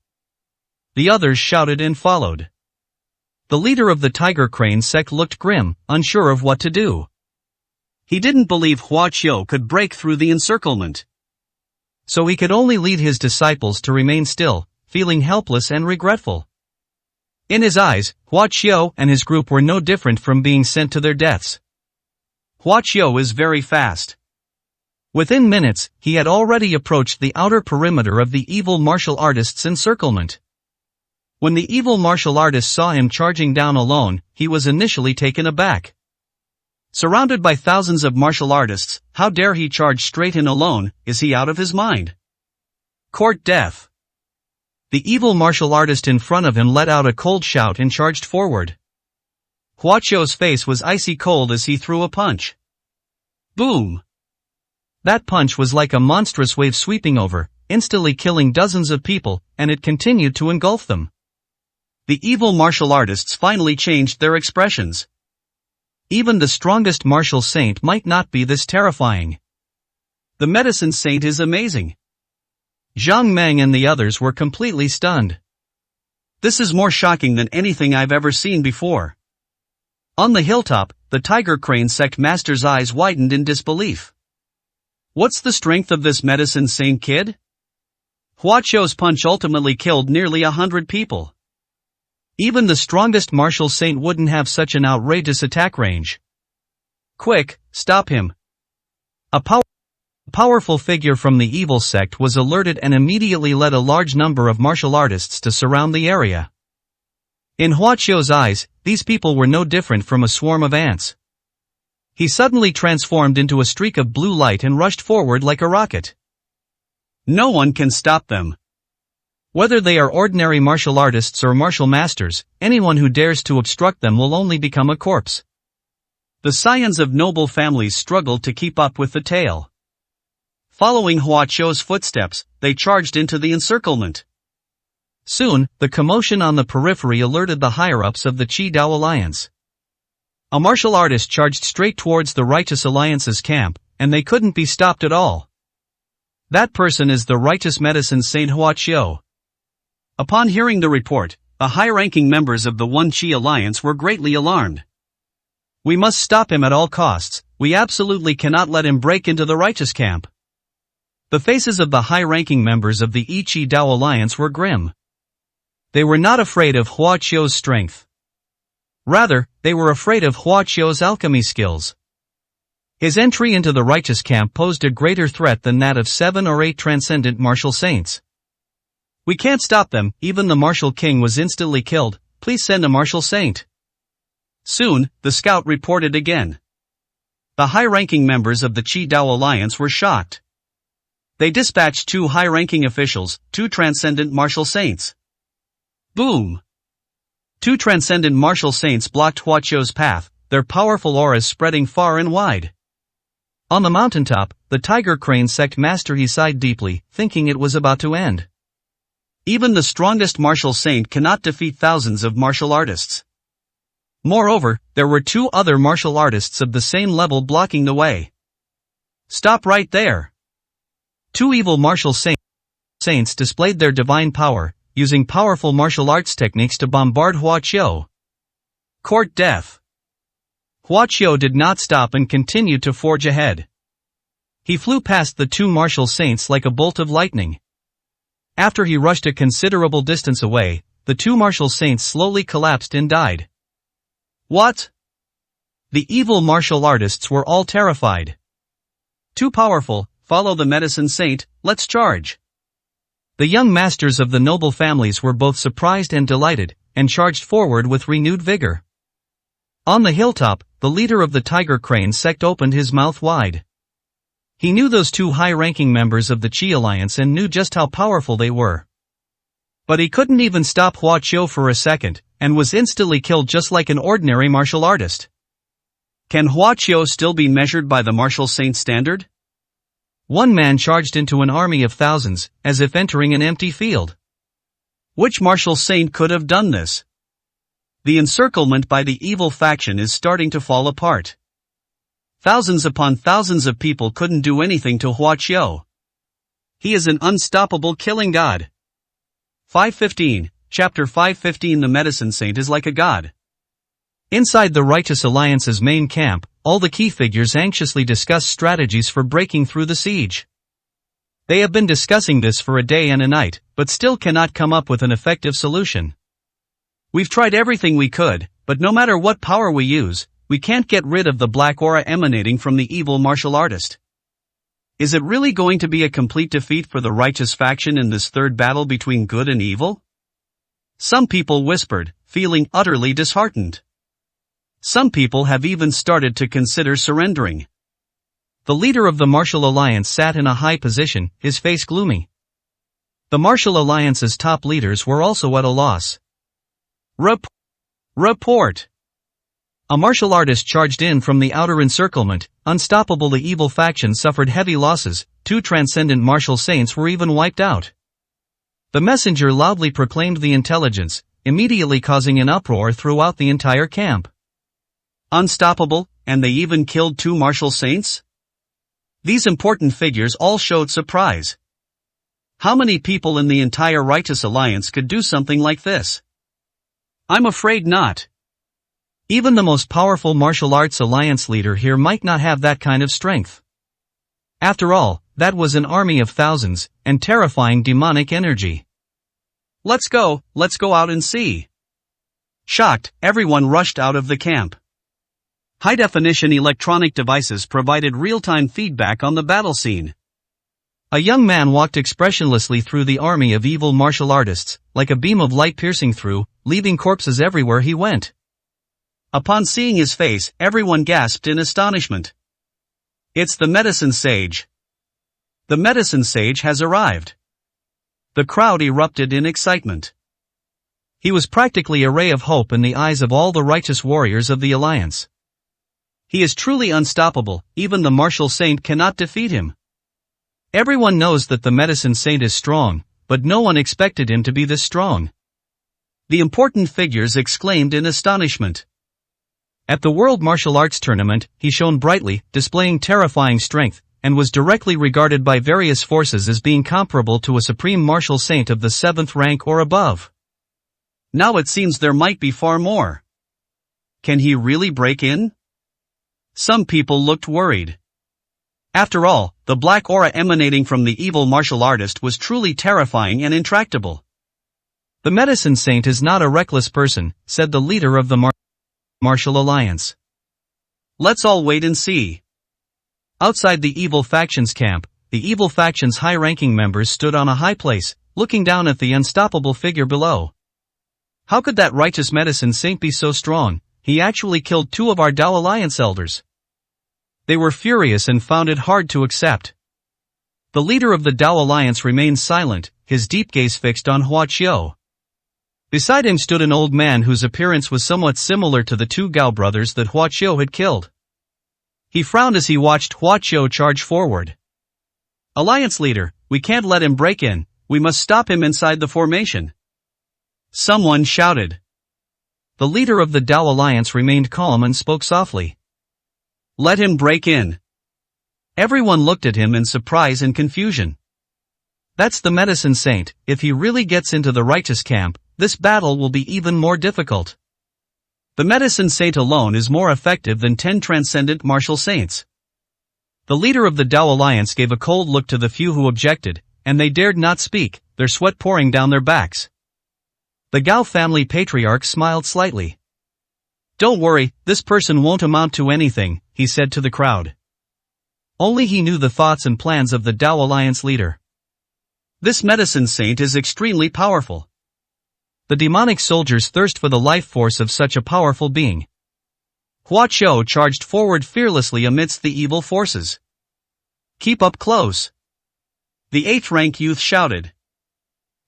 The others shouted and followed. The leader of the Tiger Crane sect looked grim, unsure of what to do. He didn't believe Hua Qiu could break through the encirclement. So he could only lead his disciples to remain still, feeling helpless and regretful. In his eyes, Hua Qiu and his group were no different from being sent to their deaths. Hua Qiu is very fast. Within minutes, he had already approached the outer perimeter of the evil martial artist's encirclement. When the evil martial artist saw him charging down alone, he was initially taken aback. Surrounded by thousands of martial artists, how dare he charge straight in alone? Is he out of his mind? Court death. The evil martial artist in front of him let out a cold shout and charged forward. Huaqiu's face was icy cold as he threw a punch. Boom! That punch was like a monstrous wave sweeping over, instantly killing dozens of people, and it continued to engulf them. The evil martial artists finally changed their expressions. Even the strongest martial saint might not be this terrifying. The medicine saint is amazing. Zhang Meng and the others were completely stunned. This is more shocking than anything I've ever seen before. On the hilltop, the tiger crane sect master's eyes widened in disbelief. What's the strength of this medicine saint kid? Huaqiu's punch ultimately killed nearly 100 people. Even the strongest martial saint wouldn't have such an outrageous attack range. Quick, stop him. A powerful figure from the evil sect was alerted and immediately led a large number of martial artists to surround the area. In Huaqiu's eyes, these people were no different from a swarm of ants. He suddenly transformed into a streak of blue light and rushed forward like a rocket. No one can stop them. Whether they are ordinary martial artists or martial masters, anyone who dares to obstruct them will only become a corpse. The scions of noble families struggled to keep up with the tale. Following Huaqiu's footsteps, they charged into the encirclement. Soon, the commotion on the periphery alerted the higher-ups of the Qi Dao Alliance. A martial artist charged straight towards the Righteous Alliance's camp, and they couldn't be stopped at all. That person is the Righteous Medicine Saint Huaqiu. Upon hearing the report, the high-ranking members of the One Qi Alliance were greatly alarmed. We must stop him at all costs, we absolutely cannot let him break into the Righteous camp. The faces of the high-ranking members of the Qi Dao Alliance were grim. They were not afraid of Huaqiu's strength. Rather, they were afraid of Huaqiu's alchemy skills. His entry into the Righteous camp posed a greater threat than that of 7 or 8 transcendent martial saints. We can't stop them, even the martial king was instantly killed, please send a martial saint. Soon, the scout reported again. The high-ranking members of the Qi Dao Alliance were shocked. They dispatched 2 high-ranking officials, 2 transcendent martial saints. Boom! 2 transcendent martial saints blocked Huaqiu's path, their powerful auras spreading far and wide. On the mountaintop, the tiger crane sect master he sighed deeply, thinking it was about to end. Even the strongest martial saint cannot defeat thousands of martial artists. Moreover, there were 2 other martial artists of the same level blocking the way. Stop right there! 2 evil martial saints displayed their divine power, using powerful martial arts techniques to bombard Huaqiu. Court death. Huaqiu did not stop and continued to forge ahead. He flew past the 2 martial saints like a bolt of lightning. After he rushed a considerable distance away, the 2 martial saints slowly collapsed and died. What? The evil martial artists were all terrified. Too powerful, follow the medicine saint, let's charge. The young masters of the noble families were both surprised and delighted, and charged forward with renewed vigor. On the hilltop, the leader of the tiger crane sect opened his mouth wide. He knew those 2 high-ranking members of the Qi Alliance and knew just how powerful they were. But he couldn't even stop Huaqiu for a second, and was instantly killed just like an ordinary martial artist. Can Huaqiu still be measured by the martial saint standard? One man charged into an army of thousands, as if entering an empty field. Which martial saint could have done this? The encirclement by the evil faction is starting to fall apart. Thousands upon thousands of people couldn't do anything to Huaqiu. He is an unstoppable killing god. 515, Chapter 515. The medicine saint is like a god. Inside the Righteous Alliance's main camp, all the key figures anxiously discuss strategies for breaking through the siege. They have been discussing this for a day and a night, but still cannot come up with an effective solution. We've tried everything we could, but no matter what power we use, we can't get rid of the black aura emanating from the evil martial artist. Is it really going to be a complete defeat for the righteous faction in this third battle between good and evil? Some people whispered, feeling utterly disheartened. Some people have even started to consider surrendering. The leader of the martial alliance sat in a high position, his face gloomy. The Martial Alliance's top leaders were also at a loss. Report! A martial artist charged in from the outer encirclement. Unstoppable. The evil faction suffered heavy losses. 2 transcendent martial saints were even wiped out. The messenger loudly proclaimed the intelligence, immediately causing an uproar throughout the entire camp. Unstoppable, and they even killed 2 martial saints? These important figures all showed surprise. How many people in the entire Righteous Alliance could do something like this? I'm afraid not. Even the most powerful martial arts alliance leader here might not have that kind of strength. After all, that was an army of thousands, and terrifying demonic energy. Let's go out and see. Shocked, everyone rushed out of the camp. High-definition electronic devices provided real-time feedback on the battle scene. A young man walked expressionlessly through the army of evil martial artists, like a beam of light piercing through, leaving corpses everywhere he went. Upon seeing his face, everyone gasped in astonishment. It's the medicine sage. The medicine sage has arrived. The crowd erupted in excitement. He was practically a ray of hope in the eyes of all the righteous warriors of the Alliance. He is truly unstoppable, even the martial saint cannot defeat him. Everyone knows that the medicine saint is strong, but no one expected him to be this strong. The important figures exclaimed in astonishment. At the World Martial Arts Tournament, he shone brightly, displaying terrifying strength, and was directly regarded by various forces as being comparable to a supreme martial saint of the 7th rank or above. Now it seems there might be far more. Can he really break in? Some people looked worried. After all, the black aura emanating from the evil martial artist was truly terrifying and intractable. The medicine saint is not a reckless person, said the leader of the Martial Alliance. Let's all wait and see. Outside the evil faction's camp, the evil faction's high-ranking members stood on a high place, looking down at the unstoppable figure below. How could that righteous medicine saint be so strong? He actually killed 2 of our Tao Alliance elders. They were furious and found it hard to accept. The leader of the Tao Alliance remained silent, his deep gaze fixed on Hua Qiu. Beside him stood an old man whose appearance was somewhat similar to the 2 Gao brothers that Hua Qiu had killed. He frowned as he watched Hua Qiu charge forward. Alliance leader, we can't let him break in, we must stop him inside the formation. Someone shouted. The leader of the Tao Alliance remained calm and spoke softly. Let him break in. Everyone looked at him in surprise and confusion. That's the medicine saint. If he really gets into the righteous camp, this battle will be even more difficult. The medicine saint alone is more effective than 10 transcendent martial saints. The leader of the Tao Alliance gave a cold look to the few who objected, and they dared not speak, their sweat pouring down their backs. The Gao family patriarch smiled slightly. Don't worry, this person won't amount to anything, he said to the crowd. Only he knew the thoughts and plans of the Tao Alliance leader. This medicine saint is extremely powerful. The demonic soldiers thirst for the life force of such a powerful being. Hua Qiu charged forward fearlessly amidst the evil forces. Keep up close. The 8th rank youth shouted.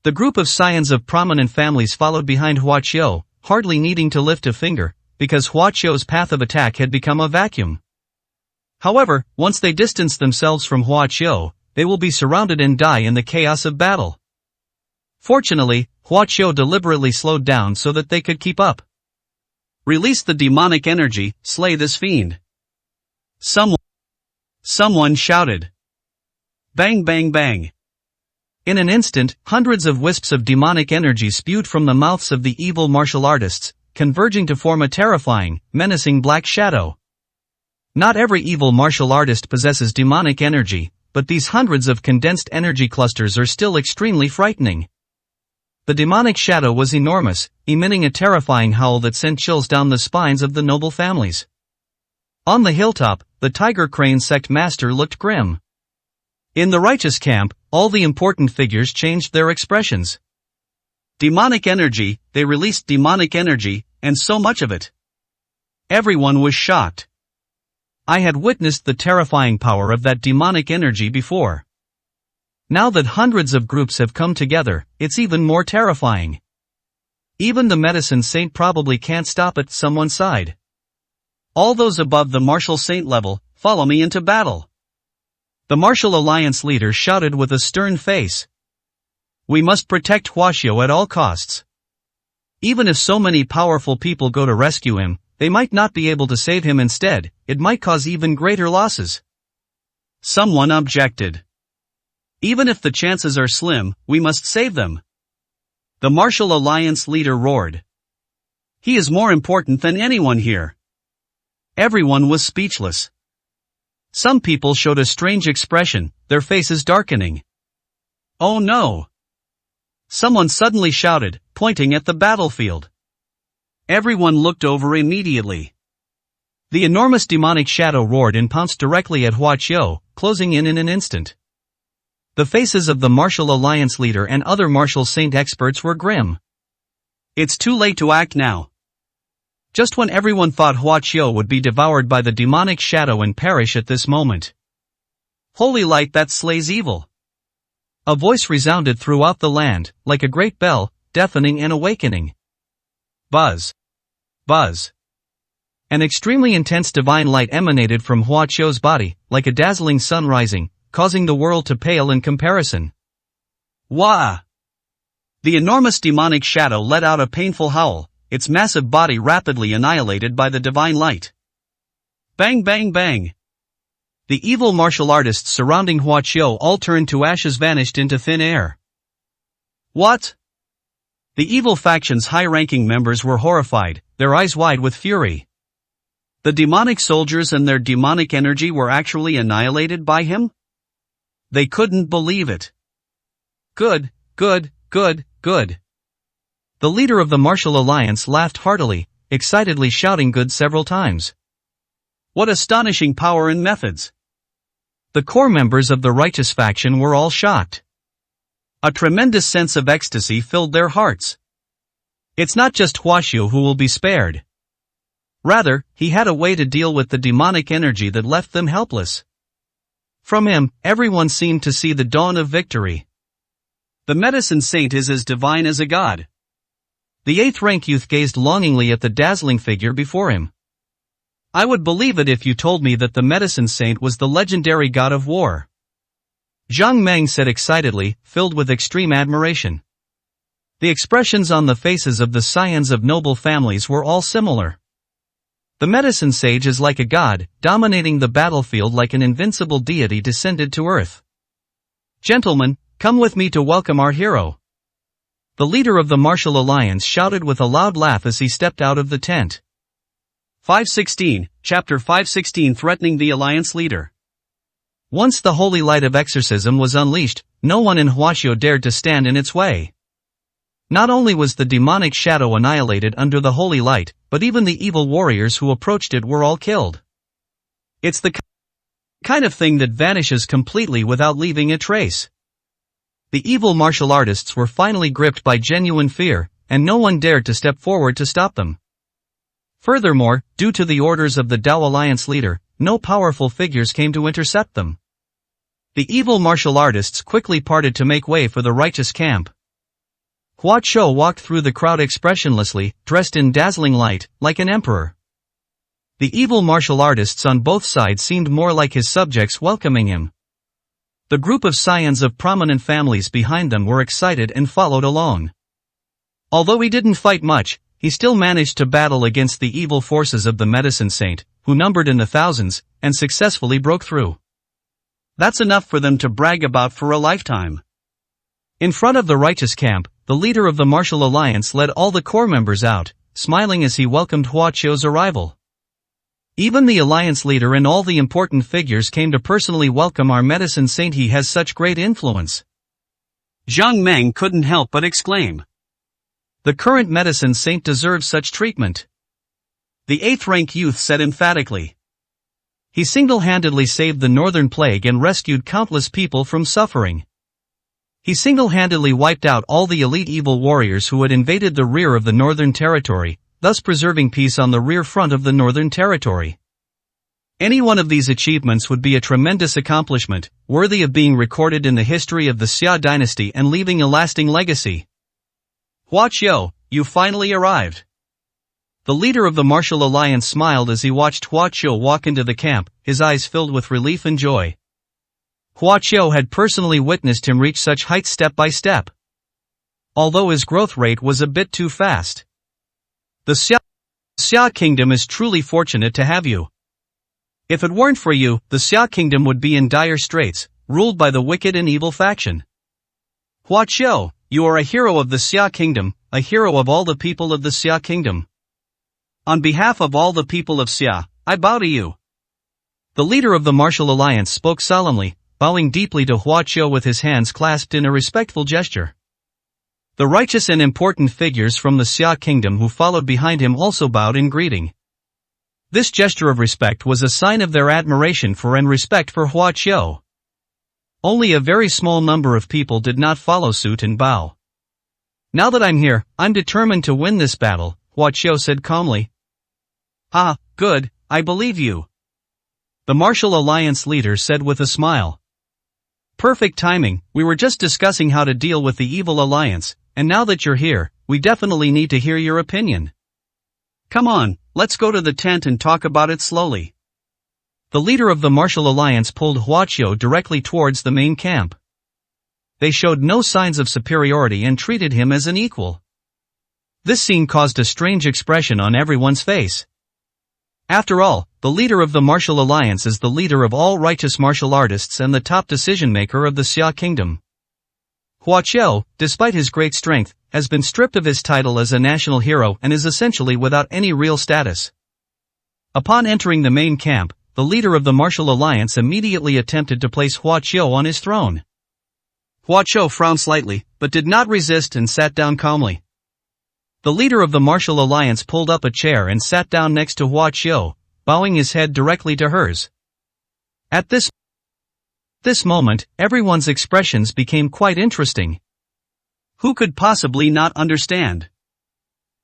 The group of scions of prominent families followed behind Hua Qiu, hardly needing to lift a finger, because Hua Qiu's path of attack had become a vacuum. However, once they distance themselves from Hua Qiu, they will be surrounded and die in the chaos of battle. Fortunately, Hua Qiu deliberately slowed down so that they could keep up. Release the demonic energy, slay this fiend. Someone shouted. Bang bang bang. In an instant, hundreds of wisps of demonic energy spewed from the mouths of the evil martial artists, converging to form a terrifying, menacing black shadow. Not every evil martial artist possesses demonic energy, but these hundreds of condensed energy clusters are still extremely frightening. The demonic shadow was enormous, emitting a terrifying howl that sent chills down the spines of the noble families. On the hilltop, the Tiger Crane sect master looked grim. In the righteous camp, all the important figures changed their expressions. Demonic energy, they released demonic energy, and so much of it. Everyone was shocked. I had witnessed the terrifying power of that demonic energy before. Now that hundreds of groups have come together, it's even more terrifying. Even the medicine saint probably can't stop it. Someone sighed. All those above the martial saint level, follow me into battle. The martial alliance leader shouted with a stern face. We must protect Huaxiao at all costs. Even if so many powerful people go to rescue him, they might not be able to save him. Instead, it might cause even greater losses. Someone objected. Even if the chances are slim, we must save them. The martial alliance leader roared. He is more important than anyone here. Everyone was speechless. Some people showed a strange expression, their faces darkening. Oh no! Someone suddenly shouted, pointing at the battlefield. Everyone looked over immediately. The enormous demonic shadow roared and pounced directly at Huaqiao, closing in an instant. The faces of the martial alliance leader and other martial saint experts were grim. It's too late to act now. Just when everyone thought Huaqiao would be devoured by the demonic shadow and perish at this moment. Holy light that slays evil. A voice resounded throughout the land, like a great bell, deafening and awakening. Buzz. Buzz. An extremely intense divine light emanated from Huaqiao's body, like a dazzling sun rising, causing the world to pale in comparison. Wah! The enormous demonic shadow let out a painful howl, its massive body rapidly annihilated by the divine light. Bang bang bang! The evil martial artists surrounding Huaqiao all turned to ashes, vanished into thin air. What? The evil faction's high-ranking members were horrified, their eyes wide with fury. The demonic soldiers and their demonic energy were actually annihilated by him? They couldn't believe it. Good, good, good, good. The leader of the martial alliance laughed heartily, excitedly shouting good several times. What astonishing power and methods! The core members of the righteous faction were all shocked. A tremendous sense of ecstasy filled their hearts. It's not just Huaqiao who will be spared. Rather, he had a way to deal with the demonic energy that left them helpless. From him, everyone seemed to see the dawn of victory. The medicine saint is as divine as a god. The 8th rank youth gazed longingly at the dazzling figure before him. I would believe it if you told me that the medicine saint was the legendary god of war. Zhang Meng said excitedly, filled with extreme admiration. The expressions on the faces of the scions of noble families were all similar. The medicine sage is like a god, dominating the battlefield like an invincible deity descended to earth. Gentlemen, come with me to welcome our hero. The leader of the martial alliance shouted with a loud laugh as he stepped out of the tent. 516, Chapter 516, Threatening the Alliance Leader. Once the holy light of exorcism was unleashed, no one in Huaqiao dared to stand in its way. Not only was the demonic shadow annihilated under the holy light, but even the evil warriors who approached it were all killed. It's the kind of thing that vanishes completely without leaving a trace. The evil martial artists were finally gripped by genuine fear, and no one dared to step forward to stop them. Furthermore, due to the orders of the Dao Alliance leader, no powerful figures came to intercept them. The evil martial artists quickly parted to make way for the righteous camp. Huaqiao walked through the crowd expressionlessly, dressed in dazzling light, like an emperor. The evil martial artists on both sides seemed more like his subjects welcoming him. The group of scions of prominent families behind them were excited and followed along. Although he didn't fight much, he still managed to battle against the evil forces of the medicine saint, who numbered in the thousands, and successfully broke through. That's enough for them to brag about for a lifetime. In front of the righteous camp, the leader of the martial alliance led all the core members out, smiling as he welcomed Huaqiao's arrival. Even the alliance leader and all the important figures came to personally welcome our medicine saint. He has such great influence. Zhang Meng couldn't help but exclaim. The current medicine saint deserves such treatment. The 8th rank youth said emphatically. He single-handedly saved the northern plague and rescued countless people from suffering. He single-handedly wiped out all the elite evil warriors who had invaded the rear of the northern territory, thus preserving peace on the rear front of the northern territory. Any one of these achievements would be a tremendous accomplishment, worthy of being recorded in the history of the Xia dynasty and leaving a lasting legacy. Hua Qiu, you finally arrived. The leader of the martial alliance smiled as he watched Hua Qiu walk into the camp, his eyes filled with relief and joy. Hua Qiu had personally witnessed him reach such heights step by step. Although his growth rate was a bit too fast. The Xia kingdom is truly fortunate to have you. If it weren't for you, the Xia kingdom would be in dire straits, ruled by the wicked and evil faction. Hua Qiu, you are a hero of the Xia kingdom, a hero of all the people of the Xia kingdom. On behalf of all the people of Xia, I bow to you. The leader of the martial alliance spoke solemnly, bowing deeply to Hua Qiu with his hands clasped in a respectful gesture. The righteous and important figures from the Xia kingdom who followed behind him also bowed in greeting. This gesture of respect was a sign of their admiration for and respect for Hua Qiu. Only a very small number of people did not follow suit and bow. Now that I'm here, I'm determined to win this battle, Hua Qiu said calmly. Ah, good, I believe you. The martial alliance leader said with a smile. Perfect timing, we were just discussing how to deal with the evil alliance, and now that you're here, we definitely need to hear your opinion. Come on, let's go to the tent and talk about it slowly. The leader of the martial alliance pulled Hua Qiu directly towards the main camp. They showed no signs of superiority and treated him as an equal. This scene caused a strange expression on everyone's face. After all, the leader of the martial alliance is the leader of all righteous martial artists and the top decision-maker of the Xia kingdom. Hua Qiu, despite his great strength, has been stripped of his title as a national hero and is essentially without any real status. Upon entering the main camp, the leader of the martial alliance immediately attempted to place Hua Qiu on his throne. Hua Qiu frowned slightly, but did not resist and sat down calmly. The leader of the martial alliance pulled up a chair and sat down next to Hua Qiu, bowing his head directly to hers. At this moment, everyone's expressions became quite interesting. Who could possibly not understand?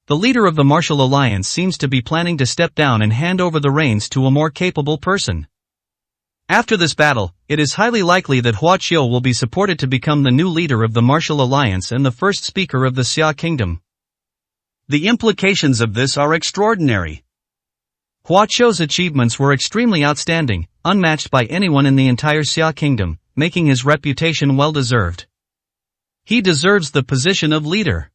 The leader of the martial alliance seems to be planning to step down and hand over the reins to a more capable person. After this battle, it is highly likely that Hua Qiu will be supported to become the new leader of the martial alliance and the first speaker of the Xia kingdom. The implications of this are extraordinary. Hua Qiu's achievements were extremely outstanding, unmatched by anyone in the entire Xia kingdom, making his reputation well-deserved. He deserves the position of leader.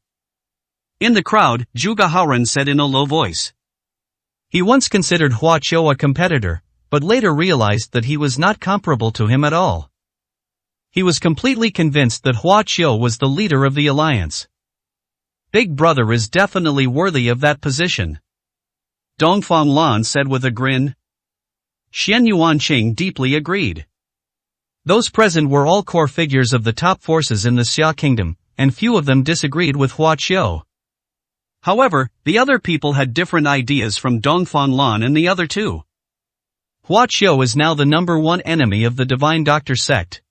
In the crowd, Zhuge Haoren said in a low voice. He once considered Hua Qiu a competitor, but later realized that he was not comparable to him at all. He was completely convinced that Hua Qiu was the leader of the alliance. Big Brother is definitely worthy of that position. Dongfang Lan said with a grin. Xian Yuanqing deeply agreed. Those present were all core figures of the top forces in the Xia kingdom, and few of them disagreed with Hua Qiu. However, the other people had different ideas from Dongfang Lan and the other two. Hua Qiu is now the number one enemy of the Divine Doctor sect.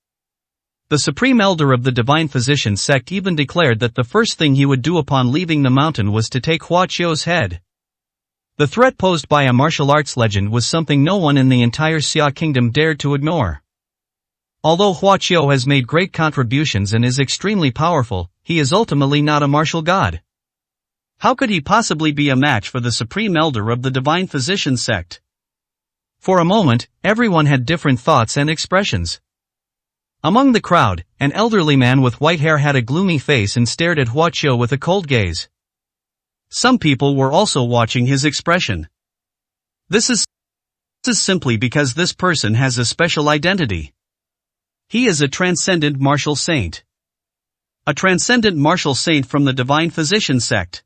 The Supreme Elder of the Divine Physician sect even declared that the first thing he would do upon leaving the mountain was to take Hua Qiu's head. The threat posed by a martial arts legend was something no one in the entire Xia kingdom dared to ignore. Although Hua Qiu has made great contributions and is extremely powerful, he is ultimately not a martial god. How could he possibly be a match for the Supreme Elder of the Divine Physician sect? For a moment, everyone had different thoughts and expressions. Among the crowd, an elderly man with white hair had a gloomy face and stared at Hua Qiu with a cold gaze. Some people were also watching his expression. This is simply because this person has a special identity. He is a transcendent martial saint. A transcendent martial saint from the Divine Physician sect.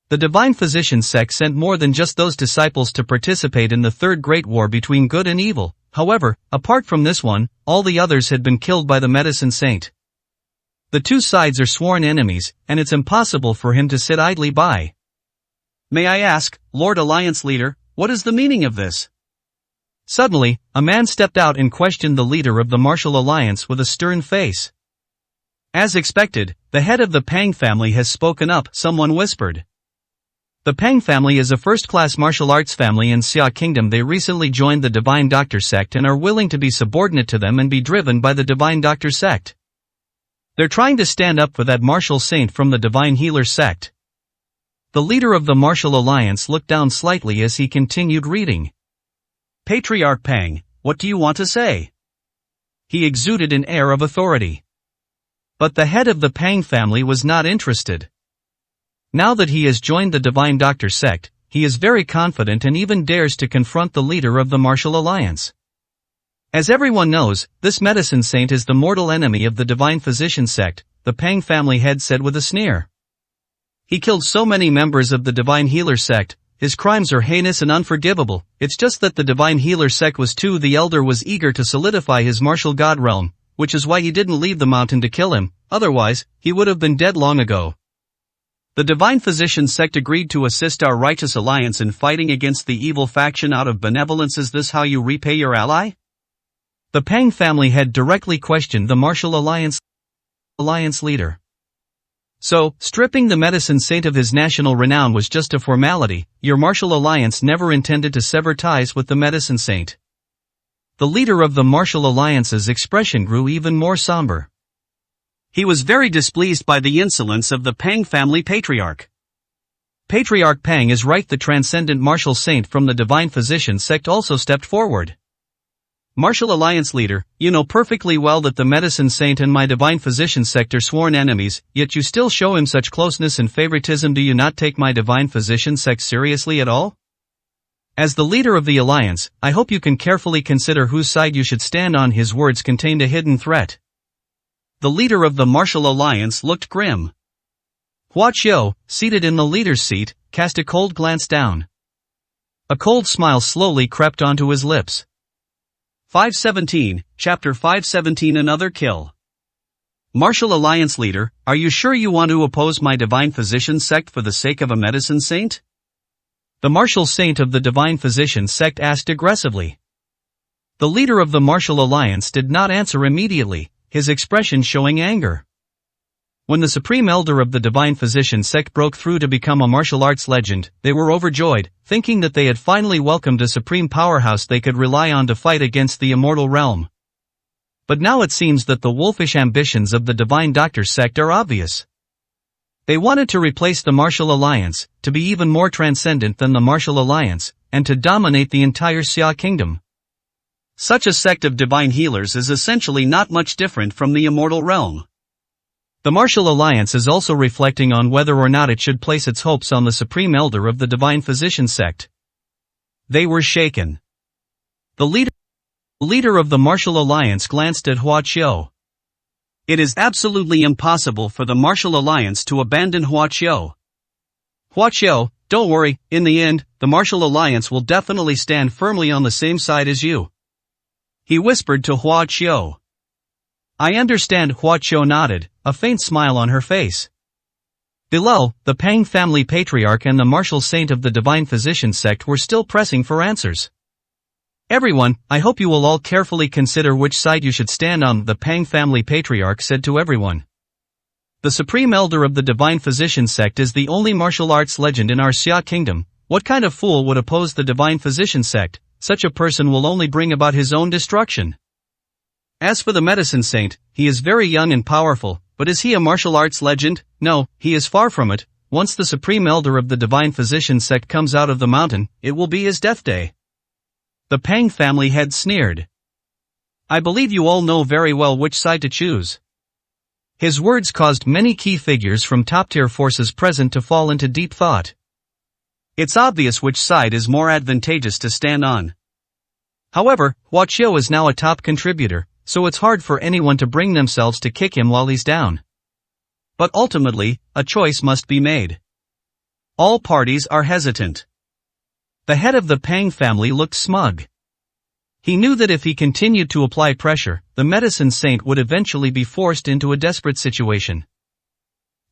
The Divine Physician sect sent more than just those disciples to participate in the Third Great War between good and evil. However, apart from this one, all the others had been killed by the medicine saint. The two sides are sworn enemies, and it's impossible for him to sit idly by. May I ask, Lord Alliance Leader, what is the meaning of this? Suddenly, a man stepped out and questioned the leader of the martial alliance with a stern face. As expected, the head of the Pang family has spoken up, someone whispered. The Pang family is a first-class martial arts family in Xia Kingdom. They recently joined the Divine Doctor sect and are willing to be subordinate to them and be driven by the Divine Doctor sect. They're trying to stand up for that martial saint from the Divine Healer sect. The leader of the Martial Alliance looked down slightly as he continued reading. Patriarch Pang, what do you want to say? He exuded an air of authority. But the head of the Pang family was not interested. Now that he has joined the Divine Doctor sect, he is very confident and even dares to confront the leader of the Martial Alliance. As everyone knows, this medicine saint is the mortal enemy of the Divine Physician sect, the Pang family head said with a sneer. He killed so many members of the Divine Healer sect, his crimes are heinous and unforgivable. It's just that the Divine Healer sect was too. The elder was eager to solidify his martial god realm, which is why he didn't leave the mountain to kill him, otherwise, he would have been dead long ago. The Divine Physician sect agreed to assist our righteous alliance in fighting against the evil faction out of benevolence. Is this how you repay your ally? The Pang family head directly questioned the Martial Alliance leader. So, stripping the medicine saint of his national renown was just a formality. Your Martial Alliance never intended to sever ties with the medicine saint. The leader of the Martial Alliance's expression grew even more somber. He was very displeased by the insolence of the Pang family patriarch. Patriarch Pang is right. The transcendent martial saint from the Divine Physician sect also stepped forward. Martial Alliance leader, you know perfectly well that the medicine saint and my Divine Physician sect are sworn enemies, yet you still show him such closeness and favoritism. Do you not take my Divine Physician sect seriously at all? As the leader of the alliance, I hope you can carefully consider whose side you should stand on. His words contained a hidden threat. The leader of the Martial Alliance looked grim. Hua Qiu, seated in the leader's seat, cast a cold glance down. A cold smile slowly crept onto his lips. 517, Chapter 517. Another kill. Martial Alliance leader, are you sure you want to oppose my Divine Physician sect for the sake of a medicine saint? The martial saint of the Divine Physician sect asked aggressively. The leader of the Martial Alliance did not answer immediately, his expression showing anger. When the Supreme Elder of the Divine Physician sect broke through to become a martial arts legend, they were overjoyed, thinking that they had finally welcomed a supreme powerhouse they could rely on to fight against the immortal realm. But now it seems that the wolfish ambitions of the Divine Doctor sect are obvious. They wanted to replace the Martial Alliance, to be even more transcendent than the Martial Alliance, and to dominate the entire Xia Kingdom. Such a sect of divine healers is essentially not much different from the immortal realm. The Martial Alliance is also reflecting on whether or not it should place its hopes on the Supreme Elder of the Divine Physician sect. They were shaken. The leader of the Martial Alliance glanced at Hua Qiu. It is absolutely impossible for the Martial Alliance to abandon Hua Qiu. Hua Qiu, don't worry, in the end, the Martial Alliance will definitely stand firmly on the same side as you. He whispered to Hua Qiu. I understand. Hua Qiu nodded, a faint smile on her face. Below, the Pang family patriarch and the martial saint of the Divine Physician sect were still pressing for answers. Everyone, I hope you will all carefully consider which side you should stand on, the Pang family patriarch said to everyone. The Supreme Elder of the Divine Physician sect is the only martial arts legend in our Xia Kingdom. What kind of fool would oppose the Divine Physician sect? Such a person will only bring about his own destruction. As for the medicine saint, he is very young and powerful, but is he a martial arts legend? No, he is far from it. Once the Supreme Elder of the Divine Physician sect comes out of the mountain, it will be his death day. The Pang family head sneered. I believe you all know very well which side to choose. His words caused many key figures from top-tier forces present to fall into deep thought. It's obvious which side is more advantageous to stand on. However, Hua Qiu is now a top contributor, so it's hard for anyone to bring themselves to kick him while he's down. But ultimately, a choice must be made. All parties are hesitant. The head of the Pang family looked smug. He knew that if he continued to apply pressure, the medicine saint would eventually be forced into a desperate situation.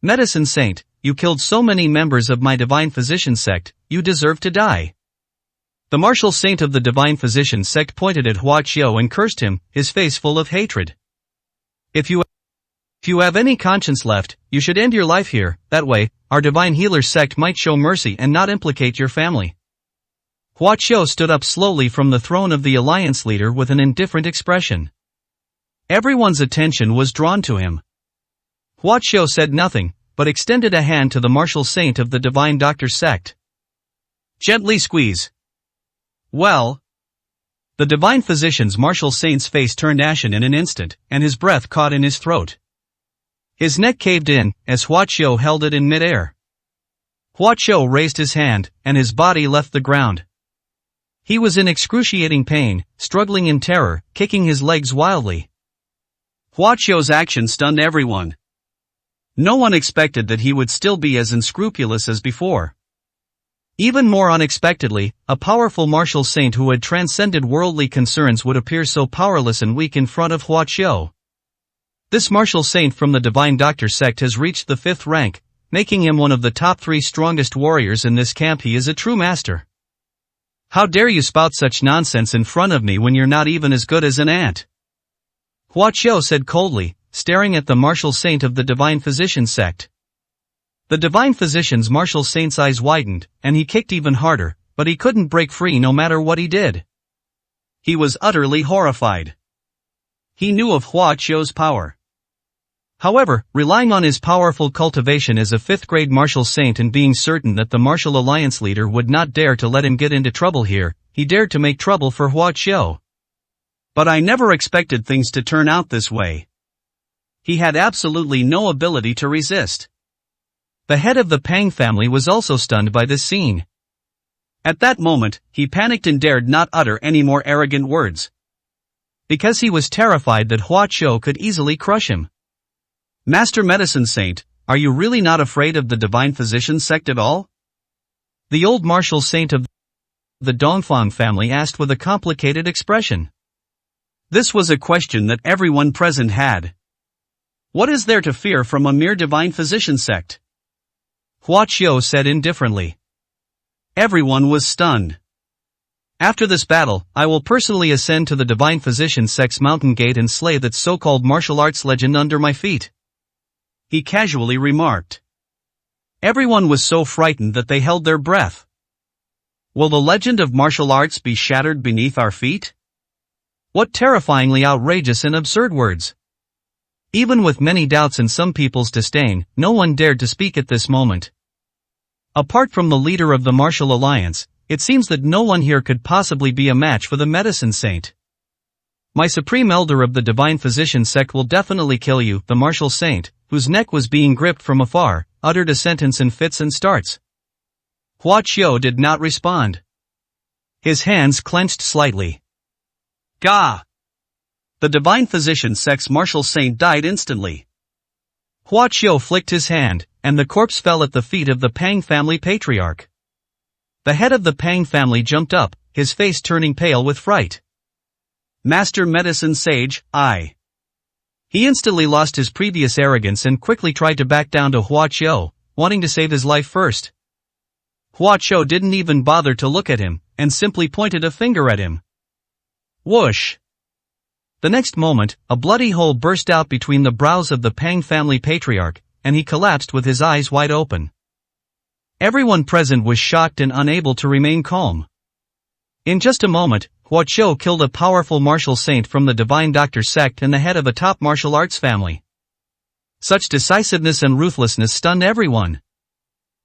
Medicine saint, you killed so many members of my Divine Physician sect, you deserve to die. The martial saint of the Divine Physician sect pointed at Hua Qiu and cursed him, his face full of hatred. If you If you have any conscience left, you should end your life here, that way, our divine healer sect might show mercy and not implicate your family. Hua Qiu stood up slowly from the throne of the alliance leader with an indifferent expression. Everyone's attention was drawn to him. Hua Qiu said nothing, but extended a hand to the martial saint of the divine doctor sect. Gently squeeze. Well. The divine physician's martial saint's face turned ashen in an instant, and his breath caught in his throat. His neck caved in, as Hua Qiu held it in midair. Hua Qiu raised his hand, and his body left the ground. He was in excruciating pain, struggling in terror, kicking his legs wildly. Hua Qiu's action stunned everyone. No one expected that he would still be as unscrupulous as before. Even more unexpectedly, a powerful martial saint who had transcended worldly concerns would appear so powerless and weak in front of Hua Qiu. This martial saint from the divine doctor sect has reached the 5th rank, making him one of the top 3 strongest warriors in this camp. He is a true master. How dare you spout such nonsense in front of me when you're not even as good as an ant? Hua Qiu said coldly, staring at the martial saint of the divine physician sect. The divine physician's martial saint's eyes widened, and he kicked even harder, but he couldn't break free no matter what he did. He was utterly horrified. He knew of Hua Qiu's power. However, relying on his powerful cultivation as a 5th-grade martial saint and being certain that the martial alliance leader would not dare to let him get into trouble here, he dared to make trouble for Hua Qiu. But I never expected things to turn out this way. He had absolutely no ability to resist. The head of the Pang family was also stunned by this scene. At that moment, he panicked and dared not utter any more arrogant words. Because he was terrified that Hua Qiu could easily crush him. Master Medicine Saint, are you really not afraid of the divine physician sect at all? The old martial saint of the Dongfang family asked with a complicated expression. This was a question that everyone present had. What is there to fear from a mere divine physician sect? Hua Qiu said indifferently. Everyone was stunned. After this battle, I will personally ascend to the divine physician sect's mountain gate and slay that so-called martial arts legend under my feet. He casually remarked. Everyone was so frightened that they held their breath. Will the legend of martial arts be shattered beneath our feet? What terrifyingly outrageous and absurd words. Even with many doubts and some people's disdain, no one dared to speak at this moment. Apart from the leader of the martial alliance, it seems that no one here could possibly be a match for the medicine saint. My supreme elder of the divine physician sect will definitely kill you. The martial saint, whose neck was being gripped from afar, uttered a sentence in fits and starts. Hua Qiu did not respond. His hands clenched slightly. Gah! The divine physician sect's martial saint died instantly. Hua Qiu flicked his hand, and the corpse fell at the feet of the Pang family patriarch. The head of the Pang family jumped up, his face turning pale with fright. Master Medicine Sage, I. He instantly lost his previous arrogance and quickly tried to back down to Hua Qiu, wanting to save his life first. Hua Qiu didn't even bother to look at him, and simply pointed a finger at him. Whoosh! The next moment, a bloody hole burst out between the brows of the Pang family patriarch, and he collapsed with his eyes wide open. Everyone present was shocked and unable to remain calm. In just a moment, Hua Qiu killed a powerful martial saint from the divine doctor sect and the head of a top martial arts family. Such decisiveness and ruthlessness stunned everyone.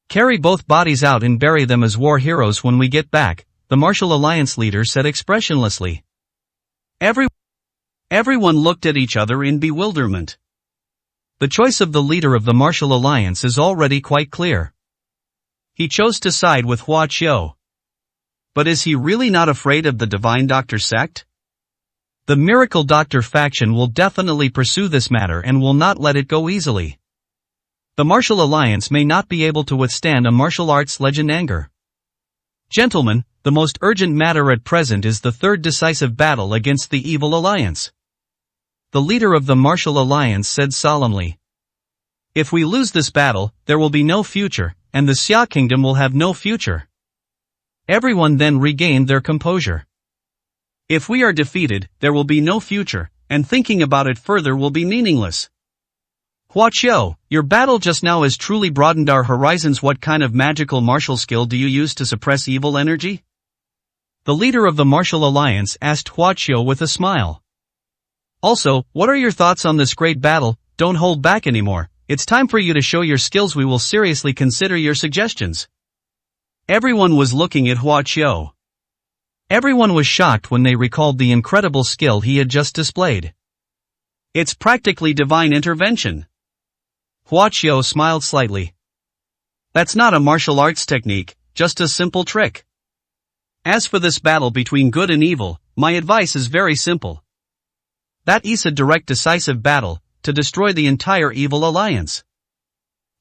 Carry both bodies out and bury them as war heroes when we get back, the martial alliance leader said expressionlessly. Everyone looked at each other in bewilderment. The choice of the leader of the martial alliance is already quite clear. He chose to side with Hua Qiu. But is he really not afraid of the divine doctor sect? The miracle doctor faction will definitely pursue this matter and will not let it go easily. The martial alliance may not be able to withstand a martial arts legend anger. Gentlemen, the most urgent matter at present is the third decisive battle against the evil alliance. The leader of the martial alliance said solemnly. If we lose this battle, there will be no future, and the Xia kingdom will have no future. Everyone then regained their composure. If we are defeated, there will be no future, and thinking about it further will be meaningless. Hua Qiu, your battle just now has truly broadened our horizons. What kind of magical martial skill do you use to suppress evil energy? The leader of the Martial Alliance asked Hua Qiu with a smile. Also, what are your thoughts on this great battle? Don't hold back anymore. It's time for you to show your skills. We will seriously consider your suggestions. Everyone was looking at Hua Qiu. Everyone was shocked when they recalled the incredible skill he had just displayed. It's practically divine intervention. Hua Qiu smiled slightly. That's not a martial arts technique, just a simple trick. As for this battle between good and evil, my advice is very simple. That is a direct decisive battle, to destroy the entire evil alliance.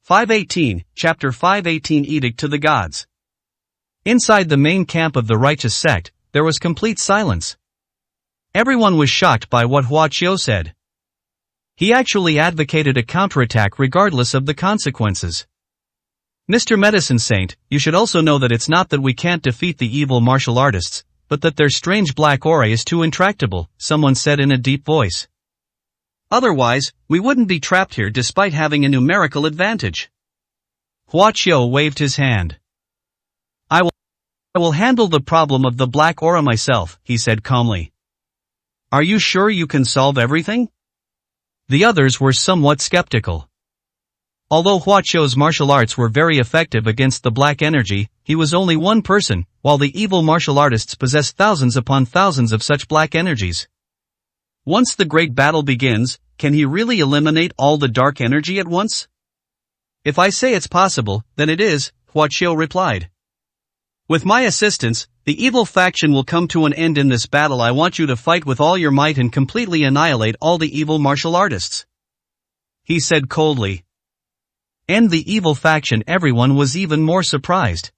518, Chapter 518 Edict to the Gods. Inside the main camp of the righteous sect, there was complete silence. Everyone was shocked by what Hua Qiu said. He actually advocated a counterattack regardless of the consequences. Mr. Medicine Saint, you should also know that it's not that we can't defeat the evil martial artists, but that their strange black aura is too intractable, someone said in a deep voice. Otherwise, we wouldn't be trapped here despite having a numerical advantage. Hua Qiu waved his hand. I will handle the problem of the black aura myself, he said calmly. Are you sure you can solve everything? The others were somewhat skeptical. Although Hua Qiu's martial arts were very effective against the black energy, he was only one person, while the evil martial artists possessed thousands upon thousands of such black energies. Once the great battle begins, can he really eliminate all the dark energy at once? If I say it's possible, then it is, Hua Qiu replied. With my assistance, the evil faction will come to an end in this battle. I want you to fight with all your might and completely annihilate all the evil martial artists. He said coldly. End the evil faction. Everyone was even more surprised.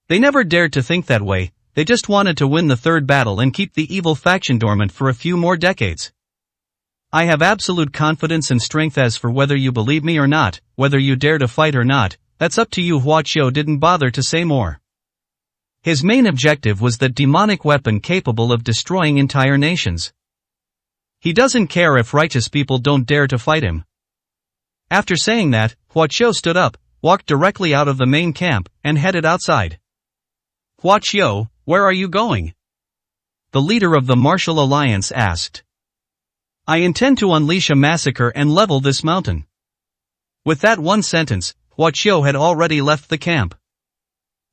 They never dared to think that way, they just wanted to win the third battle and keep the evil faction dormant for a few more decades. I have absolute confidence and strength. As for whether you believe me or not, whether you dare to fight or not, that's up to you. Hua Qiu didn't bother to say more. His main objective was that demonic weapon capable of destroying entire nations. He doesn't care if righteous people don't dare to fight him. After saying that, Hua Qiu stood up, walked directly out of the main camp, and headed outside. Hua Qiu, where are you going? The leader of the Martial Alliance asked. I intend to unleash a massacre and level this mountain. With that one sentence, Hua Qiu had already left the camp.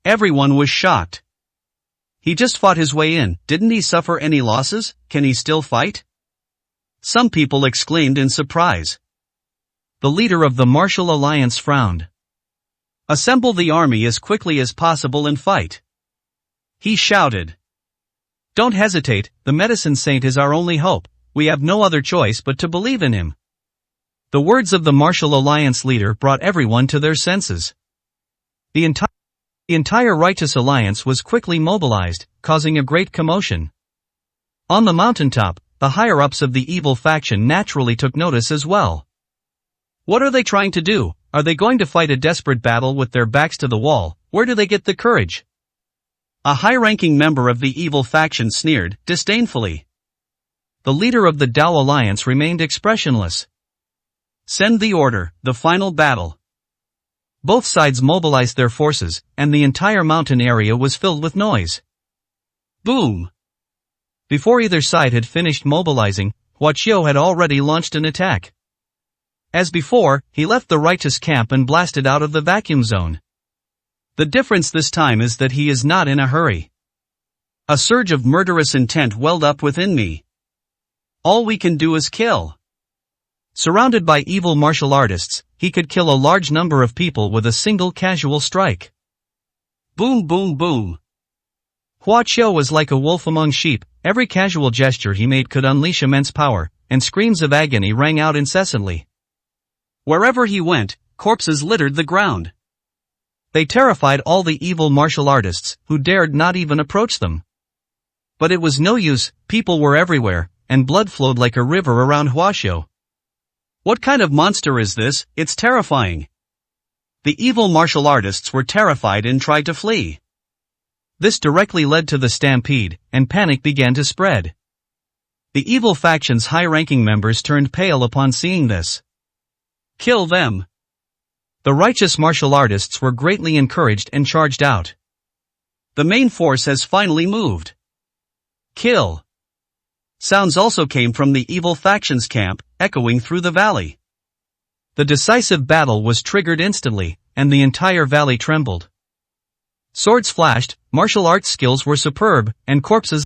Everyone was shocked. He just fought his way in. Didn't he suffer any losses? Can he still fight? Some people exclaimed in surprise. The leader of the Martial Alliance frowned. Assemble the army as quickly as possible and fight. He shouted. Don't hesitate, the Medicine Saint is our only hope. We have no other choice but to believe in him. The words of the Martial Alliance leader brought everyone to their senses. The entire Righteous Alliance was quickly mobilized, causing a great commotion. On the mountaintop, the higher-ups of the evil faction naturally took notice as well. What are they trying to do? Are they going to fight a desperate battle with their backs to the wall? Where do they get the courage? A high-ranking member of the evil faction sneered, disdainfully. The leader of the Dao Alliance remained expressionless. Send the order, the final battle. Both sides mobilized their forces, and the entire mountain area was filled with noise. Boom! Before either side had finished mobilizing, Hua Qiu had already launched an attack. As before, he left the righteous camp and blasted out of the vacuum zone. The difference this time is that he is not in a hurry. A surge of murderous intent welled up within me. All we can do is kill. Surrounded by evil martial artists, he could kill a large number of people with a single casual strike. Boom boom boom. Hua Qiu was like a wolf among sheep. Every casual gesture he made could unleash immense power, and screams of agony rang out incessantly. Wherever he went, corpses littered the ground. They terrified all the evil martial artists, who dared not even approach them. But it was no use, people were everywhere, and blood flowed like a river around Hua Qiu. What kind of monster is this? It's terrifying. The evil martial artists were terrified and tried to flee. This directly led to the stampede, and panic began to spread. The evil faction's high-ranking members turned pale upon seeing this. Kill them. The righteous martial artists were greatly encouraged and charged out. The main force has finally moved. Kill. Sounds also came from the evil faction's camp, echoing through the valley. The decisive battle was triggered instantly, and the entire valley trembled. Swords flashed, martial arts skills were superb, and corpses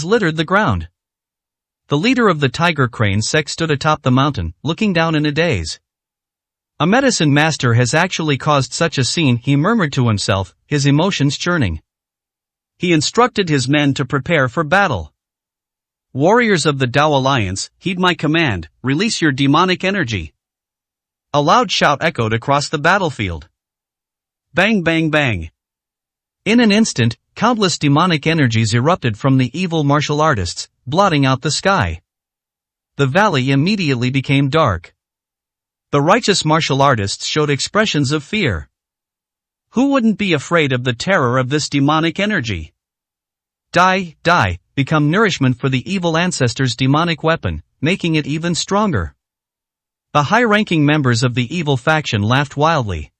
littered the ground. The leader of the tiger crane sect stood atop the mountain, looking down in a daze. A medicine master has actually caused such a scene, he murmured to himself, his emotions churning. He instructed his men to prepare for battle. Warriors of the Tao Alliance, heed my command, release your demonic energy. A loud shout echoed across the battlefield. Bang bang bang. In an instant, countless demonic energies erupted from the evil martial artists, blotting out the sky. The valley immediately became dark. The righteous martial artists showed expressions of fear. Who wouldn't be afraid of the terror of this demonic energy? Die, die, become nourishment for the evil ancestors' demonic weapon, making it even stronger. The high-ranking members of the evil faction laughed wildly.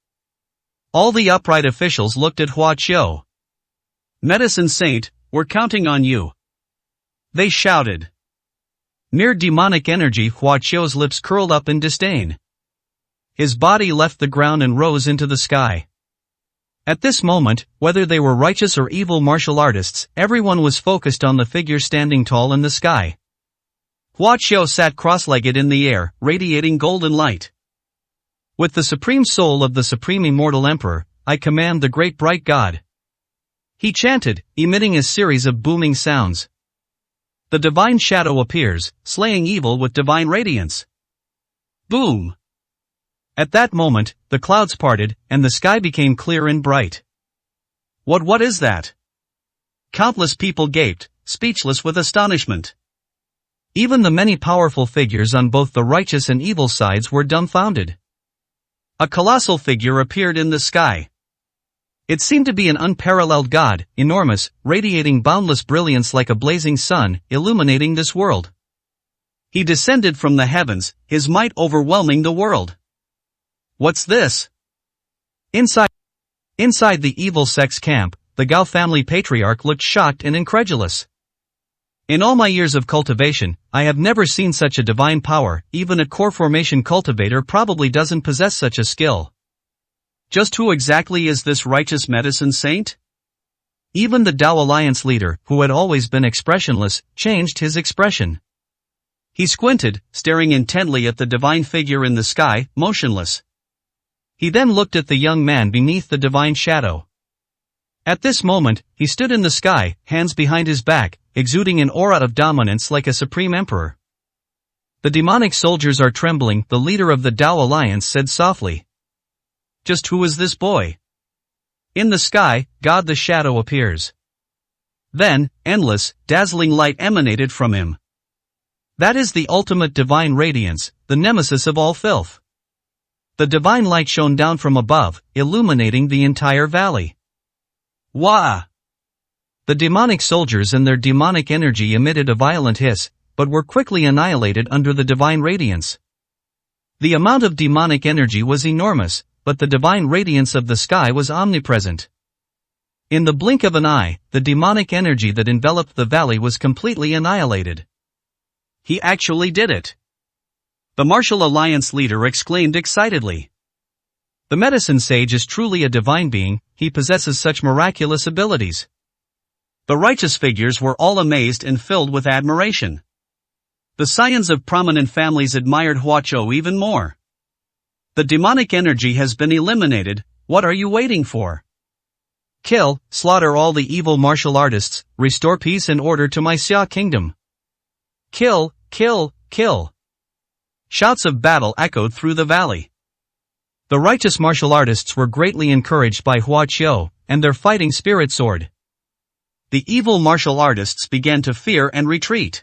All the upright officials looked at Hua Qiu. Medicine Saint, we're counting on you. They shouted. Mere demonic energy. Hua Qiu's lips curled up in disdain. His body left the ground and rose into the sky. At this moment, whether they were righteous or evil martial artists, everyone was focused on the figure standing tall in the sky. Hua Qiu sat cross-legged in the air, radiating golden light. With the supreme soul of the supreme immortal emperor, I command the great bright god. He chanted, emitting a series of booming sounds. The divine shadow appears, slaying evil with divine radiance. Boom! At that moment, the clouds parted, and the sky became clear and bright. What is that? Countless people gaped, speechless with astonishment. Even the many powerful figures on both the righteous and evil sides were dumbfounded. A colossal figure appeared in the sky. It seemed to be an unparalleled god, enormous, radiating boundless brilliance like a blazing sun, illuminating this world. He descended from the heavens, his might overwhelming the world. What's this? Inside the evil sect's camp, the Gao family patriarch looked shocked and incredulous. In all my years of cultivation, I have never seen such a divine power. Even a core formation cultivator probably doesn't possess such a skill. Just who exactly is this righteous medicine saint? Even the Tao Alliance leader, who had always been expressionless, changed his expression. He squinted, staring intently at the divine figure in the sky, motionless. He then looked at the young man beneath the divine shadow. At this moment, he stood in the sky, hands behind his back, exuding an aura of dominance like a supreme emperor. The demonic soldiers are trembling, the leader of the Tao Alliance said softly. Just who is this boy? In the sky, God the Shadow appears. Then, endless, dazzling light emanated from him. That is the ultimate divine radiance, the nemesis of all filth. The divine light shone down from above, illuminating the entire valley. Wah! The demonic soldiers and their demonic energy emitted a violent hiss, but were quickly annihilated under the divine radiance. The amount of demonic energy was enormous, but the divine radiance of the sky was omnipresent. In the blink of an eye, the demonic energy that enveloped the valley was completely annihilated. He actually did it. The Martial Alliance leader exclaimed excitedly. The medicine sage is truly a divine being, he possesses such miraculous abilities. The righteous figures were all amazed and filled with admiration. The scions of prominent families admired Hua Qiu even more. The demonic energy has been eliminated, what are you waiting for? Kill, slaughter all the evil martial artists, restore peace and order to my Xia kingdom. Kill, kill, kill. Shouts of battle echoed through the valley. The righteous martial artists were greatly encouraged by Hua Qiu, and their fighting spirit soared. The evil martial artists began to fear and retreat.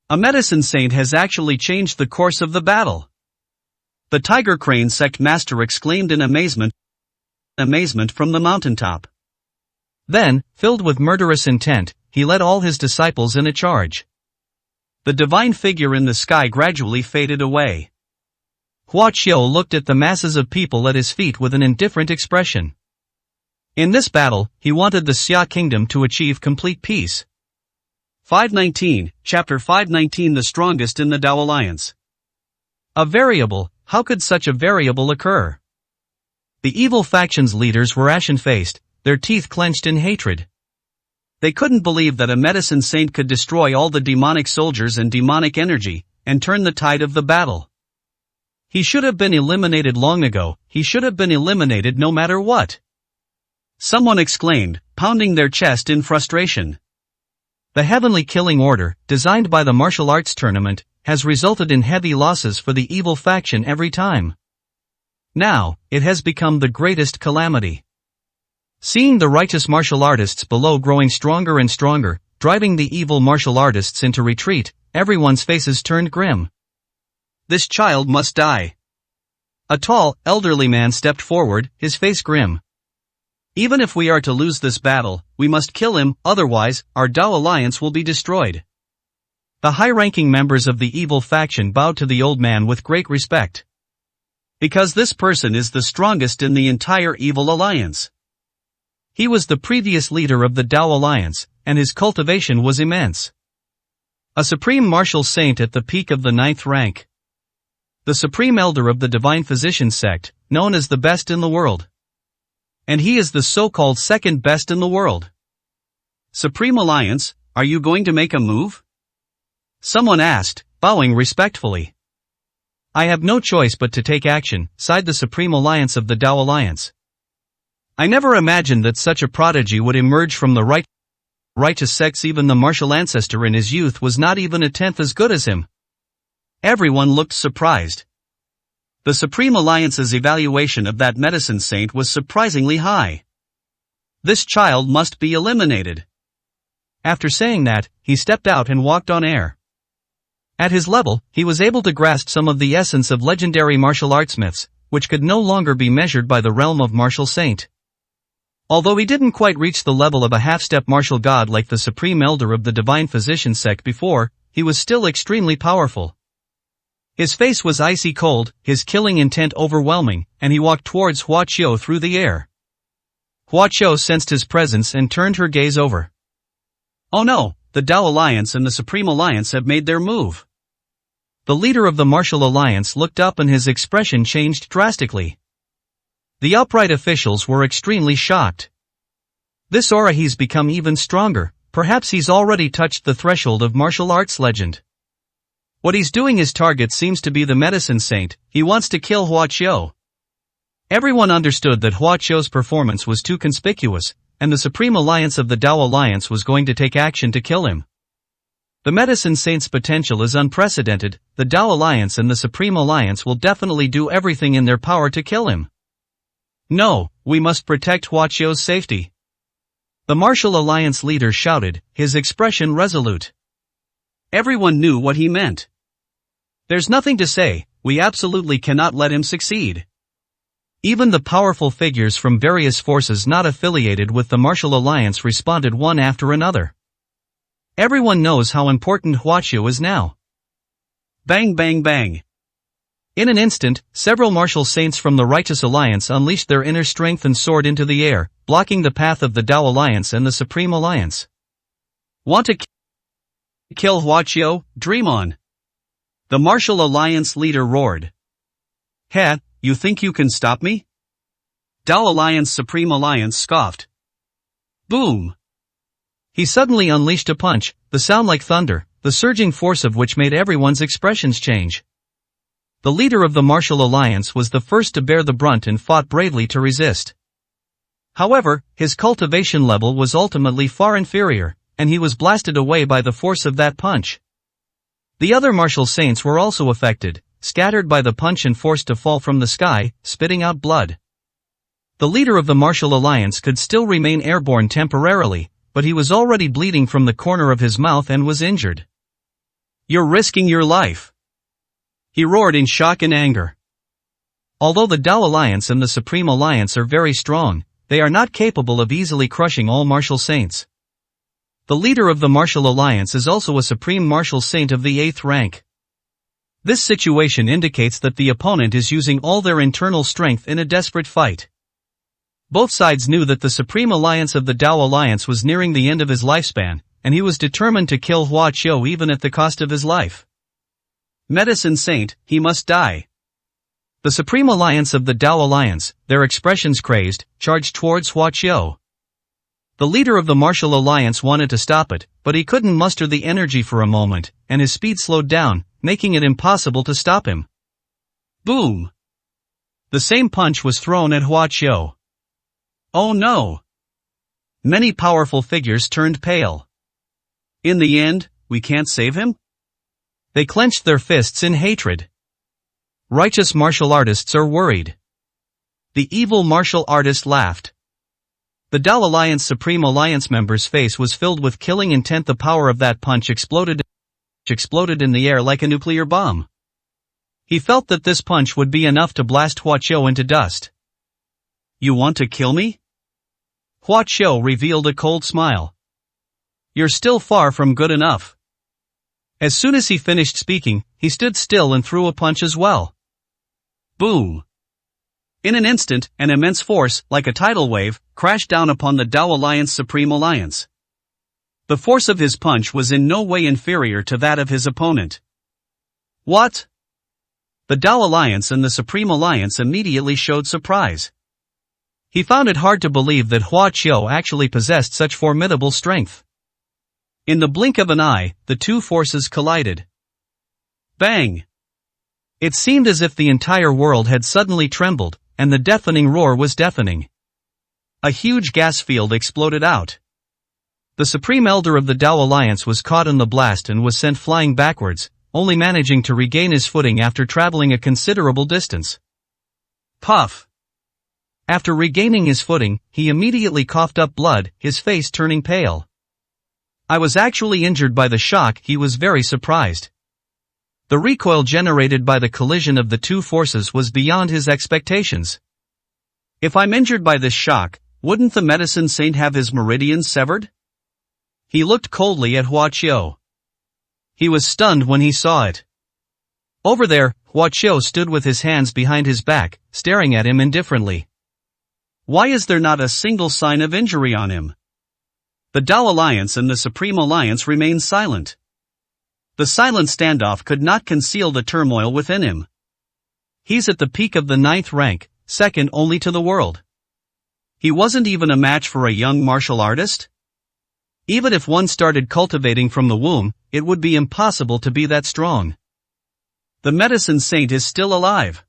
A medicine saint has actually changed the course of the battle. The Tiger Crane sect master exclaimed in amazement from the mountaintop. Then, filled with murderous intent, he led all his disciples in a charge. The divine figure in the sky gradually faded away. Hua Qiu looked at the masses of people at his feet with an indifferent expression. In this battle, he wanted the Xia kingdom to achieve complete peace. 519, Chapter 519 The strongest in the Dao Alliance. A variable, how could such a variable occur? The evil faction's leaders were ashen-faced, their teeth clenched in hatred. They couldn't believe that a medicine saint could destroy all the demonic soldiers and demonic energy, and turn the tide of the battle. He should have been eliminated long ago, he should have been eliminated no matter what. Someone exclaimed, pounding their chest in frustration. The heavenly killing order, designed by the martial arts tournament, has resulted in heavy losses for the evil faction every time. Now, it has become the greatest calamity. Seeing the righteous martial artists below growing stronger and stronger, driving the evil martial artists into retreat, everyone's faces turned grim. This child must die. A tall, elderly man stepped forward, his face grim. Even if we are to lose this battle, we must kill him, otherwise, our Dao Alliance will be destroyed. The high-ranking members of the evil faction bowed to the old man with great respect. Because this person is the strongest in the entire evil alliance. He was the previous leader of the Dao Alliance, and his cultivation was immense. A supreme martial saint at the peak of the 9th rank. The supreme elder of the divine physician sect, known as the best in the world. And he is the so-called second best in the world. Supreme Alliance, are you going to make a move? Someone asked, bowing respectfully. I have no choice but to take action, sighed the Supreme Alliance of the Dao Alliance. I never imagined that such a prodigy would emerge from the righteous sects. Even the martial ancestor in his youth was not even a tenth as good as him. Everyone looked surprised. The Supreme Alliance's evaluation of that medicine saint was surprisingly high. This child must be eliminated. After saying that, he stepped out and walked on air. At his level, he was able to grasp some of the essence of legendary martial arts myths, which could no longer be measured by the realm of martial saint. Although he didn't quite reach the level of a half-step martial god like the supreme elder of the divine physician sect before, he was still extremely powerful. His face was icy cold, his killing intent overwhelming, and he walked towards Hua Qiu through the air. Hua Qiu sensed his presence and turned her gaze over. Oh no, the Dao Alliance and the Supreme Alliance have made their move. The leader of the Martial Alliance looked up and his expression changed drastically. The upright officials were extremely shocked. This aura, he's become even stronger, perhaps he's already touched the threshold of martial arts legend. What he's doing, his target seems to be the medicine saint, he wants to kill Hua Qiu. Everyone understood that Hua Qiu's performance was too conspicuous, and the Supreme Alliance of the Dao Alliance was going to take action to kill him. The medicine saint's potential is unprecedented, the Dao Alliance and the Supreme Alliance will definitely do everything in their power to kill him. No, we must protect Hua Qiu's safety. The Martial Alliance leader shouted, his expression resolute. Everyone knew what he meant. There's nothing to say, we absolutely cannot let him succeed. Even the powerful figures from various forces not affiliated with the Martial Alliance responded one after another. Everyone knows how important Hua Qiu is now. Bang bang bang. In an instant, several martial saints from the Righteous Alliance unleashed their inner strength and soared into the air, blocking the path of the Dao Alliance and the Supreme Alliance. Want to kill Hua Qiu? Dream on. The Martial Alliance leader roared. Heh, you think you can stop me? Dao Alliance Supreme Alliance scoffed. Boom. He suddenly unleashed a punch, the sound like thunder, the surging force of which made everyone's expressions change. The leader of the Martial Alliance was the first to bear the brunt and fought bravely to resist. However, his cultivation level was ultimately far inferior, and he was blasted away by the force of that punch. The other martial saints were also affected, scattered by the punch and forced to fall from the sky, spitting out blood. The leader of the Martial Alliance could still remain airborne temporarily, but he was already bleeding from the corner of his mouth and was injured. You're risking your life. He roared in shock and anger. Although the Dao Alliance and the Supreme Alliance are very strong, they are not capable of easily crushing all martial saints. The leader of the Martial Alliance is also a Supreme Martial Saint of the 8th rank. This situation indicates that the opponent is using all their internal strength in a desperate fight. Both sides knew that the Supreme Alliance of the Tao Alliance was nearing the end of his lifespan, and he was determined to kill Hua Qiu even at the cost of his life. Medicine Saint, he must die. The Supreme Alliance of the Tao Alliance, their expressions crazed, charged towards Hua Qiu. The leader of the Martial Alliance wanted to stop it, but he couldn't muster the energy for a moment, and his speed slowed down, making it impossible to stop him. Boom! The same punch was thrown at Hua Qiu. Oh no! Many powerful figures turned pale. In the end, we can't save him? They clenched their fists in hatred. Righteous martial artists are worried. The evil martial artist laughed. The Tao Alliance Supreme Alliance member's face was filled with killing intent. The power of that punch exploded in the air like a nuclear bomb. He felt that this punch would be enough to blast Hua Qiu into dust. You want to kill me? Hua Qiu revealed a cold smile. You're still far from good enough. As soon as he finished speaking, he stood still and threw a punch as well. Boom! In an instant, an immense force, like a tidal wave, crashed down upon the Tao Alliance Supreme Alliance. The force of his punch was in no way inferior to that of his opponent. What? The Tao Alliance and the Supreme Alliance immediately showed surprise. He found it hard to believe that Hua Qiu actually possessed such formidable strength. In the blink of an eye, the two forces collided. Bang! It seemed as if the entire world had suddenly trembled, and the deafening roar was deafening. A huge gas field exploded out. The Supreme Elder of the Tao Alliance was caught in the blast and was sent flying backwards, only managing to regain his footing after traveling a considerable distance. Puff! After regaining his footing, he immediately coughed up blood, his face turning pale. I was actually injured by the shock. He was very surprised. The recoil generated by the collision of the two forces was beyond his expectations. If I'm injured by this shock, wouldn't the Medicine Saint have his meridians severed? He looked coldly at Hua Qiu. He was stunned when he saw it. Over there, Hua Qiu stood with his hands behind his back, staring at him indifferently. Why is there not a single sign of injury on him? The Tao Alliance and the Supreme Alliance remained silent. The silent standoff could not conceal the turmoil within him. He's at the peak of the 9th rank, second only to the world. He wasn't even a match for a young martial artist? Even if one started cultivating from the womb, it would be impossible to be that strong. The Medicine Saint is still alive.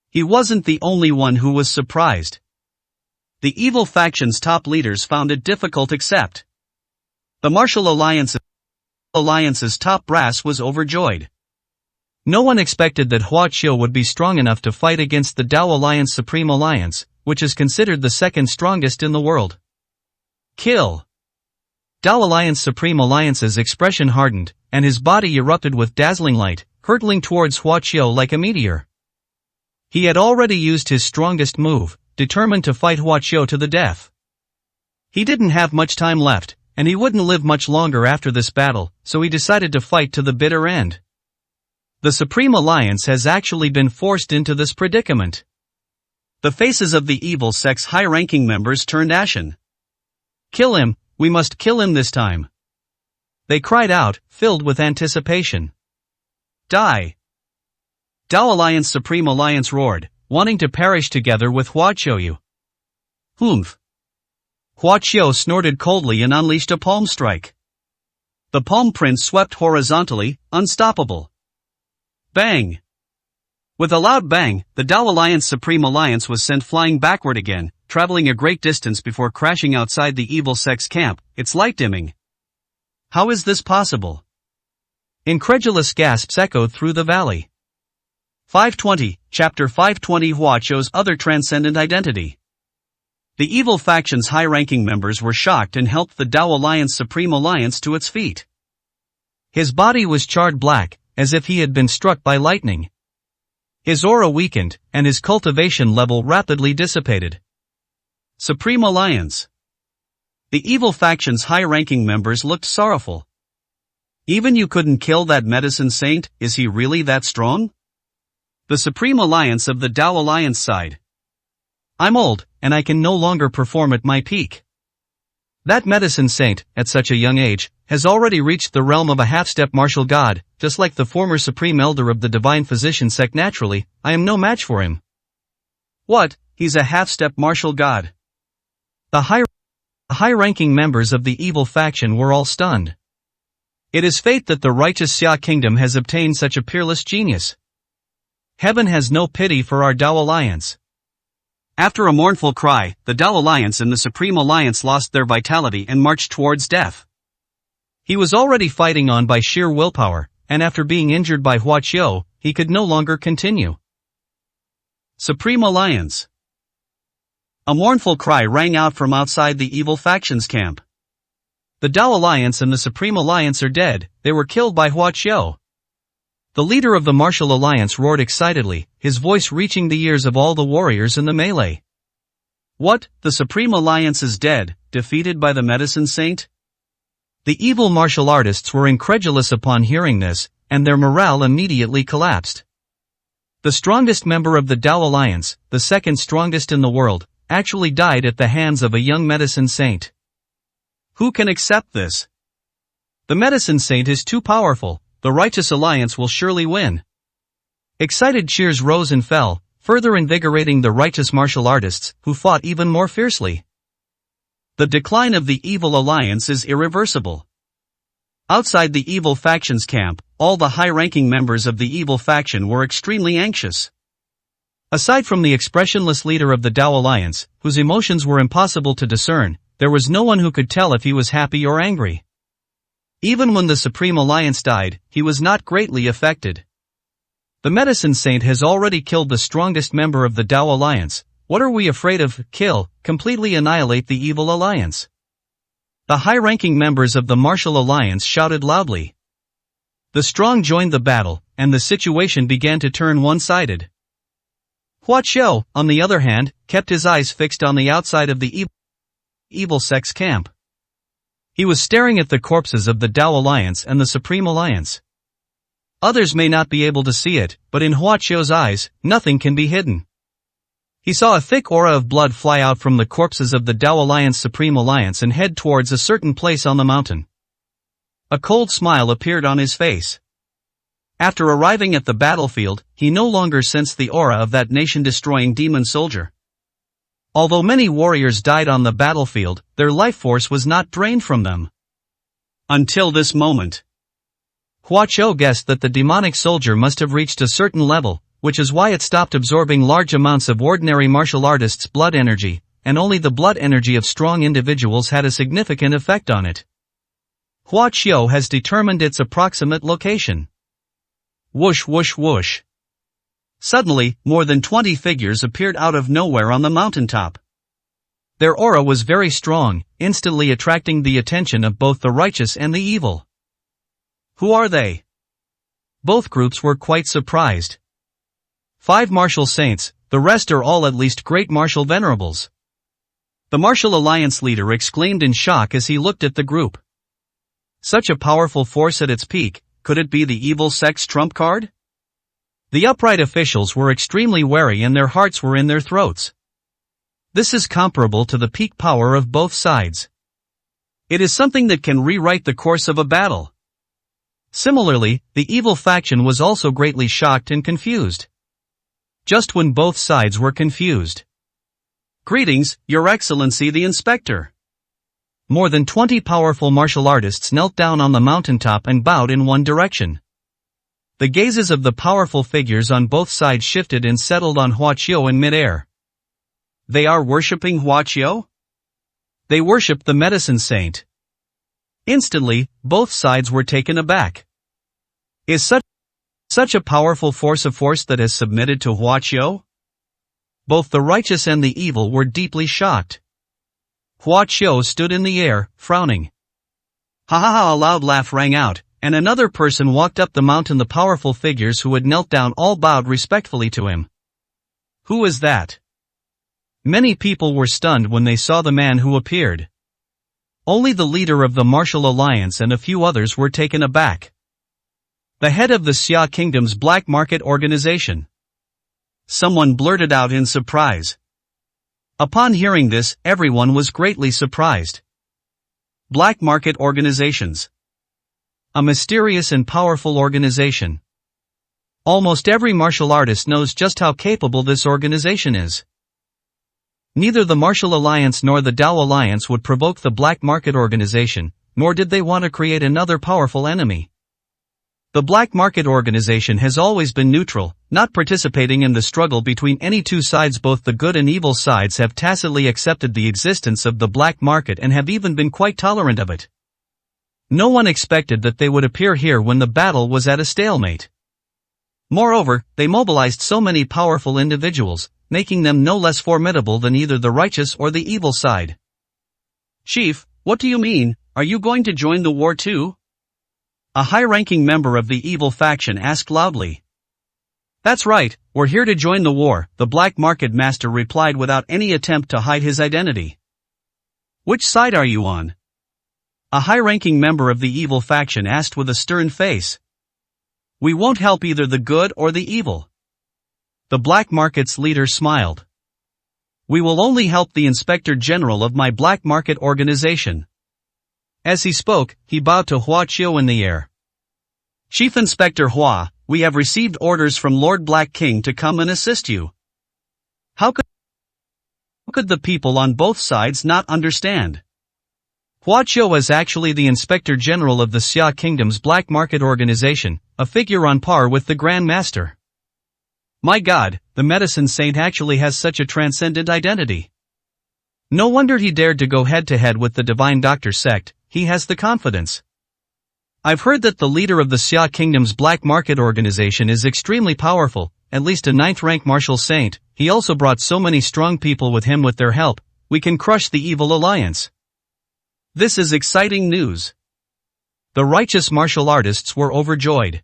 He wasn't the only one who was surprised. The evil faction's top leaders found it difficult to accept. The Martial Alliance's top brass was overjoyed. No one expected that Hua Qiu would be strong enough to fight against the Tao Alliance Supreme Alliance, which is considered the second strongest in the world. Kill! Tao Alliance Supreme Alliance's expression hardened, and his body erupted with dazzling light, hurtling towards Hua Qiu like a meteor. He had already used his strongest move, determined to fight Hua Qiu to the death. He didn't have much time left, and he wouldn't live much longer after this battle, so he decided to fight to the bitter end. The Supreme Alliance has actually been forced into this predicament. The faces of the evil sect's high-ranking members turned ashen. Kill him, we must kill him this time. They cried out, filled with anticipation. Die! Tao Alliance Supreme Alliance roared, wanting to perish together with Hua Qiu. Humph! Hua Qiu snorted coldly and unleashed a palm strike. The palm print swept horizontally, unstoppable. Bang! With a loud bang, the Tao Alliance Supreme Alliance was sent flying backward again, traveling a great distance before crashing outside the evil sect's camp, its light dimming. How is this possible? Incredulous gasps echoed through the valley. 520, Chapter 520 Hua Qiu's other transcendent identity. The evil faction's high-ranking members were shocked and helped the Tao Alliance Supreme Alliance to its feet. His body was charred black, as if he had been struck by lightning. His aura weakened, and his cultivation level rapidly dissipated. Supreme Alliance. The evil faction's high-ranking members looked sorrowful. Even you couldn't kill that medicine saint, is he really that strong? The Supreme Alliance of the Tao Alliance sighed. I'm old, and I can no longer perform at my peak. That medicine saint, at such a young age, has already reached the realm of a half-step martial god, just like the former supreme elder of the divine physician sect. Naturally, I am no match for him. What, he's a half-step martial god? The high-ranking members of the evil faction were all stunned. It is fate that the righteous Xia kingdom has obtained such a peerless genius. Heaven has no pity for our Tao Alliance. After a mournful cry, the Tao Alliance and the Supreme Alliance lost their vitality and marched towards death. He was already fighting on by sheer willpower, and after being injured by Hua Qiu, he could no longer continue. Supreme Alliance. A mournful cry rang out from outside the evil faction's camp. The Tao Alliance and the Supreme Alliance are dead, they were killed by Hua Qiu. The leader of the Martial Alliance roared excitedly, his voice reaching the ears of all the warriors in the melee. What, the Supreme Alliance is dead, defeated by the Medicine Saint? The evil martial artists were incredulous upon hearing this, and their morale immediately collapsed. The strongest member of the Tao Alliance, the second strongest in the world, actually died at the hands of a young Medicine Saint. Who can accept this? The Medicine Saint is too powerful. The Righteous Alliance will surely win. Excited cheers rose and fell, further invigorating the righteous martial artists, who fought even more fiercely. The decline of the Evil Alliance is irreversible. Outside the Evil faction's camp, all the high-ranking members of the Evil faction were extremely anxious. Aside from the expressionless leader of the Tao Alliance, whose emotions were impossible to discern, there was no one who could tell if he was happy or angry. Even when the Supreme Alliance died, he was not greatly affected. The Medicine Saint has already killed the strongest member of the Tao Alliance. What are we afraid of? Kill, completely annihilate the Evil Alliance. The high-ranking members of the Martial Alliance shouted loudly. The strong joined the battle, and the situation began to turn one-sided. Hua Qiu, on the other hand, kept his eyes fixed on the outside of the evil sect's camp. He was staring at the corpses of the Tao Alliance and the Supreme Alliance. Others may not be able to see it, but in Hua Qiu's eyes, nothing can be hidden. He saw a thick aura of blood fly out from the corpses of the Tao Alliance Supreme Alliance and head towards a certain place on the mountain. A cold smile appeared on his face. After arriving at the battlefield, he no longer sensed the aura of that nation-destroying demon soldier. Although many warriors died on the battlefield, their life force was not drained from them. Until this moment. Hua Qiu guessed that the demonic soldier must have reached a certain level, which is why it stopped absorbing large amounts of ordinary martial artists' blood energy, and only the blood energy of strong individuals had a significant effect on it. Hua Qiu has determined its approximate location. Whoosh whoosh whoosh. Suddenly, more than 20 figures appeared out of nowhere on the mountaintop. Their aura was very strong, instantly attracting the attention of both the righteous and the evil. Who are they? Both groups were quite surprised. 5 martial saints, the rest are all at least great martial venerables. The Martial Alliance leader exclaimed in shock as he looked at the group. Such a powerful force at its peak, could it be the evil sect's trump card? The upright officials were extremely wary and their hearts were in their throats. This is comparable to the peak power of both sides. It is something that can rewrite the course of a battle. Similarly, the evil faction was also greatly shocked and confused. Just when both sides were confused. Greetings, Your Excellency the Inspector. More than 20 powerful martial artists knelt down on the mountaintop and bowed in one direction. The gazes of the powerful figures on both sides shifted and settled on Hua Qiu in midair. They are worshipping Hua Qiu? They worship the Medicine Saint. Instantly, both sides were taken aback. Is such a powerful force that has submitted to Hua Qiu? Both the righteous and the evil were deeply shocked. Hua Qiu stood in the air, frowning. Ha ha ha! A loud laugh rang out, and another person walked up the mountain. The powerful figures who had knelt down all bowed respectfully to him. Who is that? Many people were stunned when they saw the man who appeared. Only the leader of the Martial Alliance and a few others were taken aback. The head of the Xia Kingdom's black market organization. Someone blurted out in surprise. Upon hearing this, everyone was greatly surprised. Black market organizations. A mysterious and powerful organization. Almost every martial artist knows just how capable this organization is. Neither the Martial Alliance nor the Dao Alliance would provoke the black market organization, nor did they want to create another powerful enemy. The black market organization has always been neutral, not participating in the struggle between any two sides. Both the good and evil sides have tacitly accepted the existence of the black market and have even been quite tolerant of it. No one expected that they would appear here when the battle was at a stalemate. Moreover, they mobilized so many powerful individuals, making them no less formidable than either the righteous or the evil side. Chief, what do you mean? Are you going to join the war too? A high-ranking member of the evil faction asked loudly. That's right, we're here to join the war, the black market master replied without any attempt to hide his identity. Which side are you on? A high-ranking member of the evil faction asked with a stern face. We won't help either the good or the evil. The black market's leader smiled. We will only help the Inspector General of my black market organization. As he spoke, he bowed to Hua Qiu in the air. Chief Inspector Hua, we have received orders from Lord Black King to come and assist you. How could the people on both sides not understand? Hua Qiu is actually the Inspector General of the Xia Kingdom's black market organization, a figure on par with the Grand Master. My God, the medicine saint actually has such a transcendent identity. No wonder he dared to go head-to-head with the Divine Doctor sect. He has the confidence. I've heard that the leader of the Xia Kingdom's black market organization is extremely powerful, at least a 9th-rank martial saint. He also brought so many strong people with him. With their help, we can crush the evil alliance. This is exciting news. The righteous martial artists were overjoyed.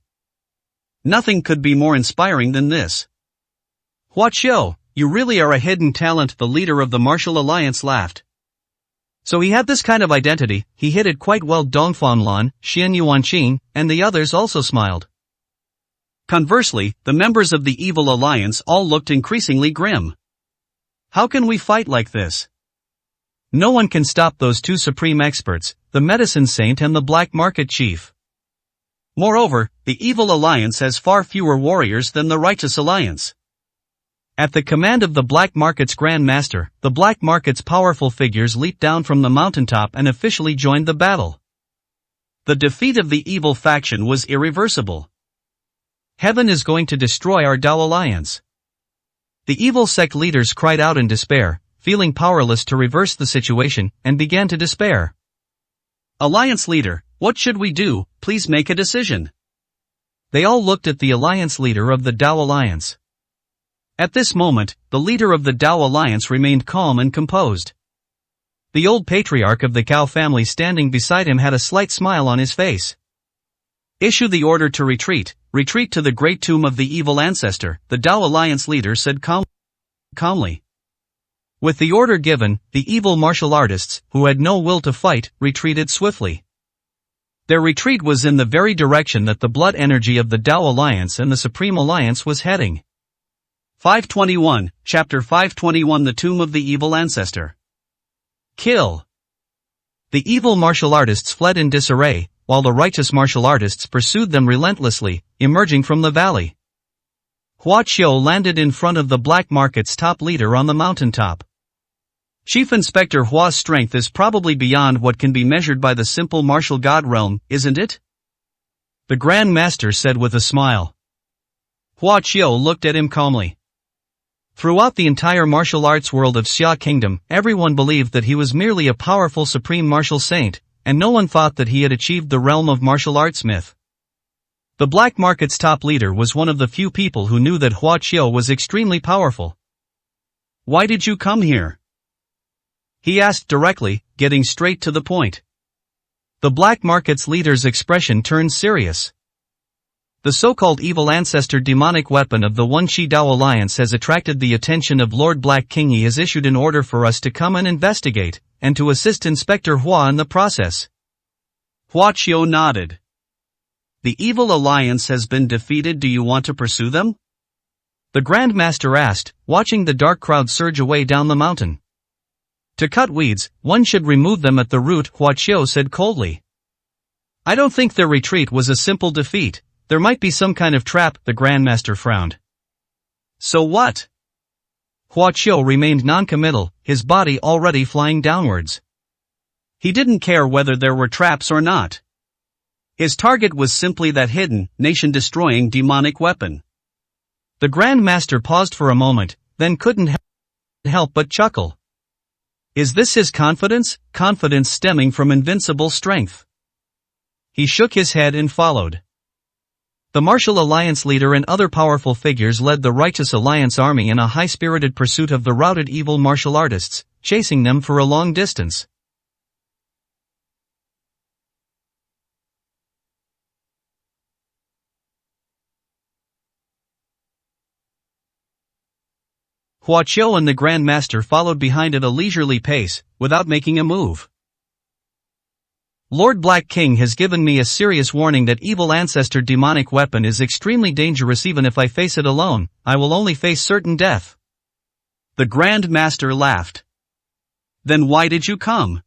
Nothing could be more inspiring than this. Hua Qiu, you really are a hidden talent, the leader of the Martial Alliance laughed. So he had this kind of identity, he hid it quite well. Dongfan Lan, Xian Yuanqing, and the others also smiled. Conversely, the members of the Evil Alliance all looked increasingly grim. How can we fight like this? No one can stop those two supreme experts, the Medicine Saint and the Black Market Chief. Moreover, the Evil Alliance has far fewer warriors than the Righteous Alliance. At the command of the Black Market's Grand Master, the Black Market's powerful figures leaped down from the mountaintop and officially joined the battle. The defeat of the evil faction was irreversible. Heaven is going to destroy our Dao Alliance. The evil sect leaders cried out in despair, feeling powerless to reverse the situation, and began to despair. Alliance leader, what should we do? Please make a decision. They all looked at the alliance leader of the Dao Alliance. At this moment, the leader of the Dao Alliance remained calm and composed. The old patriarch of the Cao family standing beside him had a slight smile on his face. Issue the order to retreat, retreat to the great tomb of the evil ancestor, the Dao Alliance leader said calmly. With the order given, the evil martial artists, who had no will to fight, retreated swiftly. Their retreat was in the very direction that the blood energy of the Dao Alliance and the Supreme Alliance was heading. 521, Chapter 521, The Tomb of the Evil Ancestor. Kill. The evil martial artists fled in disarray, while the righteous martial artists pursued them relentlessly, emerging from the valley. Hua Qiu landed in front of the Black Market's top leader on the mountaintop. Chief Inspector Hua's strength is probably beyond what can be measured by the simple martial god realm, isn't it? The Grand Master said with a smile. Hua Qiu looked at him calmly. Throughout the entire martial arts world of Xia Kingdom, everyone believed that he was merely a powerful supreme martial saint, and no one thought that he had achieved the realm of martial arts myth. The Black Market's top leader was one of the few people who knew that Hua Qiu was extremely powerful. Why did you come here? He asked directly, getting straight to the point. The Black Market's leader's expression turned serious. The so-called evil ancestor demonic weapon of the One Shi Dao Alliance has attracted the attention of Lord Black King. He has issued an order for us to come and investigate, and to assist Inspector Hua in the process. Hua Qiu nodded. The evil alliance has been defeated. Do you want to pursue them? The Grand Master asked, watching the dark crowd surge away down the mountain. To cut weeds, one should remove them at the root, Hua Qiu said coldly. I don't think their retreat was a simple defeat. There might be some kind of trap, the Grand Master frowned. So what? Hua Qiu remained non-committal, his body already flying downwards. He didn't care whether there were traps or not. His target was simply that hidden, nation-destroying demonic weapon. The Grand Master paused for a moment, then couldn't help but chuckle. Is this his confidence? Confidence stemming from invincible strength? He shook his head and followed. The Martial Alliance leader and other powerful figures led the Righteous Alliance army in a high-spirited pursuit of the routed evil martial artists, chasing them for a long distance. Hua Qiu and the Grand Master followed behind at a leisurely pace, without making a move. Lord Black King has given me a serious warning that evil ancestor demonic weapon is extremely dangerous. Even if I face it alone, I will only face certain death. The Grand Master laughed. Then why did you come?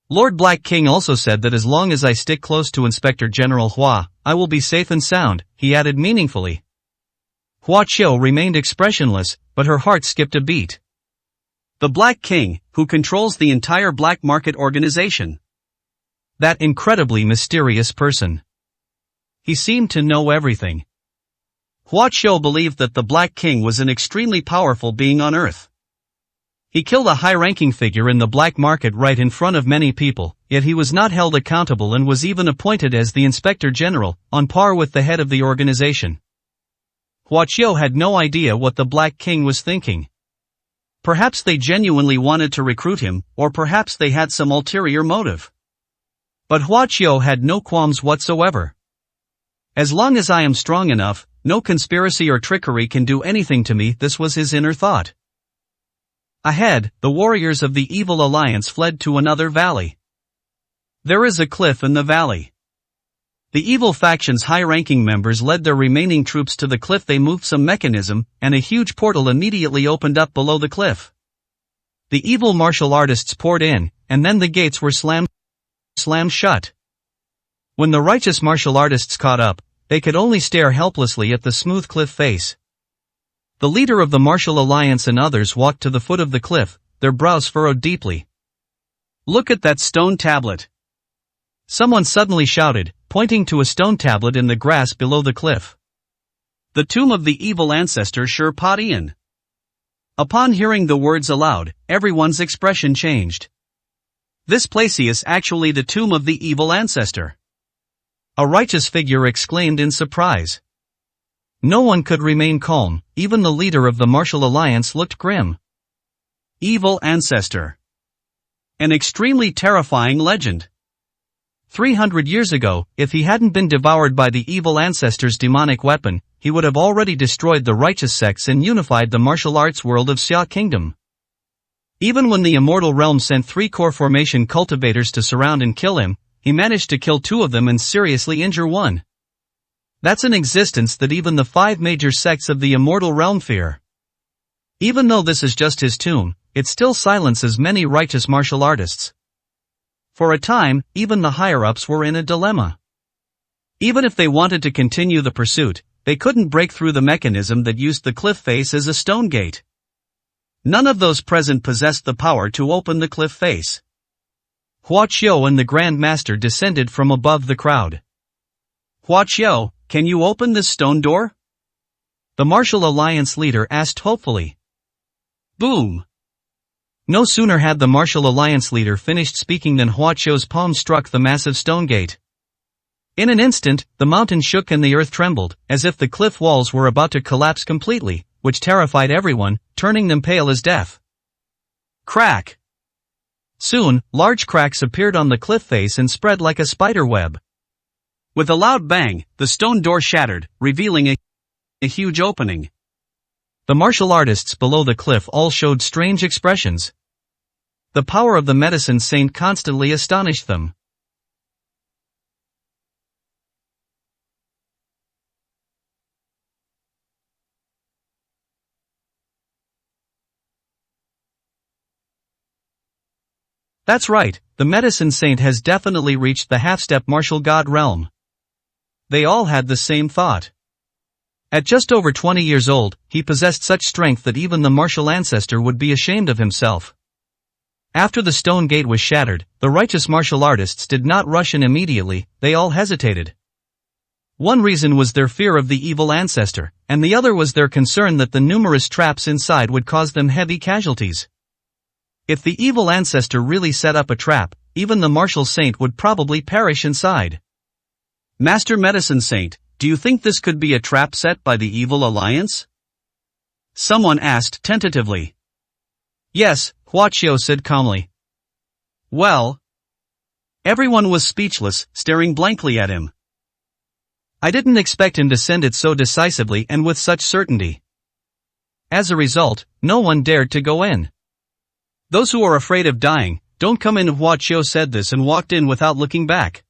Lord Black King also said that as long as I stick close to Inspector General Hua, I will be safe and sound, he added meaningfully. Hua Qiu remained expressionless, but her heart skipped a beat. The Black King, who controls the entire black market organization. That incredibly mysterious person. He seemed to know everything. Hua Qiu believed that the Black King was an extremely powerful being on Earth. He killed a high-ranking figure in the black market right in front of many people, yet he was not held accountable and was even appointed as the Inspector General, on par with the head of the organization. Hua Qiu had no idea what the Black King was thinking. Perhaps they genuinely wanted to recruit him, or perhaps they had some ulterior motive. But Hua Qiu had no qualms whatsoever. As long as I am strong enough, no conspiracy or trickery can do anything to me, this was his inner thought. Ahead, the warriors of the Evil Alliance fled to another valley. There is a cliff in the valley. The evil faction's high-ranking members led their remaining troops to the cliff. They moved some mechanism, and a huge portal immediately opened up below the cliff. The evil martial artists poured in, and then the gates were slammed shut. When the righteous martial artists caught up, they could only stare helplessly at the smooth cliff face. The leader of the Martial Alliance and others walked to the foot of the cliff, their brows furrowed deeply. Look at that stone tablet. Someone suddenly shouted, pointing to a stone tablet in the grass below the cliff. The tomb of the evil ancestor Shurpadian. Upon hearing the words aloud, everyone's expression changed. This place is actually the tomb of the evil ancestor. A righteous figure exclaimed in surprise. No one could remain calm, even the leader of the Martial Alliance looked grim. Evil ancestor. An extremely terrifying legend. 300 years ago, if he hadn't been devoured by the evil ancestor's demonic weapon, he would have already destroyed the righteous sects and unified the martial arts world of Xia Kingdom. Even when the Immortal Realm sent 3 core formation cultivators to surround and kill him, he managed to kill 2 of them and seriously injure 1. That's an existence that even the 5 major sects of the Immortal Realm fear. Even though this is just his tomb, it still silences many righteous martial artists. For a time, even the higher-ups were in a dilemma. Even if they wanted to continue the pursuit, they couldn't break through the mechanism that used the cliff face as a stone gate. None of those present possessed the power to open the cliff face. Hua Qiu and the Grand Master descended from above the crowd. Hua Qiu, can you open this stone door? The Martial Alliance leader asked hopefully. Boom! No sooner had the Martial Alliance leader finished speaking than Hua Qiu's palm struck the massive stone gate. In an instant, the mountain shook and the earth trembled, as if the cliff walls were about to collapse completely, which terrified everyone, turning them pale as death. Crack! Soon, large cracks appeared on the cliff face and spread like a spider web. With a loud bang, the stone door shattered, revealing a huge opening. The martial artists below the cliff all showed strange expressions. The power of the medicine saint constantly astonished them. That's right, the medicine saint has definitely reached the half-step martial god realm. They all had the same thought. At just over 20 years old, he possessed such strength that even the martial ancestor would be ashamed of himself. After the stone gate was shattered, the righteous martial artists did not rush in immediately, they all hesitated. One reason was their fear of the evil ancestor, and the other was their concern that the numerous traps inside would cause them heavy casualties. If the evil ancestor really set up a trap, even the martial saint would probably perish inside. Master Medicine Saint, do you think this could be a trap set by the evil alliance? Someone asked tentatively. Yes, Huaqiao said calmly. Well? Everyone was speechless, staring blankly at him. I didn't expect him to send it so decisively and with such certainty. As a result, no one dared to go in. Those who are afraid of dying, don't come in. Huaqiao said this and walked in without looking back.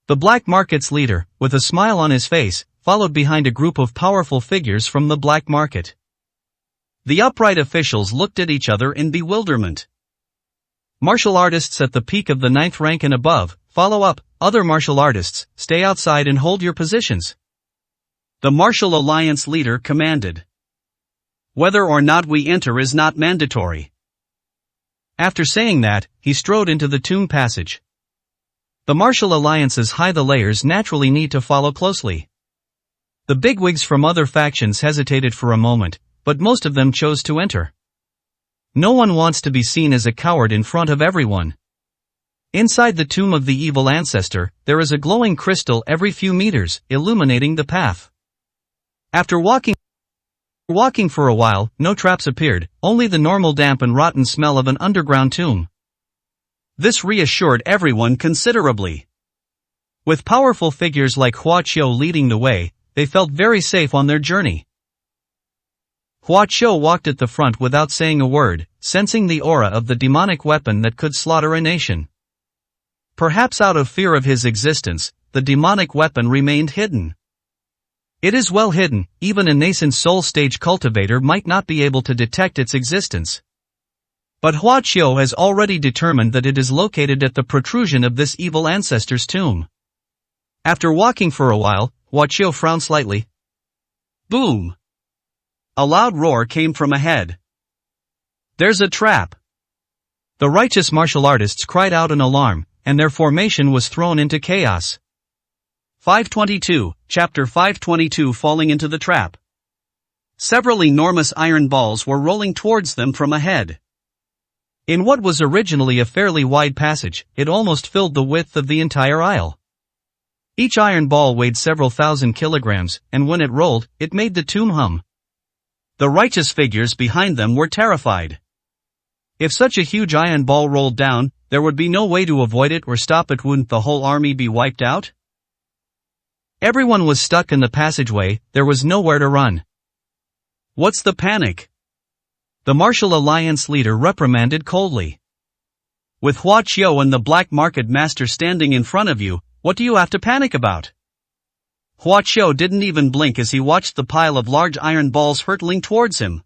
The black market's leader, with a smile on his face, followed behind a group of powerful figures from the black market. The upright officials looked at each other in bewilderment. Martial artists at the peak of the 9th rank and above, follow up. Other martial artists, stay outside and hold your positions. The Martial Alliance leader commanded. Whether or not we enter is not mandatory. After saying that, he strode into the tomb passage. The Martial Alliance's high the layers naturally need to follow closely. The bigwigs from other factions hesitated for a moment, but most of them chose to enter. No one wants to be seen as a coward in front of everyone. Inside the tomb of the evil ancestor, there is a glowing crystal every few meters, illuminating the path. After walking for a while, no traps appeared, only the normal damp and rotten smell of an underground tomb. This reassured everyone considerably. With powerful figures like Huaqiao leading the way, they felt very safe on their journey. Huaqiao walked at the front without saying a word, sensing the aura of the demonic weapon that could slaughter a nation. Perhaps out of fear of his existence, the demonic weapon remained hidden. It is well hidden, even a nascent soul stage cultivator might not be able to detect its existence. But Huaqiao has already determined that it is located at the protrusion of this evil ancestor's tomb. After walking for a while, Huaqiao frowned slightly. Boom! A loud roar came from ahead. There's a trap! The righteous martial artists cried out in alarm, and their formation was thrown into chaos. 522, Chapter 522 Falling into the Trap. Several enormous iron balls were rolling towards them from ahead. In what was originally a fairly wide passage, it almost filled the width of the entire aisle. Each iron ball weighed several thousand kilograms, and when it rolled, it made the tomb hum. The righteous figures behind them were terrified. If such a huge iron ball rolled down, there would be no way to avoid it or stop it. Wouldn't the whole army be wiped out? Everyone was stuck in the passageway, there was nowhere to run. What's the panic? The Martial Alliance leader reprimanded coldly. With Huaqiao and the black market master standing in front of you, what do you have to panic about? Huaqiao didn't even blink as he watched the pile of large iron balls hurtling towards him.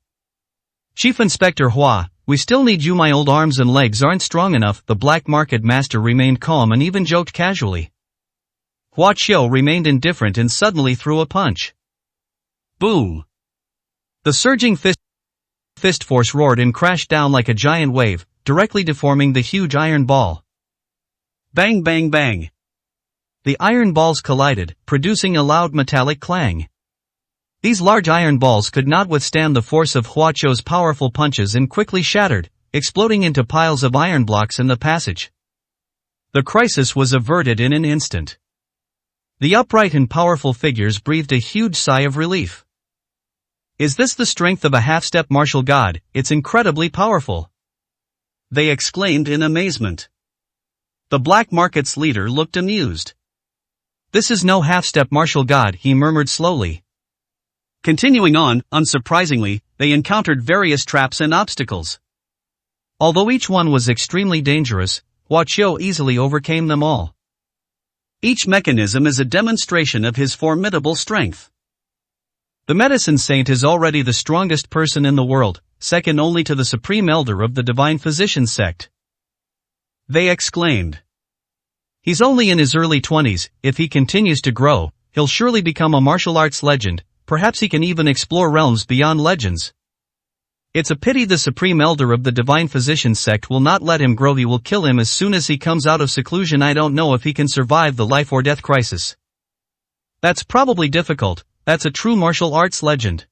Chief Inspector Hua, we still need you. My old arms and legs aren't strong enough. The black market master remained calm and even joked casually. Huaqiao remained indifferent and suddenly threw a punch. Boom! The surging fist force roared and crashed down like a giant wave, directly deforming the huge iron ball. Bang bang bang! The iron balls collided, producing a loud metallic clang. These large iron balls could not withstand the force of Huaqiao's powerful punches and quickly shattered, exploding into piles of iron blocks in the passage. The crisis was averted in an instant. The upright and powerful figures breathed a huge sigh of relief. Is this the strength of a half-step martial god? It's incredibly powerful! They exclaimed in amazement. The black market's leader looked amused. This is no half-step martial god, he murmured slowly. Continuing on, unsurprisingly, they encountered various traps and obstacles. Although each one was extremely dangerous, Hua Qiu easily overcame them all. Each mechanism is a demonstration of his formidable strength. The medicine saint is already the strongest person in the world, second only to the supreme elder of the divine physician sect. They exclaimed. He's only in his early 20s, if he continues to grow, he'll surely become a martial arts legend, perhaps he can even explore realms beyond legends. It's a pity the supreme elder of the divine physician sect will not let him grow. He will kill him as soon as he comes out of seclusion. I don't know if he can survive the life or death crisis. That's probably difficult, that's a true martial arts legend.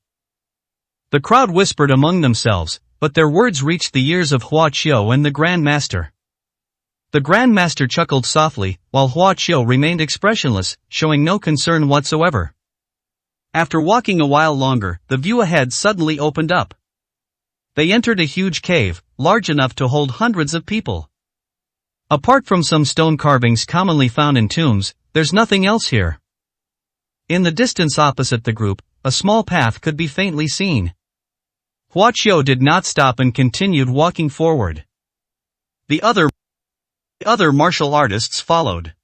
The crowd whispered among themselves, but their words reached the ears of Hua Qiu and the Grand Master. The Grand Master chuckled softly, while Hua Qiu remained expressionless, showing no concern whatsoever. After walking a while longer, the view ahead suddenly opened up. They entered a huge cave, large enough to hold hundreds of people. Apart from some stone carvings commonly found in tombs, there's nothing else here. In the distance opposite the group, a small path could be faintly seen. Hua Qiu did not stop and continued walking forward. The other martial artists followed.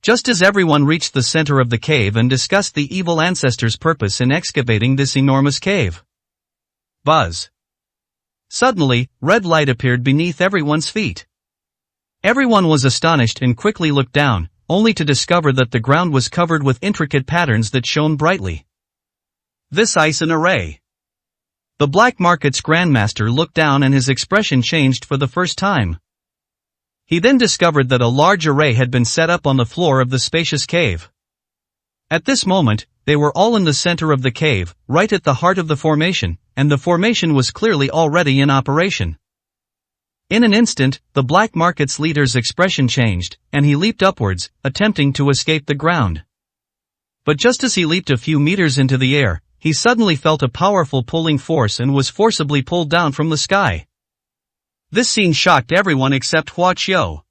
Just as everyone reached the center of the cave and discussed the evil ancestors' purpose in excavating this enormous cave. Buzz. Suddenly, red light appeared beneath everyone's feet. Everyone was astonished and quickly looked down, only to discover that the ground was covered with intricate patterns that shone brightly. This ice an array. The Black Market's Grandmaster looked down and his expression changed for the first time. He then discovered that a large array had been set up on the floor of the spacious cave. At this moment, they were all in the center of the cave, right at the heart of the formation, and the formation was clearly already in operation. In an instant, the Black Market's leader's expression changed, and he leaped upwards, attempting to escape the ground. But just as he leaped a few meters into the air, he suddenly felt a powerful pulling force and was forcibly pulled down from the sky. This scene shocked everyone except Hua Qiu.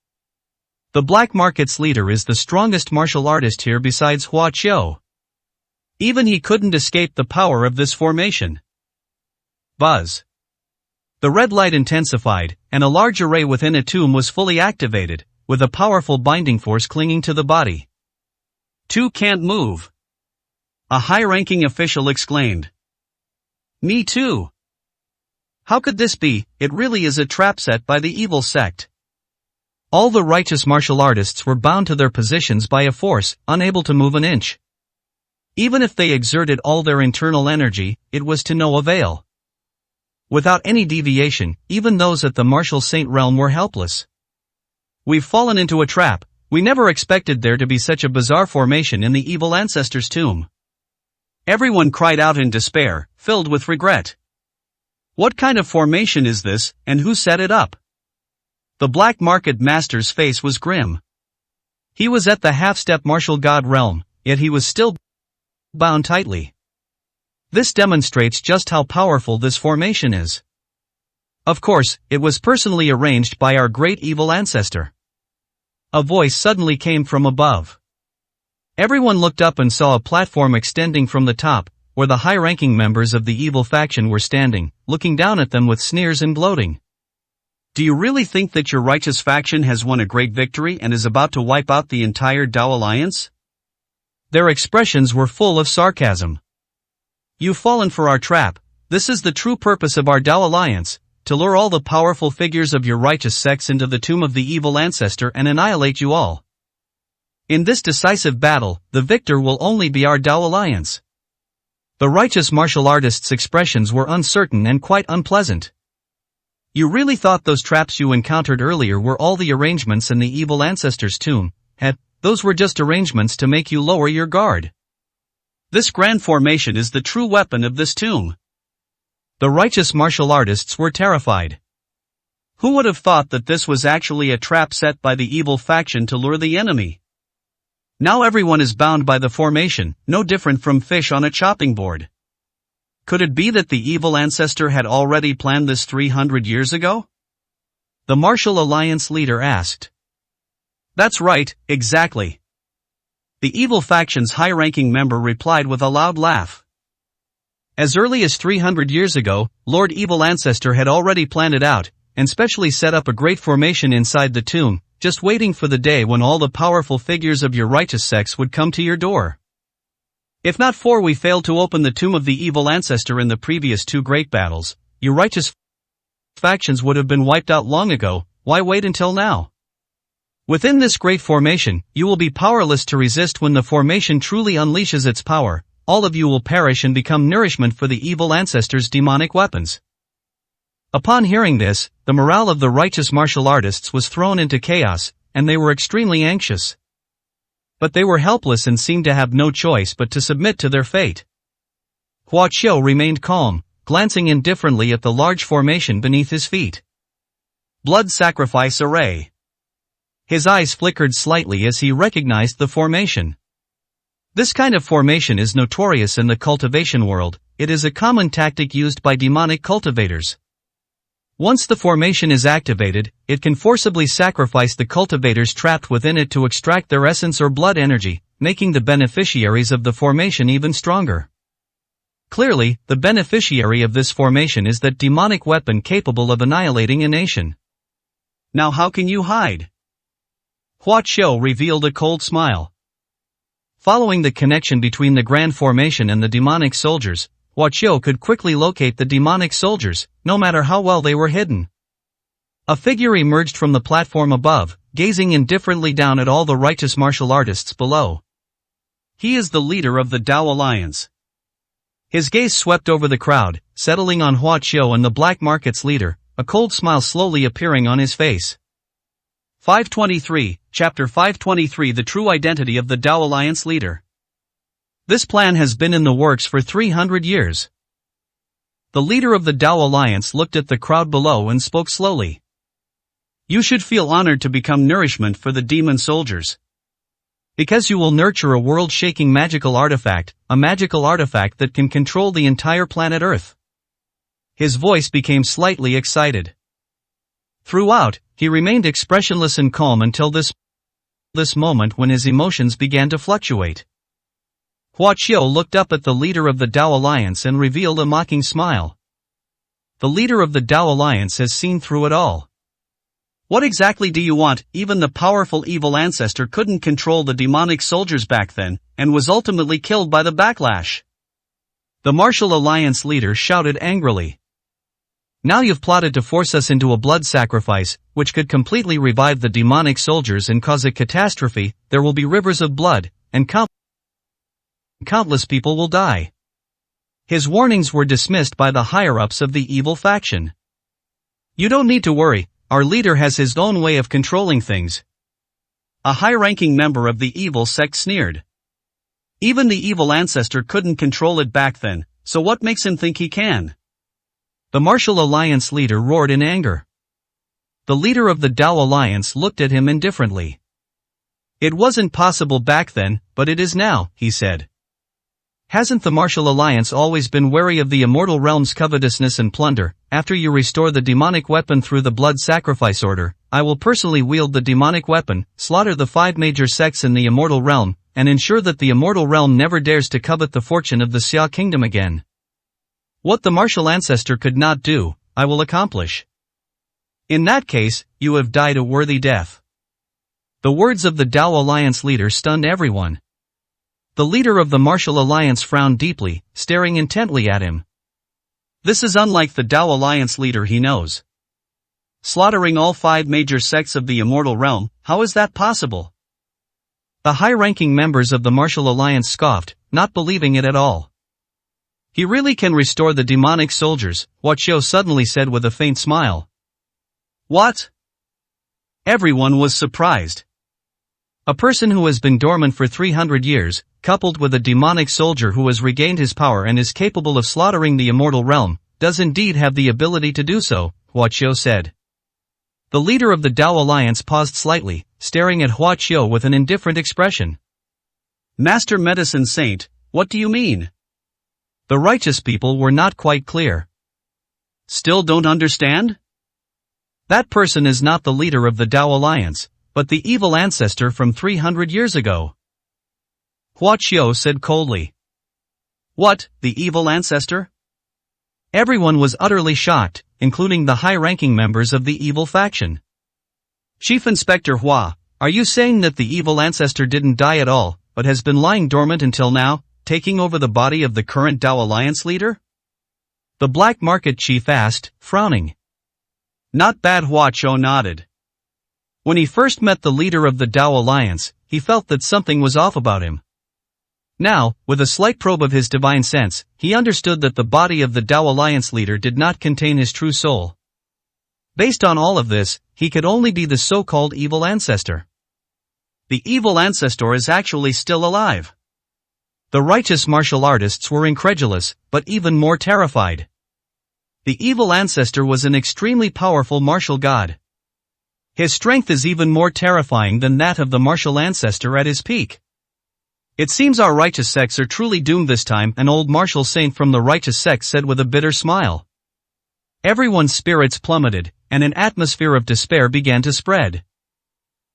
The Black Market's leader is the strongest martial artist here besides Hua Qiu. Even he couldn't escape the power of this formation. Buzz. The red light intensified, and a large array within a tomb was fully activated, with a powerful binding force clinging to the body. Two can't move. A high-ranking official exclaimed. Me too. How could this be? It really is a trap set by the evil sect. All the righteous martial artists were bound to their positions by a force, unable to move an inch. Even if they exerted all their internal energy, it was to no avail. Without any deviation, even those at the martial saint realm were helpless. We've fallen into a trap. We never expected there to be such a bizarre formation in the evil ancestor's tomb. Everyone cried out in despair, filled with regret. What kind of formation is this, and who set it up? The Black Market Master's face was grim. He was at the half-step martial god realm, yet he was still bound tightly. This demonstrates just how powerful this formation is. Of course, it was personally arranged by our great evil ancestor. A voice suddenly came from above. Everyone looked up and saw a platform extending from the top, where the high-ranking members of the evil faction were standing, looking down at them with sneers and gloating. Do you really think that your righteous faction has won a great victory and is about to wipe out the entire Dao Alliance? Their expressions were full of sarcasm. You've fallen for our trap. This is the true purpose of our Dao Alliance, to lure all the powerful figures of your righteous sects into the tomb of the evil ancestor and annihilate you all. In this decisive battle, the victor will only be our Dao Alliance. The righteous martial artist's expressions were uncertain and quite unpleasant. You really thought those traps you encountered earlier were all the arrangements in the evil ancestor's tomb? Those were just arrangements to make you lower your guard. This grand formation is the true weapon of this tomb. The righteous martial artists were terrified. Who would have thought that this was actually a trap set by the evil faction to lure the enemy? Now everyone is bound by the formation, no different from fish on a chopping board. Could it be that the evil ancestor had already planned this 300 years ago? The Martial Alliance leader asked. That's right, exactly. The evil faction's high-ranking member replied with a loud laugh. As early as 300 years ago, Lord Evil Ancestor had already planned it out, and specially set up a great formation inside the tomb, just waiting for the day when all the powerful figures of your righteous sects would come to your door. If not for we failed to open the tomb of the evil ancestor in the previous 2 great battles, your righteous factions would have been wiped out long ago. Why wait until now? Within this great formation, you will be powerless to resist. When the formation truly unleashes its power, all of you will perish and become nourishment for the evil ancestor's demonic weapons. Upon hearing this, the morale of the righteous martial artists was thrown into chaos, and they were extremely anxious. But they were helpless and seemed to have no choice but to submit to their fate. Hua Qiu remained calm, glancing indifferently at the large formation beneath his feet. Blood sacrifice array. His eyes flickered slightly as he recognized the formation. This kind of formation is notorious in the cultivation world. It is a common tactic used by demonic cultivators. Once the formation is activated, it can forcibly sacrifice the cultivators trapped within it to extract their essence or blood energy, making the beneficiaries of the formation even stronger. Clearly, the beneficiary of this formation is that demonic weapon capable of annihilating a nation. Now how can you hide? Hua Qiu revealed a cold smile. Following the connection between the grand formation and the demonic soldiers, Hua Qiu could quickly locate the demonic soldiers, no matter how well they were hidden. A figure emerged from the platform above, gazing indifferently down at all the righteous martial artists below. He is the leader of the Dao Alliance. His gaze swept over the crowd, settling on Hua Qiu and the black market's leader, a cold smile slowly appearing on his face. 523, Chapter 523 The True Identity of the Dao Alliance Leader. This plan has been in the works for 300 years. The leader of the Dao Alliance looked at the crowd below and spoke slowly. You should feel honored to become nourishment for the demon soldiers. Because you will nurture a world-shaking magical artifact, a magical artifact that can control the entire planet Earth. His voice became slightly excited. Throughout, he remained expressionless and calm until this moment when his emotions began to fluctuate. Hua Qiu looked up at the leader of the Dao Alliance and revealed a mocking smile. The leader of the Dao Alliance has seen through it all. What exactly do you want? Even the powerful evil ancestor couldn't control the demonic soldiers back then, and was ultimately killed by the backlash. The Martial Alliance leader shouted angrily. Now you've plotted to force us into a blood sacrifice, which could completely revive the demonic soldiers and cause a catastrophe. There will be rivers of blood, and countless people will die. His warnings were dismissed by the higher-ups of the evil faction. You don't need to worry, our leader has his own way of controlling things. A high-ranking member of the evil sect sneered. Even the evil ancestor couldn't control it back then, so what makes him think he can? The Martial Alliance leader roared in anger. The leader of the Dao Alliance looked at him indifferently. It wasn't possible back then, but it is now, he said. Hasn't the Martial Alliance always been wary of the immortal realm's covetousness and plunder? After you restore the demonic weapon through the blood sacrifice order, I will personally wield the demonic weapon, slaughter the 5 major sects in the immortal realm, and ensure that the immortal realm never dares to covet the fortune of the Xia kingdom again. What the martial ancestor could not do, I will accomplish. In that case, you have died a worthy death. The words of the Dao Alliance leader stunned everyone. The leader of the Martial Alliance frowned deeply, staring intently at him. This is unlike the Dao Alliance leader he knows. Slaughtering all 5 major sects of the immortal realm, how is that possible? The high-ranking members of the Martial Alliance scoffed, not believing it at all. He really can restore the demonic soldiers, Hua Qiu suddenly said with a faint smile. What? Everyone was surprised. A person who has been dormant for 300 years, coupled with a demonic soldier who has regained his power and is capable of slaughtering the immortal realm, does indeed have the ability to do so, Hua Qiu said. The leader of the Dao Alliance paused slightly, staring at Hua Qiu with an indifferent expression. Master Medicine Saint, what do you mean? The righteous people were not quite clear. Still don't understand? That person is not the leader of the Dao Alliance, but the evil ancestor from 300 years ago. Hua Qiu said coldly. What, the evil ancestor? Everyone was utterly shocked, including the high-ranking members of the evil faction. Chief Inspector Hua, are you saying that the evil ancestor didn't die at all, but has been lying dormant until now, taking over the body of the current Dao Alliance leader? The black market chief asked, frowning. Not bad. Hua Cho nodded. When he first met the leader of the Dao Alliance, he felt that something was off about him. Now, with a slight probe of his divine sense, he understood that the body of the Dao Alliance leader did not contain his true soul. Based on all of this, he could only be the so-called evil ancestor. The evil ancestor is actually still alive. The righteous martial artists were incredulous, but even more terrified. The evil ancestor was an extremely powerful martial god. His strength is even more terrifying than that of the martial ancestor at his peak. It seems our righteous sects are truly doomed this time, an old martial saint from the righteous sect said with a bitter smile. Everyone's spirits plummeted, and an atmosphere of despair began to spread.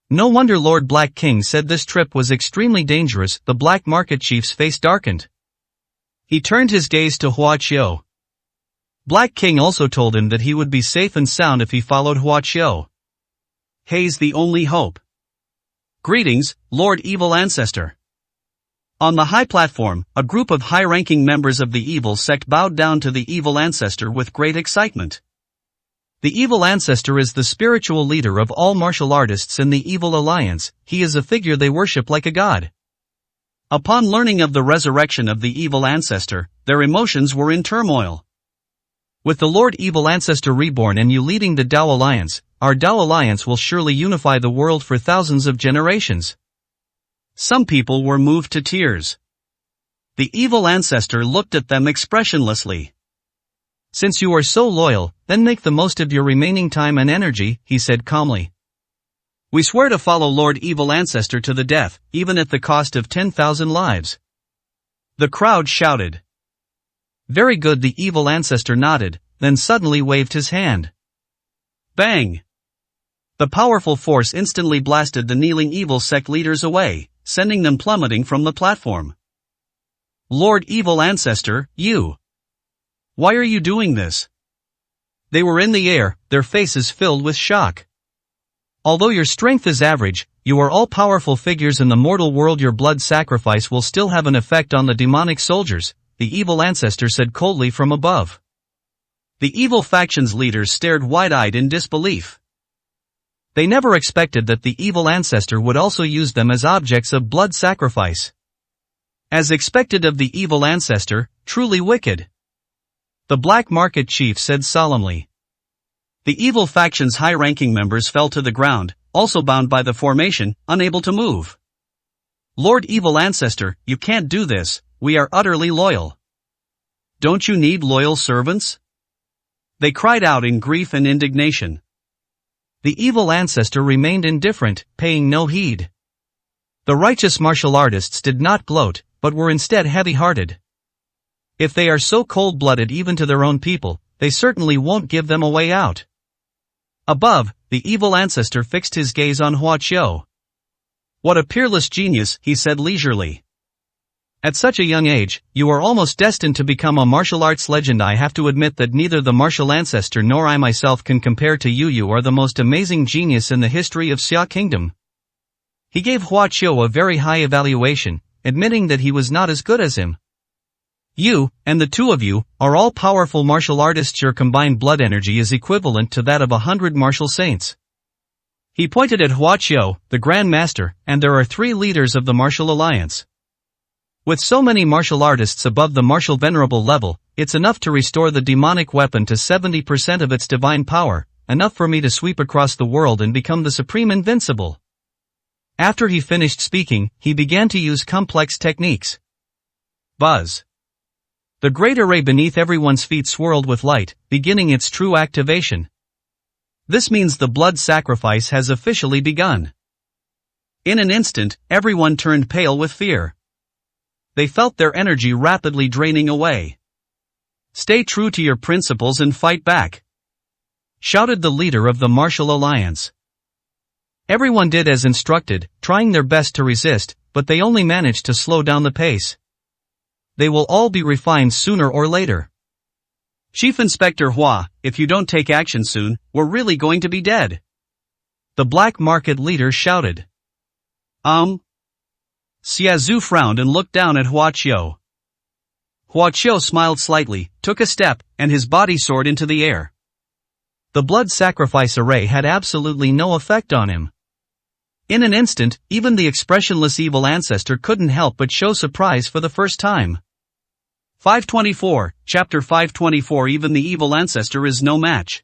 No wonder Lord Black King said this trip was extremely dangerous. The black market chief's face darkened. He turned his gaze to Hua Qiu. Black King also told him that he would be safe and sound if he followed Hua Qiu. He's the only hope. Greetings, Lord Evil Ancestor. On the high platform, a group of high-ranking members of the evil sect bowed down to the evil ancestor with great excitement. The evil ancestor is the spiritual leader of all martial artists in the evil alliance. He is a figure they worship like a god. Upon learning of the resurrection of the evil ancestor, their emotions were in turmoil. With the Lord Evil Ancestor reborn and you leading the Dao Alliance, our Dao Alliance will surely unify the world for thousands of generations. Some people were moved to tears. The evil ancestor looked at them expressionlessly. Since you are so loyal, then make the most of your remaining time and energy, he said calmly. We swear to follow Lord Evil Ancestor to the death, even at the cost of 10,000 lives. The crowd shouted. Very good. The evil ancestor nodded, then suddenly waved his hand. Bang! The powerful force instantly blasted the kneeling evil sect leaders away, sending them plummeting from the platform. Lord Evil Ancestor, you! Why are you doing this? They were in the air, their faces filled with shock. Although your strength is average, you are all-powerful figures in the mortal world. Your blood sacrifice will still have an effect on the demonic soldiers, the evil ancestor said coldly from above. The evil faction's leaders stared wide-eyed in disbelief. They never expected that the evil ancestor would also use them as objects of blood sacrifice. As expected of the evil ancestor, truly wicked. The black market chief said solemnly. The evil faction's high-ranking members fell to the ground, also bound by the formation, unable to move. Lord Evil Ancestor, you can't do this, we are utterly loyal. Don't you need loyal servants? They cried out in grief and indignation. The evil ancestor remained indifferent, paying no heed. The righteous martial artists did not gloat, but were instead heavy-hearted. If they are so cold-blooded even to their own people, they certainly won't give them a way out. Above, the evil ancestor fixed his gaze on Hua Qiu. What a peerless genius, he said leisurely. At such a young age, you are almost destined to become a martial arts legend. I have to admit that neither the martial ancestor nor I myself can compare to you. You are the most amazing genius in the history of Xia Kingdom. He gave Hua Qiu a very high evaluation, admitting that he was not as good as him. You, and the two of you, are all powerful martial artists. Your combined blood energy is equivalent to that of 100 martial saints. He pointed at Hua Qiu, the Grand Master, and there are 3 leaders of the martial alliance. With so many martial artists above the martial venerable level, it's enough to restore the demonic weapon to 70% of its divine power, enough for me to sweep across the world and become the supreme invincible. After he finished speaking, he began to use complex techniques. Buzz. The great array beneath everyone's feet swirled with light, beginning its true activation. This means the blood sacrifice has officially begun. In an instant, everyone turned pale with fear. They felt their energy rapidly draining away. Stay true to your principles and fight back, shouted the leader of the martial alliance. Everyone did as instructed, trying their best to resist, but they only managed to slow down the pace. They will all be refined sooner or later. Chief Inspector Hua, if you don't take action soon, we're really going to be dead. The black market leader shouted. Xia Zhu frowned and looked down at Hua Qiu. Hua Qiu smiled slightly, took a step, and his body soared into the air. The blood sacrifice array had absolutely no effect on him. In an instant, even the expressionless evil ancestor couldn't help but show surprise for the first time. 524, Chapter 524. Even the evil ancestor is no match.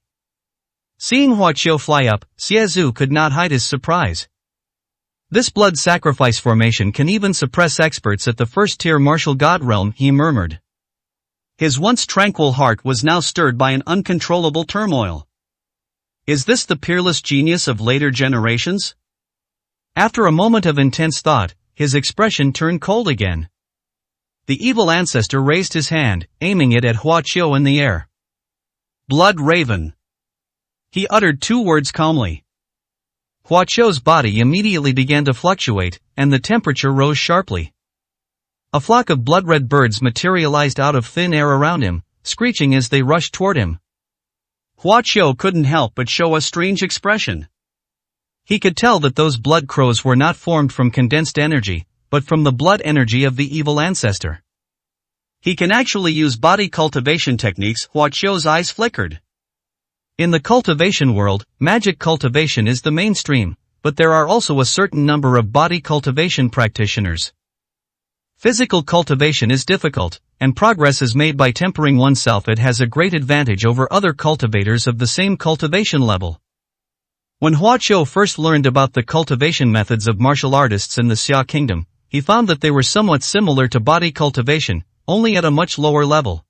Seeing Hua Qiu fly up, Xia Zhu could not hide his surprise. This blood sacrifice formation can even suppress experts at the first-tier martial god realm, he murmured. His once tranquil heart was now stirred by an uncontrollable turmoil. Is this the peerless genius of later generations? After a moment of intense thought, his expression turned cold again. The evil ancestor raised his hand, aiming it at Hua Qiu in the air. Blood Raven. He uttered 2 words calmly. Hua Qiu's body immediately began to fluctuate, and the temperature rose sharply. A flock of blood-red birds materialized out of thin air around him, screeching as they rushed toward him. Hua Qiu couldn't help but show a strange expression. He could tell that those blood crows were not formed from condensed energy, but from the blood energy of the evil ancestor. He can actually use body cultivation techniques. Hua Qiu's eyes flickered. In the cultivation world, magic cultivation is the mainstream, but there are also a certain number of body cultivation practitioners. Physical cultivation is difficult, and progress is made by tempering oneself. It has a great advantage over other cultivators of the same cultivation level. When Hua Qiu first learned about the cultivation methods of martial artists in the Xia Kingdom, he found that they were somewhat similar to body cultivation, only at a much lower level.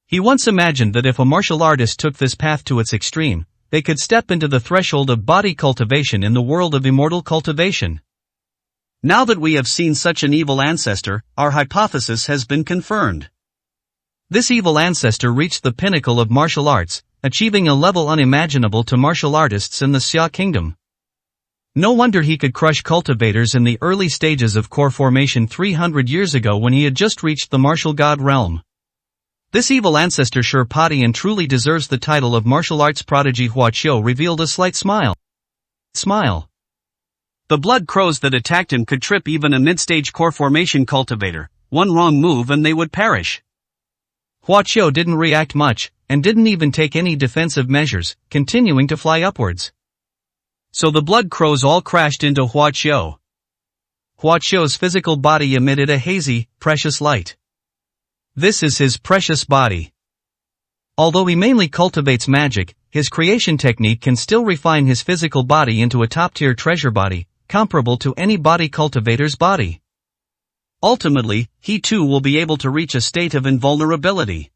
He once imagined that if a martial artist took this path to its extreme, they could step into the threshold of body cultivation in the world of immortal cultivation. Now that we have seen such an evil ancestor, our hypothesis has been confirmed. This evil ancestor reached the pinnacle of martial arts, achieving a level unimaginable to martial artists in the Xia Kingdom. No wonder he could crush cultivators in the early stages of core formation 300 years ago when he had just reached the martial god realm. This evil ancestor sure potty and truly deserves the title of martial arts prodigy. Hua Qiu revealed a slight smile. The blood crows that attacked him could trip even a mid-stage core formation cultivator. One wrong move and they would perish. Hua Qiu didn't react much, and didn't even take any defensive measures, continuing to fly upwards. So the blood crows all crashed into Hua Qiu. Hua Qiu's physical body emitted a hazy, precious light. This is his precious body. Although he mainly cultivates magic, his creation technique can still refine his physical body into a top-tier treasure body, comparable to any body cultivator's body. Ultimately, he too will be able to reach a state of invulnerability.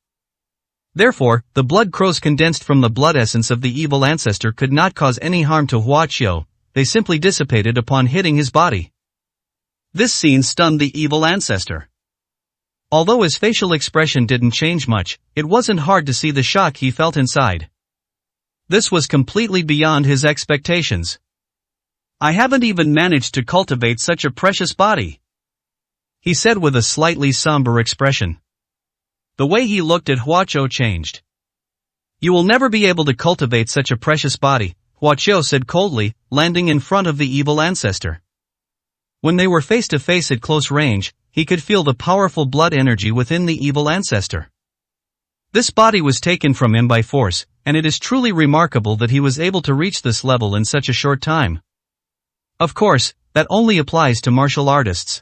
Therefore, the blood crows condensed from the blood essence of the evil ancestor could not cause any harm to Hua Qiu, they simply dissipated upon hitting his body. This scene stunned the evil ancestor. Although his facial expression didn't change much, it wasn't hard to see the shock he felt inside. This was completely beyond his expectations. I haven't even managed to cultivate such a precious body, he said with a slightly somber expression. The way he looked at Hua Qiu changed. You will never be able to cultivate such a precious body, Hua Qiu said coldly, landing in front of the evil ancestor. When they were face to face at close range, he could feel the powerful blood energy within the evil ancestor. This body was taken from him by force, and it is truly remarkable that he was able to reach this level in such a short time. Of course, that only applies to martial artists.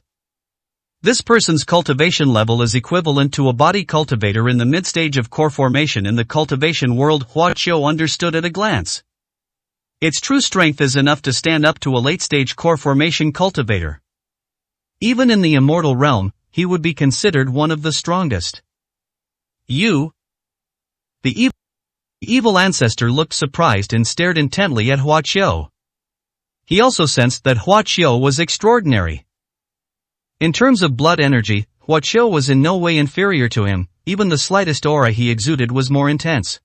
This person's cultivation level is equivalent to a body cultivator in the mid-stage of core formation in the cultivation world. Hua Qiu understood at a glance. Its true strength is enough to stand up to a late-stage core formation cultivator. Even in the immortal realm, he would be considered one of the strongest. The evil ancestor looked surprised and stared intently at Hua Qiu. He also sensed that Hua Qiu was extraordinary. In terms of blood energy, Hua Qiu was in no way inferior to him, even the slightest aura he exuded was more intense.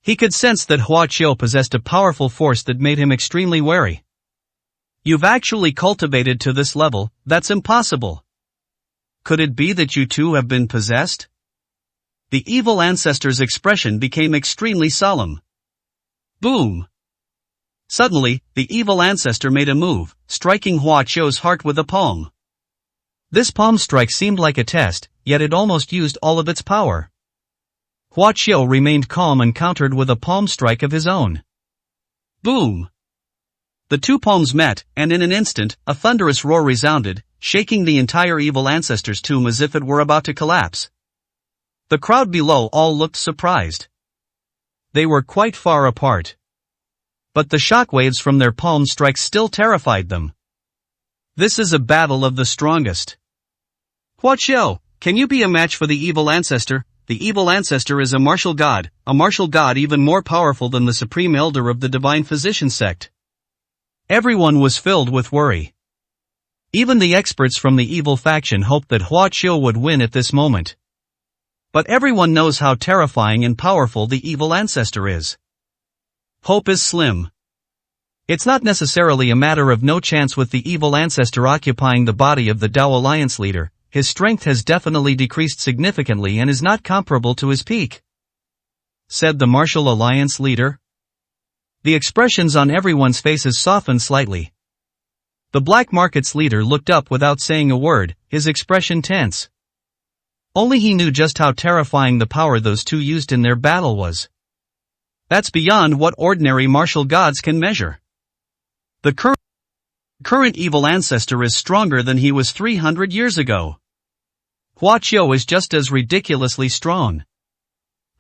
He could sense that Hua Qiu possessed a powerful force that made him extremely wary. You've actually cultivated to this level, that's impossible. Could it be that you too have been possessed? The evil ancestor's expression became extremely solemn. Boom! Suddenly, the evil ancestor made a move, striking Hua Qiu's heart with a palm. This palm strike seemed like a test, yet it almost used all of its power. Hua Qiu remained calm and countered with a palm strike of his own. Boom! The two palms met, and in an instant, a thunderous roar resounded, shaking the entire evil ancestor's tomb as if it were about to collapse. The crowd below all looked surprised. They were quite far apart. But the shockwaves from their palm strikes still terrified them. This is a battle of the strongest. Hua Qiu, can you be a match for the evil ancestor? The evil ancestor is a martial god even more powerful than the supreme elder of the divine physician sect. Everyone was filled with worry. Even the experts from the evil faction hoped that Hua Qiu would win at this moment. But everyone knows how terrifying and powerful the evil ancestor is. Hope is slim. It's not necessarily a matter of no chance with the evil ancestor occupying the body of the Dao Alliance leader. His strength has definitely decreased significantly and is not comparable to his peak, said the Martial Alliance leader. The expressions on everyone's faces softened slightly. The Black Market's leader looked up without saying a word, his expression tense. Only he knew just how terrifying the power those two used in their battle was. That's beyond what ordinary martial gods can measure. The current evil ancestor is stronger than he was 300 years ago. Hua Qiu is just as ridiculously strong.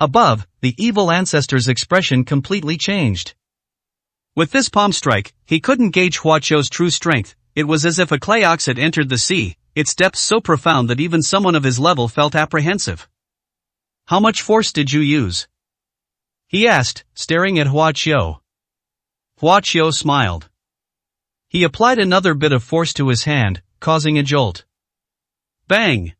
Above, the evil ancestor's expression completely changed. With this palm strike, he couldn't gauge Hua Qiu's true strength. It was as if a clay ox had entered the sea, its depths so profound that even someone of his level felt apprehensive. How much force did you use? He asked, staring at Hua Qiu. Hua Qiu smiled. He applied another bit of force to his hand, causing a jolt. Bang!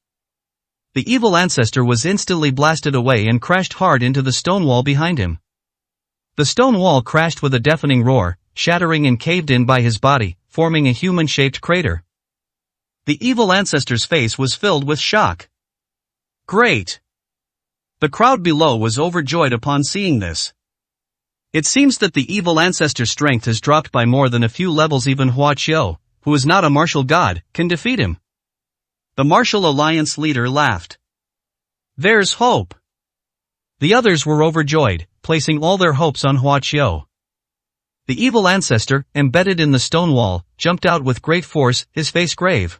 The evil ancestor was instantly blasted away and crashed hard into the stone wall behind him. The stone wall crashed with a deafening roar, shattering and caved in by his body, forming a human-shaped crater. The evil ancestor's face was filled with shock. Great! The crowd below was overjoyed upon seeing this. It seems that the evil ancestor's strength has dropped by more than a few levels. Even Hua Qiu, who is not a martial god, can defeat him. The Martial Alliance leader laughed. There's hope. The others were overjoyed, placing all their hopes on Hua Qiu. The evil ancestor, embedded in the stone wall, jumped out with great force, his face grave.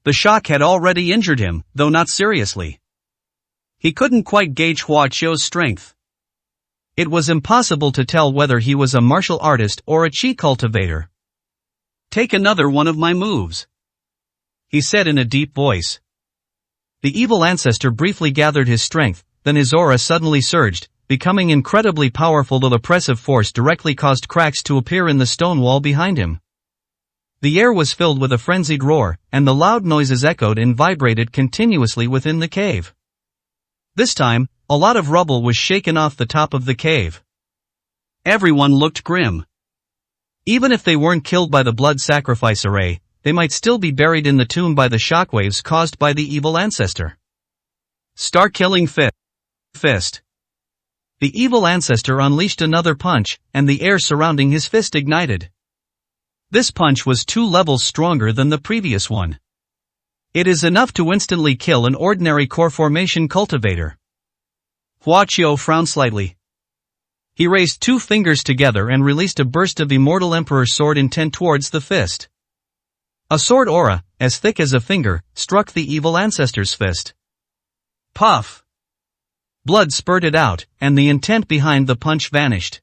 The shock had already injured him, though not seriously. He couldn't quite gauge Hua Qiu's strength. It was impossible to tell whether he was a martial artist or a chi cultivator. Take another one of my moves, he said in a deep voice. The evil ancestor briefly gathered his strength, then his aura suddenly surged, becoming incredibly powerful. The oppressive force directly caused cracks to appear in the stone wall behind him. The air was filled with a frenzied roar, and the loud noises echoed and vibrated continuously within the cave. This time, a lot of rubble was shaken off the top of the cave. Everyone looked grim. Even if they weren't killed by the blood sacrifice array, they might still be buried in the tomb by the shockwaves caused by the evil ancestor. Star-killing fist. The evil ancestor unleashed another punch, and the air surrounding his fist ignited. This punch was 2 levels stronger than the previous one. It is enough to instantly kill an ordinary core formation cultivator. Hua Qiu frowned slightly. He raised 2 fingers together and released a burst of Immortal Emperor sword intent towards the fist. A sword aura, as thick as a finger, struck the evil ancestor's fist. Puff! Blood spurted out, and the intent behind the punch vanished.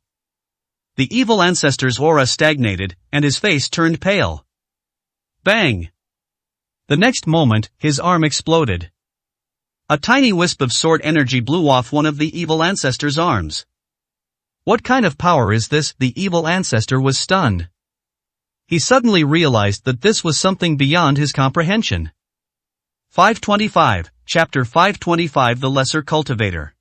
The evil ancestor's aura stagnated, and his face turned pale. Bang! The next moment, his arm exploded. A tiny wisp of sword energy blew off one of the evil ancestor's arms. What kind of power is this? The evil ancestor was stunned. He suddenly realized that this was something beyond his comprehension. 525, Chapter 525 The Lesser Cultivator.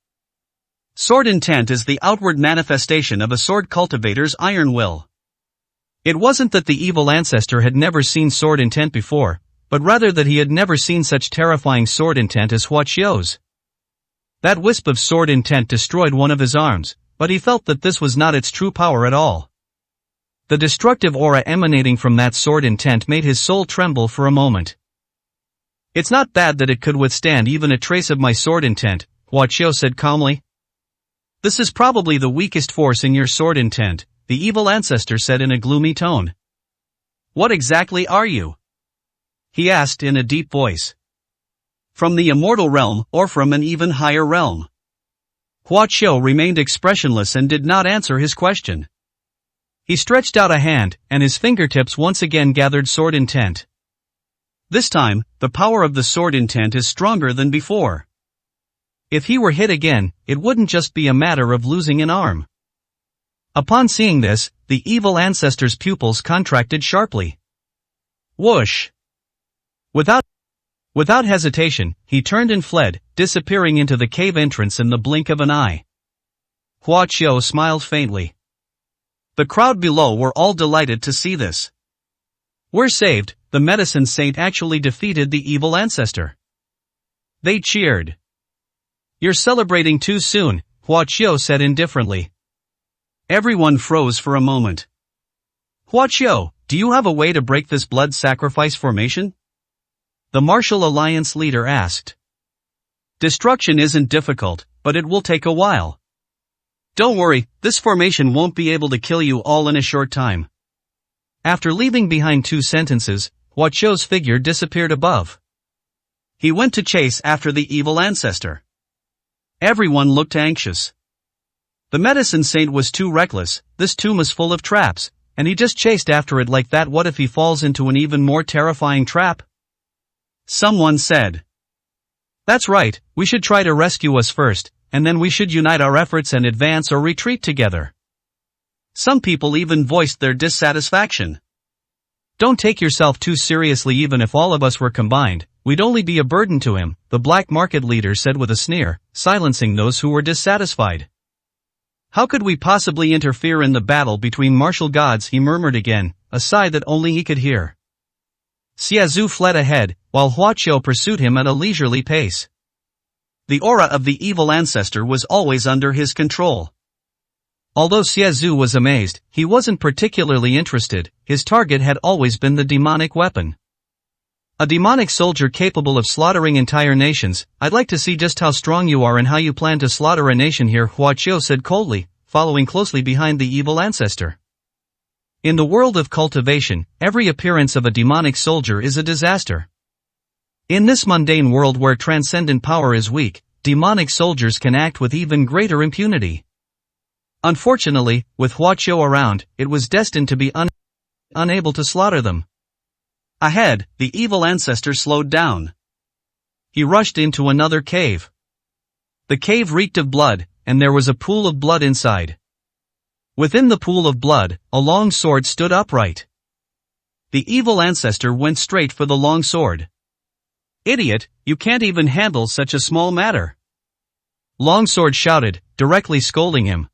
Sword intent is the outward manifestation of a sword cultivator's iron will. It wasn't that the evil ancestor had never seen sword intent before, but rather that he had never seen such terrifying sword intent as Hua Qiu's. That wisp of sword intent destroyed one of his arms, but he felt that this was not its true power at all. The destructive aura emanating from that sword intent made his soul tremble for a moment. It's not bad that it could withstand even a trace of my sword intent, Hua Qiu said calmly. This is probably the weakest force in your sword intent, the evil ancestor said in a gloomy tone. What exactly are you? He asked in a deep voice. From the immortal realm or from an even higher realm? Hua Qiu remained expressionless and did not answer his question. He stretched out a hand, and his fingertips once again gathered sword intent. This time, the power of the sword intent is stronger than before. If he were hit again, it wouldn't just be a matter of losing an arm. Upon seeing this, the evil ancestor's pupils contracted sharply. Whoosh! Without hesitation, he turned and fled, disappearing into the cave entrance in the blink of an eye. Hua Qiu smiled faintly. The crowd below were all delighted to see this. We're saved, the medicine saint actually defeated the evil ancestor. They cheered. You're celebrating too soon, Hua Qiu said indifferently. Everyone froze for a moment. Hua Qiu, do you have a way to break this blood sacrifice formation? The Martial Alliance leader asked. Destruction isn't difficult, but it will take a while. Don't worry, this formation won't be able to kill you all in a short time. After leaving behind 2 sentences, Hua Qiu's figure disappeared above. He went to chase after the evil ancestor. Everyone looked anxious. The medicine saint was too reckless, this tomb is full of traps, and he just chased after it like that. What if he falls into an even more terrifying trap? Someone said. That's right, we should try to rescue us first, and then we should unite our efforts and advance or retreat together. Some people even voiced their dissatisfaction. Don't take yourself too seriously. Even if all of us were combined, we'd only be a burden to him, the black market leader said with a sneer, silencing those who were dissatisfied. How could we possibly interfere in the battle between martial gods? He murmured again, a sigh that only he could hear. Xiaozu fled ahead, while Hua Qiu pursued him at a leisurely pace. The aura of the evil ancestor was always under his control. Although Xiaozu was amazed, he wasn't particularly interested. His target had always been the demonic weapon. A demonic soldier capable of slaughtering entire nations. I'd like to see just how strong you are and how you plan to slaughter a nation here, Hua Qiu said coldly, following closely behind the evil ancestor. In the world of cultivation, every appearance of a demonic soldier is a disaster. In this mundane world where transcendent power is weak, demonic soldiers can act with even greater impunity. Unfortunately, with Hua Qiu around, it was destined to be unable to slaughter them. Ahead, the evil ancestor slowed down. He rushed into another cave. The cave reeked of blood, and there was a pool of blood inside. Within the pool of blood, a long sword stood upright. The evil ancestor went straight for the long sword. Idiot, you can't even handle such a small matter. Longsword shouted, directly scolding him.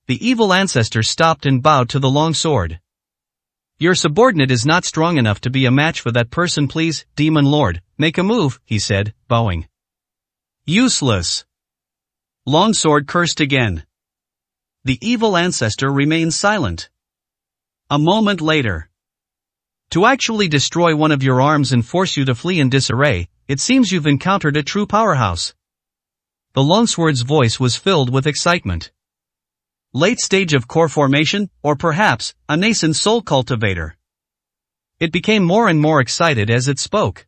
The evil ancestor stopped and bowed to the longsword. Your subordinate is not strong enough to be a match for that person. Please, Demon Lord, make a move, he said, bowing. Useless. Longsword cursed again. The evil ancestor remained silent. A moment later. To actually destroy one of your arms and force you to flee in disarray, it seems you've encountered a true powerhouse. The longsword's voice was filled with excitement. Late stage of core formation, or perhaps, a nascent soul cultivator. It became more and more excited as it spoke.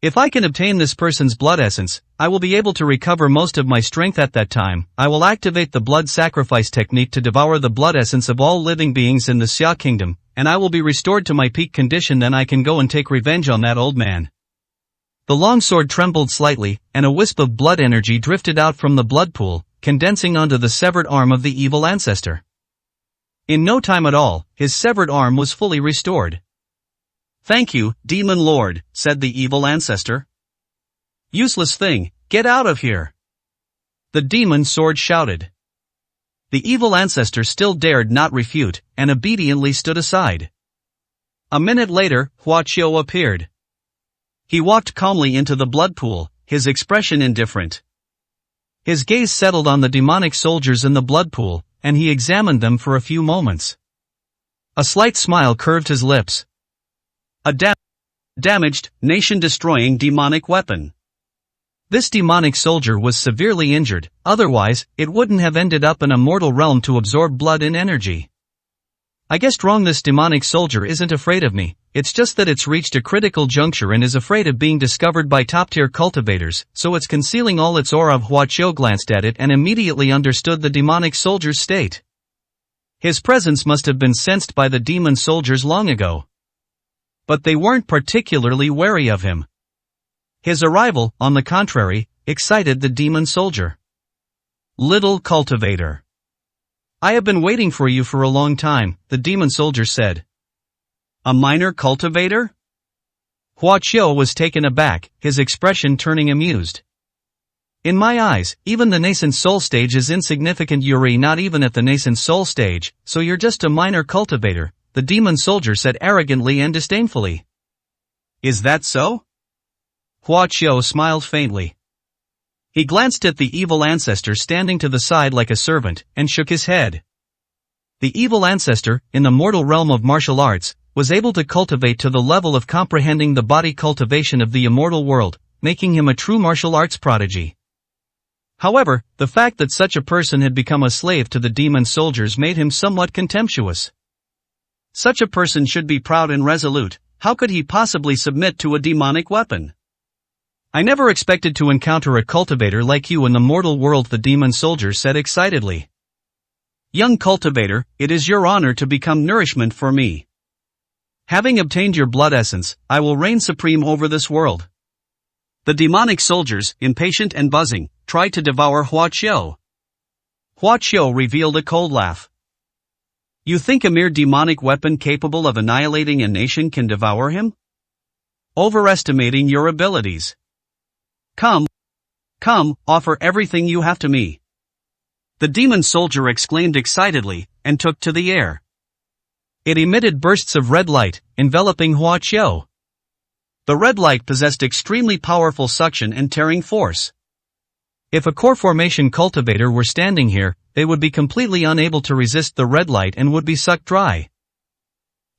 If I can obtain this person's blood essence, I will be able to recover most of my strength at that time. I will activate the blood sacrifice technique to devour the blood essence of all living beings in the Xia kingdom, and I will be restored to my peak condition. Then I can go and take revenge on that old man. The longsword trembled slightly, and a wisp of blood energy drifted out from the blood pool, condensing onto the severed arm of the evil ancestor. In no time at all, his severed arm was fully restored. Thank you, Demon Lord, said the evil ancestor. Useless thing, get out of here. The demon sword shouted. The evil ancestor still dared not refute, and obediently stood aside. A minute later, Hua Qiu appeared. He walked calmly into the blood pool, his expression indifferent. His gaze settled on the demonic soldiers in the blood pool, and he examined them for a few moments. A slight smile curved his lips. A damaged, nation-destroying demonic weapon. This demonic soldier was severely injured, otherwise, it wouldn't have ended up in a mortal realm to absorb blood and energy. I guessed wrong. This demonic soldier isn't afraid of me, it's just that it's reached a critical juncture and is afraid of being discovered by top-tier cultivators, so it's concealing all its aura. Hua Qiu glanced at it and immediately understood the demonic soldier's state. His presence must have been sensed by the demon soldiers long ago. But they weren't particularly wary of him. His arrival, on the contrary, excited the demon soldier. Little cultivator. I have been waiting for you for a long time, the demon soldier said. A minor cultivator? Hua Qiu was taken aback, his expression turning amused. In my eyes, even the nascent soul stage is insignificant. Yuri, not even at the nascent soul stage, so you're just a minor cultivator, the demon soldier said arrogantly and disdainfully. Is that so? Hua Qiu smiled faintly. He glanced at the evil ancestor standing to the side like a servant, and shook his head. The evil ancestor, in the mortal realm of martial arts, was able to cultivate to the level of comprehending the body cultivation of the immortal world, making him a true martial arts prodigy. However, the fact that such a person had become a slave to the demon soldiers made him somewhat contemptuous. Such a person should be proud and resolute. How could he possibly submit to a demonic weapon? I never expected to encounter a cultivator like you in the mortal world, the demon soldier said excitedly. Young cultivator, it is your honor to become nourishment for me. Having obtained your blood essence, I will reign supreme over this world. The demonic soldiers, impatient and buzzing, tried to devour Hua Qiu. Hua Qiu revealed a cold laugh. You think a mere demonic weapon capable of annihilating a nation can devour him? Overestimating your abilities. Come, offer everything you have to me. The demon soldier exclaimed excitedly, and took to the air. It emitted bursts of red light, enveloping Hua Qiu. The red light possessed extremely powerful suction and tearing force. If a core formation cultivator were standing here, they would be completely unable to resist the red light and would be sucked dry.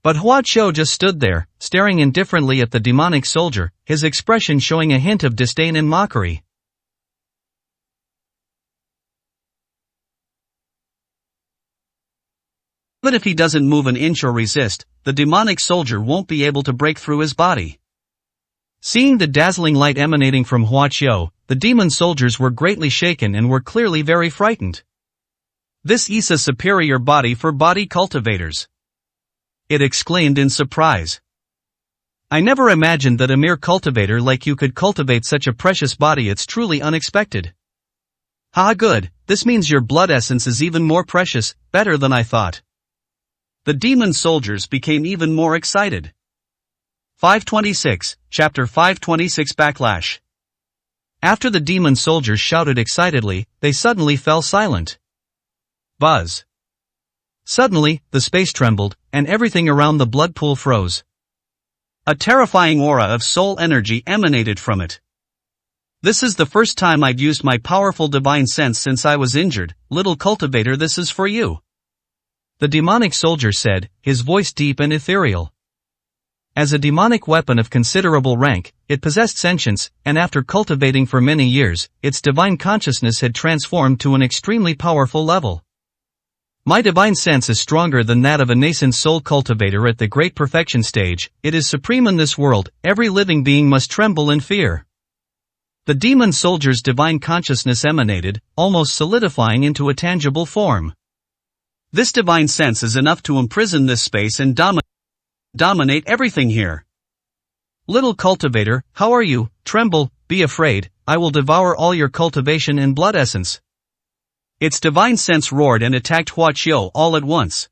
But Hua Qiu just stood there, staring indifferently at the demonic soldier, his expression showing a hint of disdain and mockery. But if he doesn't move an inch or resist, the demonic soldier won't be able to break through his body. Seeing the dazzling light emanating from Hua Qiu, the demon soldiers were greatly shaken and were clearly very frightened. This is a superior body for body cultivators. It exclaimed in surprise. I never imagined that a mere cultivator like you could cultivate such a precious body. It's truly unexpected. Ha, good, this means your blood essence is even more precious, better than I thought. The demon soldiers became even more excited. 526, Chapter 526 Backlash. After the demon soldiers shouted excitedly, they suddenly fell silent. Buzz. Suddenly, the space trembled, and everything around the blood pool froze. A terrifying aura of soul energy emanated from it. This is the first time I'd used my powerful divine sense since I was injured. Little cultivator, this is for you. The demonic soldier said, his voice deep and ethereal. As a demonic weapon of considerable rank, it possessed sentience, and after cultivating for many years, its divine consciousness had transformed to an extremely powerful level. My divine sense is stronger than that of a nascent soul cultivator at the great perfection stage. It is supreme in this world. Every living being must tremble in fear. The demon soldier's divine consciousness emanated, almost solidifying into a tangible form. This divine sense is enough to imprison this space and dominate everything here. Little cultivator, how are you? Tremble, be afraid, I will devour all your cultivation and blood essence. Its divine sense roared and attacked Hua Qiu all at once.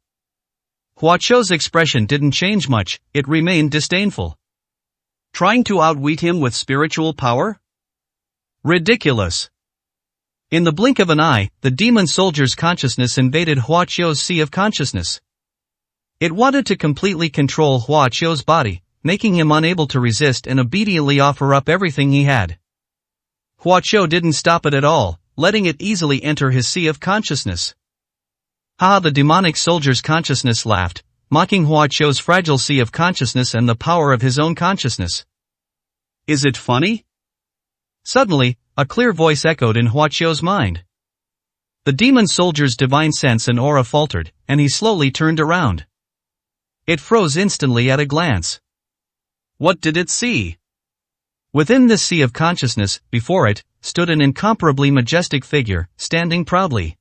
Hua Qiu's expression didn't change much, it remained disdainful. Trying to outwit him with spiritual power? Ridiculous. In the blink of an eye, the demon soldier's consciousness invaded Hua Qiu's sea of consciousness. It wanted to completely control Hua Qiu's body, making him unable to resist and obediently offer up everything he had. Hua Qiu didn't stop it at all. letting it easily enter his sea of consciousness. Ha! The demonic soldier's consciousness laughed, mocking Huaqiu's fragile sea of consciousness and the power of his own consciousness. Is it funny? Suddenly, a clear voice echoed in Huaqiu's mind. The demon soldier's divine sense and aura faltered, and he slowly turned around. It froze instantly at a glance. What did it see? Within this sea of consciousness, before it, stood an incomparably majestic figure, standing proudly.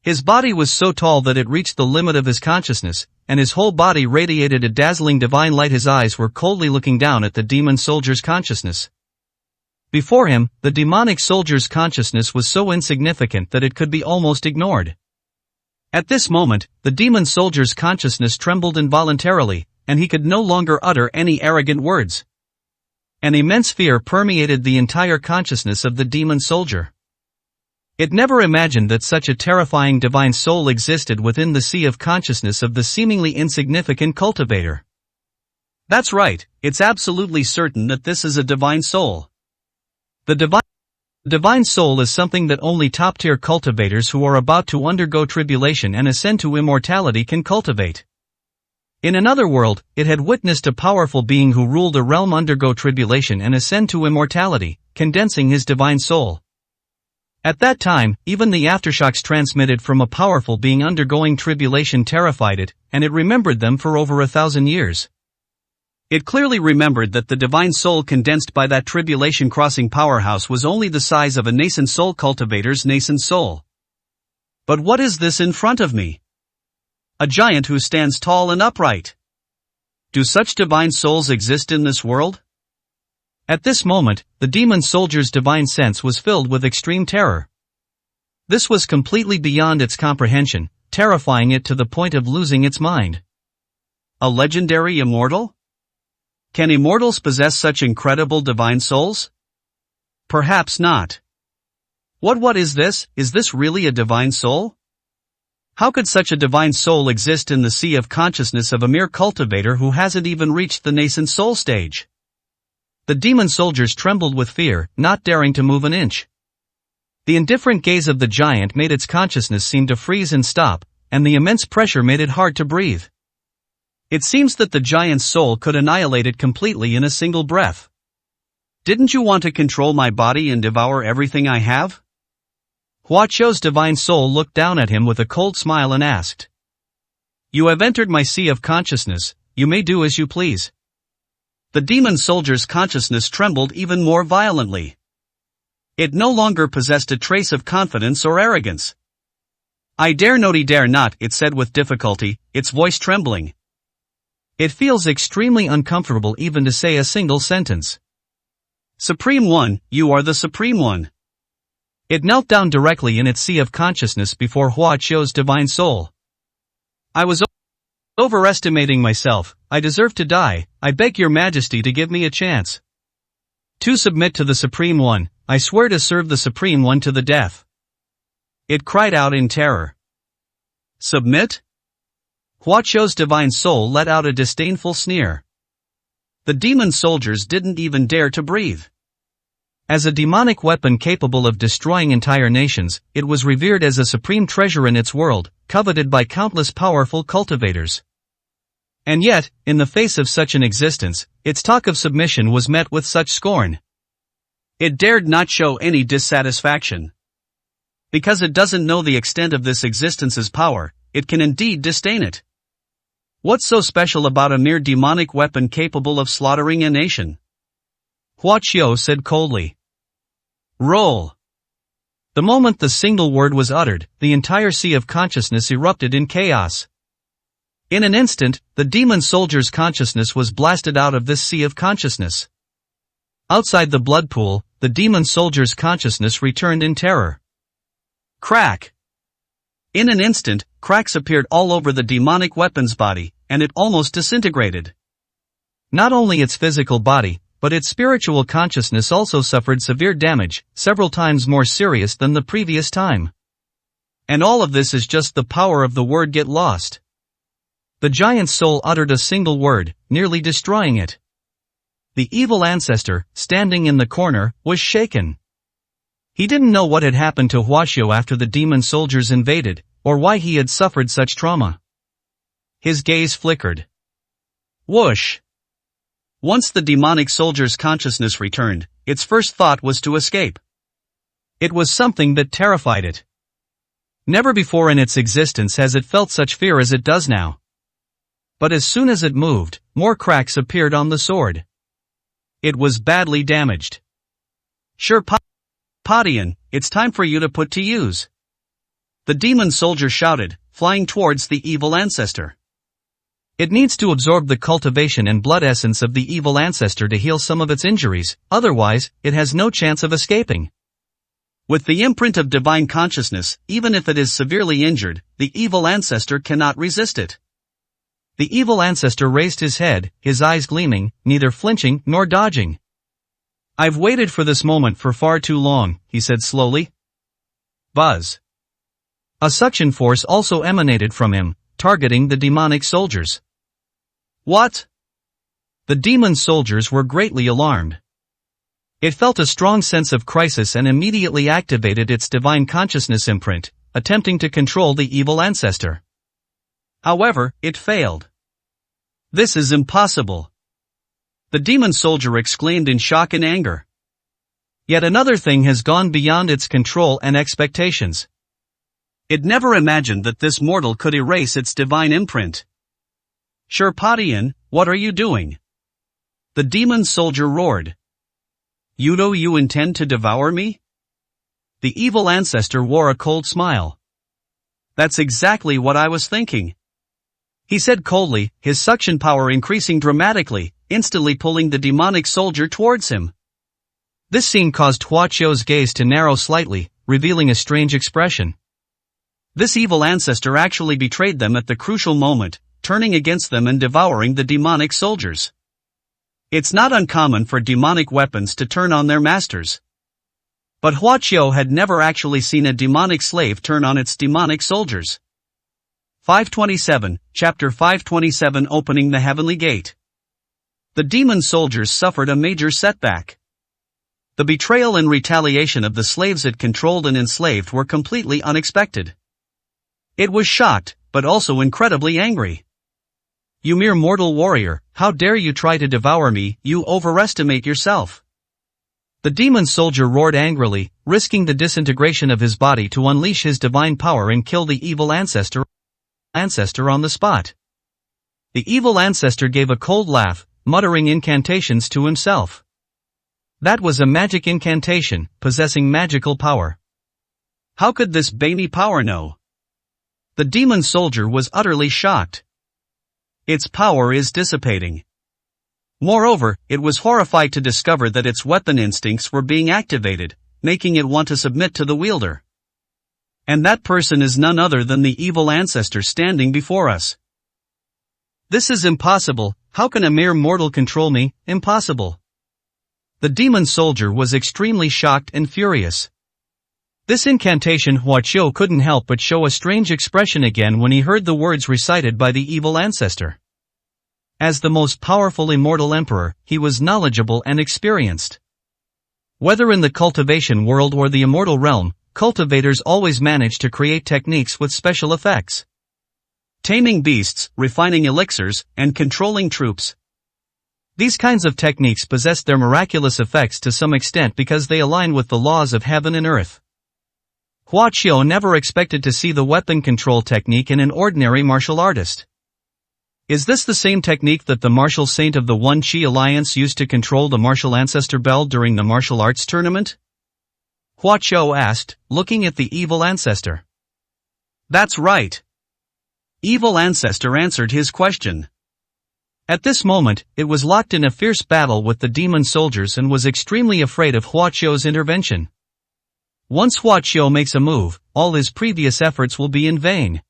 His body was so tall that it reached the limit of his consciousness, and his whole body radiated a dazzling divine light. His eyes were coldly looking down at the demon soldier's consciousness. Before him, the demonic soldier's consciousness was so insignificant that it could be almost ignored. At this moment, the demon soldier's consciousness trembled involuntarily, and he could no longer utter any arrogant words. An immense fear permeated the entire consciousness of the demon soldier. It never imagined that such a terrifying divine soul existed within the sea of consciousness of the seemingly insignificant cultivator. That's right, it's absolutely certain that this is a divine soul. The divine soul is something that only top-tier cultivators who are about to undergo tribulation and ascend to immortality can cultivate. In another world, it had witnessed a powerful being who ruled a realm undergo tribulation and ascend to immortality, condensing his divine soul. At that time, even the aftershocks transmitted from a powerful being undergoing tribulation terrified it, and it remembered them for over 1,000 years. It clearly remembered that the divine soul condensed by that tribulation-crossing powerhouse was only the size of a nascent soul cultivator's nascent soul. But what is this in front of me? A giant who stands tall and upright. Do such divine souls exist in this world? At this moment, the demon soldier's divine sense was filled with extreme terror. This was completely beyond its comprehension, terrifying it to the point of losing its mind. A legendary immortal? Can immortals possess such incredible divine souls? Perhaps not. What is this? Is this really a divine soul? How could such a divine soul exist in the sea of consciousness of a mere cultivator who hasn't even reached the nascent soul stage? The demon soldiers trembled with fear, not daring to move an inch. The indifferent gaze of the giant made its consciousness seem to freeze and stop, and the immense pressure made it hard to breathe. It seems that the giant's soul could annihilate it completely in a single breath. Didn't you want to control my body and devour everything I have? Huaqiu's divine soul looked down at him with a cold smile and asked. You have entered my sea of consciousness, you may do as you please. The demon soldier's consciousness trembled even more violently. It no longer possessed a trace of confidence or arrogance. I dare not, it said with difficulty, its voice trembling. It feels extremely uncomfortable even to say a single sentence. Supreme One, you are the Supreme One. It knelt down directly in its sea of consciousness before Huaqiu's divine soul. I was overestimating myself, I deserve to die, I beg your majesty to give me a chance. To submit to the Supreme One, I swear to serve the Supreme One to the death. It cried out in terror. Submit? Huaqiu's divine soul let out a disdainful sneer. The demon soldiers didn't even dare to breathe. As a demonic weapon capable of destroying entire nations, it was revered as a supreme treasure in its world, coveted by countless powerful cultivators. And yet, in the face of such an existence, its talk of submission was met with such scorn. It dared not show any dissatisfaction. Because it doesn't know the extent of this existence's power, it can indeed disdain it. What's so special about a mere demonic weapon capable of slaughtering a nation? Huaqiu said coldly. Roll. The moment the single word was uttered, the entire sea of consciousness erupted in chaos. In an instant, the demon soldier's consciousness was blasted out of this sea of consciousness. Outside the blood pool, the demon soldier's consciousness returned in terror. Crack! In an instant, cracks appeared all over the demonic weapon's body, and it almost disintegrated. Not only its physical body, but its spiritual consciousness also suffered severe damage, several times more serious than the previous time. And all of this is just the power of the word get lost. The giant's soul uttered a single word, nearly destroying it. The evil ancestor, standing in the corner, was shaken. He didn't know what had happened to Huaxiao after the demon soldiers invaded, or why he had suffered such trauma. His gaze flickered. Whoosh! Once the demonic soldier's consciousness returned, its first thought was to escape. It was something that terrified it. Never before in its existence has it felt such fear as it does now. But as soon as it moved, more cracks appeared on the sword. It was badly damaged. Sure, Padian, it's time for you to put to use. The demon soldier shouted, flying towards the evil ancestor. It needs to absorb the cultivation and blood essence of the evil ancestor to heal some of its injuries, otherwise, it has no chance of escaping. With the imprint of divine consciousness, even if it is severely injured, the evil ancestor cannot resist it. The evil ancestor raised his head, his eyes gleaming, neither flinching nor dodging. I've waited for this moment for far too long, he said slowly. Buzz. A suction force also emanated from him, targeting the demonic soldiers. What? The demon soldiers were greatly alarmed. It felt a strong sense of crisis and immediately activated its divine consciousness imprint, attempting to control the evil ancestor. However, it failed. This is impossible. The demon soldier exclaimed in shock and anger. Yet another thing has gone beyond its control and expectations. It never imagined that this mortal could erase its divine imprint. Sherpadian, what are you doing? The demon soldier roared. You intend to devour me? The evil ancestor wore a cold smile. That's exactly what I was thinking. He said coldly, his suction power increasing dramatically, instantly pulling the demonic soldier towards him. This scene caused Huaqiao's gaze to narrow slightly, revealing a strange expression. This evil ancestor actually betrayed them at the crucial moment, turning against them and devouring the demonic soldiers. It's not uncommon for demonic weapons to turn on their masters. But Huaqiao had never actually seen a demonic slave turn on its demonic soldiers. 527, Chapter 527 Opening the Heavenly Gate. The demon soldiers suffered a major setback. The betrayal and retaliation of the slaves it controlled and enslaved were completely unexpected. It was shocked, but also incredibly angry. You mere mortal warrior, how dare you try to devour me, you overestimate yourself. The demon soldier roared angrily, risking the disintegration of his body to unleash his divine power and kill the evil ancestor on the spot. The evil ancestor gave a cold laugh, muttering incantations to himself. That was a magic incantation, possessing magical power. How could this Bani power know? The demon soldier was utterly shocked. Its power is dissipating. Moreover, it was horrified to discover that its weapon instincts were being activated, making it want to submit to the wielder. And that person is none other than the evil ancestor standing before us. This is impossible. How can a mere mortal control me? Impossible. The demon soldier was extremely shocked and furious. This incantation Huaqiao couldn't help but show a strange expression again when he heard the words recited by the evil ancestor. As the most powerful immortal emperor, he was knowledgeable and experienced. Whether in the cultivation world or the immortal realm, cultivators always manage to create techniques with special effects. Taming beasts, refining elixirs, and controlling troops. These kinds of techniques possess their miraculous effects to some extent because they align with the laws of heaven and earth. Huaqiao never expected to see the weapon control technique in an ordinary martial artist. Is this the same technique that the martial saint of the One Chi Alliance used to control the martial ancestor bell during the martial arts tournament? Huaqiao asked, looking at the evil ancestor. That's right. Evil ancestor answered his question. At this moment, it was locked in a fierce battle with the demon soldiers and was extremely afraid of Huaqiao's intervention. Once Huaqiao makes a move, all his previous efforts will be in vain.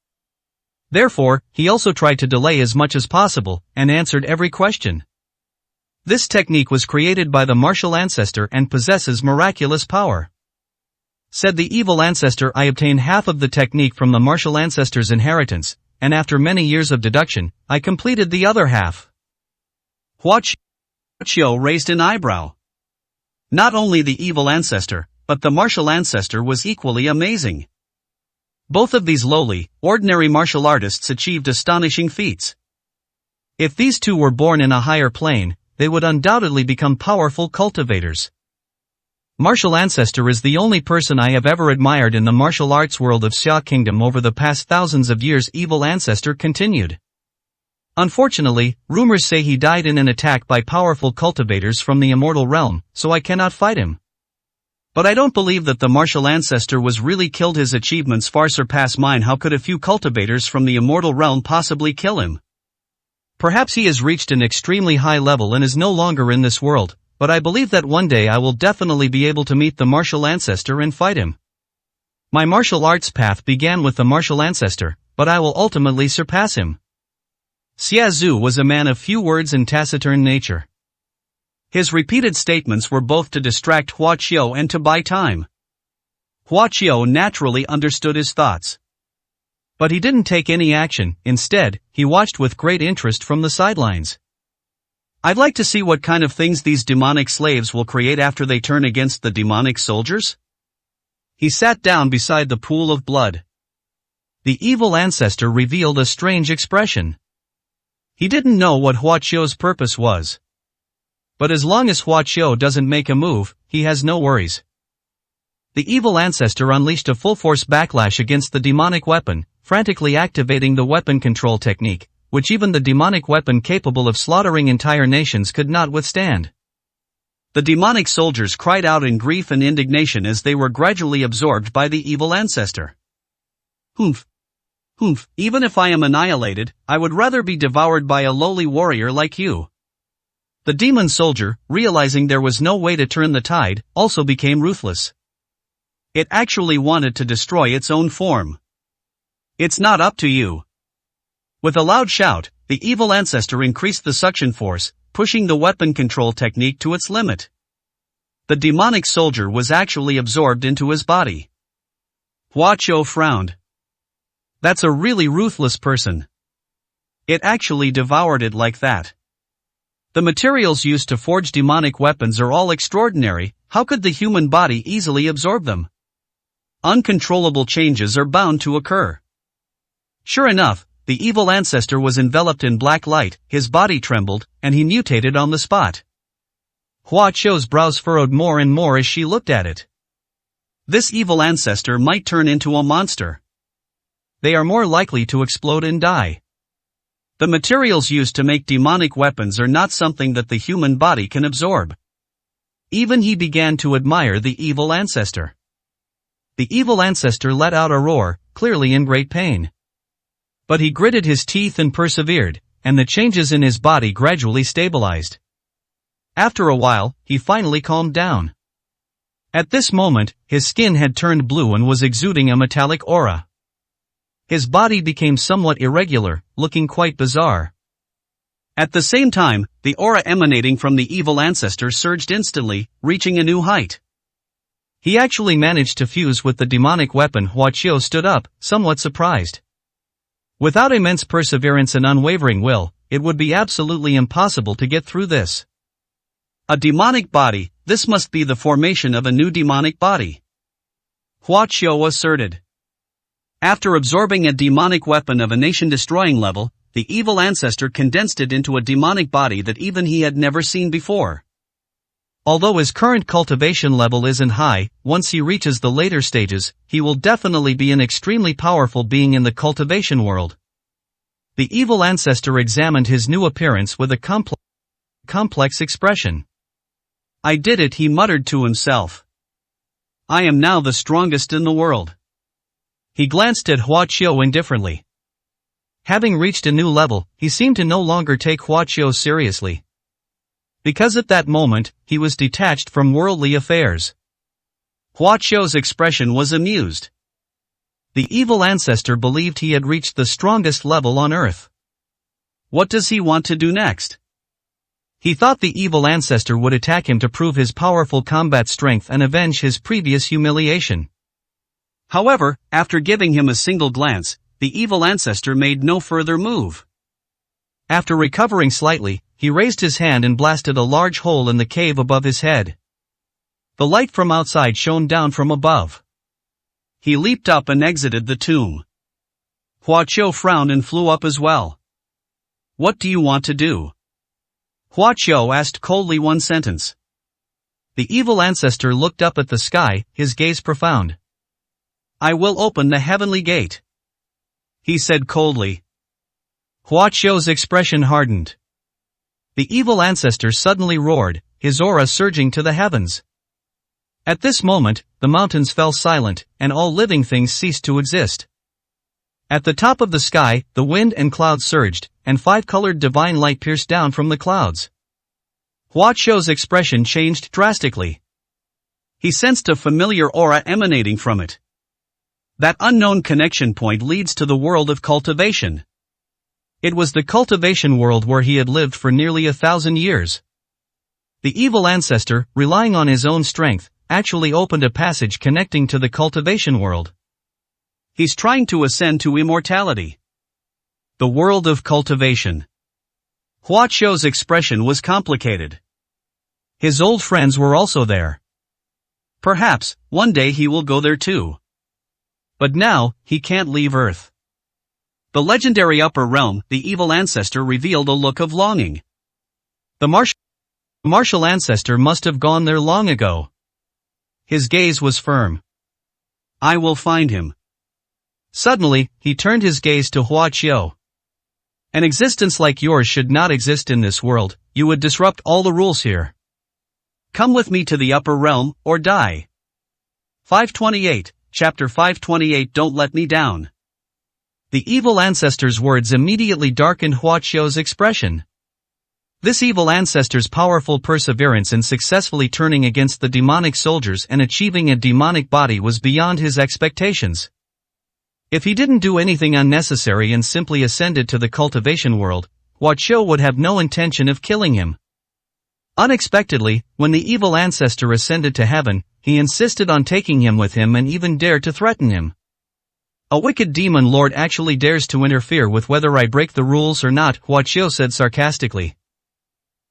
Therefore, he also tried to delay as much as possible, and answered every question. This technique was created by the martial ancestor and possesses miraculous power. Said the evil ancestor, I obtained half of the technique from the martial ancestor's inheritance, and after many years of deduction, I completed the other half. Huaqiao raised an eyebrow. Not only the evil ancestor, but the martial ancestor was equally amazing. Both of these lowly, ordinary martial artists achieved astonishing feats. If these two were born in a higher plane, they would undoubtedly become powerful cultivators. Martial Ancestor is the only person I have ever admired in the martial arts world of Xia Kingdom over the past thousands of years. Evil Ancestor continued. Unfortunately, rumors say he died in an attack by powerful cultivators from the immortal realm, so I cannot fight him. But I don't believe that the martial ancestor was really killed. His achievements far surpass mine. How could a few cultivators from the immortal realm possibly kill him? Perhaps he has reached an extremely high level and is no longer in this world, but I believe that one day I will definitely be able to meet the martial ancestor and fight him. My martial arts path began with the martial ancestor, but I will ultimately surpass him. Xia Zhu was a man of few words and taciturn nature. His repeated statements were both to distract Hua Qiu and to buy time. Hua Qiu naturally understood his thoughts. But he didn't take any action. Instead, he watched with great interest from the sidelines. I'd like to see what kind of things these demonic slaves will create after they turn against the demonic soldiers. He sat down beside the pool of blood. The evil ancestor revealed a strange expression. He didn't know what Hua Qiu's purpose was. But as long as Hua Qiu doesn't make a move, he has no worries. The evil ancestor unleashed a full-force backlash against the demonic weapon, frantically activating the weapon control technique, which even the demonic weapon capable of slaughtering entire nations could not withstand. The demonic soldiers cried out in grief and indignation as they were gradually absorbed by the evil ancestor. Humph. Even if I am annihilated, I would rather be devoured by a lowly warrior like you. The demon soldier, realizing there was no way to turn the tide, also became ruthless. It actually wanted to destroy its own form. It's not up to you. With a loud shout, the evil ancestor increased the suction force, pushing the weapon control technique to its limit. The demonic soldier was actually absorbed into his body. Hua Qiu frowned. That's a really ruthless person. It actually devoured it like that. The materials used to forge demonic weapons are all extraordinary. How could the human body easily absorb them? Uncontrollable changes are bound to occur. Sure enough, the evil ancestor was enveloped in black light, his body trembled, and he mutated on the spot. Hua Qiu's brows furrowed more and more as she looked at it. This evil ancestor might turn into a monster. They are more likely to explode and die. The materials used to make demonic weapons are not something that the human body can absorb. Even he began to admire the evil ancestor. The evil ancestor let out a roar, clearly in great pain. But he gritted his teeth and persevered, and the changes in his body gradually stabilized. After a while, he finally calmed down. At this moment, his skin had turned blue and was exuding a metallic aura. His body became somewhat irregular, looking quite bizarre. At the same time, the aura emanating from the evil ancestor surged instantly, reaching a new height. He actually managed to fuse with the demonic weapon. Hua Qiu stood up, somewhat surprised. Without immense perseverance and unwavering will, it would be absolutely impossible to get through this. A demonic body, this must be the formation of a new demonic body. Hua Qiu asserted. After absorbing a demonic weapon of a nation-destroying level, the evil ancestor condensed it into a demonic body that even he had never seen before. Although his current cultivation level isn't high, once he reaches the later stages, he will definitely be an extremely powerful being in the cultivation world. The evil ancestor examined his new appearance with a complex expression. I did it, he muttered to himself. I am now the strongest in the world. He glanced at Hua Qiu indifferently. Having reached a new level, he seemed to no longer take Hua Qiu seriously. Because at that moment, he was detached from worldly affairs. Hua Qiu's expression was amused. The evil ancestor believed he had reached the strongest level on earth. What does he want to do next? He thought the evil ancestor would attack him to prove his powerful combat strength and avenge his previous humiliation. However, after giving him a single glance, the evil ancestor made no further move. After recovering slightly, he raised his hand and blasted a large hole in the cave above his head. The light from outside shone down from above. He leaped up and exited the tomb. Hua Qiu frowned and flew up as well. What do you want to do? Hua Qiu asked coldly one sentence. The evil ancestor looked up at the sky, his gaze profound. I will open the heavenly gate, he said coldly. Hua Qiu's expression hardened. The evil ancestor suddenly roared, his aura surging to the heavens. At this moment, the mountains fell silent, and all living things ceased to exist. At the top of the sky, the wind and clouds surged, and five-colored divine light pierced down from the clouds. Hua Qiu's expression changed drastically. He sensed a familiar aura emanating from it. That unknown connection point leads to the world of cultivation. It was the cultivation world where he had lived for nearly 1,000 years. The evil ancestor, relying on his own strength, actually opened a passage connecting to the cultivation world. He's trying to ascend to immortality. The world of cultivation. Hua Qiu's expression was complicated. His old friends were also there. Perhaps, one day he will go there too. But now, he can't leave Earth. The legendary upper realm, the evil ancestor revealed a look of longing. The martial ancestor must have gone there long ago. His gaze was firm. I will find him. Suddenly, he turned his gaze to Hua Qiu. An existence like yours should not exist in this world, you would disrupt all the rules here. Come with me to the upper realm, or die. 528, Chapter 528 Don't Let Me Down. The evil ancestor's words immediately darkened Hua Qiu's expression. This evil ancestor's powerful perseverance in successfully turning against the demonic soldiers and achieving a demonic body was beyond his expectations. If he didn't do anything unnecessary and simply ascended to the cultivation world, Hua Qiu would have no intention of killing him. Unexpectedly, when the evil ancestor ascended to heaven, he insisted on taking him with him and even dared to threaten him. A wicked demon lord actually dares to interfere with whether I break the rules or not, Hua Qiu said sarcastically.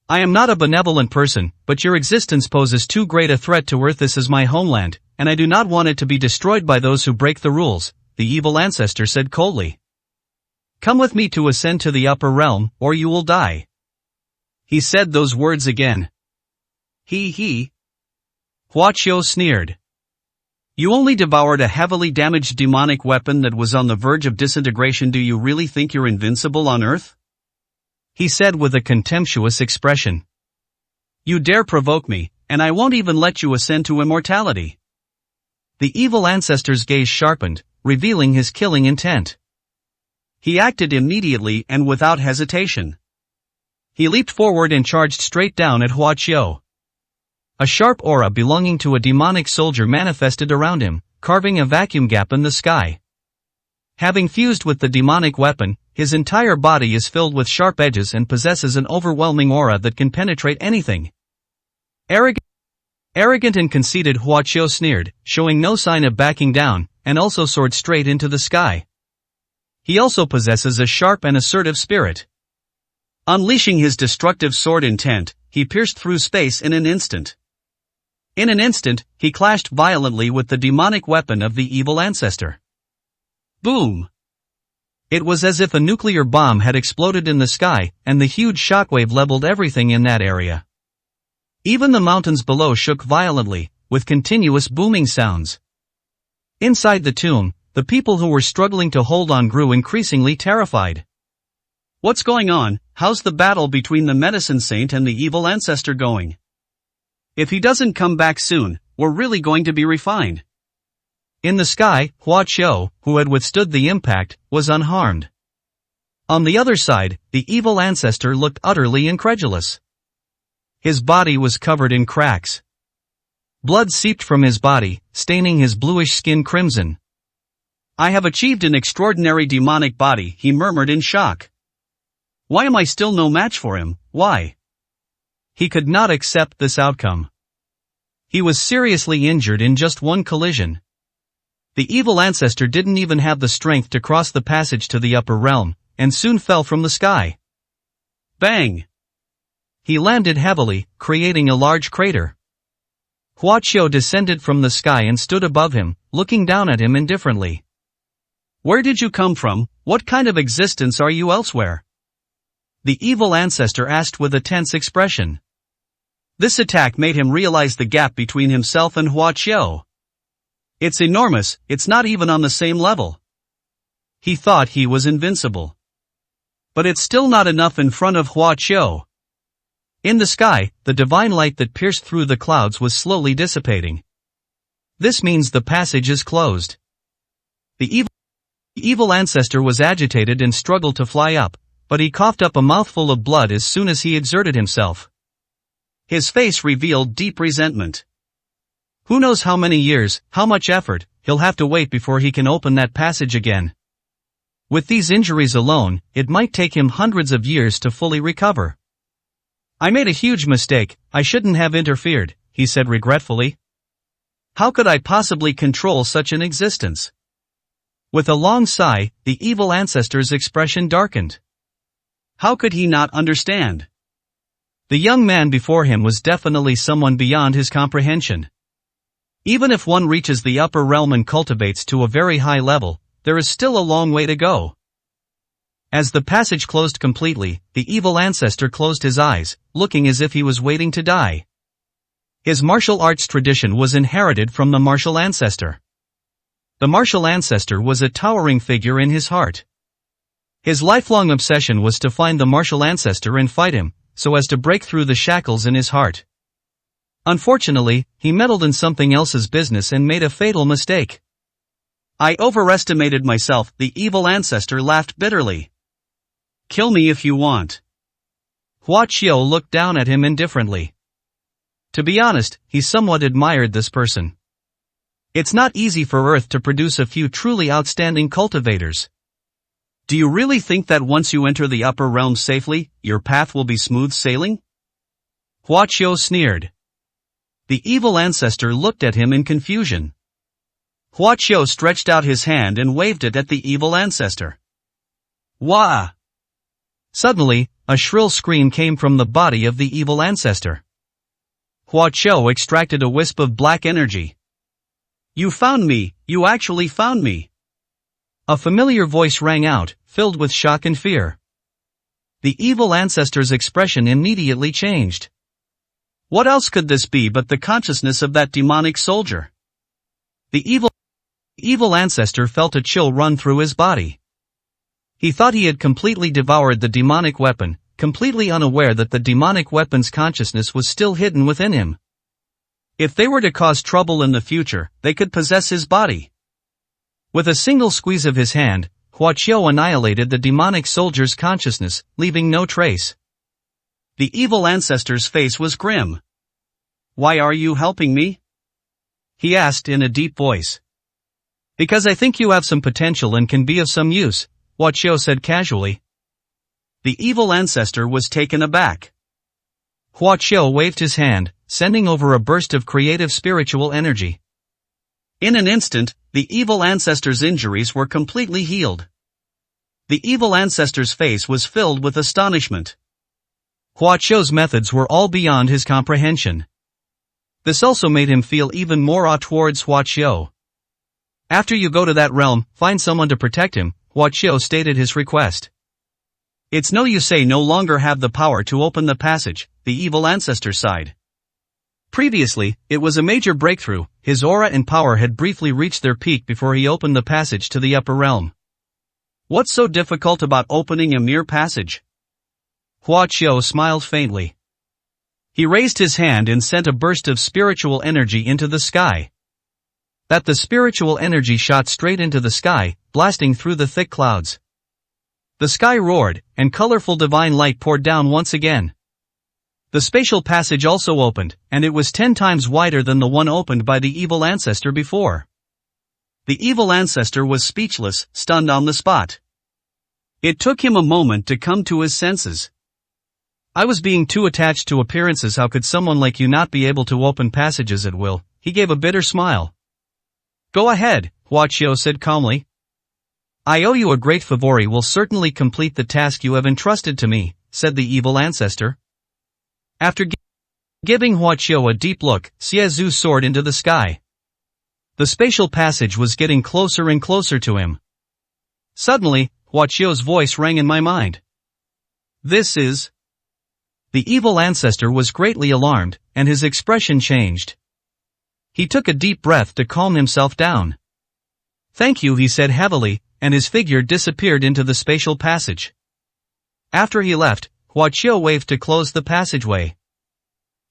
I am not a benevolent person, but your existence poses too great a threat to Earth. This is my homeland, and I do not want it to be destroyed by those who break the rules, the evil ancestor said coldly. Come with me to ascend to the upper realm, or you will die. He said those words again. He. Hua Qiu sneered. You only devoured a heavily damaged demonic weapon that was on the verge of disintegration. Do you really think you're invincible on Earth? He said with a contemptuous expression. You dare provoke me, and I won't even let you ascend to immortality. The evil ancestor's gaze sharpened, revealing his killing intent. He acted immediately and without hesitation. He leaped forward and charged straight down at Hua Qiu. A sharp aura belonging to a demonic soldier manifested around him, carving a vacuum gap in the sky. Having fused with the demonic weapon, his entire body is filled with sharp edges and possesses an overwhelming aura that can penetrate anything. Arrogant and conceited, Hua Qiu sneered, showing no sign of backing down, and also soared straight into the sky. He also possesses a sharp and assertive spirit. Unleashing his destructive sword intent, he pierced through space in an instant. In an instant, he clashed violently with the demonic weapon of the evil ancestor. Boom! It was as if a nuclear bomb had exploded in the sky, and the huge shockwave leveled everything in that area. Even the mountains below shook violently, with continuous booming sounds. Inside the tomb, the people who were struggling to hold on grew increasingly terrified. What's going on? How's the battle between the medicine saint and the evil ancestor going? If he doesn't come back soon, we're really going to be refined. In the sky, Hua Qiu, who had withstood the impact, was unharmed. On the other side, the evil ancestor looked utterly incredulous. His body was covered in cracks. Blood seeped from his body, staining his bluish skin crimson. I have achieved an extraordinary demonic body, he murmured in shock. Why am I still no match for him? Why? He could not accept this outcome. He was seriously injured in just one collision. The evil ancestor didn't even have the strength to cross the passage to the upper realm, and soon fell from the sky. Bang! He landed heavily, creating a large crater. Hua Qiu descended from the sky and stood above him, looking down at him indifferently. Where did you come from? What kind of existence are you elsewhere? The evil ancestor asked with a tense expression. This attack made him realize the gap between himself and Hua Qiu. It's enormous, it's not even on the same level. He thought he was invincible. But it's still not enough in front of Hua Qiu. In the sky, the divine light that pierced through the clouds was slowly dissipating. This means the passage is closed. The evil ancestor was agitated and struggled to fly up, but he coughed up a mouthful of blood as soon as he exerted himself. His face revealed deep resentment. Who knows how many years, how much effort, he'll have to wait before he can open that passage again. With these injuries alone, it might take him hundreds of years to fully recover. I made a huge mistake, I shouldn't have interfered, he said regretfully. How could I possibly control such an existence? With a long sigh, the evil ancestor's expression darkened. How could he not understand? The young man before him was definitely someone beyond his comprehension. Even if one reaches the upper realm and cultivates to a very high level, there is still a long way to go. As the passage closed completely, the evil ancestor closed his eyes, looking as if he was waiting to die. His martial arts tradition was inherited from the martial ancestor. The martial ancestor was a towering figure in his heart. His lifelong obsession was to find the martial ancestor and fight him, so as to break through the shackles in his heart. Unfortunately, he meddled in something else's business and made a fatal mistake. I overestimated myself, the evil ancestor laughed bitterly. Kill me if you want. Hua Qiu looked down at him indifferently. To be honest, he somewhat admired this person. It's not easy for Earth to produce a few truly outstanding cultivators. Do you really think that once you enter the upper realms safely, your path will be smooth sailing? Hua Qiu sneered. The evil ancestor looked at him in confusion. Hua Qiu stretched out his hand and waved it at the evil ancestor. Wah! Suddenly, a shrill scream came from the body of the evil ancestor. Hua Qiu extracted a wisp of black energy. You found me, you actually found me. A familiar voice rang out, filled with shock and fear. The evil ancestor's expression immediately changed. What else could this be but the consciousness of that demonic soldier? The evil ancestor felt a chill run through his body. He thought he had completely devoured the demonic weapon, completely unaware that the demonic weapon's consciousness was still hidden within him. If they were to cause trouble in the future, they could possess his body. With a single squeeze of his hand, Hua Qiu annihilated the demonic soldier's consciousness, leaving no trace. The evil ancestor's face was grim. Why are you helping me? He asked in a deep voice. Because I think you have some potential and can be of some use, Hua Qiu said casually. The evil ancestor was taken aback. Hua Qiu waved his hand, sending over a burst of creative spiritual energy. In an instant, the evil ancestor's injuries were completely healed. The evil ancestor's face was filled with astonishment. Hua Qiu's methods were all beyond his comprehension. This also made him feel even more awe towards Hua Qiu. After you go to that realm, find someone to protect him, Hua Qiu stated his request. It's no use I no longer have the power to open the passage, the evil ancestor sighed. Previously, it was a major breakthrough, his aura and power had briefly reached their peak before he opened the passage to the upper realm. What's so difficult about opening a mere passage? Hua Qiu smiled faintly. He raised his hand and sent a burst of spiritual energy into the sky. The spiritual energy shot straight into the sky, blasting through the thick clouds. The sky roared, and colorful divine light poured down once again. The spatial passage also opened, and it was 10 times wider than the one opened by the evil ancestor before. The evil ancestor was speechless, stunned on the spot. It took him a moment to come to his senses. I was being too attached to appearances. How could someone like you not be able to open passages at will? He gave a bitter smile. Go ahead, Hua Qiu said calmly. I owe you a great favor. I will certainly complete the task you have entrusted to me, said the evil ancestor. Giving Hua Qiu a deep look, Xie Zhu soared into the sky. The spatial passage was getting closer and closer to him. Suddenly, Hua Qiu's voice rang in my mind. This is... The evil ancestor was greatly alarmed, and his expression changed. He took a deep breath to calm himself down. Thank you, he said heavily, and his figure disappeared into the spatial passage. After he left, Hua Qiu waved to close the passageway.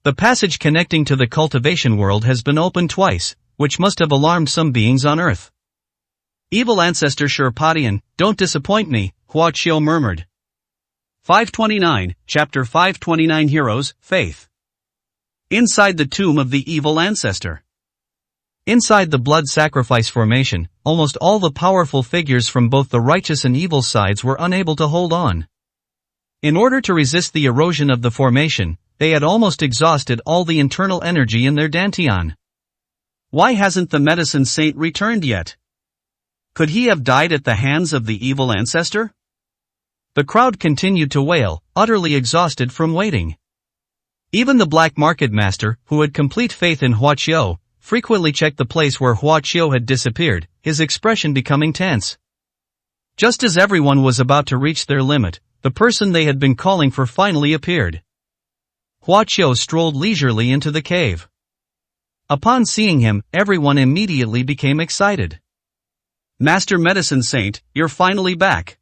The passage connecting to the cultivation world has been opened twice, which must have alarmed some beings on Earth. Evil ancestor Shurpadian, don't disappoint me, Hua Qiu murmured. 529, Chapter 529 Heroes, Faith. Inside the tomb of the evil ancestor. Inside the blood sacrifice formation, almost all the powerful figures from both the righteous and evil sides were unable to hold on. In order to resist the erosion of the formation, they had almost exhausted all the internal energy in their dantian. Why hasn't the medicine saint returned yet? Could he have died at the hands of the evil ancestor? The crowd continued to wail, utterly exhausted from waiting. Even the black market master, who had complete faith in Hua Qiu, frequently checked the place where Hua Qiu had disappeared, his expression becoming tense. Just as everyone was about to reach their limit, the person they had been calling for finally appeared. Hua Qiu strolled leisurely into the cave. Upon seeing him, everyone immediately became excited. Master Medicine Saint, you're finally back.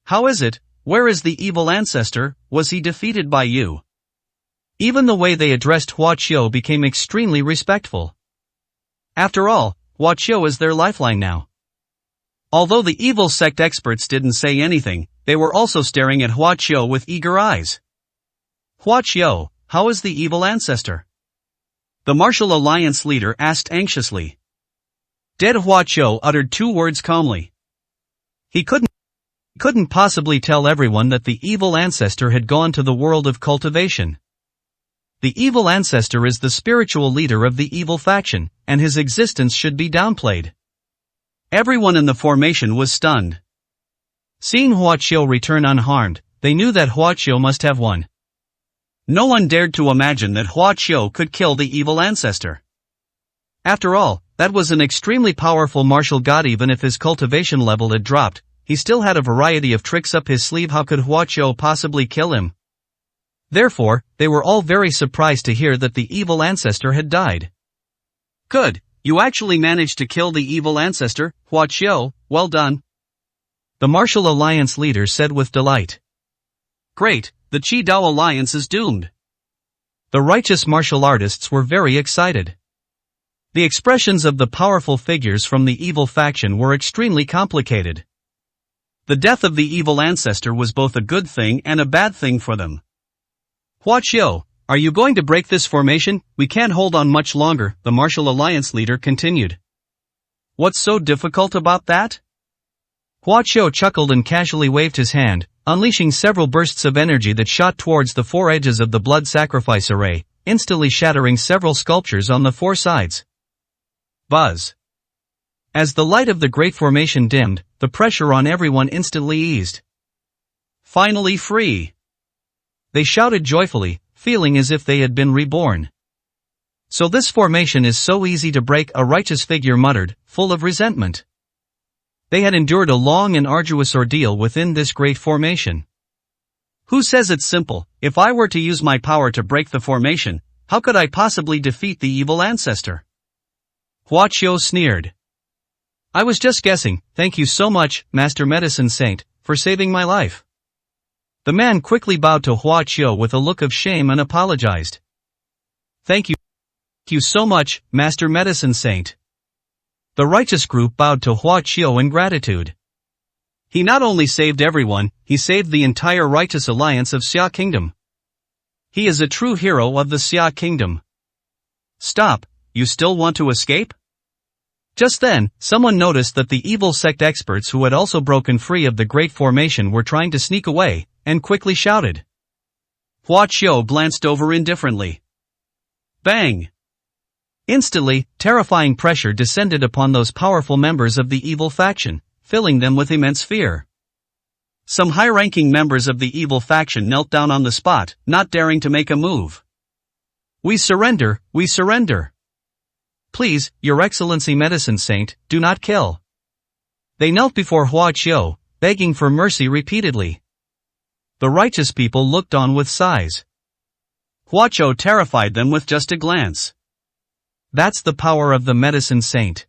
How is it? Where is the evil ancestor? Was he defeated by you? Even the way they addressed Hua Qiu became extremely respectful. After all, Hua Qiu is their lifeline now. Although the evil sect experts didn't say anything, they were also staring at Hua Qiu with eager eyes. Hua Qiu, how is the evil ancestor? The Martial Alliance leader asked anxiously. Dead. Hua Qiu uttered two words calmly. He couldn't possibly tell everyone that the evil ancestor had gone to the world of cultivation. The evil ancestor is the spiritual leader of the evil faction, and his existence should be downplayed. Everyone in the formation was stunned. Seeing Hua Qiu return unharmed, they knew that Hua Qiu must have won. No one dared to imagine that Hua Qiu could kill the evil ancestor. After all, that was an extremely powerful martial god. Even if his cultivation level had dropped, he still had a variety of tricks up his sleeve. How could Hua Qiu possibly kill him? Therefore, they were all very surprised to hear that the evil ancestor had died. Good, you actually managed to kill the evil ancestor, Hua Qiu, well done. The Martial Alliance leader said with delight. Great, the Qi Dao Alliance is doomed. The righteous martial artists were very excited. The expressions of the powerful figures from the evil faction were extremely complicated. The death of the evil ancestor was both a good thing and a bad thing for them. Hua Qiu, are you going to break this formation? We can't hold on much longer, the Martial Alliance leader continued. What's so difficult about that? Hua Qiu chuckled and casually waved his hand, unleashing several bursts of energy that shot towards the four edges of the blood sacrifice array, instantly shattering several sculptures on the four sides. Buzz. As the light of the great formation dimmed, the pressure on everyone instantly eased. Finally free! They shouted joyfully, feeling as if they had been reborn. So this formation is so easy to break, a righteous figure muttered, full of resentment. They had endured a long and arduous ordeal within this great formation. Who says it's simple? If I were to use my power to break the formation, how could I possibly defeat the evil ancestor? Hua Qiu sneered. I was just guessing. Thank you so much, Master Medicine Saint, for saving my life. The man quickly bowed to Hua Qiu with a look of shame and apologized. Thank you so much, Master Medicine Saint. The righteous group bowed to Hua Qiu in gratitude. He not only saved everyone, he saved the entire righteous alliance of Xia Kingdom. He is a true hero of the Xia Kingdom. Stop, you still want to escape? Just then, someone noticed that the evil sect experts who had also broken free of the great formation were trying to sneak away, and quickly shouted. Hua Qiu glanced over indifferently. Bang! Instantly, terrifying pressure descended upon those powerful members of the evil faction, filling them with immense fear. Some high-ranking members of the evil faction knelt down on the spot, not daring to make a move. We surrender, we surrender. Please, Your Excellency Medicine Saint, do not kill. They knelt before Hua Qiu, begging for mercy repeatedly. The righteous people looked on with sighs. Hua Qiu terrified them with just a glance. That's the power of the Medicine Saint.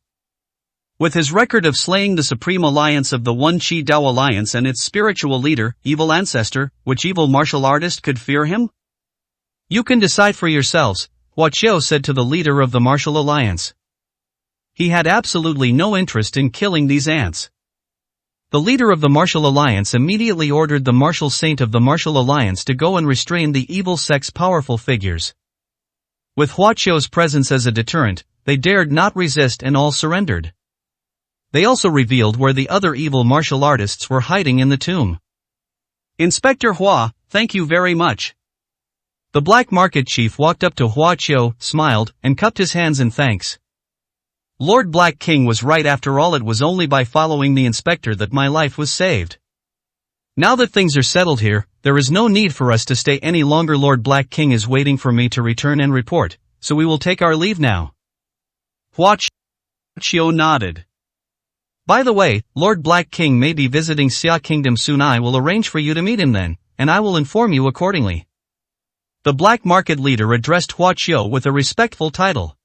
With his record of slaying the Supreme Alliance of the One Qi Dao Alliance and its spiritual leader, Evil Ancestor, which evil martial artist could fear him? You can decide for yourselves, Hua Qiu said to the leader of the Martial Alliance. He had absolutely no interest in killing these ants. The leader of the Martial Alliance immediately ordered the Martial Saint of the Martial Alliance to go and restrain the evil sect's powerful figures. With Hua Qiu's presence as a deterrent, they dared not resist and all surrendered. They also revealed where the other evil martial artists were hiding in the tomb. Inspector Hua, thank you very much. The black market chief walked up to Hua Qiu, smiled, and cupped his hands in thanks. Lord Black King was right, after all. It was only by following the inspector that my life was saved. Now that things are settled here, there is no need for us to stay any longer. Lord Black King is waiting for me to return and report, so we will take our leave now. Hua Qiu nodded. By the way, Lord Black King may be visiting Xia Kingdom soon. I will arrange for you to meet him then, and I will inform you accordingly. The black market leader addressed Hua Qiu with a respectful title.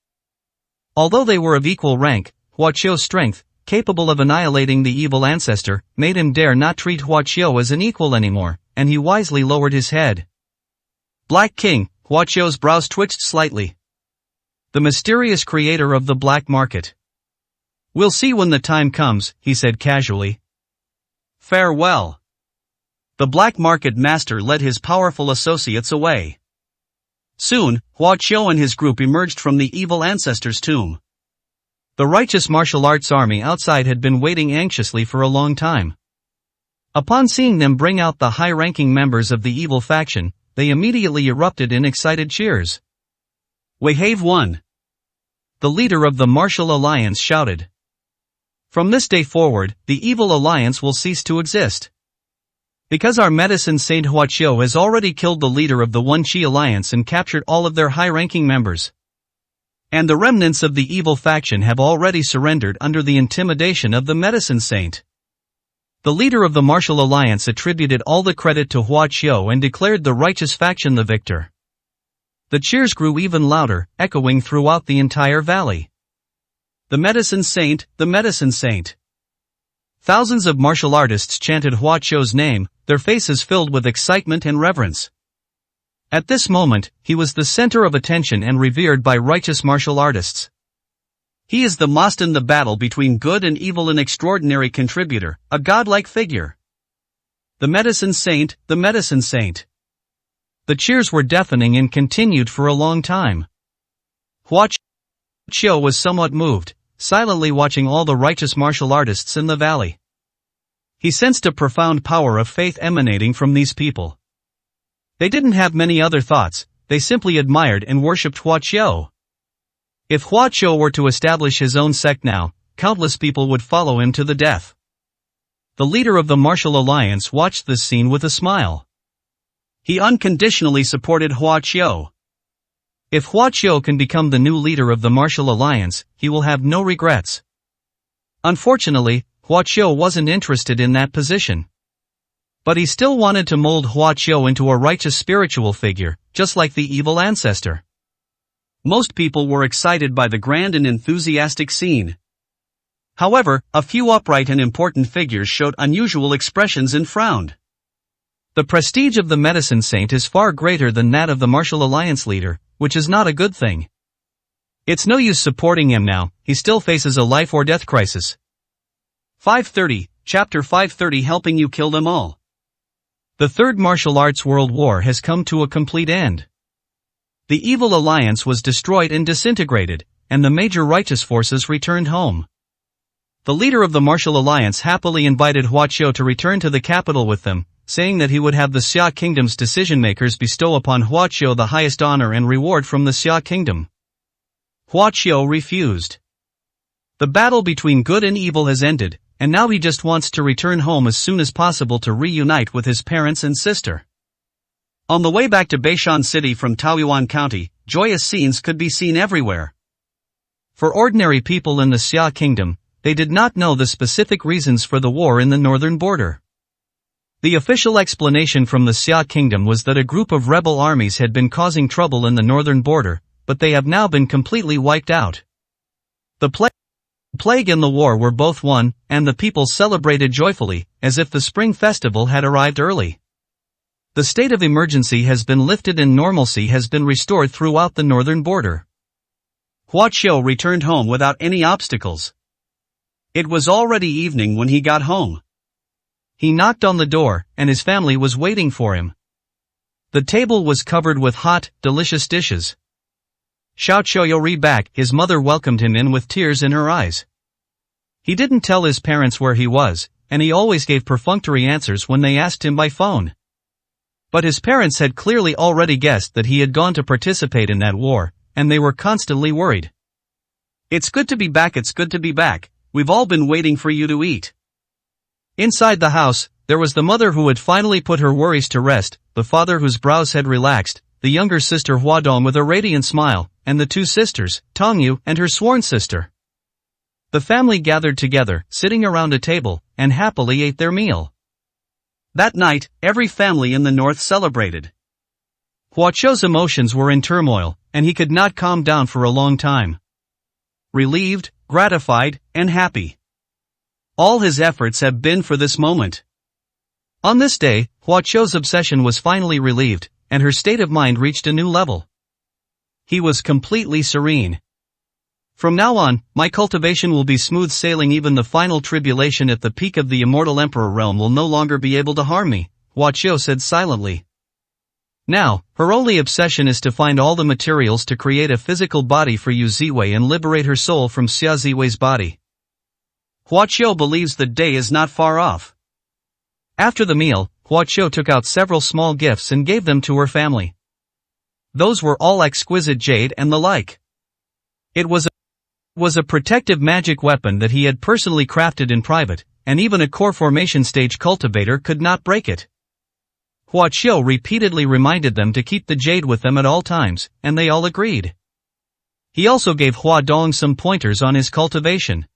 Although they were of equal rank, Hua Qiu's strength, capable of annihilating the evil ancestor, made him dare not treat Hua Qiu as an equal anymore, and he wisely lowered his head. Black King, Hua Qiu's brows twitched slightly. The mysterious creator of the black market. We'll see when the time comes, he said casually. Farewell. The black market master led his powerful associates away. Soon, Hua Qiu and his group emerged from the evil ancestor's tomb. The righteous martial arts army outside had been waiting anxiously for a long time. Upon seeing them bring out the high-ranking members of the evil faction, they immediately erupted in excited cheers. We have won! The leader of the Martial Alliance shouted. From this day forward, the evil alliance will cease to exist. Because our Medicine Saint Hua Qiu has already killed the leader of the One Qi Alliance and captured all of their high-ranking members. And the remnants of the evil faction have already surrendered under the intimidation of the Medicine Saint. The leader of the Martial Alliance attributed all the credit to Hua Qiu and declared the righteous faction the victor. The cheers grew even louder, echoing throughout the entire valley. The Medicine Saint, the Medicine Saint. Thousands of martial artists chanted Hua Qiu's name, their faces filled with excitement and reverence. At this moment, he was the center of attention and revered by righteous martial artists. He is the most in the battle between good and evil, an extraordinary contributor, a godlike figure. The Medicine Saint, the Medicine Saint. The cheers were deafening and continued for a long time. Hua Qiu was somewhat moved, silently watching all the righteous martial artists in the valley. He sensed a profound power of faith emanating from these people. They didn't have many other thoughts, they simply admired and worshipped Hua Qiu. If Hua Qiu were to establish his own sect now, countless people would follow him to the death. The leader of the Martial Alliance watched this scene with a smile. He unconditionally supported Hua Qiu. If Hua Qiu can become the new leader of the Martial Alliance, he will have no regrets. Unfortunately, Hua Qiu wasn't interested in that position. But he still wanted to mold Hua Qiu into a righteous spiritual figure, just like the evil ancestor. Most people were excited by the grand and enthusiastic scene. However, a few upright and important figures showed unusual expressions and frowned. The prestige of the Medicine Saint is far greater than that of the Martial Alliance leader, which is not a good thing. It's no use supporting him now, he still faces a life or death crisis. 530, Chapter 530, helping you kill them all. The Third Martial Arts World War has come to a complete end. The evil alliance was destroyed and disintegrated, and the major righteous forces returned home. The leader of the Martial Alliance happily invited Hua Qiu to return to the capital with them, saying that he would have the Xia Kingdom's decision-makers bestow upon Hua Qiu the highest honor and reward from the Xia Kingdom. Hua Qiu refused. The battle between good and evil has ended, and now he just wants to return home as soon as possible to reunite with his parents and sister. On the way back to Beishan City from Taoyuan County, joyous scenes could be seen everywhere. For ordinary people in the Xia Kingdom, they did not know the specific reasons for the war in the northern border. The official explanation from the Xia Kingdom was that a group of rebel armies had been causing trouble in the northern border, but they have now been completely wiped out. The plague and the war were both won, and the people celebrated joyfully, as if the spring festival had arrived early. The state of emergency has been lifted and normalcy has been restored throughout the northern border. Hua Qiu returned home without any obstacles. It was already evening when he got home. He knocked on the door, and his family was waiting for him. The table was covered with hot, delicious dishes. Xiao Qiuyu back, his mother welcomed him in with tears in her eyes. He didn't tell his parents where he was, and he always gave perfunctory answers when they asked him by phone. But his parents had clearly already guessed that he had gone to participate in that war, and they were constantly worried. "It's good to be back, it's good to be back. We've all been waiting for you to eat." Inside the house, there was the mother who had finally put her worries to rest, the father whose brows had relaxed, the younger sister Huadong with a radiant smile, and the two sisters, Tongyu and her sworn sister. The family gathered together, sitting around a table, and happily ate their meal. That night, every family in the north celebrated. Hua Qiu's emotions were in turmoil, and he could not calm down for a long time. Relieved, gratified, and happy. All his efforts have been for this moment. On this day, Hua Qiu's obsession was finally relieved, and her state of mind reached a new level. He was completely serene. "From now on, my cultivation will be smooth sailing. Even the final tribulation at the peak of the immortal emperor realm will no longer be able to harm me," Hua Qiu said silently. Now, her only obsession is to find all the materials to create a physical body for Yu Ziwei and liberate her soul from Xia Ziwei's body. Hua Qiu believes the day is not far off. After the meal, Hua Qiu took out several small gifts and gave them to her family. Those were all exquisite jade and the like. It was a protective magic weapon that he had personally crafted in private, and even a core formation stage cultivator could not break it. Hua Qiu repeatedly reminded them to keep the jade with them at all times, and they all agreed. He also gave Hua Dong some pointers on his cultivation.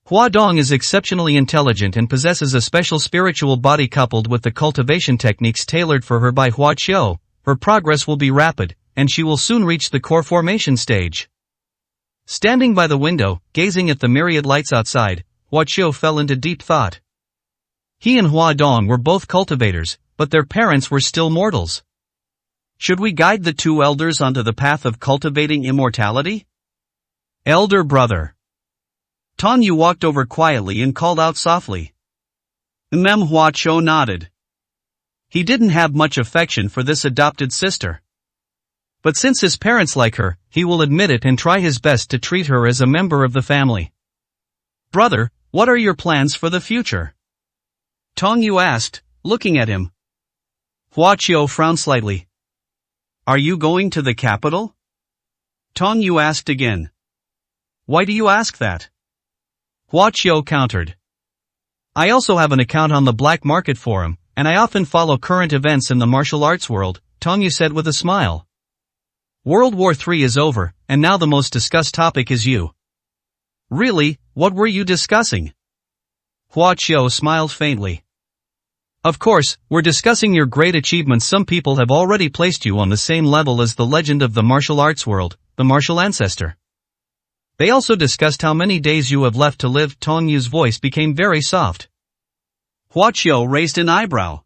Hua Dong is exceptionally intelligent and possesses a special spiritual body coupled with the cultivation techniques tailored for her by Hua Qiu. Her progress will be rapid, and she will soon reach the core formation stage. Standing by the window, gazing at the myriad lights outside, Hua Qiu fell into deep thought. He and Hua Dong were both cultivators, but their parents were still mortals. Should we guide the two elders onto the path of cultivating immortality? Elder brother. Tongyu walked over quietly and called out softly. Hua Qiu nodded. He didn't have much affection for this adopted sister. But since his parents like her, he will admit it and try his best to treat her as a member of the family. Brother, what are your plans for the future? Tongyu asked, looking at him. Hua Qiu frowned slightly. Are you going to the capital? Tongyu asked again. Why do you ask that? Hua Qiu countered. I also have an account on the black market forum, and I often follow current events in the martial arts world, Tongyu said with a smile. World War III is over, and now the most discussed topic is you. Really, what were you discussing? Hua Qiu smiled faintly. Of course, we're discussing your great achievements. Some people have already placed you on the same level as the legend of the martial arts world, the martial ancestor. They also discussed how many days you have left to live. Tongyu's voice became very soft. Hua Qiu raised an eyebrow.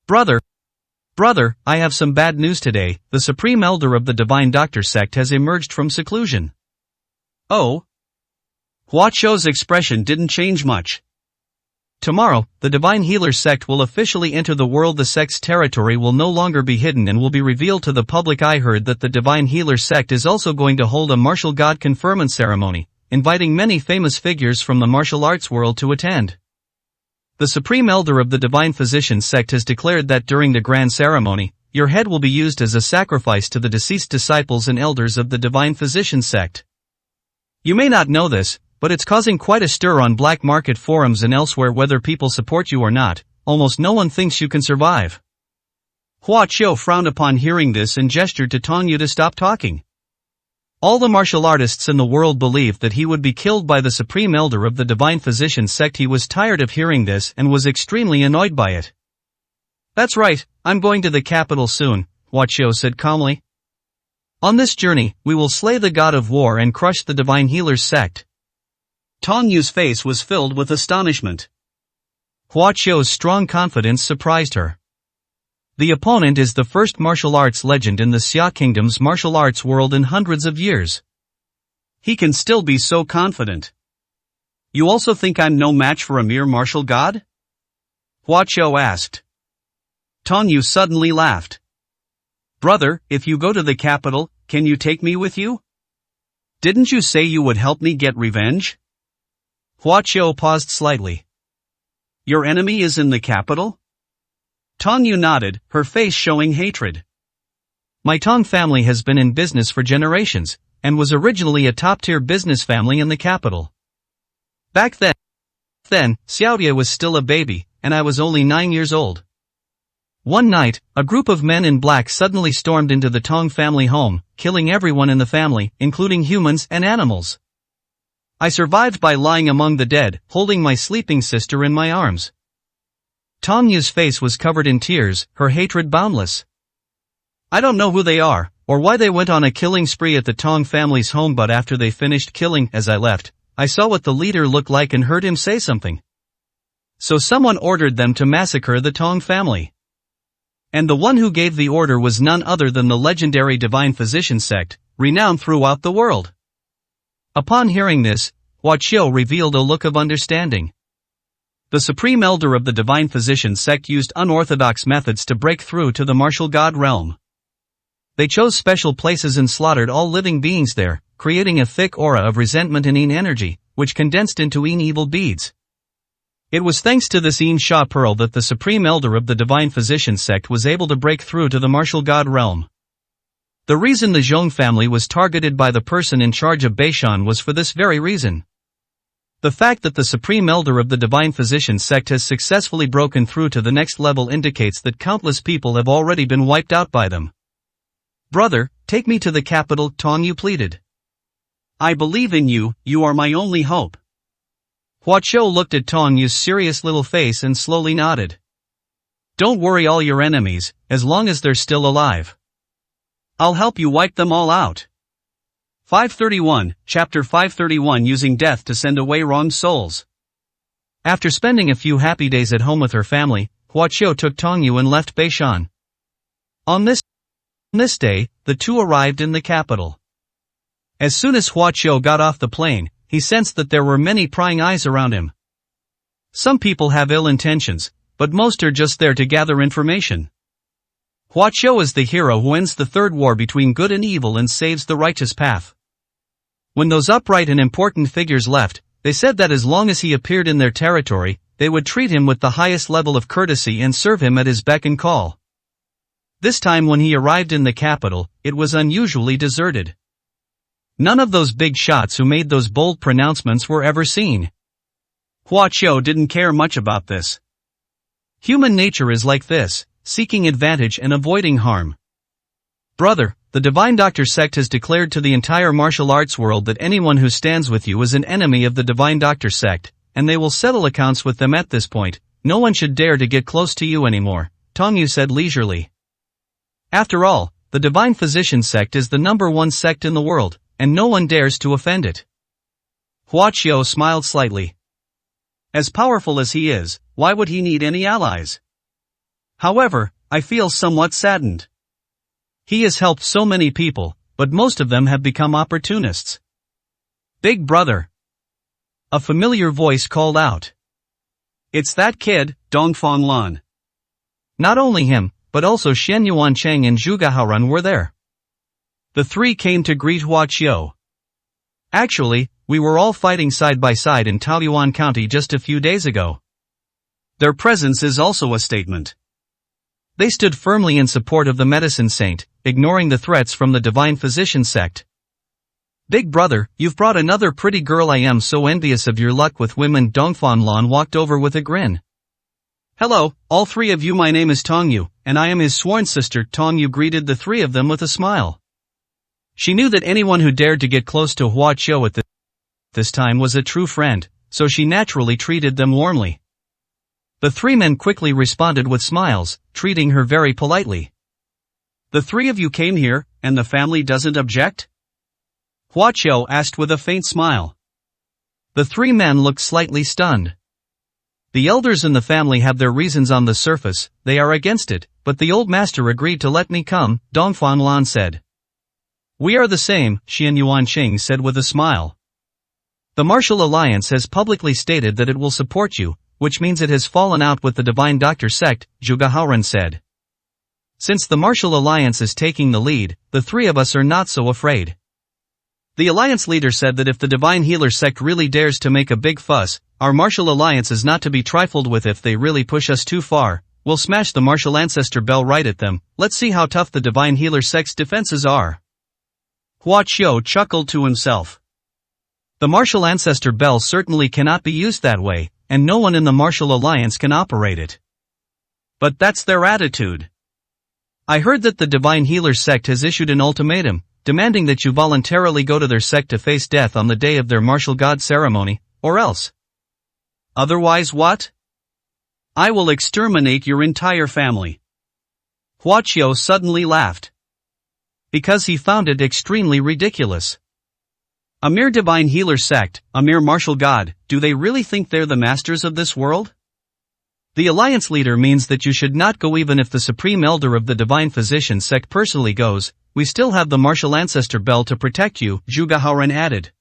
Brother, I have some bad news today. The Supreme Elder of the Divine Doctor sect has emerged from seclusion. Oh? Hua Qiu's expression didn't change much. Tomorrow, the Divine Healer sect will officially enter the world. The sect's territory will no longer be hidden and will be revealed to the public. I heard that the Divine Healer sect is also going to hold a martial god conferment ceremony, inviting many famous figures from the martial arts world to attend. The Supreme Elder of the Divine Physician sect has declared that during the grand ceremony, your head will be used as a sacrifice to the deceased disciples and elders of the Divine Physician sect. You may not know this, but it's causing quite a stir on black market forums and elsewhere. Whether people support you or not, almost no one thinks you can survive. Hua Qiu frowned upon hearing this and gestured to Tong Yu to stop talking. All the martial artists in the world believed that he would be killed by the supreme elder of the Divine Physician sect. He was tired of hearing this and was extremely annoyed by it. That's right, I'm going to the capital soon, Hua Qiu said calmly. On this journey, we will slay the god of war and crush the Divine Healer's sect. Tong Yu's face was filled with astonishment. Hua Qiu's strong confidence surprised her. The opponent is the first martial arts legend in the Xia Kingdom's martial arts world in hundreds of years. He can still be so confident. You also think I'm no match for a mere martial god? Hua Qiu asked. Tong Yu suddenly laughed. Brother, if you go to the capital, can you take me with you? Didn't you say you would help me get revenge? Hua Qiu paused slightly. Your enemy is in the capital? Tong Yu nodded, her face showing hatred. My Tong family has been in business for generations, and was originally a top-tier business family in the capital. Back then, Xiaodia was still a baby, and I was only 9 years old. One night, a group of men in black suddenly stormed into the Tong family home, killing everyone in the family, including humans and animals. I survived by lying among the dead, holding my sleeping sister in my arms. Tong Yu's face was covered in tears, her hatred boundless. I don't know who they are, or why they went on a killing spree at the Tong family's home, but after they finished killing, as I left, I saw what the leader looked like and heard him say something. So someone ordered them to massacre the Tong family. And the one who gave the order was none other than the legendary Divine Physician sect, renowned throughout the world. Upon hearing this, Hua Qiu revealed a look of understanding. The Supreme Elder of the Divine Physician sect used unorthodox methods to break through to the martial god realm. They chose special places and slaughtered all living beings there, creating a thick aura of resentment and Yin energy, which condensed into Yin evil beads. It was thanks to this Yin Sha Pearl that the Supreme Elder of the Divine Physician sect was able to break through to the martial god realm. The reason the Zhong family was targeted by the person in charge of Beishan was for this very reason. The fact that the Supreme Elder of the Divine Physician sect has successfully broken through to the next level indicates that countless people have already been wiped out by them. Brother, take me to the capital, Tong Yu pleaded. I believe in you, you are my only hope. Hua Qiu looked at Tong Yu's serious little face and slowly nodded. Don't worry all your enemies, as long as they're still alive. I'll help you wipe them all out. 531, Chapter 531 Using Death to Send Away Wronged Souls. After spending a few happy days at home with her family, Hua Qiu took Tong Yu and left Beishan. On this day, the two arrived in the capital. As soon as Hua Qiu got off the plane, he sensed that there were many prying eyes around him. Some people have ill intentions, but most are just there to gather information. Hua Qiu is the hero who ends the third war between good and evil and saves the righteous path. When those upright and important figures left, they said that as long as he appeared in their territory, they would treat him with the highest level of courtesy and serve him at his beck and call. This time when he arrived in the capital, it was unusually deserted. None of those big shots who made those bold pronouncements were ever seen. Hua Qiu didn't care much about this. Human nature is like this, seeking advantage and avoiding harm. Brother, the Divine Doctor sect has declared to the entire martial arts world that anyone who stands with you is an enemy of the Divine Doctor sect, and they will settle accounts with them at this point. No one should dare to get close to you anymore, Tong Yu said leisurely. After all, the Divine Physician sect is the #1 sect in the world, and no one dares to offend it. Hua Qiu smiled slightly. As powerful as he is, why would he need any allies? However, I feel somewhat saddened. He has helped so many people, but most of them have become opportunists. Big brother. A familiar voice called out. It's that kid, Dongfang Lan. Not only him, but also Shen Yuancheng and Zhu Gahaoran were there. The three came to greet Hua Qiu. Actually, we were all fighting side by side in Taoyuan County just a few days ago. Their presence is also a statement. They stood firmly in support of the medicine saint, ignoring the threats from the Divine Physician sect. Big brother, you've brought another pretty girl. I am so envious of your luck with women. Dongfang Lan walked over with a grin. Hello, all three of you. My name is Tong Yu, and I am his sworn sister. Tong Yu greeted the three of them with a smile. She knew that anyone who dared to get close to Hua Qiu at this time was a true friend, so she naturally treated them warmly. The three men quickly responded with smiles, treating her very politely. The three of you came here, and the family doesn't object? Hua Qiu asked with a faint smile. The three men looked slightly stunned. The elders in the family have their reasons on the surface, they are against it, but the old master agreed to let me come, Dongfang Lan said. We are the same, Xian Yuanqing said with a smile. The Martial Alliance has publicly stated that it will support you, which means it has fallen out with the Divine Doctor sect, Zhuge Haoren said. Since the Martial Alliance is taking the lead, the three of us are not so afraid. The Alliance leader said that if the Divine Healer sect really dares to make a big fuss, our Martial Alliance is not to be trifled with. If they really push us too far, we'll smash the Martial Ancestor Bell right at them. Let's see how tough the Divine Healer sect's defenses are. Hua Qiu chuckled to himself. The Martial Ancestor Bell certainly cannot be used that way, and no one in the Martial Alliance can operate it. But that's their attitude. I heard that the Divine Healer sect has issued an ultimatum, demanding that you voluntarily go to their sect to face death on the day of their martial god ceremony, or else. Otherwise what? I will exterminate your entire family. Hua Qiu suddenly laughed. Because he found it extremely ridiculous. A mere Divine Healer sect, a mere martial god, do they really think they're the masters of this world? The Alliance leader means that you should not go even if the Supreme Elder of the Divine Physician sect personally goes. We still have the Martial Ancestor Bell to protect you, Zhuge Haoren added.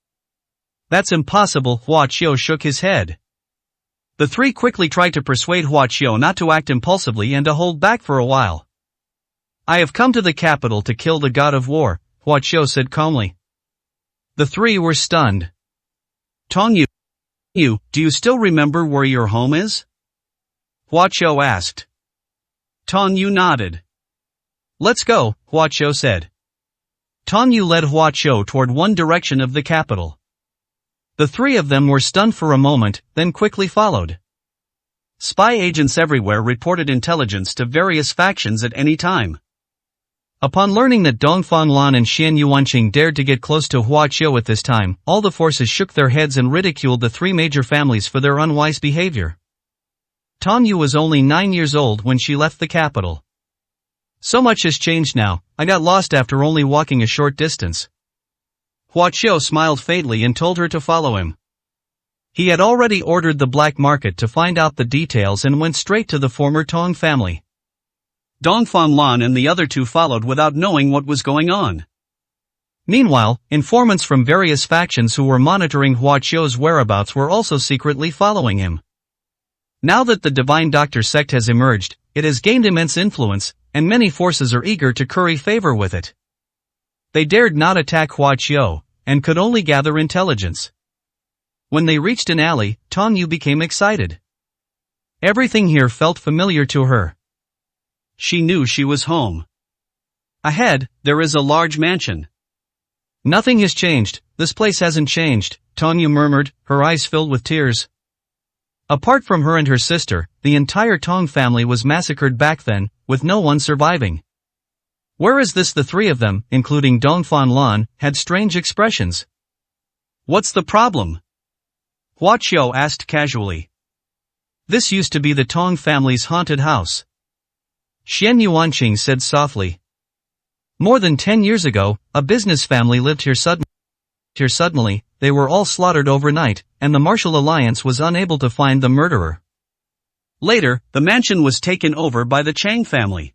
That's impossible, Hua Qiu shook his head. The three quickly tried to persuade Hua Qiu not to act impulsively and to hold back for a while. I have come to the capital to kill the god of war, Hua Qiu said calmly. The three were stunned. Tong Yu, do you still remember where your home is? Hua Qiu asked. Tong Yu nodded. Let's go, Hua Qiu said. Tong Yu led Hua Qiu toward one direction of the capital. The three of them were stunned for a moment, then quickly followed. Spy agents everywhere reported intelligence to various factions at any time. Upon learning that Dongfang Lan and Xian Yuanqing dared to get close to Hua Qiu at this time, all the forces shook their heads and ridiculed the three major families for their unwise behavior. Tong Yu was only 9 years old when she left the capital. So much has changed now, I got lost after only walking a short distance. Hua Qiu smiled faintly and told her to follow him. He had already ordered the black market to find out the details and went straight to the former Tong family. Dongfang Lan and the other two followed without knowing what was going on. Meanwhile, informants from various factions who were monitoring Hua Qiu's whereabouts were also secretly following him. Now that the Divine Doctor sect has emerged, it has gained immense influence, and many forces are eager to curry favor with it. They dared not attack Hua Qiu, and could only gather intelligence. When they reached an alley, Tong Yu became excited. Everything here felt familiar to her. She knew she was home. Ahead, there is a large mansion. Nothing has changed, this place hasn't changed, Tong Yu murmured, her eyes filled with tears. Apart from her and her sister, the entire Tong family was massacred back then, with no one surviving. Where is this? The three of them, including Dongfang Lan, had strange expressions. What's the problem? Hua Qiu asked casually. This used to be the Tong family's haunted house. Xian Yuanqing said softly. More than 10 years ago, a business family lived here suddenly, they were all slaughtered overnight, and the Martial Alliance was unable to find the murderer. Later, the mansion was taken over by the Chang family.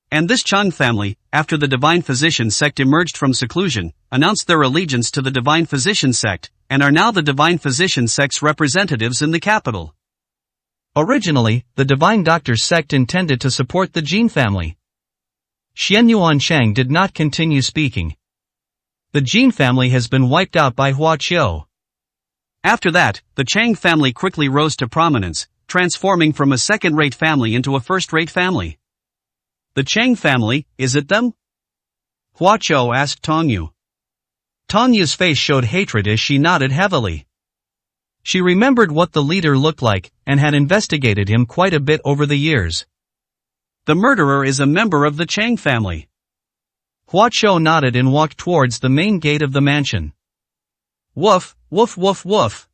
And this Chang family, after the Divine Physician sect emerged from seclusion, announced their allegiance to the Divine Physician sect, and are now the Divine Physician sect's representatives in the capital. Originally, the Divine Doctor sect intended to support the Jin family. Xian Yuanqing did not continue speaking. The Jin family has been wiped out by Hua Qiu. After that, the Chang family quickly rose to prominence, transforming from a second-rate family into a first-rate family. The Chang family, is it them? Hua Qiu asked Tong Yu. Tong Yu's face showed hatred as she nodded heavily. She remembered what the leader looked like, and had investigated him quite a bit over the years. The murderer is a member of the Chang family. Hua Qiu nodded and walked towards the main gate of the mansion. Woof, woof woof woof.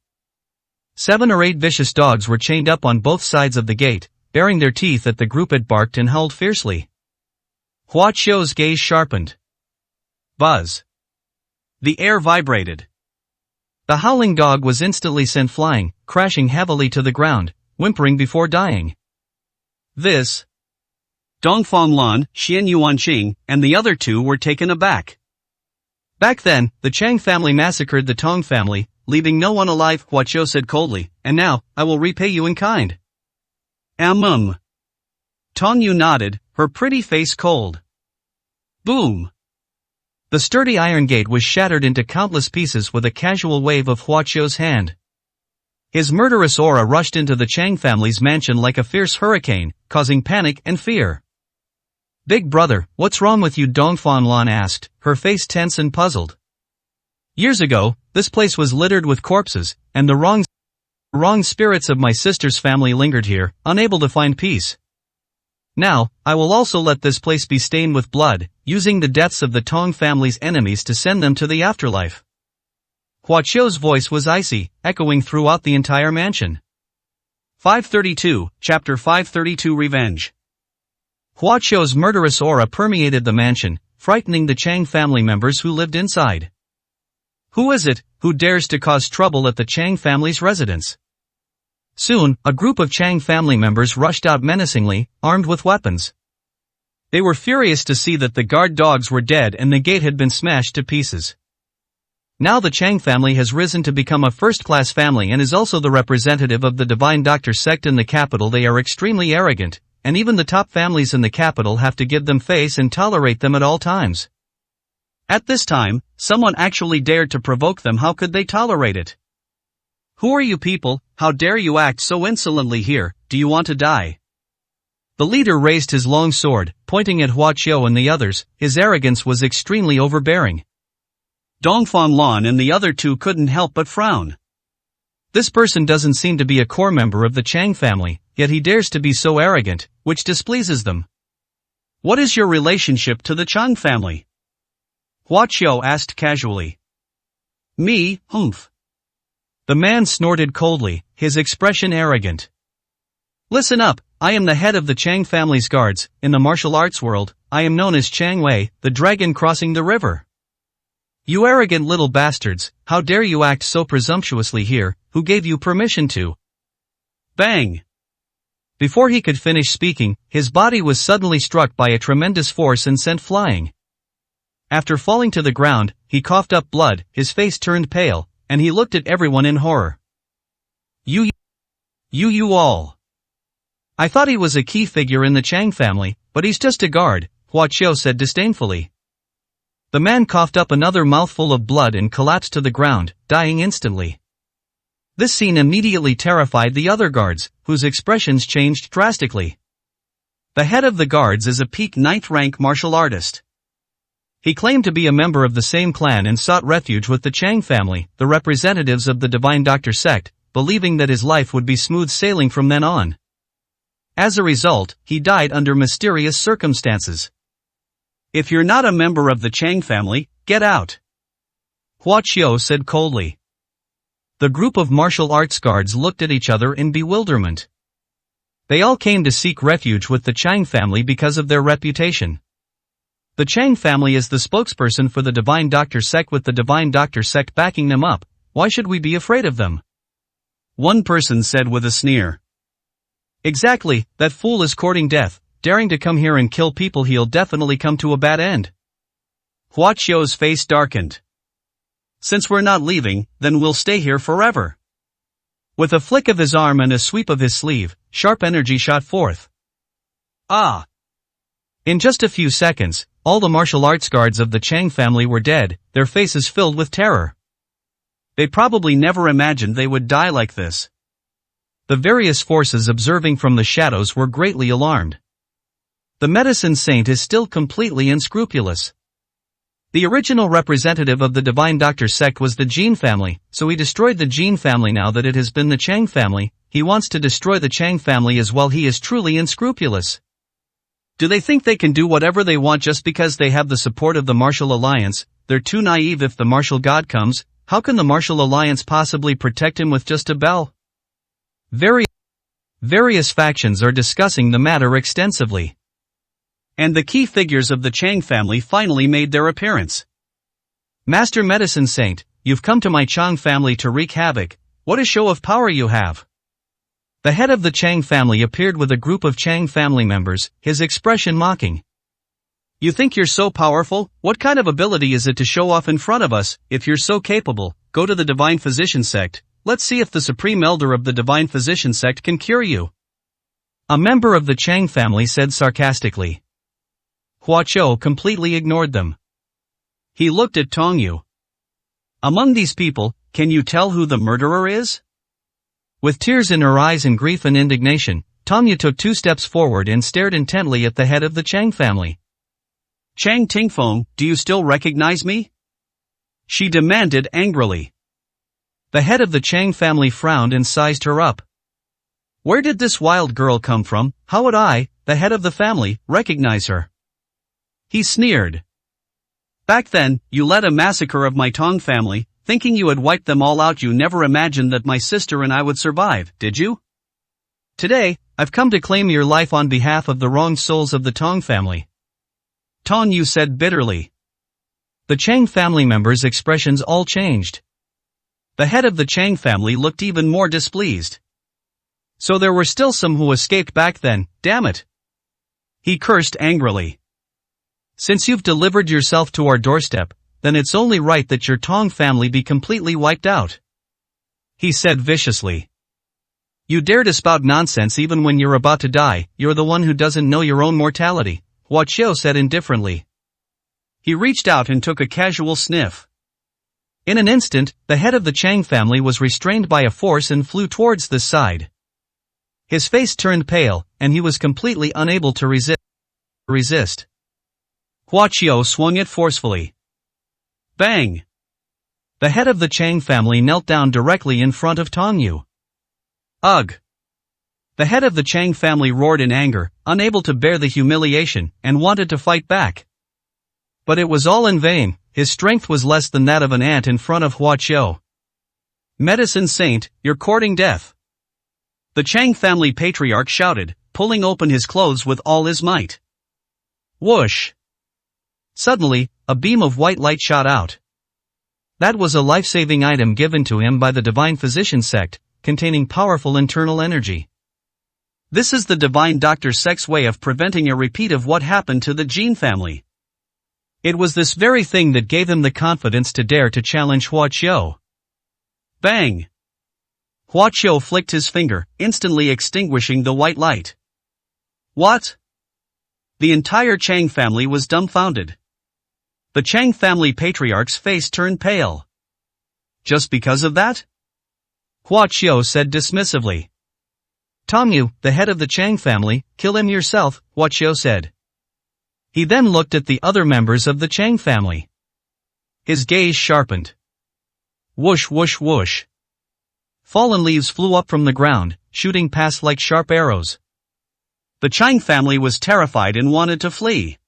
7 or 8 vicious dogs were chained up on both sides of the gate, baring their teeth at the group. It barked and howled fiercely. Hua Qiu's gaze sharpened. Buzz. The air vibrated. The howling dog was instantly sent flying, crashing heavily to the ground, whimpering before dying. This. Dongfang Lan, Xian Yuanqing, and the other 2 were taken aback. Back then, the Chang family massacred the Tong family, leaving no one alive, Hua Qiu said coldly, and now, I will repay you in kind. Tong Yu nodded, her pretty face cold. Boom! The sturdy iron gate was shattered into countless pieces with a casual wave of Hua Qiu's hand. His murderous aura rushed into the Chang family's mansion like a fierce hurricane, causing panic and fear. Big brother, what's wrong with you? Dongfang Lan asked, her face tense and puzzled. Years ago, this place was littered with corpses, and the wrong spirits of my sister's family lingered here, unable to find peace. Now, I will also let this place be stained with blood, using the deaths of the Tong family's enemies to send them to the afterlife. Hua Qiu's voice was icy, echoing throughout the entire mansion. 532, Chapter 532 Revenge. Hua Qiu's murderous aura permeated the mansion, frightening the Chang family members who lived inside. Who is it who dares to cause trouble at the Chang family's residence? Soon, a group of Chang family members rushed out menacingly, armed with weapons. They were furious to see that the guard dogs were dead and the gate had been smashed to pieces. Now the Chang family has risen to become a first-class family and is also the representative of the Divine Doctor sect in the capital. They are extremely arrogant, and even the top families in the capital have to give them face and tolerate them at all times. At this time, someone actually dared to provoke them. How could they tolerate it? Who are you people? How dare you act so insolently here? Do you want to die? The leader raised his long sword, pointing at Hua Qiu and the others. His arrogance was extremely overbearing. Dongfang Lan and the other 2 couldn't help but frown. This person doesn't seem to be a core member of the Chang family, yet he dares to be so arrogant, which displeases them. What is your relationship to the Chang family? Hua Qiu asked casually. Me, humph. The man snorted coldly, his expression arrogant. Listen up, I am the head of the Chang family's guards. In the martial arts world, I am known as Chang Wei, the dragon crossing the river. You arrogant little bastards, how dare you act so presumptuously here? Who gave you permission to? Bang! Before he could finish speaking, his body was suddenly struck by a tremendous force and sent flying. After falling to the ground, he coughed up blood, his face turned pale, and he looked at everyone in horror. You all. I thought he was a key figure in the Chang family, but he's just a guard, Hua Qiu said disdainfully. The man coughed up another mouthful of blood and collapsed to the ground, dying instantly. This scene immediately terrified the other guards, whose expressions changed drastically. The head of the guards is a peak 9th rank martial artist. He claimed to be a member of the same clan and sought refuge with the Chang family, the representatives of the Divine Doctor sect, believing that his life would be smooth sailing from then on. As a result, he died under mysterious circumstances. If you're not a member of the Chang family, get out. Hua Qiu said coldly. The group of martial arts guards looked at each other in bewilderment. They all came to seek refuge with the Chang family because of their reputation. The Chang family is the spokesperson for the Divine Doctor sect, with the Divine Doctor sect backing them up. Why should we be afraid of them? One person said with a sneer. Exactly, that fool is courting death, daring to come here and kill people. He'll definitely come to a bad end. Hua Qiu's face darkened. Since we're not leaving, then we'll stay here forever. With a flick of his arm and a sweep of his sleeve, sharp energy shot forth. Ah! In just a few seconds, all the martial arts guards of the Chang family were dead, their faces filled with terror. They probably never imagined they would die like this. The various forces observing from the shadows were greatly alarmed. The medicine saint is still completely unscrupulous. The original representative of the Divine Doctor sect was the Jin family, so he destroyed the Jin family. Now that it has been the Chang family, he wants to destroy the Chang family as well. He is truly unscrupulous. Do they think they can do whatever they want just because they have the support of the Martial Alliance? They're too naive. If the Martial God comes, how can the Martial Alliance possibly protect him with just a bell? Various factions are discussing the matter extensively. And the key figures of the Chang family finally made their appearance. Master Medicine Saint, you've come to my Chang family to wreak havoc. What a show of power you have. The head of the Chang family appeared with a group of Chang family members, his expression mocking. You think you're so powerful? What kind of ability is it to show off in front of us? If you're so capable, go to the Divine Physician sect. Let's see if the Supreme Elder of the Divine Physician sect can cure you. A member of the Chang family said sarcastically. Hua Chou completely ignored them. He looked at Tong Yu. Among these people, can you tell who the murderer is? With tears in her eyes and grief and indignation, Tong Yu took 2 steps forward and stared intently at the head of the Chang family. Chang Tingfeng, do you still recognize me? She demanded angrily. The head of the Chang family frowned and sized her up. Where did this wild girl come from? How would I, the head of the family, recognize her? He sneered. Back then, you led a massacre of my Tong family, thinking you had wiped them all out. You never imagined that my sister and I would survive, did you? Today, I've come to claim your life on behalf of the wronged souls of the Tong family. Tong Yu said bitterly. The Chang family members' expressions all changed. The head of the Chang family looked even more displeased. So there were still some who escaped back then, damn it. He cursed angrily. Since you've delivered yourself to our doorstep, then it's only right that your Tong family be completely wiped out. He said viciously. You dare to spout nonsense even when you're about to die. You're the one who doesn't know your own mortality, Hua Chou said indifferently. He reached out and took a casual sniff. In an instant, the head of the Chang family was restrained by a force and flew towards the side. His face turned pale, and he was completely unable to resist. Hua Chou swung it forcefully. Bang! The head of the Chang family knelt down directly in front of Tong Yu. Ugh! The head of the Chang family roared in anger, unable to bear the humiliation, and wanted to fight back. But it was all in vain. His strength was less than that of an ant in front of Hua Chou. Medicine Saint, you're courting death. The Chang family patriarch shouted, pulling open his clothes with all his might. Whoosh! Suddenly, a beam of white light shot out. That was a life-saving item given to him by the Divine Physician sect, containing powerful internal energy. This is the Divine Doctor sect's way of preventing a repeat of what happened to the Jin family. It was this very thing that gave him the confidence to dare to challenge Hua Chou. Bang! Hua Chou flicked his finger, instantly extinguishing the white light. What? The entire Chang family was dumbfounded. The Chang family patriarch's face turned pale. Just because of that? Hua Chou said dismissively. Tong Yu, the head of the Chang family, kill him yourself, Hua Chou said. He then looked at the other members of the Chang family. His gaze sharpened. Whoosh whoosh whoosh. Fallen leaves flew up from the ground, shooting past like sharp arrows. The Chang family was terrified and wanted to flee.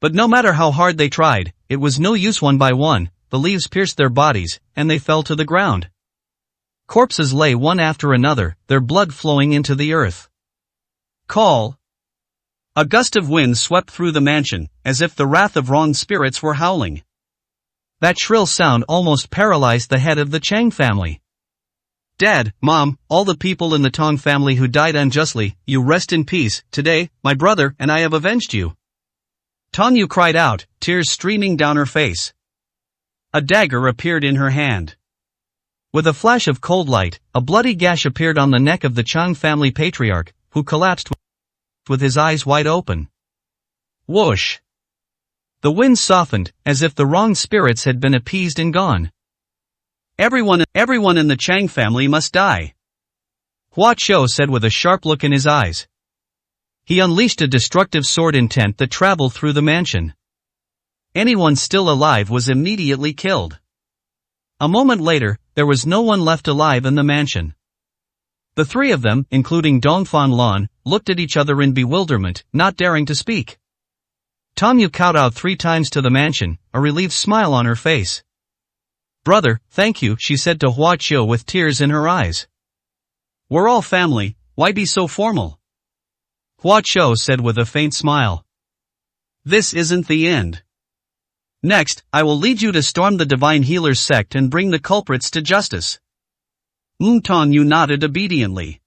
But no matter how hard they tried, it was no use. One by one, the leaves pierced their bodies, and they fell to the ground. Corpses lay one after another, their blood flowing into the earth. Call! A gust of wind swept through the mansion, as if the wrath of wronged spirits were howling. That shrill sound almost paralyzed the head of the Chang family. Dad, Mom, all the people in the Tong family who died unjustly, you rest in peace. Today, my brother and I have avenged you. Tong Yu cried out, tears streaming down her face. A dagger appeared in her hand. With a flash of cold light, a bloody gash appeared on the neck of the Chang family patriarch, who collapsed with his eyes wide open. Whoosh! The wind softened, as if the wrong spirits had been appeased and gone. Everyone in the Chang family must die. Hua Chou said with a sharp look in his eyes. He unleashed a destructive sword intent that traveled through the mansion. Anyone still alive was immediately killed. A moment later, there was no one left alive in the mansion. The three of them, including Dongfan Lan, looked at each other in bewilderment, not daring to speak. Tong Yu kowtowed 3 times to the mansion, a relieved smile on her face. "Brother, thank you," she said to Hua Qiu with tears in her eyes. "We're all family, why be so formal?" Hua Qiu said with a faint smile. "This isn't the end. Next, I will lead you to storm the Divine Healers sect and bring the culprits to justice." Tong Yu nodded obediently.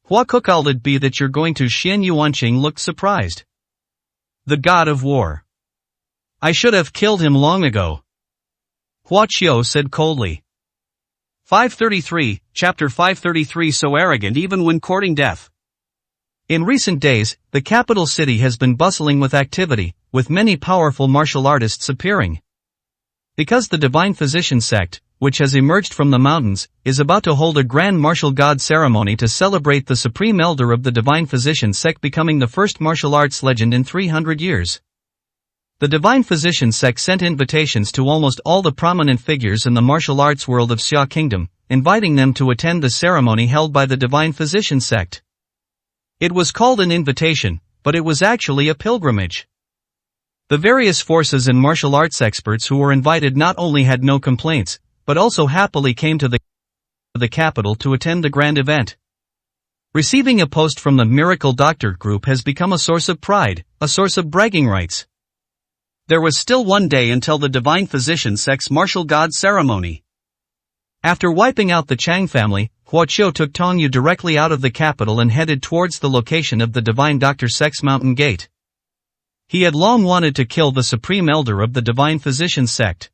"Hua Kukal it be that you're going to?" Xian Yuanqing looked surprised. "The god of war. I should have killed him long ago," Hua Qiu said coldly. 533, Chapter 533. So arrogant even when courting death. In recent days, the capital city has been bustling with activity, with many powerful martial artists appearing. Because the Divine Physician sect, which has emerged from the mountains, is about to hold a grand martial god ceremony to celebrate the supreme elder of the Divine Physician sect becoming the first martial arts legend in 300 years. The Divine Physician sect sent invitations to almost all the prominent figures in the martial arts world of Xia Kingdom, inviting them to attend the ceremony held by the Divine Physician sect. It was called an invitation, but it was actually a pilgrimage. The various forces and martial arts experts who were invited not only had no complaints, but also happily came to the capital to attend the grand event. Receiving a post from the Miracle Doctor group has become a source of pride, a source of bragging rights. There was still one day until the Divine Physician sect's martial god ceremony. After wiping out the Chang family, Hua Qiu took Tong Yu directly out of the capital and headed towards the location of the Divine Doctor sect's mountain gate. He had long wanted to kill the supreme elder of the Divine Physician sect.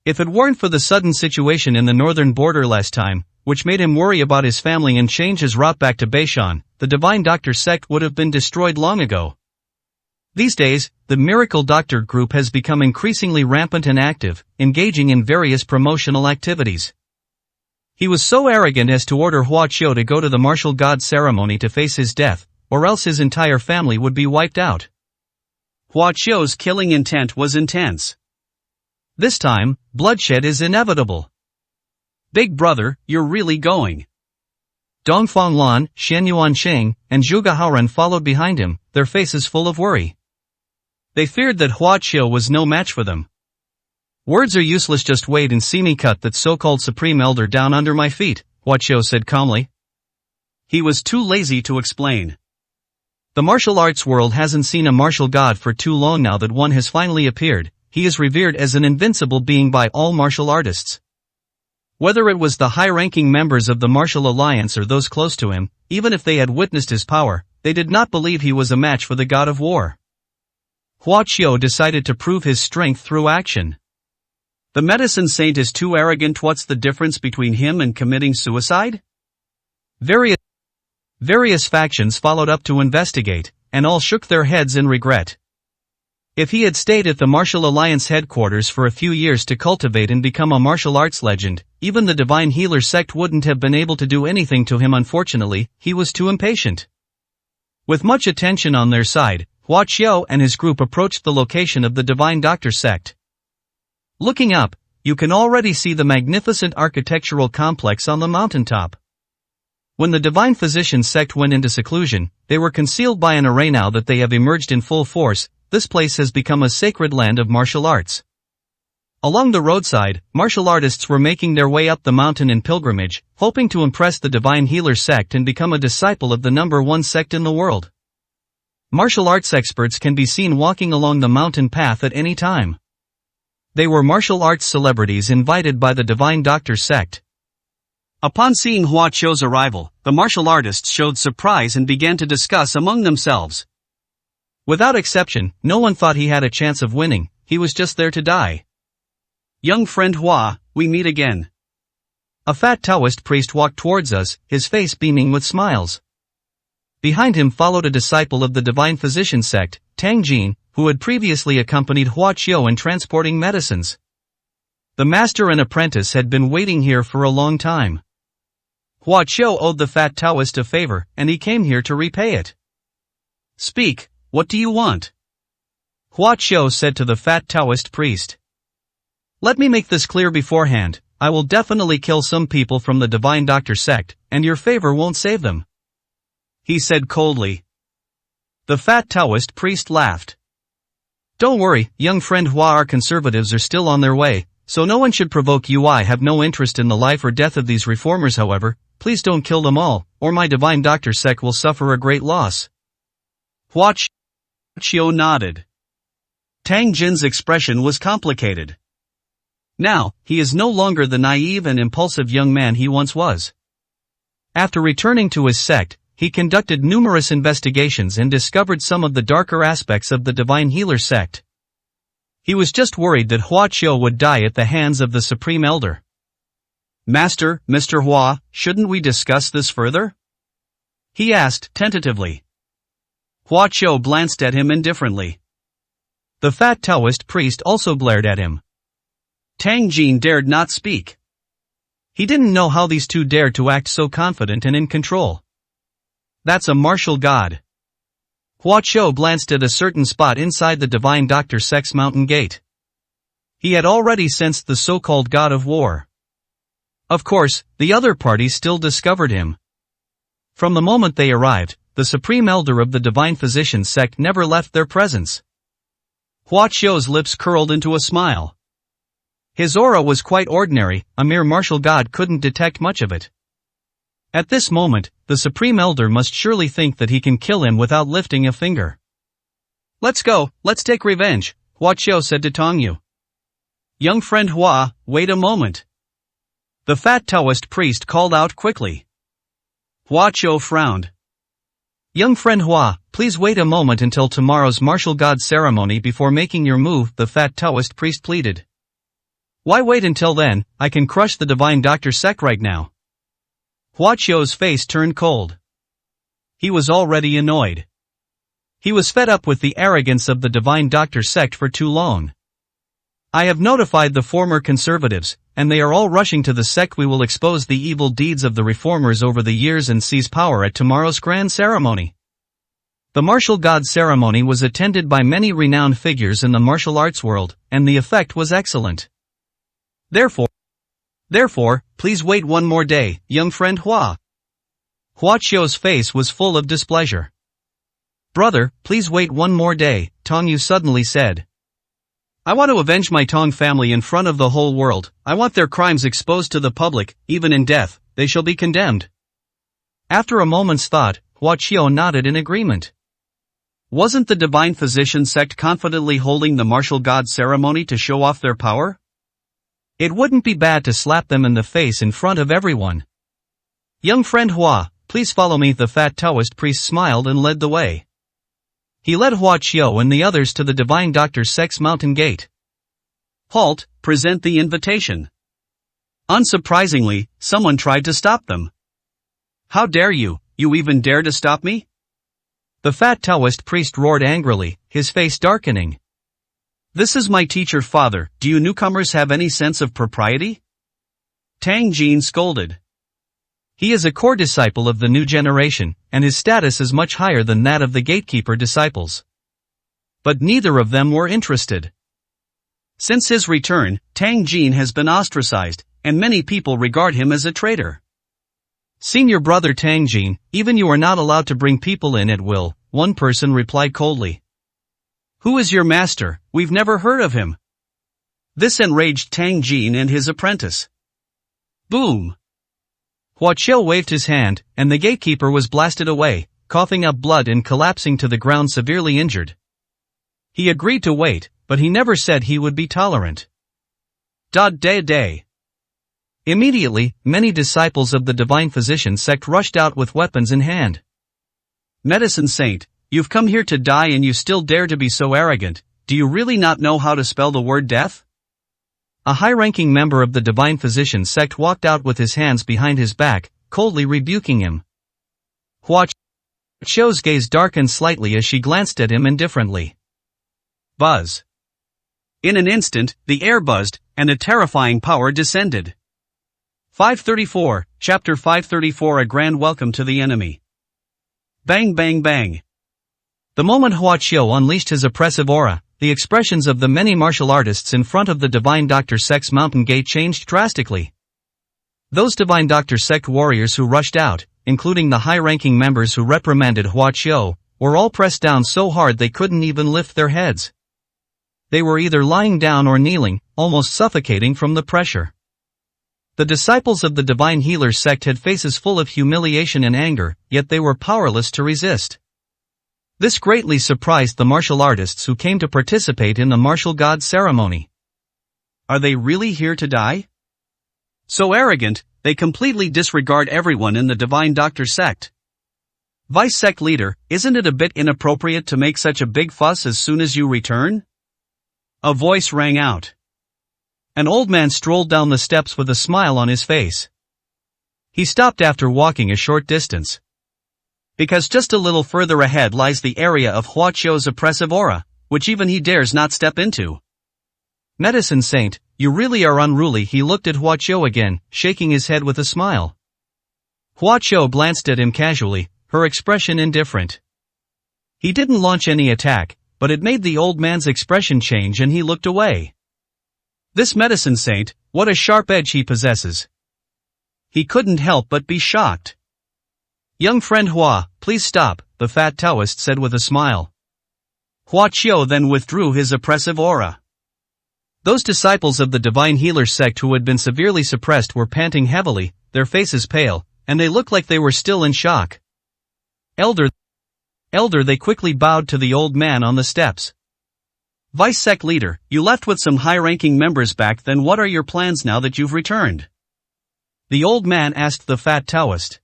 If it weren't for the sudden situation in the northern border last time, which made him worry about his family and change his route back to Beishan, the Divine Doctor sect would have been destroyed long ago. These days, the Miracle Doctor group has become increasingly rampant and active, engaging in various promotional activities. He was so arrogant as to order Hua Qiu to go to the martial god ceremony to face his death, or else his entire family would be wiped out. Hua Qiu's killing intent was intense. This time, bloodshed is inevitable. "Big brother, you're really going." Dongfang Lan, Xian Yuanqing, and Zhuge Haoran followed behind him, their faces full of worry. They feared that Hua Qiu was no match for them. "Words are useless, just wait and see me cut that so-called supreme elder down under my feet," Hua Qiu said calmly. He was too lazy to explain. The martial arts world hasn't seen a martial god for too long now that one has finally appeared. He is revered as an invincible being by all martial artists. Whether it was the high-ranking members of the Martial Alliance or those close to him, even if they had witnessed his power, they did not believe he was a match for the god of war. Hua Qiu decided to prove his strength through action. The medicine saint is too arrogant. What's the difference between him and committing suicide? Various factions followed up to investigate, and all shook their heads in regret. If he had stayed at the Martial Alliance headquarters for a few years to cultivate and become a martial arts legend, even the Divine Healer sect wouldn't have been able to do anything to him. Unfortunately, he was too impatient. With much attention on their side, Hua Qiu and his group approached the location of the Divine Doctor sect. Looking up, you can already see the magnificent architectural complex on the mountaintop. When the Divine Physician sect went into seclusion, they were concealed by an array. Now that they have emerged in full force, this place has become a sacred land of martial arts. Along the roadside, martial artists were making their way up the mountain in pilgrimage, hoping to impress the Divine Healer sect and become a disciple of the #1 sect in the world. Martial arts experts can be seen walking along the mountain path at any time. They were martial arts celebrities invited by the Divine Doctor sect. Upon seeing Hua Qiu's arrival, the martial artists showed surprise and began to discuss among themselves. Without exception, no one thought he had a chance of winning, he was just there to die. "Young friend Hua, we meet again." A fat Taoist priest walked towards us, his face beaming with smiles. Behind him followed a disciple of the Divine Physician sect, Tang Jin, who had previously accompanied Hua Qiu in transporting medicines. The master and apprentice had been waiting here for a long time. Hua Qiu owed the fat Taoist a favor, and he came here to repay it. "Speak, what do you want?" Hua Qiu said to the fat Taoist priest. Let me make this clear beforehand, I will definitely kill some people from the Divine Doctor sect, and your favor won't save them. He said coldly. The fat Taoist priest laughed. Don't worry, young friend Hua, our conservatives are still on their way, so no one should provoke you. I have no interest in the life or death of these reformers, however, please don't kill them all, or my Divine Doctor sect will suffer a great loss. Hua Qiu nodded. Tang Jin's expression was complicated. Now, he is no longer the naive and impulsive young man he once was. After returning to his sect, he conducted numerous investigations and discovered some of the darker aspects of the Divine Healer sect. He was just worried that Hua Qiu would die at the hands of the Supreme Elder. Master, Mr. Hua, shouldn't we discuss this further? He asked tentatively. Hua Qiu glanced at him indifferently. The fat Taoist priest also glared at him. Tang Jin dared not speak. He didn't know how these two dared to act so confident and in control. That's a martial god. Hua Qiu glanced at a certain spot inside the Divine Doctor sect's mountain gate. He had already sensed the so-called god of war. Of course, the other party still discovered him. From the moment they arrived, the Supreme Elder of the Divine Physician sect never left their presence. Hua Qiu's lips curled into a smile. His aura was quite ordinary, a mere martial god couldn't detect much of it. At this moment, the Supreme Elder must surely think that he can kill him without lifting a finger. Let's go, let's take revenge, Hua Qiu said to Tong Yu. Young friend Hua, wait a moment. The fat Taoist priest called out quickly. Hua Qiu frowned. Young friend Hua, please wait a moment until tomorrow's martial god ceremony before making your move, the fat Taoist priest pleaded. Why wait until then? I can crush the Divine Doctor sect right now. Hua Qiu's face turned cold. He was already annoyed. He was fed up with the arrogance of the Divine Doctor sect for too long. I have notified the former conservatives, and they are all rushing to the sect. We will expose the evil deeds of the reformers over the years and seize power at tomorrow's grand ceremony. The martial god ceremony was attended by many renowned figures in the martial arts world, and the effect was excellent. Therefore, please wait one more day, young friend Hua. Hua Qiu's face was full of displeasure. Brother, please wait one more day, Tong Yu suddenly said. I want to avenge my Tong family in front of the whole world. I want their crimes exposed to the public, even in death, they shall be condemned. After a moment's thought, Hua Qiu nodded in agreement. Wasn't the Divine Physician sect confidently holding the martial god ceremony to show off their power? It wouldn't be bad to slap them in the face in front of everyone. Young friend Hua, please follow me. The fat Taoist priest smiled and led the way. He led Hua Qiu and the others to the Divine Doctor sect's mountain gate. Halt, present the invitation. Unsurprisingly, someone tried to stop them. How dare you even dare to stop me? The fat Taoist priest roared angrily, his face darkening. This is my teacher father, do you newcomers have any sense of propriety? Tang Jin scolded. He is a core disciple of the new generation, and his status is much higher than that of the gatekeeper disciples. But neither of them were interested. Since his return, Tang Jin has been ostracized, and many people regard him as a traitor. Senior brother Tang Jin, even you are not allowed to bring people in at will, one person replied coldly. Who is your master? We've never heard of him. This enraged Tang Jin and his apprentice. Boom! Hua Qiu waved his hand, and the gatekeeper was blasted away, coughing up blood and collapsing to the ground severely injured. He agreed to wait, but he never said he would be tolerant. Day. Immediately, many disciples of the Divine Physician sect rushed out with weapons in hand. Medicine Saint, you've come here to die and you still dare to be so arrogant. Do you really not know how to spell the word death? A high-ranking member of the Divine Physician sect walked out with his hands behind his back, coldly rebuking him. Hua Qiu's gaze darkened slightly as she glanced at him indifferently. Buzz. In an instant, the air buzzed, and a terrifying power descended. 534, Chapter 534. A grand welcome to the enemy. Bang bang bang. The moment Hua Qiu unleashed his oppressive aura, the expressions of the many martial artists in front of the Divine Doctor Sect's mountain gate changed drastically. Those Divine Doctor Sect warriors who rushed out, including the high-ranking members who reprimanded Hua Qiu, were all pressed down so hard they couldn't even lift their heads. They were either lying down or kneeling, almost suffocating from the pressure. The disciples of the Divine Healer sect had faces full of humiliation and anger, yet they were powerless to resist. This greatly surprised the martial artists who came to participate in the martial god ceremony. Are they really here to die? So arrogant, they completely disregard everyone in the Divine Doctor sect. Vice sect leader, isn't it a bit inappropriate to make such a big fuss as soon as you return? A voice rang out. An old man strolled down the steps with a smile on his face. He stopped after walking a short distance. Because just a little further ahead lies the area of Hua Qiu's oppressive aura, which even he dares not step into. Medicine Saint, you really are unruly. He looked at Hua Qiu again, shaking his head with a smile. Hua Qiu glanced at him casually, her expression indifferent. He didn't launch any attack, but it made the old man's expression change and he looked away. This Medicine Saint, what a sharp edge he possesses. He couldn't help but be shocked. Young friend Hua, please stop, the fat Taoist said with a smile. Hua Qiu then withdrew his oppressive aura. Those disciples of the Divine Healer sect who had been severely suppressed were panting heavily, their faces pale, and they looked like they were still in shock. Elder, they quickly bowed to the old man on the steps. Vice sect leader, you left with some high-ranking members back then. What are your plans now that you've returned? The old man asked the fat Taoist.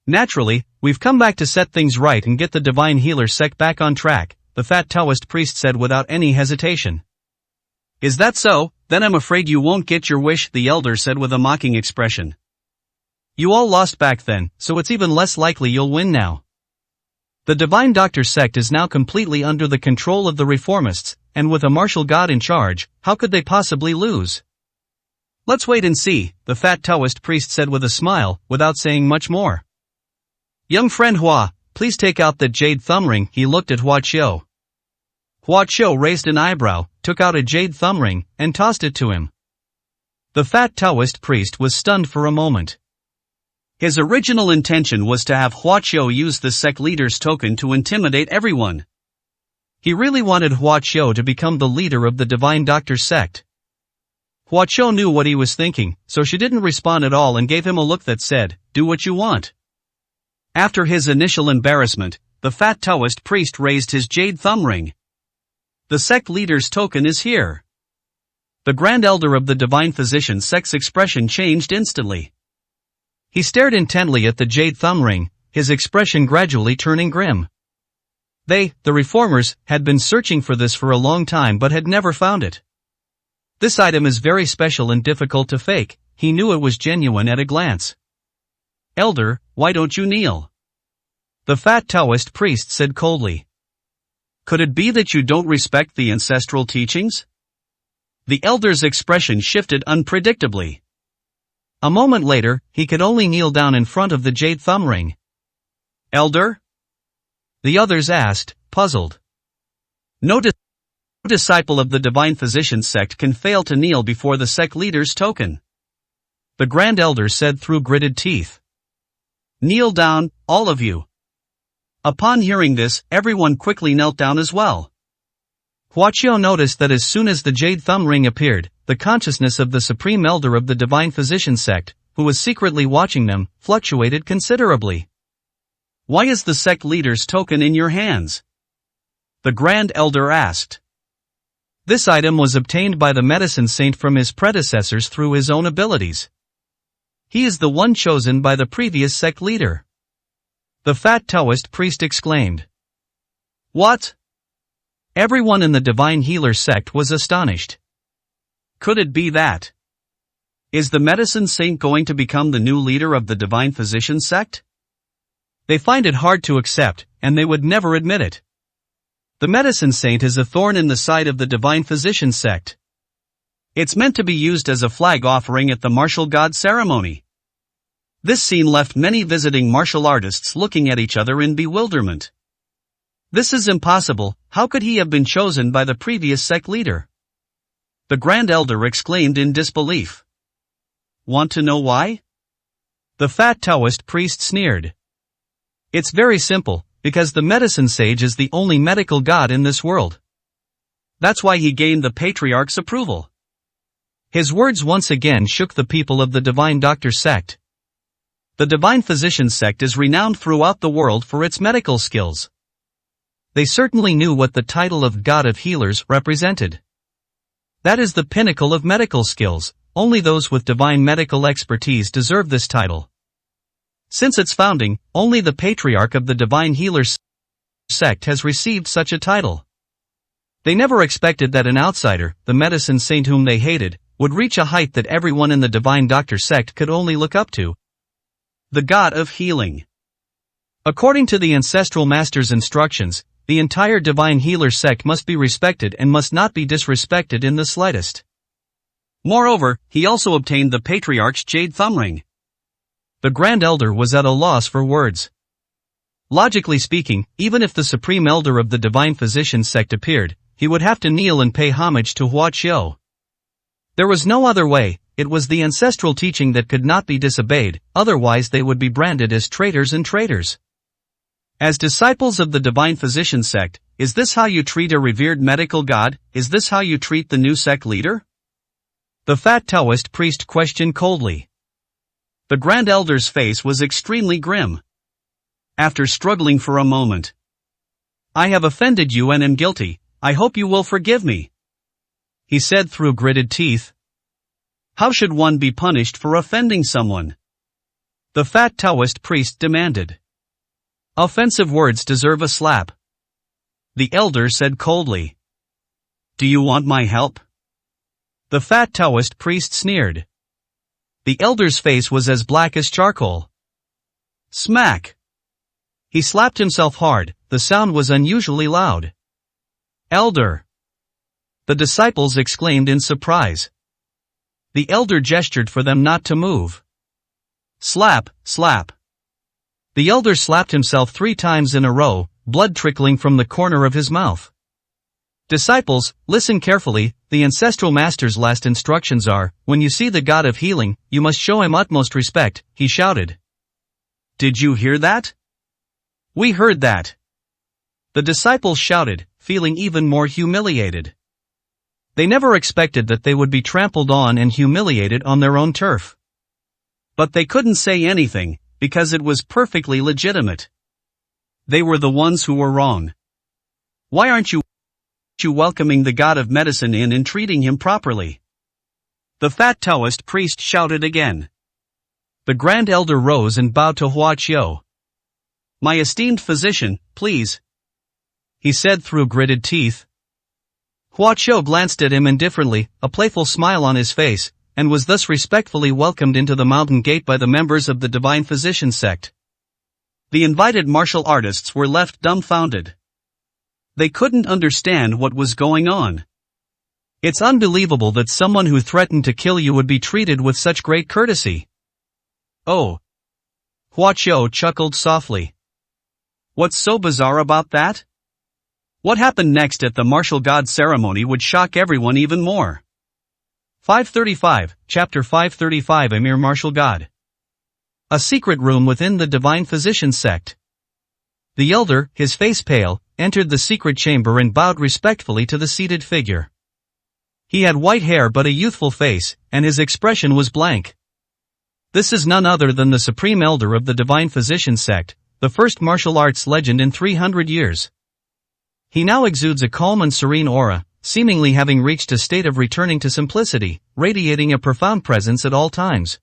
Naturally, we've come back to set things right and get the Divine Healer sect back on track, the fat Taoist priest said without any hesitation. Is that so? Then I'm afraid you won't get your wish, the elder said with a mocking expression. You all lost back then, so it's even less likely you'll win now. The Divine Doctor sect is now completely under the control of the reformists, and with a martial god in charge, how could they possibly lose? Let's wait and see, the fat Taoist priest said with a smile, without saying much more. Young friend Hua, please take out that jade thumb ring. He looked at Hua Qiu. Hua Qiu raised an eyebrow, took out a jade thumb ring, and tossed it to him. The fat Taoist priest was stunned for a moment. His original intention was to have Hua Qiu use the sect leader's token to intimidate everyone. He really wanted Hua Qiu to become the leader of the Divine Doctor sect. Hua Qiu knew what he was thinking, so she didn't respond at all and gave him a look that said, do what you want. After his initial embarrassment, the fat Taoist priest raised his jade thumb ring. The sect leader's token is here. The Grand Elder of the Divine Physician sect's expression changed instantly. He stared intently at the jade thumb ring, his expression gradually turning grim. They, the reformers, had been searching for this for a long time but had never found it. This item is very special and difficult to fake. He knew it was genuine at a glance. Elder, why don't you kneel? The fat Taoist priest said coldly. Could it be that you don't respect the ancestral teachings? The elder's expression shifted unpredictably. A moment later, he could only kneel down in front of the jade thumb ring. Elder? The others asked, puzzled. No disciple of the Divine Physician sect can fail to kneel before the sect leader's token. The Grand Elder said through gritted teeth. Kneel down, all of you. Upon hearing this, everyone quickly knelt down as well. Hua Qiu noticed that as soon as the jade thumb ring appeared, the consciousness of the Supreme Elder of the Divine Physician sect, who was secretly watching them, fluctuated considerably. Why is the sect leader's token in your hands? The Grand Elder asked. This item was obtained by the Medicine Saint from his predecessors through his own abilities. He is the one chosen by the previous sect leader. The fat Taoist priest exclaimed. What? Everyone in the Divine Healer sect was astonished. Could it be that? Is the Medicine Saint going to become the new leader of the Divine Physician sect? They find it hard to accept, and they would never admit it. The Medicine Saint is a thorn in the side of the Divine Physician sect. It's meant to be used as a flag offering at the martial god ceremony. This scene left many visiting martial artists looking at each other in bewilderment. This is impossible. How could he have been chosen by the previous sect leader? The Grand Elder exclaimed in disbelief. Want to know why? The fat Taoist priest sneered. It's very simple, because the medicine sage is the only medical god in this world. That's why he gained the patriarch's approval. His words once again shook the people of the Divine Doctor sect. The Divine Physician sect is renowned throughout the world for its medical skills. They certainly knew what the title of God of Healers represented. That is the pinnacle of medical skills. Only those with divine medical expertise deserve this title. Since its founding, only the patriarch of the Divine Healers sect has received such a title. They never expected that an outsider, the medicine saint whom they hated, would reach a height that everyone in the Divine Doctor sect could only look up to. The God of Healing. According to the Ancestral Master's instructions, the entire Divine Healer sect must be respected and must not be disrespected in the slightest. Moreover, he also obtained the Patriarch's jade thumb ring. The Grand Elder was at a loss for words. Logically speaking, even if the Supreme Elder of the Divine Physician sect appeared, he would have to kneel and pay homage to Hua Qiu. There was no other way. It was the ancestral teaching that could not be disobeyed, otherwise they would be branded as traitors and traitors. As disciples of the Divine Physician sect, is this how you treat a revered medical god? Is this how you treat the new sect leader? The fat Taoist priest questioned coldly. The Grand Elder's face was extremely grim. After struggling for a moment. I have offended you and am guilty. I hope you will forgive me, he said through gritted teeth. How should one be punished for offending someone? The fat Taoist priest demanded. Offensive words deserve a slap. The elder said coldly. Do you want my help? The fat Taoist priest sneered. The elder's face was as black as charcoal. Smack! He slapped himself hard. The sound was unusually loud. Elder! The disciples exclaimed in surprise. The elder gestured for them not to move. Slap, slap. The elder slapped himself 3 times in a row, blood trickling from the corner of his mouth. Disciples, listen carefully. The Ancestral Master's last instructions are, when you see the God of Healing, you must show him utmost respect, he shouted. Did you hear that? We heard that. The disciples shouted, feeling even more humiliated. They never expected that they would be trampled on and humiliated on their own turf. But they couldn't say anything, because it was perfectly legitimate. They were the ones who were wrong. Why aren't you welcoming the God of Medicine in and treating him properly? The fat Taoist priest shouted again. The Grand Elder rose and bowed to Hua Qiu. My esteemed physician, please, he said through gritted teeth. Hua Qiu glanced at him indifferently, a playful smile on his face, and was thus respectfully welcomed into the mountain gate by the members of the Divine Physician sect. The invited martial artists were left dumbfounded. They couldn't understand what was going on. It's unbelievable that someone who threatened to kill you would be treated with such great courtesy. Oh. Hua Qiu chuckled softly. What's so bizarre about that? What happened next at the martial god ceremony would shock everyone even more. 535, Chapter 535 A Mere Martial God. A secret room within the Divine Physician sect. The elder, his face pale, entered the secret chamber and bowed respectfully to the seated figure. He had white hair but a youthful face, and his expression was blank. This is none other than the Supreme Elder of the Divine Physician sect, the first martial arts legend in 300 years. He now exudes a calm and serene aura, seemingly having reached a state of returning to simplicity, radiating a profound presence at all times.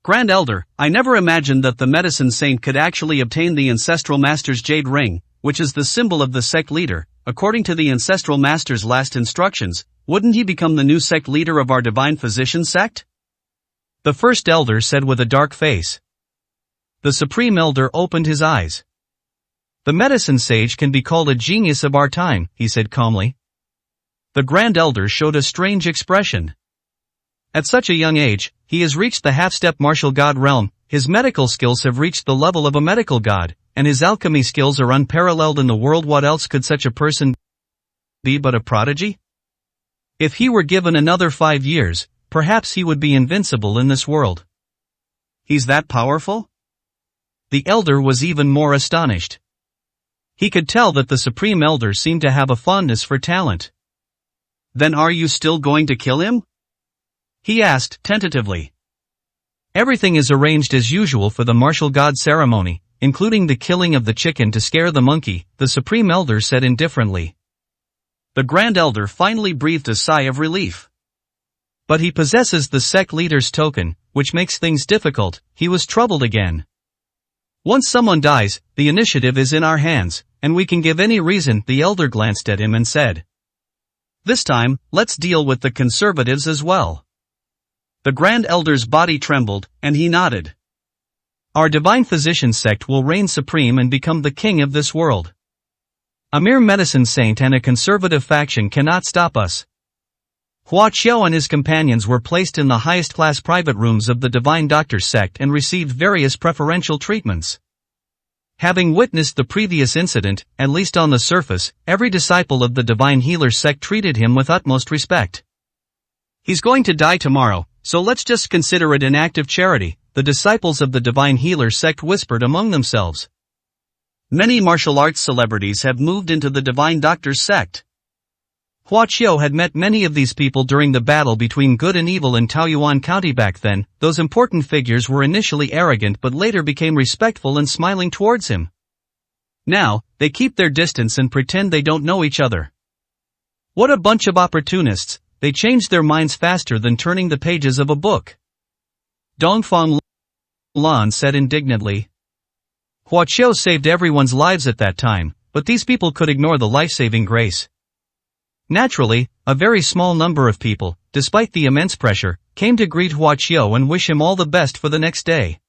Grand Elder, I never imagined that the medicine saint could actually obtain the Ancestral Master's jade ring, which is the symbol of the sect leader. According to the Ancestral Master's last instructions, wouldn't he become the new sect leader of our Divine Physician sect? The first elder said with a dark face. The Supreme Elder opened his eyes. The medicine sage can be called a genius of our time, he said calmly. The Grand Elder showed a strange expression. At such a young age, he has reached the half-step martial god realm. His medical skills have reached the level of a medical god. and his alchemy skills are unparalleled in the world. What else could such a person be but a prodigy? If he were given another 5 years, perhaps he would be invincible in this world. He's that powerful? The elder was even more astonished. He could tell that the Supreme Elder seemed to have a fondness for talent. Then are you still going to kill him? He asked tentatively. Everything is arranged as usual for the martial god ceremony, including the killing of the chicken to scare the monkey, the Supreme Elder said indifferently. The Grand Elder finally breathed a sigh of relief. But he possesses the sect leader's token, which makes things difficult. He was troubled again. Once someone dies, the initiative is in our hands, and we can give any reason. The elder glanced at him and said. This time, let's deal with the conservatives as well. The Grand Elder's body trembled, and he nodded. Our Divine Physician sect will reign supreme and become the king of this world. A mere medicine saint and a conservative faction cannot stop us. Hua Qiao and his companions were placed in the highest-class private rooms of the Divine Doctor's sect and received various preferential treatments. Having witnessed the previous incident, at least on the surface, every disciple of the Divine Healer sect treated him with utmost respect. He's going to die tomorrow, so let's just consider it an act of charity, the disciples of the Divine Healer sect whispered among themselves. Many martial arts celebrities have moved into the Divine Doctor's sect. Hua Qiao had met many of these people during the battle between good and evil in Taoyuan County back then. Those important figures were initially arrogant but later became respectful and smiling towards him. Now, they keep their distance and pretend they don't know each other. What a bunch of opportunists, they change their minds faster than turning the pages of a book. Dongfang Lan said indignantly. Hua Qiao saved everyone's lives at that time, but these people could ignore the life-saving grace. Naturally, a very small number of people, despite the immense pressure, came to greet Hua Qiao and wish him all the best for the next day.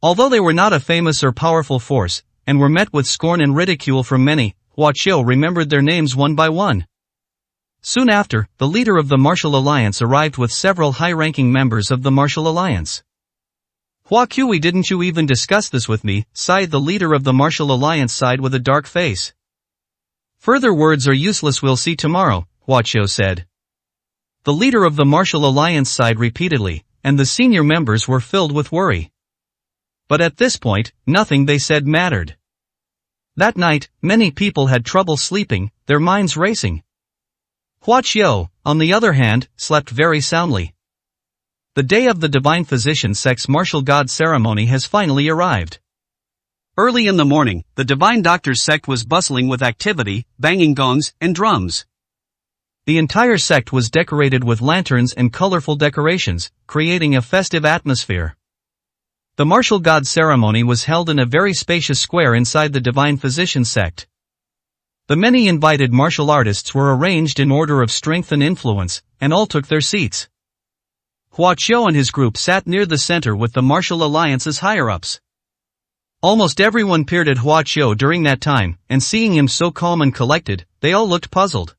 Although they were not a famous or powerful force, and were met with scorn and ridicule from many, Hua Qiao remembered their names one by one. Soon after, the leader of the Martial Alliance arrived with several high-ranking members of the Martial Alliance. Hua Kui, didn't you even discuss this with me? Sighed the leader of the Martial Alliance side with a dark face. Further words are useless, we'll see tomorrow, Hua Qiao said. The leader of the Martial Alliance sighed repeatedly, and the senior members were filled with worry. But at this point, nothing they said mattered. That night, many people had trouble sleeping, their minds racing. Hua Qiao, on the other hand, slept very soundly. The day of the Divine Physician sect's martial god ceremony has finally arrived. Early in the morning, the Divine Doctor's sect was bustling with activity, banging gongs and drums. The entire sect was decorated with lanterns and colorful decorations, creating a festive atmosphere. The martial god ceremony was held in a very spacious square inside the Divine Physician sect. The many invited martial artists were arranged in order of strength and influence, and all took their seats. Hua Qiao and his group sat near the center with the Martial Alliance's higher-ups. Almost everyone peered at Hua Qiao during that time, and seeing him so calm and collected, they all looked puzzled.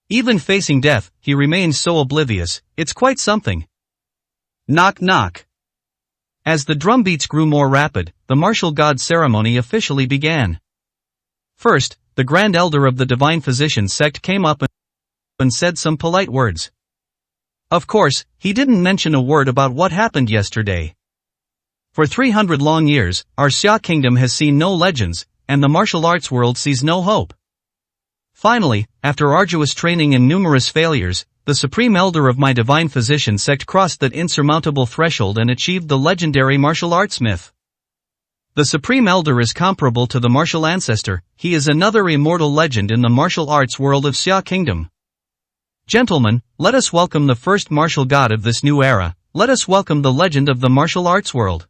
Even facing death, he remained so oblivious, it's quite something. Knock knock. As the drum beats grew more rapid, the martial god ceremony officially began. First, the Grand Elder of the Divine Physician sect came up and said some polite words. Of course, he didn't mention a word about what happened yesterday. For 300 long years, our Xia kingdom has seen no legends, and the martial arts world sees no hope. Finally, after arduous training and numerous failures, the Supreme Elder of my Divine Physician sect crossed that insurmountable threshold and achieved the legendary martial arts myth. The Supreme Elder is comparable to the martial ancestor, he is another immortal legend in the martial arts world of Xia kingdom. Gentlemen, let us welcome the first martial god of this new era, let us welcome the legend of the martial arts world.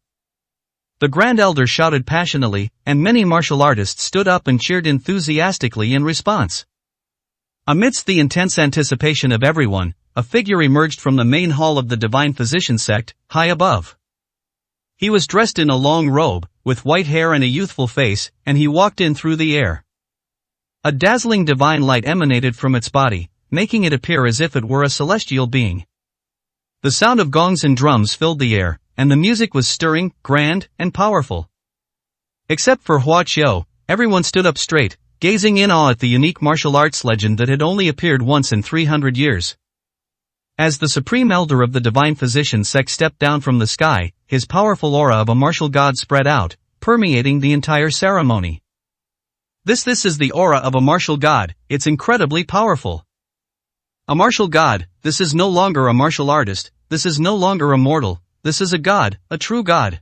The Grand Elder shouted passionately, and many martial artists stood up and cheered enthusiastically in response. Amidst the intense anticipation of everyone, a figure emerged from the main hall of the Divine Physician sect, high above. He was dressed in a long robe, with white hair and a youthful face, and he walked in through the air. A dazzling divine light emanated from its body, making it appear as if it were a celestial being. The sound of gongs and drums filled the air, and the music was stirring, grand, and powerful. Except for Hua Qiu, everyone stood up straight, gazing in awe at the unique martial arts legend that had only appeared once in 300 years. As the supreme elder of the divine physician sect stepped down from the sky, his powerful aura of a martial god spread out, permeating the entire ceremony. This is the aura of a martial god, it's incredibly powerful. A martial god, this is no longer a martial artist, this is no longer a mortal, this is a god, a true god.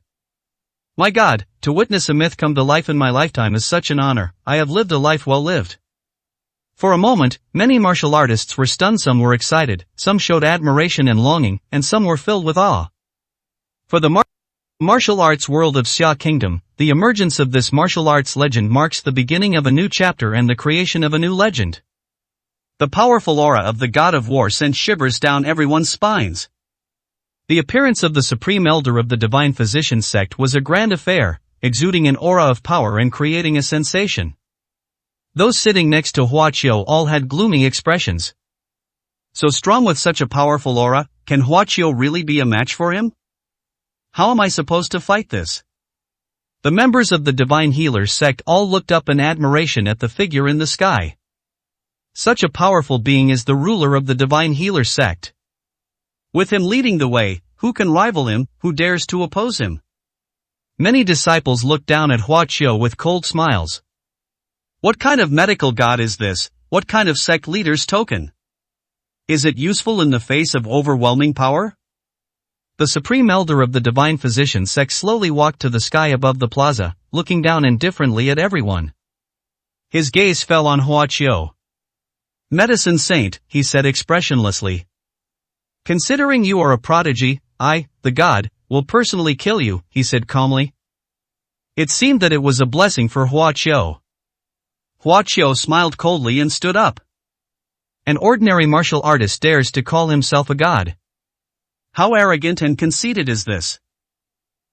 My God, to witness a myth come to life in my lifetime is such an honor, I have lived a life well lived. For a moment, many martial artists were stunned, some were excited, some showed admiration and longing, and some were filled with awe. For the martial arts world of Xia Kingdom, the emergence of this martial arts legend marks the beginning of a new chapter and the creation of a new legend. The powerful aura of the god of war sent shivers down everyone's spines. The appearance of the supreme elder of the divine physician sect was a grand affair, exuding an aura of power and creating a sensation. Those sitting next to Hua Qiu all had gloomy expressions. So strong with such a powerful aura, can Hua Qiu really be a match for him? How am I supposed to fight this? The members of the divine healers sect all looked up in admiration at the figure in the sky. Such a powerful being is the ruler of the divine healer sect. With him leading the way, who can rival him, who dares to oppose him? Many disciples looked down at Hua Qiu with cold smiles. What kind of medical god is this? What kind of sect leader's token? Is it useful in the face of overwhelming power? The supreme elder of the divine physician sect slowly walked to the sky above the plaza, looking down indifferently at everyone. His gaze fell on Hua Qiu. Medicine saint, he said expressionlessly. Considering you are a prodigy, I, the god, will personally kill you, he said calmly. It seemed that it was a blessing for Hua Qiu. Hua Qiu smiled coldly and stood up. An ordinary martial artist dares to call himself a god. How arrogant and conceited is this?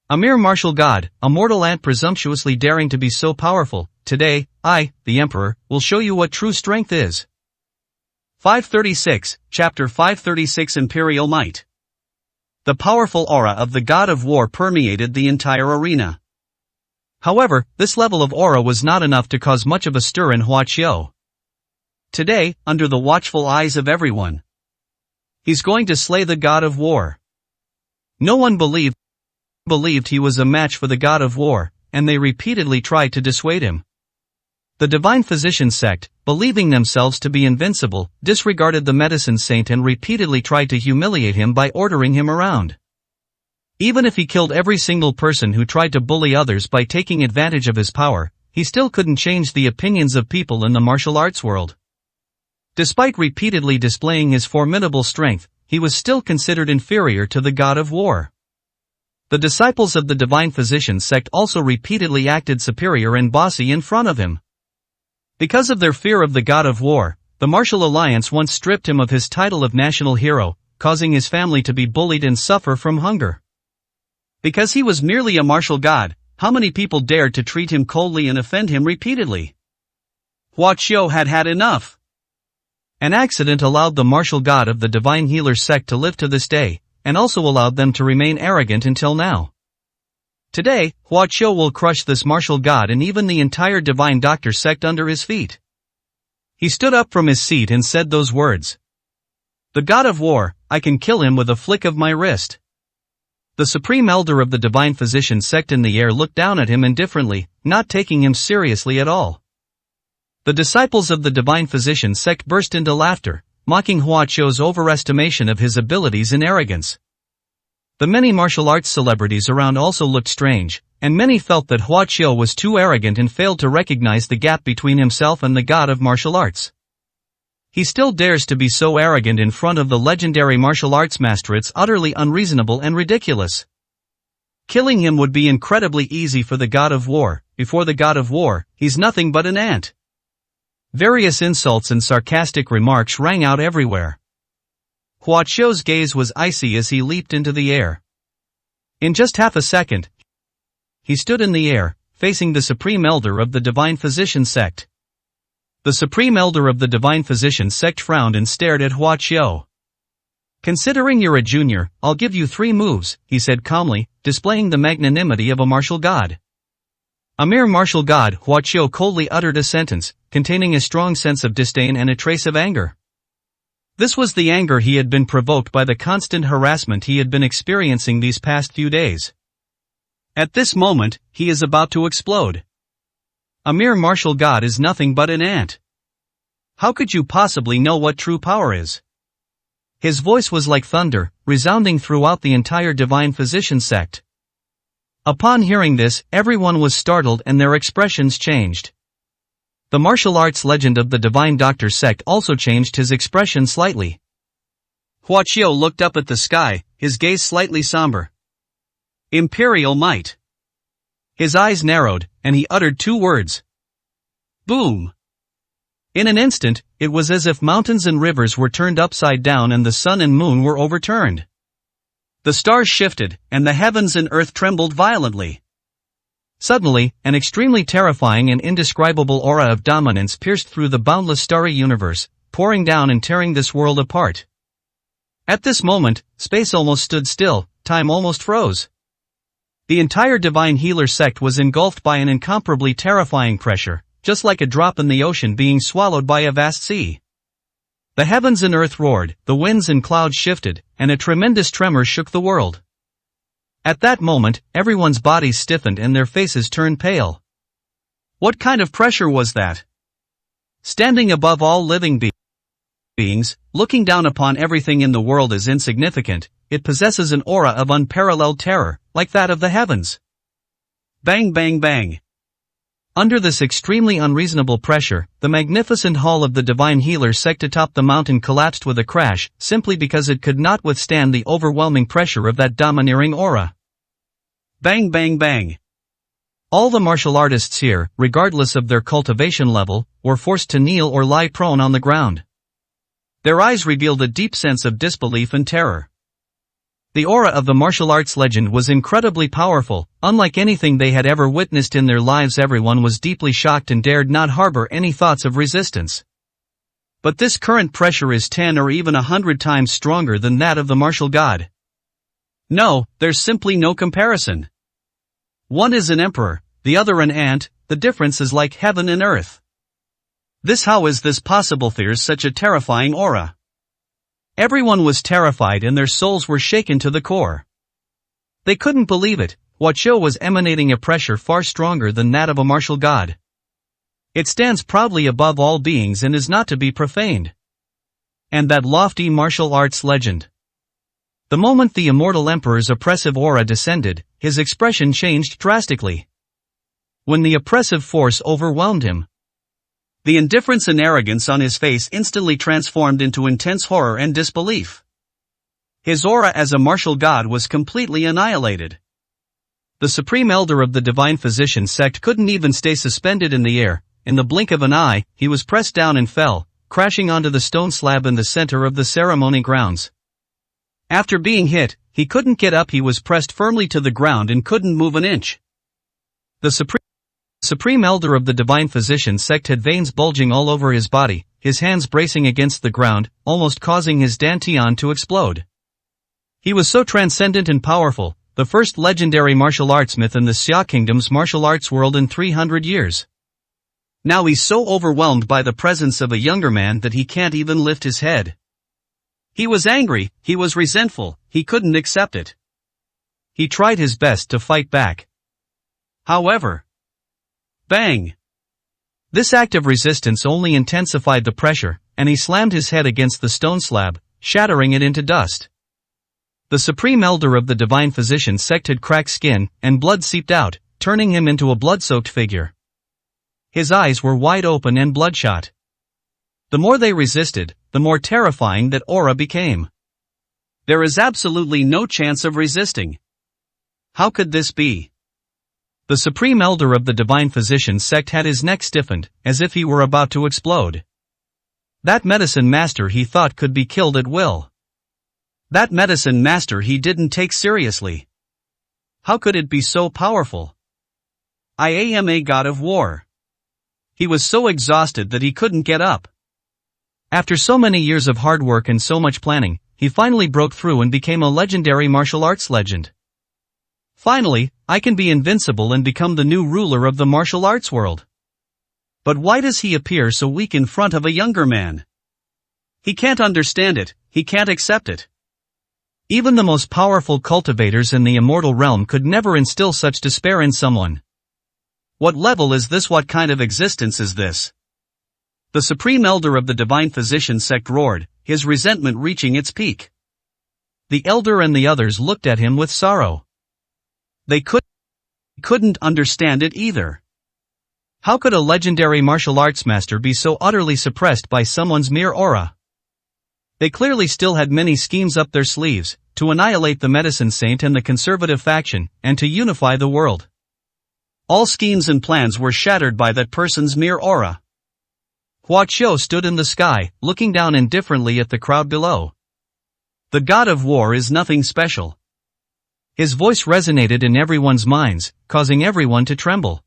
A mere martial god, a mortal ant presumptuously daring to be so powerful. Today, I, the emperor, will show you what true strength is. 536, Chapter 536 Imperial Might. The powerful aura of the god of war permeated the entire arena. However, this level of aura was not enough to cause much of a stir in Hua Qiu. Today, under the watchful eyes of everyone, he's going to slay the god of war. No one believed he was a match for the god of war, and they repeatedly tried to dissuade him. The divine physician sect, believing themselves to be invincible, disregarded the medicine saint and repeatedly tried to humiliate him by ordering him around. Even if he killed every single person who tried to bully others by taking advantage of his power, he still couldn't change the opinions of people in the martial arts world. Despite repeatedly displaying his formidable strength, he was still considered inferior to the god of war. The disciples of the divine physician sect also repeatedly acted superior and bossy in front of him. Because of their fear of the god of war, the martial alliance once stripped him of his title of national hero, causing his family to be bullied and suffer from hunger. Because he was merely a martial god, how many people dared to treat him coldly and offend him repeatedly? Hua Qiu had had enough. An accident allowed the martial god of the divine healer sect to live to this day, and also allowed them to remain arrogant until now. Today, Hua Qiu will crush this martial god and even the entire divine doctor sect under his feet. He stood up from his seat and said those words. The god of war, I can kill him with a flick of my wrist. The supreme elder of the divine physician sect in the air looked down at him indifferently, not taking him seriously at all. The disciples of the divine physician sect burst into laughter, mocking Hua Qiu's overestimation of his abilities and arrogance. The many martial arts celebrities around also looked strange, and many felt that Hua Qiu was too arrogant and failed to recognize the gap between himself and the god of martial arts. He still dares to be so arrogant in front of the legendary martial arts master. It's utterly unreasonable and ridiculous. Killing him would be incredibly easy for the god of war. Before the god of war, he's nothing but an ant. Various insults and sarcastic remarks rang out everywhere. Hua Qiu's gaze was icy as he leaped into the air. In just half a second, he stood in the air, facing the supreme elder of the divine physician sect. The supreme elder of the divine physician sect frowned and stared at Hua Qiu. Considering you're a junior, I'll give you 3 moves, he said calmly, displaying the magnanimity of a martial god. A mere martial god, Huaqiu coldly uttered a sentence, containing a strong sense of disdain and a trace of anger. This was the anger he had been provoked by the constant harassment he had been experiencing these past few days. At this moment, he is about to explode. A mere martial god is nothing but an ant. How could you possibly know what true power is? His voice was like thunder, resounding throughout the entire Divine Physician sect. Upon hearing this, everyone was startled and their expressions changed. The martial arts legend of the Divine Doctor sect also changed his expression slightly. Huaqiu looked up at the sky, his gaze slightly somber. Imperial might. His eyes narrowed, and he uttered two words. Boom! In an instant, it was as if mountains and rivers were turned upside down and the sun and moon were overturned. The stars shifted, and the heavens and earth trembled violently. Suddenly, an extremely terrifying and indescribable aura of dominance pierced through the boundless starry universe, pouring down and tearing this world apart. At this moment, space almost stood still, time almost froze. The entire Divine Healer sect was engulfed by an incomparably terrifying pressure, just like a drop in the ocean being swallowed by a vast sea. The heavens and earth roared, the winds and clouds shifted, and a tremendous tremor shook the world. At that moment, everyone's bodies stiffened and their faces turned pale. What kind of pressure was that? Standing above all living beings, looking down upon everything in the world as insignificant, it possesses an aura of unparalleled terror, like that of the heavens. Bang bang bang. Under this extremely unreasonable pressure, the magnificent hall of the Divine Healer sect atop the mountain collapsed with a crash, simply because it could not withstand the overwhelming pressure of that domineering aura. Bang bang bang. All the martial artists here, regardless of their cultivation level, were forced to kneel or lie prone on the ground. Their eyes revealed a deep sense of disbelief and terror. The aura of the martial arts legend was incredibly powerful, unlike anything they had ever witnessed in their lives. Everyone was deeply shocked and dared not harbor any thoughts of resistance. But this current pressure is 10 or even 100 times stronger than that of the martial god. No, there's simply no comparison. One is an emperor, the other an ant, the difference is like heaven and earth. How is this possible? There's such a terrifying aura. Everyone was terrified and their souls were shaken to the core. They couldn't believe it. Huaqiu was emanating a pressure far stronger than that of a martial god. It stands proudly above all beings and is not to be profaned. And that lofty martial arts legend. The moment the immortal emperor's oppressive aura descended, his expression changed drastically. When the oppressive force overwhelmed him, the indifference and arrogance on his face instantly transformed into intense horror and disbelief. His aura as a martial god was completely annihilated. The supreme elder of the Divine Physician sect couldn't even stay suspended in the air. In the blink of an eye, he was pressed down and fell, crashing onto the stone slab in the center of the ceremony grounds. After being hit, he couldn't get up. He was pressed firmly to the ground and couldn't move an inch. The Supreme Elder of the Divine Physician sect had veins bulging all over his body, his hands bracing against the ground, almost causing his dantian to explode. He was so transcendent and powerful, the first legendary martial arts myth in the Xia Kingdom's martial arts world in 300 years. Now he's so overwhelmed by the presence of a younger man that he can't even lift his head. He was angry, he was resentful, he couldn't accept it. He tried his best to fight back. However, bang! This act of resistance only intensified the pressure, and he slammed his head against the stone slab, shattering it into dust. The Supreme Elder of the Divine Physician sect had cracked skin, and blood seeped out, turning him into a blood-soaked figure. His eyes were wide open and bloodshot. The more they resisted, the more terrifying that aura became. There is absolutely no chance of resisting. How could this be? The Supreme Elder of the Divine Physician sect had his neck stiffened, as if he were about to explode. That medicine master he thought could be killed at will. That medicine master he didn't take seriously. How could it be so powerful? I am a god of war. He was so exhausted that he couldn't get up. After so many years of hard work and so much planning, he finally broke through and became a legendary martial arts legend. Finally, I can be invincible and become the new ruler of the martial arts world. But why does he appear so weak in front of a younger man? He can't understand it, he can't accept it. Even the most powerful cultivators in the immortal realm could never instill such despair in someone. What level is this? What kind of existence is this? The supreme elder of the divine physician sect roared, his resentment reaching its peak. The elder and the others looked at him with sorrow. They couldn't understand it either. How could a legendary martial arts master be so utterly suppressed by someone's mere aura? They clearly still had many schemes up their sleeves, to annihilate the medicine saint and the conservative faction, and to unify the world. All schemes and plans were shattered by that person's mere aura. Hua Qiu stood in the sky, looking down indifferently at the crowd below. The god of war is nothing special. His voice resonated in everyone's minds, causing everyone to tremble.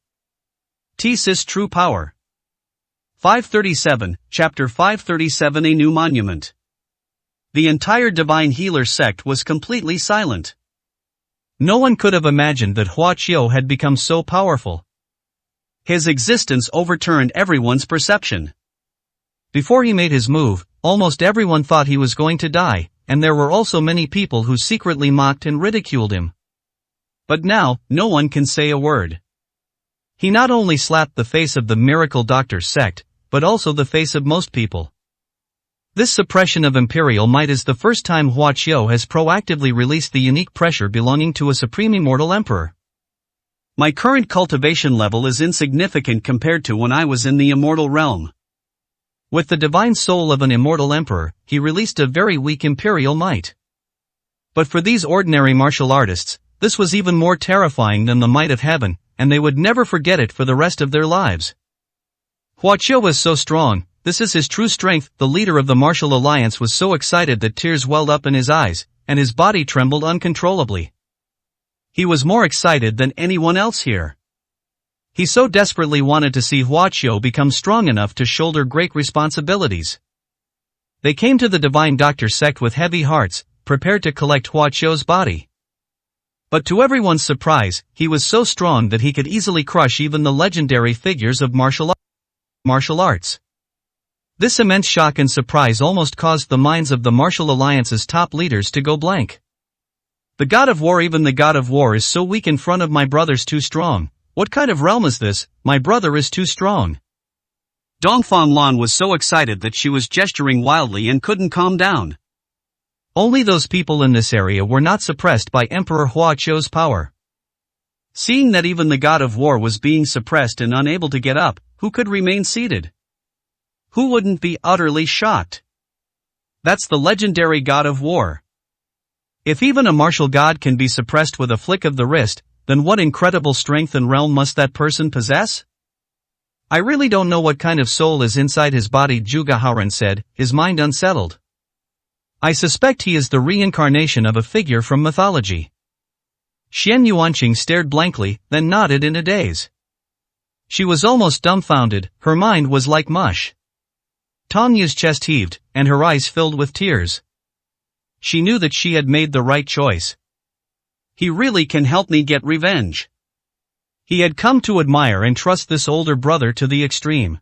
Thesis True Power. 537, Chapter 537 A New Monument. The entire divine healer sect was completely silent. No one could have imagined that Hua Qiu had become so powerful. His existence overturned everyone's perception. Before he made his move, almost everyone thought he was going to die, and there were also many people who secretly mocked and ridiculed him. But now, no one can say a word. He not only slapped the face of the miracle doctor sect, but also the face of most people. This suppression of imperial might is the first time Hua Qiu has proactively released the unique pressure belonging to a supreme immortal emperor. My current cultivation level is insignificant compared to when I was in the immortal realm. With the divine soul of an immortal emperor, he released a very weak imperial might. But for these ordinary martial artists, this was even more terrifying than the might of heaven, and they would never forget it for the rest of their lives. Hua Qiu was so strong. This is his true strength. The leader of the martial alliance was so excited that tears welled up in his eyes, and his body trembled uncontrollably. He was more excited than anyone else here. He so desperately wanted to see Hua Qiu become strong enough to shoulder great responsibilities. They came to the divine doctor sect with heavy hearts, prepared to collect Hua Qiu's body. But to everyone's surprise, he was so strong that he could easily crush even the legendary figures of martial arts. This immense shock and surprise almost caused the minds of the martial alliance's top leaders to go blank. The god of war, even the god of war is so weak in front of my brother's too strong. What kind of realm is this? My brother is too strong. Dongfang Lan was so excited that she was gesturing wildly and couldn't calm down. Only those people in this area were not suppressed by Emperor Hua Qiu's power. Seeing that even the god of war was being suppressed and unable to get up, who could remain seated? Who wouldn't be utterly shocked? That's the legendary god of war. If even a martial god can be suppressed with a flick of the wrist, then what incredible strength and realm must that person possess? I really don't know what kind of soul is inside his body, Zhuge Haoran said, his mind unsettled. I suspect he is the reincarnation of a figure from mythology. Xian Yuanqing stared blankly, then nodded in a daze. She was almost dumbfounded, her mind was like mush. Tang Yu's chest heaved, and her eyes filled with tears. She knew that she had made the right choice. He really can help me get revenge. He had come to admire and trust this older brother to the extreme.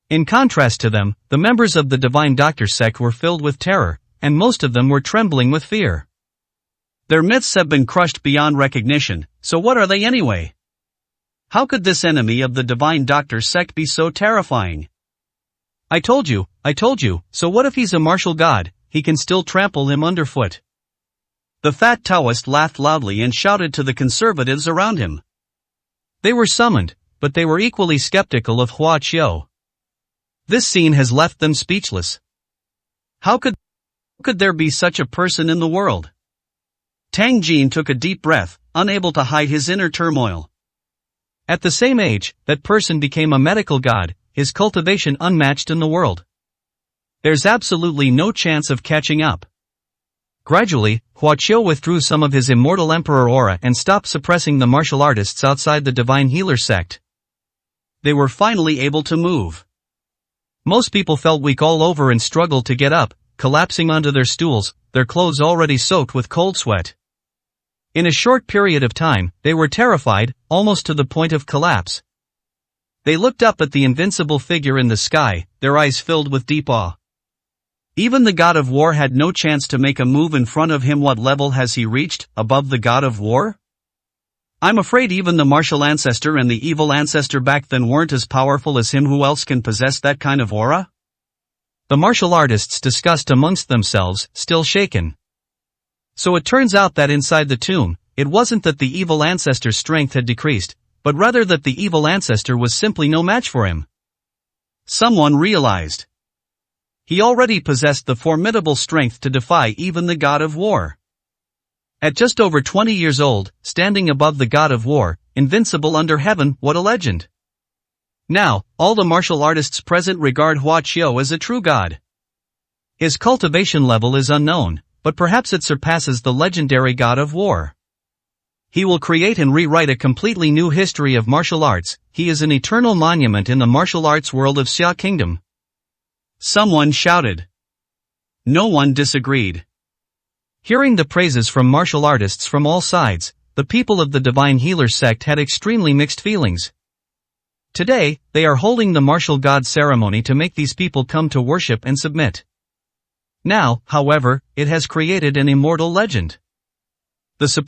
In contrast to them, the members of the Divine Doctor sect were filled with terror, and most of them were trembling with fear. Their myths have been crushed beyond recognition, so what are they anyway? How could this enemy of the Divine Doctor sect be so terrifying? I told you, so what if he's a martial god? He can still trample him underfoot. The fat Taoist laughed loudly and shouted to the conservatives around him. They were summoned, but they were equally skeptical of Hua Qiu. This scene has left them speechless. How could there be such a person in the world? Tang Jin took a deep breath, unable to hide his inner turmoil. At the same age, that person became a medical god, his cultivation unmatched in the world. There's absolutely no chance of catching up. Gradually, Hua Qiu withdrew some of his immortal emperor aura and stopped suppressing the martial artists outside the divine healer sect. They were finally able to move. Most people felt weak all over and struggled to get up, collapsing onto their stools, their clothes already soaked with cold sweat. In a short period of time, they were terrified, almost to the point of collapse. They looked up at the invincible figure in the sky, their eyes filled with deep awe. Even the god of war had no chance to make a move in front of him. What level has he reached, above the god of war? I'm afraid even the martial ancestor and the evil ancestor back then weren't as powerful as him. Who else can possess that kind of aura? The martial artists discussed amongst themselves, still shaken. So it turns out that inside the tomb, it wasn't that the evil ancestor's strength had decreased, but rather that the evil ancestor was simply no match for him. Someone realized. He already possessed the formidable strength to defy even the god of war. At just over 20 years old, standing above the god of war, invincible under heaven, what a legend. Now, all the martial artists present regard Hua Qiu as a true god. His cultivation level is unknown, but perhaps it surpasses the legendary god of war. He will create and rewrite a completely new history of martial arts. He is an eternal monument in the martial arts world of Xia Kingdom. Someone shouted. No one disagreed. Hearing the praises from martial artists from all sides, the people of the Divine Healer sect had extremely mixed feelings. Today, they are holding the martial god ceremony to make these people come to worship and submit. Now, however, it has created an immortal legend. The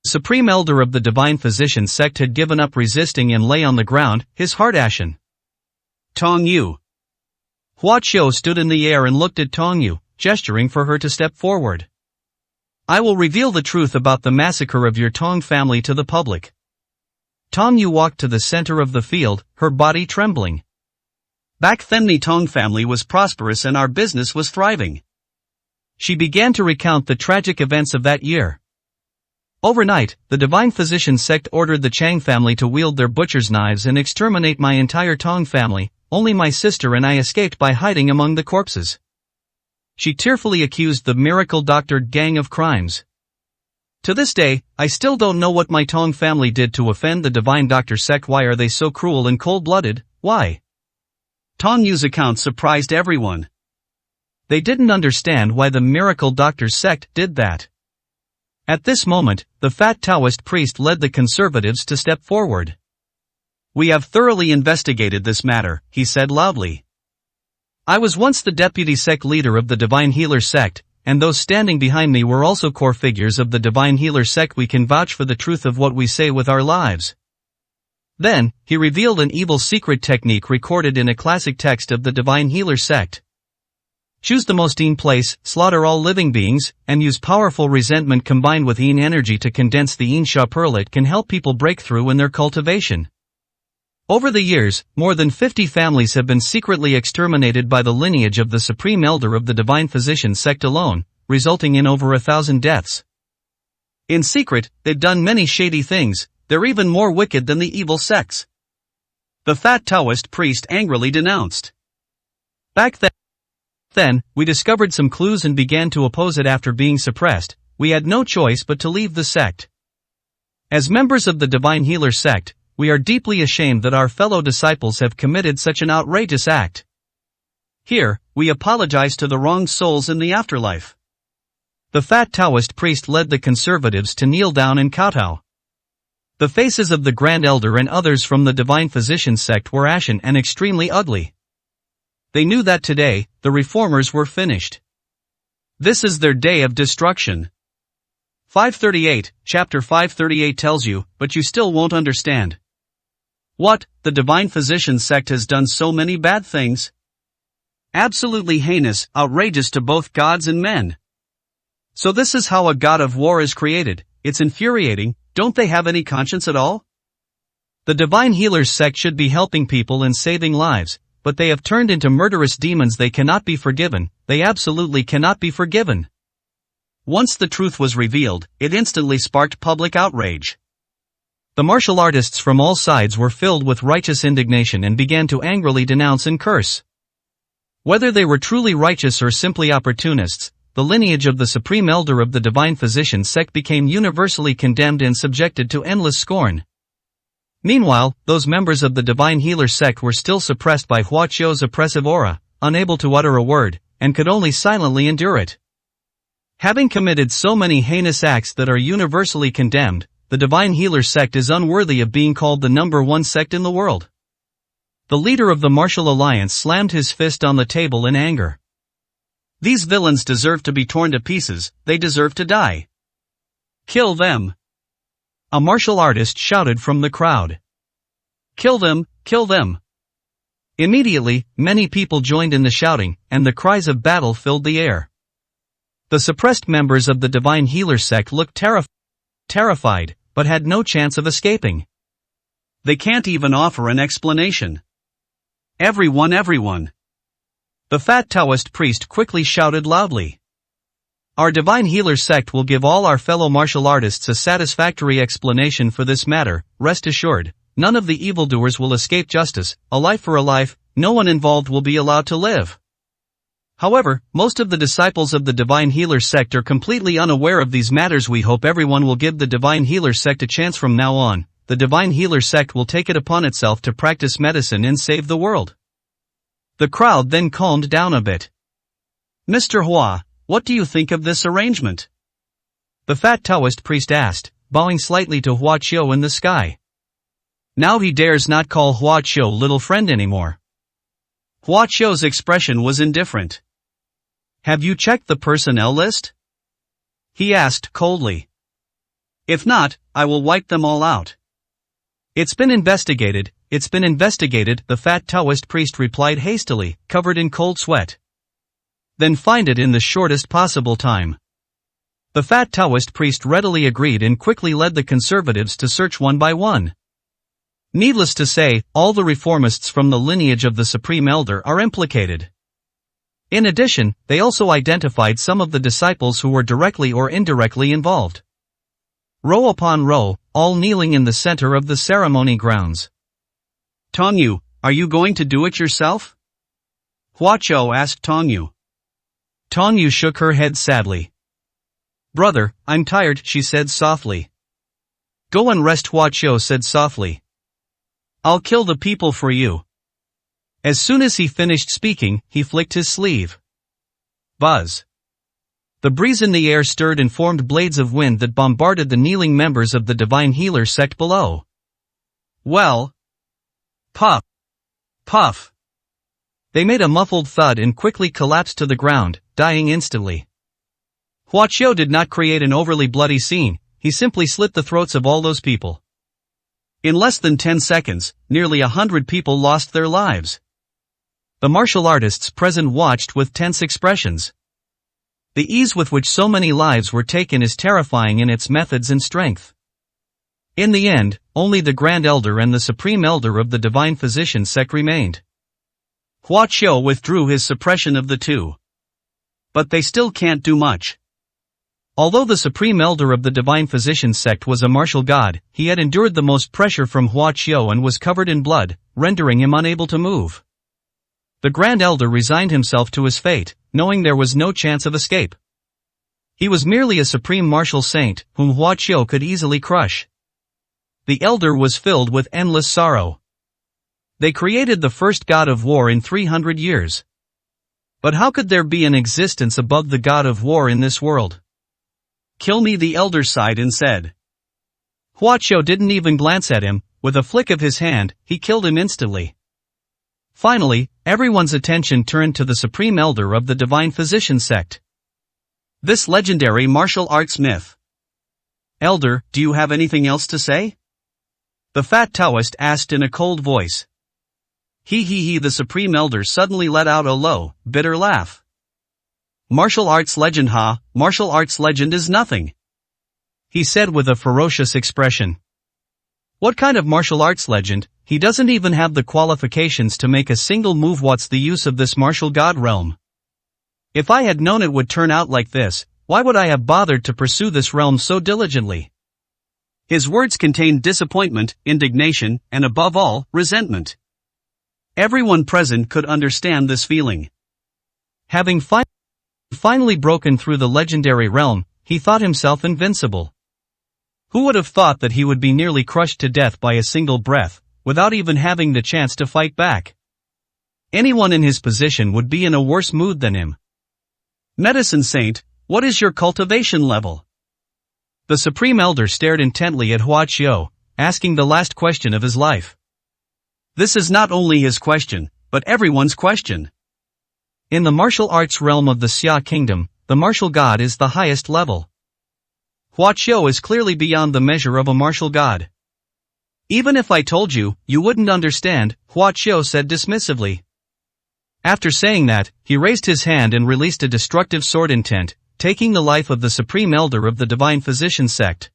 Supreme Elder of the Divine Physician sect had given up resisting and lay on the ground, his heart ashen. Tong Yu. Hua Qiu stood in the air and looked at Tong Yu, gesturing for her to step forward. I will reveal the truth about the massacre of your Tong family to the public. Tong Yu walked to the center of the field, her body trembling. Back then the Tong family was prosperous and our business was thriving. She began to recount the tragic events of that year. Overnight, the Divine Physician sect ordered the Chang family to wield their butcher's knives and exterminate my entire Tong family. Only my sister and I escaped by hiding among the corpses. She tearfully accused the miracle-doctored gang of crimes. To this day, I still don't know what my Tong family did to offend the Divine Doctor sect. Why are they so cruel and cold-blooded? Why? Tong Yu's account surprised everyone. They didn't understand why the miracle doctor sect did that. At this moment, the fat Taoist priest led the conservatives to step forward. We have thoroughly investigated this matter, he said loudly. I was once the deputy sect leader of the Divine Healer sect, and those standing behind me were also core figures of the Divine Healer sect. We can vouch for the truth of what we say with our lives. Then, he revealed an evil secret technique recorded in a classic text of the Divine Healer sect. Choose the most Yin place, slaughter all living beings, and use powerful resentment combined with Yin energy to condense the Yin Sha Pearl. It can help people break through in their cultivation. Over the years, more than 50 families have been secretly exterminated by the lineage of the Supreme Elder of the Divine Physician sect alone, resulting in over 1,000 deaths. In secret, they've done many shady things. They're even more wicked than the evil sects. The fat Taoist priest angrily denounced. Back then, we discovered some clues and began to oppose it. After being suppressed, we had no choice but to leave the sect. As members of the Divine Healer sect, we are deeply ashamed that our fellow disciples have committed such an outrageous act. Here, we apologize to the wronged souls in the afterlife. The fat Taoist priest led the conservatives to kneel down and kowtow. The faces of the Grand Elder and others from the Divine Physician sect were ashen and extremely ugly. They knew that today, the reformers were finished. This is their day of destruction. 538, chapter 538 tells you, but you still won't understand. What, the Divine Physician sect has done so many bad things? Absolutely heinous, outrageous to both gods and men. So this is how a god of war is created. It's infuriating. Don't they have any conscience at all? The Divine Healers sect should be helping people and saving lives, but they have turned into murderous demons. They cannot be forgiven. They absolutely cannot be forgiven. Once the truth was revealed, it instantly sparked public outrage. The martial artists from all sides were filled with righteous indignation and began to angrily denounce and curse. Whether they were truly righteous or simply opportunists, the lineage of the Supreme Elder of the Divine Physician sect became universally condemned and subjected to endless scorn. Meanwhile, those members of the Divine Healer sect were still suppressed by Hua Qiu's oppressive aura, unable to utter a word, and could only silently endure it. Having committed so many heinous acts that are universally condemned, the Divine Healer sect is unworthy of being called the #1 sect in the world. The leader of the Martial Alliance slammed his fist on the table in anger. These villains deserve to be torn to pieces, they deserve to die. Kill them! A martial artist shouted from the crowd. Kill them, kill them! Immediately, many people joined in the shouting, and the cries of battle filled the air. The suppressed members of the Divine Healer sect looked terrified, but had no chance of escaping. They can't even offer an explanation. Everyone! The fat Taoist priest quickly shouted loudly. Our Divine Healer sect will give all our fellow martial artists a satisfactory explanation for this matter. Rest assured, none of the evildoers will escape justice. A life for a life, no one involved will be allowed to live. However, most of the disciples of the Divine Healer sect are completely unaware of these matters. We hope everyone will give the Divine Healer sect a chance from now on. The Divine Healer sect will take it upon itself to practice medicine and save the world. The crowd then calmed down a bit. Mr. Hua, what do you think of this arrangement? The fat Taoist priest asked, bowing slightly to Hua Qiu in the sky. Now he dares not call Hua Qiu little friend anymore. Hua Qiu's expression was indifferent. Have you checked the personnel list? He asked coldly. If not, I will wipe them all out. It's been investigated, the fat Taoist priest replied hastily, covered in cold sweat. Then find it in the shortest possible time. The fat Taoist priest readily agreed and quickly led the conservatives to search one by one. Needless to say, all the reformists from the lineage of the Supreme Elder are implicated. In addition, they also identified some of the disciples who were directly or indirectly involved. Row upon row, all kneeling in the center of the ceremony grounds. Tongyu, are you going to do it yourself? Hua Qiu asked Tongyu. Tongyu shook her head sadly. Brother, I'm tired, she said softly. Go and rest, Hua Qiu said softly. I'll kill the people for you. As soon as he finished speaking, he flicked his sleeve. Buzz. The breeze in the air stirred and formed blades of wind that bombarded the kneeling members of the Divine Healer sect below. Well. Puff. Puff. They made a muffled thud and quickly collapsed to the ground, dying instantly. Hua Qiu did not create an overly bloody scene, he simply slit the throats of all those people. In less than 10 seconds, nearly 100 people lost their lives. The martial artists present watched with tense expressions. The ease with which so many lives were taken is terrifying in its methods and strength. In the end, only the Grand Elder and the Supreme Elder of the Divine Physician sect remained. Hua Qiu withdrew his suppression of the two. But they still can't do much. Although the Supreme Elder of the Divine Physician sect was a martial god, he had endured the most pressure from Hua Qiu and was covered in blood, rendering him unable to move. The Grand Elder resigned himself to his fate, knowing there was no chance of escape. He was merely a supreme martial saint, whom Hua Qiu could easily crush. The Elder was filled with endless sorrow. They created the first god of war in 300 years. But how could there be an existence above the god of war in this world? Kill me, the Elder sighed and said. Hua Qiu didn't even glance at him, with a flick of his hand, he killed him instantly. Finally, everyone's attention turned to the Supreme Elder of the Divine Physician sect. This legendary martial arts myth. Elder, do you have anything else to say? The fat Taoist asked in a cold voice. He, the Supreme Elder suddenly let out a low, bitter laugh. Martial arts legend, martial arts legend is nothing. He said with a ferocious expression. What kind of martial arts legend? He doesn't even have the qualifications to make a single move. What's the use of this martial god realm? If I had known it would turn out like this, why would I have bothered to pursue this realm so diligently? His words contained disappointment, indignation, and above all, resentment. Everyone present could understand this feeling. Having finally broken through the legendary realm, he thought himself invincible. Who would have thought that he would be nearly crushed to death by a single breath, without even having the chance to fight back? Anyone in his position would be in a worse mood than him. Medicine Saint, What is your cultivation level? The Supreme Elder stared intently at Hua Qiu, asking the last question of his life. This is not only his question, but everyone's question. In the martial arts realm of the Xia Kingdom, the martial god is the highest level. Hua Qiu is clearly beyond the measure of a martial god. Even if I told you, you wouldn't understand, Hua Qiu said dismissively. After saying that, he raised his hand and released a destructive sword intent, taking the life of the Supreme Elder of the Divine Physician sect.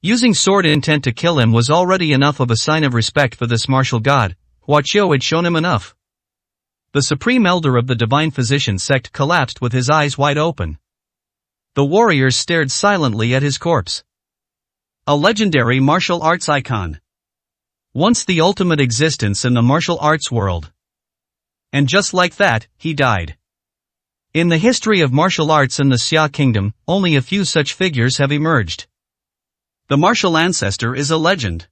Using sword intent to kill him was already enough of a sign of respect for this martial god. Hua Qiu had shown him enough. The Supreme Elder of the Divine Physician sect collapsed with his eyes wide open. The warriors stared silently at his corpse. A legendary martial arts icon. Once the ultimate existence in the martial arts world. And just like that, he died. In the history of martial arts in the Xia Kingdom, only a few such figures have emerged. The martial ancestor is a legend.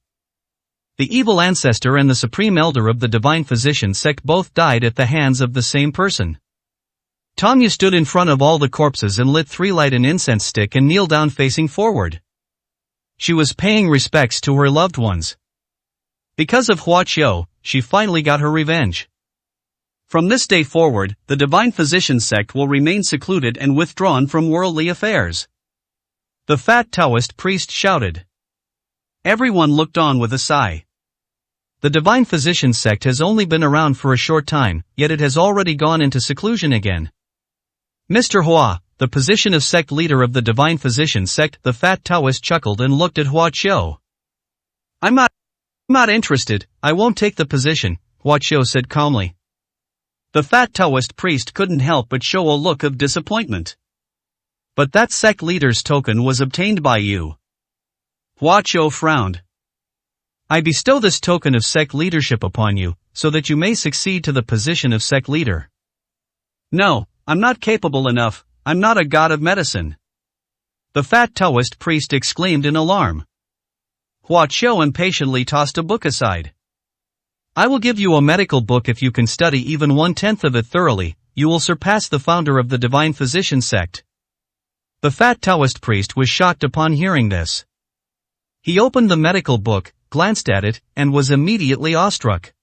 The evil ancestor and the Supreme Elder of the Divine Physician sect both died at the hands of the same person. Tanya stood in front of all the corpses and light an incense stick and kneeled down facing forward. She was paying respects to her loved ones. Because of Hua Qiu, she finally got her revenge. From this day forward, the Divine Physician sect will remain secluded and withdrawn from worldly affairs. The fat Taoist priest shouted. Everyone looked on with a sigh. The Divine Physician sect has only been around for a short time, yet it has already gone into seclusion again. Mr. Hua, the position of sect leader of the Divine Physician sect, the fat Taoist chuckled and looked at Hua Qiu. I'm not interested, I won't take the position, Hua Qiu said calmly. The fat Taoist priest couldn't help but show a look of disappointment. But that sect leader's token was obtained by you. Hua Qiu frowned. I bestow this token of sect leadership upon you, so that you may succeed to the position of sect leader. No, I'm not capable enough, I'm not a god of medicine. The fat Taoist priest exclaimed in alarm. Hua Qiu impatiently tossed a book aside. I will give you a medical book if you can study even 1/10 of it thoroughly, you will surpass the founder of the Divine Physician sect. The fat Taoist priest was shocked upon hearing this. He opened the medical book, glanced at it, and was immediately awestruck.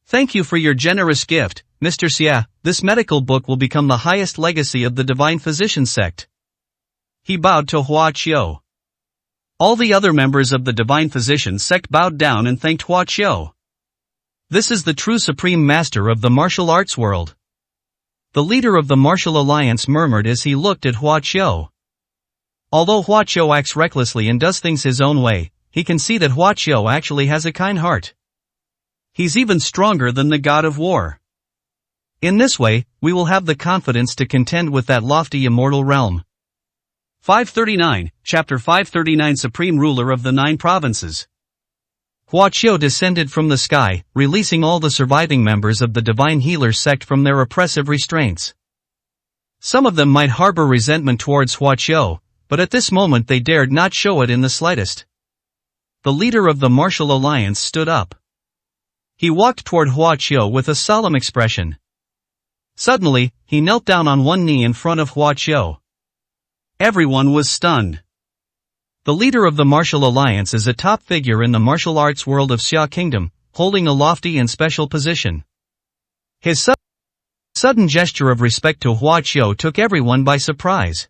Thank you for your generous gift, Mr. Xia, this medical book will become the highest legacy of the Divine Physician sect. He bowed to Hua Qiu. All the other members of the Divine Physician sect bowed down and thanked Hua Qiu. This is the true supreme master of the martial arts world. The leader of the martial alliance murmured as he looked at Hua Qiu. Although Hua Qiu acts recklessly and does things his own way, he can see that Hua Qiu actually has a kind heart. He's even stronger than the god of war. In this way, we will have the confidence to contend with that lofty immortal realm. 539, Chapter 539 Supreme Ruler of the 9 Provinces. Hua Qiu descended from the sky, releasing all the surviving members of the Divine Healer sect from their oppressive restraints. Some of them might harbor resentment towards Hua Qiu, but at this moment they dared not show it in the slightest. The leader of the martial alliance stood up. He walked toward Hua Qiu with a solemn expression. Suddenly, he knelt down on one knee in front of Hua Qiu. Everyone was stunned. The leader of the martial alliance is a top figure in the martial arts world of Xia Kingdom, holding a lofty and special position. His sudden gesture of respect to Hua Qiu took everyone by surprise.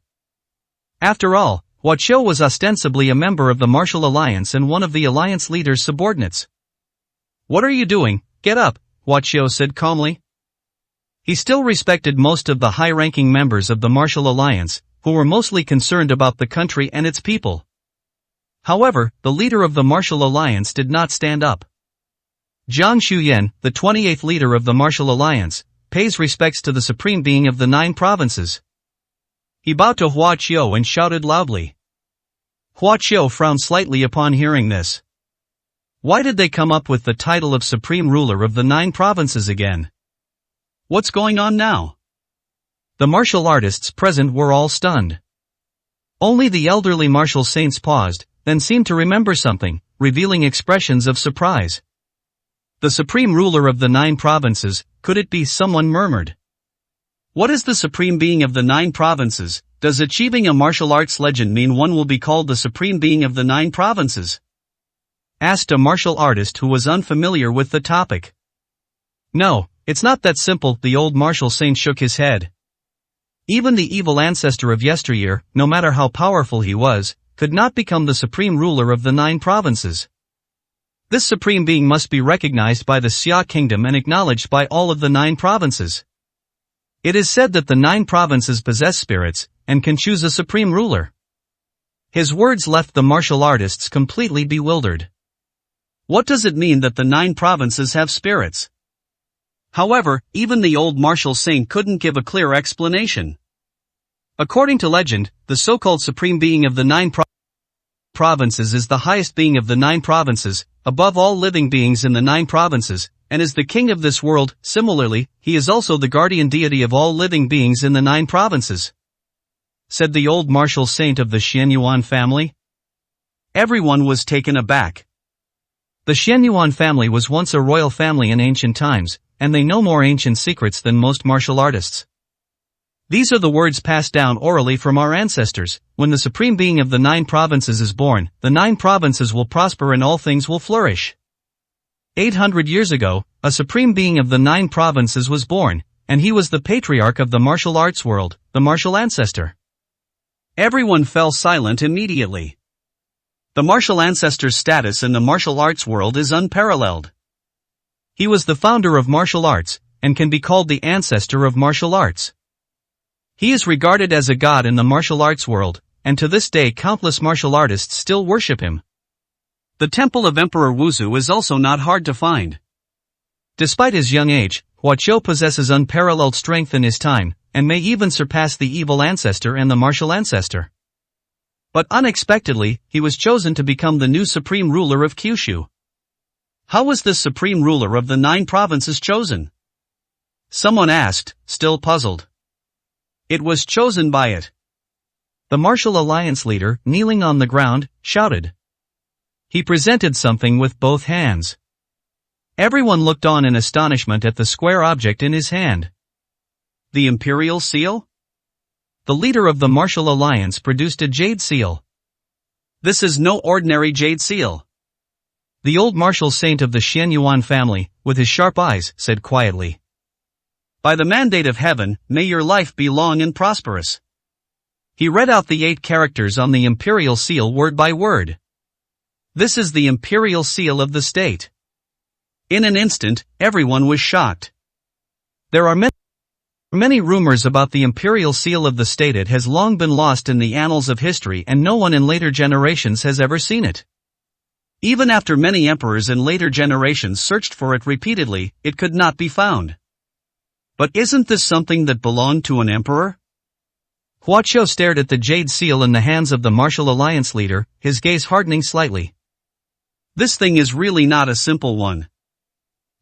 After all, Hua Qiu was ostensibly a member of the martial alliance and one of the alliance leader's subordinates. What are you doing? Get up, Hua Qiu said calmly. He still respected most of the high-ranking members of the martial alliance, who were mostly concerned about the country and its people. However, the leader of the martial alliance did not stand up. Jiang Shuyan, the 28th leader of the martial alliance, pays respects to the supreme being of the 9 provinces. He bowed to Hua Qiu and shouted loudly. Hua Qiu frowned slightly upon hearing this. Why did they come up with the title of supreme ruler of the 9 provinces again? What's going on now? The martial artists present were all stunned. Only the elderly martial saints paused, then seemed to remember something, revealing expressions of surprise. The supreme ruler of the 9 provinces, could it be? Someone murmured. What is the supreme being of the 9 provinces? Does achieving a martial arts legend mean one will be called the supreme being of the 9 provinces? Asked a martial artist who was unfamiliar with the topic. No, it's not that simple, the old martial saint shook his head. Even the evil ancestor of yesteryear, no matter how powerful he was, could not become the supreme ruler of the 9 provinces. This supreme being must be recognized by the Xia kingdom and acknowledged by all of the 9 provinces. It is said that the 9 provinces possess spirits, and can choose a supreme ruler. His words left the martial artists completely bewildered. What does it mean that the 9 provinces have spirits? However, even the old martial saint couldn't give a clear explanation. According to legend, the so-called supreme being of the 9 provinces is the highest being of the 9 provinces, above all living beings in the 9 provinces, and is the king of this world. Similarly, he is also the guardian deity of all living beings in the 9 provinces, said the old martial saint of the Xianyuan family. Everyone was taken aback. The Xianyuan family was once a royal family in ancient times, and they know more ancient secrets than most martial artists. These are the words passed down orally from our ancestors. When the supreme being of the 9 provinces is born, the 9 provinces will prosper and all things will flourish. 800 years ago, a supreme being of the 9 provinces was born, and he was the patriarch of the martial arts world, the martial ancestor. Everyone fell silent immediately. The martial ancestor's status in the martial arts world is unparalleled. He was the founder of martial arts, and can be called the ancestor of martial arts. He is regarded as a god in the martial arts world, and to this day countless martial artists still worship him. The temple of Emperor Wuzu is also not hard to find. Despite his young age, Huaqiu possesses unparalleled strength in his time, and may even surpass the evil ancestor and the martial ancestor. But unexpectedly, he was chosen to become the new supreme ruler of Kyushu. How was this supreme ruler of the 9 provinces chosen? Someone asked, still puzzled. It was chosen by it. The martial alliance leader, kneeling on the ground, shouted. He presented something with both hands. Everyone looked on in astonishment at the square object in his hand. The imperial seal? The leader of the martial alliance produced a jade seal. This is no ordinary jade seal. The old martial saint of the Xianyuan family, with his sharp eyes, said quietly. By the mandate of heaven, may your life be long and prosperous. He read out the 8 characters on the imperial seal word by word. This is the imperial seal of the state. In an instant, everyone was shocked. There are many rumors about the imperial seal of the state. It has long been lost in the annals of history and no one in later generations has ever seen it. Even after many emperors in later generations searched for it repeatedly, it could not be found. But isn't this something that belonged to an emperor? Huaqiu stared at the jade seal in the hands of the martial alliance leader, his gaze hardening slightly. This thing is really not a simple one.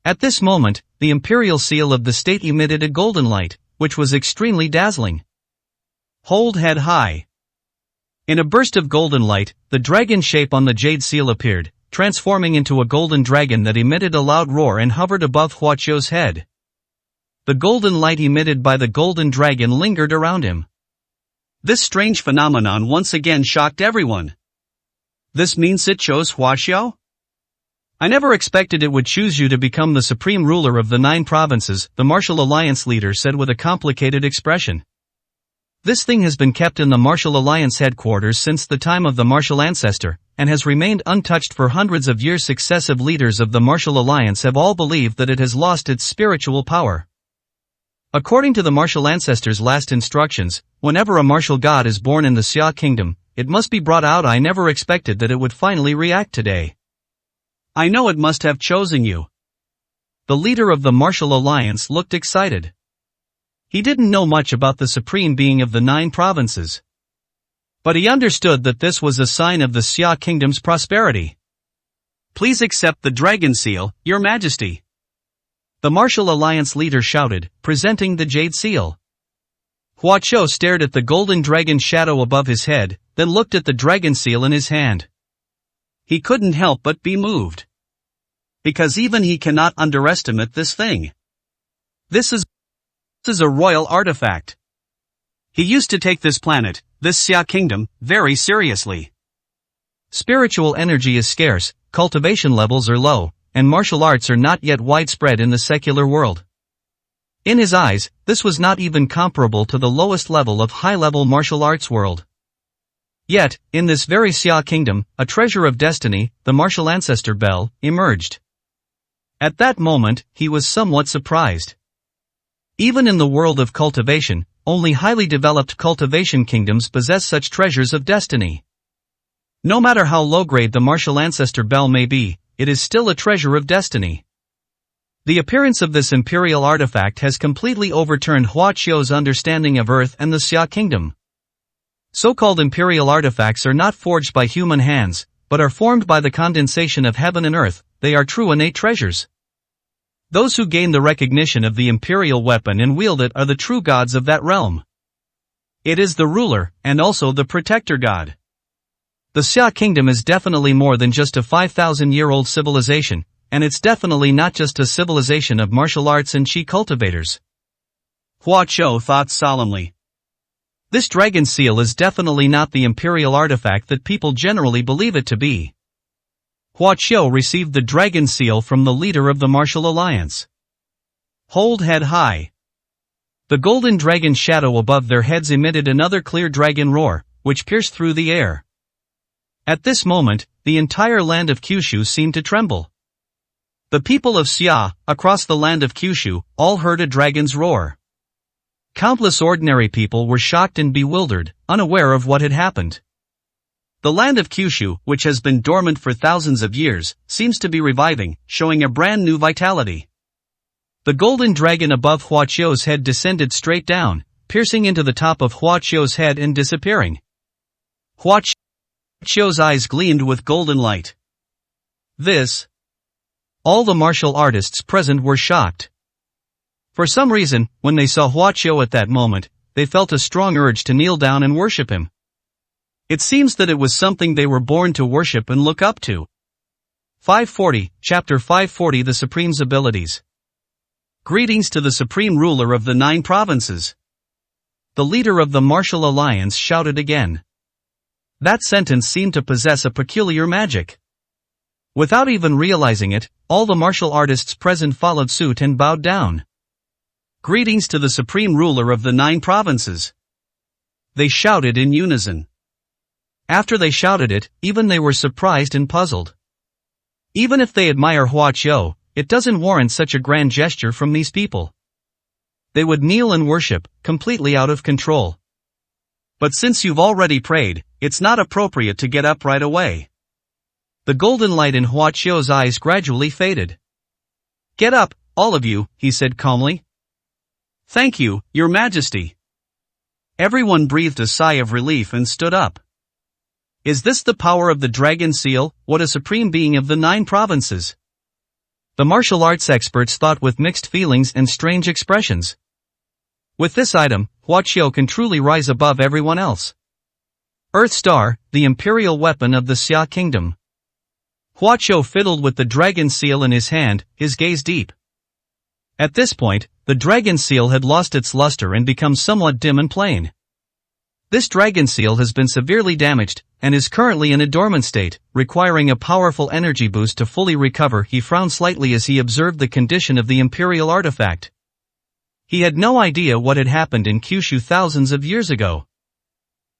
At this moment, the imperial seal of the state emitted a golden light, which was extremely dazzling. Hold head high. In a burst of golden light, the dragon shape on the jade seal appeared, transforming into a golden dragon that emitted a loud roar and hovered above Huaqiu's head. The golden light emitted by the golden dragon lingered around him. This strange phenomenon once again shocked everyone. This means it chose Huaqiu? I never expected it would choose you to become the supreme ruler of the 9 provinces, the martial alliance leader said with a complicated expression. This thing has been kept in the martial alliance headquarters since the time of the martial ancestor, and has remained untouched for hundreds of years. Successive leaders of the martial alliance have all believed that it has lost its spiritual power. According to the martial ancestor's last instructions, whenever a martial god is born in the Xia kingdom, it must be brought out. I never expected that it would finally react today. I know it must have chosen you. The leader of the martial alliance looked excited. He didn't know much about the supreme being of the 9 provinces. But he understood that this was a sign of the Xia kingdom's prosperity. Please accept the dragon seal, Your Majesty. The martial alliance leader shouted, presenting the jade seal. Huaqiu stared at the golden dragon shadow above his head, then looked at the dragon seal in his hand. He couldn't help but be moved. Because even he cannot underestimate this thing. This is is a royal artifact. He used to take this planet, this Xia kingdom, very seriously. Spiritual energy is scarce, cultivation levels are low, and martial arts are not yet widespread in the secular world. In his eyes, this was not even comparable to the lowest level of high-level martial arts world. Yet, in this very Xia kingdom, a treasure of destiny, the martial ancestor bell, emerged. At that moment, he was somewhat surprised. Even in the world of cultivation, only highly developed cultivation kingdoms possess such treasures of destiny. No matter how low-grade the martial ancestor bell may be, it is still a treasure of destiny. The appearance of this imperial artifact has completely overturned Hua Qiu's understanding of Earth and the Xia kingdom. So-called imperial artifacts are not forged by human hands, but are formed by the condensation of heaven and earth. They are true innate treasures. Those who gain the recognition of the imperial weapon and wield it are the true gods of that realm. It is the ruler, and also the protector god. The Xia kingdom is definitely more than just a 5,000-year-old civilization, and it's definitely not just a civilization of martial arts and qi cultivators. Hua Qiu thought solemnly. This dragon seal is definitely not the imperial artifact that people generally believe it to be. Hua Qiu received the dragon seal from the leader of the martial alliance. Hold head high. The golden dragon shadow above their heads emitted another clear dragon roar, which pierced through the air. At this moment, the entire land of Kyushu seemed to tremble. The people of Xia, across the land of Kyushu, all heard a dragon's roar. Countless ordinary people were shocked and bewildered, unaware of what had happened. The land of Kyushu, which has been dormant for thousands of years, seems to be reviving, showing a brand new vitality. The golden dragon above Hua Qiu's head descended straight down, piercing into the top of Hua Qiu's head and disappearing. Hua Qiu's eyes gleamed with golden light. This. All the martial artists present were shocked. For some reason, when they saw Hua Qiu at that moment, they felt a strong urge to kneel down and worship him. It seems that it was something they were born to worship and look up to. 540, Chapter 540 The Supreme's Abilities. Greetings to the Supreme Ruler of the 9 provinces. The leader of the martial alliance shouted again. That sentence seemed to possess a peculiar magic. Without even realizing it, all the martial artists present followed suit and bowed down. Greetings to the Supreme Ruler of the 9 provinces. They shouted in unison. After they shouted it, even they were surprised and puzzled. Even if they admire Hua Qiu, it doesn't warrant such a grand gesture from these people. They would kneel and worship, completely out of control. But since you've already prayed, it's not appropriate to get up right away. The golden light in Hua Qiu's eyes gradually faded. Get up, all of you, he said calmly. Thank you, Your Majesty. Everyone breathed a sigh of relief and stood up. Is this the power of the dragon seal, what a supreme being of the 9 provinces? The martial arts experts thought with mixed feelings and strange expressions. With this item, Hua Qiu can truly rise above everyone else. Earth Star, the imperial weapon of the Xia kingdom. Hua Qiu fiddled with the dragon seal in his hand, his gaze deep. At this point, the dragon seal had lost its luster and become somewhat dim and plain. This dragon seal has been severely damaged, and is currently in a dormant state, requiring a powerful energy boost to fully recover. He frowned slightly as he observed the condition of the imperial artifact. He had no idea what had happened in Kyushu thousands of years ago.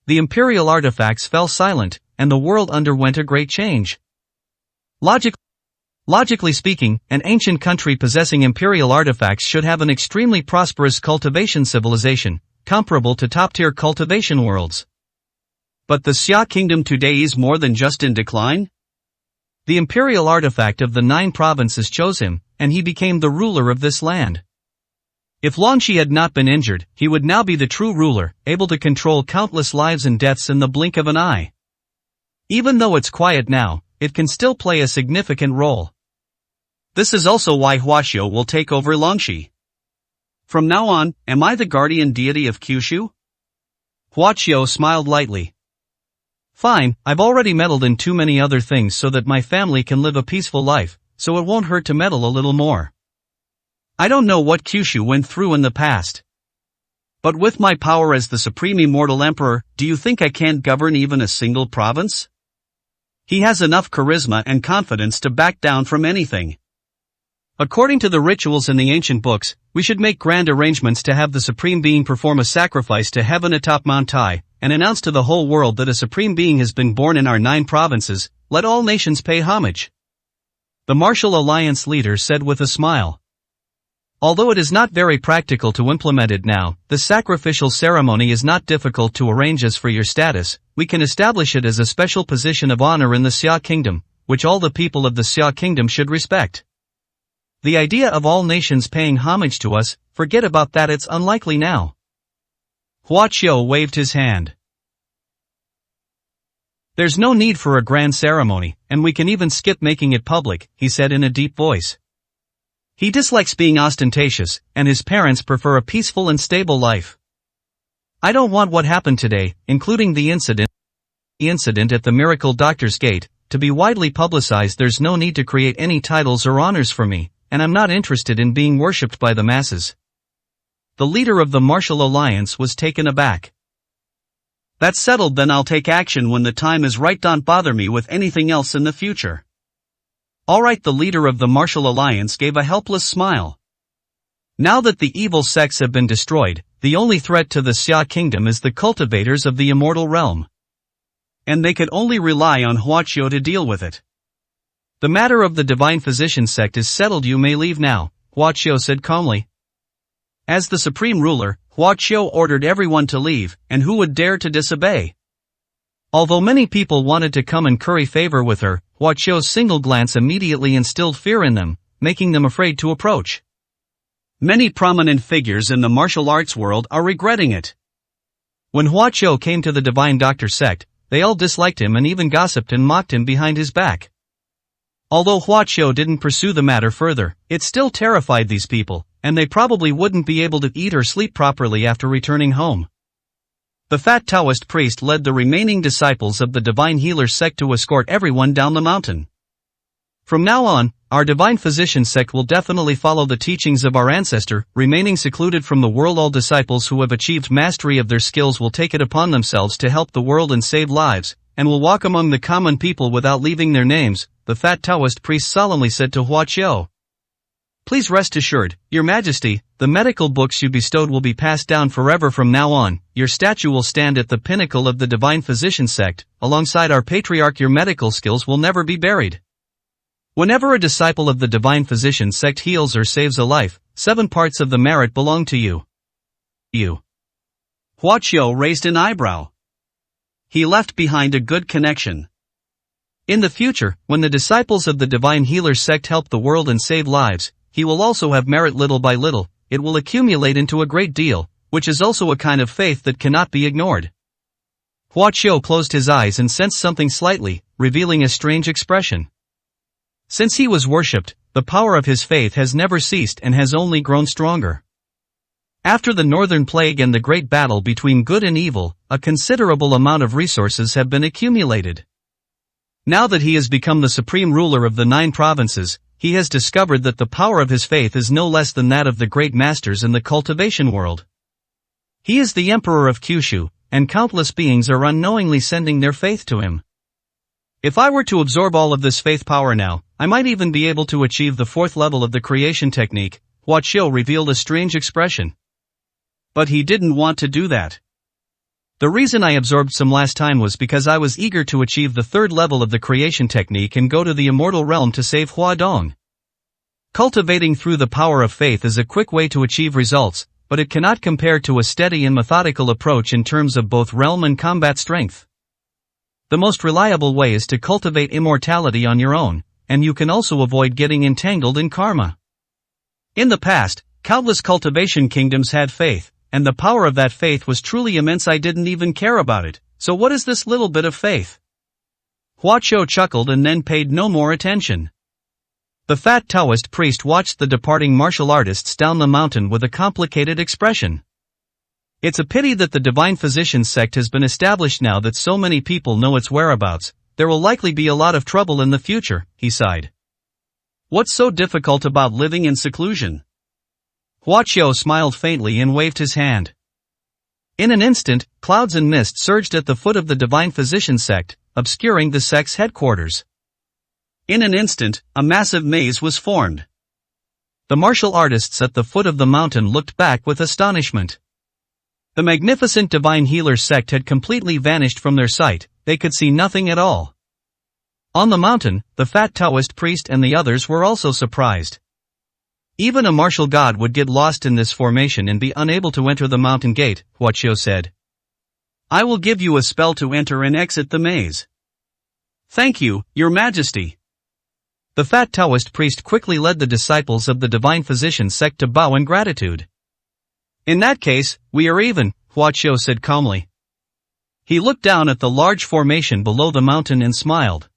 The imperial artifacts fell silent, and the world underwent a great change. Logically speaking, an ancient country possessing imperial artifacts should have an extremely prosperous cultivation civilization, comparable to top-tier cultivation worlds. But the Xia kingdom today is more than just in decline? The imperial artifact of the 9 provinces chose him, and he became the ruler of this land. If Longxi had not been injured, he would now be the true ruler, able to control countless lives and deaths in the blink of an eye. Even though it's quiet now, it can still play a significant role. This is also why Hua Qiu will take over Longxi. From now on, am I the guardian deity of Kyushu? Hua Qiu smiled lightly. Fine, I've already meddled in too many other things so that my family can live a peaceful life, so it won't hurt to meddle a little more. I don't know what Kyushu went through in the past, But with my power as the supreme immortal emperor, do you think I can't govern even a single province? He has enough charisma and confidence to back down from anything. According to the rituals in the ancient books, we should make grand arrangements to have the Supreme Being perform a sacrifice to heaven atop Mount Tai, and announce to the whole world that a Supreme Being has been born in our 9 provinces. Let all nations pay homage. The Martial Alliance leader said with a smile. Although it is not very practical to implement it now, the sacrificial ceremony is not difficult to arrange. As for your status, we can establish it as a special position of honor in the Xia Kingdom, which all the people of the Xia Kingdom should respect. The idea of all nations paying homage to us, forget about that, it's unlikely now. Hua Qiu waved his hand. There's no need for a grand ceremony, and we can even skip making it public, he said in a deep voice. He dislikes being ostentatious, and his parents prefer a peaceful and stable life. I don't want what happened today, including the incident at the Miracle Doctor's Gate, to be widely publicized. There's no need to create any titles or honors for me, and I'm not interested in being worshipped by the masses. The leader of the Martial Alliance was taken aback. That's settled, then I'll take action when the time is right. Don't bother me with anything else in the future. Alright, the leader of the Martial Alliance gave a helpless smile. Now that the evil sects have been destroyed, the only threat to the Xia Kingdom is the cultivators of the immortal realm. And they could only rely on Hua Qiu to deal with it. The matter of the Divine Physician sect is settled. You may leave now, Hua Qiu said calmly. As the supreme ruler, Hua Qiu ordered everyone to leave, and who would dare to disobey? Although many people wanted to come and curry favor with her, Hua Qiu's single glance immediately instilled fear in them, making them afraid to approach. Many prominent figures in the martial arts world are regretting it. When Hua Qiu came to the Divine Doctor sect, they all disliked him and even gossiped and mocked him behind his back. Although Hua Qiu didn't pursue the matter further, it still terrified these people, and they probably wouldn't be able to eat or sleep properly after returning home. The fat Taoist priest led the remaining disciples of the Divine Healer sect to escort everyone down the mountain. From now on, our Divine Physician sect will definitely follow the teachings of our ancestor, remaining secluded from the world. All disciples who have achieved mastery of their skills will take it upon themselves to help the world and save lives, and will walk among the common people without leaving their names, the fat Taoist priest solemnly said to Hua Qiu. Please rest assured, Your Majesty, the medical books you bestowed will be passed down forever from now on. Your statue will stand at the pinnacle of the Divine Physician sect, alongside our patriarch. Your medical skills will never be buried. Whenever a disciple of the Divine Physician sect heals or saves a life, 7 parts of the merit belong to you. Hua Qiu raised an eyebrow. He left behind a good connection. In the future, when the disciples of the Divine Healer sect help the world and save lives, he will also have merit. Little by little, it will accumulate into a great deal, which is also a kind of faith that cannot be ignored. Hua Qiu closed his eyes and sensed something slightly, revealing a strange expression. Since he was worshipped, the power of his faith has never ceased and has only grown stronger. After the Northern Plague and the great battle between good and evil, a considerable amount of resources have been accumulated. Now that he has become the supreme ruler of the 9 provinces, he has discovered that the power of his faith is no less than that of the great masters in the cultivation world. He is the emperor of Kyushu, and countless beings are unknowingly sending their faith to him. If I were to absorb all of this faith power now, I might even be able to achieve the 4th level of the creation technique. Hua Qiu revealed a strange expression. But he didn't want to do that. The reason I absorbed some last time was because I was eager to achieve the 3rd level of the creation technique and go to the immortal realm to save Hua Dong. Cultivating through the power of faith is a quick way to achieve results, but it cannot compare to a steady and methodical approach in terms of both realm and combat strength. The most reliable way is to cultivate immortality on your own, and you can also avoid getting entangled in karma. In the past, countless cultivation kingdoms had faith, and the power of that faith was truly immense. I didn't even care about it, so what is this little bit of faith? Hua Qiu chuckled and then paid no more attention. The fat Taoist priest watched the departing martial artists down the mountain with a complicated expression. It's a pity that the Divine Physician sect has been established. Now that so many people know its whereabouts, there will likely be a lot of trouble in the future, he sighed. What's so difficult about living in seclusion? Hua Qiu smiled faintly and waved his hand. In an instant, clouds and mist surged at the foot of the Divine Physician sect, obscuring the sect's headquarters. In an instant, a massive maze was formed. The martial artists at the foot of the mountain looked back with astonishment. The magnificent Divine Healer sect had completely vanished from their sight, they could see nothing at all. On the mountain, the fat Taoist priest and the others were also surprised. Even a martial god would get lost in this formation and be unable to enter the mountain gate, Huaqiu said. I will give you a spell to enter and exit the maze. Thank you, Your Majesty. The fat Taoist priest quickly led the disciples of the Divine Physician sect to bow in gratitude. In that case, we are even, Huaqiu said calmly. He looked down at the large formation below the mountain and smiled.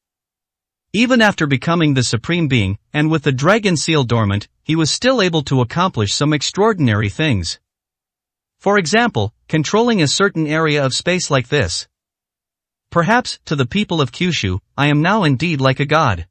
Even after becoming the Supreme Being, and with the dragon seal dormant, he was still able to accomplish some extraordinary things. For example, controlling a certain area of space like this. Perhaps, to the people of Kyushu, I am now indeed like a god.